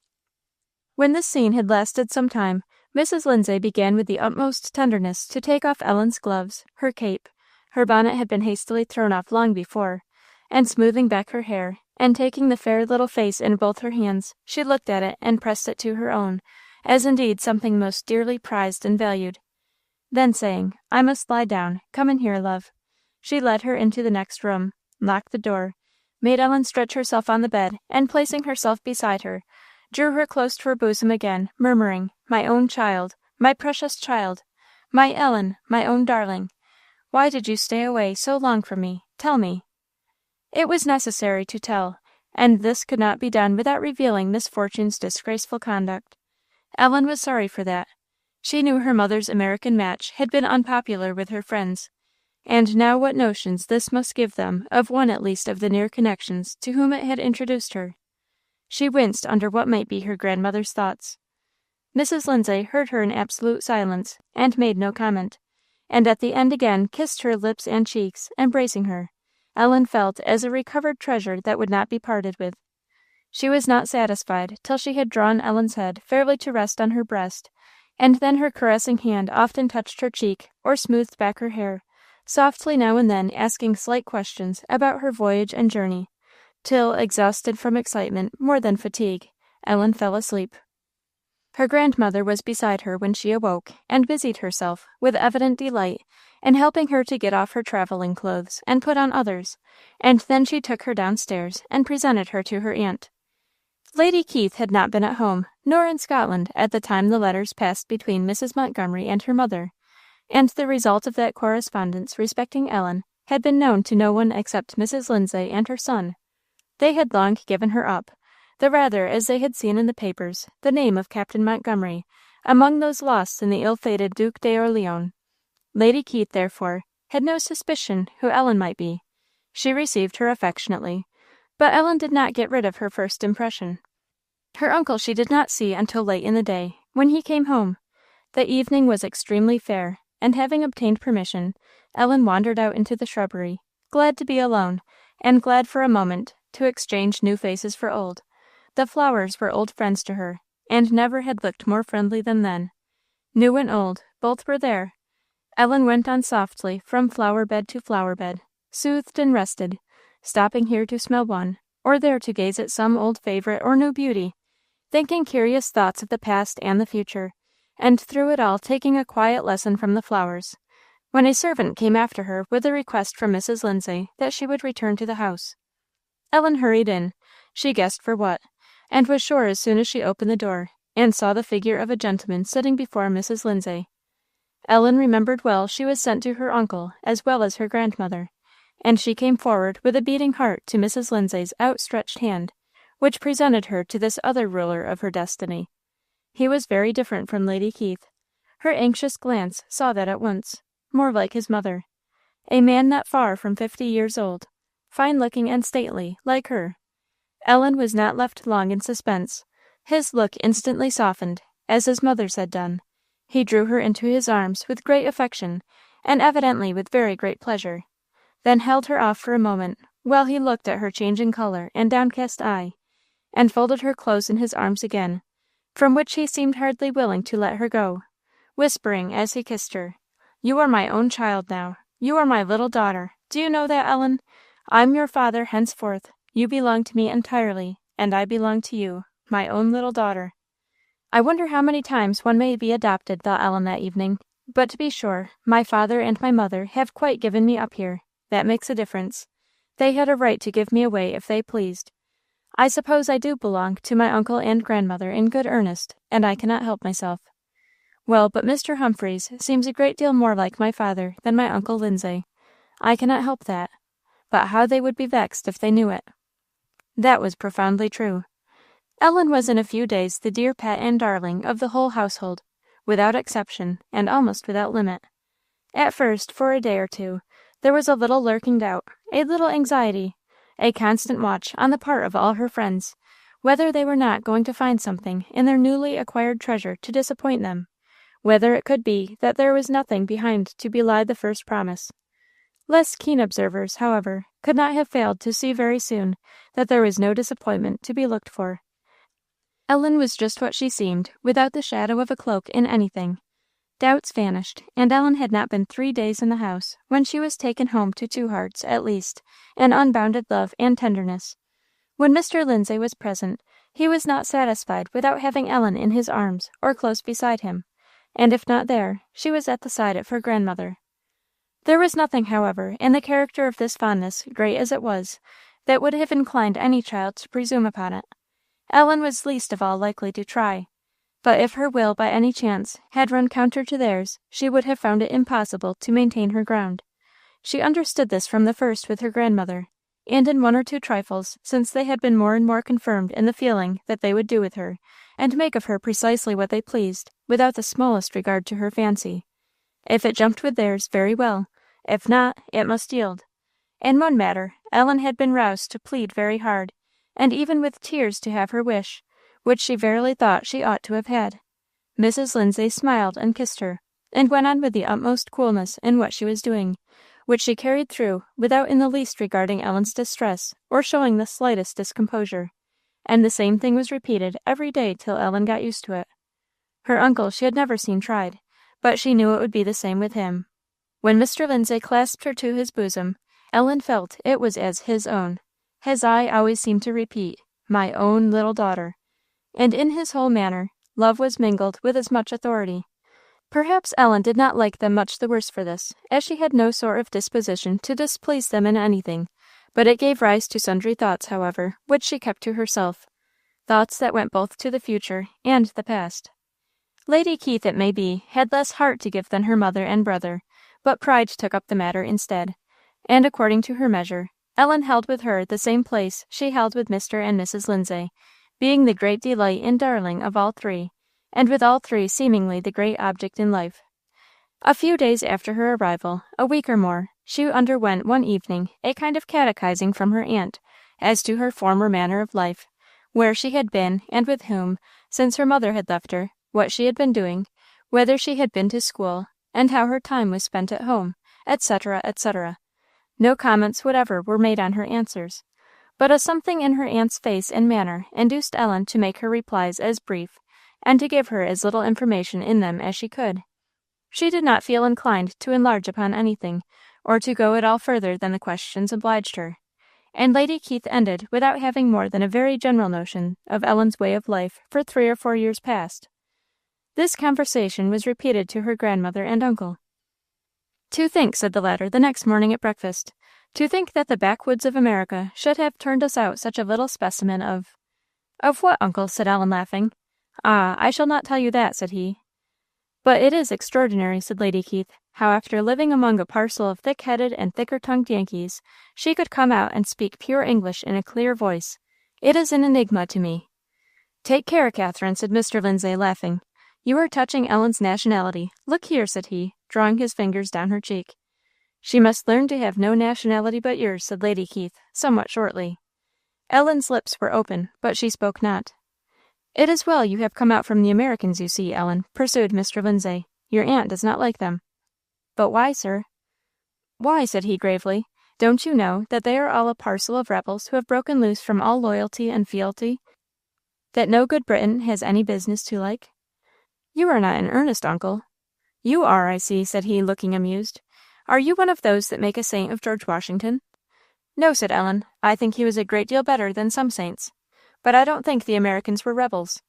When this scene had lasted some time, Mrs. Lindsay began with the utmost tenderness to take off Ellen's gloves, her cape, her bonnet had been hastily thrown off long before, and smoothing back her hair, and taking the fair little face in both her hands, she looked at it and pressed it to her own, as indeed something most dearly prized and valued. Then saying, "I must lie down, come in here, love," she led her into the next room, locked the door, made Ellen stretch herself on the bed, and placing herself beside her, drew her close to her bosom again, murmuring, "My own child, my precious child, my Ellen, my own darling, why did you stay away so long from me? Tell me." It was necessary to tell, and this could not be done without revealing Miss Fortune's disgraceful conduct. Ellen was sorry for that. She knew her mother's American match had been unpopular with her friends, and now what notions this must give them of one at least of the near connections to whom it had introduced her. She winced under what might be her grandmother's thoughts. Mrs. Lindsay heard her in absolute silence, and made no comment, and at the end again kissed her lips and cheeks, embracing her, Ellen felt as a recovered treasure that would not be parted with. She was not satisfied till she had drawn Ellen's head fairly to rest on her breast, and then her caressing hand often touched her cheek or smoothed back her hair, softly now and then asking slight questions about her voyage and journey, till, exhausted from excitement more than fatigue, Ellen fell asleep. Her grandmother was beside her when she awoke, and busied herself, with evident delight, in helping her to get off her travelling clothes and put on others, and then she took her downstairs and presented her to her aunt. Lady Keith had not been at home, nor in Scotland, at the time the letters passed between Mrs. Montgomery and her mother, and the result of that correspondence respecting Ellen had been known to no one except Mrs. Lindsay and her son. They had long given her up, the rather as they had seen in the papers the name of Captain Montgomery among those lost in the ill-fated Duke d'Orleans. Lady Keith, therefore, had no suspicion who Ellen might be. She received her affectionately, but Ellen did not get rid of her first impression. Her uncle she did not see until late in the day, when he came home. The evening was extremely fair, and having obtained permission, Ellen wandered out into the shrubbery, glad to be alone, and glad for a moment to exchange new faces for old. The flowers were old friends to her, and never had looked more friendly than then. New and old, both were there. Ellen went on softly from flower bed to flower bed, soothed and rested, stopping here to smell one, or there to gaze at some old favorite or new beauty, thinking curious thoughts of the past and the future, and through it all taking a quiet lesson from the flowers, when a servant came after her with a request from Mrs. Lindsay that she would return to the house. Ellen hurried in, she guessed for what, and was sure as soon as she opened the door, and saw the figure of a gentleman sitting before Mrs. Lindsay. Ellen remembered well she was sent to her uncle as well as her grandmother, and she came forward with a beating heart to Mrs. Lindsay's outstretched hand, which presented her to this other ruler of her destiny. He was very different from Lady Keith. Her anxious glance saw that at once. More like his mother. A man not far from 50 years old, fine-looking and stately, like her. Ellen was not left long in suspense. His look instantly softened, as his mother's had done. He drew her into his arms with great affection, and evidently with very great pleasure, then held her off for a moment, while he looked at her changing color and downcast eye, and folded her close in his arms again, from which he seemed hardly willing to let her go, whispering as he kissed her, "You are my own child now. You are my little daughter. Do you know that, Ellen? I'm your father henceforth. You belong to me entirely, and I belong to you, my own little daughter." I wonder how many times one may be adopted, thought Ellen that evening. But to be sure, my father and my mother have quite given me up here. That makes a difference. They had a right to give me away if they pleased. I suppose I do belong to my uncle and grandmother in good earnest, and I cannot help myself. Well, but Mr. Humphreys seems a great deal more like my father than my Uncle Lindsay. I cannot help that. But how they would be vexed if they knew it. That was profoundly true. Ellen was in a few days the dear pet and darling of the whole household, without exception, and almost without limit. At first, for a day or two, there was a little lurking doubt, a little anxiety, a constant watch on the part of all her friends, whether they were not going to find something in their newly acquired treasure to disappoint them, whether it could be that there was nothing behind to belie the first promise. Less keen observers, however, could not have failed to see very soon that there was no disappointment to be looked for. Ellen was just what she seemed, without the shadow of a cloak in anything. Doubts vanished, and Ellen had not been 3 days in the house when she was taken home to Two Hearts, at least, in unbounded love and tenderness. When Mr. Lindsay was present, he was not satisfied without having Ellen in his arms or close beside him, and if not there, she was at the side of her grandmother. There was nothing, however, in the character of this fondness, great as it was, that would have inclined any child to presume upon it. Ellen was least of all likely to try. But if her will by any chance had run counter to theirs, she would have found it impossible to maintain her ground. She understood this from the first with her grandmother, and in one or two trifles, since they had been more and more confirmed in the feeling that they would do with her, and make of her precisely what they pleased, without the smallest regard to her fancy. If it jumped with theirs, very well; if not, it must yield. In one matter, Ellen had been roused to plead very hard, and even with tears to have her wish, which she verily thought she ought to have had. Mrs. Lindsay smiled and kissed her, and went on with the utmost coolness in what she was doing, which she carried through without in the least regarding Ellen's distress or showing the slightest discomposure. and the same thing was repeated every day till Ellen got used to it. Her uncle she had never seen tried, but she knew it would be the same with him. When Mr. Lindsay clasped her to his bosom, Ellen felt it was as his own. His eye always seemed to repeat, "My own little daughter," and in his whole manner, love was mingled with as much authority. Perhaps Ellen did not like them much the worse for this, as she had no sort of disposition to displease them in anything, but it gave rise to sundry thoughts, however, which she kept to herself, thoughts that went both to the future and the past. Lady Keith, it may be, had less heart to give than her mother and brother, but pride took up the matter instead, and according to her measure, Ellen held with her the same place she held with Mr. and Mrs. Lindsay, being the great delight and darling of all three, and with all three seemingly the great object in life. A few days after her arrival, a week or more, she underwent one evening a kind of catechizing from her aunt, as to her former manner of life, where she had been, and with whom, since her mother had left her, what she had been doing, whether she had been to school, and how her time was spent at home, etc., etc. No comments whatever were made on her answers, but a something in her aunt's face and manner induced Ellen to make her replies as brief, and to give her as little information in them as she could. She did not feel inclined to enlarge upon anything, or to go at all further than the questions obliged her, and Lady Keith ended without having more than a very general notion of Ellen's way of life for 3 or 4 years past. This conversation was repeated to her grandmother and uncle. "To think," said the latter the next morning at breakfast, "to think that the backwoods of America should have turned us out such a little specimen of—" "Of what, uncle?" said Ellen, laughing. "Ah, I shall not tell you that," said he. "But it is extraordinary," said Lady Keith, "how after living among a parcel of thick-headed and thicker-tongued Yankees, she could come out and speak pure English in a clear voice. It is an enigma to me." "Take care, Catherine," said Mr. Lindsay, laughing. "You are touching Ellen's nationality. Look here," said he, drawing his fingers down her cheek. "She must learn to have no nationality but yours," said Lady Keith, somewhat shortly. Ellen's lips were open, but she spoke not. "It is well you have come out from the Americans, you see, Ellen," pursued Mr. Lindsay. "Your aunt does not like them." "But why, sir?" "Why," said he, gravely, "don't you know that they are all a parcel of rebels who have broken loose from all loyalty and fealty, that no good Briton has any business to like?" "You are not in earnest, uncle." "You are, I see," said he, looking amused. "Are you one of those that make a saint of George Washington?" "No," said Ellen. "I think he was a great deal better than some saints. But I don't think the Americans were rebels."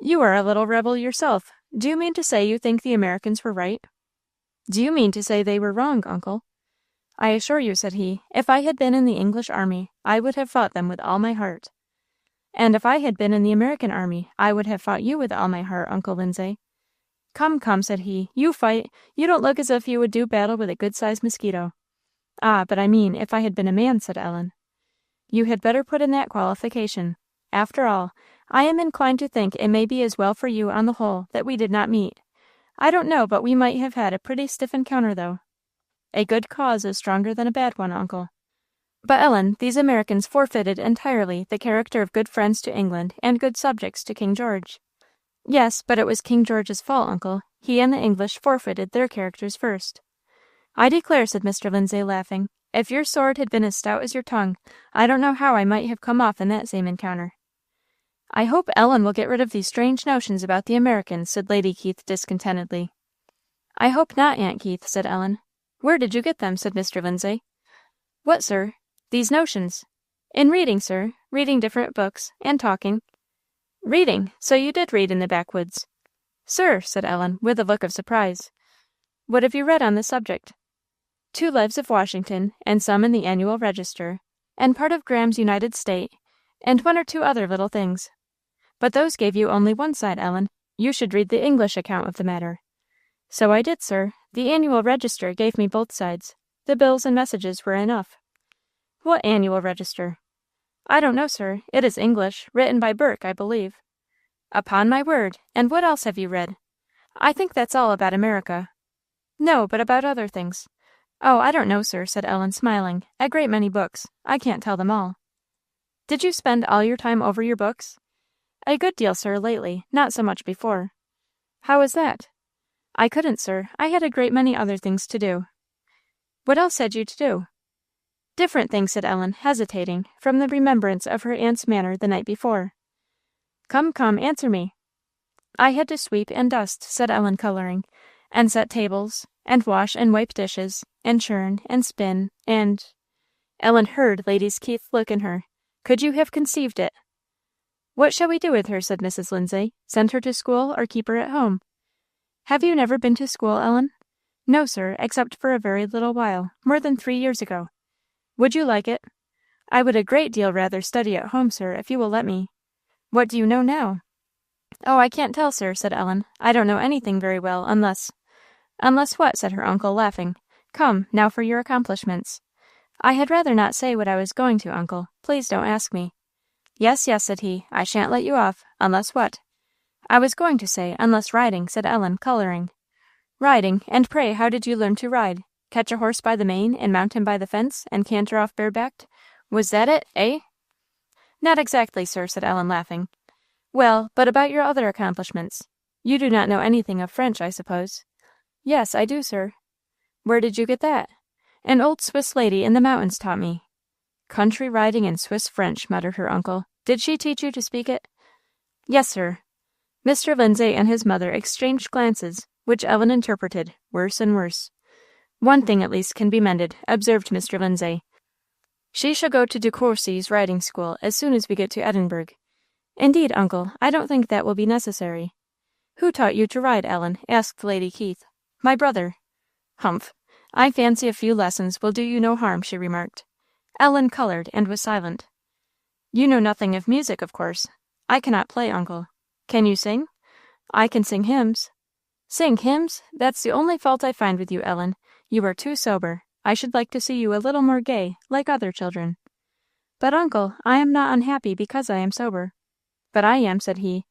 "You are a little rebel yourself. Do you mean to say you think the Americans were right?" "Do you mean to say they were wrong, uncle?" "I assure you," said he, "if I had been in the English army, I would have fought them with all my heart." "And if I had been in the American army, I would have fought you with all my heart, Uncle Lindsay." "Come, come," said he, "you fight. You don't look as if you would do battle with a good-sized mosquito." "Ah, but I mean, if I had been a man," said Ellen. "You had better put in that qualification. After all, I am inclined to think it may be as well for you on the whole that we did not meet. I don't know but we might have had a pretty stiff encounter, though. A good cause is stronger than a bad one, uncle." "But, Ellen, these Americans forfeited entirely the character of good friends to England and good subjects to King George." "Yes, but it was King George's fault, uncle. He and the English forfeited their characters first." "I declare," said Mr. Lindsay, laughing, "if your sword had been as stout as your tongue, I don't know how I might have come off in that same encounter." "I hope Ellen will get rid of these strange notions about the Americans," said Lady Keith, discontentedly. "I hope not, Aunt Keith," said Ellen. "Where did you get them?" said Mr. Lindsay. "What, sir?" "These notions." "In reading, sir; reading different books, and talking." "Reading! So you did read in the backwoods?" "Sir," said Ellen, with a look of surprise. "What have you read on the subject?" "2 lives of Washington, and some in the Annual Register, and part of Graham's United State, and 1 or 2 other little things." "But those gave you only one side, Ellen. You should read the English account of the matter." "So I did, sir. The Annual Register gave me both sides. The bills and messages were enough." "What Annual Register?" "I don't know, sir. It is English, written by Burke, I believe." "Upon my word! And what else have you read?" "I think that's all about America." "No, but about other things." "Oh, I don't know, sir," said Ellen, smiling. "A great many books. I can't tell them all." "Did you spend all your time over your books?" "A good deal, sir, lately. Not so much before." "How was that?" "I couldn't, sir. I had a great many other things to do." "What else had you to do?" Different thing, said Ellen, hesitating, from the remembrance of her aunt's manner the night before. Come, answer me. I had to sweep and dust, said Ellen, coloring, and set tables, and wash and wipe dishes, and churn, and spin, and— Ellen heard Lady Keith's look in her. Could you have conceived it? What shall we do with her? Said Mrs. Lindsay. Send her to school or keep her at home? Have you never been to school, Ellen? No, sir, except for a very little while, more than 3 years ago. Would you like it? I would a great deal rather study at home, sir, if you will let me. What do you know now? Oh, I can't tell, sir, said Ellen. I don't know anything very well, unless— Unless what? Said her uncle, laughing. Come, now for your accomplishments. I had rather not say what I was going to, uncle. Please don't ask me. Yes, said he. I shan't let you off. Unless what? I was going to say, unless riding, said Ellen, coloring. Riding? And pray, how did you learn to ride? Catch a horse by the mane, and mount him by the fence, and canter off barebacked? Was that it, eh? Not exactly, sir, said Ellen, laughing. Well, but about your other accomplishments. You do not know anything of French, I suppose? Yes, I do, sir. Where did you get that? An old Swiss lady in the mountains taught me. Country riding and Swiss French, muttered her uncle. Did she teach you to speak it? Yes, sir. Mr. Lindsay and his mother exchanged glances, which Ellen interpreted, worse and worse. One thing at least can be mended, observed Mr. Lindsay. She shall go to De Courcy's riding school as soon as we get to Edinburgh. Indeed, uncle, I don't think that will be necessary. Who taught you to ride, Ellen? Asked Lady Keith. My brother. Humph. I fancy a few lessons will do you no harm, she remarked. Ellen colored and was silent. You know nothing of music, of course. I cannot play, uncle. Can you sing? I can sing hymns. Sing hymns? That's the only fault I find with you, Ellen. You are too sober. I should like to see you a little more gay, like other children. But, uncle, I am not unhappy because I am sober. But I am, said he.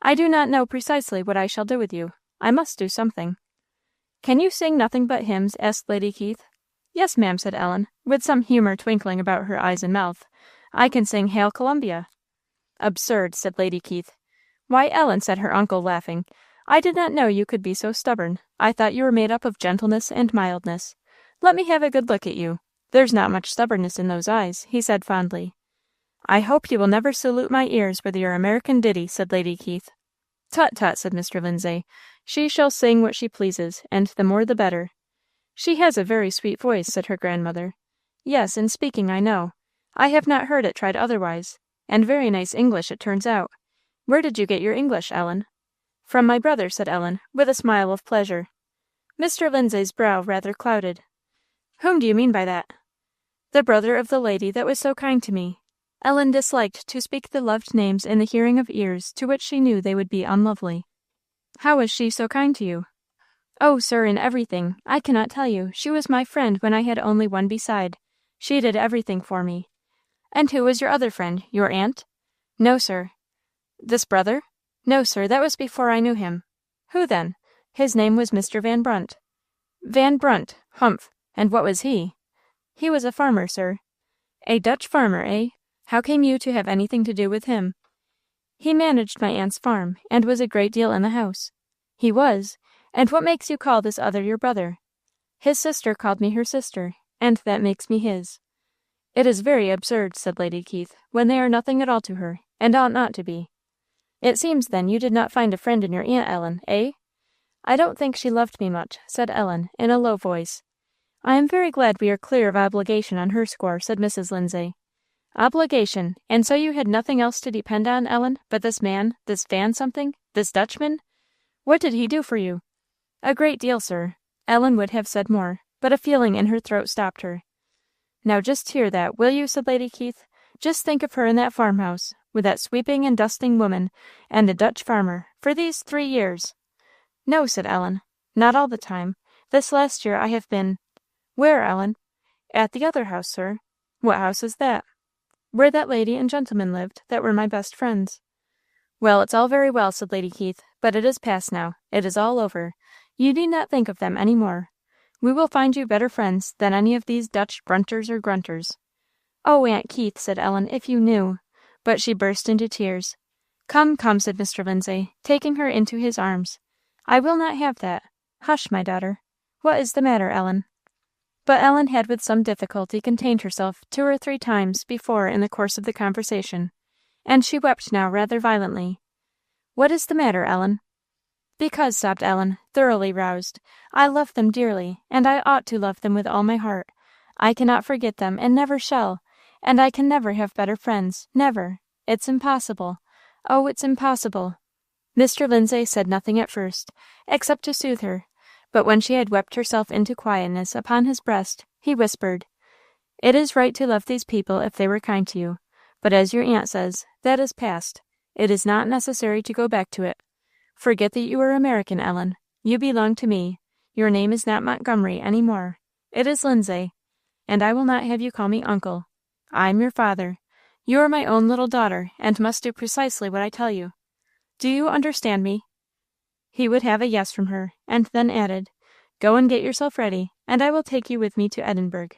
I do not know precisely what I shall do with you. I must do something. Can you sing nothing but hymns? Asked Lady Keith. Yes, ma'am, said Ellen, with some humour twinkling about her eyes and mouth. I can sing Hail Columbia. Absurd, said Lady Keith. Why, Ellen, said her uncle, laughing, I did not know you could be so stubborn. I thought you were made up of gentleness and mildness. Let me have a good look at you. There's not much stubbornness in those eyes, he said fondly. I hope you will never salute my ears with your American ditty, said Lady Keith. Tut, said Mr. Lindsay. She shall sing what she pleases, and the more the better. She has a very sweet voice, said her grandmother. Yes, in speaking I know. I have not heard it tried otherwise. And very nice English it turns out. Where did you get your English, Ellen? From my brother, said Ellen, with a smile of pleasure. Mr. Lindsay's brow rather clouded. Whom do you mean by that? The brother of the lady that was so kind to me. Ellen disliked to speak the loved names in the hearing of ears to which she knew they would be unlovely. How was she so kind to you? Oh, sir, in everything. I cannot tell you. She was my friend when I had only one beside. She did everything for me. And who was your other friend? Your aunt? No, sir. This brother? No, sir, that was before I knew him. Who then? His name was Mr. Van Brunt. Van Brunt, humph. And what was he? He was a farmer, sir. A Dutch farmer, eh? How came you to have anything to do with him? He managed my aunt's farm, and was a great deal in the house. He was. And what makes you call this other your brother? His sister called me her sister, and that makes me his. It is very absurd, said Lady Keith, when they are nothing at all to her, and ought not to be. It seems, then, you did not find a friend in your aunt, Ellen, eh? I don't think she loved me much, said Ellen, in a low voice. I am very glad we are clear of obligation on her score, said Mrs. Lindsay. Obligation! And so you had nothing else to depend on, Ellen, but this man, this Van something, this Dutchman? What did he do for you? A great deal, sir. Ellen would have said more, but a feeling in her throat stopped her. Now just hear that, will you? Said Lady Keith. Just think of her in that farmhouse, with that sweeping and dusting woman, and the Dutch farmer, for these 3 years. No, said Ellen, not all the time. This last year I have been— Where, Ellen? At the other house, sir. What house is that? Where that lady and gentleman lived, that were my best friends. Well, it's all very well, said Lady Keith, but it is past now. It is all over. You need not think of them any more. We will find you better friends than any of these Dutch brunters or grunters. Oh, Aunt Keith, said Ellen, if you knew. But she burst into tears. Come, said Mr. Lindsay, taking her into his arms. I will not have that. Hush, my daughter. What is the matter, Ellen? but Ellen had with some difficulty contained herself 2 or 3 times before in the course of the conversation, and she wept now rather violently. "What is the matter, Ellen?" "Because," sobbed Ellen, thoroughly roused, "I love them dearly, and I ought to love them with all my heart. I cannot forget them, and never shall, and I can never have better friends, never. It's impossible. Oh, it's impossible." Mr. Lindsay said nothing at first, except to soothe her, but when she had wept herself into quietness upon his breast, he whispered, "It is right to love these people if they were kind to you, but as your aunt says, that is past. It is not necessary to go back to it. Forget that you are American, Ellen. You belong to me. Your name is not Montgomery any more. It is Lindsay, and I will not have you call me uncle. I am your father. You are my own little daughter, and must do precisely what I tell you. Do you understand me?" He would have a yes from her, and then added, "Go and get yourself ready, and I will take you with me to Edinburgh."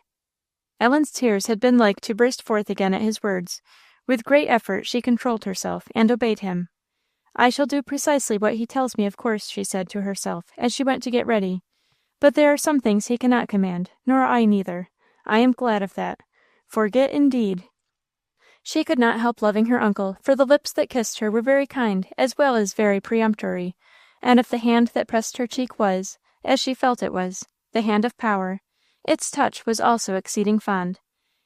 Ellen's tears had been like to burst forth again at his words. With great effort she controlled herself, and obeyed him. "I shall do precisely what he tells me, of course," she said to herself, as she went to get ready. "But there are some things he cannot command, nor I neither. I am glad of that. Forget, indeed!" She could not help loving her uncle, for the lips that kissed her were very kind as well as very peremptory, and if the hand that pressed her cheek was, as she felt it was, the hand of power, its touch was also exceeding fond,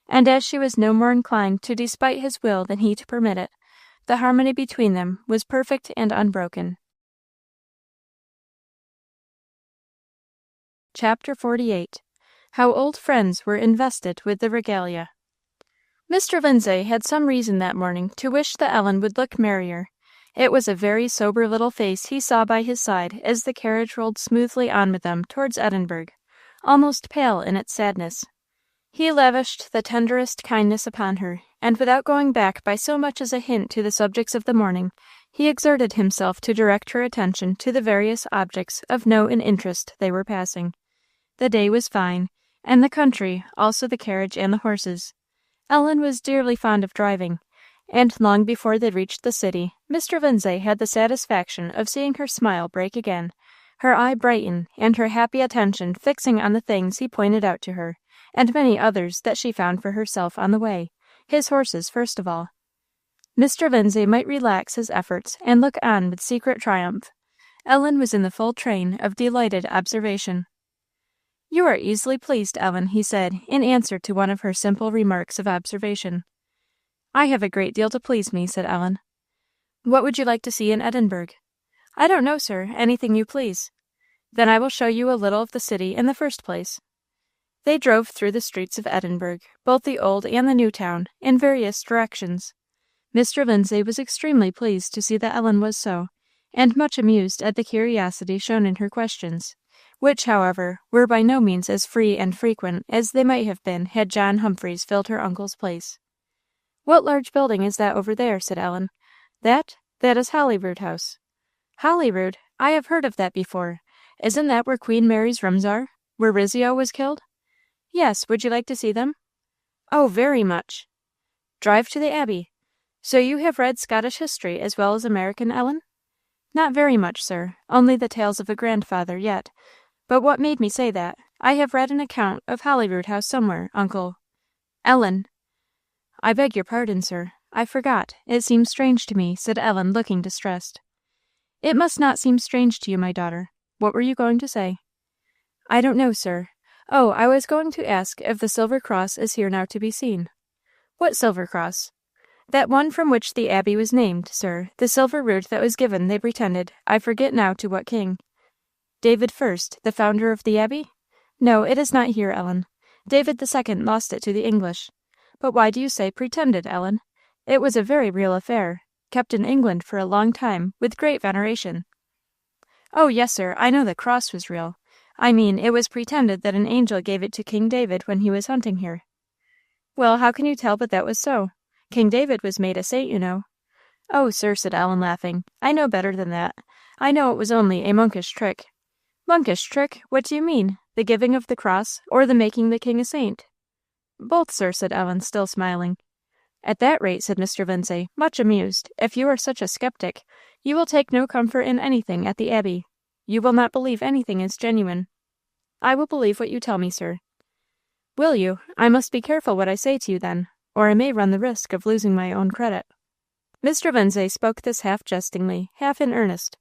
and as she was no more inclined to despite his will than he to permit it, the harmony between them was perfect and unbroken. Chapter 48. How old friends were invested with the Regalia. Mr. Lindsay had some reason that morning to wish that Ellen would look merrier. It was a very sober little face he saw by his side as the carriage rolled smoothly on with them towards Edinburgh, almost pale in its sadness. He lavished the tenderest kindness upon her, and without going back by so much as a hint to the subjects of the morning, he exerted himself to direct her attention to the various objects of note and interest they were passing. The day was fine, and the country, also the carriage and the horses. Ellen was dearly fond of driving, and long before they reached the city, Mr. Lindsay had the satisfaction of seeing her smile break again, her eye brighten, and her happy attention fixing on the things he pointed out to her, and many others that she found for herself on the way, his horses first of all. Mr. Lindsay might relax his efforts and look on with secret triumph. Ellen was in the full train of delighted observation. "You are easily pleased, Ellen," he said, in answer to one of her simple remarks of observation. "I have a great deal to please me," said Ellen. "What would you like to see in Edinburgh?" "I don't know, sir, anything you please." "Then I will show you a little of the city in the first place." They drove through the streets of Edinburgh, both the old and the new town, in various directions. Mr. Lindsay was extremely pleased to see that Ellen was so, and much amused at the curiosity shown in her questions, which, however, were by no means as free and frequent as they might have been had John Humphreys filled her uncle's place. "What large building is that over there?" said Ellen. That is Holyrood House." "Holyrood? I have heard of that before. Isn't that where Queen Mary's rooms are? Where Rizzio was killed?" "Yes. Would you like to see them?" "Oh, very much." "Drive to the Abbey. So you have read Scottish history as well as American, Ellen?" "Not very much, sir, only the tales of a grandfather yet. But what made me say that? I have read an account of Holyrood House somewhere, uncle." "Ellen!" "I beg your pardon, sir. I forgot. It seems strange to me," said Ellen, looking distressed. "It must not seem strange to you, my daughter. What were you going to say?" "I don't know, sir. Oh, I was going to ask if the silver cross is here now to be seen." "What silver cross?" "That one from which the Abbey was named, sir. The silver rood that was given, they pretended, I forget now to what king." "David First, the founder of the Abbey?" "No, it is not here, Ellen. David II lost it to the English. But why do you say pretended, Ellen? It was a very real affair, kept in England for a long time, with great veneration." "Oh, yes, sir, I know the cross was real. I mean, it was pretended that an angel gave it to King David when he was hunting here." "Well, how can you tell but that was so? King David was made a saint, you know." "Oh, sir," said Ellen, laughing, "I know better than that. I know it was only a monkish trick." "Monkish trick? What do you mean? The giving of the cross, or the making the king a saint?" "Both, sir," said Ellen, still smiling. "At that rate," said Mr. Lindsay, much amused, "if you are such a skeptic, you will take no comfort in anything at the Abbey. You will not believe anything is genuine." "I will believe what you tell me, sir." Will you? I must be careful what I say to you then, or I may run the risk of losing my own credit." Mr. Lindsay spoke this half jestingly, half in earnest.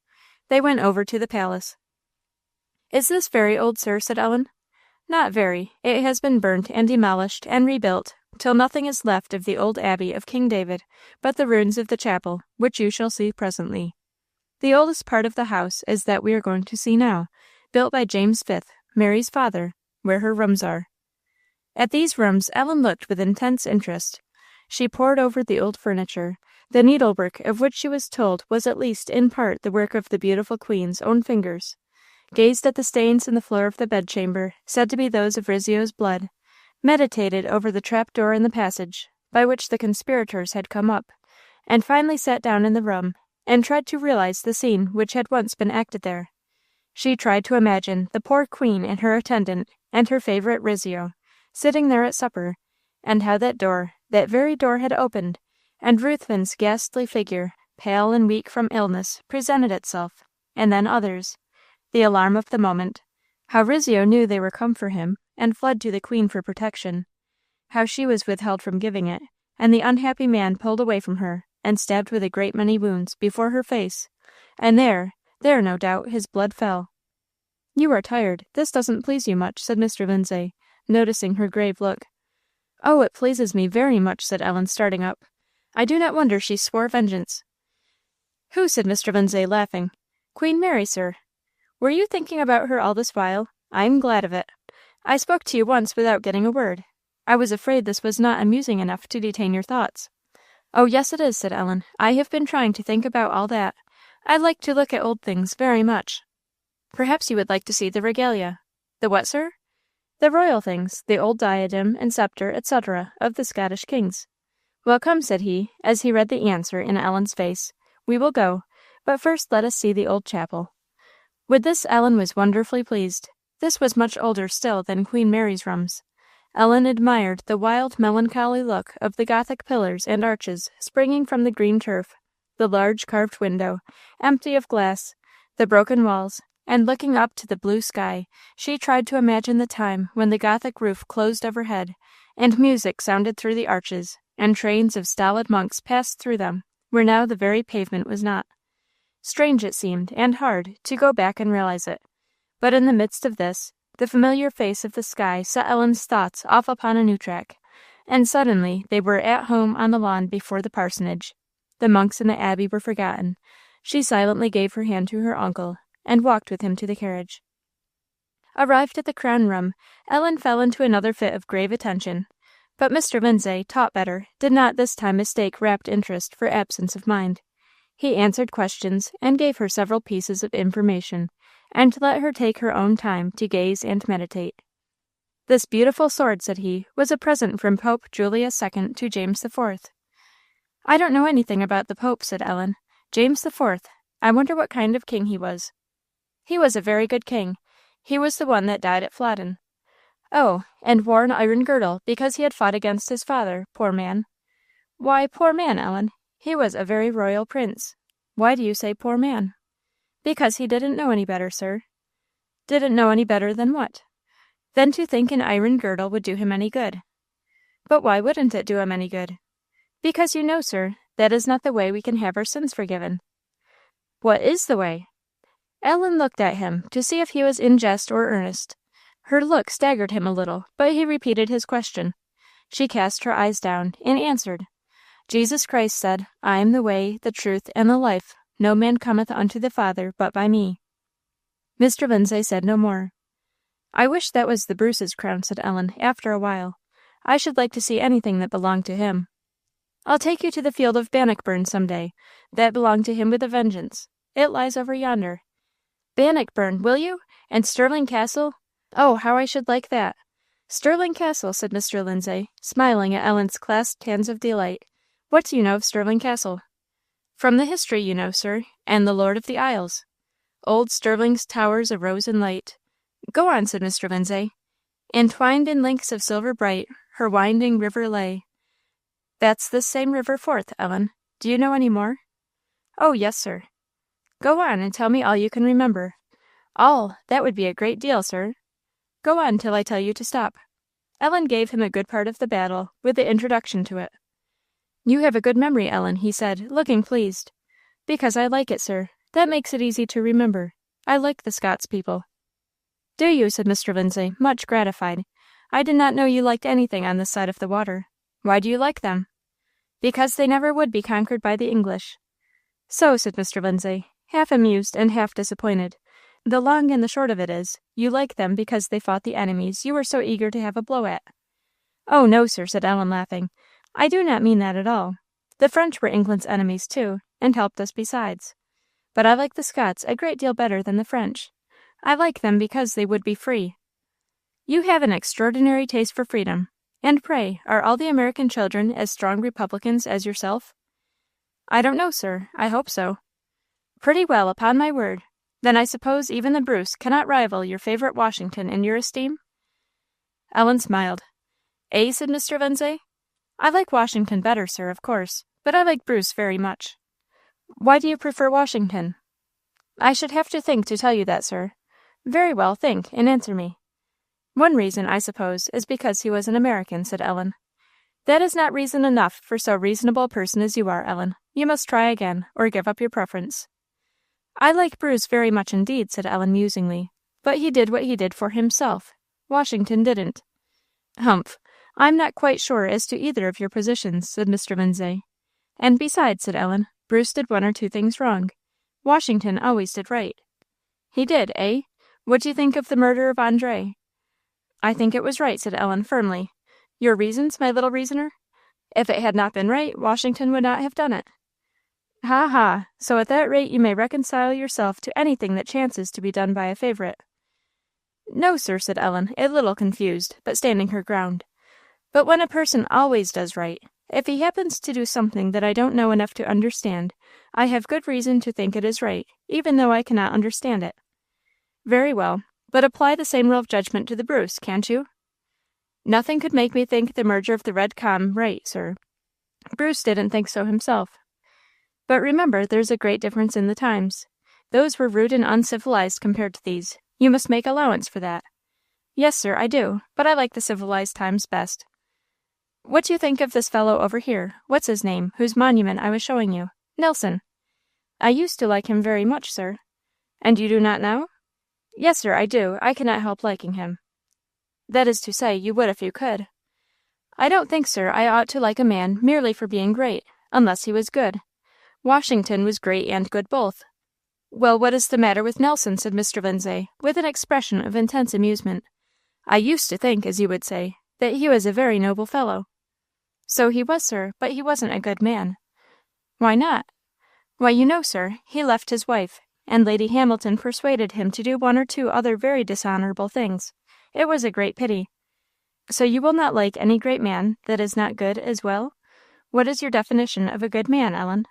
They went over to the palace. "Is this very old, sir?" said Ellen. "Not very. It has been burnt and demolished and rebuilt, till nothing is left of the old abbey of King David but the ruins of the chapel, which you shall see presently. The oldest part of the house is that we are going to see now, built by James V, Mary's father, where her rooms are." At these rooms Ellen looked with intense interest. She pored over the old furniture, the needlework of which she was told was at least in part the work of the beautiful queen's own fingers, gazed at the stains in the floor of the bedchamber, said to be those of Rizzio's blood, meditated over the trap-door in the passage, by which the conspirators had come up, and finally sat down in the room, and tried to realize the scene which had once been acted there. She tried to imagine the poor queen and her attendant, and her favorite Rizzio, sitting there at supper, and how that door, that very door had opened, and Ruthven's ghastly figure, pale and weak from illness, presented itself, and then others. The alarm of the moment, how Rizzio knew they were come for him, and fled to the queen for protection, how she was withheld from giving it, and the unhappy man pulled away from her, and stabbed with a great many wounds, before her face, and there, no doubt, his blood fell. "You are tired. This doesn't please you much," said Mr. Lindsay, noticing her grave look. "Oh, it pleases me very much," said Ellen, starting up. "I do not wonder she swore vengeance." "Who?" said Mr. Lindsay, laughing. "Queen Mary, sir. Were you thinking about her all this while? I am glad of it. I spoke to you once without getting a word. I was afraid this was not amusing enough to detain your thoughts." "Oh, yes, it is," said Ellen. "I have been trying to think about all that. I like to look at old things very much." "Perhaps you would like to see the Regalia." "The what, sir?" "The royal things, the old diadem and sceptre, etc., of the Scottish kings." "Well, come," said he, as he read the answer in Ellen's face. "We will go, but first let us see the old chapel." With this Ellen was wonderfully pleased. This was much older still than Queen Mary's rooms. Ellen admired the wild, melancholy look of the Gothic pillars and arches springing from the green turf, the large carved window, empty of glass, the broken walls, and looking up to the blue sky, she tried to imagine the time when the Gothic roof closed overhead, and music sounded through the arches, and trains of stolid monks passed through them, where now the very pavement was not. Strange it seemed, and hard, to go back and realize it. But in the midst of this, the familiar face of the sky set Ellen's thoughts off upon a new track, and suddenly they were at home on the lawn before the parsonage. The monks in the abbey were forgotten. She silently gave her hand to her uncle, and walked with him to the carriage. Arrived at the crown room, Ellen fell into another fit of grave attention, but Mr. Lindsay, taught better, did not this time mistake rapt interest for absence of mind. He answered questions, and gave her several pieces of information, and let her take her own time to gaze and meditate. "This beautiful sword," said he, "was a present from Pope Julius II to James IV." "I don't know anything about the Pope," said Ellen. "James IV. I wonder what kind of king he was." "He was a very good king. He was the one that died at Flodden." "Oh, and wore an iron girdle, because he had fought against his father, poor man." "Why, poor man, Ellen? He was a very royal prince." "Why do you say poor man?" "Because he didn't know any better, sir." "Didn't know any better than what?" "Than to think an iron girdle would do him any good." "But why wouldn't it do him any good?" "Because you know, sir, that is not the way we can have our sins forgiven." "What is the way?" Ellen looked at him to see if he was in jest or earnest. Her look staggered him a little, but he repeated his question. She cast her eyes down, and answered, "Jesus Christ said, I am the way, the truth, and the life. No man cometh unto the Father but by me." Mr. Lindsay said no more. "I wish that was the Bruce's crown," said Ellen, after a while. "I should like to see anything that belonged to him." "I'll take you to the field of Bannockburn some day. That belonged to him with a vengeance. It lies over yonder." "Bannockburn, will you? And Stirling Castle? Oh, how I should like that!" "Stirling Castle," said Mr. Lindsay, smiling at Ellen's clasped hands of delight. "What do you know of Stirling Castle?" "From the history, you know, sir, and the Lord of the Isles. Old Stirling's towers arose in light." "Go on," said Mr. Lindsay. "Entwined in links of silver bright, her winding river lay." "That's this same river Forth, Ellen. Do you know any more?" "Oh, yes, sir." "Go on, and tell me all you can remember." "All! That would be a great deal, sir." "Go on till I tell you to stop." Ellen gave him a good part of the battle, with the introduction to it. "You have a good memory, Ellen," he said, looking pleased. "Because I like it, sir. That makes it easy to remember. I like the Scots people." "Do you?" said Mr. Lindsay, much gratified. "I did not know you liked anything on this side of the water. Why do you like them?" "Because they never would be conquered by the English." "So," said Mr. Lindsay, half amused and half disappointed. "The long and the short of it is, you like them because they fought the enemies you were so eager to have a blow at." "Oh, no, sir," said Ellen, laughing. "I do not mean that at all. The French were England's enemies, too, and helped us besides. But I like the Scots a great deal better than the French. I like them because they would be free." "You have an extraordinary taste for freedom. And pray, are all the American children as strong Republicans as yourself?" "I don't know, sir. I hope so." "Pretty well, upon my word. Then I suppose even the Bruce cannot rival your favourite Washington in your esteem?" Ellen smiled. "Eh?" said Mr. Lindsay. "I like Washington better, sir, of course, but I like Bruce very much." "Why do you prefer Washington?" "I should have to think to tell you that, sir." "Very well, think, and answer me." "One reason, I suppose, is because he was an American," said Ellen. "That is not reason enough for so reasonable a person as you are, Ellen. You must try again, or give up your preference." "I like Bruce very much indeed," said Ellen musingly, "but he did what he did for himself. Washington didn't." "Humph! I'm not quite sure as to either of your positions," said Mr. Lindsay. "And besides," said Ellen, "Bruce did one or two things wrong. Washington always did right." "He did, eh? What do you think of the murder of Andre?" "I think it was right," said Ellen, firmly. "Your reasons, my little reasoner?" "If it had not been right, Washington would not have done it." "Ha, ha! So at that rate you may reconcile yourself to anything that chances to be done by a favourite." "No, sir," said Ellen, a little confused, but standing her ground. "But when a person always does right, if he happens to do something that I don't know enough to understand, I have good reason to think it is right, even though I cannot understand it." "Very well, but apply the same rule of judgment to the Bruce, can't you?" "Nothing could make me think the merger of the Red Com right, sir. Bruce didn't think so himself." "But remember there's a great difference in the times. Those were rude and uncivilized compared to these. You must make allowance for that." "Yes, sir, I do, but I like the civilized times best." "What do you think of this fellow over here, what's his name, whose monument I was showing you? Nelson?" "I used to like him very much, sir." "And you do not now?" "Yes, sir, I do. I cannot help liking him." "That is to say, you would if you could." "I don't think, sir, I ought to like a man merely for being great, unless he was good. Washington was great and good both." "Well, what is the matter with Nelson?" said Mr. Lindsay, with an expression of intense amusement. "I used to think, as you would say, that he was a very noble fellow." "So he was, sir, but he wasn't a good man." "Why not?" "Why, you know, sir, he left his wife, and Lady Hamilton persuaded him to do one or two other very dishonourable things. It was a great pity." "So you will not like any great man that is not good as well? What is your definition of a good man, Ellen?"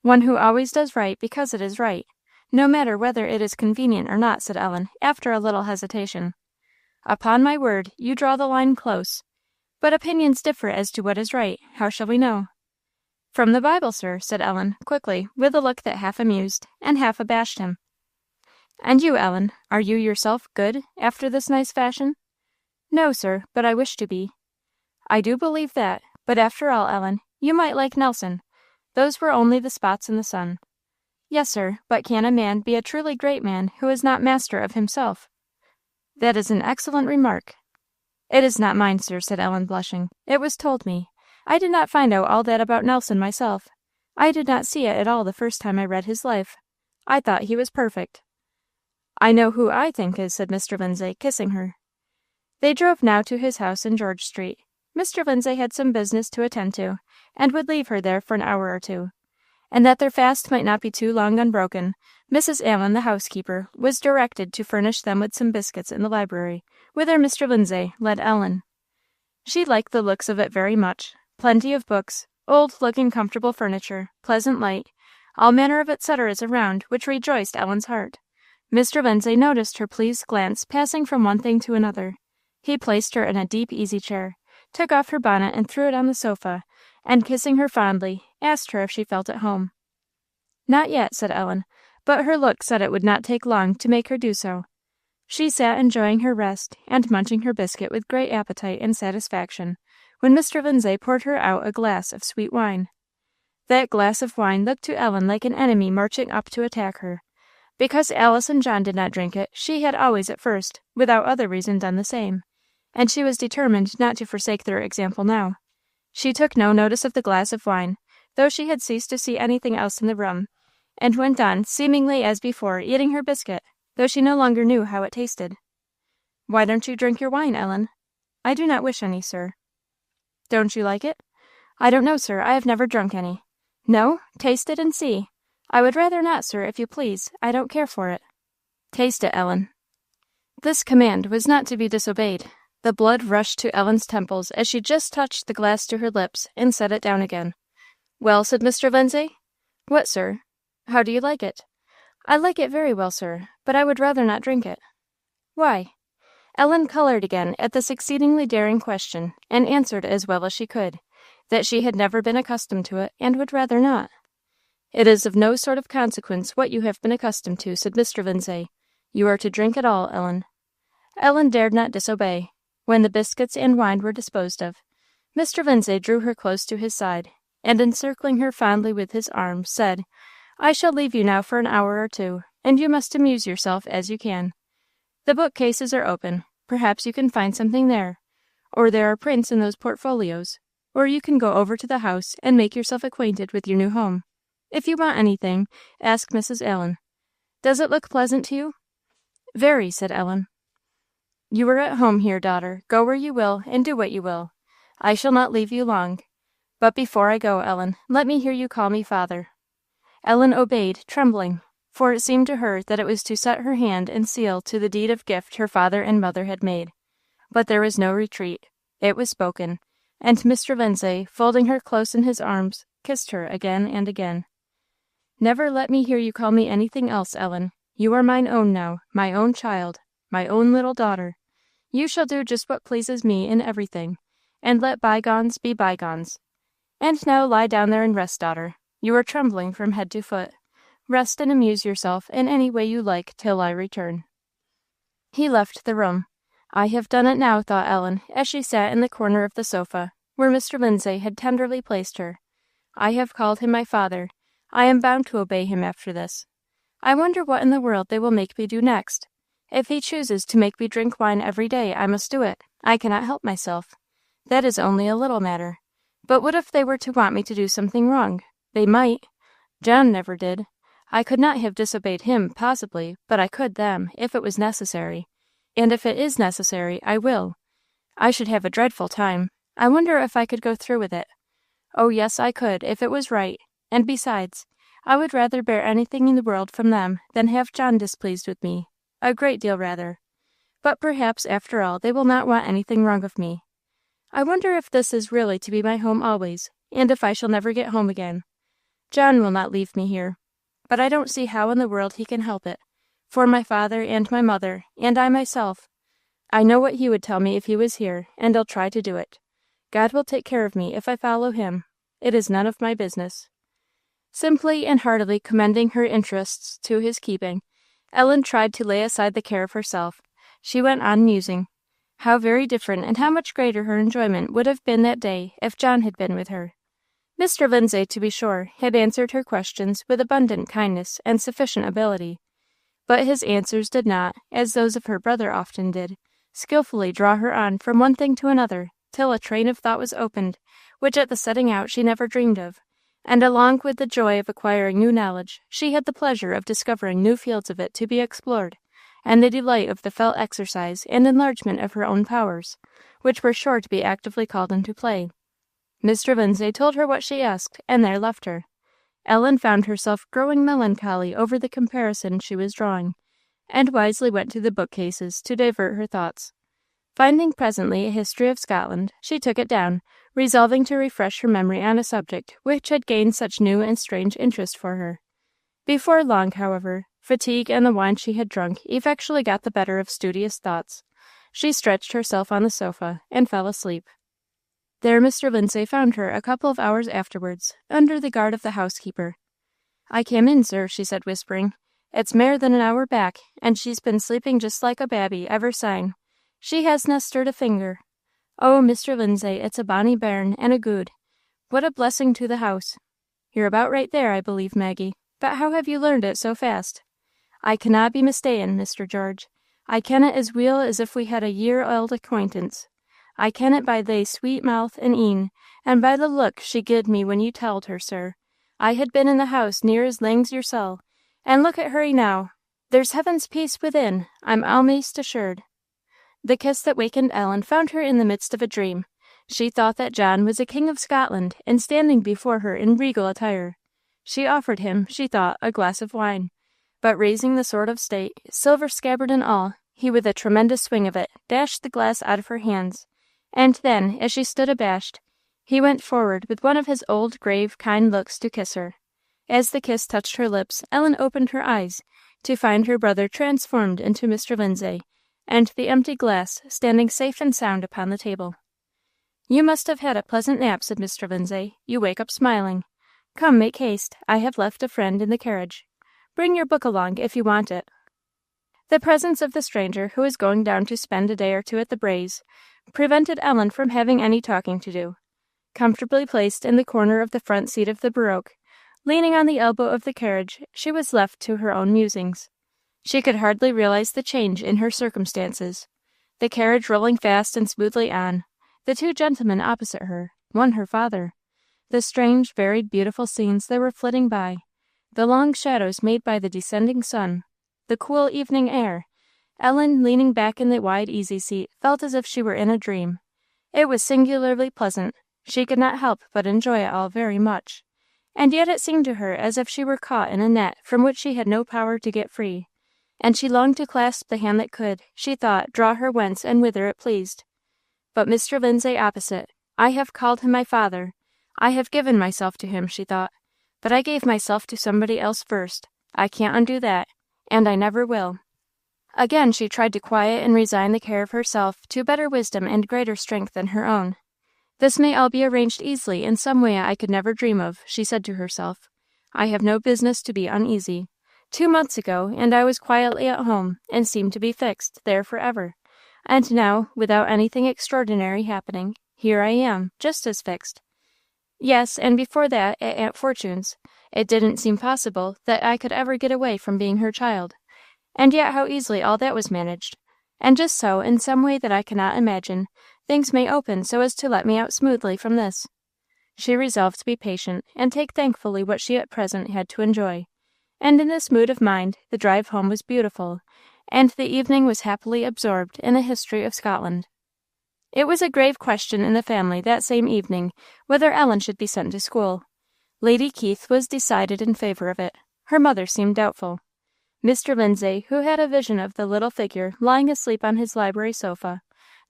"One who always does right because it is right, no matter whether it is convenient or not," said Ellen, after a little hesitation. "Upon my word, you draw the line close. But opinions differ as to what is right. How shall we know?" "From the Bible, sir," said Ellen, quickly, with a look that half amused and half abashed him. "And you, Ellen, are you yourself good, after this nice fashion?" "No, sir, but I wish to be." "I do believe that; but after all, Ellen, you might like Nelson. Those were only the spots in the sun." "Yes, sir, but can a man be a truly great man who is not master of himself?" "That is an excellent remark." "It is not mine, sir," said Ellen, blushing. "It was told me. I did not find out all that about Nelson myself. I did not see it at all the first time I read his life. I thought he was perfect." "I know who I think is," said Mr. Lindsay, kissing her. They drove now to his house in George Street. Mr. Lindsay had some business to attend to, and would leave her there for an hour or two. And that their fast might not be too long unbroken, Mrs. Allen, the housekeeper, was directed to furnish them with some biscuits in the library, whither Mr. Lindsay led Ellen. She liked the looks of it very much. Plenty of books, old-looking comfortable furniture, pleasant light, all manner of etceteras around, which rejoiced Ellen's heart. Mr. Lindsay noticed her pleased glance passing from one thing to another. He placed her in a deep easy-chair, took off her bonnet and threw it on the sofa, and kissing her fondly, asked her if she felt at home. "Not yet," said Ellen, but her look said it would not take long to make her do so. She sat enjoying her rest and munching her biscuit with great appetite and satisfaction, when Mr. Lindsay poured her out a glass of sweet wine. That glass of wine looked to Ellen like an enemy marching up to attack her. Because Alice and John did not drink it, she had always at first, without other reason, done the same, and she was determined not to forsake their example now. She took no notice of the glass of wine, though she had ceased to see anything else in the room, and went on, seemingly as before, eating her biscuit, though she no longer knew how it tasted. "Why don't you drink your wine, Ellen?" "I do not wish any, sir." "Don't you like it?" "I don't know, sir. I have never drunk any." "No? Taste it and see." "I would rather not, sir, if you please. I don't care for it." "Taste it, Ellen." This command was not to be disobeyed. The blood rushed to Ellen's temples as she just touched the glass to her lips and set it down again. "Well," said Mr. Lindsay. "What, sir?" "How do you like it?" "I like it very well, sir, but I would rather not drink it." "Why?" Ellen colored again at this exceedingly daring question, and answered as well as she could, that she had never been accustomed to it, and would rather not. "It is of no sort of consequence what you have been accustomed to," said Mr. Lindsay. "You are to drink it all, Ellen." Ellen dared not disobey. When the biscuits and wine were disposed of, Mr. Lindsay drew her close to his side, and encircling her fondly with his arm, said, "I shall leave you now for an hour or two, and you must amuse yourself as you can. The bookcases are open. Perhaps you can find something there, or there are prints in those portfolios, or you can go over to the house and make yourself acquainted with your new home. If you want anything, ask Mrs. Allen. Does it look pleasant to you?" "Very," said Ellen. "You are at home here, daughter. Go where you will, and do what you will. I shall not leave you long. But before I go, Ellen, let me hear you call me father." Ellen obeyed, trembling, for it seemed to her that it was to set her hand and seal to the deed of gift her father and mother had made. But there was no retreat. It was spoken, and Mr. Lindsay, folding her close in his arms, kissed her again and again. "Never let me hear you call me anything else, Ellen. You are mine own now, my own child, my own little daughter. You shall do just what pleases me in everything, and let bygones be bygones. And now lie down there and rest, daughter. You are trembling from head to foot. Rest and amuse yourself in any way you like till I return." He left the room. "I have done it now," thought Ellen, as she sat in the corner of the sofa, where Mr. Lindsay had tenderly placed her. "I have called him my father. I am bound to obey him after this. I wonder what in the world they will make me do next. If he chooses to make me drink wine every day, I must do it. I cannot help myself. That is only a little matter. But what if they were to want me to do something wrong? They might. John never did. I could not have disobeyed him, possibly, but I could them, if it was necessary. And if it is necessary, I will. I should have a dreadful time. I wonder if I could go through with it. Oh, yes, I could, if it was right. And besides, I would rather bear anything in the world from them than have John displeased with me. A great deal rather. But perhaps, after all, they will not want anything wrong of me. I wonder if this is really to be my home always, and if I shall never get home again. John will not leave me here. But I don't see how in the world he can help it, for my father and my mother, and I myself. I know what he would tell me if he was here, and I'll try to do it. God will take care of me if I follow him. It is none of my business." Simply and heartily commending her interests to his keeping, Ellen tried to lay aside the care of herself. She went on musing. How very different and how much greater her enjoyment would have been that day if John had been with her. Mr. Lindsay, to be sure, had answered her questions with abundant kindness and sufficient ability, but his answers did not, as those of her brother often did, skilfully draw her on from one thing to another, till a train of thought was opened, which at the setting out she never dreamed of, and along with the joy of acquiring new knowledge, she had the pleasure of discovering new fields of it to be explored, and the delight of the felt exercise and enlargement of her own powers, which were sure to be actively called into play. Mr. Lindsay told her what she asked, and there left her. Ellen found herself growing melancholy over the comparison she was drawing, and wisely went to the bookcases to divert her thoughts. Finding presently a history of Scotland, she took it down, resolving to refresh her memory on a subject which had gained such new and strange interest for her. Before long, however, fatigue and the wine she had drunk effectually got the better of studious thoughts. She stretched herself on the sofa, and fell asleep. There Mr. Lindsay found her a couple of hours afterwards, under the guard of the housekeeper. "I came in, sir," she said, whispering, It's mair than an hour back, and she's been sleeping just like a babby ever syne. She hasna stirred a finger. Oh, Mr. Lindsay, it's a bonny bairn, and a good. What a blessing to the house. You're about right there, I believe, Maggie. But how have you learned it so fast? I canna be mista'en, Mr. George. I ken it as weel as if we had a year-auld acquaintance. I ken it by thae sweet mouth and een, and by the look she gied me when you telled her, sir. I had been in the house near as lang's yoursel, and look at her now. There's heaven's peace within, I'm almaist assured. The kiss that wakened Ellen found her in the midst of a dream. She thought that John was a king of Scotland, and standing before her in regal attire. She offered him, she thought, a glass of wine. But raising the sword of state, silver scabbard and all, he with a tremendous swing of it dashed the glass out of her hands. And then, as she stood abashed, he went forward with one of his old, grave, kind looks to kiss her. As the kiss touched her lips, Ellen opened her eyes, to find her brother transformed into Mr. Lindsay, and the empty glass standing safe and sound upon the table. "You must have had a pleasant nap," said Mr. Lindsay. "You wake up smiling. Come, make haste. I have left a friend in the carriage. Bring your book along, if you want it." The presence of the stranger, who was going down to spend a day or two at the Braes, prevented Ellen from having any talking to do. Comfortably placed in the corner of the front seat of the barouche, leaning on the elbow of the carriage, she was left to her own musings. She could hardly realize the change in her circumstances. The carriage rolling fast and smoothly on, the two gentlemen opposite her, one her father, the strange, varied, beautiful scenes that were flitting by, the long shadows made by the descending sun, the cool evening air. Ellen, leaning back in the wide easy seat, felt as if she were in a dream. It was singularly pleasant. She could not help but enjoy it all very much. And yet it seemed to her as if she were caught in a net from which she had no power to get free. And she longed to clasp the hand that could, she thought, draw her whence and whither it pleased. But Mr. Lindsay opposite, I have called him my father. I have given myself to him, she thought. But I gave myself to somebody else first. I can't undo that, and I never will. Again she tried to quiet and resign the care of herself to better wisdom and greater strength than her own. This may all be arranged easily in some way I could never dream of, she said to herself. I have no business to be uneasy. 2 months ago, and I was quietly at home, and seemed to be fixed there forever. And now, without anything extraordinary happening, here I am, just as fixed. Yes, and before that, at Aunt Fortune's, it didn't seem possible that I could ever get away from being her child. And yet how easily all that was managed. And just so, in some way that I cannot imagine, things may open so as to let me out smoothly from this. She resolved to be patient, and take thankfully what she at present had to enjoy. And in this mood of mind, the drive home was beautiful, and the evening was happily absorbed in the history of Scotland. It was a grave question in the family that same evening whether Ellen should be sent to school. Lady Keith was decided in favour of it. Her mother seemed doubtful. Mr. Lindsay, who had a vision of the little figure lying asleep on his library sofa,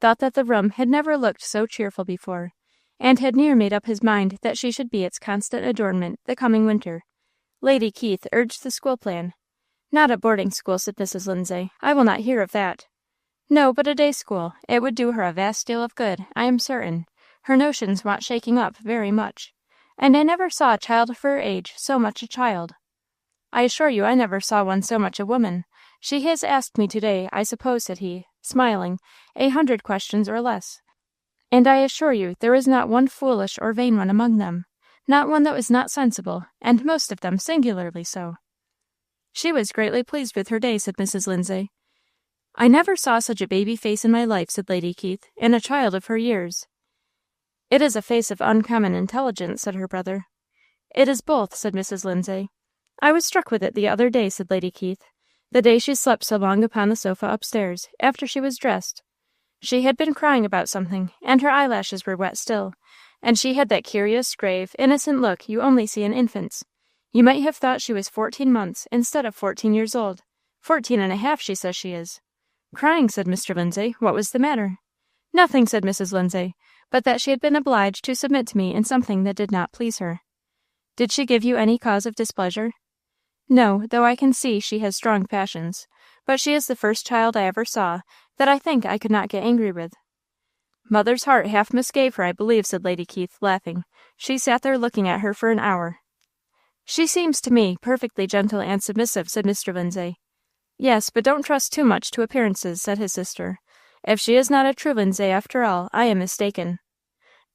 thought that the room had never looked so cheerful before, and had near made up his mind that she should be its constant adornment the coming winter. Lady Keith urged the school plan. "Not a boarding school," said Mrs. Lindsay. "I will not hear of that." "No, but a day school. It would do her a vast deal of good, I am certain. Her notions want shaking up very much. And I never saw a child of her age so much a child." "I assure you I never saw one so much a woman. She has asked me to-day, I suppose," said he, smiling, 100 questions or less. "And I assure you there is not one foolish or vain one among them. Not one that was not sensible, and most of them singularly so." "She was greatly pleased with her day," said Mrs. Lindsay. "I never saw such a baby face in my life," said Lady Keith, "in a child of her years." "It is a face of uncommon intelligence," said her brother. "It is both," said Mrs. Lindsay. "I was struck with it the other day," said Lady Keith, "the day she slept so long upon the sofa upstairs, after she was dressed. She had been crying about something, and her eyelashes were wet still, and she had that curious, grave, innocent look you only see in infants. You might have thought she was 14 months instead of 14 years old. 14 and a half, she says she is." "Crying," said Mr. Lindsay. "What was the matter?" "Nothing," said Mrs. Lindsay, "but that she had been obliged to submit to me in something that did not please her." "Did she give you any cause of displeasure?" "No, though I can see she has strong passions. But she is the first child I ever saw that I think I could not get angry with." "Mother's heart half misgave her, I believe," said Lady Keith, laughing. "She sat there looking at her for an hour." "She seems to me perfectly gentle and submissive," said Mr. Lindsay. "Yes, but don't trust too much to appearances," said his sister. "If she is not a true Lindsay after all, I am mistaken.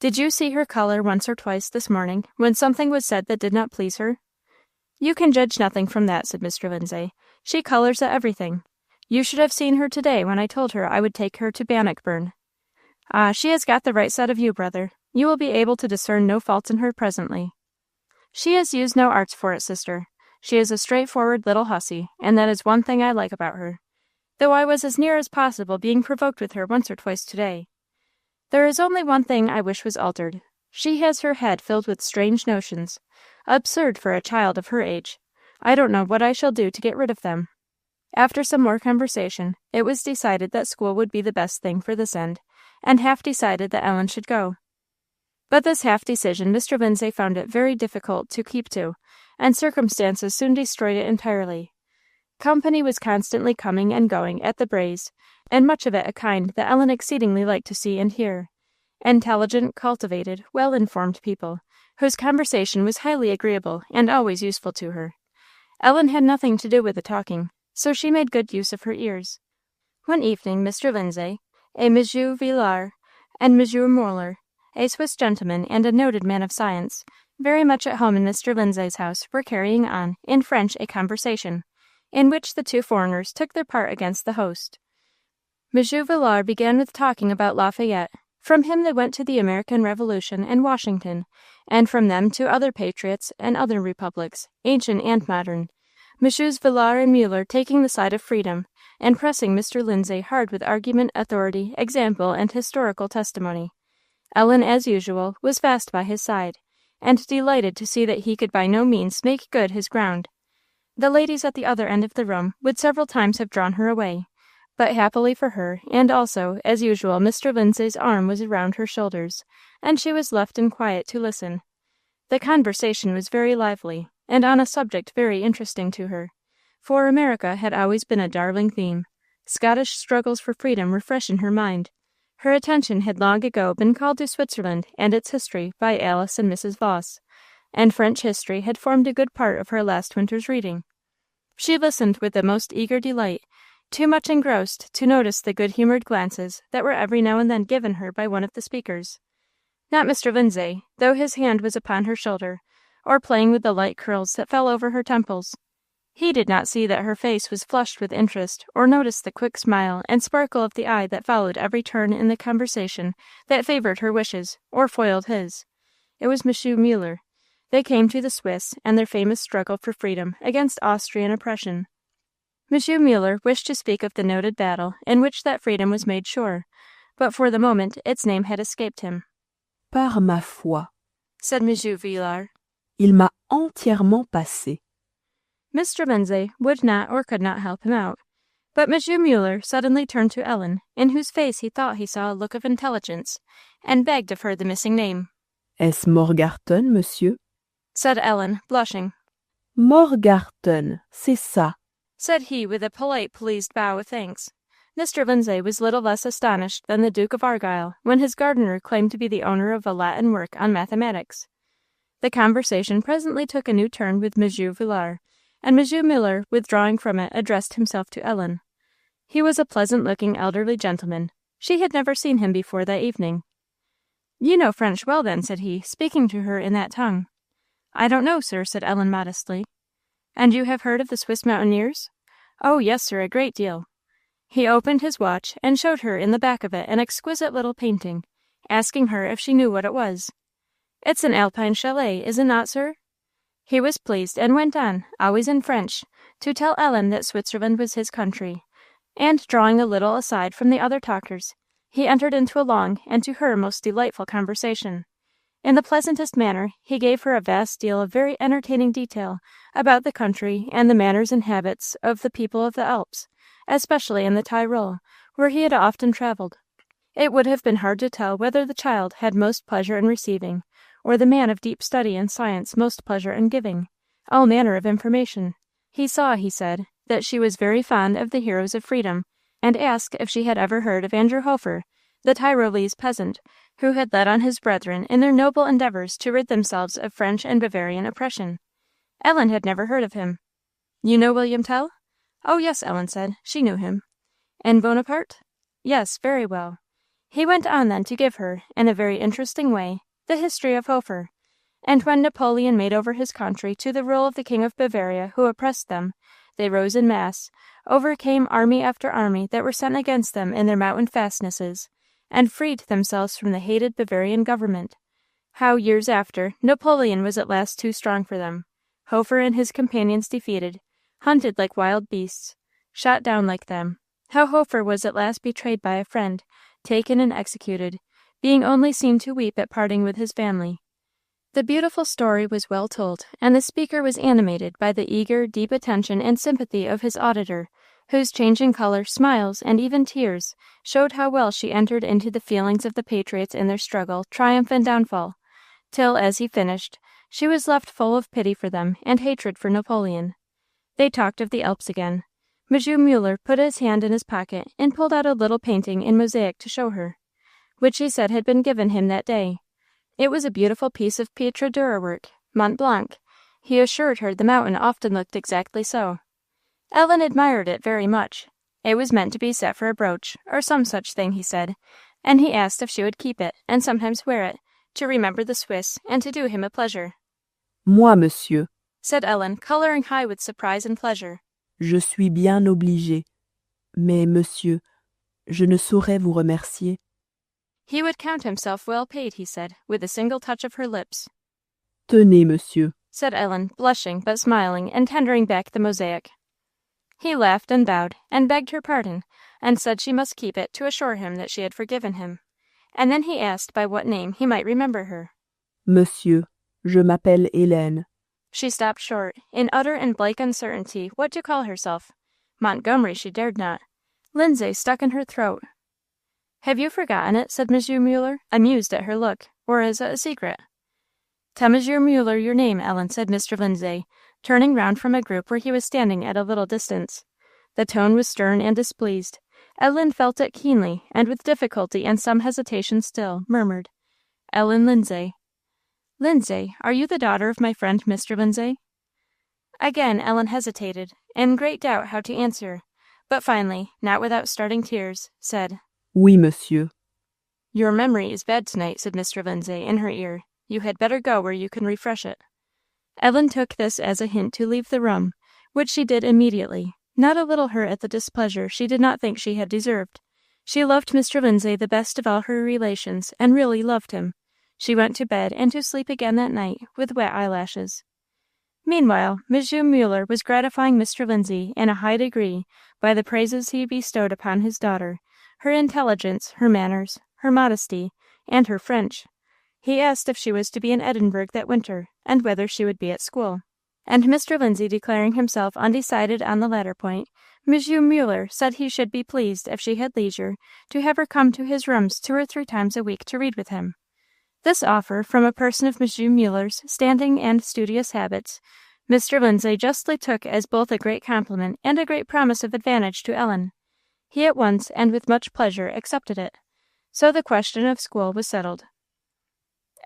Did you see her color once or twice this morning, when something was said that did not please her?" "You can judge nothing from that," said Mr. Lindsay. "She colors at everything. You should have seen her to-day when I told her I would take her to Bannockburn. Ah, she has got the right side of you, brother. You will be able to discern no faults in her presently." "She has used no arts for it, sister. She is a straightforward little hussy, and that is one thing I like about her, though I was as near as possible being provoked with her once or twice to-day. There is only one thing I wish was altered. She has her head filled with strange notions, absurd for a child of her age. I don't know what I shall do to get rid of them." After some more conversation, it was decided that school would be the best thing for this end, and half decided that Ellen should go. But this half decision Mr. Lindsay found it very difficult to keep to, and circumstances soon destroyed it entirely. Company was constantly coming and going at the Braes, and much of it a kind that Ellen exceedingly liked to see and hear. Intelligent, cultivated, well-informed people, whose conversation was highly agreeable and always useful to her. Ellen had nothing to do with the talking, so she made good use of her ears. One evening Mr. Lindsay, a Monsieur Villars, and Monsieur Moeller, a Swiss gentleman and a noted man of science, very much at home in Mr. Lindsay's house, were carrying on, in French, a conversation, in which the two foreigners took their part against the host. Monsieur Villars began with talking about Lafayette. From him they went to the American Revolution and Washington, and from them to other patriots and other republics, ancient and modern. Messieurs Villars and Mueller taking the side of freedom, and pressing Mr. Lindsay hard with argument, authority, example, and historical testimony. Ellen, as usual, was fast by his side, and delighted to see that he could by no means make good his ground. The ladies at the other end of the room would several times have drawn her away, but happily for her, and also, as usual, Mr. Lindsay's arm was around her shoulders, and she was left in quiet to listen. The conversation was very lively, and on a subject very interesting to her, for America had always been a darling theme. Scottish struggles for freedom were fresh in her mind. Her attention had long ago been called to Switzerland and its history by Alice and Mrs. Voss, and French history had formed a good part of her last winter's reading. She listened with the most eager delight, too much engrossed to notice the good-humoured glances that were every now and then given her by one of the speakers. Not Mr. Lindsay, though his hand was upon her shoulder, or playing with the light curls that fell over her temples. He did not see that her face was flushed with interest, or notice the quick smile and sparkle of the eye that followed every turn in the conversation that favoured her wishes, or foiled his. It was Monsieur Mueller. They came to the Swiss and their famous struggle for freedom against Austrian oppression. Monsieur Mueller wished to speak of the noted battle in which that freedom was made sure, but for the moment its name had escaped him. Par ma foi, said Monsieur Villars, il m'a entièrement passé. Mr. Lindsay would not or could not help him out, but Monsieur Mueller suddenly turned to Ellen, in whose face he thought he saw a look of intelligence, and begged of her the missing name. Est-ce Morgarten, monsieur? Said Ellen, blushing. Morgarten, c'est ça, said he with a polite, pleased bow of thanks. Mr. Lindsay was little less astonished than the Duke of Argyll when his gardener claimed to be the owner of a Latin work on mathematics. The conversation presently took a new turn with Monsieur Villars, and Monsieur Mueller, withdrawing from it, addressed himself to Ellen. He was a pleasant-looking elderly gentleman. She had never seen him before that evening. "You know French well, then," said he, speaking to her in that tongue. "I don't know, sir," said Ellen modestly. "And you have heard of the Swiss mountaineers?" "Oh, yes, sir, a great deal." He opened his watch and showed her in the back of it an exquisite little painting, asking her if she knew what it was. "It's an Alpine chalet, is it not, sir?" He was pleased, and went on, always in French, to tell Ellen that Switzerland was his country, and, drawing a little aside from the other talkers, he entered into a long and to her most delightful conversation. In the pleasantest manner, he gave her a vast deal of very entertaining detail about the country and the manners and habits of the people of the Alps, especially in the Tyrol, where he had often travelled. It would have been hard to tell whether the child had most pleasure in receiving, or the man of deep study in science most pleasure in giving, all manner of information. He saw, he said, that she was very fond of the heroes of freedom, and asked if she had ever heard of Andrew Hofer, the Tyrolese peasant, who had led on his brethren in their noble endeavours to rid themselves of French and Bavarian oppression. Ellen had never heard of him. You know William Tell? Oh, yes, Ellen said. She knew him. And Bonaparte? Yes, very well. He went on then to give her, in a very interesting way, the history of Hofer. And when Napoleon made over his country to the rule of the King of Bavaria, who oppressed them, they rose in mass, overcame army after army that were sent against them in their mountain fastnesses, and freed themselves from the hated Bavarian government. How, years after, Napoleon was at last too strong for them. Hofer and his companions defeated, hunted like wild beasts, shot down like them. How Hofer was at last betrayed by a friend, taken and executed, being only seen to weep at parting with his family. The beautiful story was well told, and the speaker was animated by the eager, deep attention and sympathy of his auditor, whose changing color, smiles, and even tears showed how well she entered into the feelings of the patriots in their struggle, triumph, and downfall, till, as he finished, she was left full of pity for them and hatred for Napoleon. They talked of the Alps again. Monsieur Muller put his hand in his pocket and pulled out a little painting in mosaic to show her, which he said had been given him that day. It was a beautiful piece of Pietra Dura work, Mont Blanc. He assured her the mountain often looked exactly so. Ellen admired it very much. It was meant to be set for a brooch, or some such thing, he said, and he asked if she would keep it, and sometimes wear it, to remember the Swiss, and to do him a pleasure. Moi, monsieur, said Ellen, coloring high with surprise and pleasure. Je suis bien obligée. Mais, monsieur, je ne saurais vous remercier. He would count himself well paid, he said, with a single touch of her lips. Tenez, monsieur, said Ellen, blushing but smiling, and tendering back the mosaic. He laughed and bowed, and begged her pardon, and said she must keep it to assure him that she had forgiven him. And then he asked by what name he might remember her. Monsieur, je m'appelle Hélène. She stopped short, in utter and blank uncertainty what to call herself. Montgomery she dared not. Lindsay stuck in her throat. Have you forgotten it? Said Monsieur Muller, amused at her look, or is it a secret? Tell Monsieur Muller your name, Ellen, said Mr. Lindsay, turning round from a group where he was standing at a little distance. The tone was stern and displeased. Ellen felt it keenly, and with difficulty and some hesitation still, murmured, Ellen Lindsay. Lindsay, are you the daughter of my friend Mr. Lindsay? Again Ellen hesitated, in great doubt how to answer, but finally, not without starting tears, said, Oui, monsieur. Your memory is bad tonight, said Mr. Lindsay in her ear. You had better go where you can refresh it. Ellen took this as a hint to leave the room, which she did immediately, not a little hurt at the displeasure she did not think she had deserved. She loved Mr. Lindsay the best of all her relations, and really loved him. She went to bed and to sleep again that night with wet eyelashes. Meanwhile, Monsieur Muller was gratifying Mr. Lindsay in a high degree by the praises he bestowed upon his daughter, her intelligence, her manners, her modesty, and her French. He asked if she was to be in Edinburgh that winter, and whether she would be at school. And Mr. Lindsay declaring himself undecided on the latter point, Monsieur Muller said he should be pleased, if she had leisure, to have her come to his rooms 2 or 3 times a week to read with him. This offer, from a person of Monsieur Muller's standing and studious habits, Mr. Lindsay justly took as both a great compliment and a great promise of advantage to Ellen. He at once, and with much pleasure, accepted it. So the question of school was settled.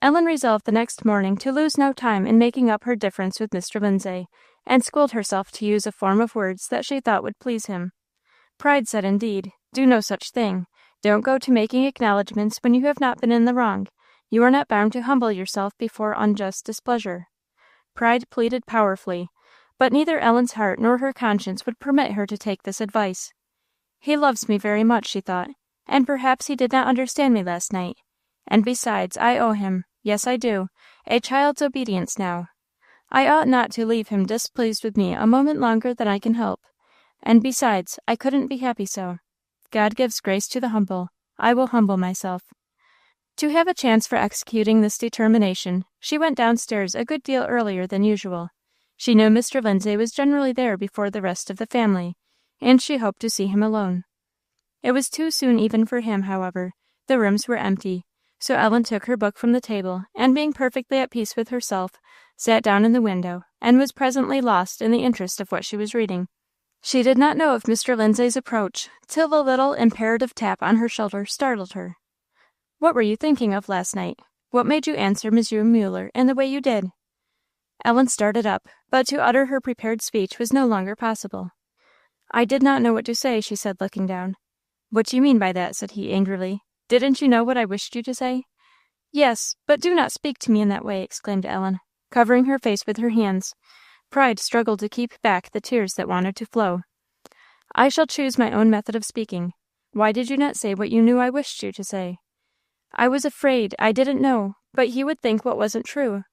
Ellen resolved the next morning to lose no time in making up her difference with Mr. Lindsay, and schooled herself to use a form of words that she thought would please him. Pride said indeed, do no such thing. Don't go to making acknowledgments when you have not been in the wrong. You are not bound to humble yourself before unjust displeasure. Pride pleaded powerfully, but neither Ellen's heart nor her conscience would permit her to take this advice. He loves me very much, she thought, and perhaps he did not understand me last night. And besides, I owe him, yes I do, a child's obedience now. I ought not to leave him displeased with me a moment longer than I can help. And besides, I couldn't be happy so. God gives grace to the humble. I will humble myself. To have a chance for executing this determination, she went downstairs a good deal earlier than usual. She knew Mr. Lindsay was generally there before the rest of the family, and she hoped to see him alone. It was too soon even for him, however. The rooms were empty, so Ellen took her book from the table, and being perfectly at peace with herself, sat down in the window, and was presently lost in the interest of what she was reading. She did not know of Mr. Lindsay's approach, till the little imperative tap on her shoulder startled her. What were you thinking of last night? What made you answer Monsieur Muller in the way you did? Ellen started up, but to utter her prepared speech was no longer possible. "I did not know what to say," she said, looking down. "What do you mean by that?" said he, angrily. "Didn't you know what I wished you to say?" "Yes, but do not speak to me in that way," exclaimed Ellen, covering her face with her hands. Pride struggled to keep back the tears that wanted to flow. "I shall choose my own method of speaking. Why did you not say what you knew I wished you to say?" "I was afraid, I didn't know, but he would think what wasn't true."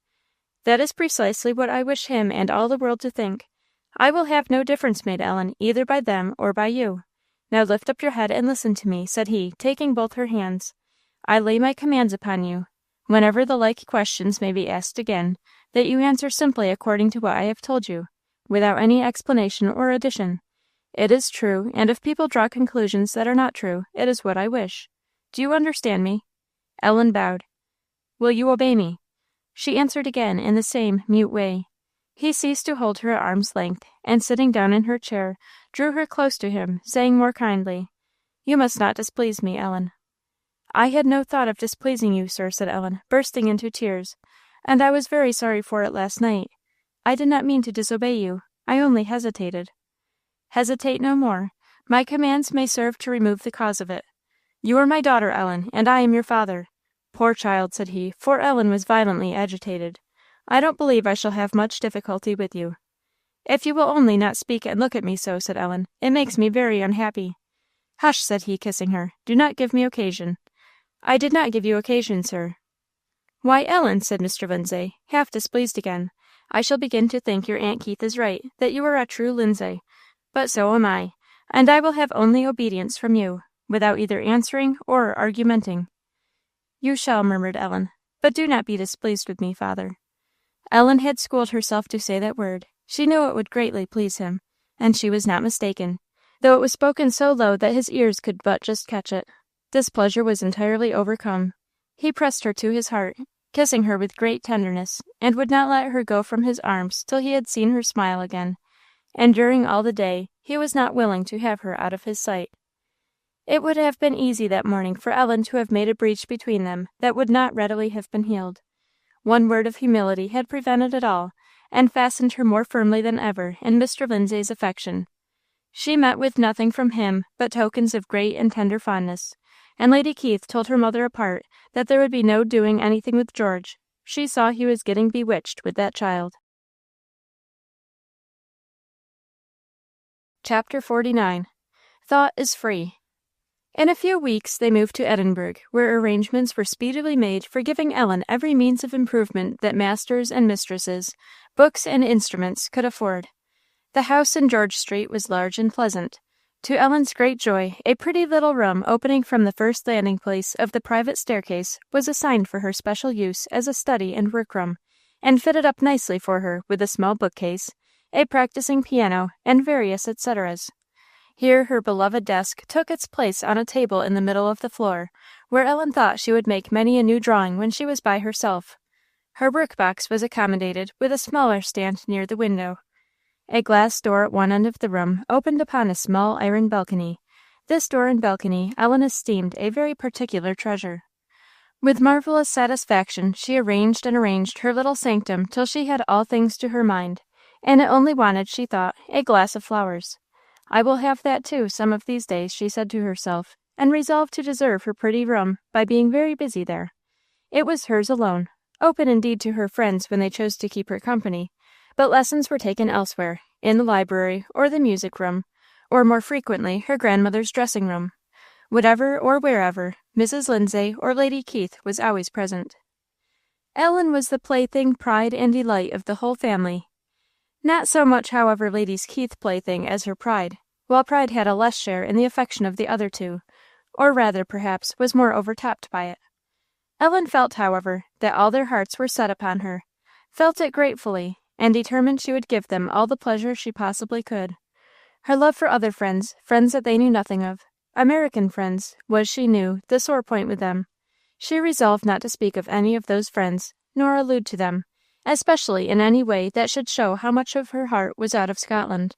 "That is precisely what I wish him and all the world to think. I will have no difference made, Ellen, either by them or by you. Now lift up your head and listen to me," said he, taking both her hands. "I lay my commands upon you, whenever the like questions may be asked again, that you answer simply according to what I have told you, without any explanation or addition. It is true, and if people draw conclusions that are not true, it is what I wish. Do you understand me?" Ellen bowed. "Will you obey me?" She answered again in the same mute way. He ceased to hold her at arm's length, and sitting down in her chair, drew her close to him, saying more kindly, "You must not displease me, Ellen." "I had no thought of displeasing you, sir," said Ellen, bursting into tears, "and I was very sorry for it last night. I did not mean to disobey you. I only hesitated." "Hesitate no more. My commands may serve to remove the cause of it. You are my daughter, Ellen, and I am your father." "Poor child," said he, for Ellen was violently agitated. "I don't believe I shall have much difficulty with you." "If you will only not speak and look at me so," said Ellen, "it makes me very unhappy." "Hush," said he, kissing her. "Do not give me occasion." "I did not give you occasion, sir." "Why, Ellen," said Mr. Lindsay, half displeased again, "I shall begin to think your Aunt Keith is right, that you are a true Lindsay. But so am I, and I will have only obedience from you, without either answering or argumenting." "You shall," murmured Ellen, "but do not be displeased with me, father." Ellen had schooled herself to say that word. She knew it would greatly please him, and she was not mistaken, though it was spoken so low that his ears could but just catch it. Displeasure was entirely overcome. He pressed her to his heart, kissing her with great tenderness, and would not let her go from his arms till he had seen her smile again, and during all the day he was not willing to have her out of his sight. It would have been easy that morning for Ellen to have made a breach between them that would not readily have been healed. One word of humility had prevented it all, and fastened her more firmly than ever in Mr. Lindsay's affection. She met with nothing from him but tokens of great and tender fondness, and Lady Keith told her mother apart that there would be no doing anything with George. She saw he was getting bewitched with that child. Chapter 49. Thought is Free. In a few weeks they moved to Edinburgh, where arrangements were speedily made for giving Ellen every means of improvement that masters and mistresses, books and instruments, could afford. The house in George Street was large and pleasant. To Ellen's great joy, a pretty little room opening from the first landing place of the private staircase was assigned for her special use as a study and workroom, and fitted up nicely for her with a small bookcase, a practising piano, and various etceteras. Here her beloved desk took its place on a table in the middle of the floor, where Ellen thought she would make many a new drawing when she was by herself. Her work-box was accommodated with a smaller stand near the window. A glass door at one end of the room opened upon a small iron balcony. This door and balcony Ellen esteemed a very particular treasure. With marvellous satisfaction she arranged her little sanctum till she had all things to her mind, and it only wanted, she thought, a glass of flowers. "I will have that too, some of these days," she said to herself, and resolved to deserve her pretty room by being very busy there. It was hers alone, open indeed to her friends when they chose to keep her company, but lessons were taken elsewhere, in the library or the music room, or more frequently her grandmother's dressing room. Whatever or wherever, Mrs. Lindsay or Lady Keith was always present. Ellen was the plaything, pride, and delight of the whole family. Not so much, however, Lady Keith's plaything as her pride, while pride had a less share in the affection of the other two, or rather, perhaps, was more overtopped by it. Ellen felt, however, that all their hearts were set upon her, felt it gratefully, and determined she would give them all the pleasure she possibly could. Her love for other friends that they knew nothing of, American friends, was, she knew, the sore point with them. She resolved not to speak of any of those friends, nor allude to them, especially in any way that should show how much of her heart was out of Scotland.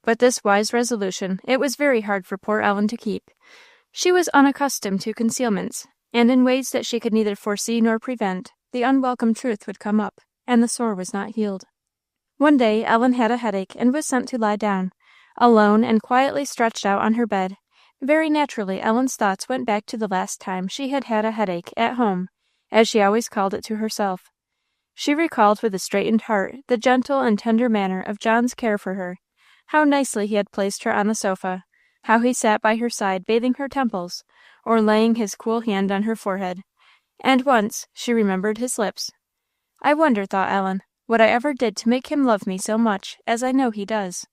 But this wise resolution it was very hard for poor Ellen to keep. She was unaccustomed to concealments, and in ways that she could neither foresee nor prevent, the unwelcome truth would come up, and the sore was not healed. One day Ellen had a headache and was sent to lie down, alone and quietly stretched out on her bed. Very naturally Ellen's thoughts went back to the last time she had had a headache at home, as she always called it to herself. She recalled with a straitened heart the gentle and tender manner of John's care for her, how nicely he had placed her on the sofa, how he sat by her side bathing her temples, or laying his cool hand on her forehead. And once she remembered his lips. I wonder, thought Ellen, what I ever did to make him love me so much, as I know he does.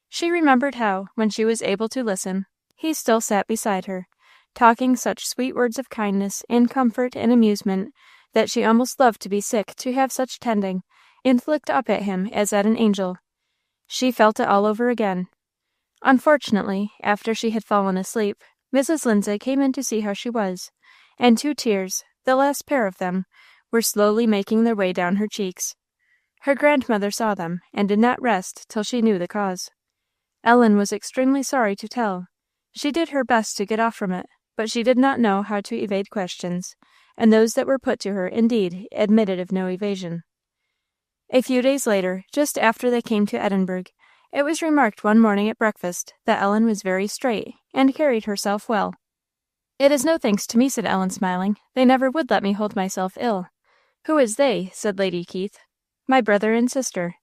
She remembered how, when she was able to listen, he still sat beside her, talking such sweet words of kindness and comfort and amusement that she almost loved to be sick to have such tending, and looked up at him as at an angel. She felt it all over again. Unfortunately, after she had fallen asleep, Mrs. Lindsay came in to see how she was, and 2 tears, the last pair of them, were slowly making their way down her cheeks. Her grandmother saw them, and did not rest till she knew the cause. Ellen was extremely sorry to tell. She did her best to get off from it, but she did not know how to evade questions, and those that were put to her, indeed, admitted of no evasion. A few days later, just after they came to Edinburgh, it was remarked one morning at breakfast that Ellen was very straight, and carried herself well. "It is no thanks to me," said Ellen, smiling. "They never would let me hold myself ill." "Who is they?" said Lady Keith. "My brother and sister."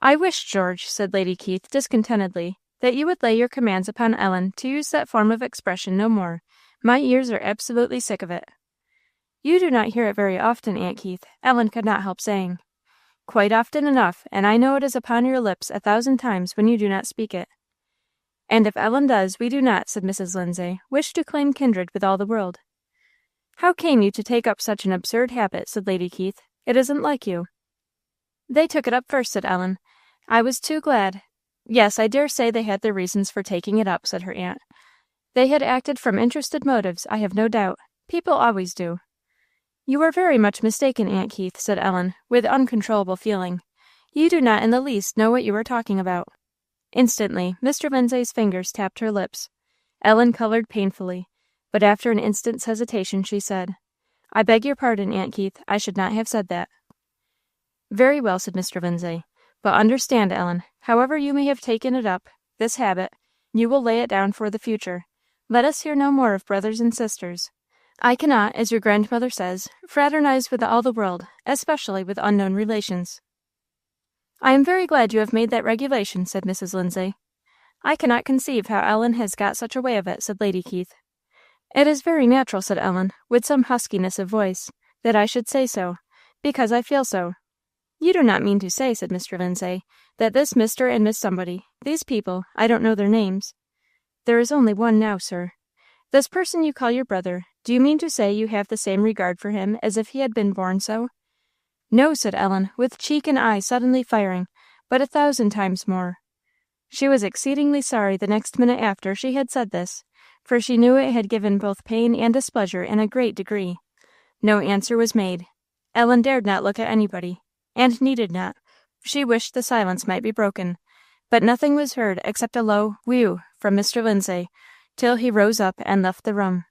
"I wish, George," said Lady Keith, discontentedly, "that you would lay your commands upon Ellen to use that form of expression no more. My ears are absolutely sick of it." "You do not hear it very often, Aunt Keith," Ellen could not help saying. "Quite often enough, and I know it is upon your lips 1,000 times when you do not speak it." "And if Ellen does, we do not," said Mrs. Lindsay, "wish to claim kindred with all the world." "How came you to take up such an absurd habit?" said Lady Keith. "It isn't like you." "They took it up first," said Ellen. "I was too glad." "Yes, I dare say they had their reasons for taking it up," said her aunt. "They had acted from interested motives, I have no doubt. People always do." "You are very much mistaken, Aunt Keith," said Ellen, with uncontrollable feeling. "You do not in the least know what you are talking about." Instantly, Mr. Lindsay's fingers tapped her lips. Ellen coloured painfully, but after an instant's hesitation, she said, "I beg your pardon, Aunt Keith, I should not have said that." "Very well," said Mr. Lindsay. "But understand, Ellen, however you may have taken it up, this habit, you will lay it down for the future. Let us hear no more of brothers and sisters. I cannot, as your grandmother says, fraternize with all the world, especially with unknown relations." "I am very glad you have made that regulation," said Mrs. Lindsay. "I cannot conceive how Ellen has got such a way of it," said Lady Keith. "It is very natural," said Ellen, with some huskiness of voice, "that I should say so, because I feel so." "You do not mean to say," said Mr. Lindsay, "that this Mr. and Miss Somebody, these people, I don't know their names." "There is only one now, sir." "This person you call your brother, do you mean to say you have the same regard for him as if he had been born so?" "No," said Ellen, with cheek and eye suddenly firing, "but 1,000 times more." She was exceedingly sorry the next minute after she had said this, for she knew it had given both pain and displeasure in a great degree. No answer was made. Ellen dared not look at anybody, and needed not. She wished the silence might be broken, but nothing was heard except a low "whew" from Mr. Lindsay, till he rose up and left the room.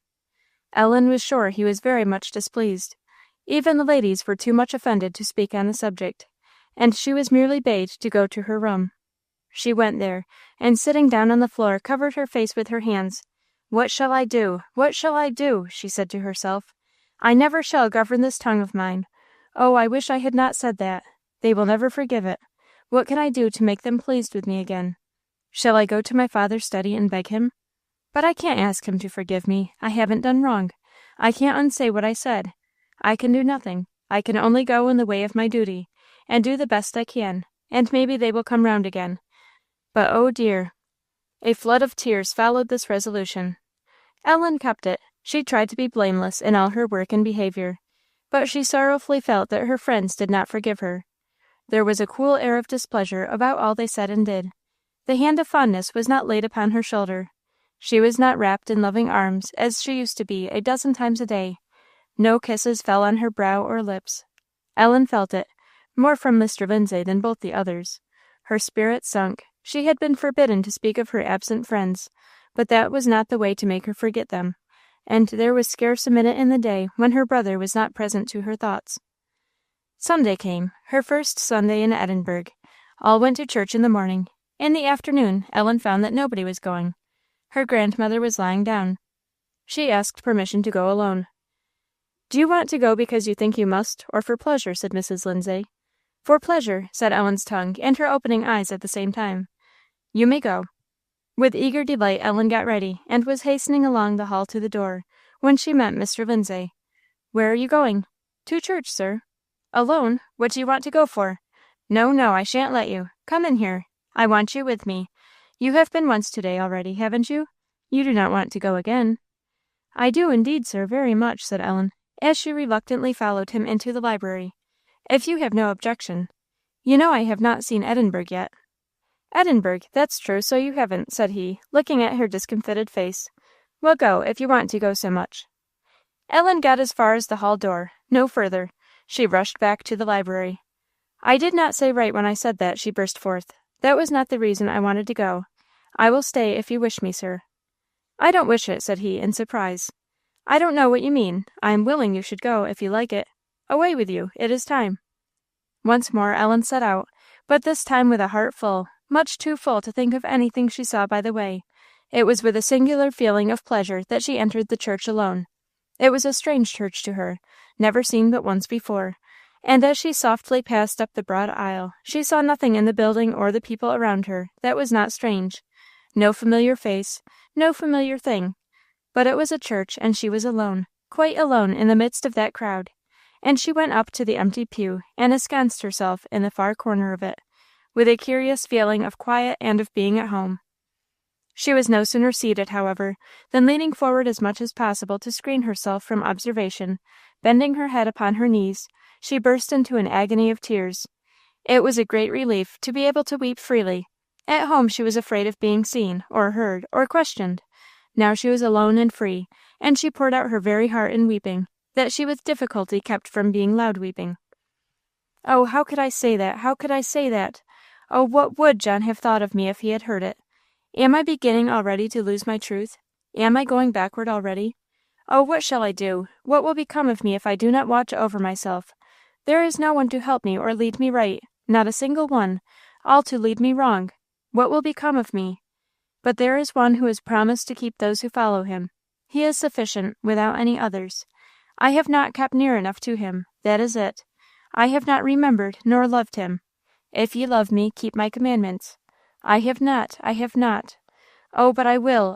Ellen was sure he was very much displeased. Even the ladies were too much offended to speak on the subject, and she was merely bade to go to her room. She went there, and sitting down on the floor, covered her face with her hands. "What shall I do? What shall I do?" she said to herself. "I never shall govern this tongue of mine. Oh, I wish I had not said that. They will never forgive it. What can I do to make them pleased with me again? Shall I go to my father's study and beg him? But I can't ask him to forgive me. I haven't done wrong. I can't unsay what I said. I can do nothing. I can only go in the way of my duty, and do the best I can, and maybe they will come round again. But oh dear!" A flood of tears followed this resolution. Ellen kept it. She tried to be blameless in all her work and behaviour, but she sorrowfully felt that her friends did not forgive her. There was a cool air of displeasure about all they said and did. The hand of fondness was not laid upon her shoulder. She was not wrapped in loving arms, as she used to be 12 times a day. No kisses fell on her brow or lips. Ellen felt it, more from Mr. Lindsay than both the others. Her spirits sunk. She had been forbidden to speak of her absent friends, but that was not the way to make her forget them, and there was scarce a minute in the day when her brother was not present to her thoughts. Sunday came, her first Sunday in Edinburgh. All went to church in the morning. In the afternoon, Ellen found that nobody was going. Her grandmother was lying down. She asked permission to go alone. "Do you want to go because you think you must, or for pleasure?" said Mrs. Lindsay. "For pleasure," said Ellen's tongue and her opening eyes at the same time. "You may go." With eager delight Ellen got ready, and was hastening along the hall to the door, when she met Mr. Lindsay. "Where are you going?" "To church, sir." "Alone? What do you want to go for?" "No, no, I shan't let you. Come in here. I want you with me. You have been once to-day already, haven't you? You do not want to go again?" "I do indeed, sir, very much," said Ellen, as she reluctantly followed him into the library. "If you have no objection. You know I have not seen Edinburgh yet." "Edinburgh, that's true, so you haven't," said he, looking at her discomfited face. "Well, go, if you want to go so much." Ellen got as far as the hall door, no further. She rushed back to the library. "I did not say right when I said that," she burst forth. "That was not the reason I wanted to go. I will stay if you wish me, sir." "I don't wish it," said he, in surprise. "I don't know what you mean. I am willing you should go, if you like it. Away with you, it is time." Once more Ellen set out, but this time with a heart full, much too full to think of anything she saw by the way. It was with a singular feeling of pleasure that she entered the church alone. It was a strange church to her, never seen but once before, and as she softly passed up the broad aisle, she saw nothing in the building or the people around her that was not strange. No familiar face, no familiar thing. But it was a church, and she was alone, quite alone in the midst of that crowd, and she went up to the empty pew and ensconced herself in the far corner of it, with a curious feeling of quiet and of being at home. She was no sooner seated, however, than leaning forward as much as possible to screen herself from observation, bending her head upon her knees, she burst into an agony of tears. It was a great relief to be able to weep freely. At home she was afraid of being seen, or heard, or questioned. Now she was alone and free, and she poured out her very heart in weeping, that she with difficulty kept from being loud weeping. "Oh, how could I say that? How could I say that? Oh, what would John have thought of me if he had heard it? Am I beginning already to lose my truth? Am I going backward already? Oh, what shall I do? What will become of me if I do not watch over myself? There is no one to help me or lead me right, not a single one, all to lead me wrong. What will become of me? But there is one who has promised to keep those who follow him. He is sufficient, without any others. I have not kept near enough to him, that is it. I have not remembered nor loved him. If ye love me, keep my commandments. I have not, I have not. Oh, but I will,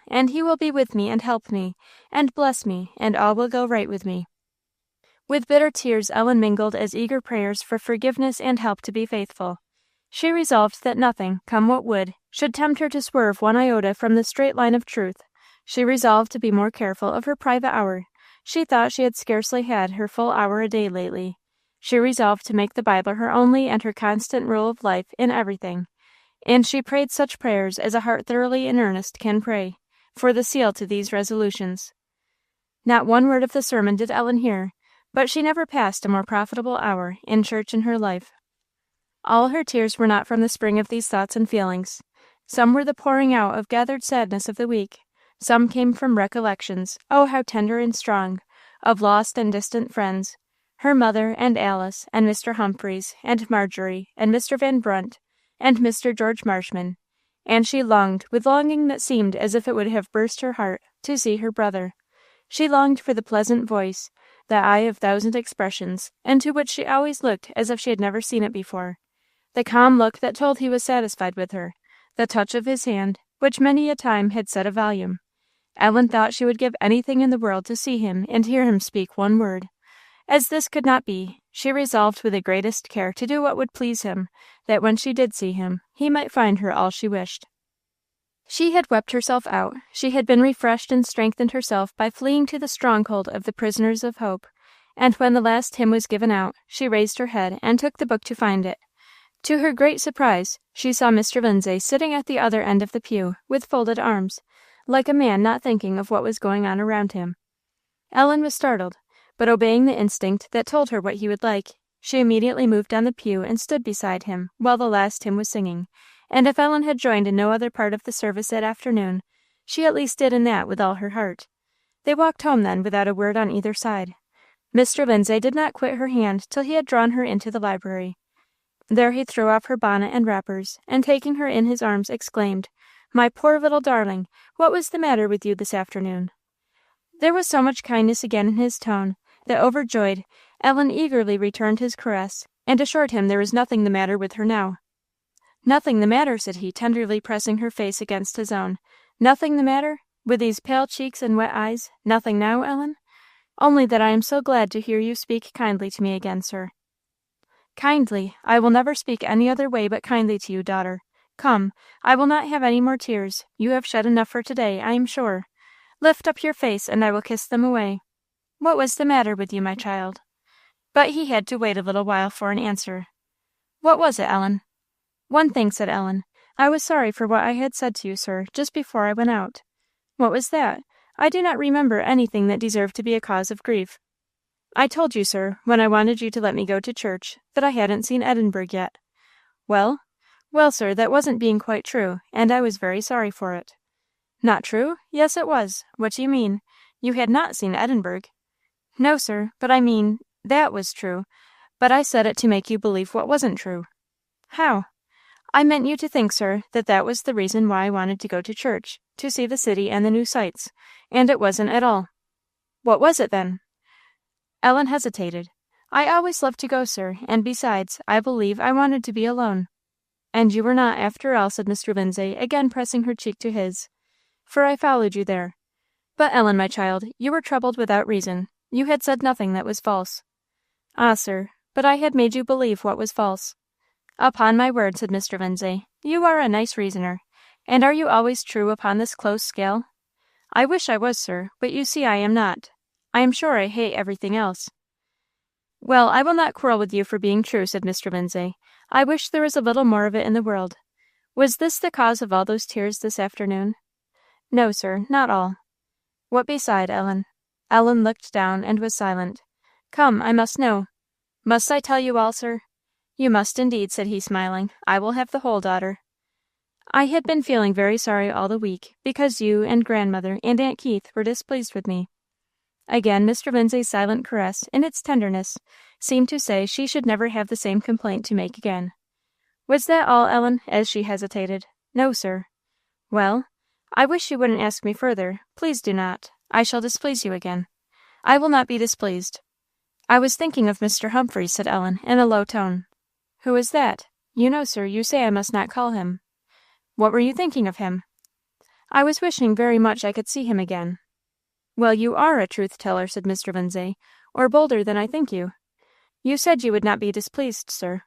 and he will be with me and help me, and bless me, and all will go right with me." With bitter tears Ellen mingled as eager prayers for forgiveness and help to be faithful. She resolved that nothing, come what would, should tempt her to swerve one iota from the straight line of truth. She resolved to be more careful of her private hour. She thought she had scarcely had her full hour a day lately. She resolved to make the Bible her only and her constant rule of life in everything. And she prayed such prayers as a heart thoroughly in earnest can pray, for the seal to these resolutions. Not one word of the sermon did Ellen hear, but she never passed a more profitable hour in church in her life. All her tears were not from the spring of these thoughts and feelings. Some were the pouring out of gathered sadness of the week. Some came from recollections, oh, how tender and strong, of lost and distant friends, her mother and Alice and Mr. Humphreys and Marjorie and Mr. Van Brunt and Mr. George Marshman, and she longed, with longing that seemed as if it would have burst her heart, to see her brother. She longed for the pleasant voice, the eye of thousand expressions, into which she always looked as if she had never seen it before, the calm look that told he was satisfied with her, the touch of his hand, which many a time had said a volume. Ellen thought she would give anything in the world to see him and hear him speak one word. As this could not be, she resolved with the greatest care to do what would please him, that when she did see him, he might find her all she wished. She had wept herself out. She had been refreshed and strengthened herself by fleeing to the stronghold of the prisoners of hope, and when the last hymn was given out, she raised her head and took the book to find it. To her great surprise, she saw Mr. Lindsay sitting at the other end of the pew, with folded arms, like a man not thinking of what was going on around him. Ellen was startled, but obeying the instinct that told her what he would like, she immediately moved down the pew and stood beside him while the last hymn was singing, and if Ellen had joined in no other part of the service that afternoon, she at least did in that with all her heart. They walked home then without a word on either side. Mr. Lindsay did not quit her hand till he had drawn her into the library. There he threw off her bonnet and wrappers, and taking her in his arms, exclaimed, "My poor little darling, what was the matter with you this afternoon?" There was so much kindness again in his tone, that, overjoyed, Ellen eagerly returned his caress, and assured him there was nothing the matter with her now. "Nothing the matter," said he, tenderly pressing her face against his own. "Nothing the matter? With these pale cheeks and wet eyes? Nothing now, Ellen? Only that I am so glad to hear you speak kindly to me again, sir." "Kindly! I will never speak any other way but kindly to you, daughter. Come, I will not have any more tears. You have shed enough for to-day, I am sure. Lift up your face, and I will kiss them away. What was the matter with you, my child?" But he had to wait a little while for an answer. "What was it, Ellen?" "One thing," said Ellen. "I was sorry for what I had said to you, sir, just before I went out." "What was that? I do not remember anything that deserved to be a cause of grief." "I told you, sir, when I wanted you to let me go to church, that I hadn't seen Edinburgh yet." "Well?" "Well, sir, that wasn't being quite true, and I was very sorry for it." "Not true? Yes, it was. What do you mean? You had not seen Edinburgh." "No, sir, but I mean, that was true, but I said it to make you believe what wasn't true." "How?" "I meant you to think, sir, that that was the reason why I wanted to go to church, to see the city and the new sights, and it wasn't at all." "What was it, then?" Ellen hesitated. "I always loved to go, sir, and besides, I believe I wanted to be alone." "And you were not, after all," said Mr. Lindsay, again pressing her cheek to his, "for I followed you there. But, Ellen, my child, you were troubled without reason. You had said nothing that was false." "Ah, sir, but I had made you believe what was false." "Upon my word," said Mr. Lindsay, "you are a nice reasoner. And are you always true upon this close scale?" "I wish I was, sir, but you see I am not. I am sure I hate everything else." "Well, I will not quarrel with you for being true," said Mr. Lindsay. "I wish there was a little more of it in the world. Was this the cause of all those tears this afternoon?" "No, sir, not all." "What beside, Ellen?" Ellen looked down and was silent. "Come, I must know." "Must I tell you all, sir?" "You must indeed," said he, smiling. "I will have the whole, daughter." "I had been feeling very sorry all the week, because you and grandmother and Aunt Keith were displeased with me." Again Mr. Lindsay's silent caress, in its tenderness, seemed to say she should never have the same complaint to make again. "Was that all, Ellen?" as she hesitated. "No, sir." "Well, I wish you wouldn't ask me further. Please do not. I shall displease you again." "I will not be displeased." "I was thinking of Mr. Humphreys," said Ellen, in a low tone. "Who is that? You know, sir, you say I must not call him." "What were you thinking of him?" "I was wishing very much I could see him again." "Well, you are a truth teller," said Mr. Lindsay, "or bolder than I think you. You said you would not be displeased, sir."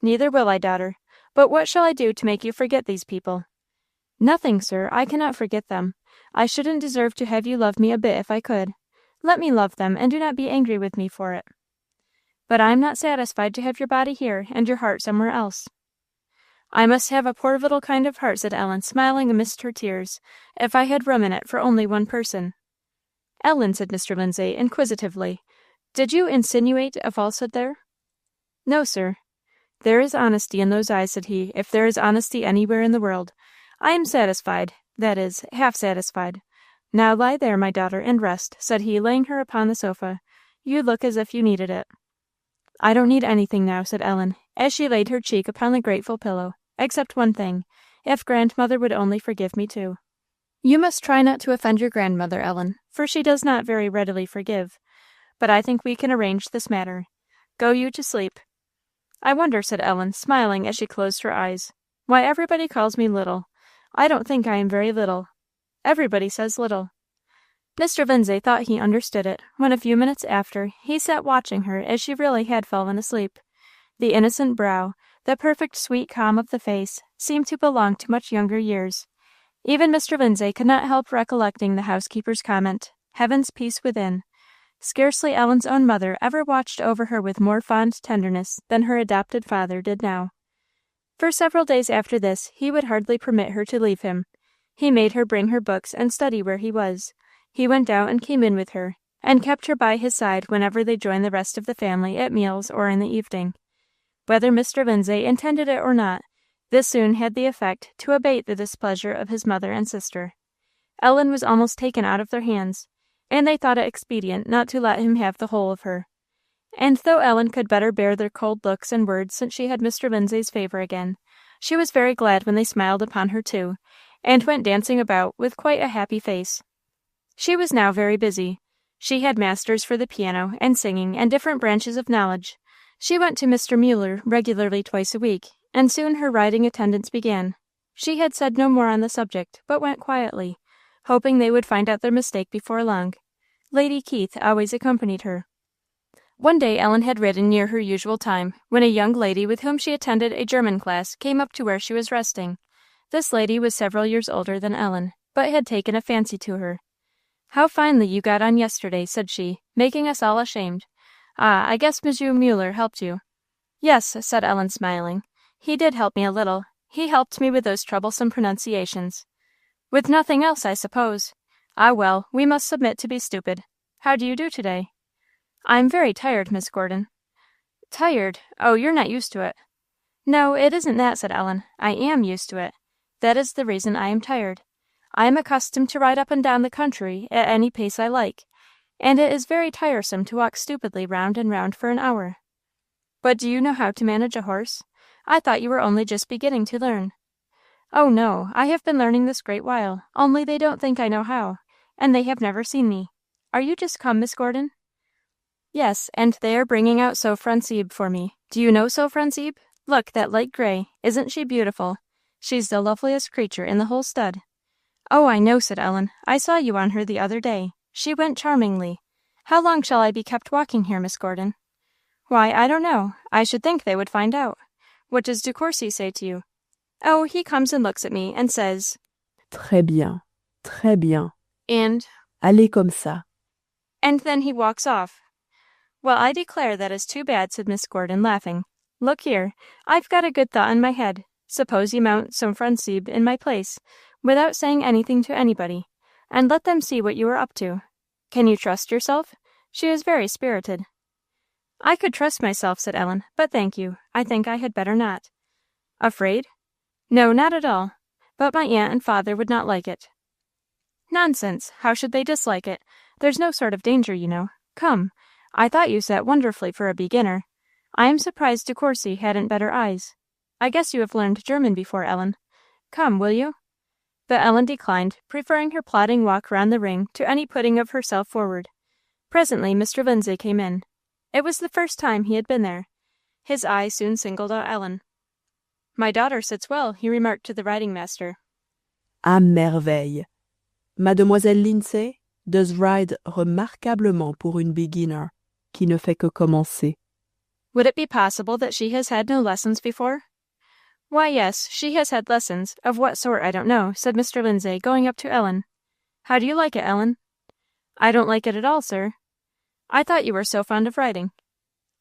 "Neither will I, daughter. But what shall I do to make you forget these people?" "Nothing, sir. I cannot forget them. I shouldn't deserve to have you love me a bit if I could. Let me love them, and do not be angry with me for it." "But I am not satisfied to have your body here and your heart somewhere else." "I must have a poor little kind of heart," said Ellen, smiling amidst her tears, "if I had room in it for only one person." "Ellen," said Mr. Lindsay, inquisitively, "did you insinuate a falsehood there?" "No, sir." "There is honesty in those eyes," said he, "if there is honesty anywhere in the world. I am satisfied, that is, half satisfied. Now lie there, my daughter, and rest," said he, laying her upon the sofa. "You look as if you needed it." "I don't need anything now," said Ellen, as she laid her cheek upon the grateful pillow, "except one thing, if grandmother would only forgive me too." "You must try not to offend your grandmother, Ellen, for she does not very readily forgive. But I think we can arrange this matter. Go you to sleep." "I wonder," said Ellen, smiling as she closed her eyes, "why everybody calls me little. I don't think I am very little. Everybody says little." Mr. Lindsay thought he understood it, when a few minutes after he sat watching her as she really had fallen asleep. The innocent brow, the perfect sweet calm of the face, seemed to belong to much younger years. Even Mr. Lindsay could not help recollecting the housekeeper's comment, "Heaven's peace within." Scarcely Ellen's own mother ever watched over her with more fond tenderness than her adopted father did now. For several days after this he would hardly permit her to leave him. He made her bring her books and study where he was. He went out and came in with her, and kept her by his side whenever they joined the rest of the family at meals or in the evening. Whether Mr. Lindsay intended it or not, this soon had the effect to abate the displeasure of his mother and sister. Ellen was almost taken out of their hands. and they thought it expedient not to let him have the whole of her. And though Ellen could better bear their cold looks and words since she had Mr. Lindsay's favour again, she was very glad when they smiled upon her too, and went dancing about with quite a happy face. She was now very busy. She had masters for the piano and singing and different branches of knowledge. She went to Mr. Mueller regularly twice a week, and soon her riding attendance began. She had said no more on the subject, but went quietly, hoping they would find out their mistake before long. Lady Keith always accompanied her. One day Ellen had ridden near her usual time, when a young lady with whom she attended a German class came up to where she was resting. This lady was several years older than Ellen, but had taken a fancy to her. "How finely you got on yesterday," said she, "making us all ashamed. Ah, I guess Monsieur Mueller helped you." "Yes," said Ellen, smiling. "He did help me a little. He helped me with those troublesome pronunciations." "With nothing else, I suppose. Ah, well, we must submit to be stupid. How do you do today?" "I'm very tired, Miss Gordon." "Tired? Oh, you're not used to it." "No, it isn't that," said Ellen. "I am used to it. That is the reason I am tired. I am accustomed to ride up and down the country at any pace I like, and it is very tiresome to walk stupidly round and round for an hour." "But do you know how to manage a horse? I thought you were only just beginning to learn." "Oh, no, I have been learning this great while, only they don't think I know how, and they have never seen me. Are you just come, Miss Gordon?" "Yes, and they are bringing out Sophronisbe for me. Do you know Sophronisbe? Look, that light gray. Isn't she beautiful? She's the loveliest creature in the whole stud." "Oh, I know," said Ellen. "I saw you on her the other day. She went charmingly. How long shall I be kept walking here, Miss Gordon?" "Why, I don't know. I should think they would find out. What does De Courcy say to you?" "Oh, he comes and looks at me, and says, Très bien, très bien. and Allez comme ça. then he walks off." "Well, I declare that is too bad," said Miss Gordon, laughing. "Look here, I've got a good thought in my head. Suppose you mount Sophronisbe in my place, without saying anything to anybody, and let them see what you are up to. Can you trust yourself? She is very spirited." "I could trust myself," said Ellen, "but thank you, I think I had better not." "Afraid?" "No, not at all. But my aunt and father would not like it." "Nonsense! How should they dislike it? There's no sort of danger, you know. Come, I thought you sat wonderfully for a beginner. I am surprised De Courcy hadn't better eyes. I guess you have learned German before, Ellen. Come, will you?" But Ellen declined, preferring her plodding walk round the ring to any putting of herself forward. Presently Mr. Lindsay came in. It was the first time he had been there. His eye soon singled out Ellen. "My daughter sits well," he remarked to the riding master. À merveille. Mademoiselle Lindsay does ride remarquablement pour une beginner qui ne fait que commencer. "Would it be possible that she has had no lessons before?" "Why, yes, she has had lessons, of what sort I don't know," said Mr. Lindsay, going up to Ellen. "How do you like it, Ellen?" "I don't like it at all, sir." "I thought you were so fond of riding."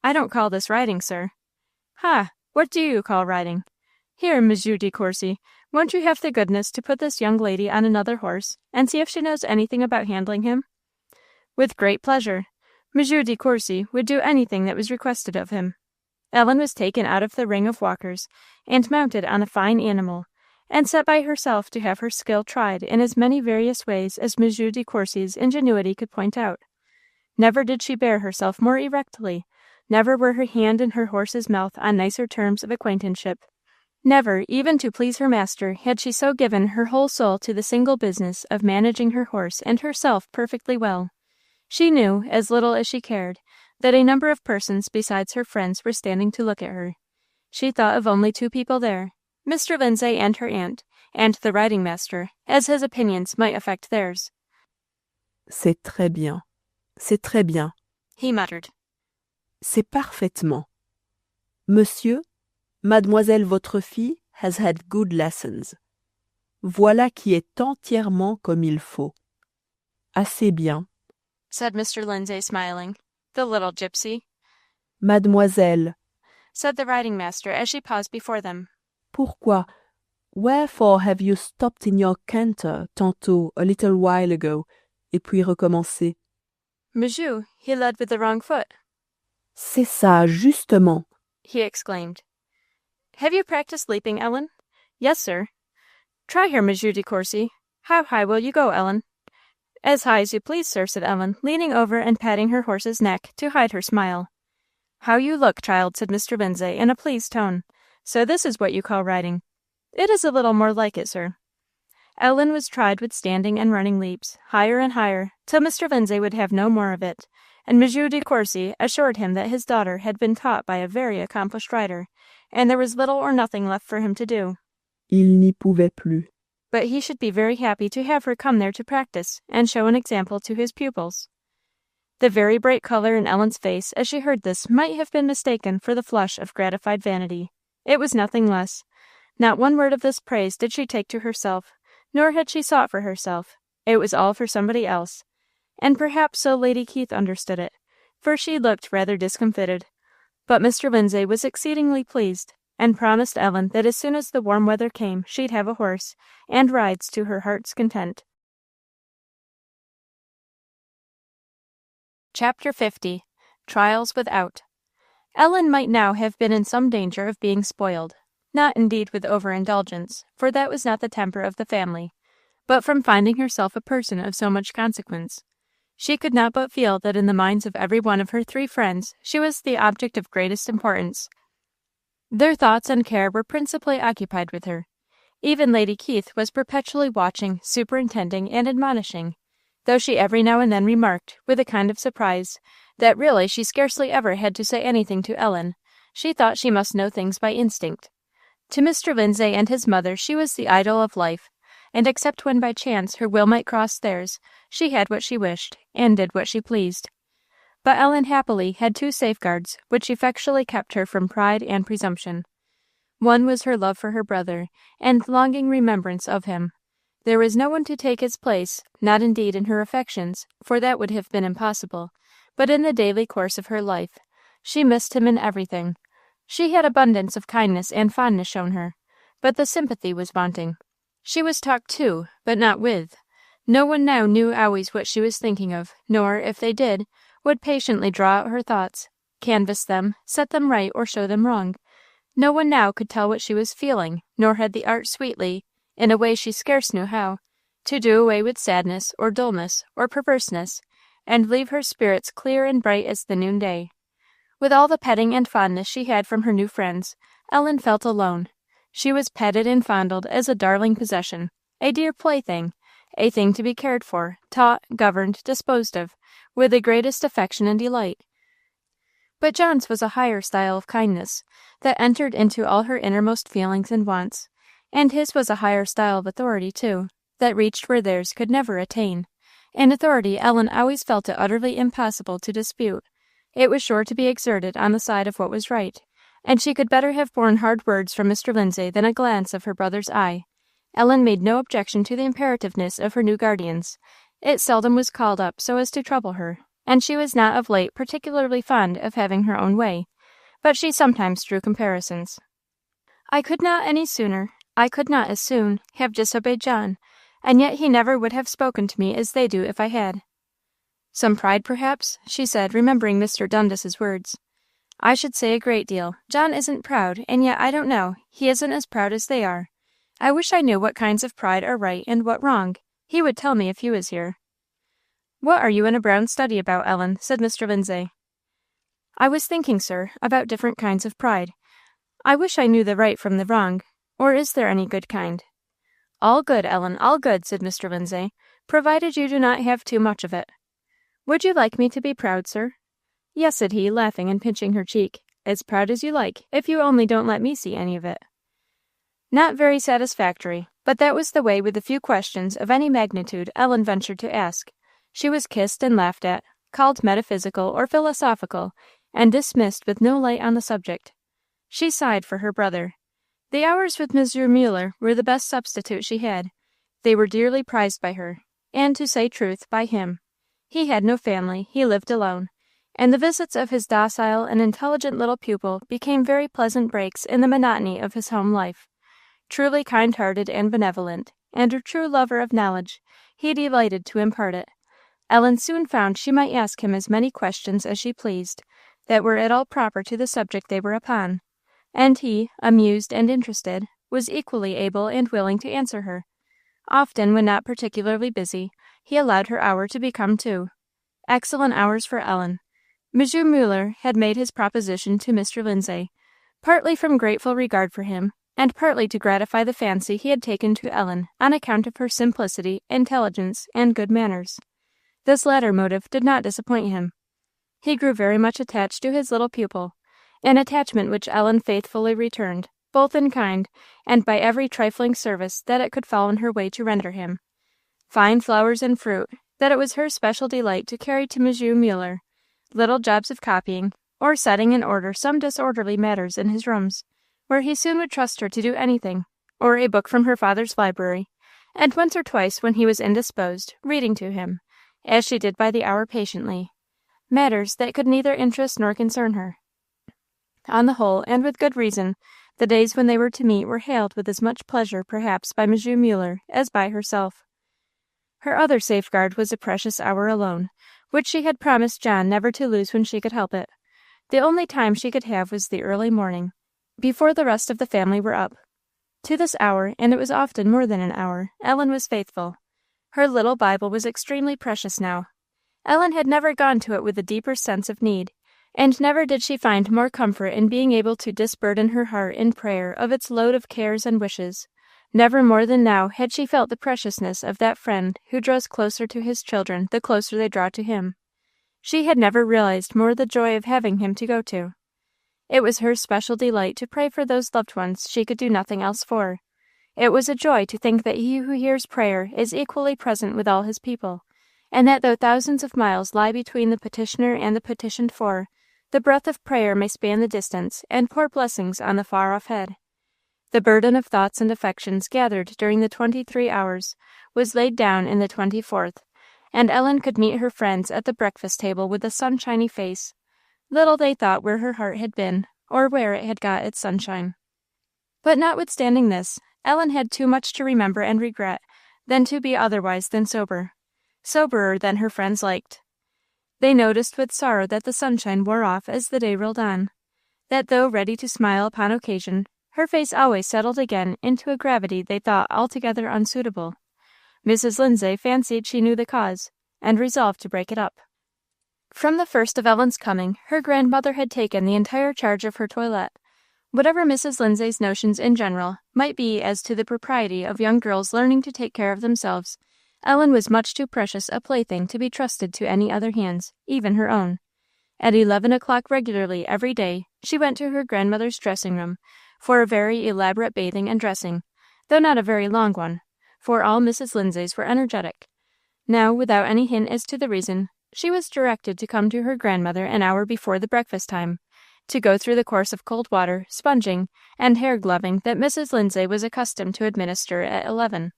"I don't call this riding, sir." "Ha! What do you call riding? Here, Monsieur De Courcy, won't you have the goodness to put this young lady on another horse, and see if she knows anything about handling him?" "With great pleasure. Monsieur De Courcy would do anything that was requested of him." Ellen was taken out of the ring of walkers, and mounted on a fine animal, and set by herself to have her skill tried in as many various ways as Monsieur De Courcy's ingenuity could point out. Never did she bear herself more erectly, never were her hand and her horse's mouth on nicer terms of acquaintanceship. Never, even to please her master, had she so given her whole soul to the single business of managing her horse and herself perfectly well. She knew, as little as she cared, that a number of persons besides her friends were standing to look at her. She thought of only two people there, Mr. Lindsay and her aunt, and the riding master, as his opinions might affect theirs. C'est très bien, He muttered. c'est parfaitement. Monsieur, mademoiselle votre fille has had good lessons. Voilà qui est entièrement comme il faut. Assez bien. Said Mr. Lindsay, smiling. The little gypsy. Mademoiselle, Said the riding master as she paused before them. pourquoi, wherefore have you stopped in your canter tantôt a little while ago, et puis recommencé? Monsieur, he led with the wrong foot. C'est ça, justement. He exclaimed. Have you practiced leaping, Ellen? Yes, sir. Try her, Monsieur De Courcy. How high will you go, Ellen? As high as you please, sir, said Ellen, leaning over and patting her horse's neck to hide her smile. How you look, child, said Mr. Lindsay, in a pleased tone. So this is what you call riding. It is a little more like it, sir. Ellen was tried with standing and running leaps, higher and higher, till Mr. Lindsay would have no more of it, and Monsieur de Courcy assured him that his daughter had been taught by a very accomplished rider, and there was little or nothing left for him to do. Il n'y pouvait plus. But he should be very happy to have her come there to practice, and show an example to his pupils. The very bright color in Ellen's face as she heard this might have been mistaken for the flush of gratified vanity. It was nothing less. Not one word of this praise did she take to herself, nor had she sought for herself. It was all for somebody else. And perhaps so Lady Keith understood it, for she looked rather discomfited. But Mr. Lindsay was exceedingly pleased, and promised Ellen that as soon as the warm weather came she'd have a horse, and rides to her heart's content. Chapter 50. Trials Without. Ellen might now have been in some danger of being spoiled, not indeed with overindulgence, for that was not the temper of the family, but from finding herself a person of so much consequence. She could not but feel that in the minds of every one of her 3 friends she was the object of greatest importance. Their thoughts and care were principally occupied with her. Even Lady Keith was perpetually watching, superintending, and admonishing, though she every now and then remarked, with a kind of surprise, that really she scarcely ever had to say anything to Ellen. She thought she must know things by instinct. To Mr. Lindsay and his mother she was the idol of life, and except when by chance her will might cross theirs, she had what she wished, and did what she pleased. But Ellen happily had 2 safeguards, which effectually kept her from pride and presumption. One was her love for her brother, and longing remembrance of him. There was no one to take his place, not indeed in her affections, for that would have been impossible, but in the daily course of her life. She missed him in everything. She had abundance of kindness and fondness shown her, but the sympathy was wanting. She was talked to, but not with. No one now knew always what she was thinking of, nor, if they did, would patiently draw out her thoughts, canvass them, set them right, or show them wrong. No one now could tell what she was feeling, nor had the art sweetly, in a way she scarce knew how, to do away with sadness, or dullness, or perverseness, and leave her spirits clear and bright as the noonday. With all the petting and fondness she had from her new friends, Ellen felt alone. She was petted and fondled as a darling possession, a dear plaything, a thing to be cared for, taught, governed, disposed of, with the greatest affection and delight. But John's was a higher style of kindness, that entered into all her innermost feelings and wants, and his was a higher style of authority, too, that reached where theirs could never attain, an authority Ellen always felt it utterly impossible to dispute. It was sure to be exerted on the side of what was right, and she could better have borne hard words from Mr. Lindsay than a glance of her brother's eye. Ellen made no objection to the imperativeness of her new guardians. It seldom was called up so as to trouble her, and she was not of late particularly fond of having her own way, but she sometimes drew comparisons. I could not as soon, have disobeyed John, and yet he never would have spoken to me as they do if I had. Some pride, perhaps, she said, remembering Mr. Dundas's words. I should say a great deal. John isn't proud, and yet I don't know, he isn't as proud as they are. I wish I knew what kinds of pride are right and what wrong. He would tell me if he was here. What are you in a brown study about, Ellen? Said Mr. Lindsay. I was thinking, sir, about different kinds of pride. I wish I knew the right from the wrong. Or is there any good kind? All good, Ellen, all good, said Mr. Lindsay, provided you do not have too much of it. Would you like me to be proud, sir? Yes, said he, laughing and pinching her cheek. As proud as you like, if you only don't let me see any of it. Not very satisfactory, but that was the way with the few questions of any magnitude Ellen ventured to ask. She was kissed and laughed at, called metaphysical or philosophical, and dismissed with no light on the subject. She sighed for her brother. The hours with Monsieur Muller were the best substitute she had. They were dearly prized by her, and, to say truth, by him. He had no family, he lived alone, and the visits of his docile and intelligent little pupil became very pleasant breaks in the monotony of his home life. Truly kind-hearted and benevolent, and a true lover of knowledge, he delighted to impart it. Ellen soon found she might ask him as many questions as she pleased, that were at all proper to the subject they were upon, and he, amused and interested, was equally able and willing to answer her. Often, when not particularly busy, he allowed her hour to become 2. Excellent hours for Ellen. Monsieur Muller had made his proposition to Mr. Lindsay, partly from grateful regard for him, and partly to gratify the fancy he had taken to Ellen on account of her simplicity, intelligence, and good manners. This latter motive did not disappoint him. He grew very much attached to his little pupil, an attachment which Ellen faithfully returned, both in kind and by every trifling service that it could fall in her way to render him. Fine flowers and fruit, that it was her special delight to carry to Monsieur Muller, little jobs of copying, or setting in order some disorderly matters in his rooms, where he soon would trust her to do anything, or a book from her father's library, and once or twice, when he was indisposed, reading to him, as she did by the hour patiently, matters that could neither interest nor concern her. On the whole, and with good reason, the days when they were to meet were hailed with as much pleasure, perhaps, by Monsieur Muller as by herself. Her other safeguard was a precious hour alone, which she had promised John never to lose when she could help it. The only time she could have was the early morning, before the rest of the family were up. To this hour, and it was often more than an hour, Ellen was faithful. Her little Bible was extremely precious now. Ellen had never gone to it with a deeper sense of need, and never did she find more comfort in being able to disburden her heart in prayer of its load of cares and wishes. Never more than now had she felt the preciousness of that friend who draws closer to his children the closer they draw to him. She had never realized more the joy of having him to go to. It was her special delight to pray for those loved ones she could do nothing else for. It was a joy to think that he who hears prayer is equally present with all his people, and that though thousands of miles lie between the petitioner and the petitioned for, the breath of prayer may span the distance and pour blessings on the far-off head. The burden of thoughts and affections gathered during the 23 hours was laid down in the 24th, and Ellen could meet her friends at the breakfast table with a sunshiny face. Little they thought where her heart had been, or where it had got its sunshine. But notwithstanding this, Ellen had too much to remember and regret than to be otherwise than soberer than her friends liked. They noticed with sorrow that the sunshine wore off as the day rolled on, that though ready to smile upon occasion, her face always settled again into a gravity they thought altogether unsuitable. Mrs. Lindsay fancied she knew the cause, and resolved to break it up. From the first of Ellen's coming, her grandmother had taken the entire charge of her toilette. Whatever Mrs. Lindsay's notions in general might be as to the propriety of young girls learning to take care of themselves, Ellen was much too precious a plaything to be trusted to any other hands, even her own. At 11 o'clock regularly every day, she went to her grandmother's dressing-room for a very elaborate bathing and dressing, though not a very long one, for all Mrs. Lindsay's were energetic. Now, without any hint as to the reason, she was directed to come to her grandmother an hour before the breakfast time, to go through the course of cold water, sponging, and hair gloving that Mrs. Lindsay was accustomed to administer at 11.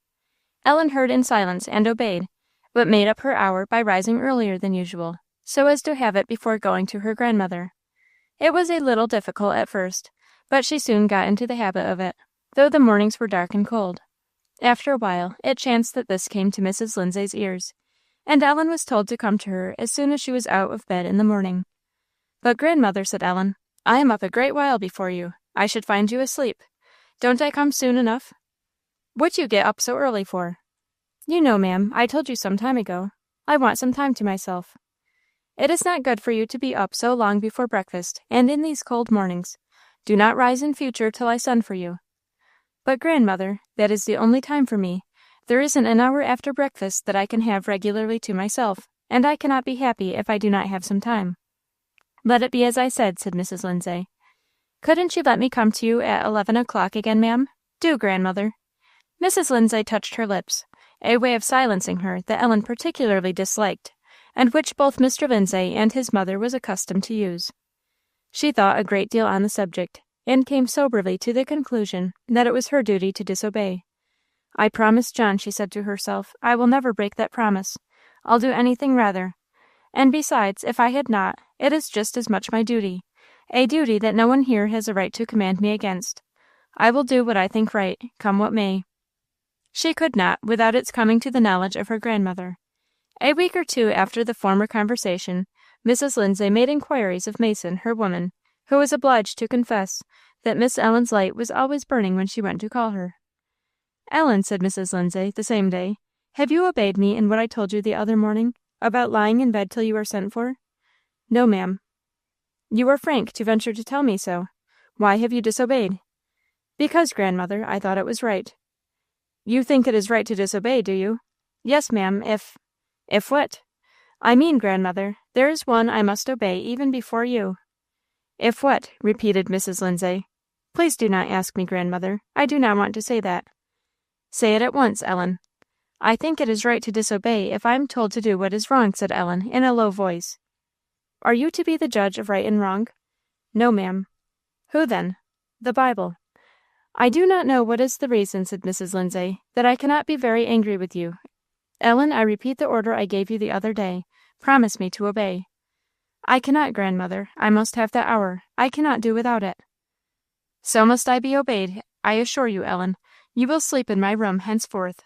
Ellen heard in silence and obeyed, but made up her hour by rising earlier than usual, so as to have it before going to her grandmother. It was a little difficult at first, but she soon got into the habit of it, though the mornings were dark and cold. After a while, it chanced that this came to Mrs. Lindsay's ears, and Ellen was told to come to her as soon as she was out of bed in the morning. "But, grandmother," said Ellen, "I am up a great while before you. I should find you asleep. Don't I come soon enough?" "What you get up so early for?" "You know, ma'am, I told you some time ago. I want some time to myself." "It is not good for you to be up so long before breakfast, and in these cold mornings. Do not rise in future till I send for you." "But, grandmother, that is the only time for me. There isn't an hour after breakfast that I can have regularly to myself, and I cannot be happy if I do not have some time." "Let it be as I said," said Mrs. Lindsay. "Couldn't you let me come to you at 11 o'clock again, ma'am? Do, grandmother." Mrs. Lindsay touched her lips, a way of silencing her that Ellen particularly disliked, and which both Mr. Lindsay and his mother was accustomed to use. She thought a great deal on the subject, and came soberly to the conclusion that it was her duty to disobey. "I promised John," she said to herself. "I will never break that promise. I'll do anything rather. And besides, if I had not, it is just as much my duty, a duty that no one here has a right to command me against. I will do what I think right, come what may." She could not, without its coming to the knowledge of her grandmother. A week or two after the former conversation, Mrs. Lindsay made inquiries of Mason, her woman, who was obliged to confess that Miss Ellen's light was always burning when she went to call her. "Ellen," said Mrs. Lindsay, the same day, Have you obeyed me in what I told you the other morning, about lying in bed till you are sent for?" "No, ma'am." "You are frank to venture to tell me so. Why have you disobeyed?" "Because, grandmother, I thought it was right." "You think it is right to disobey, do you?" "Yes, ma'am, if—" "If what?" "I mean, grandmother, there is one I must obey even before you." "If what?" repeated Mrs. Lindsay. "Please do not ask me, grandmother. I do not want to say that." "Say it at once, Ellen." "I think it is right to disobey if I am told to do what is wrong," said Ellen, in a low voice. "Are you to be the judge of right and wrong?" "No, ma'am." "Who then?" "The Bible." "I do not know what is the reason," said Mrs. Lindsay, "that I cannot be very angry with you. Ellen, I repeat the order I gave you the other day. Promise me to obey." "I cannot, grandmother. I must have that hour. I cannot do without it." "So must I be obeyed, I assure you, Ellen. You will sleep in my room henceforth."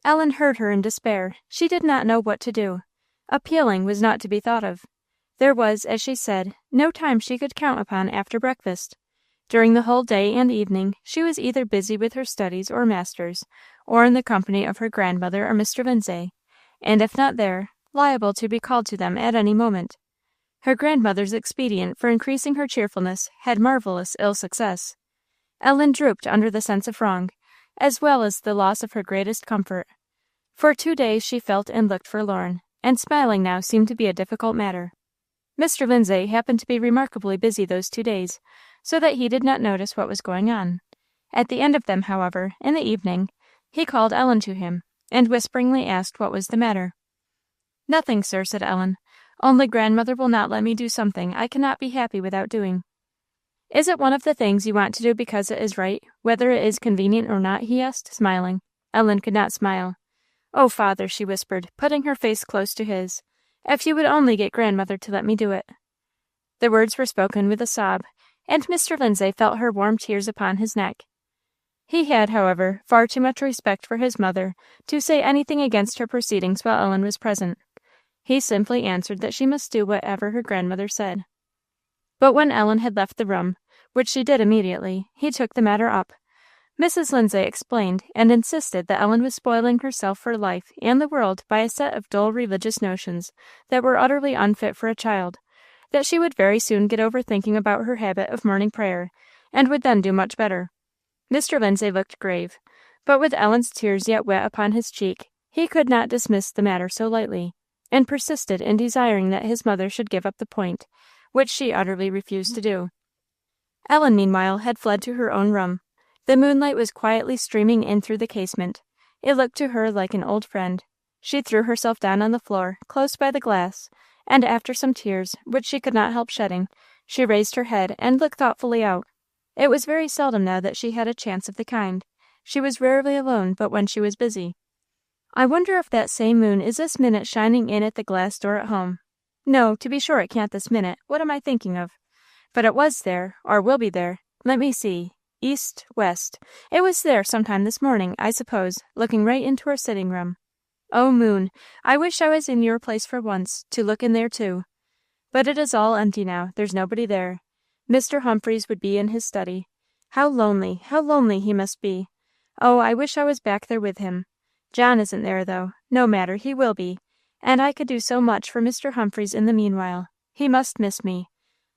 Ellen heard her in despair. She did not know what to do. Appealing was not to be thought of. There was, as she said, no time she could count upon after breakfast. During the whole day and evening she was either busy with her studies or masters, or in the company of her grandmother or Mr. Lindsay, and if not there, liable to be called to them at any moment. Her grandmother's expedient for increasing her cheerfulness had marvellous ill success. Ellen drooped under the sense of wrong, as well as the loss of her greatest comfort. For 2 days she felt and looked forlorn, and smiling now seemed to be a difficult matter. Mr. Lindsay happened to be remarkably busy those 2 days, so that he did not notice what was going on. At the end of them, however, in the evening, he called Ellen to him, and whisperingly asked what was the matter. "Nothing, sir," said Ellen, "only grandmother will not let me do something I cannot be happy without doing." "Is it one of the things you want to do because it is right, whether it is convenient or not?" he asked, smiling. Ellen could not smile. "Oh, father," she whispered, putting her face close to his, "if you would only get grandmother to let me do it." The words were spoken with a sob, and Mr. Lindsay felt her warm tears upon his neck. He had, however, far too much respect for his mother to say anything against her proceedings while Ellen was present. He simply answered that she must do whatever her grandmother said. But when Ellen had left the room, which she did immediately, he took the matter up. Mrs. Lindsay explained and insisted that Ellen was spoiling herself for life and the world by a set of dull religious notions that were utterly unfit for a child, that she would very soon get over thinking about her habit of morning prayer, and would then do much better. Mr. Lindsay looked grave, but with Ellen's tears yet wet upon his cheek, he could not dismiss the matter so lightly, and persisted in desiring that his mother should give up the point, which she utterly refused to do. Ellen, meanwhile, had fled to her own room. The moonlight was quietly streaming in through the casement. It looked to her like an old friend. She threw herself down on the floor, close by the glass, and after some tears, which she could not help shedding, she raised her head and looked thoughtfully out. It was very seldom now that she had a chance of the kind. She was rarely alone but when she was busy. "I wonder if that same moon is this minute shining in at the glass door at home. No, to be sure it can't this minute. What am I thinking of? But it was there, or will be there. Let me see. East, west. It was there sometime this morning, I suppose, looking right into our sitting room. Oh, moon, I wish I was in your place for once, to look in there too. But it is all empty now. There's nobody there. Mr. Humphreys would be in his study. How lonely he must be. Oh, I wish I was back there with him. John isn't there, though. No matter, he will be. And I could do so much for Mr. Humphreys in the meanwhile. He must miss me.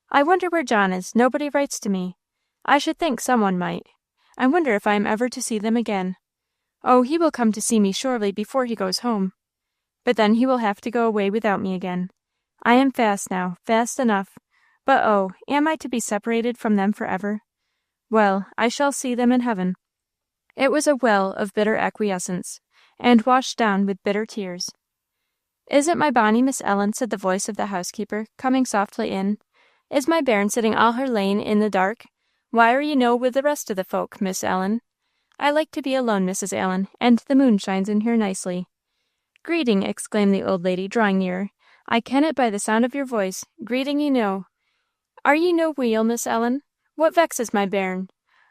I wonder where John is. Nobody writes to me. I should think some one might. I wonder if I am ever to see them again. Oh, he will come to see me surely before he goes home. But then he will have to go away without me again. I am fast now, fast enough. But oh, am I to be separated from them for ever? Well, I shall see them in heaven." It was a well of bitter acquiescence, and washed down with bitter tears. "Is it my bonny Miss Ellen?" said the voice of the housekeeper, coming softly in. "Is my bairn sitting all her lane in the dark? Why are ye no with the rest of the folk, Miss Ellen? I like to be alone, Mrs. Allen, and the moon shines in here nicely." "Greeting!" exclaimed the old lady, drawing nearer. "I ken it by the sound of your voice. Greeting ye no. Are ye no weel, Miss Ellen? What vexes my bairn?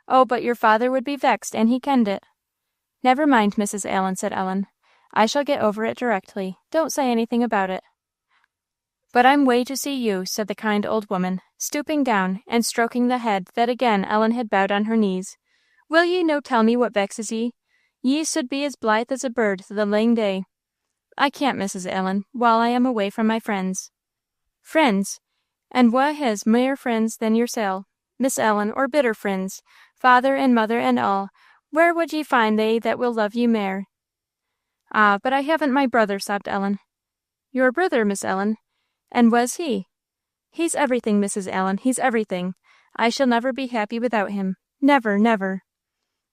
Oh, but your father would be vexed, and he kenned it." "Never mind, Mrs. Allen," said Ellen. "I shall get over it directly. Don't say anything about it." "But I'm wae to see you," said the kind old woman, stooping down and stroking the head that again Ellen had bowed on her knees. "Will ye no tell me what vexes ye? Ye should be as blithe as a bird the lang day. I can't, Mrs. Ellen, while I am away from my friends. Friends? And wha has mair friends than yoursel, Miss Ellen, or bitter friends, father and mother and all? Where would ye find they that will love you mair? Ah, but I haven't my brother, sobbed Ellen. Your brother, Miss Ellen? And was he? He's everything, Mrs. Allen, he's everything. I shall never be happy without him. Never, never.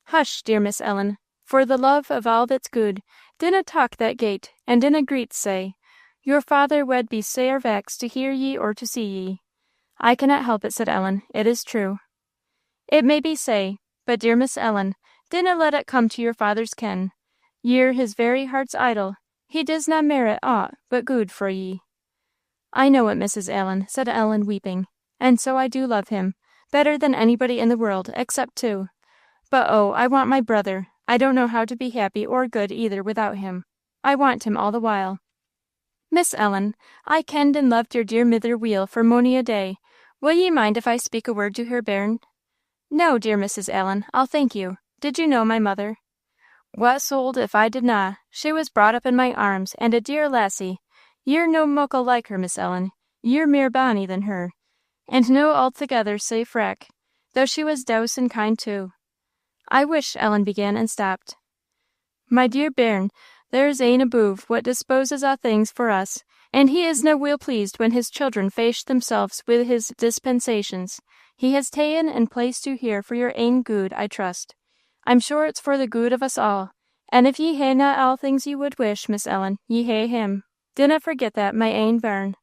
Hush, dear Miss Ellen, for the love of all that's good, dinna talk that gate, and dinna greet say, your father wad be sair vexed to hear ye or to see ye. I cannot help it, said Ellen, it is true. It may be say, but dear Miss Ellen, dinna let it come to your father's ken. Ye're his very heart's idol. He does not merit aught but good for ye. I know it, Mrs. Allen, said Ellen, weeping, and so I do love him, better than anybody in the world, except two. But oh, I want my brother. I don't know how to be happy or good either without him. I want him all the while. Miss Ellen, I kenned and loved your dear mither weel for mony a day. Will ye mind if I speak a word to her bairn? No, dear Mrs. Allen, I'll thank you. Did you know my mother? What sold if I did na? She was brought up in my arms, and a dear lassie. Ye're no muckle like her, Miss Ellen. Ye're mair bonny than her, and no altogether sae frack, though she was douce and kind too. I wish, Ellen began and stopped. My dear bairn, there's ane above what disposes a' things for us, and he isna weel pleased when his children fash themselves wi' his dispensations. He has ta'en and placed you here for your ain good, I trust. I'm sure it's for the good of us all, and if ye hae not all things ye would wish, Miss Ellen, ye hae him. Dinna forget that, my ain bairn.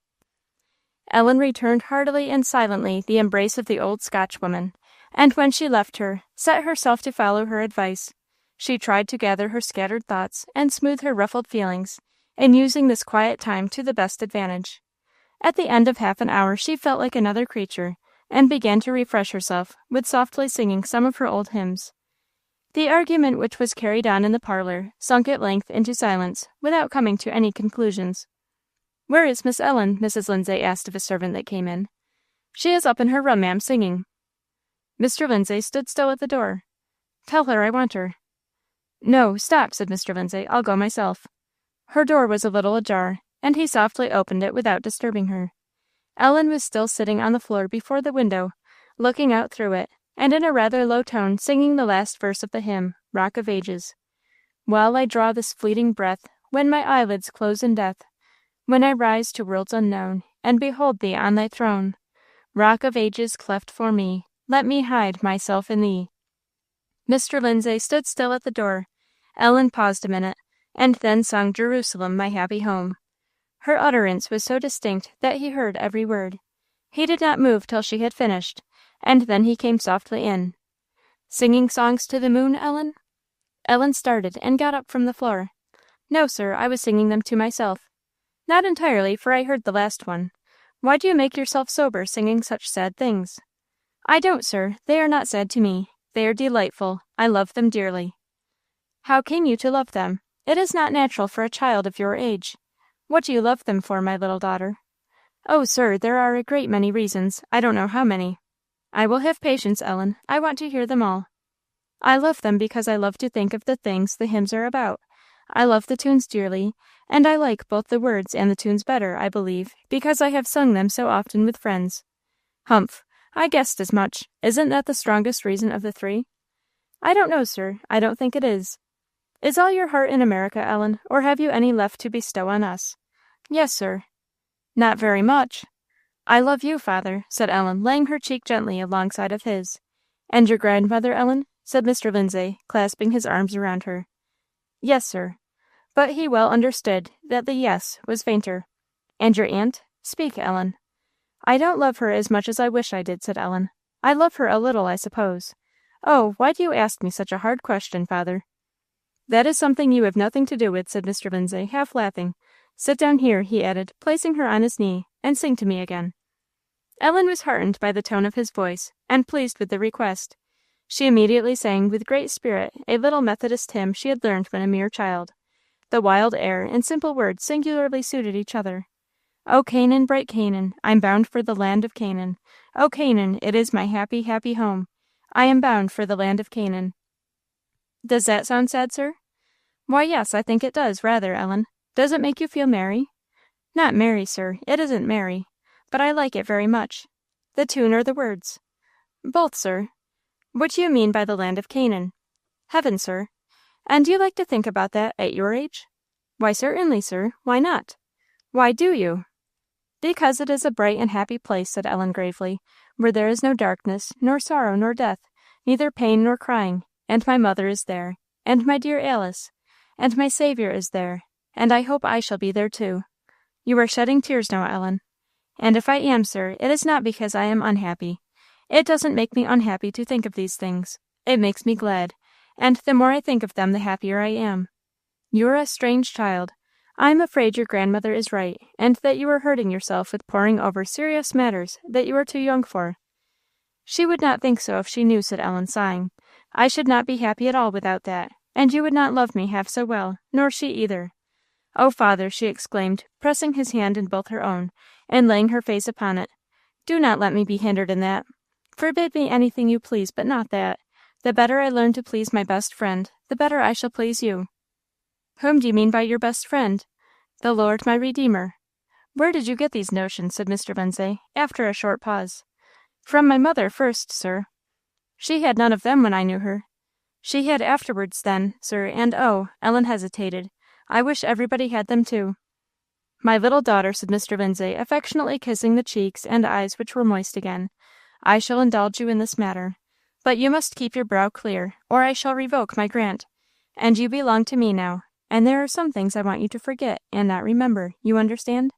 Ellen returned heartily and silently the embrace of the old Scotchwoman, and when she left her, set herself to follow her advice. She tried to gather her scattered thoughts and smooth her ruffled feelings, in using this quiet time to the best advantage. At the end of half an hour she felt like another creature, and began to refresh herself with softly singing some of her old hymns. The argument which was carried on in the parlour sunk at length into silence, without coming to any conclusions. "Where is Miss Ellen?" Mrs. Lindsay asked of a servant that came in. "She is up in her room, ma'am, singing." Mr. Lindsay stood still at the door. "Tell her I want her." "No, stop," said Mr. Lindsay. "I'll go myself." Her door was a little ajar, and he softly opened it without disturbing her. Ellen was still sitting on the floor before the window, looking out through it, and in a rather low tone singing the last verse of the hymn, Rock of Ages. "While I draw this fleeting breath, when my eyelids close in death, when I rise to worlds unknown, and behold thee on thy throne, Rock of Ages cleft for me, let me hide myself in thee." Mr. Lindsay stood still at the door. Ellen paused a minute, and then sung Jerusalem, my happy home. Her utterance was so distinct that he heard every word. He did not move till she had finished, and then he came softly in. "Singing songs to the moon, Ellen?" Ellen started and got up from the floor. "No, sir, I was singing them to myself." "Not entirely, for I heard the last one. Why do you make yourself sober singing such sad things?" "I don't, sir. They are not sad to me. They are delightful. I love them dearly." "How came you to love them? It is not natural for a child of your age. What do you love them for, my little daughter?" "Oh, sir, there are a great many reasons. I don't know how many." "I will have patience, Ellen. I want to hear them all." "I love them because I love to think of the things the hymns are about. I love the tunes dearly, and I like both the words and the tunes better, I believe, because I have sung them so often with friends." "Humph! I guessed as much. Isn't that the strongest reason of the three?" "I don't know, sir. I don't think it is." "Is all your heart in America, Ellen, or have you any left to bestow on us?" "Yes, sir." "Not very much." "I love you, father," said Ellen, laying her cheek gently alongside of his. "And your grandmother, Ellen?" said Mr. Lindsay, clasping his arms around her. "Yes, sir." But he well understood that the yes was fainter. "And your aunt? Speak, Ellen." "I don't love her as much as I wish I did," said Ellen. "I love her a little, I suppose. Oh, why do you ask me such a hard question, father?" "That is something you have nothing to do with," said Mr. Lindsay, half laughing. "Sit down here," he added, placing her on his knee, "and sing to me again." Ellen was heartened by the tone of his voice, and pleased with the request. She immediately sang with great spirit a little Methodist hymn she had learned when a mere child. The wild air and simple words singularly suited each other. "O Canaan, bright Canaan, I'm bound for the land of Canaan. O Canaan, it is my happy, happy home. I am bound for the land of Canaan." Does that sound sad, sir? Why, yes, I think it does, rather, Ellen. Does it make you feel merry? Not merry, sir, it isn't merry, but I like it very much. The tune or the words? Both, sir. What do you mean by the land of Canaan? Heaven, sir. And do you like to think about that at your age? Why, certainly, sir. Why not? Why do you? Because it is a bright and happy place, said Ellen gravely, where there is no darkness, nor sorrow, nor death, neither pain nor crying, and my mother is there, and my dear Alice, and my Saviour is there, and I hope I shall be there too. You are shedding tears now, Ellen. And if I am, sir, it is not because I am unhappy. It doesn't make me unhappy to think of these things. It makes me glad, and the more I think of them, the happier I am. You are a strange child. I am afraid your grandmother is right, and that you are hurting yourself with poring over serious matters that you are too young for. She would not think so if she knew, said Ellen, sighing. I should not be happy at all without that, and you would not love me half so well, nor she either. Oh, father, she exclaimed, pressing his hand in both her own, and laying her face upon it, do not let me be hindered in that. Forbid me anything you please, but not that. The better I learn to please my best friend, the better I shall please you. Whom do you mean by your best friend? The Lord my Redeemer. Where did you get these notions? Said Mr. Lindsay, after a short pause. From my mother first, sir. She had none of them when I knew her. She had afterwards then, sir, and oh, Ellen hesitated. I wish everybody had them too. My little daughter, said Mr. Lindsay, affectionately kissing the cheeks and eyes which were moist again, I shall indulge you in this matter. But you must keep your brow clear, or I shall revoke my grant. And you belong to me now, and there are some things I want you to forget and not remember, you understand?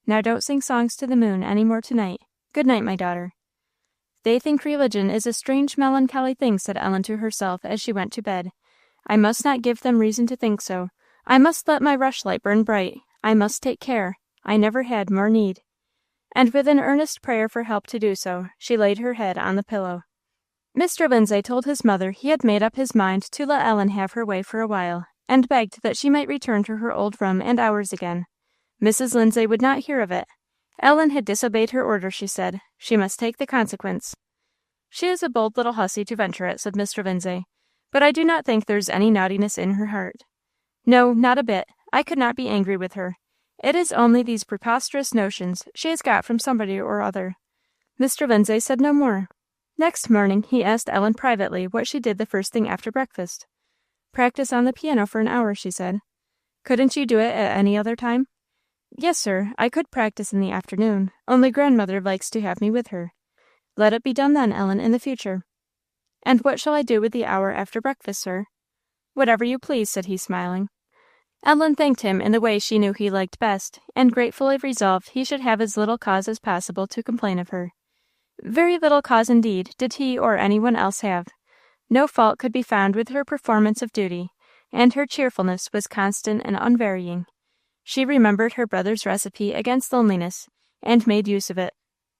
Now don't sing songs to the moon any more tonight. Good night, my daughter. They think religion is a strange melancholy thing, said Ellen to herself as she went to bed. I must not give them reason to think so. I must let my rushlight burn bright. I must take care. I never had more need. And with an earnest prayer for help to do so, she laid her head on the pillow. Mr. Lindsay told his mother he had made up his mind to let Ellen have her way for a while, and begged that she might return to her old room and hours again. Mrs. Lindsay would not hear of it. Ellen had disobeyed her order, she said. She must take the consequence. She is a bold little hussy to venture it, said Mr. Lindsay, but I do not think there's any naughtiness in her heart. No, not a bit. I could not be angry with her. It is only these preposterous notions she has got from somebody or other. Mr. Lindsay said no more. Next morning he asked Ellen privately what she did the first thing after breakfast. Practice on the piano for an hour, she said. Couldn't you do it at any other time? Yes, sir, I could practice in the afternoon, only grandmother likes to have me with her. Let it be done then, Ellen, in the future. And what shall I do with the hour after breakfast, sir? Whatever you please, said he, smiling. Ellen thanked him in the way she knew he liked best, and gratefully resolved he should have as little cause as possible to complain of her. Very little cause indeed did he or any one else have. No fault could be found with her performance of duty, and her cheerfulness was constant and unvarying. She remembered her brother's recipe against loneliness, and made use of it.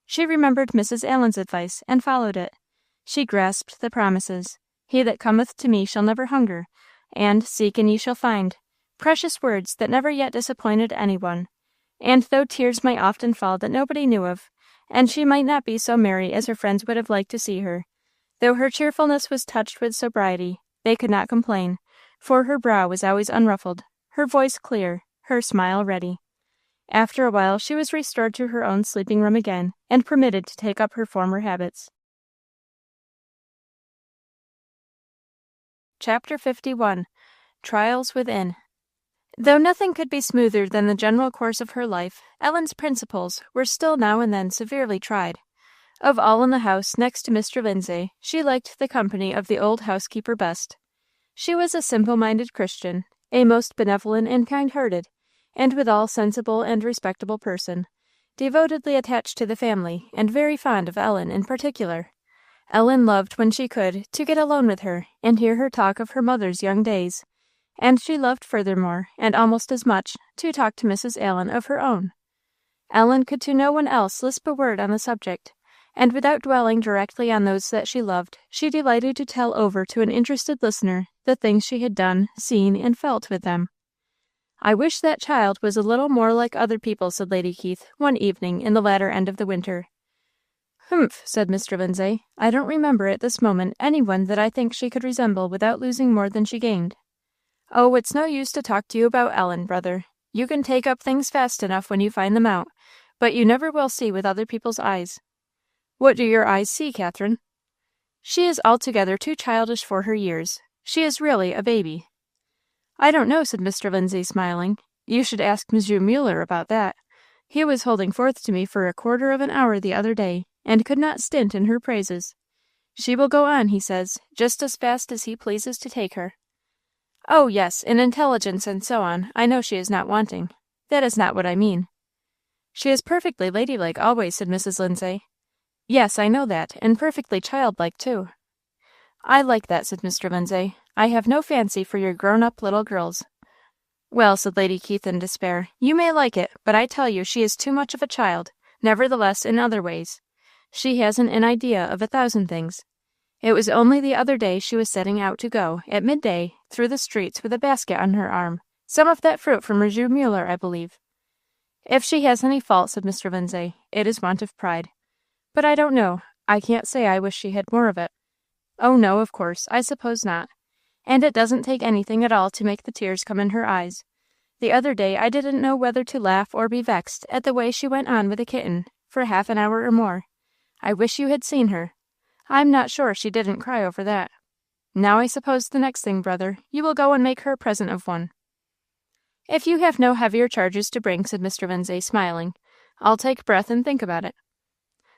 She remembered Mrs. Allen's advice, and followed it. She grasped the promises, He that cometh to me shall never hunger, and seek and ye shall find, precious words that never yet disappointed any one. And though tears might often fall that nobody knew of, and she might not be so merry as her friends would have liked to see her, though her cheerfulness was touched with sobriety, they could not complain, for her brow was always unruffled, her voice clear, her smile ready. After a while she was restored to her own sleeping room again, and permitted to take up her former habits. Chapter 51. Trials Within. Though nothing could be smoother than the general course of her life, Ellen's principles were still now and then severely tried. Of all in the house, next to Mr. Lindsay, she liked the company of the old housekeeper best. She was a simple-minded Christian, a most benevolent and kind-hearted, and withal sensible and respectable person, devotedly attached to the family, and very fond of Ellen in particular. Ellen loved, when she could, to get alone with her, and hear her talk of her mother's young days, and she loved furthermore, and almost as much, to talk to Mrs. Allen of her own. Ellen could to no one else lisp a word on the subject, and without dwelling directly on those that she loved, she delighted to tell over to an interested listener the things she had done, seen, and felt with them. "I wish that child was a little more like other people," said Lady Keith, one evening in the latter end of the winter. "Humph," said Mr. Lindsay. "I don't remember at this moment any one that I think she could resemble without losing more than she gained. Oh, it's no use to talk to you about Ellen, brother. You can take up things fast enough when you find them out, but you never will see with other people's eyes." "What do your eyes see, Catherine?" "She is altogether too childish for her years. She is really a baby." "I don't know," said Mr. Lindsay, smiling. "You should ask Monsieur Muller about that. He was holding forth to me for a quarter of an hour the other day, and could not stint in her praises. She will go on, he says, just as fast as he pleases to take her." "Oh, yes, in intelligence and so on, I know she is not wanting. That is not what I mean." "She is perfectly ladylike always," said Mrs. Lindsay. "Yes, I know that, and perfectly childlike, too." "I like that," said Mr. Lindsay. "I have no fancy for your grown-up little girls." "Well," said Lady Keith in despair, "you may like it, but I tell you she is too much of a child, nevertheless in other ways. She hasn't an idea of 1,000 things. It was only the other day she was setting out to go, at midday, through the streets with a basket on her arm, some of that fruit from Monsieur Muller, I believe." "If she has any fault," said Mr. Lindsay, "it is want of pride. But I don't know. I can't say I wish she had more of it." "Oh, no, of course, I suppose not. And it doesn't take anything at all to make the tears come in her eyes. The other day I didn't know whether to laugh or be vexed at the way she went on with a kitten, for half an hour or more. I wish you had seen her. I'm not sure she didn't cry over that. Now I suppose the next thing, brother, you will go and make her a present of one." "If you have no heavier charges to bring," said Mr. Lindsay, smiling, "I'll take breath and think about it.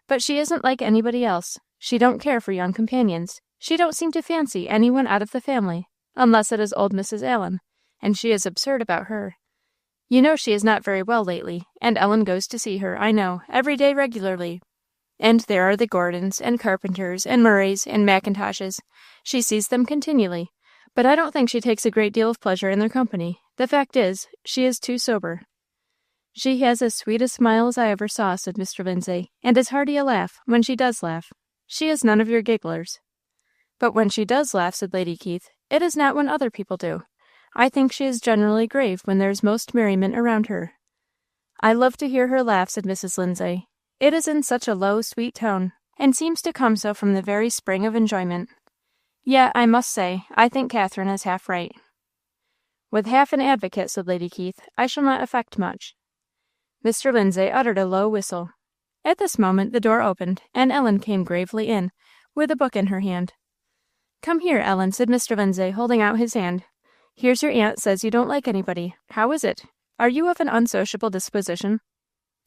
But she isn't like anybody else. She don't care for young companions. She don't seem to fancy any one out of the family, unless it is old Mrs. Allen, and she is absurd about her. You know she is not very well lately, and Ellen goes to see her, I know, every day regularly. And there are the Gordons, and Carpenters, and Murrays, and Macintoshes. She sees them continually, but I don't think she takes a great deal of pleasure in their company. The fact is, she is too sober." "She has as sweet a smile as I ever saw," said Mr. Lindsay, "and as hearty a laugh, when she does laugh. She is none of your gigglers." "But when she does laugh," said Lady Keith, "it is not when other people do. I think she is generally grave when there is most merriment around her." "I love to hear her laugh," said Mrs. Lindsay. "It is in such a low, sweet tone, and seems to come so from the very spring of enjoyment. Yet, I must say, I think Catherine is half right." "With half an advocate," said Lady Keith, "I shall not effect much." Mr. Lindsay uttered a low whistle. At this moment the door opened, and Ellen came gravely in, with a book in her hand. "Come here, Ellen," said Mr. Lindsay, holding out his hand. "Here's your aunt says you don't like anybody. How is it? Are you of an unsociable disposition?"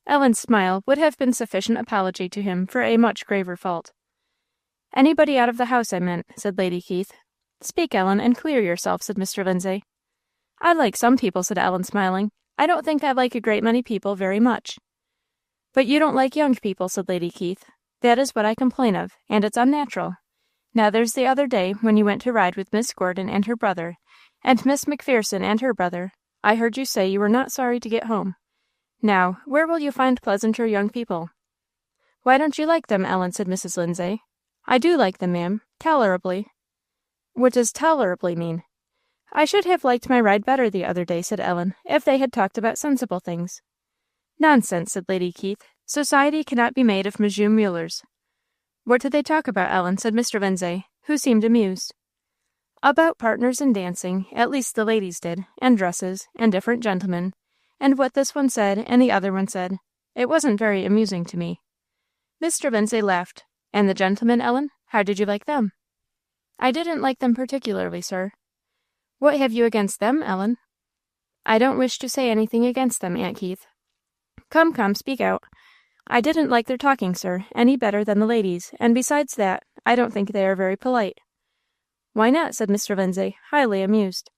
Ellen's smile would have been sufficient apology to him for a much graver fault. "Anybody out of the house, I meant," said Lady Keith. "Speak, Ellen, and clear yourself," said Mr. Lindsay. "I like some people," said Ellen, smiling. "I don't think I like a great many people very much." "But you don't like young people," said Lady Keith. "That is what I complain of, and it's unnatural. Now there's the other day when you went to ride with Miss Gordon and her brother, and Miss Macpherson and her brother. I heard you say you were not sorry to get home. Now, where will you find pleasanter young people?" "Why don't you like them, Ellen?" said Mrs. Lindsay. "I do like them, ma'am, tolerably." "What does tolerably mean?" "I should have liked my ride better the other day," said Ellen, "if they had talked about sensible things." "Nonsense," said Lady Keith. "Society cannot be made of Monsieur Mullers." "What did they talk about, Ellen?" said Mr. Lindsay, who seemed amused. "About partners in dancing, at least the ladies did, and dresses, and different gentlemen, and what this one said and the other one said. It wasn't very amusing to me." Mr. Lindsay laughed. "And the gentlemen, Ellen? How did you like them?" "I didn't like them particularly, sir." "What have you against them, Ellen?" "I don't wish to say anything against them, Aunt Keith." Come, speak out." "I didn't like their talking, sir, any better than the ladies, and besides that, I don't think they are very polite." "Why not?" said Mr. Lindsay, highly amused.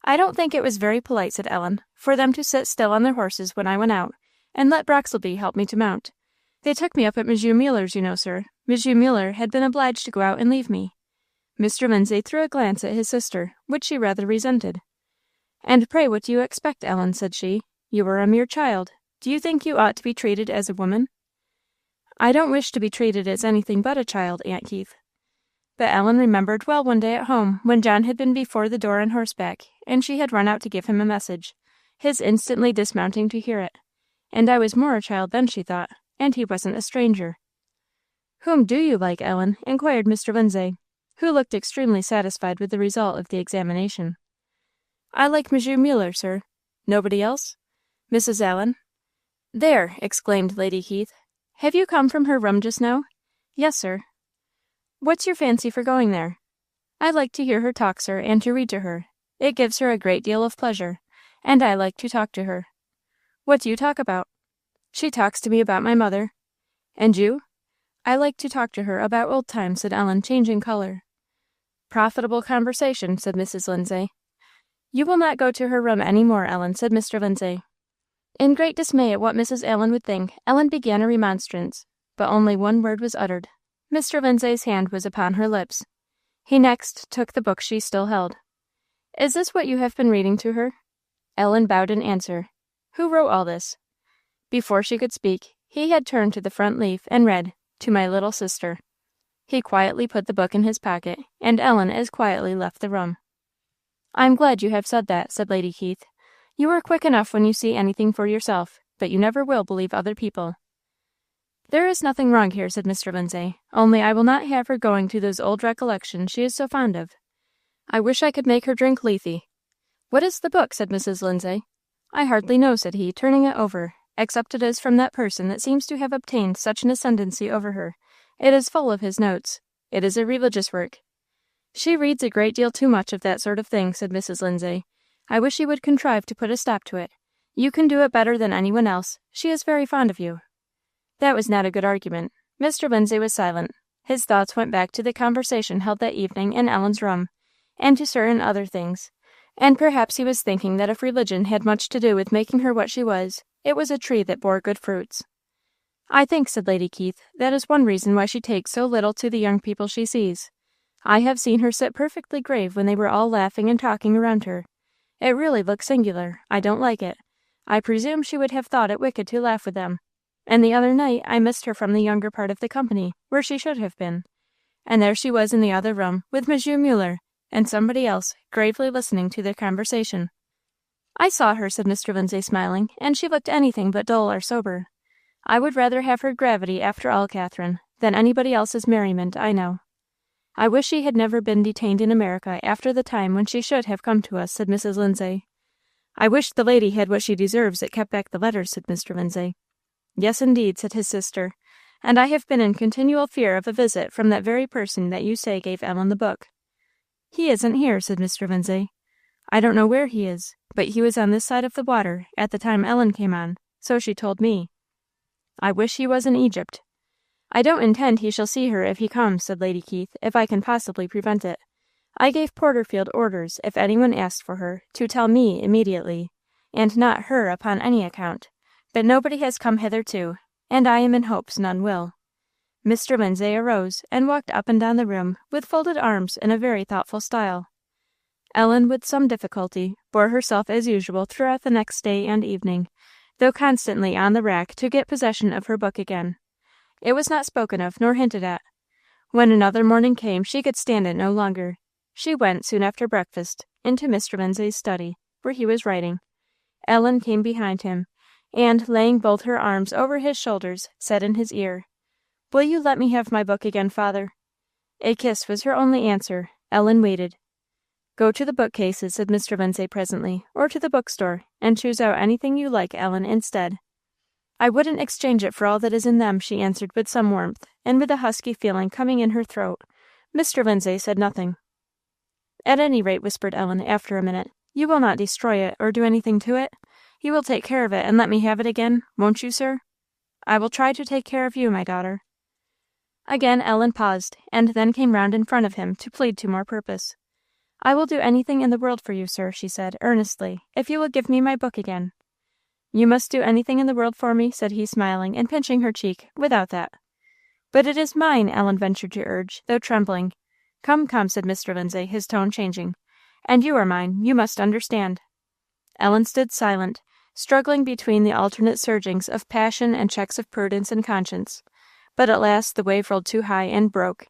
"I don't think it was very polite," said Ellen, "for them to sit still on their horses when I went out, and let Brockleby help me to mount. They took me up at Monsieur Muller's, you know, sir. Monsieur Muller had been obliged to go out and leave me." Mr. Lindsay threw a glance at his sister, which she rather resented. "And pray what do you expect, Ellen?" said she. "You are a mere child. Do you think you ought to be treated as a woman?" "I don't wish to be treated as anything but a child, Aunt Keith." But Ellen remembered well one day at home, when John had been before the door on horseback, and she had run out to give him a message, his instantly dismounting to hear it. And I was more a child then, she thought, and he wasn't a stranger. "Whom do you like, Ellen?" inquired Mr. Lindsay, who looked extremely satisfied with the result of the examination. "I like Monsieur Muller, sir." "Nobody else?" "Mrs. Allen." "There!" exclaimed Lady Keith. "Have you come from her room just now?" "Yes, sir." "What's your fancy for going there?" "I like to hear her talk, sir, and to read to her. It gives her a great deal of pleasure, and I like to talk to her." "What do you talk about?" "She talks to me about my mother." "And you?" "I like to talk to her about old times," said Ellen, changing colour. "Profitable conversation," said Mrs. Lindsay. "You will not go to her room any more, Ellen," said Mr. Lindsay. In great dismay at what Mrs. Allen would think, Ellen began a remonstrance, but only one word was uttered. Mr. Lindsay's hand was upon her lips. He next took the book she still held. "Is this what you have been reading to her?" Ellen bowed in answer. "Who wrote all this?" Before she could speak, he had turned to the front leaf and read, "To my little sister." He quietly put the book in his pocket, and Ellen as quietly left the room. "I am glad you have said that," said Lady Keith. "You are quick enough when you see anything for yourself, but you never will believe other people." "There is nothing wrong here," said Mr. Lindsay, "only I will not have her going to those old recollections she is so fond of. I wish I could make her drink Lethe." "What is the book?" said Mrs. Lindsay. "I hardly know," said he, turning it over, "except it is from that person that seems to have obtained such an ascendancy over her. It is full of his notes. It is a religious work." "She reads a great deal too much of that sort of thing," said Mrs. Lindsay. "I wish you would contrive to put a stop to it. You can do it better than any one else. She is very fond of you." That was not a good argument. Mr. Lindsay was silent. His thoughts went back to the conversation held that evening in Ellen's room, and to certain other things, and perhaps he was thinking that if religion had much to do with making her what she was, it was a tree that bore good fruits. "I think," said Lady Keith, "that is one reason why she takes so little to the young people she sees. I have seen her sit perfectly grave when they were all laughing and talking around her. It really looks singular. I don't like it. I presume she would have thought it wicked to laugh with them. And the other night I missed her from the younger part of the company, where she should have been. And there she was in the other room, with Monsieur Muller and somebody else, gravely listening to their conversation." "I saw her," said Mr. Lindsay, smiling, "and she looked anything but dull or sober. I would rather have her gravity, after all, Catherine, than anybody else's merriment, I know." "I wish she had never been detained in America after the time when she should have come to us," said Mrs. Lindsay. "I wish the lady had what she deserves that kept back the letters," said Mr. Lindsay. "Yes, indeed," said his sister, "and I have been in continual fear of a visit from that very person that you say gave Ellen the book." "He isn't here," said Mr. Lindsay. "I don't know where he is, but he was on this side of the water at the time Ellen came on, so she told me." "I wish he was in Egypt." "I don't intend he shall see her if he comes," said Lady Keith, "if I can possibly prevent it. I gave Porterfield orders, if anyone asked for her, to tell me immediately, and not her upon any account, but nobody has come hitherto, and I am in hopes none will." Mr. Lindsay arose and walked up and down the room with folded arms in a very thoughtful style. Ellen, with some difficulty, bore herself as usual throughout the next day and evening, though constantly on the rack to get possession of her book again. It was not spoken of nor hinted at. When another morning came she could stand it no longer. She went, soon after breakfast, into Mr. Lindsay's study, where he was writing. Ellen came behind him, and, laying both her arms over his shoulders, said in his ear, "Will you let me have my book again, father?" A kiss was her only answer. Ellen waited. "Go to the bookcases," said Mr. Lindsay presently, "or to the bookstore, and choose out anything you like, Ellen, instead." "I wouldn't exchange it for all that is in them," she answered with some warmth, and with a husky feeling coming in her throat. Mr. Lindsay said nothing. "At any rate," whispered Ellen, after a minute, "you will not destroy it, or do anything to it? You will take care of it and let me have it again, won't you, sir?" "I will try to take care of you, my daughter." Again Ellen paused, and then came round in front of him to plead to more purpose. "I will do anything in the world for you, sir," she said, earnestly, "if you will give me my book again." "You must do anything in the world for me," said he, smiling and pinching her cheek, "without that." "But it is mine," Ellen ventured to urge, though trembling. "Come, come," said Mr. Lindsay, his tone changing, "and you are mine, you must understand." Ellen stood silent, struggling between the alternate surgings of passion and checks of prudence and conscience. But at last the wave rolled too high and broke.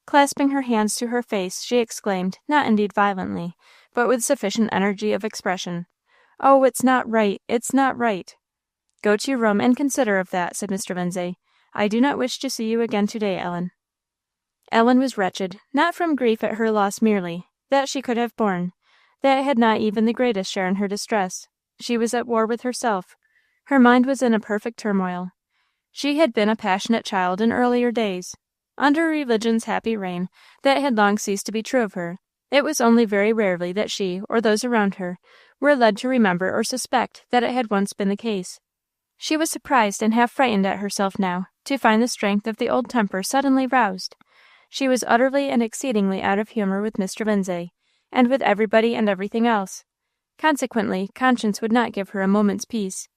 Clasping her hands to her face, she exclaimed, not indeed violently, but with sufficient energy of expression, "Oh, it's not right! It's not right!" "Go to your room and consider of that," said Mr. Lindsay. I do not wish to see you again to-day, Ellen." Ellen was wretched, not from grief at her loss merely, that she could have borne. That had not even the greatest share in her distress. She was at war with herself. Her mind was in a perfect turmoil. She had been a passionate child in earlier days. Under religion's happy reign, that had long ceased to be true of her. It was only very rarely that she, or those around her, were led to remember or suspect that it had once been the case. She was surprised and half frightened at herself now, to find the strength of the old temper suddenly roused. She was utterly and exceedingly out of humour with Mr. Lindsay, and with everybody and everything else. Consequently, conscience would not give her a moment's peace.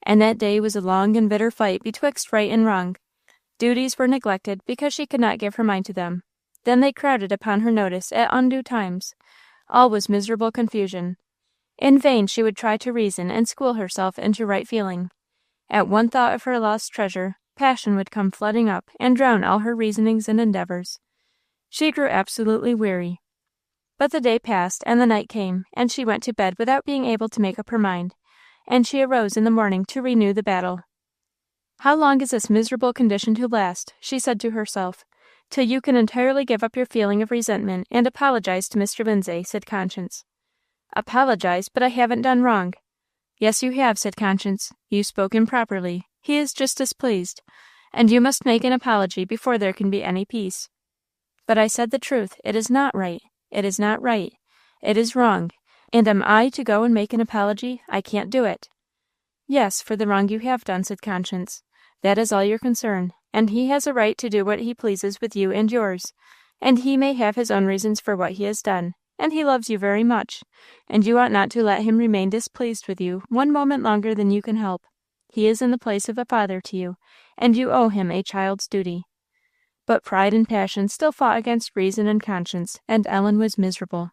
And that day was a long and bitter fight betwixt right and wrong. Duties were neglected because she could not give her mind to them. Then they crowded upon her notice at undue times. All was miserable confusion. In vain she would try to reason and school herself into right feeling. At one thought of her lost treasure, passion would come flooding up and drown all her reasonings and endeavours. She grew absolutely weary. But the day passed, and the night came, and she went to bed without being able to make up her mind, and she arose in the morning to renew the battle. "How long is this miserable condition to last?" she said to herself. "Till you can entirely give up your feeling of resentment and apologize to Mr. Lindsay," said conscience. "Apologize, but I haven't done wrong." "Yes, you have," said conscience. "You spoke improperly. He is just displeased, and you must make an apology before there can be any peace." "But I said the truth. It is not right. It is not right. It is wrong. And am I to go and make an apology? I can't do it." "Yes, for the wrong you have done," said conscience. "That is all your concern, and he has a right to do what he pleases with you and yours, and he may have his own reasons for what he has done, and he loves you very much, and you ought not to let him remain displeased with you one moment longer than you can help. He is in the place of a father to you, and you owe him a child's duty." But pride and passion still fought against reason and conscience, and Ellen was miserable.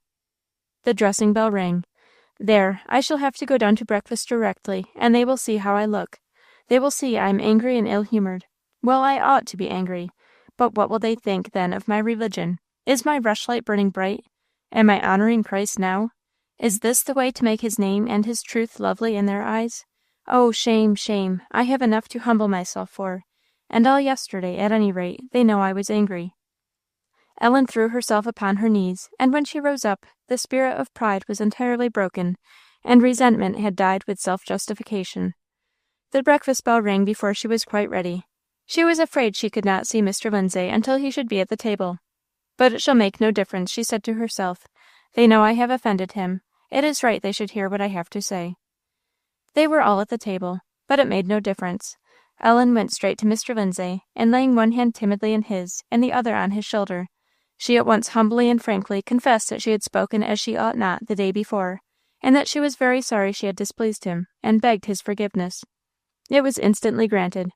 The dressing bell rang. "There, I shall have to go down to breakfast directly, and they will see how I look. They will see I am angry and ill-humoured. Well, I ought to be angry, but what will they think, then, of my religion? Is my rushlight burning bright? Am I honouring Christ now? Is this the way to make his name and his truth lovely in their eyes? Oh, shame, shame! I have enough to humble myself for, and all yesterday, at any rate, they know I was angry." Ellen threw herself upon her knees, and when she rose up, the spirit of pride was entirely broken, and resentment had died with self-justification. The breakfast bell rang before she was quite ready. She was afraid she could not see Mr. Lindsay until he should be at the table. "But it shall make no difference," she said to herself. "They know I have offended him. It is right they should hear what I have to say." They were all at the table, but it made no difference. Ellen went straight to Mr. Lindsay, and laying one hand timidly in his, and the other on his shoulder, she at once humbly and frankly confessed that she had spoken as she ought not the day before, and that she was very sorry she had displeased him, and begged his forgiveness. It was instantly granted.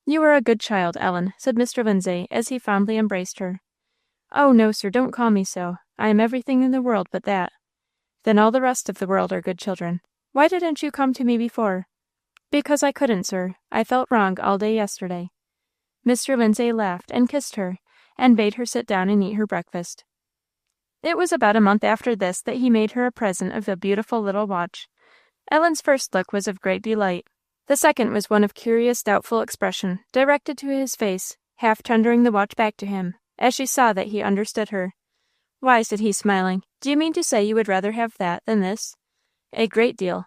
"You are a good child, Ellen," said Mr. Lindsay, as he fondly embraced her. "Oh, no, sir, don't call me so. I am everything in the world but that." "Then all the rest of the world are good children. Why didn't you come to me before?" "Because I couldn't, sir. I felt wrong all day yesterday." Mr. Lindsay laughed and kissed her, and bade her sit down and eat her breakfast. It was about a month after this that he made her a present of a beautiful little watch. Ellen's first look was of great delight. The second was one of curious, doubtful expression, directed to his face, half tendering the watch back to him, as she saw that he understood her. "Why," said he, smiling, "do you mean to say you would rather have that than this?" "A great deal."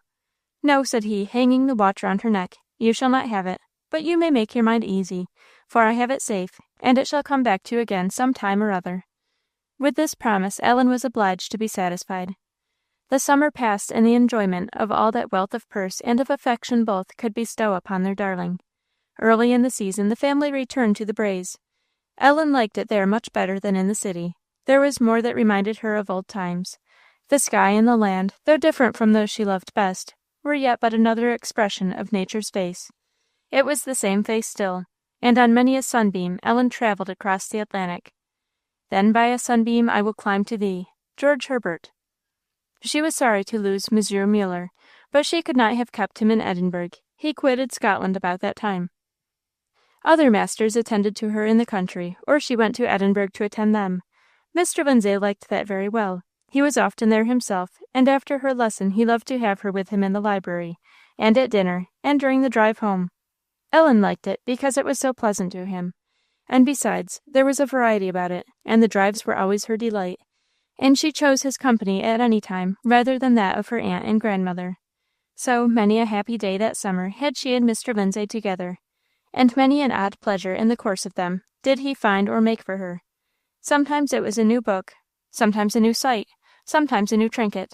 "No," said he, hanging the watch round her neck, "you shall not have it, but you may make your mind easy, for I have it safe, and it shall come back to you again some time or other." With this promise Ellen was obliged to be satisfied. The summer passed in the enjoyment of all that wealth of purse and of affection both could bestow upon their darling. Early in the season the family returned to the Braes. Ellen liked it there much better than in the city. There was more that reminded her of old times. The sky and the land, though different from those she loved best, were yet but another expression of nature's face. It was the same face still, and on many a sunbeam Ellen travelled across the Atlantic. "Then by a sunbeam I will climb to thee." George Herbert. She was sorry to lose Monsieur Muller, but she could not have kept him in Edinburgh. He quitted Scotland about that time. Other masters attended to her in the country, or she went to Edinburgh to attend them. Mr. Lindsay liked that very well. He was often there himself, and after her lesson he loved to have her with him in the library, and at dinner, and during the drive home. Ellen liked it because it was so pleasant to him. And besides, there was a variety about it, and the drives were always her delight, and she chose his company at any time rather than that of her aunt and grandmother. So many a happy day that summer had she and Mr. Lindsay together, and many an odd pleasure in the course of them did he find or make for her. Sometimes it was a new book, sometimes a new sight, sometimes a new trinket.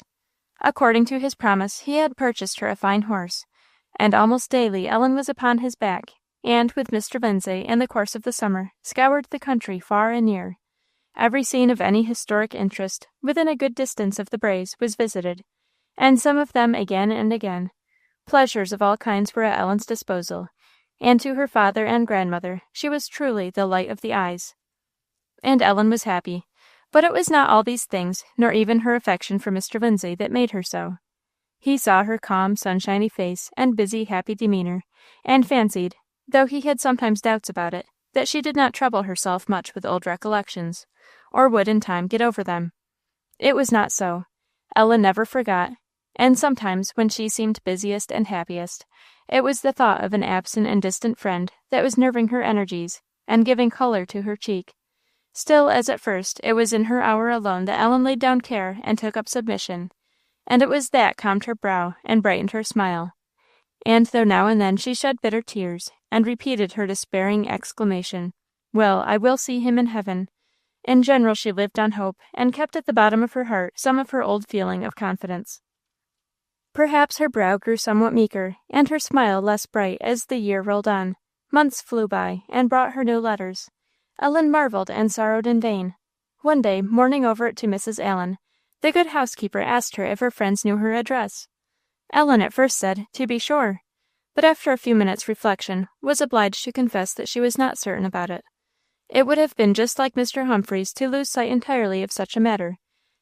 According to his promise, he had purchased her a fine horse, and almost daily Ellen was upon his back, and, with Mr. Lindsay, in the course of the summer, scoured the country far and near. Every scene of any historic interest, within a good distance of the Braes, was visited, and some of them again and again. Pleasures of all kinds were at Ellen's disposal, and to her father and grandmother she was truly the light of the eyes. And Ellen was happy, but it was not all these things, nor even her affection for Mr. Lindsay, that made her so. He saw her calm, sunshiny face and busy, happy demeanour, and fancied, though he had sometimes doubts about it, that she did not trouble herself much with old recollections, or would in time get over them. It was not so. Ellen never forgot, and sometimes, when she seemed busiest and happiest, it was the thought of an absent and distant friend that was nerving her energies and giving colour to her cheek. Still, as at first, it was in her hour alone that Ellen laid down care and took up submission, and it was that calmed her brow and brightened her smile. And though now and then she shed bitter tears, and repeated her despairing exclamation, "Well, I will see him in heaven," in general she lived on hope, and kept at the bottom of her heart some of her old feeling of confidence. Perhaps her brow grew somewhat meeker, and her smile less bright as the year rolled on. Months flew by, and brought her no letters. Ellen marvelled and sorrowed in vain. One day, mourning over it to Mrs. Allen, the good housekeeper asked her if her friends knew her address. Ellen at first said, to be sure, but after a few minutes' reflection, was obliged to confess that she was not certain about it. It would have been just like Mr. Humphreys to lose sight entirely of such a matter,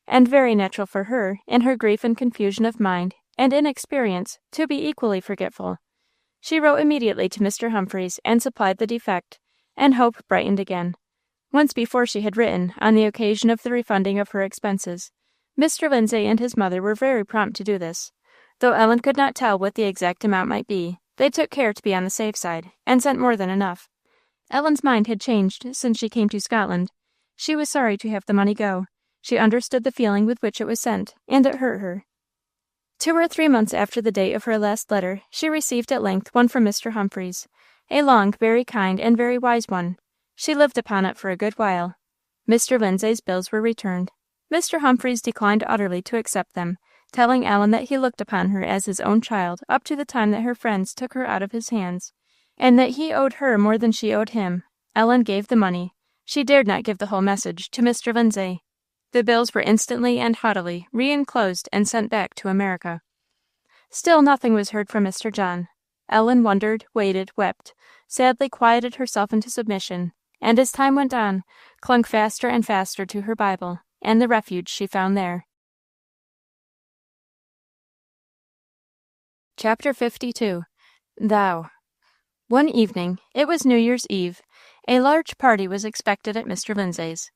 and very natural for her, in her grief and confusion of mind, and inexperience, to be equally forgetful. She wrote immediately to Mr. Humphreys, and supplied the defect, and hope brightened again. Once before she had written, on the occasion of the refunding of her expenses. Mr. Lindsay and his mother were very prompt to do this. Though Ellen could not tell what the exact amount might be, they took care to be on the safe side, and sent more than enough. Ellen's mind had changed since she came to Scotland. She was sorry to have the money go. She understood the feeling with which it was sent, and it hurt her. 2 or 3 months after the date of her last letter, she received at length one from Mr. Humphreys, a long, very kind, and very wise one. She lived upon it for a good while. Mr. Lindsay's bills were returned. Mr. Humphreys declined utterly to accept them, telling Ellen that he looked upon her as his own child up to the time that her friends took her out of his hands, and that he owed her more than she owed him. Ellen gave the money. She dared not give the whole message to Mr. Lindsay. The bills were instantly and haughtily re-enclosed and sent back to America. Still nothing was heard from Mr. John. Ellen wondered, waited, wept, sadly quieted herself into submission, and as time went on, clung faster and faster to her Bible, and the refuge she found there. Chapter 52. Thou. One evening, it was New Year's Eve, a large party was expected at Mr. Lindsay's.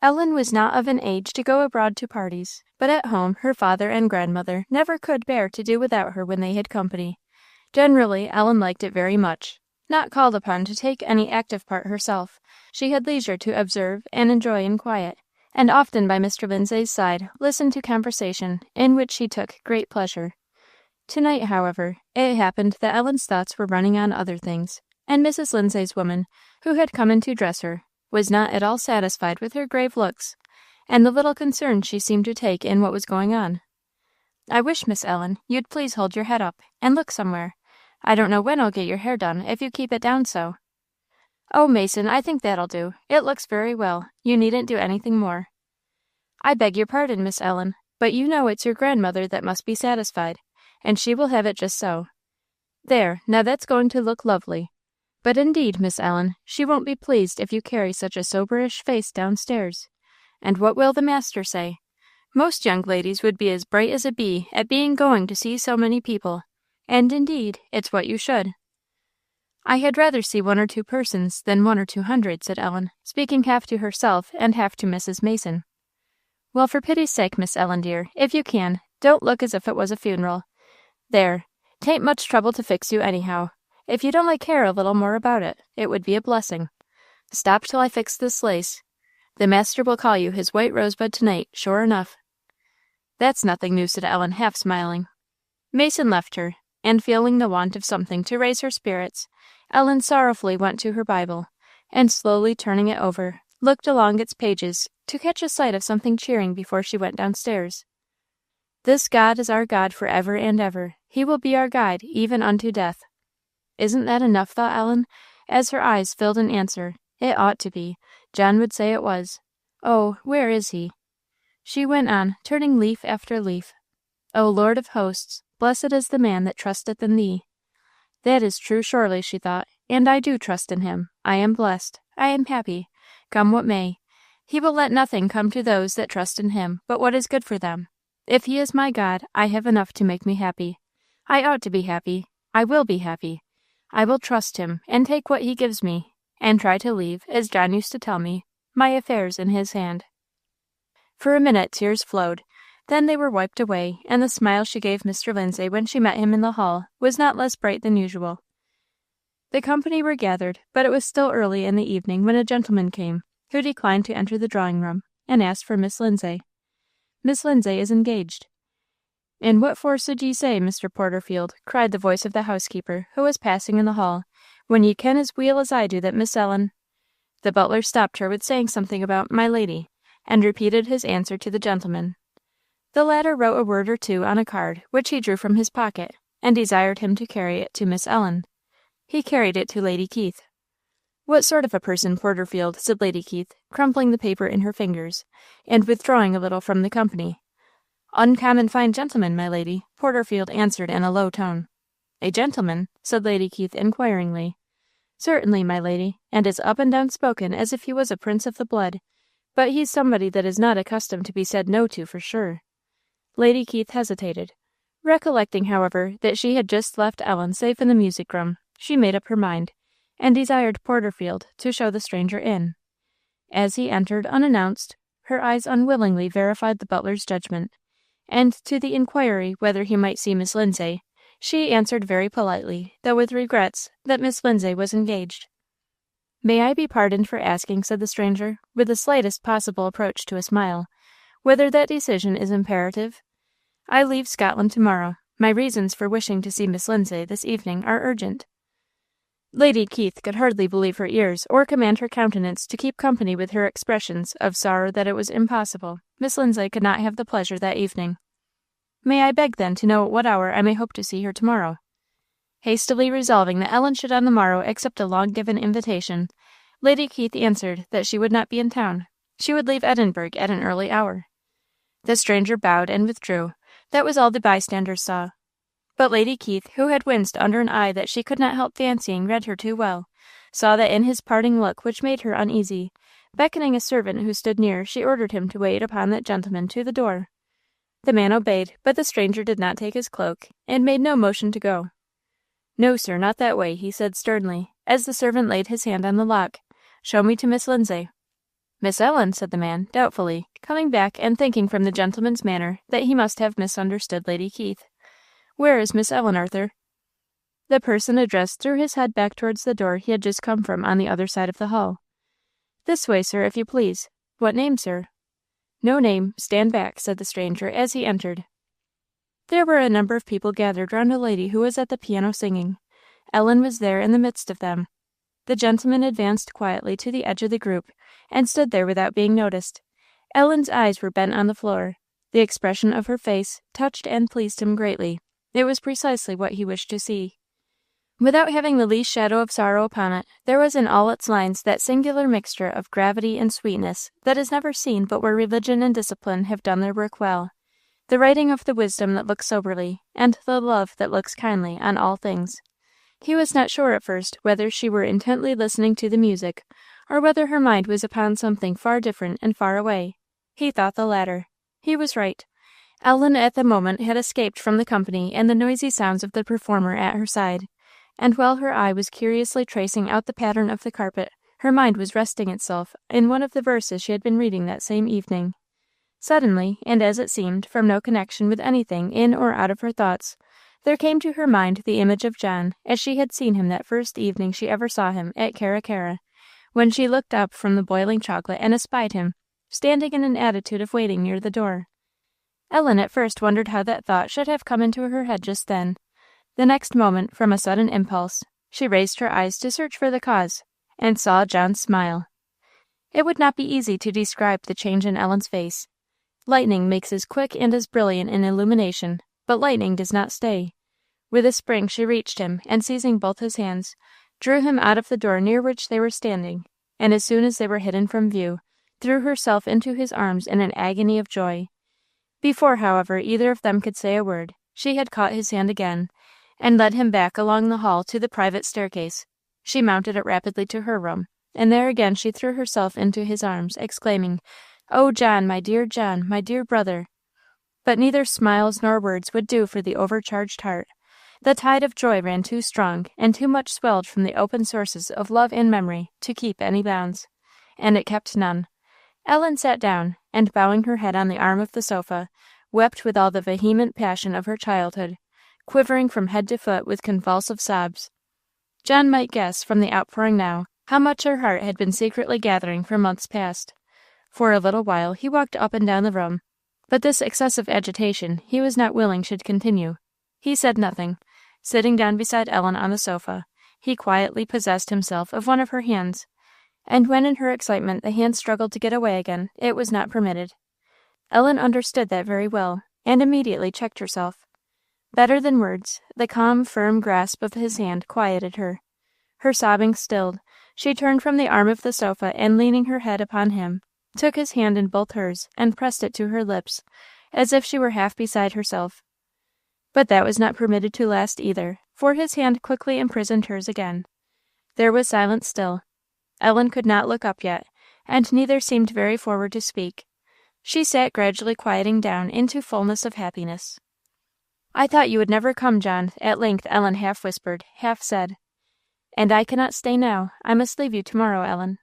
Ellen was not of an age to go abroad to parties, but at home her father and grandmother never could bear to do without her when they had company. Generally, Ellen liked it very much. Not called upon to take any active part herself, she had leisure to observe and enjoy in quiet, and often by Mr. Lindsay's side listened to conversation, in which she took great pleasure. Tonight, however, it happened that Ellen's thoughts were running on other things, and Mrs. Lindsay's woman, who had come in to dress her, was not at all satisfied with her grave looks, and the little concern she seemed to take in what was going on. "I wish, Miss Ellen, you'd please hold your head up, and look somewhere. I don't know when I'll get your hair done, if you keep it down so." "Oh, Mason, I think that'll do. It looks very well. You needn't do anything more." "I beg your pardon, Miss Ellen, but you know it's your grandmother that must be satisfied, and she will have it just so. There, now that's going to look lovely. But indeed, Miss Ellen, she won't be pleased if you carry such a soberish face downstairs. And what will the master say? Most young ladies would be as bright as a bee at being going to see so many people, and indeed, it's what you should." "I had rather see 1 or 2 persons than 1 or 200, said Ellen, speaking half to herself and half to Mrs. Mason. "Well, for pity's sake, Miss Ellen, dear, if you can, don't look as if it was a funeral. There, 'tain't much trouble to fix you anyhow, If you'd only care a little more about it, it would be a blessing. Stop till I fix this lace. The master will call you his white rosebud tonight, sure enough." "That's nothing new," said Ellen, half smiling. Mason left her, and feeling the want of something to raise her spirits, Ellen sorrowfully went to her Bible, and slowly turning it over, looked along its pages to catch a sight of something cheering before she went downstairs. "This God is our God for ever and ever. He will be our guide, even unto death." Isn't that enough, thought Ellen, as her eyes filled in answer. It ought to be. John would say it was. Oh, where is he? She went on, turning leaf after leaf. "O Lord of hosts, blessed is the man that trusteth in thee." That is true, surely, she thought, and I do trust in him. I am blessed. I am happy. Come what may. He will let nothing come to those that trust in him but what is good for them. If he is my God, I have enough to make me happy. I ought to be happy. I will be happy. I will trust him, and take what he gives me, and try to leave, as John used to tell me, my affairs in his hand. For a minute tears flowed. Then they were wiped away, and the smile she gave Mr. Lindsay when she met him in the hall was not less bright than usual. The company were gathered, but it was still early in the evening when a gentleman came, who declined to enter the drawing-room, and asked for Miss Lindsay. "Miss Lindsay is engaged." "And what for should ye say, Mr. Porterfield," cried the voice of the housekeeper, who was passing in the hall, "when ye ken as weel as I do that Miss Ellen—" The butler stopped her with saying something about "my lady," and repeated his answer to the gentleman. The latter wrote a word or two on a card, which he drew from his pocket, and desired him to carry it to Miss Ellen. He carried it to Lady Keith. "What sort of a person, Porterfield?" said Lady Keith, crumpling the paper in her fingers, and withdrawing a little from the company. "Uncommon fine gentleman, my lady," Porterfield answered in a low tone. "A gentleman?" said Lady Keith inquiringly. "Certainly, my lady, and as up and down spoken as if he was a prince of the blood. But he's somebody that is not accustomed to be said no to, for sure." Lady Keith hesitated. Recollecting, however, that she had just left Ellen safe in the music-room, she made up her mind, and desired Porterfield to show the stranger in. As he entered unannounced, her eyes unwillingly verified the butler's judgment, and to the inquiry whether he might see Miss Lindsay, she answered very politely, though with regrets, that Miss Lindsay was engaged. "May I be pardoned for asking," said the stranger, with the slightest possible approach to a smile, "whether that decision is imperative? I leave Scotland to-morrow. My reasons for wishing to see Miss Lindsay this evening are urgent." Lady Keith could hardly believe her ears or command her countenance to keep company with her expressions of sorrow that it was impossible Miss Lindsay could not have the pleasure that evening. "May I beg, then, to know at what hour I may hope to see her to-morrow?" Hastily resolving that Ellen should on the morrow accept a long-given invitation, Lady Keith answered that she would not be in town. She would leave Edinburgh at an early hour. The stranger bowed and withdrew. That was all the bystanders saw. But Lady Keith, who had winced under an eye that she could not help fancying read her too well, saw that in his parting look which made her uneasy. Beckoning a servant who stood near, she ordered him to wait upon that gentleman to the door. The man obeyed, but the stranger did not take his cloak, and made no motion to go. "No, sir, not that way," he said sternly, as the servant laid his hand on the lock. "Show me to Miss Lindsay." "Miss Ellen," said the man, doubtfully, coming back and thinking from the gentleman's manner that he must have misunderstood Lady Keith. "Where is Miss Ellen, Arthur?" The person addressed threw his head back towards the door he had just come from on the other side of the hall. "This way, sir, if you please. What name, sir?" "No name. Stand back," said the stranger as he entered. There were a number of people gathered round a lady who was at the piano singing. Ellen was there in the midst of them. The gentleman advanced quietly to the edge of the group, and stood there without being noticed. Ellen's eyes were bent on the floor. The expression of her face touched and pleased him greatly. It was precisely what he wished to see. Without having the least shadow of sorrow upon it, there was in all its lines that singular mixture of gravity and sweetness that is never seen but where religion and discipline have done their work well, the writing of the wisdom that looks soberly, and the love that looks kindly on all things. He was not sure at first whether she were intently listening to the music, or whether her mind was upon something far different and far away. He thought the latter. He was right. Ellen at the moment had escaped from the company and the noisy sounds of the performer at her side, and while her eye was curiously tracing out the pattern of the carpet, her mind was resting itself in one of the verses she had been reading that same evening. Suddenly, and as it seemed, from no connection with anything in or out of her thoughts, There came to her mind the image of John, as she had seen him that first evening she ever saw him at Carra, when she looked up from the boiling chocolate and espied him, standing in an attitude of waiting near the door. Ellen at first wondered how that thought should have come into her head just then. The next moment, from a sudden impulse, she raised her eyes to search for the cause, and saw John's smile. It would not be easy to describe the change in Ellen's face. Lightning makes as quick and as brilliant an illumination, but lightning does not stay. With a spring she reached him, and seizing both his hands, drew him out of the door near which they were standing, and as soon as they were hidden from view, threw herself into his arms in an agony of joy. Before, however, either of them could say a word, she had caught his hand again, and led him back along the hall to the private staircase. She mounted it rapidly to her room, and there again she threw herself into his arms, exclaiming, "Oh, John, my dear brother!" But neither smiles nor words would do for the overcharged heart. The tide of joy ran too strong, and too much swelled from the open sources of love and memory, to keep any bounds. And it kept none. Ellen sat down, and bowing her head on the arm of the sofa, wept with all the vehement passion of her childhood, quivering from head to foot with convulsive sobs. John might guess, from the outpouring now, how much her heart had been secretly gathering for months past. For a little while he walked up and down the room, but this excessive agitation he was not willing should continue. He said nothing. Sitting down beside Ellen on the sofa, he quietly possessed himself of one of her hands, and when in her excitement the hand struggled to get away again, it was not permitted. Ellen understood that very well, and immediately checked herself. Better than words, the calm, firm grasp of his hand quieted her. Her sobbing stilled, she turned from the arm of the sofa, and leaning her head upon him, took his hand in both hers, and pressed it to her lips, as if she were half beside herself. But that was not permitted to last either, for his hand quickly imprisoned hers again. There was silence still. Ellen could not look up yet, and neither seemed very forward to speak. She sat gradually quieting down into fullness of happiness. "I thought you would never come, John," at length Ellen half whispered, half said. "And I cannot stay now. I must leave you tomorrow, Ellen."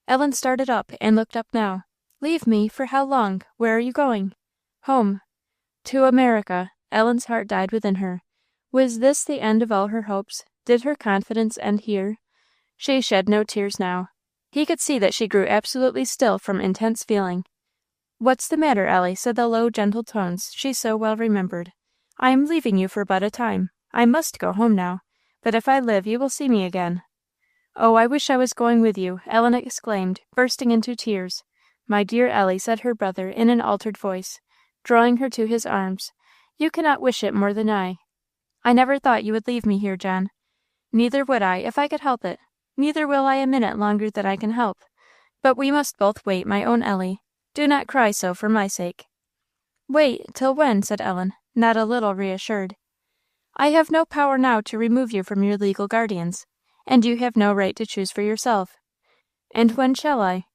Ellen started up, and looked up now. "Leave me? For how long? Where are you going?" "Home." To America. Ellen's heart died within her. Was this the end of all her hopes? Did her confidence end here? She shed no tears now. He could see that she grew absolutely still from intense feeling. "What's the matter, Ellie?" said the low, gentle tones she so well remembered. "I am leaving you for but a time. I must go home now, but if I live you will see me again." "Oh, I wish I was going with you!" Ellen exclaimed, bursting into tears. "My dear Ellie," said her brother in an altered voice, drawing her to his arms, "you cannot wish it more than I. I never thought you would leave me here, John. Neither would I, if I could help it. Neither will I a minute longer than I can help. But we must both wait, my own Ellie. Do not cry so for my sake." "Wait, till when?" said Ellen, not a little reassured. "I have no power now to remove you from your legal guardians, and you have no right to choose for yourself." "And when shall I?"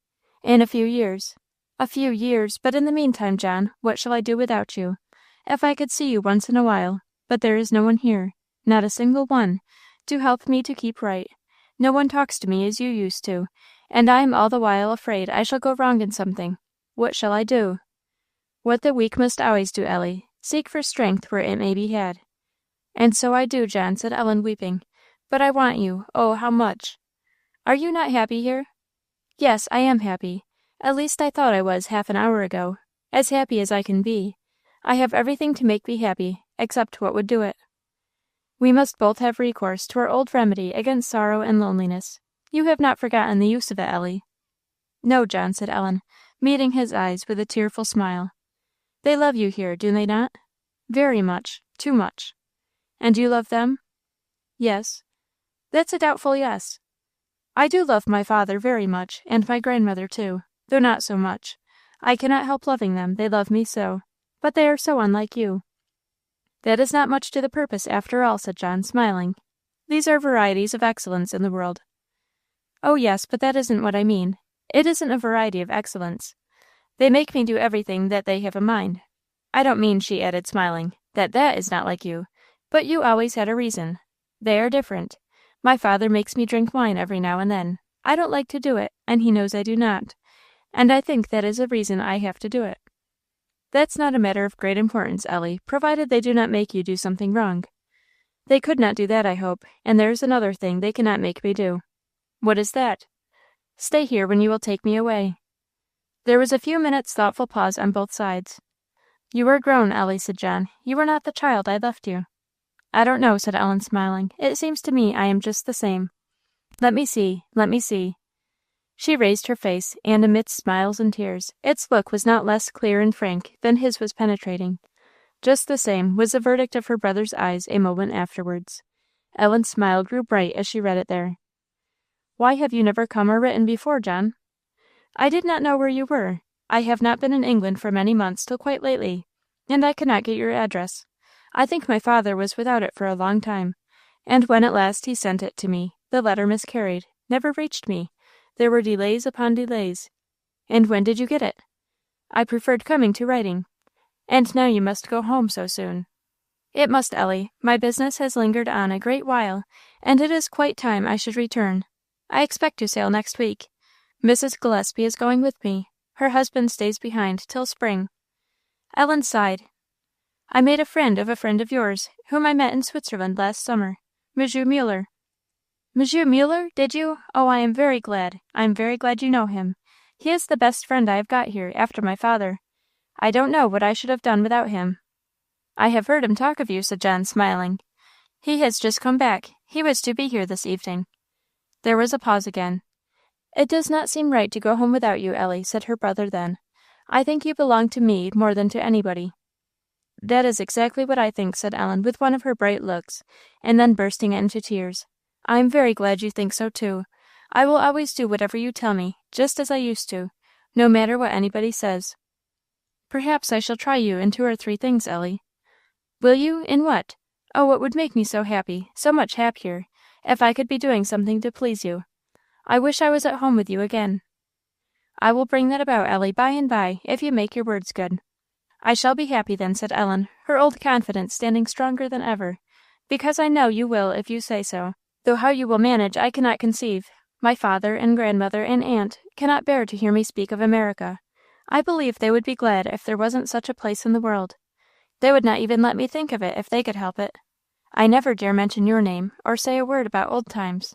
"In a few years." "A few years! But in the meantime, John, what shall I do without you? If I could see you once in a while, but there is no one here, not a single one, to help me to keep right. No one talks to me as you used to, and I am all the while afraid I shall go wrong in something. What shall I do?" "What the weak must always do, Ellie, seek for strength where it may be had." "And so I do, John," said Ellen, weeping. "But I want you, oh, how much!" "Are you not happy here?" "Yes, I am happy. At least I thought I was half an hour ago. As happy as I can be. I have everything to make me happy, except what would do it. We must both have recourse to our old remedy against sorrow and loneliness. You have not forgotten the use of it, Ellie." "No, John," said Ellen, meeting his eyes with a tearful smile. "They love you here, do they not?" "Very much, too much." "And you love them?" "Yes." "That's a doubtful yes." "I do love my father very much, and my grandmother too, though not so much. I cannot help loving them, they love me so. But they are so unlike you." "That is not much to the purpose, after all," said John, smiling. "These are varieties of excellence in the world." "Oh, yes, but that isn't what I mean. It isn't a variety of excellence. They make me do everything that they have a mind. I don't mean," she added, smiling, "that is not like you, but you always had a reason. They are different. My father makes me drink wine every now and then. I don't like to do it, and he knows I do not, and I think that is a reason I have to do it." "That's not a matter of great importance, Ellie, provided they do not make you do something wrong. They could not do that, I hope, and there's another thing they cannot make me do. What is that? Stay here when you will take me away. There was a few minutes' thoughtful pause on both sides. You are grown, Ellie, said John. You are not the child I left you. I don't know, said Ellen, smiling. It seems to me I am just the same. Let me see, let me see. She raised her face, and amidst smiles and tears, its look was not less clear and frank than his was penetrating. Just the same was the verdict of her brother's eyes a moment afterwards. Ellen's smile grew bright as she read it there. Why have you never come or written before, John? I did not know where you were. I have not been in England for many months till quite lately, and I could not get your address. I think my father was without it for a long time, and when at last he sent it to me, the letter miscarried, never reached me. There were delays upon delays. And when did you get it? I preferred coming to writing. And now you must go home so soon. It must, Ellie. My business has lingered on a great while, and it is quite time I should return. I expect to sail next week. Mrs. Gillespie is going with me. Her husband stays behind till spring. Ellen sighed. I made a friend of yours, whom I met in Switzerland last summer, Monsieur Muller. Monsieur Muller, did you? Oh, I am very glad. I am very glad you know him. He is the best friend I have got here, after my father. I don't know what I should have done without him. I have heard him talk of you, said John, smiling. He has just come back. He was to be here this evening. There was a pause again. It does not seem right to go home without you, Ellie, said her brother then. I think you belong to me more than to anybody. That is exactly what I think, said Ellen, with one of her bright looks, and then bursting into tears. I am very glad you think so, too. I will always do whatever you tell me, just as I used to, no matter what anybody says. Perhaps I shall try you in 2 or 3 things, Ellie. Will you? In what? Oh, it would make me so happy, so much happier, if I could be doing something to please you. I wish I was at home with you again. I will bring that about, Ellie, by and by, if you make your words good. I shall be happy then, said Ellen, her old confidence standing stronger than ever, because I know you will if you say so, though how you will manage I cannot conceive. My father and grandmother and aunt cannot bear to hear me speak of America. I believe they would be glad if there wasn't such a place in the world. They would not even let me think of it if they could help it. I never dare mention your name, or say a word about old times.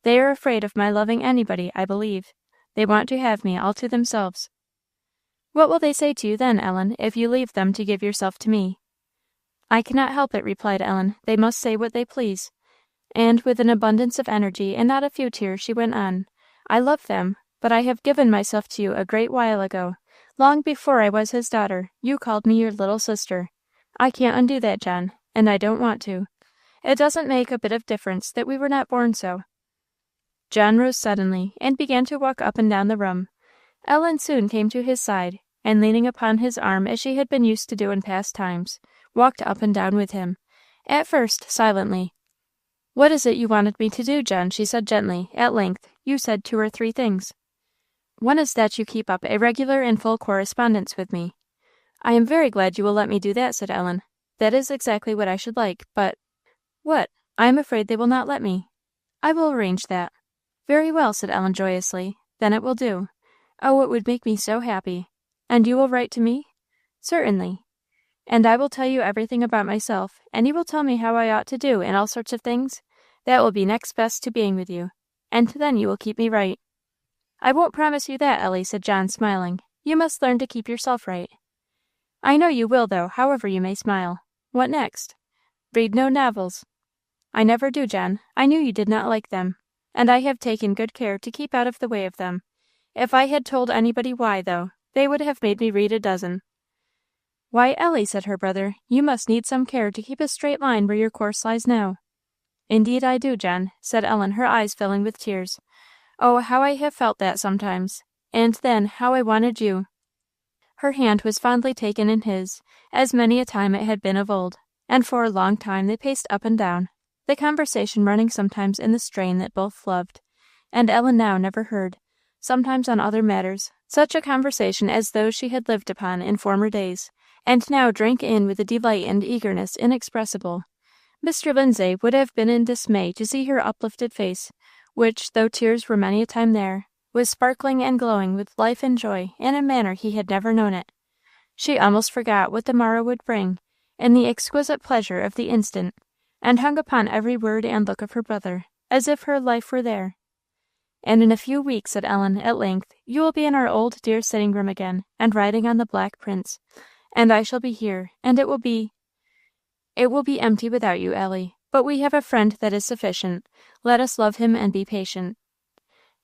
They are afraid of my loving anybody, I believe. They want to have me all to themselves. What will they say to you then, Ellen, if you leave them to give yourself to me? I cannot help it, replied Ellen. They must say what they please. And with an abundance of energy and not a few tears, she went on. I love them, but I have given myself to you a great while ago. Long before I was his daughter, you called me your little sister. I can't undo that, John, and I don't want to. It doesn't make a bit of difference that we were not born so. John rose suddenly, and began to walk up and down the room. Ellen soon came to his side, and leaning upon his arm as she had been used to do in past times, walked up and down with him, at first silently. What is it you wanted me to do, John? She said gently. At length, you said 2 or 3 things. One is that you keep up a regular and full correspondence with me. I am very glad you will let me do that, said Ellen. That is exactly what I should like, but— What? I am afraid they will not let me. I will arrange that. Very well, said Ellen joyously. Then it will do. Oh, it would make me so happy. And you will write to me? Certainly. And I will tell you everything about myself, and you will tell me how I ought to do and all sorts of things. That will be next best to being with you. And then you will keep me right. I won't promise you that, Ellie, said John, smiling. You must learn to keep yourself right. I know you will, though, however you may smile. What next? Read no novels. I never do, John. I knew you did not like them, and I have taken good care to keep out of the way of them. If I had told anybody why, though, they would have made me read a dozen. Why, Ellie, said her brother, you must need some care to keep a straight line where your course lies now. Indeed I do, John, said Ellen, her eyes filling with tears. Oh, how I have felt that sometimes! And then how I wanted you! Her hand was fondly taken in his, as many a time it had been of old, and for a long time they paced up and down, the conversation running sometimes in the strain that both loved, and Ellen now never heard, sometimes on other matters, such a conversation as those she had lived upon in former days, and now drank in with a delight and eagerness inexpressible. Mr. Lindsay would have been in dismay to see her uplifted face, which, though tears were many a time there, was sparkling and glowing with life and joy in a manner he had never known it. She almost forgot what the morrow would bring, in the exquisite pleasure of the instant, and hung upon every word and look of her brother, as if her life were there. "And in a few weeks," said Ellen, at length, "you will be in our old dear sitting room again, and riding on the Black Prince, and I shall be here, and it will be empty without you, Ellie. But we have a friend that is sufficient. Let us love him and be patient."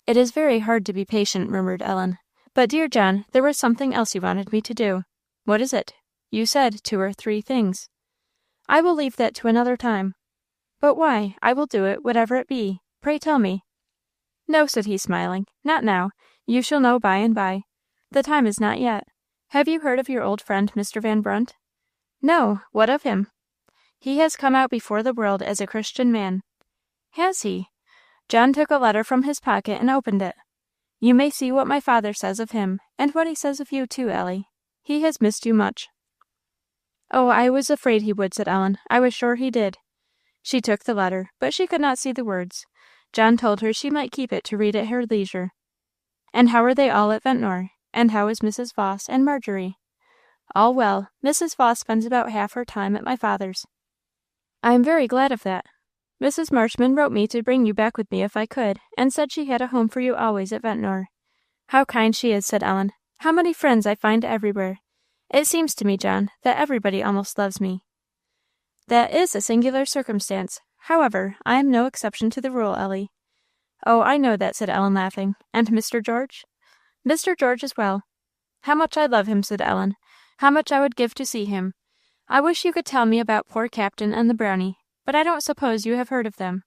"It is very hard to be patient," murmured Ellen. "But, dear John, there was something else you wanted me to do." "What is it?" "You said 2 or 3 things." "I will leave that to another time." "But why? I will do it, whatever it be. Pray tell me." "No," said he, smiling, "not now. You shall know by and by. The time is not yet. Have you heard of your old friend, Mr. Van Brunt?" "No. What of him?" "He has come out before the world as a Christian man." "Has he?" John took a letter from his pocket and opened it. "You may see what my father says of him, and what he says of you too, Ellie. He has missed you much." "Oh, I was afraid he would," said Ellen. "I was sure he did." She took the letter, but she could not see the words. John told her she might keep it to read at her leisure. "And how are they all at Ventnor? And how is Mrs. Vos and Marjorie?" "All well. Mrs. Vos spends about half her time at my father's." "I am very glad of that. Mrs. Marshman wrote me to bring you back with me if I could, and said she had a home for you always at Ventnor." "How kind she is," said Ellen. "How many friends I find everywhere! It seems to me, John, that everybody almost loves me." "That is a singular circumstance. However, I am no exception to the rule, Ellie." "Oh, I know that," said Ellen, laughing. "And Mr. George?" "Mr. George is well." "How much I love him," said Ellen. "How much I would give to see him. I wish you could tell me about poor Captain and the Brownie, but I don't suppose you have heard of them.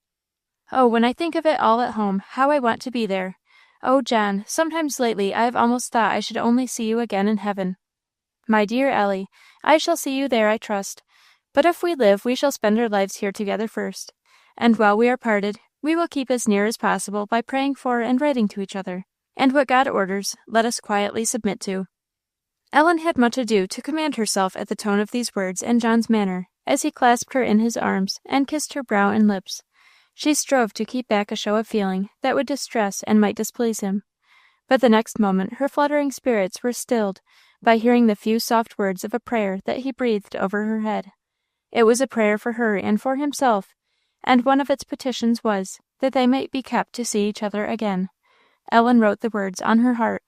Oh, when I think of it all at home, how I want to be there! Oh, John, sometimes lately I have almost thought I should only see you again in heaven." "My dear Ellie, I shall see you there, I trust. But if we live, we shall spend our lives here together first, and while we are parted, we will keep as near as possible by praying for and writing to each other, and what God orders, let us quietly submit to." Ellen had much ado to command herself at the tone of these words and John's manner, as he clasped her in his arms, and kissed her brow and lips. She strove to keep back a show of feeling that would distress and might displease him. But the next moment her fluttering spirits were stilled by hearing the few soft words of a prayer that he breathed over her head. It was a prayer for her and for himself, and one of its petitions was, that they might be kept to see each other again. Ellen wrote the words on her heart.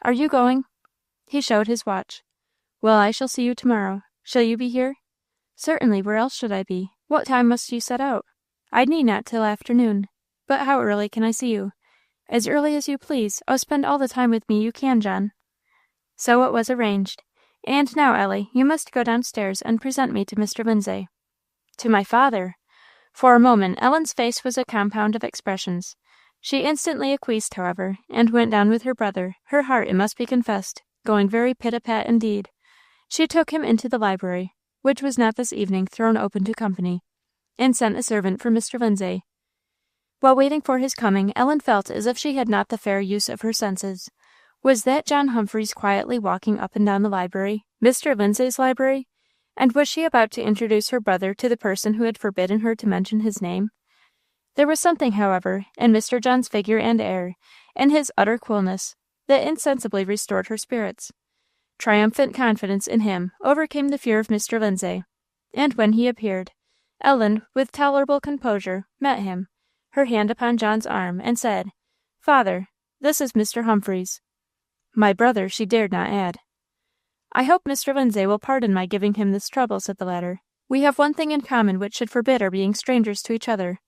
"Are you going?" He showed his watch. "Well, I shall see you tomorrow. Shall you be here?" "Certainly. Where else should I be? What time must you set out?" "I need not till afternoon. But how early can I see you?" "As early as you please. Oh, spend all the time with me you can, John." So it was arranged. "And now, Ellie, you must go downstairs and present me to Mr. Lindsay." "To my father?" For a moment Ellen's face was a compound of expressions. She instantly acquiesced, however, and went down with her brother, her heart, it must be confessed, going very pit-a-pat indeed. She took him into the library, which was not this evening thrown open to company, and sent a servant for Mr. Lindsay. While waiting for his coming, Ellen felt as if she had not the fair use of her senses. Was that John Humphreys quietly walking up and down the library, Mr. Lindsay's library? And was she about to introduce her brother to the person who had forbidden her to mention his name? There was something, however, in Mr. John's figure and air, in his utter coolness, that insensibly restored her spirits. Triumphant confidence in him overcame the fear of Mr. Lindsay, and when he appeared, Ellen, with tolerable composure, met him, her hand upon John's arm, and said, "Father, this is Mr. Humphreys." "My brother," she dared not add. "I hope Mr. Lindsay will pardon my giving him this trouble," said the latter. "We have one thing in common which should forbid our being strangers to each other.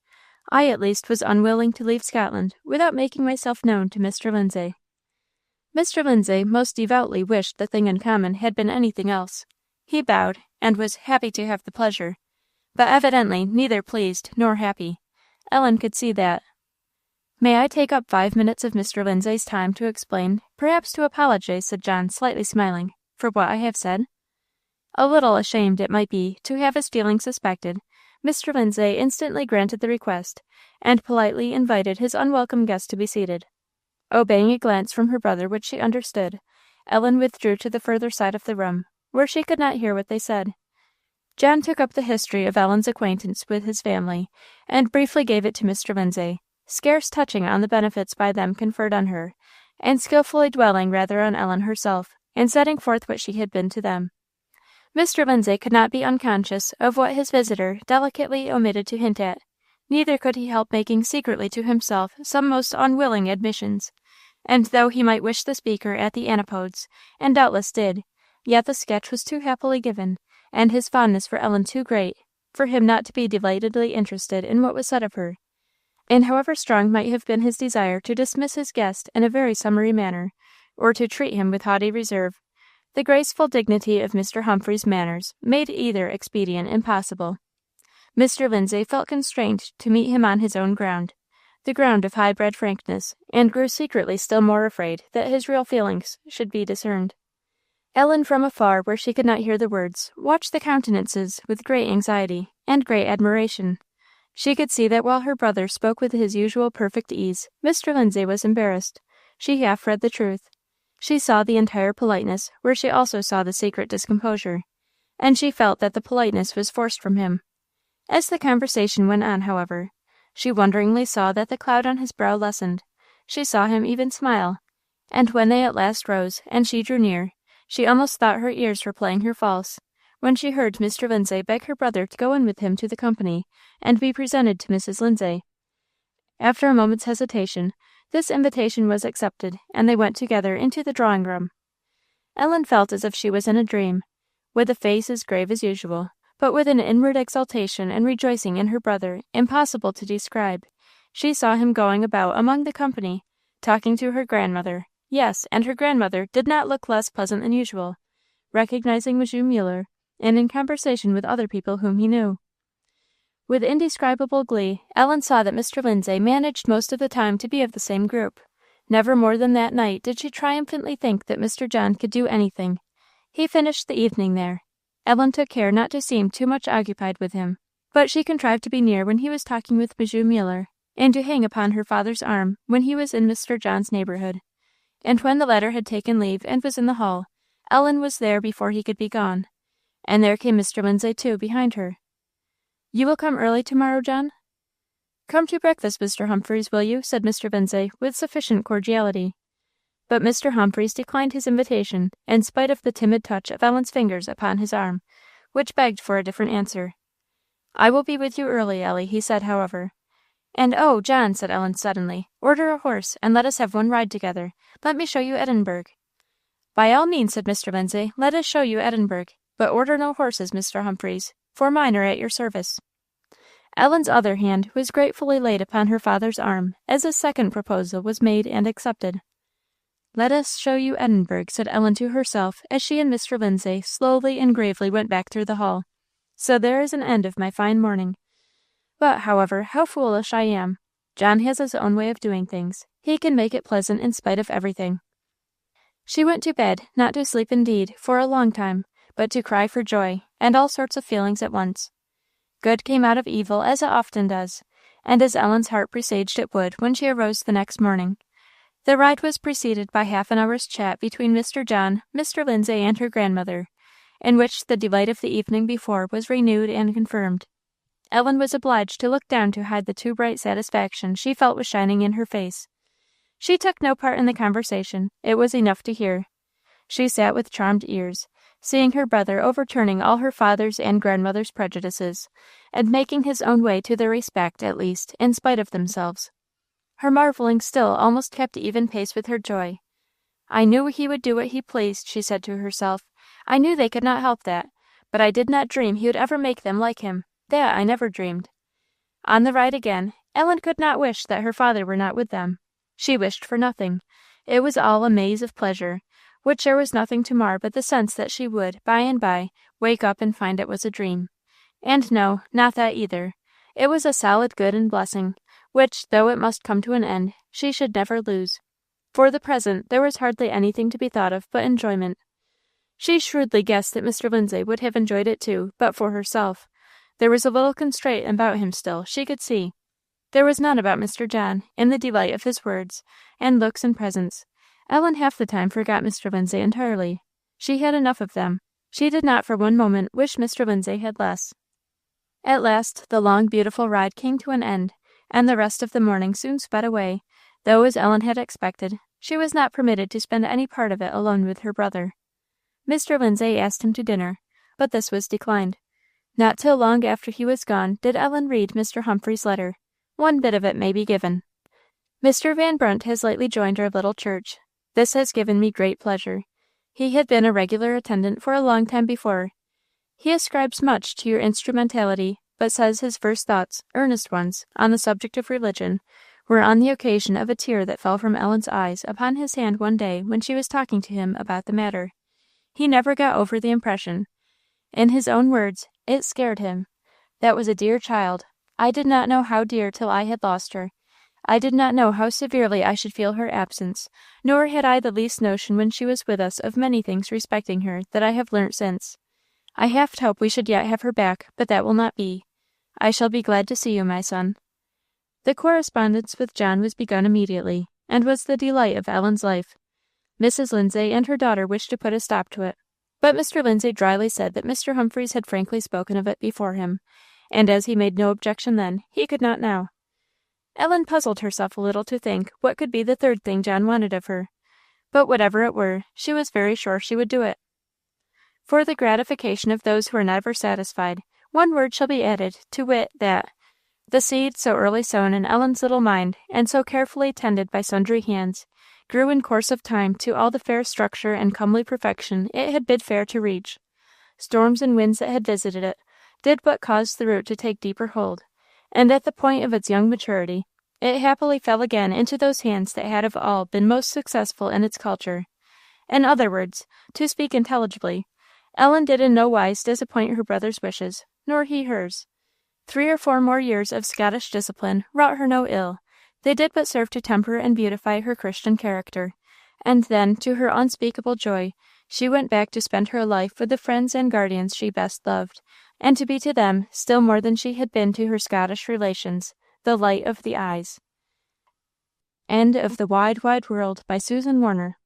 I, at least, was unwilling to leave Scotland without making myself known to Mr. Lindsay." Mr. Lindsay most devoutly wished the thing in common had been anything else. He bowed, and was happy to have the pleasure, but evidently neither pleased nor happy. Ellen could see that. "May I take up 5 minutes of Mr. Lindsay's time to explain, perhaps to apologize," said John, slightly smiling, "for what I have said?" A little ashamed, it might be, to have his feelings suspected, Mr. Lindsay instantly granted the request, and politely invited his unwelcome guest to be seated. Obeying a glance from her brother which she understood, Ellen withdrew to the further side of the room, where she could not hear what they said. John took up the history of Ellen's acquaintance with his family, and briefly gave it to Mr. Lindsay, scarce touching on the benefits by them conferred on her, and skilfully dwelling rather on Ellen herself, and setting forth what she had been to them. Mr. Lindsay could not be unconscious of what his visitor delicately omitted to hint at, neither could he help making secretly to himself some most unwilling admissions, and though he might wish the speaker at the antipodes, and doubtless did, yet the sketch was too happily given, and his fondness for Ellen too great, for him not to be delightedly interested in what was said of her. And however strong might have been his desire to dismiss his guest in a very summary manner, or to treat him with haughty reserve, the graceful dignity of Mr. Humphrey's manners made either expedient impossible. Mr. Lindsay felt constrained to meet him on his own ground, the ground of high-bred frankness, and grew secretly still more afraid that his real feelings should be discerned. Ellen, from afar, where she could not hear the words, watched the countenances with great anxiety and great admiration. She could see that while her brother spoke with his usual perfect ease, Mr. Lindsay was embarrassed. She half read the truth. She saw the entire politeness, where she also saw the secret discomposure, and she felt that the politeness was forced from him. As the conversation went on, however, she wonderingly saw that the cloud on his brow lessened. She saw him even smile, and when they at last rose, and she drew near, she almost thought her ears were playing her false, when she heard Mr. Lindsay beg her brother to go in with him to the company, and be presented to Mrs. Lindsay. After a moment's hesitation, this invitation was accepted, and they went together into the drawing-room. Ellen felt as if she was in a dream, with a face as grave as usual, but with an inward exultation and rejoicing in her brother impossible to describe. She saw him going about among the company, talking to her grandmother. Yes, and her grandmother did not look less pleasant than usual, recognizing Monsieur Muller, and in conversation with other people whom he knew. With indescribable glee, Ellen saw that Mr. Lindsay managed most of the time to be of the same group. Never more than that night did she triumphantly think that Mr. John could do anything. He finished the evening there. Ellen took care not to seem too much occupied with him, but she contrived to be near when he was talking with Monsieur Muller, and to hang upon her father's arm when he was in Mr. John's neighbourhood. And when the latter had taken leave and was in the hall, Ellen was there before he could be gone. And there came Mr. Lindsay, too, behind her. "You will come early to-morrow, John?" "Come to breakfast, Mr. Humphreys, will you?" said Mr. Lindsay, with sufficient cordiality. But Mr. Humphreys declined his invitation, in spite of the timid touch of Ellen's fingers upon his arm, which begged for a different answer. "I will be with you early, Ellie," he said, however. "And oh, John," said Ellen suddenly, "order a horse, and let us have one ride together. Let me show you Edinburgh." "By all means," said Mr. Lindsay, "let us show you Edinburgh, but order no horses, Mr. Humphreys, for mine are at your service." Ellen's other hand was gratefully laid upon her father's arm, as a second proposal was made and accepted. "Let us show you Edinburgh," said Ellen to herself, as she and Mr. Lindsay slowly and gravely went back through the hall. "So there is an end of my fine morning. But, however, how foolish I am. John has his own way of doing things. He can make it pleasant in spite of everything." She went to bed, not to sleep indeed, for a long time, but to cry for joy, and all sorts of feelings at once. Good came out of evil, as it often does, and as Ellen's heart presaged it would when she arose the next morning. The ride was preceded by half an hour's chat between Mr. John, Mr. Lindsay, and her grandmother, in which the delight of the evening before was renewed and confirmed. Ellen was obliged to look down to hide the too bright satisfaction she felt was shining in her face. She took no part in the conversation. It was enough to hear. She sat with charmed ears, seeing her brother overturning all her father's and grandmother's prejudices, and making his own way to their respect, at least, in spite of themselves. Her marvelling still almost kept even pace with her joy. "I knew he would do what he pleased," she said to herself. "I knew they could not help that, but I did not dream he would ever make them like him. That I never dreamed." On the ride again, Ellen could not wish that her father were not with them. She wished for nothing. It was all a maze of pleasure, which there was nothing to mar but the sense that she would, by and by, wake up and find it was a dream. And no, not that either. It was a solid good and blessing, which, though it must come to an end, she should never lose. For the present, there was hardly anything to be thought of but enjoyment. She shrewdly guessed that Mr. Lindsay would have enjoyed it too, but for herself. There was a little constraint about him still, she could see. There was none about Mr. John, in the delight of his words, and looks and presence. Ellen half the time forgot Mr. Lindsay entirely. She had enough of them. She did not for one moment wish Mr. Lindsay had less. At last the long beautiful ride came to an end, and the rest of the morning soon sped away, though, as Ellen had expected, she was not permitted to spend any part of it alone with her brother. Mr. Lindsay asked him to dinner, but this was declined. Not till long after he was gone did Ellen read Mr. Humphrey's letter. One bit of it may be given. Mr. Van Brunt has lately joined our little church. This has given me great pleasure. He had been a regular attendant for a long time before. He ascribes much to your instrumentality, but says his first thoughts, earnest ones, on the subject of religion, were on the occasion of a tear that fell from Ellen's eyes upon his hand one day when she was talking to him about the matter. He never got over the impression. In his own words, it scared him. That was a dear child. I did not know how dear till I had lost her. I did not know how severely I should feel her absence, nor had I the least notion when she was with us of many things respecting her that I have learnt since. I half hope we should yet have her back, but that will not be. I shall be glad to see you, my son. The correspondence with John was begun immediately, and was the delight of Ellen's life. Mrs. Lindsay and her daughter wished to put a stop to it, but Mr. Lindsay dryly said that Mr. Humphreys had frankly spoken of it before him, and as he made no objection then, he could not now. Ellen puzzled herself a little to think what could be the third thing John wanted of her, but whatever it were, she was very sure she would do it. For the gratification of those who are never satisfied, one word shall be added, to wit, that the seed so early sown in Ellen's little mind, and so carefully tended by sundry hands, grew in course of time to all the fair structure and comely perfection it had bid fair to reach. Storms and winds that had visited it did but cause the root to take deeper hold, and at the point of its young maturity, it happily fell again into those hands that had of all been most successful in its culture. In other words, to speak intelligibly, Ellen did in no wise disappoint her brother's wishes, nor he hers. 3 or 4 more years of Scottish discipline wrought her no ill. They did but serve to temper and beautify her Christian character, and then, to her unspeakable joy, she went back to spend her life with the friends and guardians she best loved, and to be to them, still more than she had been to her Scottish relations, the light of the eyes. End of The Wide, Wide World by Susan Warner.